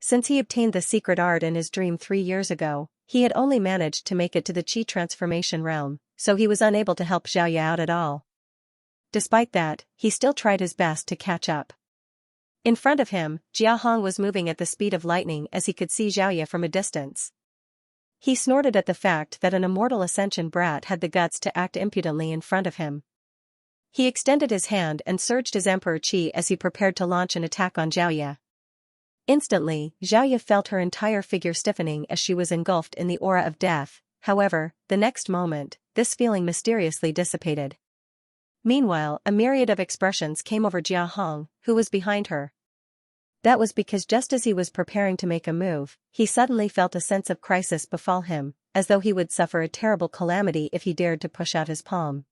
Since he obtained the secret art in his dream 3 years ago, he had only managed to make it to the Qi transformation realm, so he was unable to help Xiaoya out at all. Despite that, he still tried his best to catch up. In front of him, Jiahong was moving at the speed of lightning as he could see Xiaoya from a distance. He snorted at the fact that an immortal ascension brat had the guts to act impudently in front of him. He extended his hand and surged his emperor chi as he prepared to launch an attack on Xiaoya. Instantly, Xiaoya felt her entire figure stiffening as she was engulfed in the aura of death. However, the next moment, this feeling mysteriously dissipated. Meanwhile, a myriad of expressions came over Jiahong, who was behind her. That was because just as he was preparing to make a move, he suddenly felt a sense of crisis befall him, as though he would suffer a terrible calamity if he dared to push out his palm.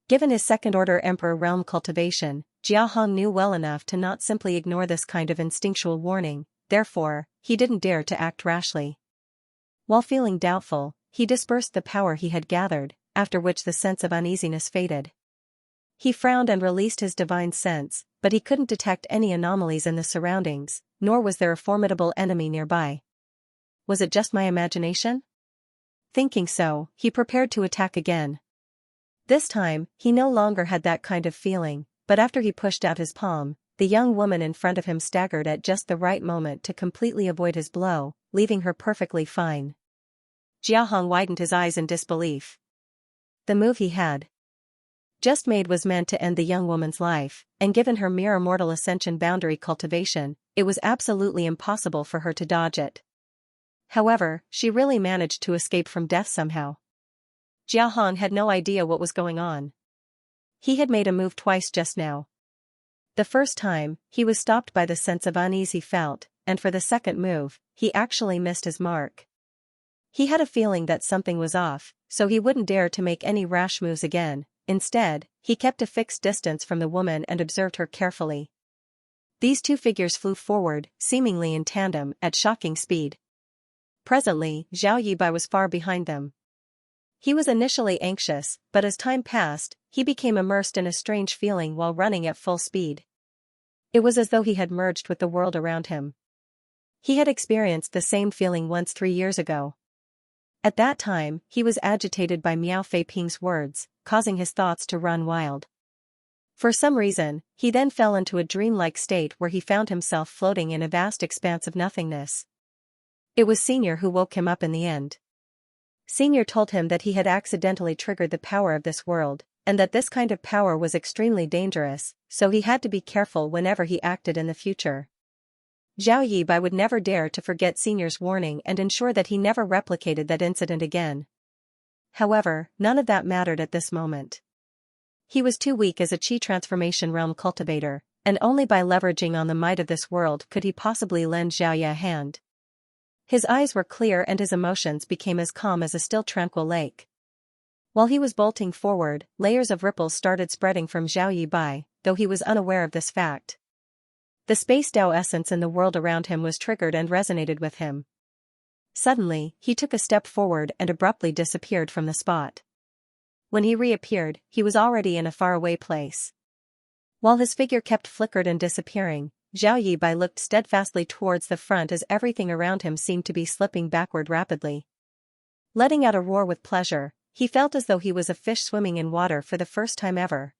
Given his second-order Emperor realm cultivation, Jiahong knew well enough to not simply ignore this kind of instinctual warning, therefore, he didn't dare to act rashly. While feeling doubtful, he dispersed the power he had gathered, after which the sense of uneasiness faded. He frowned and released his divine sense, but he couldn't detect any anomalies in the surroundings, nor was there a formidable enemy nearby. Was it just my imagination? Thinking so, he prepared to attack again. This time, he no longer had that kind of feeling, but after he pushed out his palm, the young woman in front of him staggered at just the right moment to completely avoid his blow, leaving her perfectly fine. Jiahong widened his eyes in disbelief. The move he had just made was meant to end the young woman's life, and given her mere immortal ascension boundary cultivation, it was absolutely impossible for her to dodge it. However, she really managed to escape from death somehow. Jiahong had no idea what was going on. He had made a move twice just now. The first time, he was stopped by the sense of unease he felt, and for the second move, he actually missed his mark. He had a feeling that something was off, so he wouldn't dare to make any rash moves again. Instead, he kept a fixed distance from the woman and observed her carefully. These two figures flew forward, seemingly in tandem, at shocking speed. Presently, Zhao Yibai was far behind them. He was initially anxious, but as time passed, he became immersed in a strange feeling while running at full speed. It was as though he had merged with the world around him. He had experienced the same feeling once 3 years ago. At that time, he was agitated by Miao Fei Ping's words, causing his thoughts to run wild. For some reason, he then fell into a dreamlike state where he found himself floating in a vast expanse of nothingness. It was Senior who woke him up in the end. Senior told him that he had accidentally triggered the power of this world, and that this kind of power was extremely dangerous, so he had to be careful whenever he acted in the future. Zhao Yibai would never dare to forget Senior's warning and ensure that he never replicated that incident again. However, none of that mattered at this moment. He was too weak as a Qi transformation realm cultivator, and only by leveraging on the might of this world could he possibly lend Xiaoya a hand. His eyes were clear and his emotions became as calm as a still tranquil lake. While he was bolting forward, layers of ripples started spreading from Zhao Yibai, though he was unaware of this fact. The space Tao essence in the world around him was triggered and resonated with him. Suddenly, he took a step forward and abruptly disappeared from the spot. When he reappeared, he was already in a faraway place. While his figure kept flickered and disappearing, Zhao Yibai looked steadfastly towards the front as everything around him seemed to be slipping backward rapidly. Letting out a roar with pleasure, he felt as though he was a fish swimming in water for the first time ever.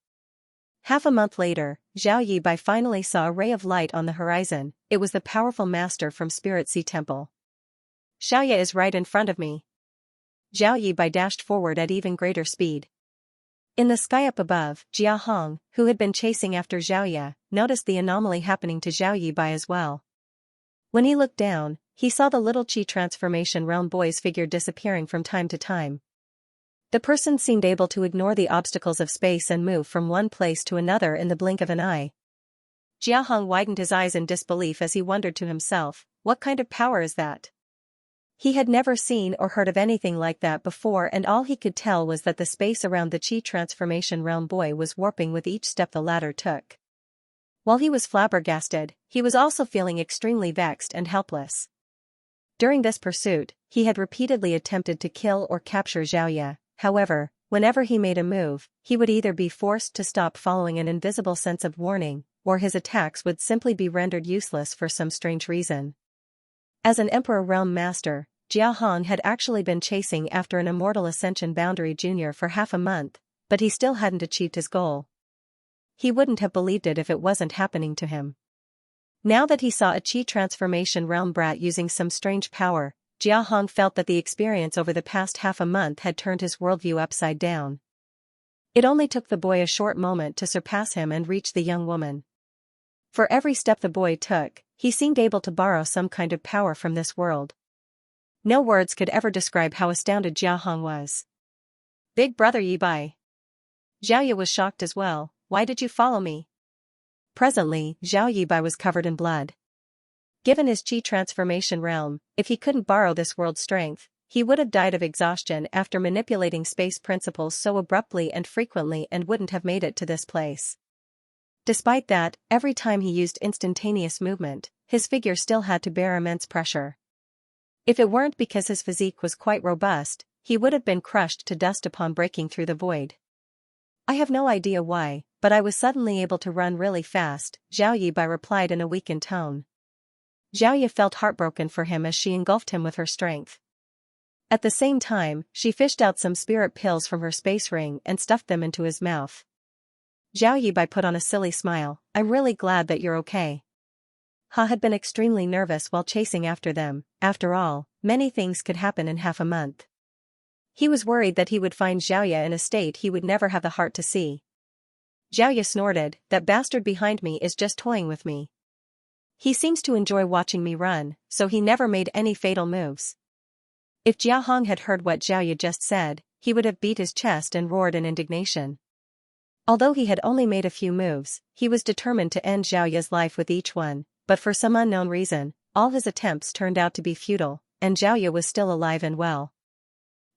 Half a month later, Zhao Yibai finally saw a ray of light on the horizon. It was the powerful master from Spirit Sea Temple. Xiaoya is right in front of me. Zhao Yibai dashed forward at even greater speed. In the sky up above, Jiahong, who had been chasing after Xiaoya, noticed the anomaly happening to Zhao Yibai as well. When he looked down, he saw the little Qi transformation realm boy's figure disappearing from time to time. The person seemed able to ignore the obstacles of space and move from one place to another in the blink of an eye. Jiahong widened his eyes in disbelief as he wondered to himself, what kind of power is that? He had never seen or heard of anything like that before, and all he could tell was that the space around the Qi transformation realm boy was warping with each step the latter took. While he was flabbergasted, he was also feeling extremely vexed and helpless. During this pursuit, he had repeatedly attempted to kill or capture Xiaoya. However, whenever he made a move, he would either be forced to stop following an invisible sense of warning, or his attacks would simply be rendered useless for some strange reason. As an Emperor Realm Master, Jiahong had actually been chasing after an Immortal Ascension Boundary Junior for half a month, but he still hadn't achieved his goal. He wouldn't have believed it if it wasn't happening to him. Now that he saw a Qi transformation realm brat using some strange power, Jia Hong felt that the experience over the past half a month had turned his worldview upside down. It only took the boy a short moment to surpass him and reach the young woman. For every step the boy took, he seemed able to borrow some kind of power from this world. No words could ever describe how astounded Jia Hong was. Big brother Yi Bai. Xiaoya was shocked as well. Why did you follow me? Presently, Zhao Yibai was covered in blood. Given his Qi transformation realm, if he couldn't borrow this world's strength, he would have died of exhaustion after manipulating space principles so abruptly and frequently and wouldn't have made it to this place. Despite that, every time he used instantaneous movement, his figure still had to bear immense pressure. If it weren't because his physique was quite robust, he would have been crushed to dust upon breaking through the void. I have no idea why, but I was suddenly able to run really fast, Zhao Yibai replied in a weakened tone. Xiaoya felt heartbroken for him as she engulfed him with her strength. At the same time, she fished out some spirit pills from her space ring and stuffed them into his mouth. Zhao Yibai put on a silly smile. I'm really glad that you're okay. Ha had been extremely nervous while chasing after them. After all, many things could happen in half a month. He was worried that he would find Xiaoya in a state he would never have the heart to see. Xiaoya snorted, that bastard behind me is just toying with me. He seems to enjoy watching me run, so he never made any fatal moves. If Jia Hong had heard what Xiaoya just said, he would have beat his chest and roared in indignation. Although he had only made a few moves, he was determined to end Xiaoya's life with each one, but for some unknown reason, all his attempts turned out to be futile, and Xiaoya was still alive and well.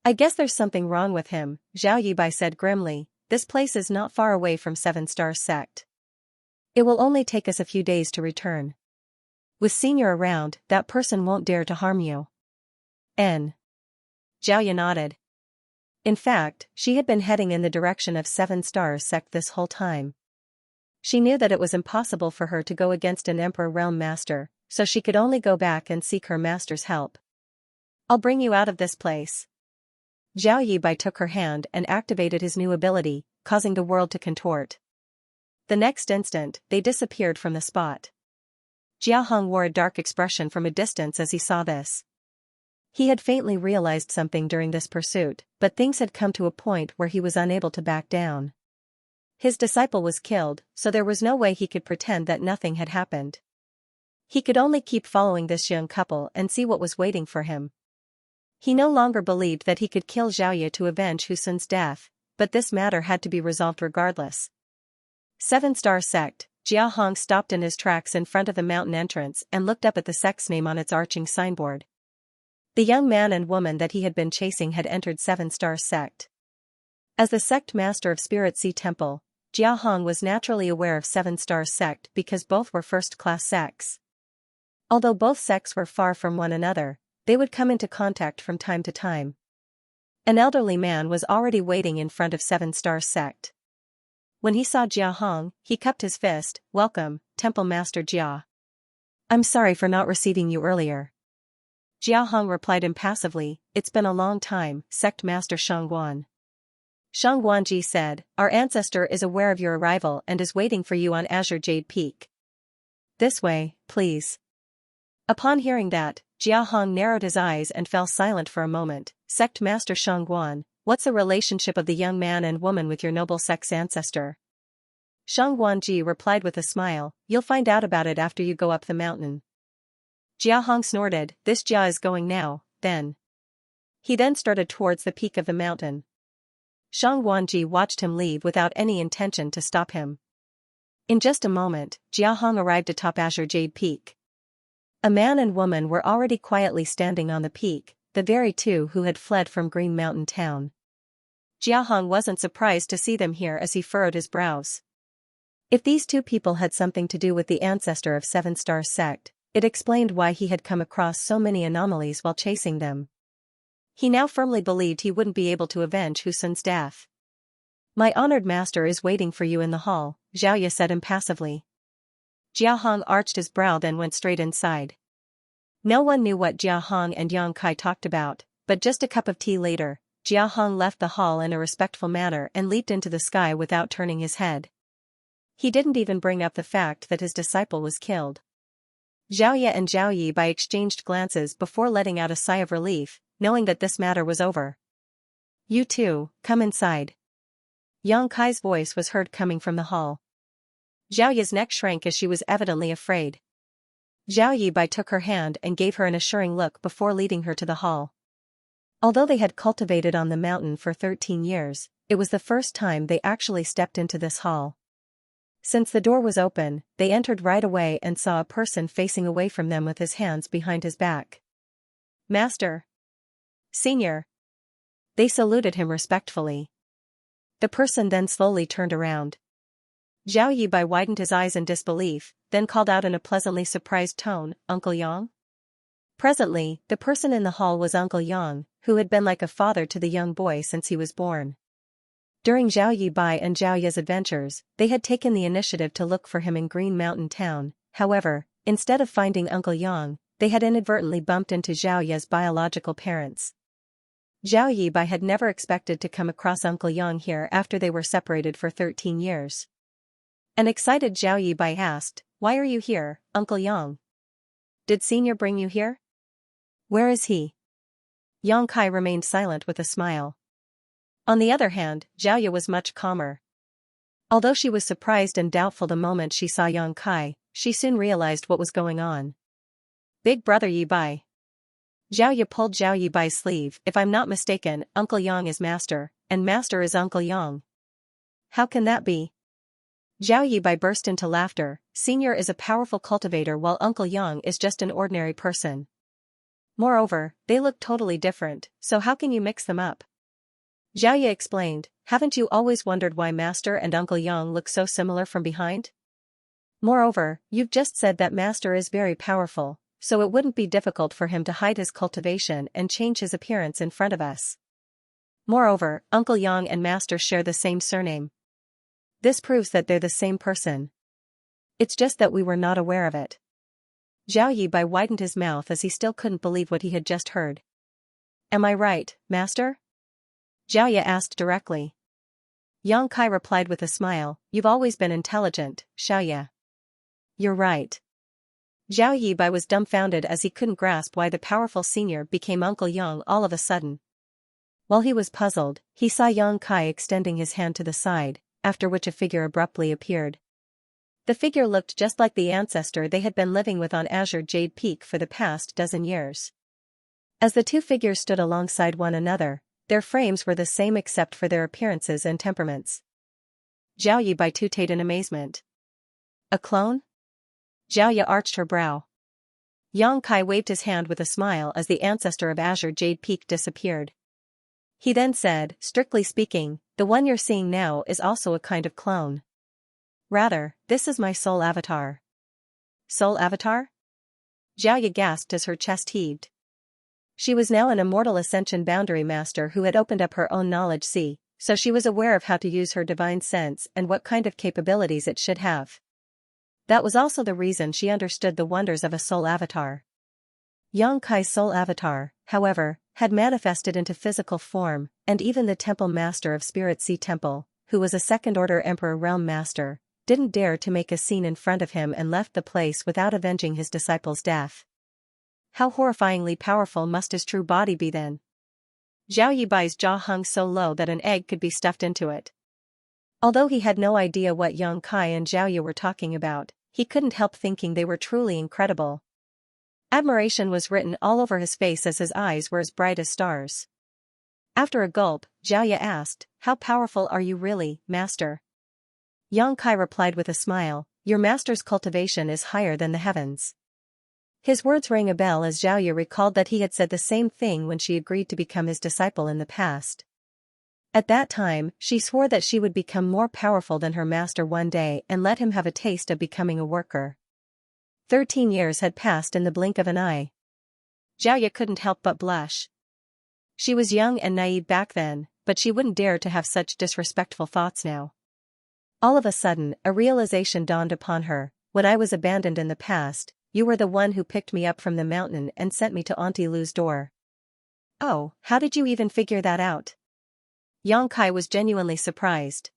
I guess there's something wrong with him, Zhao Yibai said grimly. This place is not far away from Seven Stars Sect. It will only take us a few days to return. With Senior around, that person won't dare to harm you. Xiaoya nodded. In fact, she had been heading in the direction of Seven Stars Sect this whole time. She knew that it was impossible for her to go against an Emperor Realm Master, so she could only go back and seek her master's help. I'll bring you out of this place. Zhao Yibai took her hand and activated his new ability, causing the world to contort. The next instant, they disappeared from the spot. Jia Hong wore a dark expression from a distance as he saw this. He had faintly realized something during this pursuit, but things had come to a point where he was unable to back down. His disciple was killed, so there was no way he could pretend that nothing had happened. He could only keep following this young couple and see what was waiting for him. He no longer believed that he could kill Xiaoya to avenge Husun's death, but this matter had to be resolved regardless. Seven Star Sect. Jia Hong stopped in his tracks in front of the mountain entrance and looked up at the sect's name on its arching signboard. The young man and woman that he had been chasing had entered Seven Star Sect. As the sect master of Spirit Sea Temple, Jia Hong was naturally aware of Seven Star Sect because both were first-class sects. Although both sects were far from one another, they would come into contact from time to time. An elderly man was already waiting in front of Seven Star Sect. When he saw Jia Hong, he cupped his fist. Welcome, Temple Master Jia. I'm sorry for not receiving you earlier. Jia Hong replied impassively, it's been a long time, Sect Master Shangguan. Shangguanji said, our ancestor is aware of your arrival and is waiting for you on Azure Jade Peak. This way, please. Upon hearing that, Jia Hong narrowed his eyes and fell silent for a moment. Sect Master Shangguan, what's the relationship of the young man and woman with your noble sect's ancestor? Shangguanji replied with a smile, you'll find out about it after you go up the mountain. Jia Hong snorted, this Jia is going now, then. He then started towards the peak of the mountain. Shangguanji watched him leave without any intention to stop him. In just a moment, Jia Hong arrived atop Azure Jade Peak. A man and woman were already quietly standing on the peak, the very two who had fled from Green Mountain Town. Jia Hong wasn't surprised to see them here as he furrowed his brows. If these two people had something to do with the ancestor of Seven Star Sect, it explained why he had come across so many anomalies while chasing them. He now firmly believed he wouldn't be able to avenge Husun's death. My honored master is waiting for you in the hall, Xiaoya said impassively. Jia Hong arched his brow then went straight inside. No one knew what Jia Hong and Yang Kai talked about, but just a cup of tea later, Jia Hong left the hall in a respectful manner and leaped into the sky without turning his head. He didn't even bring up the fact that his disciple was killed. Xiaoya and Zhao Yibai exchanged glances before letting out a sigh of relief, knowing that this matter was over. You two, come inside. Yang Kai's voice was heard coming from the hall. Xiaoya's neck shrank as she was evidently afraid. Zhao Yibai took her hand and gave her an assuring look before leading her to the hall. Although they had cultivated on the mountain for 13 years, it was the first time they actually stepped into this hall. Since the door was open, they entered right away and saw a person facing away from them with his hands behind his back. Master. Senior. They saluted him respectfully. The person then slowly turned around. Zhao Yibai widened his eyes in disbelief, then called out in a pleasantly surprised tone, Uncle Yang? Presently, the person in the hall was Uncle Yang, who had been like a father to the young boy since he was born. During Zhao Yibai and Zhao Ye's adventures, they had taken the initiative to look for him in Green Mountain Town. However, instead of finding Uncle Yang, they had inadvertently bumped into Zhao Ye's biological parents. Zhao Yibai had never expected to come across Uncle Yang here after they were separated for 13 years. An excited Zhao Yibai asked, Why are you here, Uncle Yang? Did Senior bring you here? Where is he? Yang Kai remained silent with a smile. On the other hand, Zhao Ye was much calmer. Although she was surprised and doubtful the moment she saw Yang Kai, she soon realized what was going on. Big brother Yibai. Zhao Ye pulled Zhao Yibai's sleeve. If I'm not mistaken, Uncle Yang is master, and master is Uncle Yang. How can that be? Zhao Yibai burst into laughter. Senior is a powerful cultivator while Uncle Yang is just an ordinary person. Moreover, they look totally different, so how can you mix them up? Zhao Ye explained, haven't you always wondered why Master and Uncle Yang look so similar from behind? Moreover, you've just said that Master is very powerful, so it wouldn't be difficult for him to hide his cultivation and change his appearance in front of us. Moreover, Uncle Yang and Master share the same surname. This proves that they're the same person. It's just that we were not aware of it. Zhao Yibai widened his mouth as he still couldn't believe what he had just heard. Am I right, Master? Zhao Ye asked directly. Yang Kai replied with a smile, You've always been intelligent, Xiaoya. You're right. Zhao Yibai was dumbfounded as he couldn't grasp why the powerful senior became Uncle Yang all of a sudden. While he was puzzled, he saw Yang Kai extending his hand to the side, after which a figure abruptly appeared. The figure looked just like the ancestor they had been living with on Azure Jade Peak for the past dozen years. As the two figures stood alongside one another, their frames were the same except for their appearances and temperaments. Zhao Yibai tooted in amazement. A clone? Zhao Ye arched her brow. Yang Kai waved his hand with a smile as the ancestor of Azure Jade Peak disappeared. He then said, strictly speaking, the one you're seeing now is also a kind of clone. Rather, this is my soul avatar. Soul avatar? Zhao Ye gasped as her chest heaved. She was now an immortal Ascension Boundary Master who had opened up her own knowledge sea, so she was aware of how to use her divine sense and what kind of capabilities it should have. That was also the reason she understood the wonders of a soul avatar. Yang Kai's soul avatar, however, had manifested into physical form, and even the Temple Master of Spirit Sea Temple, who was a second-order Emperor Realm Master, didn't dare to make a scene in front of him and left the place without avenging his disciple's death. How horrifyingly powerful must his true body be then? Zhao Yibai's jaw hung so low that an egg could be stuffed into it. Although he had no idea what Yang Kai and Zhao Ye were talking about, he couldn't help thinking they were truly incredible. Admiration was written all over his face as his eyes were as bright as stars. After a gulp, Zhao Ye asked, How powerful are you really, Master? Yang Kai replied with a smile, Your Master's cultivation is higher than the heavens. His words rang a bell as Zhao Ye recalled that he had said the same thing when she agreed to become his disciple in the past. At that time, she swore that she would become more powerful than her master one day and let him have a taste of becoming a worker. 13 years had passed in the blink of an eye. Zhao Ye couldn't help but blush. She was young and naive back then, but she wouldn't dare to have such disrespectful thoughts now. All of a sudden, a realization dawned upon her. When I was abandoned in the past, you were the one who picked me up from the mountain and sent me to Auntie Lu's door. Oh, how did you even figure that out? Yang Kai was genuinely surprised.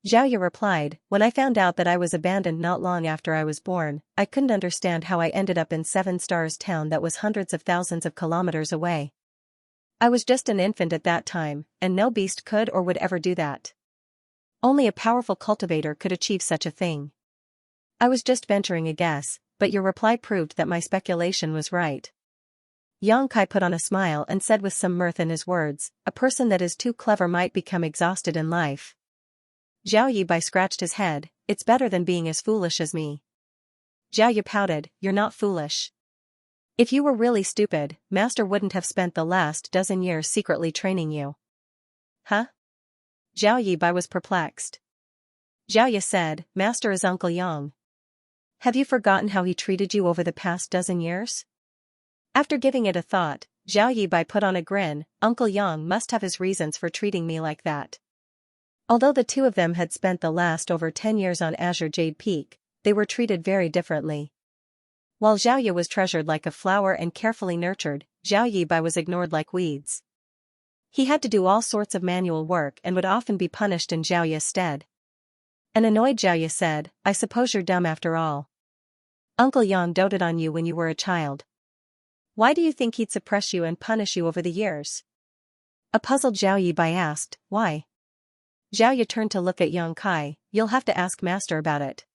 Xiaoya replied, when I found out that I was abandoned not long after I was born, I couldn't understand how I ended up in Seven Stars Town that was hundreds of thousands of kilometers away. I was just an infant at that time, and no beast could or would ever do that. Only a powerful cultivator could achieve such a thing. I was just venturing a guess, but your reply proved that my speculation was right. Xianxia put on a smile and said with some mirth in his words, a person that is too clever might become exhausted in life. Zhao Yibai scratched his head, it's better than being as foolish as me. Zhao Yi pouted, you're not foolish. If you were really stupid, Master wouldn't have spent the last dozen years secretly training you. Huh? Zhao Yibai was perplexed. Zhao Yi said, Master is Uncle Yang. Have you forgotten how he treated you over the past dozen years? After giving it a thought, Zhao Yibai put on a grin, Uncle Yang must have his reasons for treating me like that. Although the two of them had spent the last over 10 years on Azure Jade Peak, they were treated very differently. While Zhao Yi was treasured like a flower and carefully nurtured, Zhao Yibai was ignored like weeds. He had to do all sorts of manual work and would often be punished in Zhao Yi's stead. An annoyed Zhao Yi said, I suppose you're dumb after all. Uncle Yang doted on you when you were a child. Why do you think he'd suppress you and punish you over the years? A puzzled Zhao Yibai asked, why? Zhao Yi turned to look at Xianxia, you'll have to ask Master about it.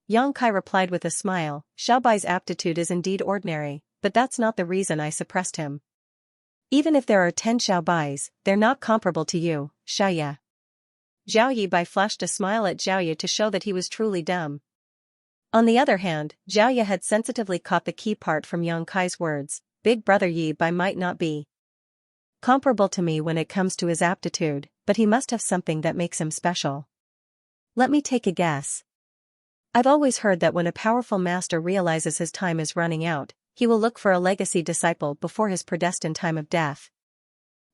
Xianxia replied with a smile, Xiaobai's aptitude is indeed ordinary, but that's not the reason I suppressed him. Even if there are 10 Xiaobais, they're not comparable to you, Xiaoya. Zhao Yibai flashed a smile at Zhao Yi to show that he was truly dumb. On the other hand, Zhao Yi had sensitively caught the key part from Xianxia's words, Big Brother Yibai might not be comparable to me when it comes to his aptitude, but he must have something that makes him special. Let me take a guess. I've always heard that when a powerful master realizes his time is running out, he will look for a legacy disciple before his predestined time of death.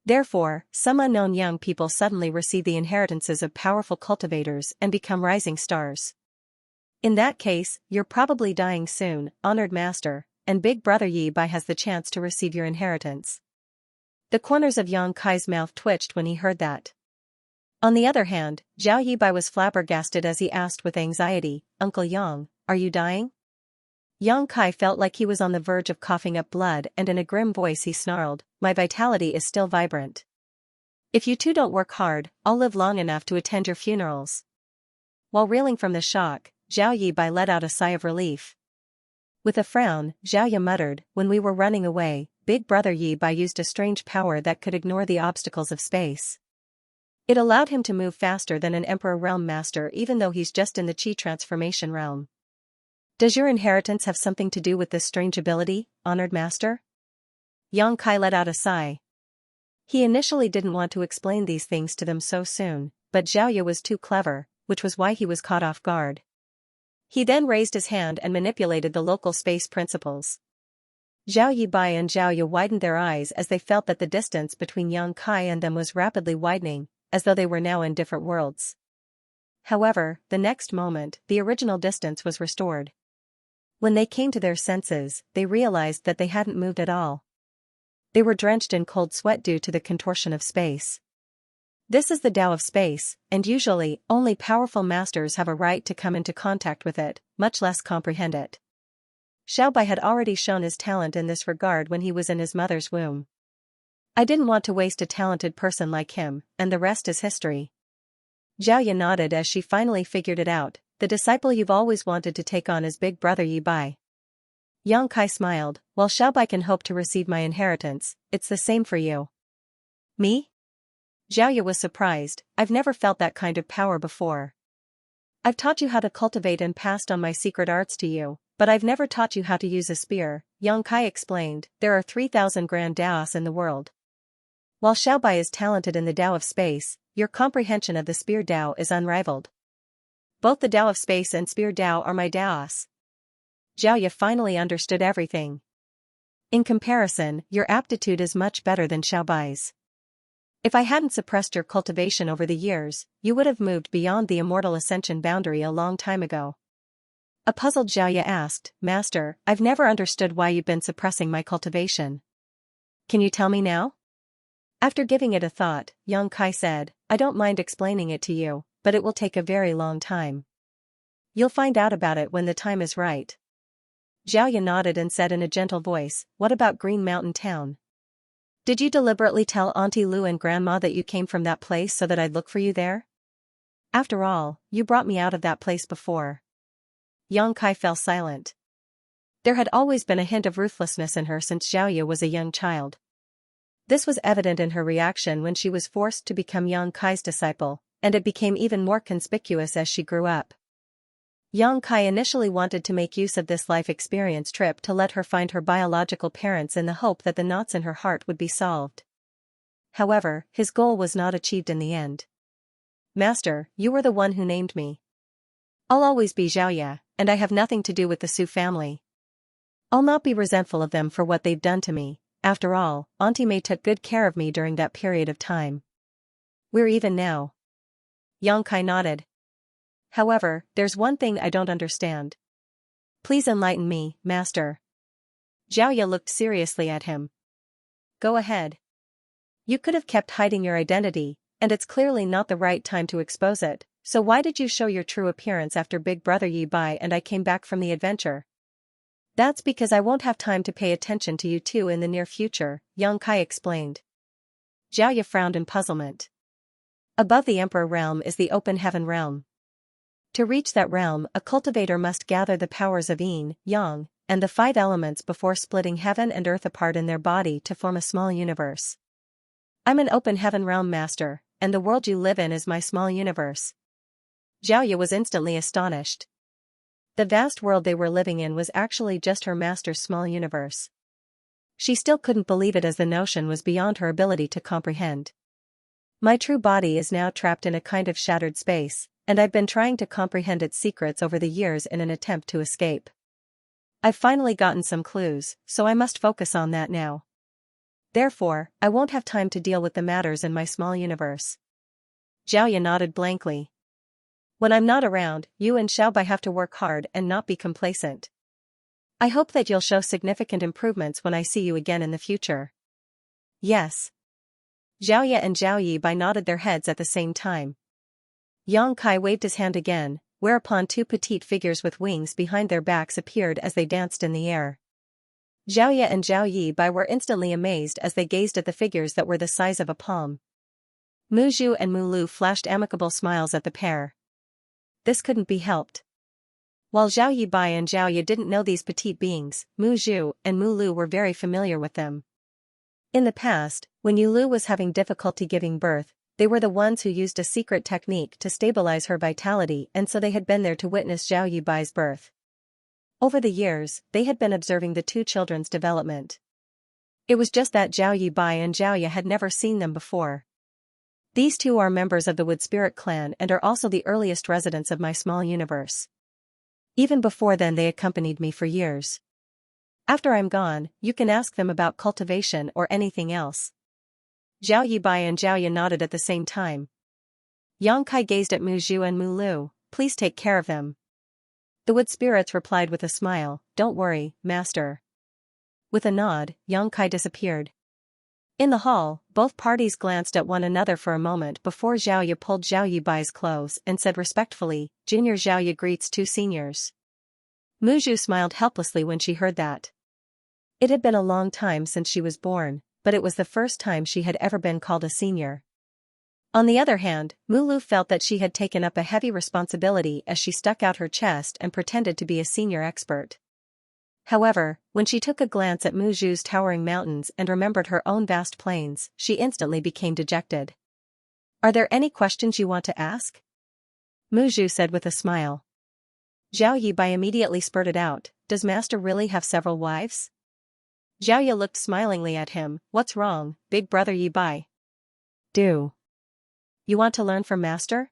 Therefore, some unknown young people suddenly receive the inheritances of powerful cultivators and become rising stars. In that case, you're probably dying soon, honored master, and Big Brother Yibai has the chance to receive your inheritance. The corners of Xianxia's mouth twitched when he heard that. On the other hand, Zhao Yibai was flabbergasted as he asked with anxiety, Uncle Yang, are you dying? Xianxia felt like he was on the verge of coughing up blood and in a grim voice he snarled, my vitality is still vibrant. If you two don't work hard, I'll live long enough to attend your funerals. While reeling from the shock, Zhao Yibai let out a sigh of relief. With a frown, Zhao Yi muttered, when we were running away, Big Brother Yibai used a strange power that could ignore the obstacles of space. It allowed him to move faster than an Emperor Realm Master even though he's just in the Qi transformation realm. Does your inheritance have something to do with this strange ability, honored master? Xianxia let out a sigh. He initially didn't want to explain these things to them so soon, but Zhao Yi was too clever, which was why he was caught off guard. He then raised his hand and manipulated the local space principles. Zhao Yibai and Zhao Yi widened their eyes as they felt that the distance between Xianxia and them was rapidly widening, as though they were now in different worlds. However, the next moment, the original distance was restored. When they came to their senses, they realized that they hadn't moved at all. They were drenched in cold sweat due to the contortion of space. This is the Tao of space, and usually, only powerful masters have a right to come into contact with it, much less comprehend it. Xiaobai had already shown his talent in this regard when he was in his mother's womb. I didn't want to waste a talented person like him, and the rest is history. Zhao Yi nodded as she finally figured it out, the disciple you've always wanted to take on is Big Brother Yibai. Xianxia smiled, while Xiaobai can hope to receive my inheritance, it's the same for you. Me? Zhao Yi was surprised, I've never felt that kind of power before. I've taught you how to cultivate and passed on my secret arts to you, but I've never taught you how to use a spear, Xianxia explained, there are 3,000 grand Daos in the world. While Xiaobai is talented in the Tao of space, your comprehension of the spear Tao is unrivaled. Both the Tao of space and spear Tao are my Daos. Zhao Yi finally understood everything. In comparison, your aptitude is much better than Xiaobai's. If I hadn't suppressed your cultivation over the years, you would have moved beyond the immortal ascension boundary a long time ago. A puzzled Zhao Yi asked, Master, I've never understood why you've been suppressing my cultivation. Can you tell me now? After giving it a thought, Xianxia said, I don't mind explaining it to you, but it will take a very long time. You'll find out about it when the time is right. Xiaoya nodded and said in a gentle voice, what about Green Mountain Town? Did you deliberately tell Auntie Lu and Grandma that you came from that place so that I'd look for you there? After all, you brought me out of that place before. Yang Kai fell silent. There had always been a hint of ruthlessness in her since Xiaoya was a young child. This was evident in her reaction when she was forced to become Yang Kai's disciple, and it became even more conspicuous as she grew up. Yang Kai initially wanted to make use of this life experience trip to let her find her biological parents in the hope that the knots in her heart would be solved. However, his goal was not achieved in the end. Master, you were the one who named me. I'll always be Xiaoya, and I have nothing to do with the Su family. I'll not be resentful of them for what they've done to me. After all, Auntie Mei took good care of me during that period of time. We're even now. Yang Kai nodded. However, there's one thing I don't understand. Please enlighten me, Master. Xiaoya looked seriously at him. Go ahead. You could have kept hiding your identity, and it's clearly not the right time to expose it, so why did you show your true appearance after Big Brother Yi Bai and I came back from the adventure? That's because I won't have time to pay attention to you two in the near future, Yang Kai explained. Xiaoya frowned in puzzlement. Above the Emperor realm is the open heaven realm. To reach that realm, a cultivator must gather the powers of yin, yang, and the 5 elements before splitting heaven and earth apart in their body to form a small universe. I'm an open heaven realm master, and the world you live in is my small universe. Xiaoya was instantly astonished. The vast world they were living in was actually just her master's small universe. She still couldn't believe it as the notion was beyond her ability to comprehend. My true body is now trapped in a kind of shattered space, and I've been trying to comprehend its secrets over the years in an attempt to escape. I've finally gotten some clues, so I must focus on that now. Therefore, I won't have time to deal with the matters in my small universe. Xiaoya nodded blankly. When I'm not around, you and Xiaobai have to work hard and not be complacent. I hope that you'll show significant improvements when I see you again in the future. Yes. Xiaoya and Zhao Yibai nodded their heads at the same time. Yang Kai waved his hand again, whereupon 2 petite figures with wings behind their backs appeared as they danced in the air. Xiaoya and Zhao Yibai were instantly amazed as they gazed at the figures that were the size of a palm. Mu Zhu and Mu Lu flashed amicable smiles at the pair. This couldn't be helped. While Zhao Yibai and Zhao didn't know these petite beings, Mu Zhu and Mu Lu were very familiar with them. In the past, when Yu Lu was having difficulty giving birth, they were the ones who used a secret technique to stabilize her vitality, and so they had been there to witness Zhao Yibai's birth. Over the years, they had been observing the 2 children's development. It was just that Zhao Yibai and Zhao had never seen them before. These 2 are members of the Wood Spirit clan and are also the earliest residents of my small universe. Even before then they accompanied me for years. After I'm gone, you can ask them about cultivation or anything else. Zhao Yibai and Zhao nodded at the same time. Yang Kai gazed at Mu Zhu and Mu Lu. Please take care of them. The Wood Spirits replied with a smile, don't worry, Master. With a nod, Yang Kai disappeared. In the hall, both parties glanced at one another for a moment before Zhao pulled Zhao Yibai's clothes and said respectfully, Junior Zhao greets 2 seniors. Mu Zhu smiled helplessly when she heard that. It had been a long time since she was born, but it was the first time she had ever been called a senior. On the other hand, Mu Lu felt that she had taken up a heavy responsibility as she stuck out her chest and pretended to be a senior expert. However, when she took a glance at Mu Zhu's towering mountains and remembered her own vast plains, she instantly became dejected. Are there any questions you want to ask? Mu Zhu said with a smile. Zhao Yibai immediately spurted out, does Master really have several wives? Zhao Yi looked smilingly at him, what's wrong, Big Brother Yibai? Do you want to learn from Master?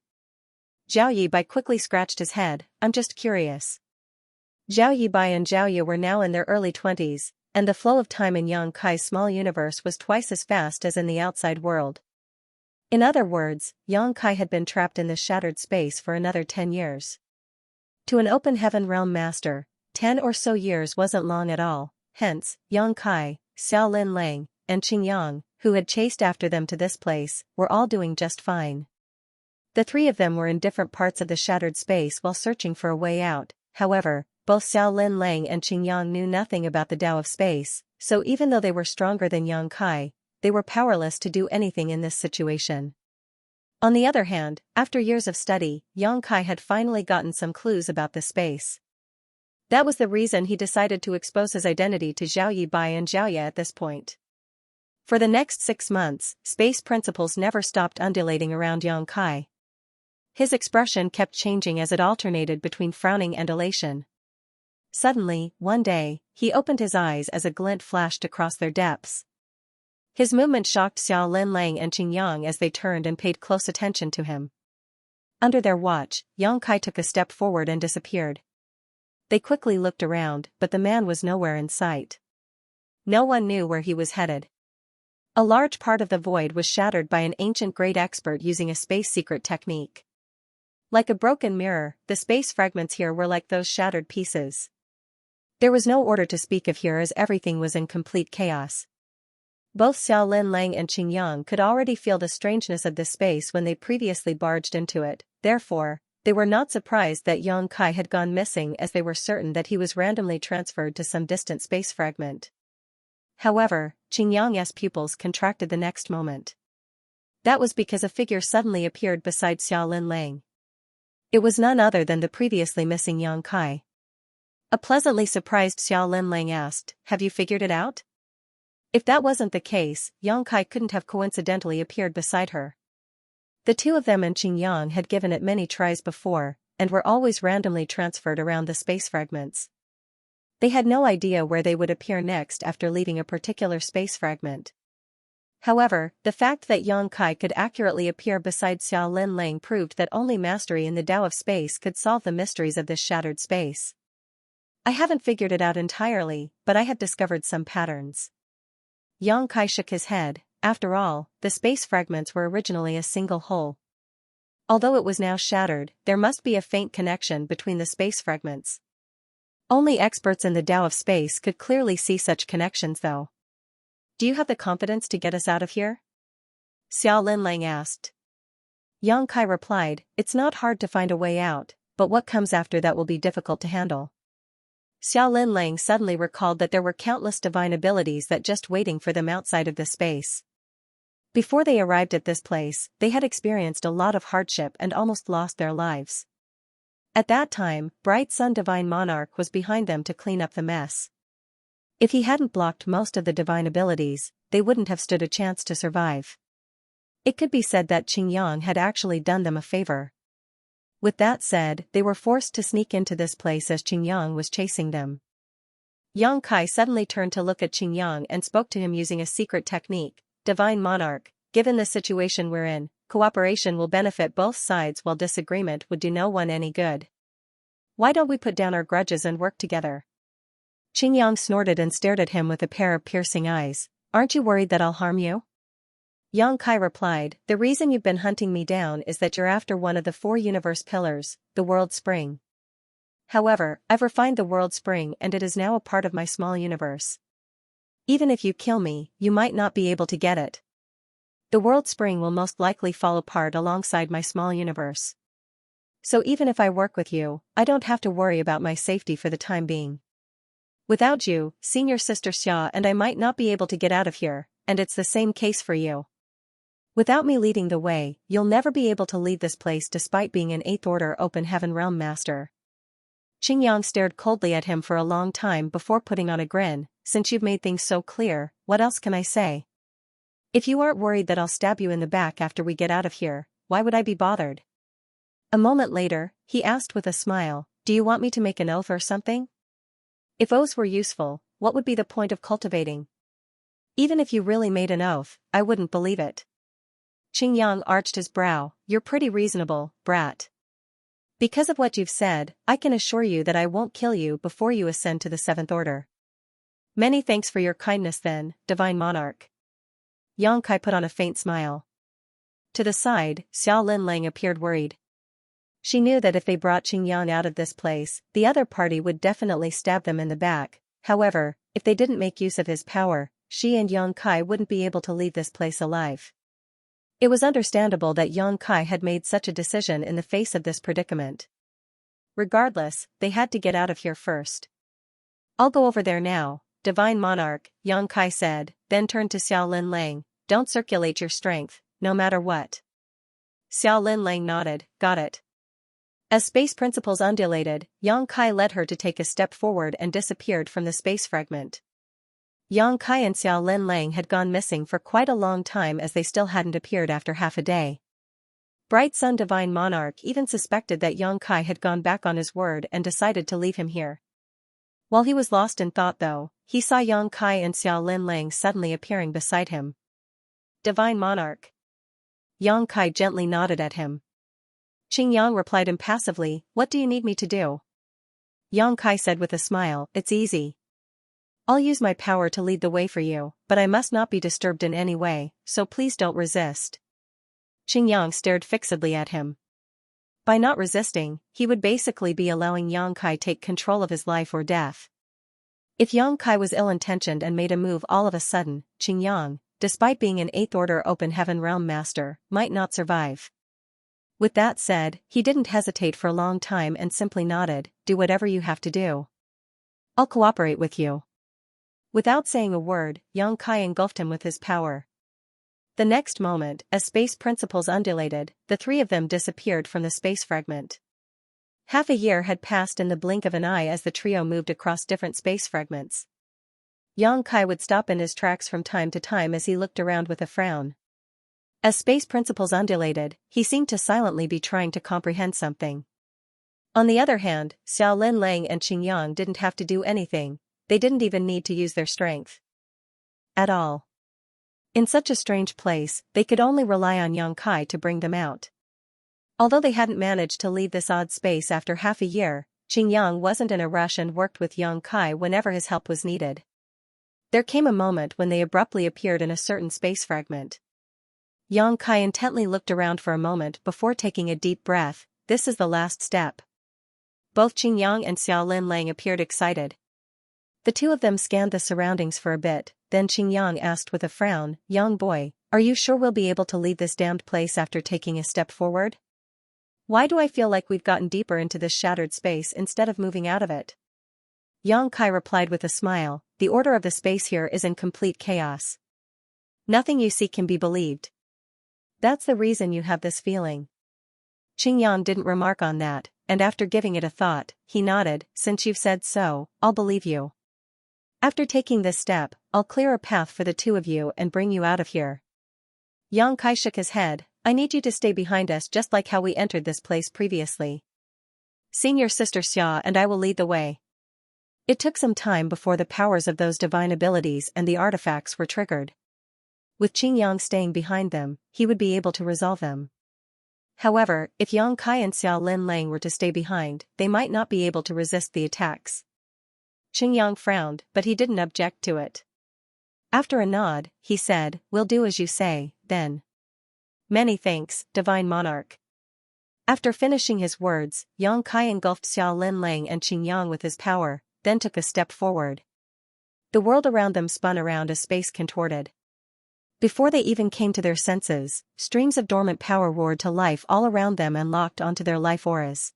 Zhao Yibai quickly scratched his head, I'm just curious. Zhao Yibai and Zhao Yi were now in their early 20s, and the flow of time in Yang Kai's small universe was twice as fast as in the outside world. In other words, Yang Kai had been trapped in this shattered space for another 10 years. To an open heaven realm master, 10 or so years wasn't long at all, hence, Yang Kai, Xiao Lin Lang, and Qing Yang, who had chased after them to this place, were all doing just fine. The three of them were in different parts of the shattered space while searching for a way out. However, both Xiao Lin Lang and Qingyang knew nothing about the Tao of space, so even though they were stronger than Yang Kai, they were powerless to do anything in this situation. On the other hand, after years of study, Yang Kai had finally gotten some clues about this space. That was the reason he decided to expose his identity to Zhao Yibai and Zhaoye at this point. For the next 6 months, space principles never stopped undulating around Yang Kai. His expression kept changing as it alternated between frowning and elation. Suddenly, one day, he opened his eyes as a glint flashed across their depths. His movement shocked Xiao Lin Lang and Qingyang as they turned and paid close attention to him. Under their watch, Yang Kai took a step forward and disappeared. They quickly looked around, but the man was nowhere in sight. No one knew where he was headed. A large part of the void was shattered by an ancient great expert using a space secret technique. Like a broken mirror, the space fragments here were like those shattered pieces. There was no order to speak of here as everything was in complete chaos. Both Xiao Lin Lang and Qingyang could already feel the strangeness of this space when they previously barged into it, therefore, they were not surprised that Yang Kai had gone missing as they were certain that he was randomly transferred to some distant space fragment. However, Qingyang's pupils contracted the next moment. That was because a figure suddenly appeared beside Xiao Lin Lang. It was none other than the previously missing Yang Kai. A pleasantly surprised Xiao Lin Lang asked, "Have you figured it out?" If that wasn't the case, Yang Kai couldn't have coincidentally appeared beside her. The two of them and Qingyang had given it many tries before, and were always randomly transferred around the space fragments. They had no idea where they would appear next after leaving a particular space fragment. However, the fact that Yang Kai could accurately appear beside Xiao Lin Lang proved that only mastery in the Tao of space could solve the mysteries of this shattered space. I haven't figured it out entirely, but I have discovered some patterns. Yang Kai shook his head. After all, the space fragments were originally a single whole. Although it was now shattered, there must be a faint connection between the space fragments. Only experts in the Tao of space could clearly see such connections though. Do you have the confidence to get us out of here? Xiao Lin Lang asked. Yang Kai replied, "It's not hard to find a way out, but what comes after that will be difficult to handle." Xiao Lin Lang suddenly recalled that there were countless divine abilities that just waiting for them outside of this space. Before they arrived at this place, they had experienced a lot of hardship and almost lost their lives. At that time, Bright Sun Divine Monarch was behind them to clean up the mess. If he hadn't blocked most of the divine abilities, they wouldn't have stood a chance to survive. It could be said that Qingyang had actually done them a favor. With that said, they were forced to sneak into this place as Qingyang was chasing them. Yang Kai suddenly turned to look at Qingyang and spoke to him using a secret technique. "Divine Monarch, given the situation we're in, cooperation will benefit both sides while disagreement would do no one any good. Why don't we put down our grudges and work together?" Qingyang snorted and stared at him with a pair of piercing eyes. "Aren't you worried that I'll harm you?" Yang Kai replied, "The reason you've been hunting me down is that you're after one of the 4 universe pillars, the World Spring. However, I've refined the World Spring and it is now a part of my small universe. Even if you kill me, you might not be able to get it. The World Spring will most likely fall apart alongside my small universe. So even if I work with you, I don't have to worry about my safety for the time being. Without you, senior sister Xia and I might not be able to get out of here, and it's the same case for you. Without me leading the way, you'll never be able to leave this place despite being an 8th Order Open Heaven Realm Master." Qingyang stared coldly at him for a long time before putting on a grin. "Since you've made things so clear, what else can I say? If you aren't worried that I'll stab you in the back after we get out of here, why would I be bothered?" A moment later, he asked with a smile, "Do you want me to make an oath or something? If oaths were useful, what would be the point of cultivating? Even if you really made an oath, I wouldn't believe it." Qingyang arched his brow. "You're pretty reasonable, brat. Because of what you've said, I can assure you that I won't kill you before you ascend to the 7th Order. Many thanks for your kindness then, Divine Monarch." Yang Kai put on a faint smile. To the side, Xiao Lin Lang appeared worried. She knew that if they brought Qingyang out of this place, the other party would definitely stab them in the back. However, if they didn't make use of his power, she and Yang Kai wouldn't be able to leave this place alive. It was understandable that Yang Kai had made such a decision in the face of this predicament. Regardless, they had to get out of here first. I'll go over there now, Divine Monarch, Yang Kai said, then turned to Xiao Lin Lang. Don't circulate your strength, no matter what. Xiao Lin Lang nodded, got it. As space principles undulated, Yang Kai led her to take a step forward and disappeared from the space fragment. Yang Kai and Xiao Lin Lang had gone missing for quite a long time as they still hadn't appeared after half a day. Bright Sun Divine Monarch even suspected that Yang Kai had gone back on his word and decided to leave him here. While he was lost in thought though, he saw Yang Kai and Xiao Lin Lang suddenly appearing beside him. Divine Monarch. Yang Kai gently nodded at him. Qingyang replied impassively, what do you need me to do? Yang Kai said with a smile, it's easy. I'll use my power to lead the way for you, but I must not be disturbed in any way, so please don't resist. Qingyang stared fixedly at him. By not resisting, he would basically be allowing Yang Kai take control of his life or death. If Yang Kai was ill-intentioned and made a move all of a sudden, Qingyang, despite being an 8th Order Open Heaven Realm Master, might not survive. With that said, he didn't hesitate for a long time and simply nodded, do whatever you have to do. I'll cooperate with you. Without saying a word, Yang Kai engulfed him with his power. The next moment, as space principles undulated, the three of them disappeared from the space fragment. Half a year had passed in the blink of an eye as the trio moved across different space fragments. Yang Kai would stop in his tracks from time to time as he looked around with a frown. As space principles undulated, he seemed to silently be trying to comprehend something. On the other hand, Xiao Lin Lang and Qingyang didn't have to do anything, they didn't even need to use their strength. At all. In such a strange place, they could only rely on Yang Kai to bring them out. Although they hadn't managed to leave this odd space after half a year, Qingyang wasn't in a rush and worked with Yang Kai whenever his help was needed. There came a moment when they abruptly appeared in a certain space fragment. Yang Kai intently looked around for a moment before taking a deep breath, this is the last step. Both Qingyang and Xiao Lin Lang appeared excited. The two of them scanned the surroundings for a bit, then Qingyang asked with a frown, young boy, are you sure we'll be able to leave this damned place after taking a step forward? Why do I feel like we've gotten deeper into this shattered space instead of moving out of it? Yang Kai replied with a smile, the order of the space here is in complete chaos. Nothing you see can be believed. That's the reason you have this feeling. Qingyang didn't remark on that, and after giving it a thought, he nodded, since you've said so, I'll believe you. After taking this step, I'll clear a path for the two of you and bring you out of here. Yang Kai shook his head, I need you to stay behind us just like how we entered this place previously. Senior Sister Xia and I will lead the way. It took some time before the powers of those divine abilities and the artifacts were triggered. With Qingyang staying behind them, he would be able to resolve them. However, if Yang Kai and Xiao Lin Lang were to stay behind, they might not be able to resist the attacks. Qingyang frowned, but he didn't object to it. After a nod, he said, we'll do as you say, then. Many thanks, Divine Monarch. After finishing his words, Yang Kai engulfed Xiao Lin Lang and Qingyang with his power, then took a step forward. The world around them spun around as space contorted. Before they even came to their senses, streams of dormant power roared to life all around them and locked onto their life auras.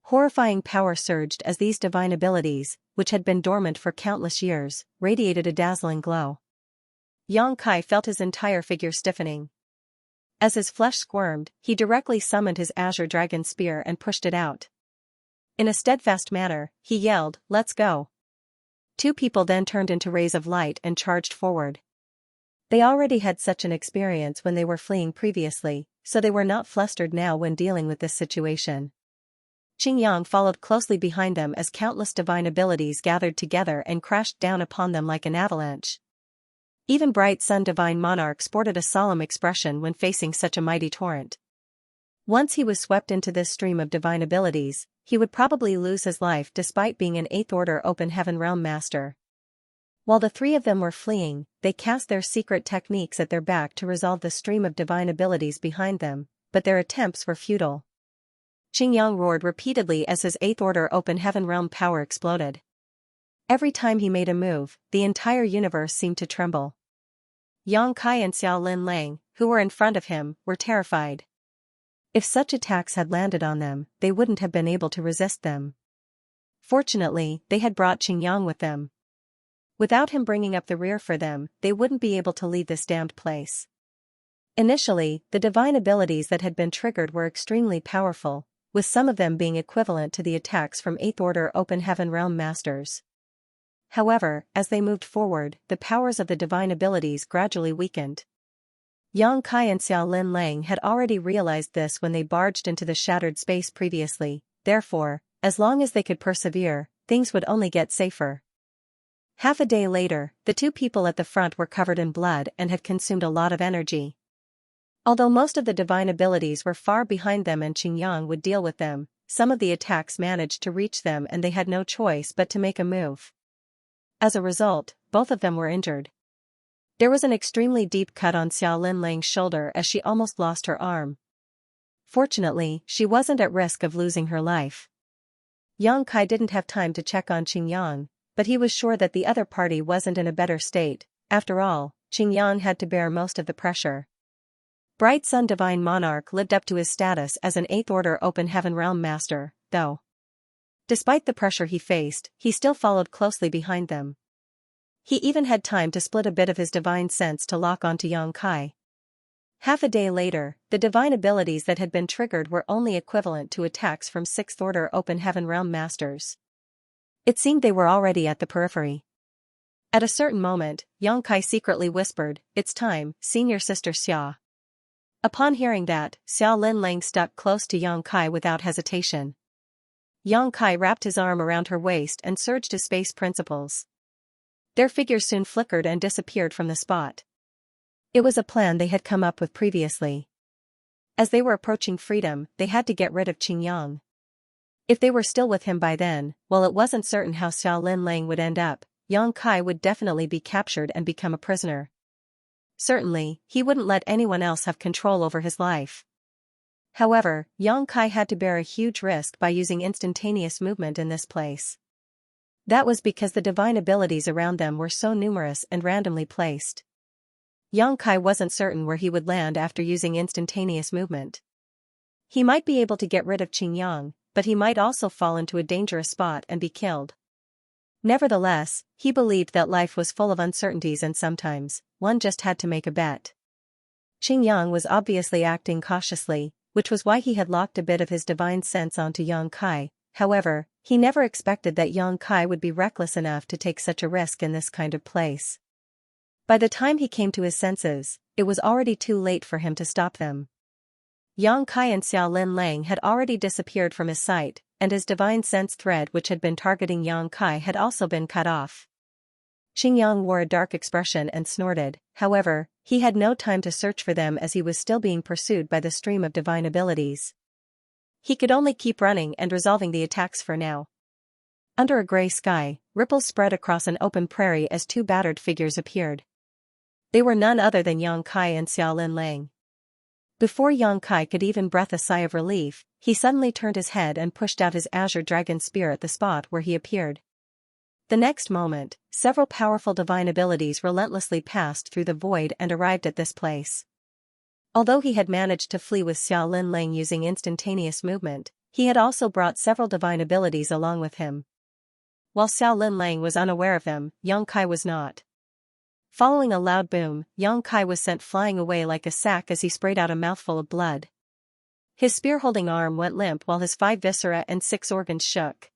Horrifying power surged as these divine abilities, which had been dormant for countless years, radiated a dazzling glow. Yang Kai felt his entire figure stiffening. As his flesh squirmed, he directly summoned his azure dragon spear and pushed it out. In a steadfast manner, he yelled, let's go. Two people then turned into rays of light and charged forward. They already had such an experience when they were fleeing previously, so they were not flustered now when dealing with this situation. Qingyang followed closely behind them as countless divine abilities gathered together and crashed down upon them like an avalanche. Even Bright Sun Divine Monarch sported a solemn expression when facing such a mighty torrent. Once he was swept into this stream of divine abilities, he would probably lose his life despite being an 8th Order Open Heaven Realm Master. While the three of them were fleeing, they cast their secret techniques at their back to resolve the stream of divine abilities behind them, but their attempts were futile. Qingyang roared repeatedly as his 8th Order Open Heaven Realm power exploded. Every time he made a move, the entire universe seemed to tremble. Yang Kai and Xiao Lin Lang, who who were in front of him, were terrified. If such attacks had landed on them, they wouldn't have been able to resist them. Fortunately, they had brought Xianxia with them. Without him bringing up the rear for them, they wouldn't be able to leave this damned place. Initially, the divine abilities that had been triggered were extremely powerful, with some of them being equivalent to the attacks from 8th Order Open Heaven Realm Masters. However, as they moved forward, the powers of the divine abilities gradually weakened. Xianxia and Xiaolin Lang had already realized this when they barged into the shattered space previously, therefore, as long as they could persevere, things would only get safer. Half a day later, the two people at the front were covered in blood and had consumed a lot of energy. Although most of the divine abilities were far behind them and Xianxia would deal with them, some of the attacks managed to reach them and they had no choice but to make a move. As a result, both of them were injured. There was an extremely deep cut on Xiaolin Lang's shoulder as she almost lost her arm. Fortunately, she wasn't at risk of losing her life. Xianxia didn't have time to check on Xianxia, but he was sure that the other party wasn't in a better state. After all, Xianxia had to bear most of the pressure. Bright Sun Divine Monarch lived up to his status as an 8th Order Open Heaven Realm Master, though. Despite the pressure he faced, he still followed closely behind them. He even had time to split a bit of his divine sense to lock onto Xianxia. Half a day later, the divine abilities that had been triggered were only equivalent to attacks from 6th Order Open Heaven Realm Masters. It seemed they were already at the periphery. At a certain moment, Xianxia secretly whispered, "It's time, senior sister Xia." Upon hearing that, Xiaolin Lang stuck close to Xianxia without hesitation. Xianxia wrapped his arm around her waist and surged his space principles. Their figures soon flickered and disappeared from the spot. It was a plan they had come up with previously. As they were approaching freedom, they had to get rid of Xianxia. If they were still with him by then, while it wasn't certain how Xiaolin Lang would end up, Xianxia would definitely be captured and become a prisoner. Certainly, he wouldn't let anyone else have control over his life. However, Xianxia had to bear a huge risk by using instantaneous movement in this place. That was because the divine abilities around them were so numerous and randomly placed. Xianxia wasn't certain where he would land after using instantaneous movement. He might be able to get rid of Xianxia, but he might also fall into a dangerous spot and be killed. Nevertheless, he believed that life was full of uncertainties and sometimes, one just had to make a bet. Xianxia was obviously acting cautiously, which was why he had locked a bit of his divine sense onto Xianxia. However, he never expected that Xianxia would be reckless enough to take such a risk in this kind of place. By the time he came to his senses, it was already too late for him to stop them. Xianxia and Xiaolin Lang had already disappeared from his sight, and his divine sense thread which had been targeting Xianxia had also been cut off. Xianxia wore a dark expression and snorted, however, he had no time to search for them as he was still being pursued by the stream of divine abilities. He could only keep running and resolving the attacks for now. Under a gray sky, ripples spread across an open prairie as two battered figures appeared. They were none other than Xianxia and Xiaolin Lang. Before Xianxia could even breathe a sigh of relief, he suddenly turned his head and pushed out his azure dragon spear at the spot where he appeared. The next moment, several powerful divine abilities relentlessly passed through the void and arrived at this place. Although he had managed to flee with Xiaolin Lang using instantaneous movement, he had also brought several divine abilities along with him. While Xiaolin Lang was unaware of them, Xianxia was not. Following a loud boom, Xianxia was sent flying away like a sack as he sprayed out a mouthful of blood. His spear-holding arm went limp while his 5 viscera and 6 organs shook.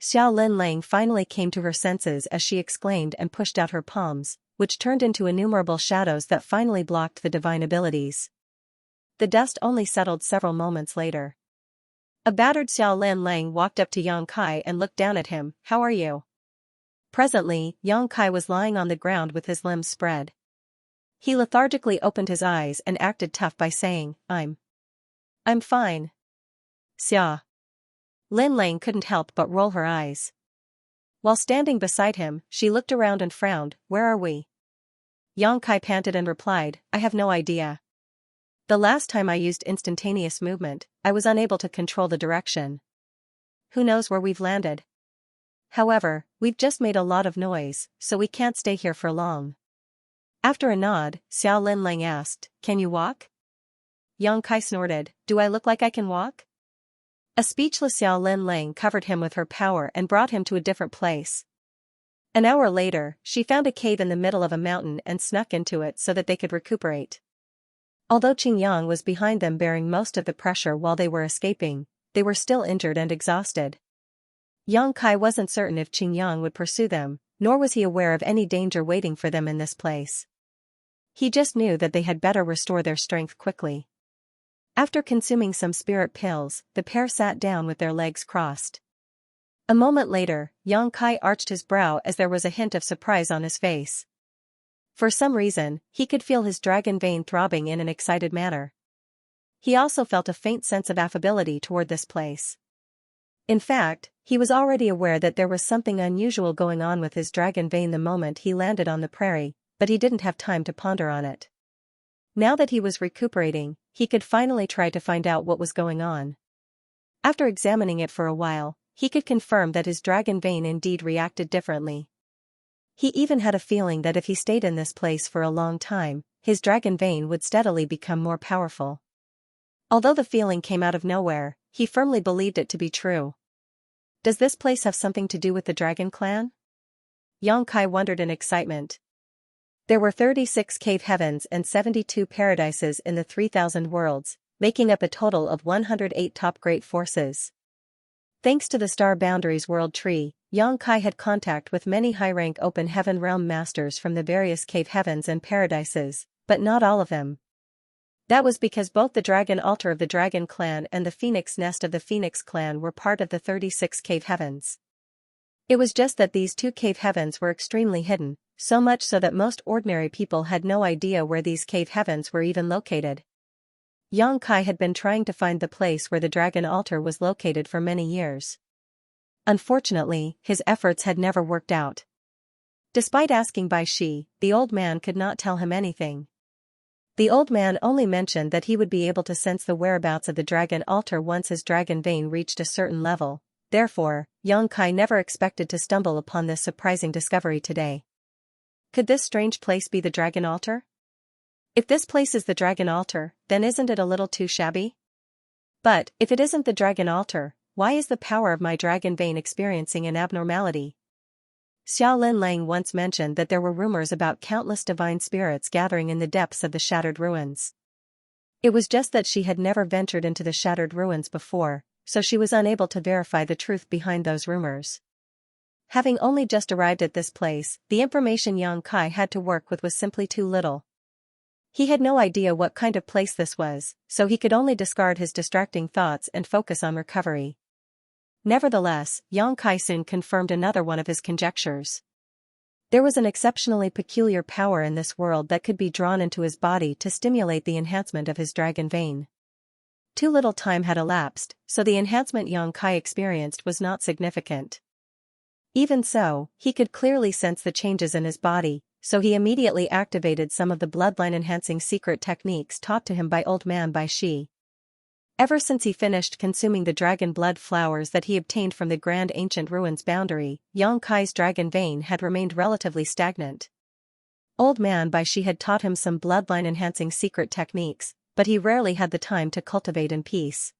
Xiaolin Lang finally came to her senses as she exclaimed and pushed out her palms, which turned into innumerable shadows that finally blocked the divine abilities. The dust only settled several moments later. A battered Xiaolin Lang walked up to Xianxia and looked down at him. "How are you?" Presently, Xianxia was lying on the ground with his limbs spread. He lethargically opened his eyes and acted tough by saying, I'm fine. Xia. Lin Lang couldn't help but roll her eyes. While standing beside him, she looked around and frowned. "Where are we?" Xianxia panted and replied, "I have no idea. The last time I used instantaneous movement, I was unable to control the direction. Who knows where we've landed? However, we've just made a lot of noise, so we can't stay here for long." After a nod, Xiao Linlang asked, "Can you walk?" Yang Kai snorted, "Do I look like I can walk?" A speechless Xiao Linlang covered him with her power and brought him to a different place. An hour later, she found a cave in the middle of a mountain and snuck into it so that they could recuperate. Although Qingyang was behind them bearing most of the pressure while they were escaping, they were still injured and exhausted. Yang Kai wasn't certain if Qingyang would pursue them, nor was he aware of any danger waiting for them in this place. He just knew that they had better restore their strength quickly. After consuming some spirit pills, the pair sat down with their legs crossed. A moment later, Yang Kai arched his brow as there was a hint of surprise on his face. For some reason, he could feel his dragon vein throbbing in an excited manner. He also felt a faint sense of affability toward this place. In fact, he was already aware that there was something unusual going on with his dragon vein the moment he landed on the prairie, but he didn't have time to ponder on it. Now that he was recuperating, he could finally try to find out what was going on. After examining it for a while, he could confirm that his dragon vein indeed reacted differently. He even had a feeling that if he stayed in this place for a long time, his dragon vein would steadily become more powerful. Although the feeling came out of nowhere, he firmly believed it to be true. Does this place have something to do with the Dragon Clan? Yang Kai wondered in excitement. There were 36 cave heavens and 72 paradises in the 3,000 worlds, making up a total of 108 top great forces. Thanks to the Star Boundaries World Tree, Yang Kai had contact with many high-rank open heaven realm masters from the various cave heavens and paradises, but not all of them. That was because both the Dragon Altar of the Dragon Clan and the Phoenix Nest of the Phoenix Clan were part of the 36 cave heavens. It was just that these two cave heavens were extremely hidden, so much so that most ordinary people had no idea where these cave heavens were even located. Yang Kai had been trying to find the place where the Dragon Altar was located for many years. Unfortunately, his efforts had never worked out. Despite asking Bai Shi, the old man could not tell him anything. The old man only mentioned that he would be able to sense the whereabouts of the Dragon Altar once his dragon vein reached a certain level. Therefore, Yang Kai never expected to stumble upon this surprising discovery today. Could this strange place be the Dragon Altar? If this place is the Dragon Altar, then isn't it a little too shabby? But, if it isn't the Dragon Altar, why is the power of my dragon vein experiencing an abnormality? Xiao Linlang once mentioned that there were rumors about countless divine spirits gathering in the depths of the shattered ruins. It was just that she had never ventured into the shattered ruins before, so she was unable to verify the truth behind those rumors. Having only just arrived at this place, the information Yang Kai had to work with was simply too little. He had no idea what kind of place this was, so he could only discard his distracting thoughts and focus on recovery. Nevertheless, Yang Kai soon confirmed another one of his conjectures. There was an exceptionally peculiar power in this world that could be drawn into his body to stimulate the enhancement of his dragon vein. Too little time had elapsed, so the enhancement Yang Kai experienced was not significant. Even so, he could clearly sense the changes in his body, so he immediately activated some of the bloodline-enhancing secret techniques taught to him by old man Bai Shi. Ever since he finished consuming the dragon blood flowers that he obtained from the Grand Ancient Ruins boundary, Yang Kai's dragon vein had remained relatively stagnant. Old man Bai Shi had taught him some bloodline-enhancing secret techniques, but he rarely had the time to cultivate in peace.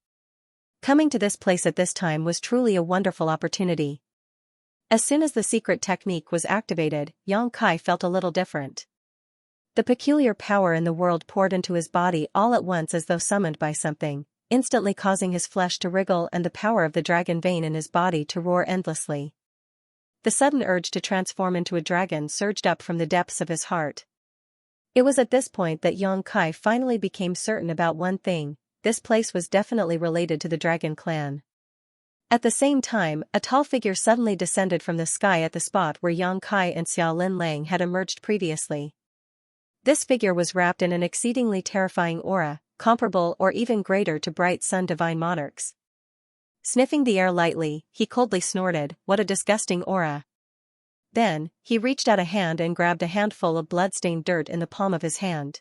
Coming to this place at this time was truly a wonderful opportunity. As soon as the secret technique was activated, Yang Kai felt a little different. The peculiar power in the world poured into his body all at once as though summoned by something, instantly causing his flesh to wriggle and the power of the dragon vein in his body to roar endlessly. The sudden urge to transform into a dragon surged up from the depths of his heart. It was at this point that Yang Kai finally became certain about one thing: this place was definitely related to the Dragon Clan. At the same time, a tall figure suddenly descended from the sky at the spot where Yang Kai and Xiao Linlang had emerged previously. This figure was wrapped in an exceedingly terrifying aura, comparable or even greater to bright sun divine monarchs. Sniffing the air lightly, he coldly snorted, "What a disgusting aura." Then, he reached out a hand and grabbed a handful of blood-stained dirt in the palm of his hand.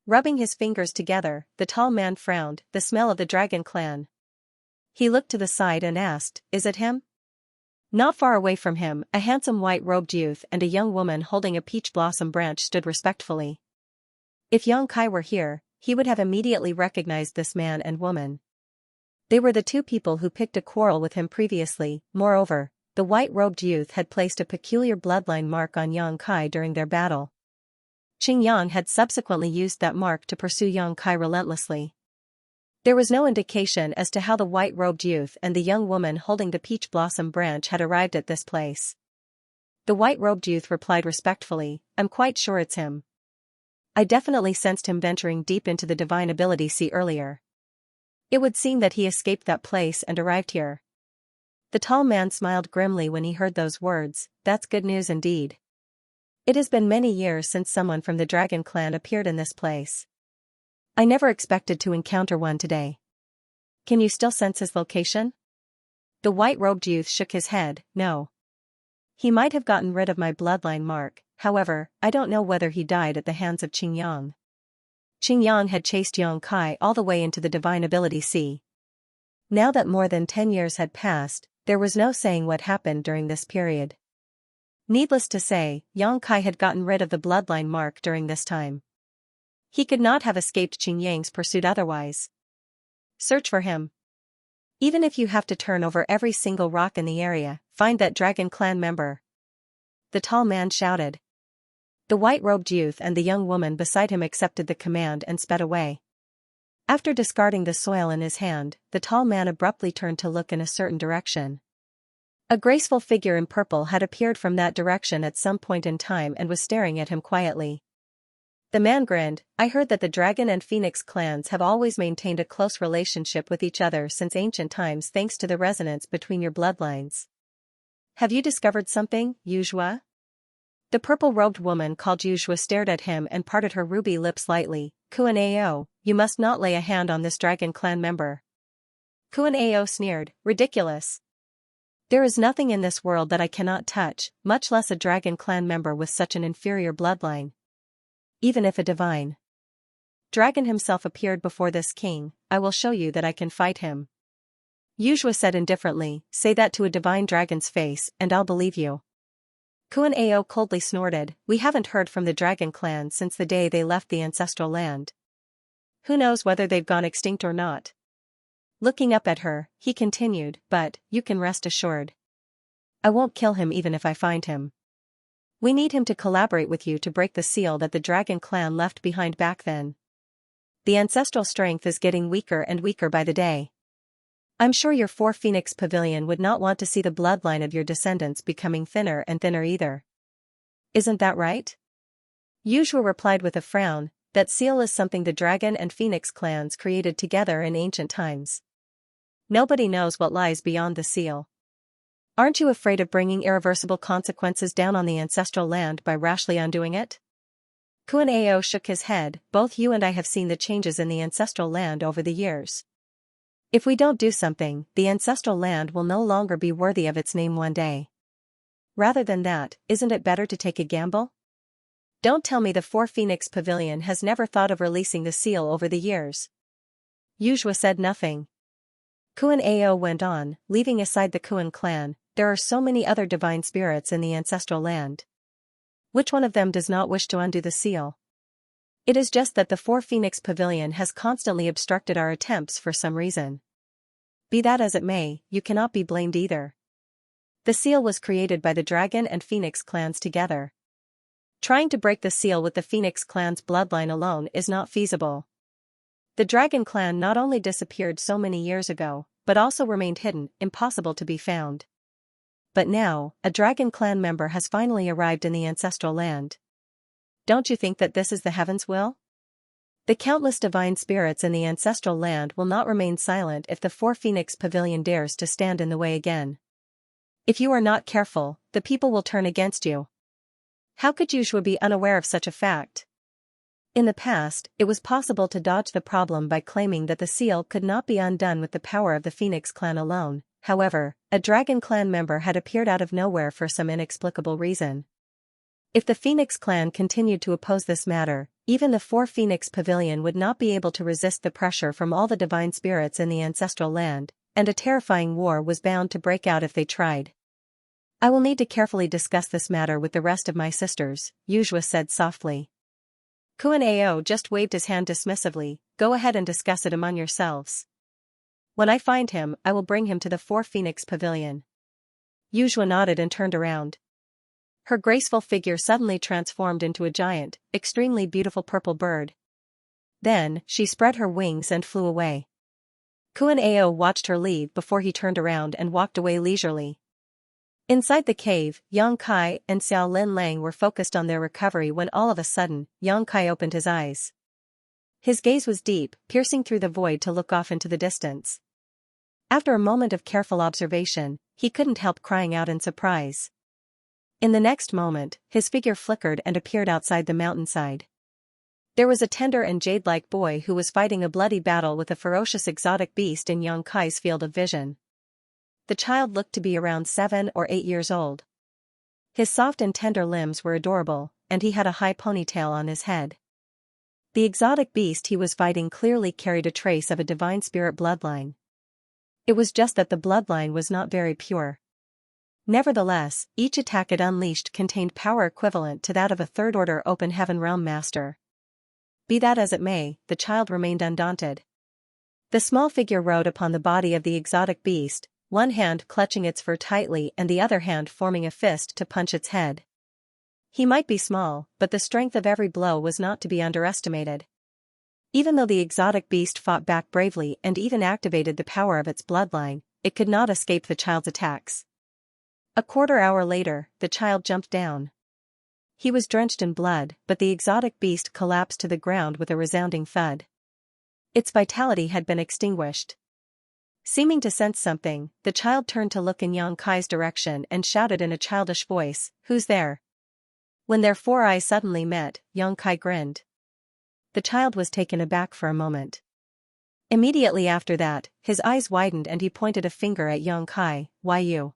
Rubbing his fingers together, the tall man frowned, "The smell of the Dragon Clan." He looked to the side and asked, "Is it him?" Not far away from him, a handsome white-robed youth and a young woman holding a peach blossom branch stood respectfully. If Xianxia were here, he would have immediately recognized this man and woman. They were the two people who picked a quarrel with him previously. Moreover, the white-robed youth had placed a peculiar bloodline mark on Xianxia during their battle. Qingyang had subsequently used that mark to pursue Xianxia relentlessly. There was no indication as to how the white-robed youth and the young woman holding the peach blossom branch had arrived at this place. The white-robed youth replied respectfully, "I'm quite sure it's him. I definitely sensed him venturing deep into the divine ability sea earlier. It would seem that he escaped that place and arrived here." The tall man smiled grimly when he heard those words. "That's good news indeed. It has been many years since someone from the Dragon Clan appeared in this place. I never expected to encounter one today. Can you still sense his location?" The white-robed youth shook his head. "No. He might have gotten rid of my bloodline mark, however, I don't know whether he died at the hands of Qingyang." Qingyang had chased Xianxia all the way into the divine ability sea. Now that more than 10 years had passed, there was no saying what happened during this period. Needless to say, Xianxia had gotten rid of the bloodline mark during this time. He could not have escaped Qingyang's pursuit otherwise. Search for him. Even if you have to turn over every single rock in the area, find that Dragon Clan member," the tall man shouted. The white-robed youth and the young woman beside him accepted the command and sped away. After discarding the soil in his hand, the tall man abruptly turned to look in a certain direction. A graceful figure in purple had appeared from that direction at some point in time and was staring at him quietly. The man grinned. "I heard that the Dragon and Phoenix clans have always maintained a close relationship with each other since ancient times thanks to the resonance between your bloodlines. Have you discovered something, Yuzhua?" The purple-robed woman called Yuzhua stared at him and parted her ruby lips lightly. "Kuan-Ao, you must not lay a hand on this Dragon Clan member." Kuan-Ao sneered. "Ridiculous. There is nothing in this world that I cannot touch, much less a Dragon Clan member with such an inferior bloodline. Even if a divine dragon himself appeared before this king, I will show you that I can fight him." Yuzhua said indifferently, "Say that to a divine dragon's face and I'll believe you." Kuan-Ao coldly snorted. "We haven't heard from the Dragon Clan since the day they left the ancestral land. Who knows whether they've gone extinct or not?" Looking up at her, he continued, "But, you can rest assured. I won't kill him even if I find him. We need him to collaborate with you to break the seal that the Dragon Clan left behind back then. The ancestral strength is getting weaker and weaker by the day. I'm sure your 4 Phoenix Pavilion would not want to see the bloodline of your descendants becoming thinner and thinner either. Isn't that right?" Yuzhua replied with a frown. "That seal is something the Dragon and Phoenix clans created together in ancient times. Nobody knows what lies beyond the seal. Aren't you afraid of bringing irreversible consequences down on the ancestral land by rashly undoing it?" Kuan-Ao shook his head. "Both you and I have seen the changes in the ancestral land over the years. If we don't do something, the ancestral land will no longer be worthy of its name one day. Rather than that, isn't it better to take a gamble? Don't tell me the 4 Phoenix Pavilion has never thought of releasing the seal over the years." Yuzhua said nothing. Kuan-Ao went on, "Leaving aside the Kuan clan, there are so many other divine spirits in the ancestral land. Which one of them does not wish to undo the seal? It is just that the 4 Phoenix Pavilion has constantly obstructed our attempts for some reason. Be that as it may, you cannot be blamed either. The seal was created by the Dragon and Phoenix clans together. Trying to break the seal with the Phoenix clan's bloodline alone is not feasible. The Dragon clan not only disappeared so many years ago, but also remained hidden, impossible to be found. But now, a Dragon Clan member has finally arrived in the ancestral land. Don't you think that this is the heaven's will? The countless divine spirits in the ancestral land will not remain silent if the 4 Phoenix Pavilion dares to stand in the way again. If you are not careful, the people will turn against you." How could Yuzhua be unaware of such a fact? In the past, it was possible to dodge the problem by claiming that the seal could not be undone with the power of the Phoenix clan alone. However, a Dragon Clan member had appeared out of nowhere for some inexplicable reason. If the Phoenix clan continued to oppose this matter, even the 4 Phoenix Pavilion would not be able to resist the pressure from all the divine spirits in the ancestral land, and a terrifying war was bound to break out if they tried. I will need to carefully discuss this matter with the rest of my sisters, Xianxia said softly. Kuan-ao just waved his hand dismissively, go ahead and discuss it among yourselves. When I find him, I will bring him to the Four Phoenix Pavilion. Xianxia nodded and turned around. Her graceful figure suddenly transformed into a giant, extremely beautiful purple bird. Then, she spread her wings and flew away. Kuan-ao watched her leave before he turned around and walked away leisurely. Inside the cave, Yang Kai and Xiao Lin Lang were focused on their recovery when all of a sudden, Yang Kai opened his eyes. His gaze was deep, piercing through the void to look off into the distance. After a moment of careful observation, he couldn't help crying out in surprise. In the next moment, his figure flickered and appeared outside the mountainside. There was a tender and jade-like boy who was fighting a bloody battle with a ferocious exotic beast in Yang Kai's field of vision. The child looked to be around 7 or 8 years old. His soft and tender limbs were adorable, and he had a high ponytail on his head. The exotic beast he was fighting clearly carried a trace of a divine spirit bloodline. It was just that the bloodline was not very pure. Nevertheless, each attack it unleashed contained power equivalent to that of a third-order open heaven realm master. Be that as it may, the child remained undaunted. The small figure rode upon the body of the exotic beast, one hand clutching its fur tightly and the other hand forming a fist to punch its head. He might be small, but the strength of every blow was not to be underestimated. Even though the exotic beast fought back bravely and even activated the power of its bloodline, it could not escape the child's attacks. A quarter hour later, the child jumped down. He was drenched in blood, but the exotic beast collapsed to the ground with a resounding thud. Its vitality had been extinguished. Seeming to sense something, the child turned to look in Yang Kai's direction and shouted in a childish voice, "Who's there?" When their four eyes suddenly met, Yang Kai grinned. The child was taken aback for a moment. Immediately after that, his eyes widened and he pointed a finger at Yang Kai, "Why you?"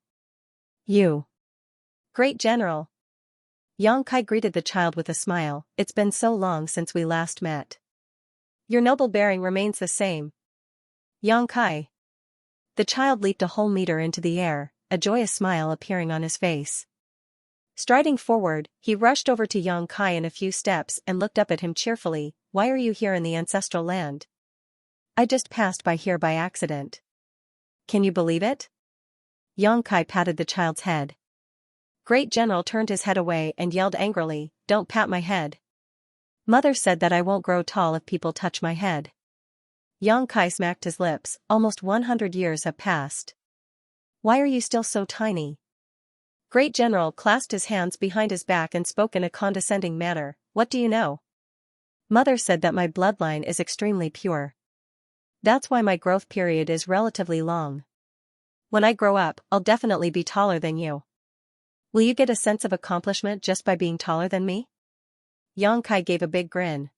"You. Great General." Yang Kai greeted the child with a smile, "It's been so long since we last met. Your noble bearing remains the same." Yang Kai. The child leaped a whole meter into the air, a joyous smile appearing on his face. Striding forward, he rushed over to Yang Kai in a few steps and looked up at him cheerfully, "Why are you here in the ancestral land?" "I just passed by here by accident." "Can you believe it?" Yang Kai patted the child's head. Great General turned his head away and yelled angrily, "Don't pat my head. Mother said that I won't grow tall if people touch my head." Yang Kai smacked his lips, "Almost 100 years have passed. Why are you still so tiny?" Great General clasped his hands behind his back and spoke in a condescending manner, "What do you know? Mother said that my bloodline is extremely pure. That's why my growth period is relatively long. When I grow up, I'll definitely be taller than you. Will you get a sense of accomplishment just by being taller than me?" Yang Kai gave a big grin.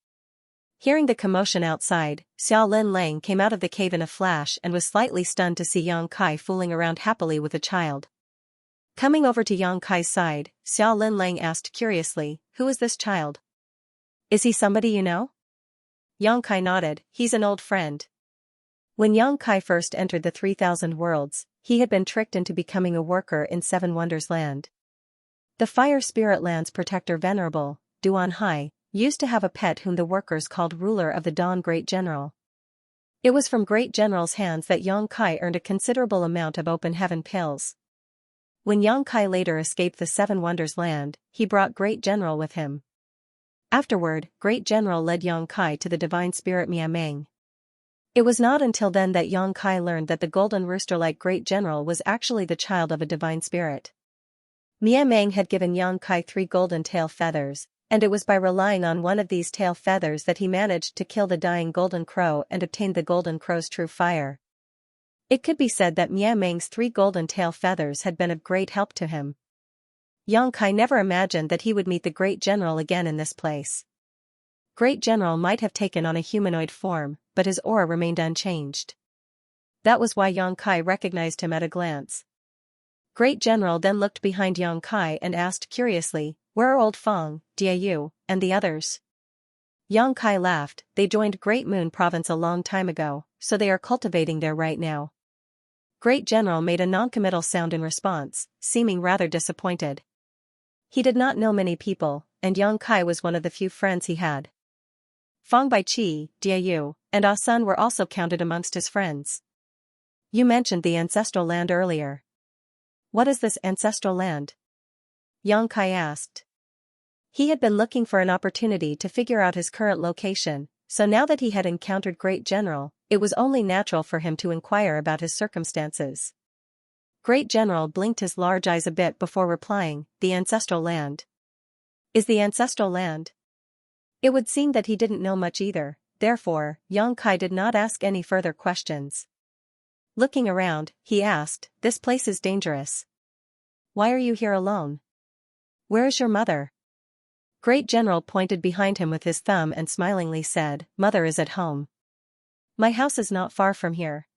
Hearing the commotion outside, Xiao Lin Lang came out of the cave in a flash and was slightly stunned to see Yang Kai fooling around happily with a child. Coming over to Yang Kai's side, Xiao Lin Lang asked curiously, "Who is this child? Is he somebody you know?" Yang Kai nodded, "He's an old friend. When Yang Kai first entered the 3,000 worlds, he had been tricked into becoming a worker in Seven Wonders Land. The Fire Spirit Land's protector Venerable, Duan Hai, used to have a pet whom the workers called Ruler of the Dawn Great General. It was from Great General's hands that Yang Kai earned a considerable amount of open heaven pills. When Yang Kai later escaped the Seven Wonders Land, he brought Great General with him. Afterward, Great General led Yang Kai to the divine spirit Miameng. It was not until then that Yang Kai learned that the golden rooster-like Great General was actually the child of a divine spirit. Miameng had given Yang Kai 3 golden tail feathers, and it was by relying on one of these tail feathers that he managed to kill the dying golden crow and obtained the golden crow's true fire. It could be said that Miameng's 3 golden tail feathers had been of great help to him. Yang Kai never imagined that he would meet the Great General again in this place. Great General might have taken on a humanoid form, but his aura remained unchanged. That was why Yang Kai recognized him at a glance. Great General then looked behind Yang Kai and asked curiously, "Where are Old Feng, Diayu, and the others?" Yang Kai laughed, "They joined Great Moon Province a long time ago, so they are cultivating there right now." Great General made a non-committal sound in response, seeming rather disappointed. He did not know many people, and Yang Kai was one of the few friends he had. Fang Baiqi, Diayu, and Ah Sun were also counted amongst his friends. You mentioned the ancestral land earlier. What is this ancestral land? Yang Kai asked. He had been looking for an opportunity to figure out his current location, so now that he had encountered Great General, it was only natural for him to inquire about his circumstances. Great General blinked his large eyes a bit before replying, the ancestral land. Is the ancestral land? It would seem that he didn't know much either, therefore, Yang Kai did not ask any further questions. Looking around, he asked, this place is dangerous. Why are you here alone? Where is your mother? Great General pointed behind him with his thumb and smilingly said, Mother is at home. My house is not far from here.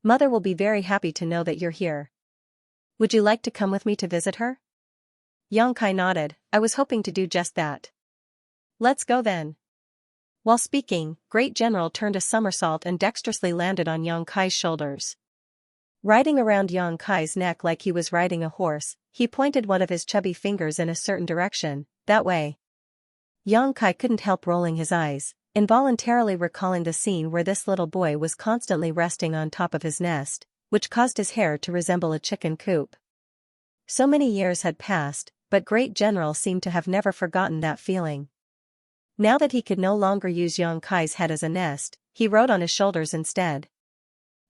Mother will be very happy to know that you're here. Would you like to come with me to visit her? Yang Kai nodded, I was hoping to do just that. Let's go then. While speaking, Great General turned a somersault and dexterously landed on Yang Kai's shoulders. Riding around Yang Kai's neck like he was riding a horse, he pointed one of his chubby fingers in a certain direction, that way. Yang Kai couldn't help rolling his eyes, involuntarily recalling the scene where this little boy was constantly resting on top of his nest, which caused his hair to resemble a chicken coop. So many years had passed, but Great General seemed to have never forgotten that feeling. Now that he could no longer use Yang Kai's head as a nest, he rode on his shoulders instead.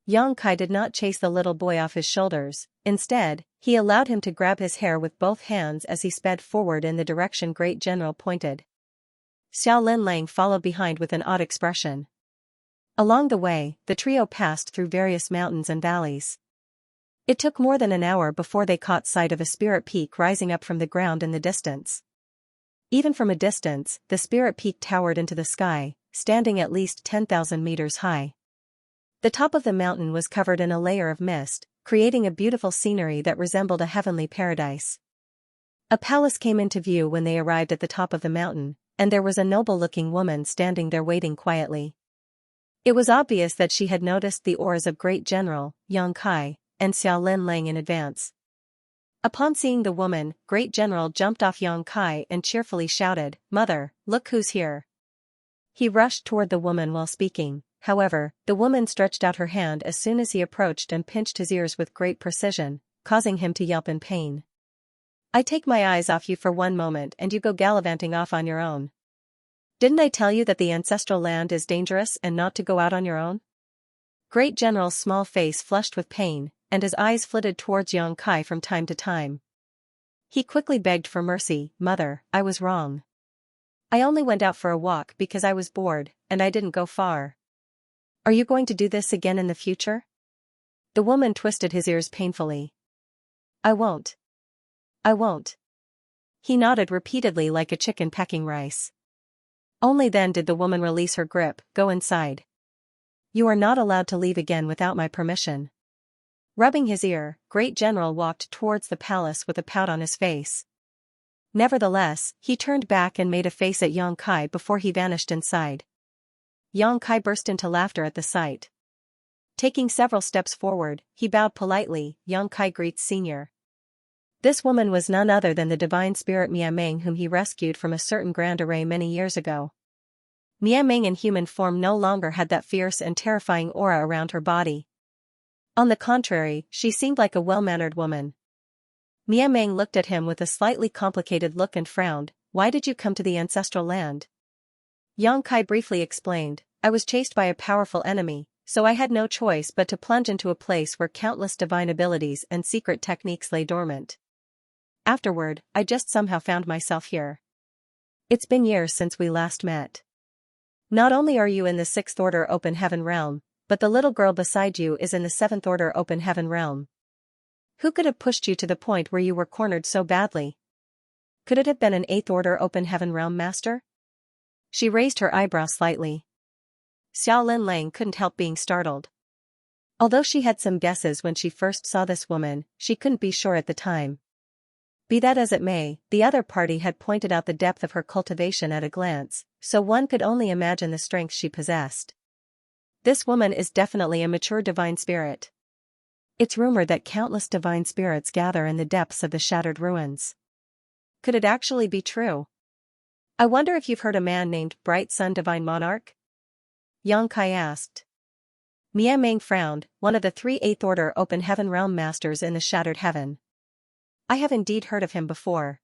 Yang Kai did not chase the little boy off his shoulders, instead, he allowed him to grab his hair with both hands as he sped forward in the direction Great General pointed. Xiao Lin Lang followed behind with an odd expression. Along the way, the trio passed through various mountains and valleys. It took more than an hour before they caught sight of a spirit peak rising up from the ground in the distance. Even from a distance, the spirit peak towered into the sky, standing at least 10,000 meters high. The top of the mountain was covered in a layer of mist, creating a beautiful scenery that resembled a heavenly paradise. A palace came into view when they arrived at the top of the mountain, and there was a noble-looking woman standing there waiting quietly. It was obvious that she had noticed the auras of Great General, Yang Kai, and Xiao Lin Lang in advance. Upon seeing the woman, Great General jumped off Yang Kai and cheerfully shouted, Mother, look who's here. He rushed toward the woman while speaking, however, the woman stretched out her hand as soon as he approached and pinched his ears with great precision, causing him to yelp in pain. I take my eyes off you for one moment and you go gallivanting off on your own. Didn't I tell you that the ancestral land is dangerous and not to go out on your own? Great General's small face flushed with pain, and his eyes flitted towards Yang Kai from time to time. He quickly begged for mercy, Mother, I was wrong. I only went out for a walk because I was bored, and I didn't go far. Are you going to do this again in the future? The woman twisted his ears painfully. I won't. I won't. He nodded repeatedly like a chicken pecking rice. Only then did the woman release her grip, go inside. You are not allowed to leave again without my permission. Rubbing his ear, Great General walked towards the palace with a pout on his face. Nevertheless, he turned back and made a face at Yang Kai before he vanished inside. Yang Kai burst into laughter at the sight. Taking several steps forward, he bowed politely, Yang Kai greets Senior. This woman was none other than the divine spirit Mia Meng whom he rescued from a certain grand array many years ago. Mia Meng in human form no longer had that fierce and terrifying aura around her body. On the contrary, she seemed like a well-mannered woman. Mia Meng looked at him with a slightly complicated look and frowned, Why did you come to the ancestral land? Yang Kai briefly explained, I was chased by a powerful enemy, so I had no choice but to plunge into a place where countless divine abilities and secret techniques lay dormant. Afterward, I just somehow found myself here. It's been years since we last met. Not only are you in the 6th Order Open Heaven realm, but the little girl beside you is in the 7th Order Open Heaven realm. Who could have pushed you to the point where you were cornered so badly? Could it have been an 8th Order Open Heaven realm master? She raised her eyebrow slightly. Xiao Lin Lang couldn't help being startled. Although she had some guesses when she first saw this woman, she couldn't be sure at the time. Be that as it may, the other party had pointed out the depth of her cultivation at a glance, so one could only imagine the strength she possessed. This woman is definitely a mature divine spirit. It's rumored that countless divine spirits gather in the depths of the shattered ruins. Could it actually be true? I wonder if you've heard a man named Bright Sun Divine Monarch? Xianxia asked. Mia Meng frowned, one of the 3 Eighth Order Open Heaven Realm Masters in the Shattered Heaven. I have indeed heard of him before.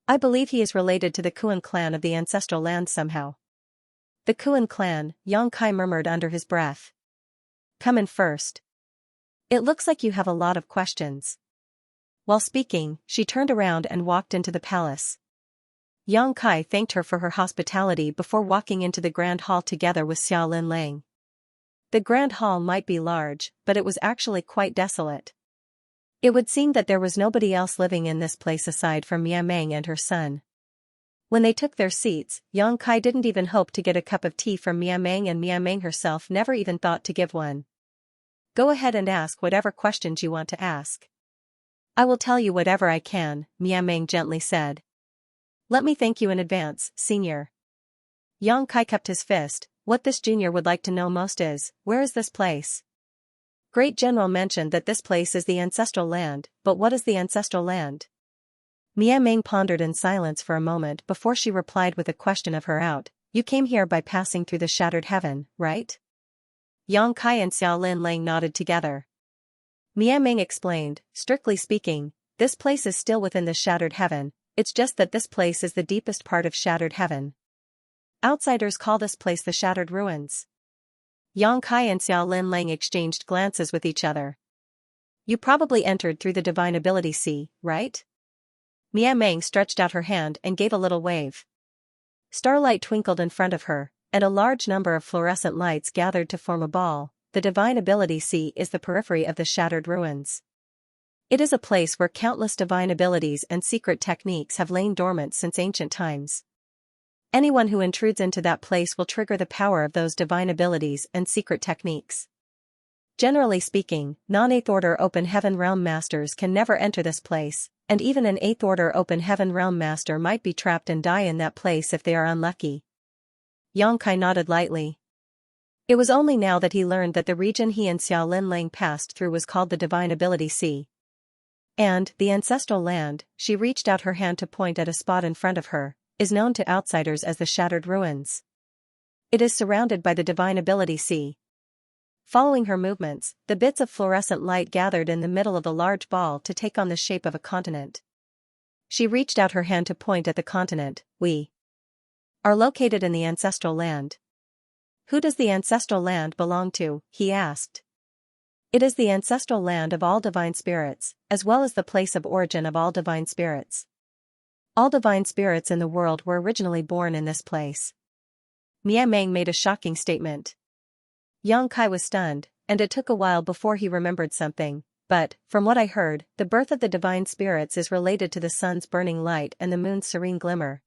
I believe he is related to the Kuan clan of the ancestral land somehow. The Kuan clan, Xianxia murmured under his breath. Come in first. It looks like you have a lot of questions. While speaking, she turned around and walked into the palace. Xianxia thanked her for her hospitality before walking into the grand hall together with Xiaolin Lang. The grand hall might be large, but it was actually quite desolate. It would seem that there was nobody else living in this place aside from Mia Meng and her son. When they took their seats, Xianxia didn't even hope to get a cup of tea from Mia Meng, and Mia Meng herself never even thought to give one. Go ahead and ask whatever questions you want to ask. I will tell you whatever I can, Mia Meng gently said. Let me thank you in advance, Senior. Xianxia kept his fist. What this junior would like to know most is, where is this place? Great General mentioned that this place is the ancestral land, but what is the ancestral land? Mia Meng pondered in silence for a moment before she replied with a question of her out. You came here by passing through the shattered heaven, right? Xianxia and Xiaolin Lang nodded together. Mia Meng explained, strictly speaking, this place is still within the shattered heaven, it's just that this place is the deepest part of shattered heaven. Outsiders call this place the Shattered Ruins. Xianxia and Xiaolin Lang exchanged glances with each other. You probably entered through the Divine Ability Sea, right? Mia Meng stretched out her hand and gave a little wave. Starlight twinkled in front of her, and a large number of fluorescent lights gathered to form a ball. The Divine Ability Sea is the periphery of the Shattered Ruins. It is a place where countless divine abilities and secret techniques have lain dormant since ancient times. Anyone who intrudes into that place will trigger the power of those divine abilities and secret techniques. Generally speaking, non-Eighth Order Open Heaven Realm Masters can never enter this place, and even an Eighth Order Open Heaven Realm Master might be trapped and die in that place if they are unlucky. Xianxia nodded lightly. It was only now that he learned that the region he and Xiaolin Lang passed through was called the Divine Ability Sea. And, the ancestral land, she reached out her hand to point at a spot in front of her, is known to outsiders as the Shattered Ruins. It is surrounded by the Divine Ability Sea. Following her movements, the bits of fluorescent light gathered in the middle of the large ball to take on the shape of a continent. She reached out her hand to point at the continent. We are located in the ancestral land. Who does the ancestral land belong to? He asked. It is the ancestral land of all divine spirits, as well as the place of origin of all divine spirits. All divine spirits in the world were originally born in this place. Mia Meng made a shocking statement. Xianxia was stunned, and it took a while before he remembered something, but, from what I heard, the birth of the divine spirits is related to the sun's burning light and the moon's serene glimmer.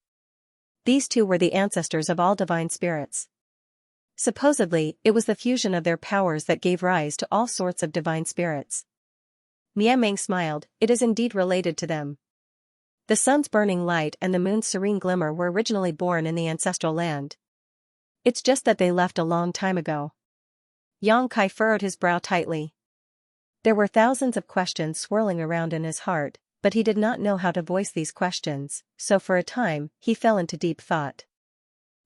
These two were the ancestors of all divine spirits. Supposedly, it was the fusion of their powers that gave rise to all sorts of divine spirits. Mia Meng smiled. It is indeed related to them. The sun's burning light and the moon's serene glimmer were originally born in the ancestral land. It's just that they left a long time ago. Xianxia furrowed his brow tightly. There were thousands of questions swirling around in his heart, but he did not know how to voice these questions, so for a time, he fell into deep thought.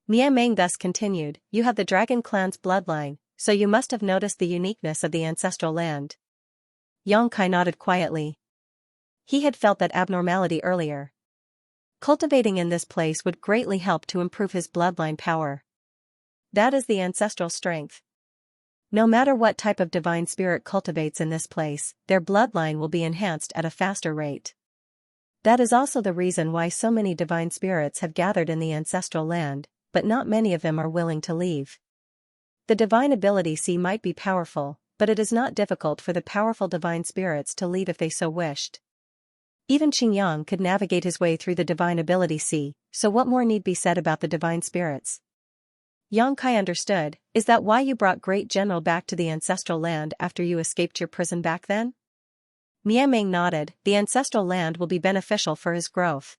Mia Meng thus continued, you have the dragon clan's bloodline, so you must have noticed the uniqueness of the ancestral land. Xianxia nodded quietly. He had felt that abnormality earlier. Cultivating in this place would greatly help to improve his bloodline power. That is the ancestral strength. No matter what type of divine spirit cultivates in this place, their bloodline will be enhanced at a faster rate. That is also the reason why so many divine spirits have gathered in the ancestral land, but not many of them are willing to leave. The Divine Ability Sea might be powerful, but it is not difficult for the powerful divine spirits to leave if they so wished. Even Qingyang could navigate his way through the Divine Ability Sea, so what more need be said about the divine spirits? Xianxia understood. Is that why you brought Great General back to the ancestral land after you escaped your prison back then? Mia Meng nodded. The ancestral land will be beneficial for his growth.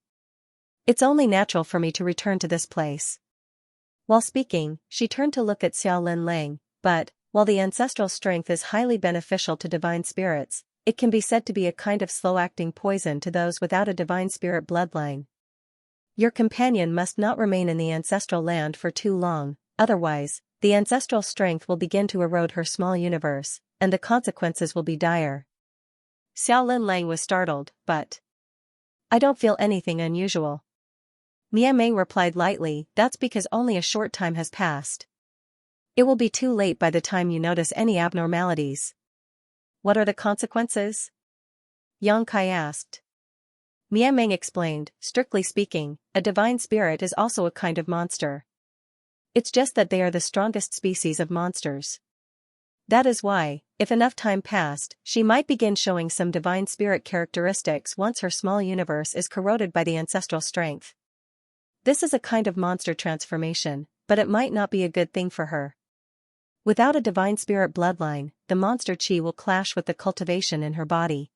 It's only natural for me to return to this place. While speaking, she turned to look at Xiaolin Lang, but, While the ancestral strength is highly beneficial to divine spirits, it can be said to be a kind of slow-acting poison to those without a divine spirit bloodline. Your companion must not remain in the ancestral land for too long, otherwise, the ancestral strength will begin to erode her small universe, and the consequences will be dire. Xiao Linlang was startled, but I don't feel anything unusual. Mia Meng replied lightly, that's because only a short time has passed. It will be too late by the time you notice any abnormalities. What are the consequences? Yang Kai asked. Mia Meng explained, strictly speaking, a divine spirit is also a kind of monster. It's just that they are the strongest species of monsters. That is why, if enough time passed, she might begin showing some divine spirit characteristics once her small universe is corroded by the ancestral strength. This is a kind of monster transformation, but it might not be a good thing for her. Without a divine spirit bloodline, the monster chi will clash with the cultivation in her body.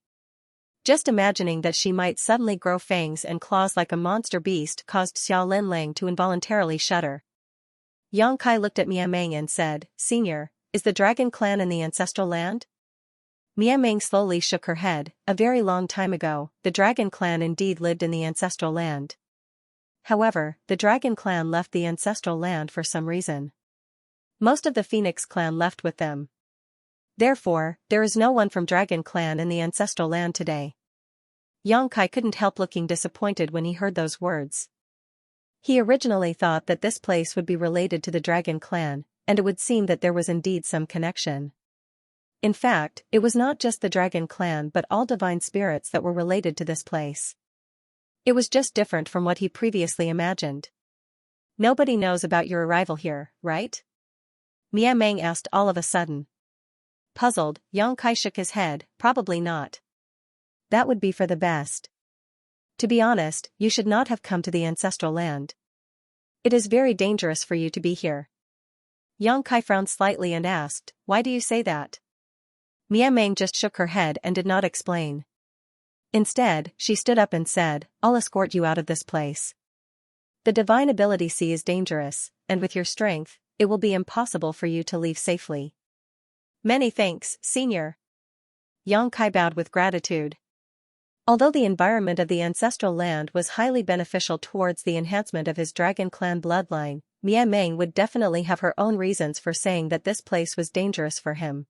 Just imagining that she might suddenly grow fangs and claws like a monster beast caused Xiao Linlang to involuntarily shudder. Yang Kai looked at Mia Meng and said, Senior, is the dragon clan in the ancestral land? Mia Meng slowly shook her head. A very long time ago, the dragon clan indeed lived in the ancestral land. However, the dragon clan left the ancestral land for some reason. Most of the Phoenix clan left with them. Therefore, there is no one from Dragon Clan in the ancestral land today. Yang Kai couldn't help looking disappointed when he heard those words. He originally thought that this place would be related to the Dragon Clan, and it would seem that there was indeed some connection. In fact, it was not just the Dragon Clan but all divine spirits that were related to this place. It was just different from what he previously imagined. Nobody knows about your arrival here, right? Mia Meng asked all of a sudden. Puzzled, Yang Kai shook his head, probably not. That would be for the best. To be honest, you should not have come to the ancestral land. It is very dangerous for you to be here. Yang Kai frowned slightly and asked, why do you say that? Mia Meng just shook her head and did not explain. Instead, she stood up and said, I'll escort you out of this place. The divine ability C is dangerous, and with your strength, it will be impossible for you to leave safely. Many thanks, Senior. Yang Kai bowed with gratitude. Although the environment of the ancestral land was highly beneficial towards the enhancement of his Dragon Clan bloodline, Mia Meng would definitely have her own reasons for saying that this place was dangerous for him.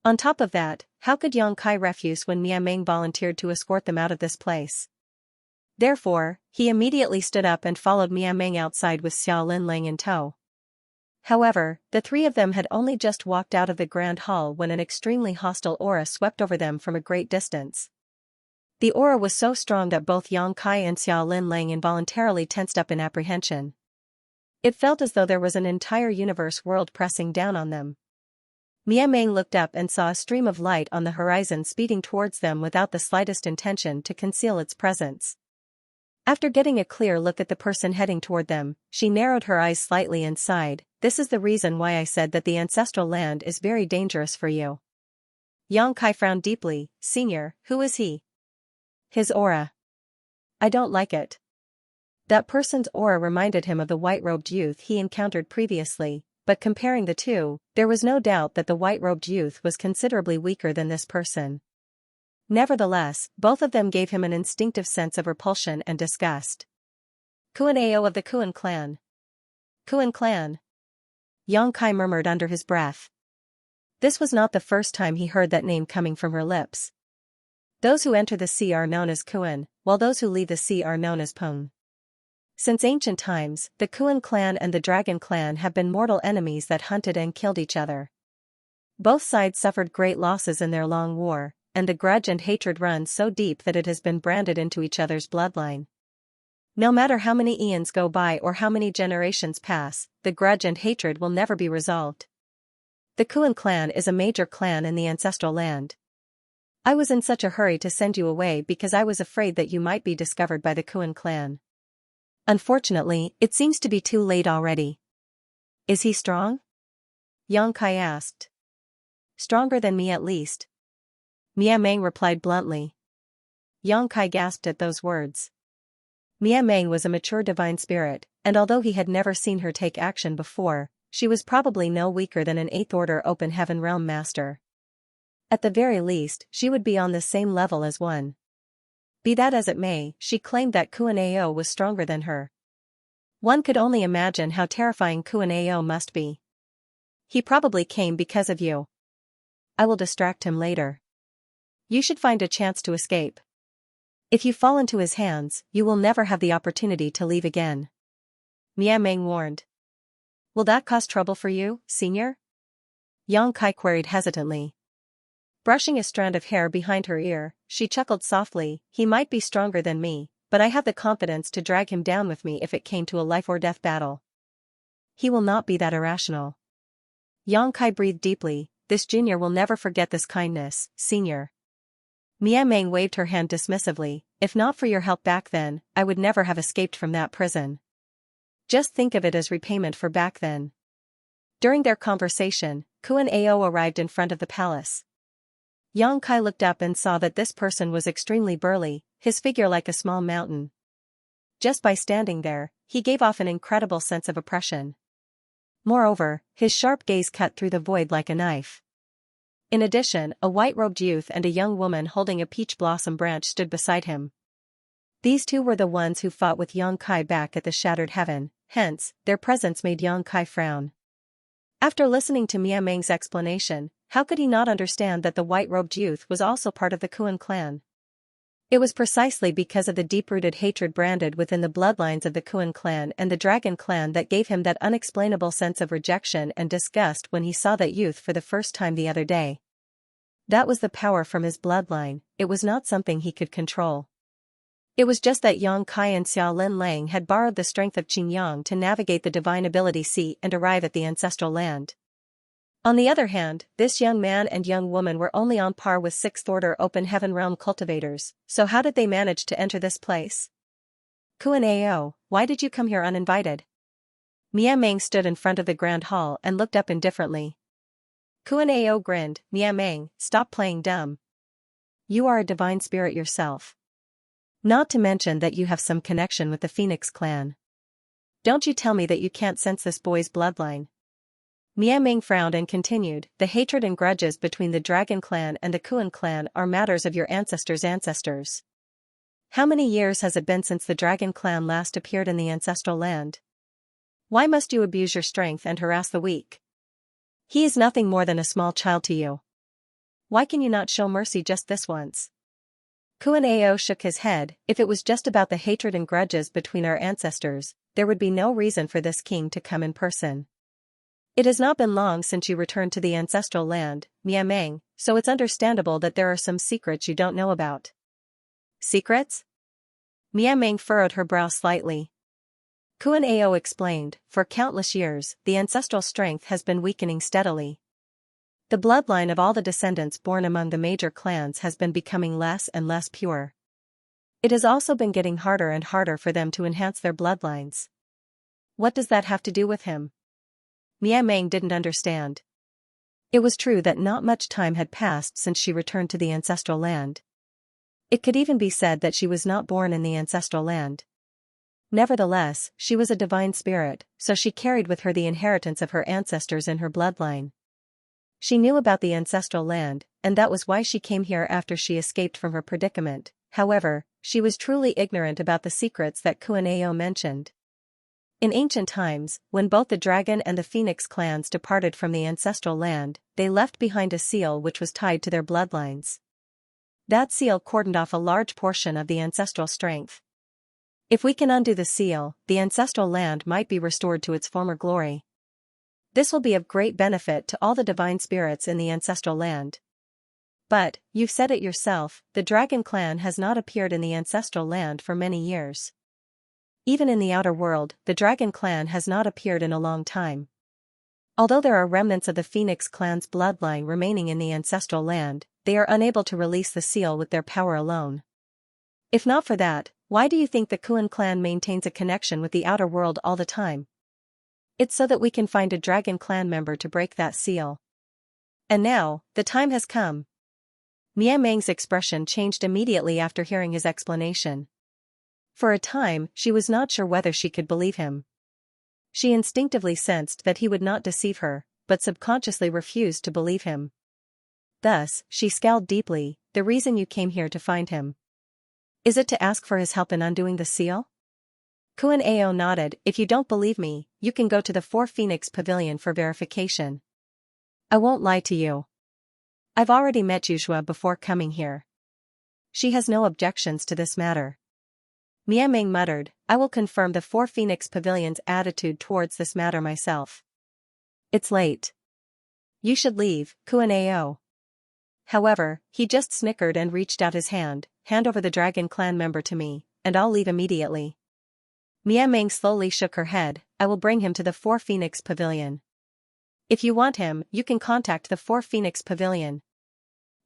On top of that, how could Yang Kai refuse when Mia Meng volunteered to escort them out of this place? Therefore, he immediately stood up and followed Mia Meng outside with Xiao Linlang in tow. However, the three of them had only just walked out of the grand hall when an extremely hostile aura swept over them from a great distance. The aura was so strong that both Yang Kai and Xiao Linlang involuntarily tensed up in apprehension. It felt as though there was an entire universe world pressing down on them. Mia Meng looked up and saw a stream of light on the horizon speeding towards them without the slightest intention to conceal its presence. After getting a clear look at the person heading toward them, she narrowed her eyes slightly and sighed, this is the reason why I said that the ancestral land is very dangerous for you. Yang Kai frowned deeply, Senior, who is he? His aura. I don't like it. That person's aura reminded him of the white-robed youth he encountered previously, but comparing the two, there was no doubt that the white-robed youth was considerably weaker than this person. Nevertheless, both of them gave him an instinctive sense of repulsion and disgust. Kuan Ao of the Kuan clan. Kuan clan. Yang Kai murmured under his breath. This was not the first time he heard that name coming from her lips. Those who enter the sea are known as Kuan, while those who leave the sea are known as Pung. Since ancient times, the Kuan clan and the Dragon clan have been mortal enemies that hunted and killed each other. Both sides suffered great losses in their long war, and the grudge and hatred runs so deep that it has been branded into each other's bloodline. No matter how many eons go by or how many generations pass, the grudge and hatred will never be resolved. The Kuan clan is a major clan in the ancestral land. I was in such a hurry to send you away because I was afraid that you might be discovered by the Kuan clan. Unfortunately, it seems to be too late already. Is he strong? Yang Kai asked. Stronger than me at least. Mia Meng replied bluntly. Yang Kai gasped at those words. Mia Meng was a mature divine spirit, and although he had never seen her take action before, she was probably no weaker than an 8th Order Open Heaven Realm Master. At the very least, she would be on the same level as one. Be that as it may, she claimed that Kuan-Ao was stronger than her. One could only imagine how terrifying Kuan-Ao must be. He probably came because of you. I will distract him later. You should find a chance to escape. If you fall into his hands, you will never have the opportunity to leave again. Mia Meng warned. Will that cause trouble for you, senior? Yang Kai queried hesitantly. Brushing a strand of hair behind her ear, she chuckled softly. He might be stronger than me, but I have the confidence to drag him down with me if it came to a life-or-death battle. He will not be that irrational. Yang Kai breathed deeply. This junior will never forget this kindness, senior. Mia Meng waved her hand dismissively. If not for your help back then, I would never have escaped from that prison. Just think of it as repayment for back then. During their conversation, Kuan-Ao arrived in front of the palace. Yang Kai looked up and saw that this person was extremely burly, his figure like a small mountain. Just by standing there, he gave off an incredible sense of oppression. Moreover, his sharp gaze cut through the void like a knife. In addition, a white-robed youth and a young woman holding a peach blossom branch stood beside him. These two were the ones who fought with Yang Kai back at the Shattered Heaven, hence, their presence made Yang Kai frown. After listening to Mia Meng's explanation, how could he not understand that the white-robed youth was also part of the Kuan clan? It was precisely because of the deep-rooted hatred branded within the bloodlines of the Kuan clan and the Dragon clan that gave him that unexplainable sense of rejection and disgust when he saw that youth for the first time the other day. That was the power from his bloodline, it was not something he could control. It was just that Yang Kai and Xiao Lin Lang had borrowed the strength of Qingyang to navigate the Divine Ability Sea and arrive at the ancestral land. On the other hand, this young man and young woman were only on par with 6th Order Open Heaven Realm cultivators, so how did they manage to enter this place? Kuan-Ao, why did you come here uninvited? Mia Meng stood in front of the Grand Hall and looked up indifferently. Kuan-Ao grinned. Mia Meng, stop playing dumb. You are a divine spirit yourself. Not to mention that you have some connection with the Phoenix clan. Don't you tell me that you can't sense this boy's bloodline. Mia Meng frowned and continued, the hatred and grudges between the Dragon clan and the Kuan clan are matters of your ancestors' ancestors. How many years has it been since the Dragon clan last appeared in the ancestral land? Why must you abuse your strength and harass the weak? He is nothing more than a small child to you. Why can you not show mercy just this once? Kuan-Ao shook his head. If it was just about the hatred and grudges between our ancestors, there would be no reason for this king to come in person. It has not been long since you returned to the ancestral land, Mia Meng, so it's understandable that there are some secrets you don't know about. Secrets? Mia Meng furrowed her brow slightly. Kuan-Ao explained, for countless years, the ancestral strength has been weakening steadily. The bloodline of all the descendants born among the major clans has been becoming less and less pure. It has also been getting harder and harder for them to enhance their bloodlines. What does that have to do with him? Mia Meng didn't understand. It was true that not much time had passed since she returned to the ancestral land. It could even be said that she was not born in the ancestral land. Nevertheless, she was a divine spirit, so she carried with her the inheritance of her ancestors in her bloodline. She knew about the ancestral land, and that was why she came here after she escaped from her predicament. However, she was truly ignorant about the secrets that Kuan-Ao mentioned. In ancient times, when both the Dragon and the Phoenix clans departed from the ancestral land, they left behind a seal which was tied to their bloodlines. That seal cordoned off a large portion of the ancestral strength. If we can undo the seal, the ancestral land might be restored to its former glory. This will be of great benefit to all the divine spirits in the ancestral land. But, you've said it yourself, the Dragon clan has not appeared in the ancestral land for many years. Even in the outer world, the Dragon clan has not appeared in a long time. Although there are remnants of the Phoenix clan's bloodline remaining in the ancestral land, they are unable to release the seal with their power alone. If not for that, why do you think the Kuan clan maintains a connection with the outer world all the time? It's so that we can find a Dragon clan member to break that seal. And now, the time has come. Mia Meng's expression changed immediately after hearing his explanation. For a time, she was not sure whether she could believe him. She instinctively sensed that he would not deceive her, but subconsciously refused to believe him. Thus, she scowled deeply. The reason you came here to find him. Is it to ask for his help in undoing the seal? Kuan Ao nodded. If you don't believe me, you can go to the Four Phoenix Pavilion for verification. I won't lie to you. I've already met Xianxia before coming here. She has no objections to this matter. Miameng muttered, I will confirm the Four Phoenix Pavilion's attitude towards this matter myself. It's late. You should leave, Kuan Ao. However, he just snickered and reached out his hand. Hand over the Dragon Clan member to me, and I'll leave immediately. Miameng slowly shook her head. I will bring him to the Four Phoenix Pavilion. If you want him, you can contact the Four Phoenix Pavilion.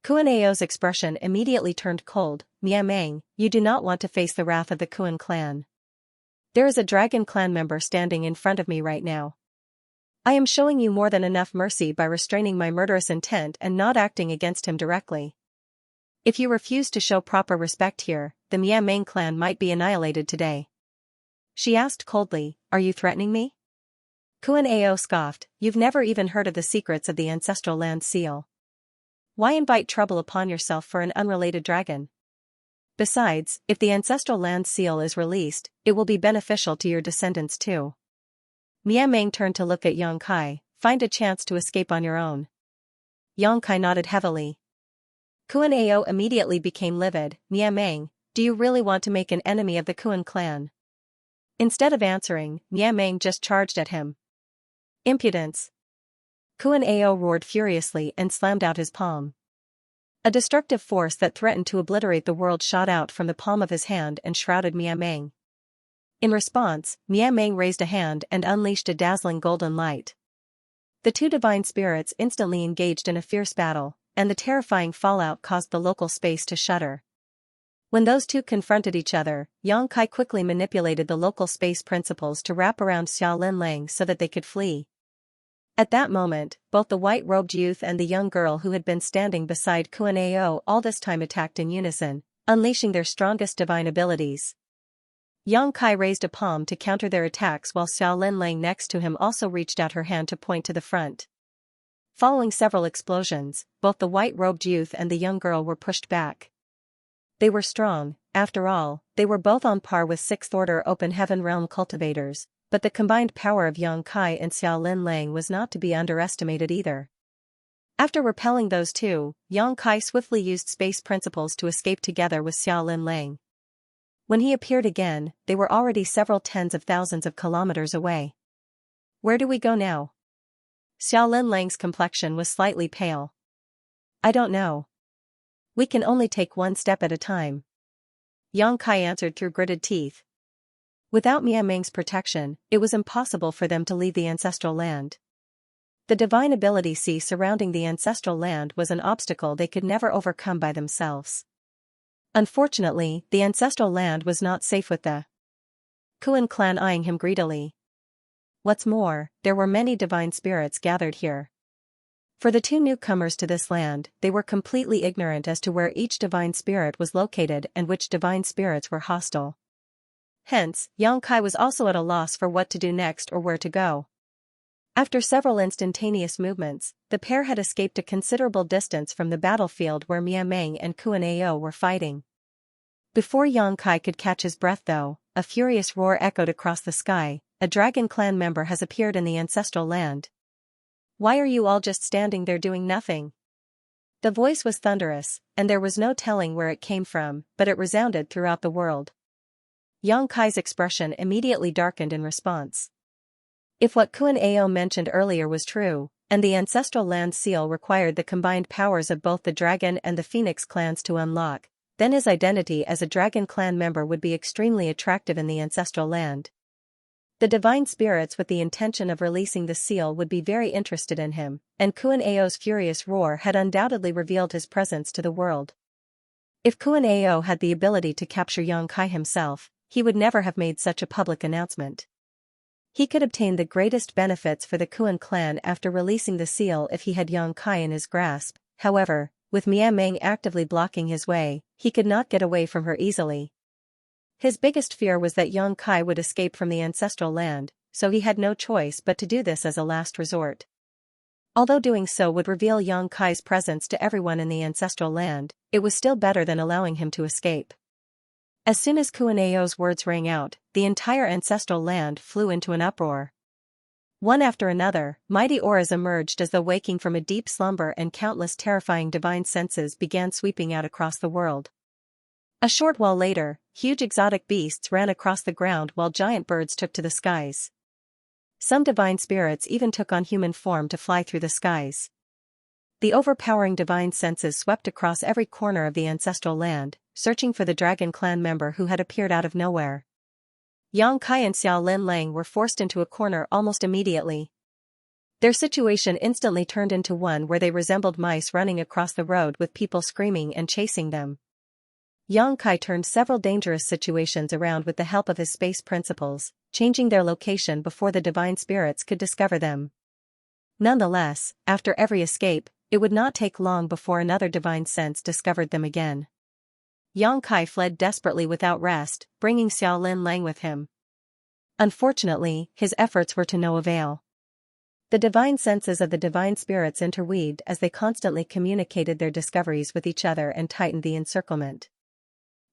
Kuan Ao's expression immediately turned cold. Miameng, you do not want to face the wrath of the Kuan clan. There is a Dragon Clan member standing in front of me right now. I am showing you more than enough mercy by restraining my murderous intent and not acting against him directly. If you refuse to show proper respect here, the Miameng clan might be annihilated today. She asked coldly, are you threatening me? Kuan Ao scoffed, you've never even heard of the secrets of the ancestral land seal. Why invite trouble upon yourself for an unrelated dragon? Besides, if the ancestral land seal is released, it will be beneficial to your descendants too. Miameng turned to look at Xianxia, find a chance to escape on your own. Xianxia nodded heavily. Kuan Ao immediately became livid. Miameng, do you really want to make an enemy of the Kuan clan? Instead of answering, Miameng just charged at him. Impudence! Kuan Ao roared furiously and slammed out his palm. A destructive force that threatened to obliterate the world shot out from the palm of his hand and shrouded Miameng. In response, Miameng raised a hand and unleashed a dazzling golden light. The two divine spirits instantly engaged in a fierce battle, and the terrifying fallout caused the local space to shudder. When those two confronted each other, Xianxia quickly manipulated the local space principles to wrap around Xiao Linlang so that they could flee. At that moment, both the white-robed youth and the young girl who had been standing beside Kuan Ao all this time attacked in unison, unleashing their strongest divine abilities. Xianxia raised a palm to counter their attacks while Xiao Linlang next to him also reached out her hand to point to the front. Following several explosions, both the white-robed youth and the young girl were pushed back. They were strong, after all, they were both on par with Sixth Order Open Heaven Realm cultivators, but the combined power of Xianxia and Xiao Linlang was not to be underestimated either. After repelling those two, Xianxia swiftly used space principles to escape together with Xiao Linlang. When he appeared again, they were already several tens of thousands of kilometers away. Where do we go now? Xiao Linlang's complexion was slightly pale. I don't know. We can only take one step at a time. Xianxia answered through gritted teeth. Without Miameng's protection, it was impossible for them to leave the ancestral land. The divine ability sea surrounding the ancestral land was an obstacle they could never overcome by themselves. Unfortunately, the ancestral land was not safe with the Kuan clan eyeing him greedily. What's more, there were many divine spirits gathered here. For the two newcomers to this land, they were completely ignorant as to where each divine spirit was located and which divine spirits were hostile. Hence, Xianxia was also at a loss for what to do next or where to go. After several instantaneous movements, the pair had escaped a considerable distance from the battlefield where Miameng and Kuan Ao were fighting. Before Xianxia could catch his breath though, a furious roar echoed across the sky. A Dragon Clan member has appeared in the ancestral land. Why are you all just standing there doing nothing? The voice was thunderous, and there was no telling where it came from, but it resounded throughout the world. Xianxia's expression immediately darkened in response. If what Kuan Ao mentioned earlier was true, and the ancestral land seal required the combined powers of both the Dragon and the Phoenix clans to unlock, then his identity as a Dragon Clan member would be extremely attractive in the ancestral land. The divine spirits with the intention of releasing the seal would be very interested in him, and Kuan Ao's furious roar had undoubtedly revealed his presence to the world. If Kuan Ao had the ability to capture Xianxia himself, he would never have made such a public announcement. He could obtain the greatest benefits for the Kuan clan after releasing the seal if he had Xianxia in his grasp. However, with Miameng actively blocking his way, he could not get away from her easily. His biggest fear was that Xianxia would escape from the ancestral land, so he had no choice but to do this as a last resort. Although doing so would reveal Yang Kai's presence to everyone in the ancestral land, it was still better than allowing him to escape. As soon as Kuanao's words rang out, the entire ancestral land flew into an uproar. One after another, mighty auras emerged as though waking from a deep slumber, and countless terrifying divine senses began sweeping out across the world. A short while later, huge exotic beasts ran across the ground while giant birds took to the skies. Some divine spirits even took on human form to fly through the skies. The overpowering divine senses swept across every corner of the ancestral land, searching for the dragon clan member who had appeared out of nowhere. Yang Kai and Xiao Lin Lang were forced into a corner almost immediately. Their situation instantly turned into one where they resembled mice running across the road with people screaming and chasing them. Yang Kai turned several dangerous situations around with the help of his space principles, changing their location before the divine spirits could discover them. Nonetheless, after every escape, it would not take long before another divine sense discovered them again. Yang Kai fled desperately without rest, bringing Xiao Lin Lang with him. Unfortunately, his efforts were to no avail. The divine senses of the divine spirits interweaved as they constantly communicated their discoveries with each other and tightened the encirclement.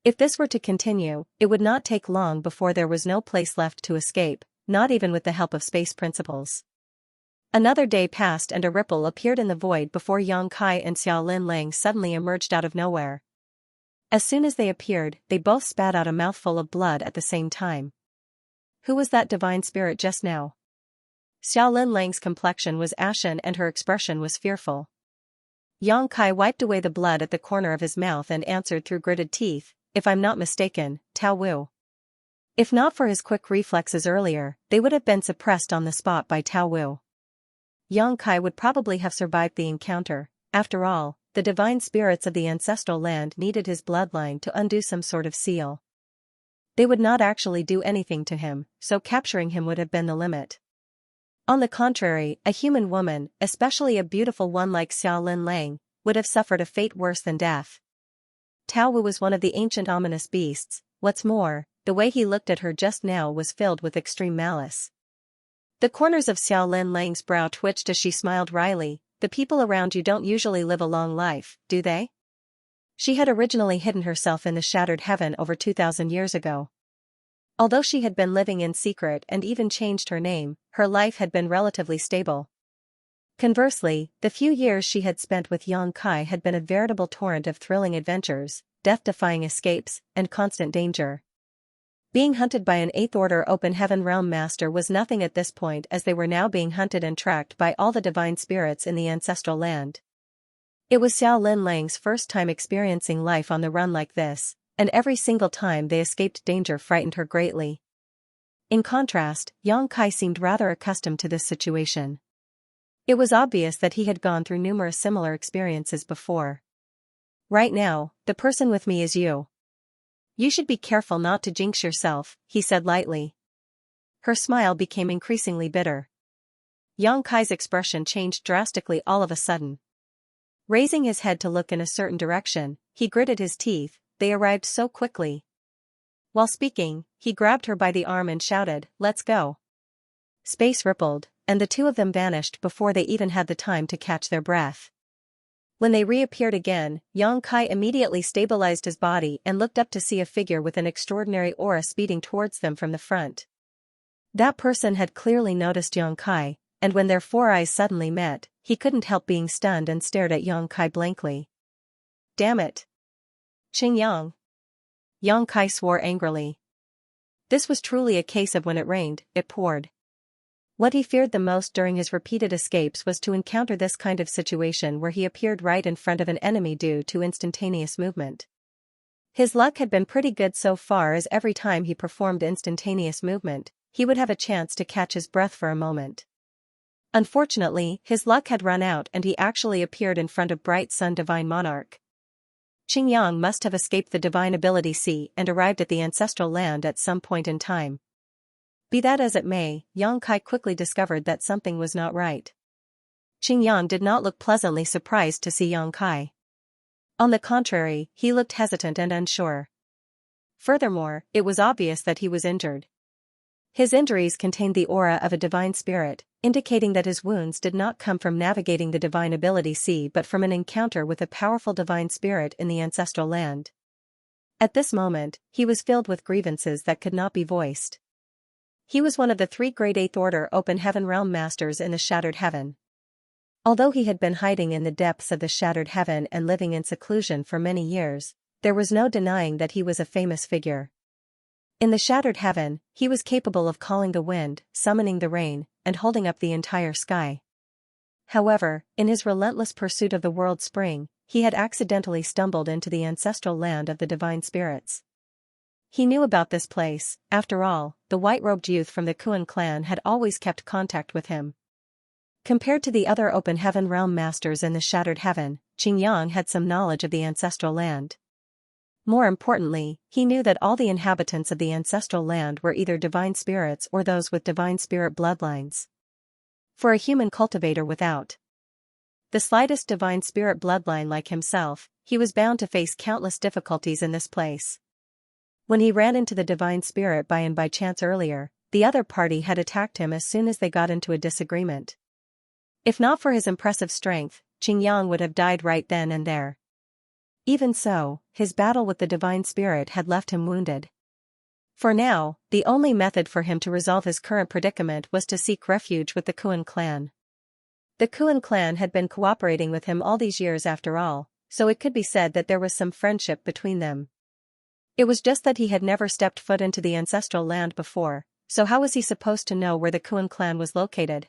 If this were to continue, it would not take long before there was no place left to escape, not even with the help of space principles. Another day passed and a ripple appeared in the void before Yang Kai and Xiao Lin Lang suddenly emerged out of nowhere. As soon as they appeared, they both spat out a mouthful of blood at the same time. Who was that divine spirit just now? Xiao Lin Lang's complexion was ashen and her expression was fearful. Yang Kai wiped away the blood at the corner of his mouth and answered through gritted teeth, "If I'm not mistaken, Tao Wu." If not for his quick reflexes earlier, they would have been suppressed on the spot by Tao Wu. Yang Kai would probably have survived the encounter. After all, the divine spirits of the ancestral land needed his bloodline to undo some sort of seal. They would not actually do anything to him, so capturing him would have been the limit. On the contrary, a human woman, especially a beautiful one like Xiao Lin Lang, would have suffered a fate worse than death. Tao Wu was one of the ancient ominous beasts. What's more, the way he looked at her just now was filled with extreme malice. The corners of Xiao Lin Lang's brow twitched as she smiled wryly. "The people around you don't usually live a long life, do they?" She had originally hidden herself in the shattered heaven over 2,000 years ago. Although she had been living in secret and even changed her name, her life had been relatively stable. Conversely, the few years she had spent with Yang Kai had been a veritable torrent of thrilling adventures, death-defying escapes, and constant danger. Being hunted by an Eighth Order Open Heaven Realm Master was nothing at this point, as they were now being hunted and tracked by all the divine spirits in the ancestral land. It was Xiao Lin Lang's first time experiencing life on the run like this, and every single time they escaped danger frightened her greatly. In contrast, Yang Kai seemed rather accustomed to this situation. It was obvious that he had gone through numerous similar experiences before. "Right now, the person with me is you. You should be careful not to jinx yourself," he said lightly. Her smile became increasingly bitter. Yang Kai's expression changed drastically all of a sudden. Raising his head to look in a certain direction, he gritted his teeth. They arrived so quickly. While speaking, he grabbed her by the arm and shouted, "Let's go." Space rippled, and the two of them vanished before they even had the time to catch their breath. When they reappeared again, Yang Kai immediately stabilized his body and looked up to see a figure with an extraordinary aura speeding towards them from the front. That person had clearly noticed Yang Kai, and when their four eyes suddenly met, he couldn't help being stunned and stared at Yang Kai blankly. "Damn it! Qing Yang!" Yang Kai swore angrily. This was truly a case of when it rained, it poured. What he feared the most during his repeated escapes was to encounter this kind of situation where he appeared right in front of an enemy due to instantaneous movement. His luck had been pretty good so far, as every time he performed instantaneous movement, he would have a chance to catch his breath for a moment. Unfortunately, his luck had run out and he actually appeared in front of Bright Sun Divine Monarch. Qing Yang must have escaped the Divine Ability Sea and arrived at the ancestral land at some point in time. Be that as it may, Yang Kai quickly discovered that something was not right. Qing Yang did not look pleasantly surprised to see Yang Kai. On the contrary, he looked hesitant and unsure. Furthermore, it was obvious that he was injured. His injuries contained the aura of a divine spirit, indicating that his wounds did not come from navigating the divine ability sea but from an encounter with a powerful divine spirit in the ancestral land. At this moment, he was filled with grievances that could not be voiced. He was one of the 3 great Eighth Order Open Heaven Realm Masters in the Shattered Heaven. Although he had been hiding in the depths of the Shattered Heaven and living in seclusion for many years, there was no denying that he was a famous figure. In the Shattered Heaven, he was capable of calling the wind, summoning the rain, and holding up the entire sky. However, in his relentless pursuit of the world spring, he had accidentally stumbled into the ancestral land of the divine spirits. He knew about this place. After all, the white-robed youth from the Kuan clan had always kept contact with him. Compared to the other Open Heaven Realm Masters in the Shattered Heaven, Xianxia had some knowledge of the ancestral land. More importantly, he knew that all the inhabitants of the ancestral land were either divine spirits or those with divine spirit bloodlines. For a human cultivator without the slightest divine spirit bloodline like himself, he was bound to face countless difficulties in this place. When he ran into the divine spirit by chance earlier, the other party had attacked him as soon as they got into a disagreement. If not for his impressive strength, Xianxia would have died right then and there. Even so, his battle with the divine spirit had left him wounded. For now, the only method for him to resolve his current predicament was to seek refuge with the Kuan clan. The Kuan clan had been cooperating with him all these years after all, so it could be said that there was some friendship between them. It was just that he had never stepped foot into the ancestral land before, so how was he supposed to know where the Kuan clan was located?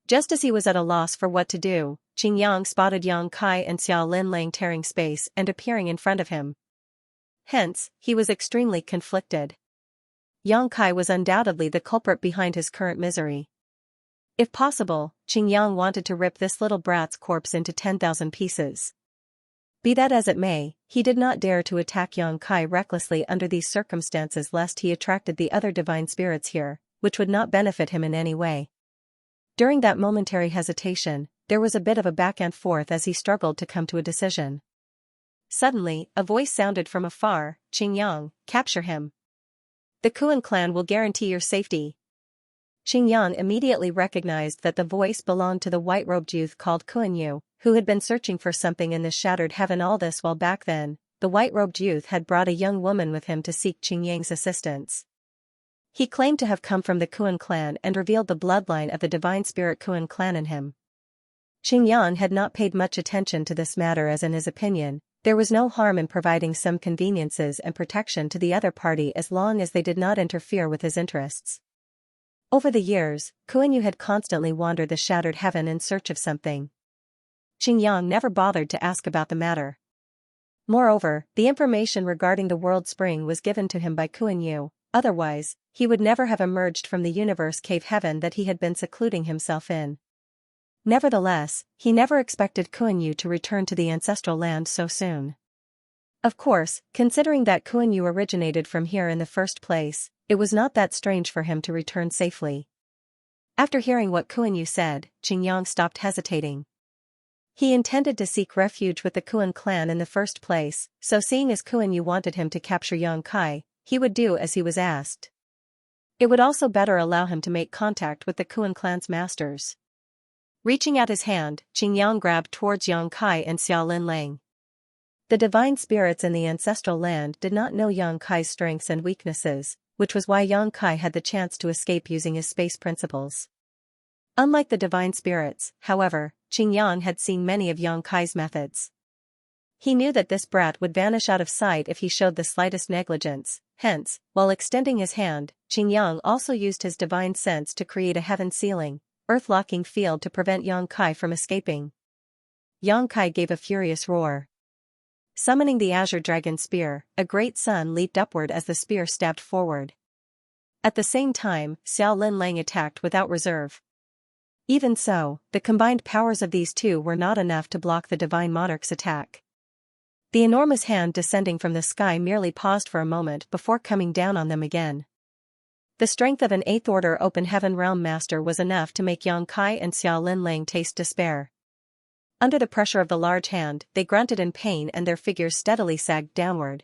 Just as he was at a loss for what to do, Xianxia spotted Yang Kai and Xiao Linlang tearing space and appearing in front of him. Hence, he was extremely conflicted. Yang Kai was undoubtedly the culprit behind his current misery. If possible, Xianxia wanted to rip this little brat's corpse into 10,000 pieces. Be that as it may, he did not dare to attack Yang Kai recklessly under these circumstances lest he attracted the other divine spirits here, which would not benefit him in any way. During that momentary hesitation, there was a bit of a back and forth as he struggled to come to a decision. Suddenly, a voice sounded from afar, "Xianxia, capture him. The Kuan clan will guarantee your safety." Xianxia immediately recognized that the voice belonged to the white-robed youth called Kuan Yu, who had been searching for something in the Shattered Heaven all this while. Back then, the white-robed youth had brought a young woman with him to seek Xianxia's assistance. He claimed to have come from the Kuan clan and revealed the bloodline of the divine spirit Kuan clan in him. Xianxia had not paid much attention to this matter as in his opinion, there was no harm in providing some conveniences and protection to the other party as long as they did not interfere with his interests. Over the years, Kuan Yu had constantly wandered the Shattered Heaven in search of something. Xianxia never bothered to ask about the matter. Moreover, the information regarding the world spring was given to him by Kuan Yu, otherwise, he would never have emerged from the universe cave heaven that he had been secluding himself in. Nevertheless, he never expected Kuan Yu to return to the ancestral land so soon. Of course, considering that Kuan Yu originated from here in the first place, it was not that strange for him to return safely. After hearing what Kuan Yu said, Xianxia stopped hesitating. He intended to seek refuge with the Kuan clan in the first place, so seeing as Kuan Yu wanted him to capture Yang Kai, he would do as he was asked. It would also better allow him to make contact with the Kuan clan's masters. Reaching out his hand, Xianxia grabbed towards Yang Kai and Xiao Linlang. The divine spirits in the ancestral land did not know Yang Kai's strengths and weaknesses, which was why Yang Kai had the chance to escape using his space principles. Unlike the divine spirits, however, Xianxia had seen many of Yang Kai's methods. He knew that this brat would vanish out of sight if he showed the slightest negligence, hence, while extending his hand, Xianxia also used his divine sense to create a heaven sealing, earth-locking field to prevent Yang Kai from escaping. Yang Kai gave a furious roar. Summoning the azure dragon spear, a great sun leaped upward as the spear stabbed forward. At the same time, Xiao Linlang attacked without reserve. Even so, the combined powers of these two were not enough to block the divine monarch's attack. The enormous hand descending from the sky merely paused for a moment before coming down on them again. The strength of an Eighth Order Open Heaven Realm Master was enough to make Yang Kai and Xiao Linlang taste despair. Under the pressure of the large hand, they grunted in pain and their figures steadily sagged downward.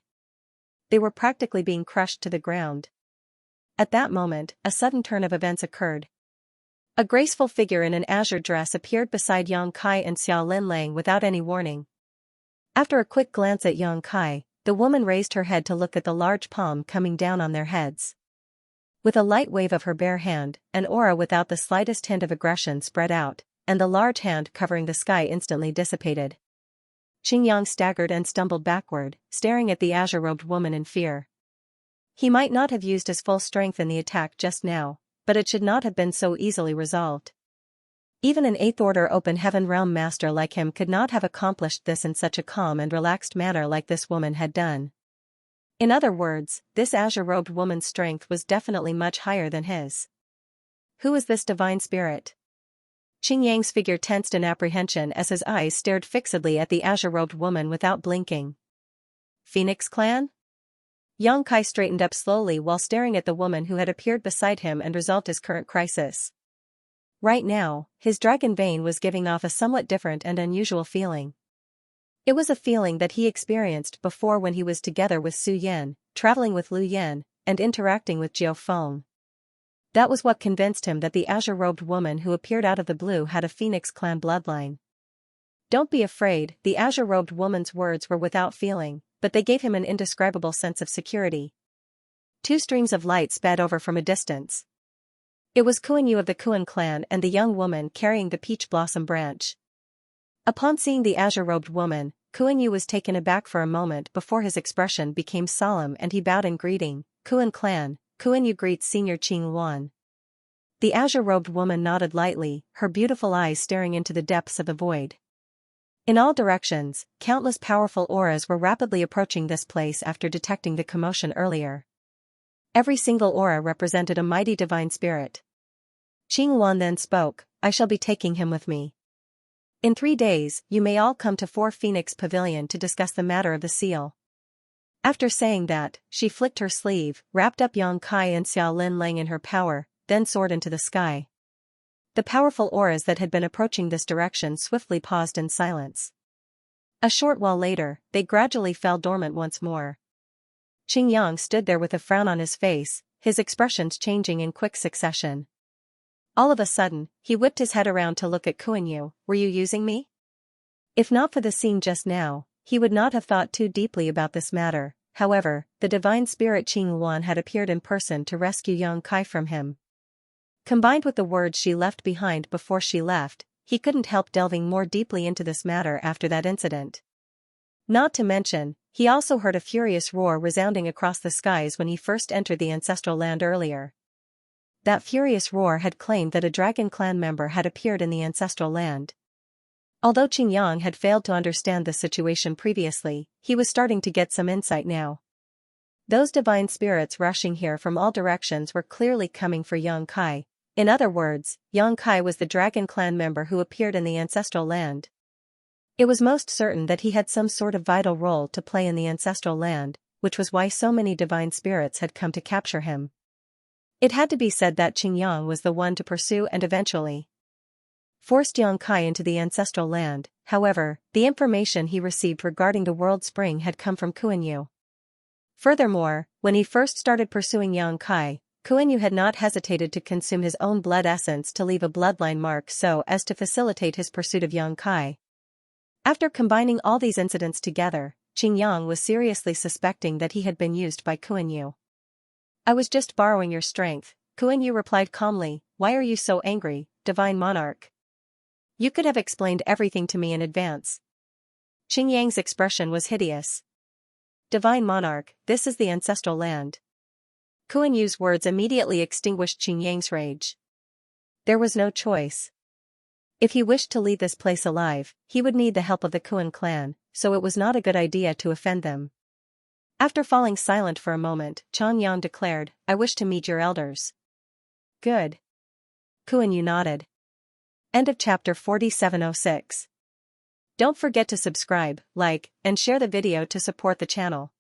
They were practically being crushed to the ground. At that moment, a sudden turn of events occurred. A graceful figure in an azure dress appeared beside Yang Kai and Xiao Linlang without any warning. After a quick glance at Yang Kai, the woman raised her head to look at the large palm coming down on their heads. With a light wave of her bare hand, an aura without the slightest hint of aggression spread out, and the large hand covering the sky instantly dissipated. Qingyang staggered and stumbled backward, staring at the azure-robed woman in fear. He might not have used his full strength in the attack just now, but it should not have been so easily resolved. Even an 8th Order Open Heaven Realm master like him could not have accomplished this in such a calm and relaxed manner like this woman had done. In other words, this azure-robed woman's strength was definitely much higher than his. Who is this divine spirit? Qingyang's figure tensed in apprehension as his eyes stared fixedly at the azure-robed woman without blinking. Phoenix Clan? Yang Kai straightened up slowly while staring at the woman who had appeared beside him and resolved his current crisis. Right now, his dragon vein was giving off a somewhat different and unusual feeling. It was a feeling that he experienced before when he was together with Su Yan, traveling with Lu Yan, and interacting with Jiao Feng. That was what convinced him that the azure-robed woman who appeared out of the blue had a Phoenix Clan bloodline. Don't be afraid, the azure-robed woman's words were without feeling, but they gave him an indescribable sense of security. 2 streams of light sped over from a distance. It was Kuan Yu of the Kuan clan and the young woman carrying the peach blossom branch. Upon seeing the azure-robed woman, Kuan Yu was taken aback for a moment before his expression became solemn and he bowed in greeting. Kuan clan, Kuan Yu greets Senior Qing Wan. The azure-robed woman nodded lightly, her beautiful eyes staring into the depths of the void. In all directions, countless powerful auras were rapidly approaching this place after detecting the commotion earlier. Every single aura represented a mighty divine spirit. Qing Wan then spoke, I shall be taking him with me. In 3 days, you may all come to 4 Phoenix Pavilion to discuss the matter of the seal. After saying that, she flicked her sleeve, wrapped up Yang Kai and Xiao Linlang in her power, then soared into the sky. The powerful auras that had been approaching this direction swiftly paused in silence. A short while later, they gradually fell dormant once more. Qingyang stood there with a frown on his face, his expressions changing in quick succession. All of a sudden, he whipped his head around to look at Kuan Yu. Were you using me? If not for the scene just now, he would not have thought too deeply about this matter. However, the divine spirit Qing Wan had appeared in person to rescue Yang Kai from him. Combined with the words she left behind before she left, he couldn't help delving more deeply into this matter after that incident. Not to mention, he also heard a furious roar resounding across the skies when he first entered the ancestral land earlier. That furious roar had claimed that a dragon clan member had appeared in the ancestral land. Although Qingyang had failed to understand the situation previously, he was starting to get some insight now. Those divine spirits rushing here from all directions were clearly coming for Yang Kai. In other words, Yang Kai was the dragon clan member who appeared in the ancestral land. It was most certain that he had some sort of vital role to play in the ancestral land, which was why so many divine spirits had come to capture him. It had to be said that Qingyang was the one to pursue and eventually forced Yang Kai into the ancestral land. However, the information he received regarding the World Spring had come from Kuan Yu. Furthermore, when he first started pursuing Yang Kai, Kuan Yu had not hesitated to consume his own blood essence to leave a bloodline mark so as to facilitate his pursuit of Yang Kai. After combining all these incidents together, Qingyang was seriously suspecting that he had been used by Kuan Yu. I was just borrowing your strength, Kuan Yu replied calmly. Why are you so angry, divine monarch? You could have explained everything to me in advance. Qingyang's expression was hideous. Divine monarch, this is the ancestral land. Kuan Yu's words immediately extinguished Qingyang's rage. There was no choice. If he wished to leave this place alive, he would need the help of the Kuan clan, so it was not a good idea to offend them. After falling silent for a moment, Chang Yan declared, I wish to meet your elders. Good. Kuan Yu nodded. End of chapter 4706. Don't forget to subscribe, like, and share the video to support the channel.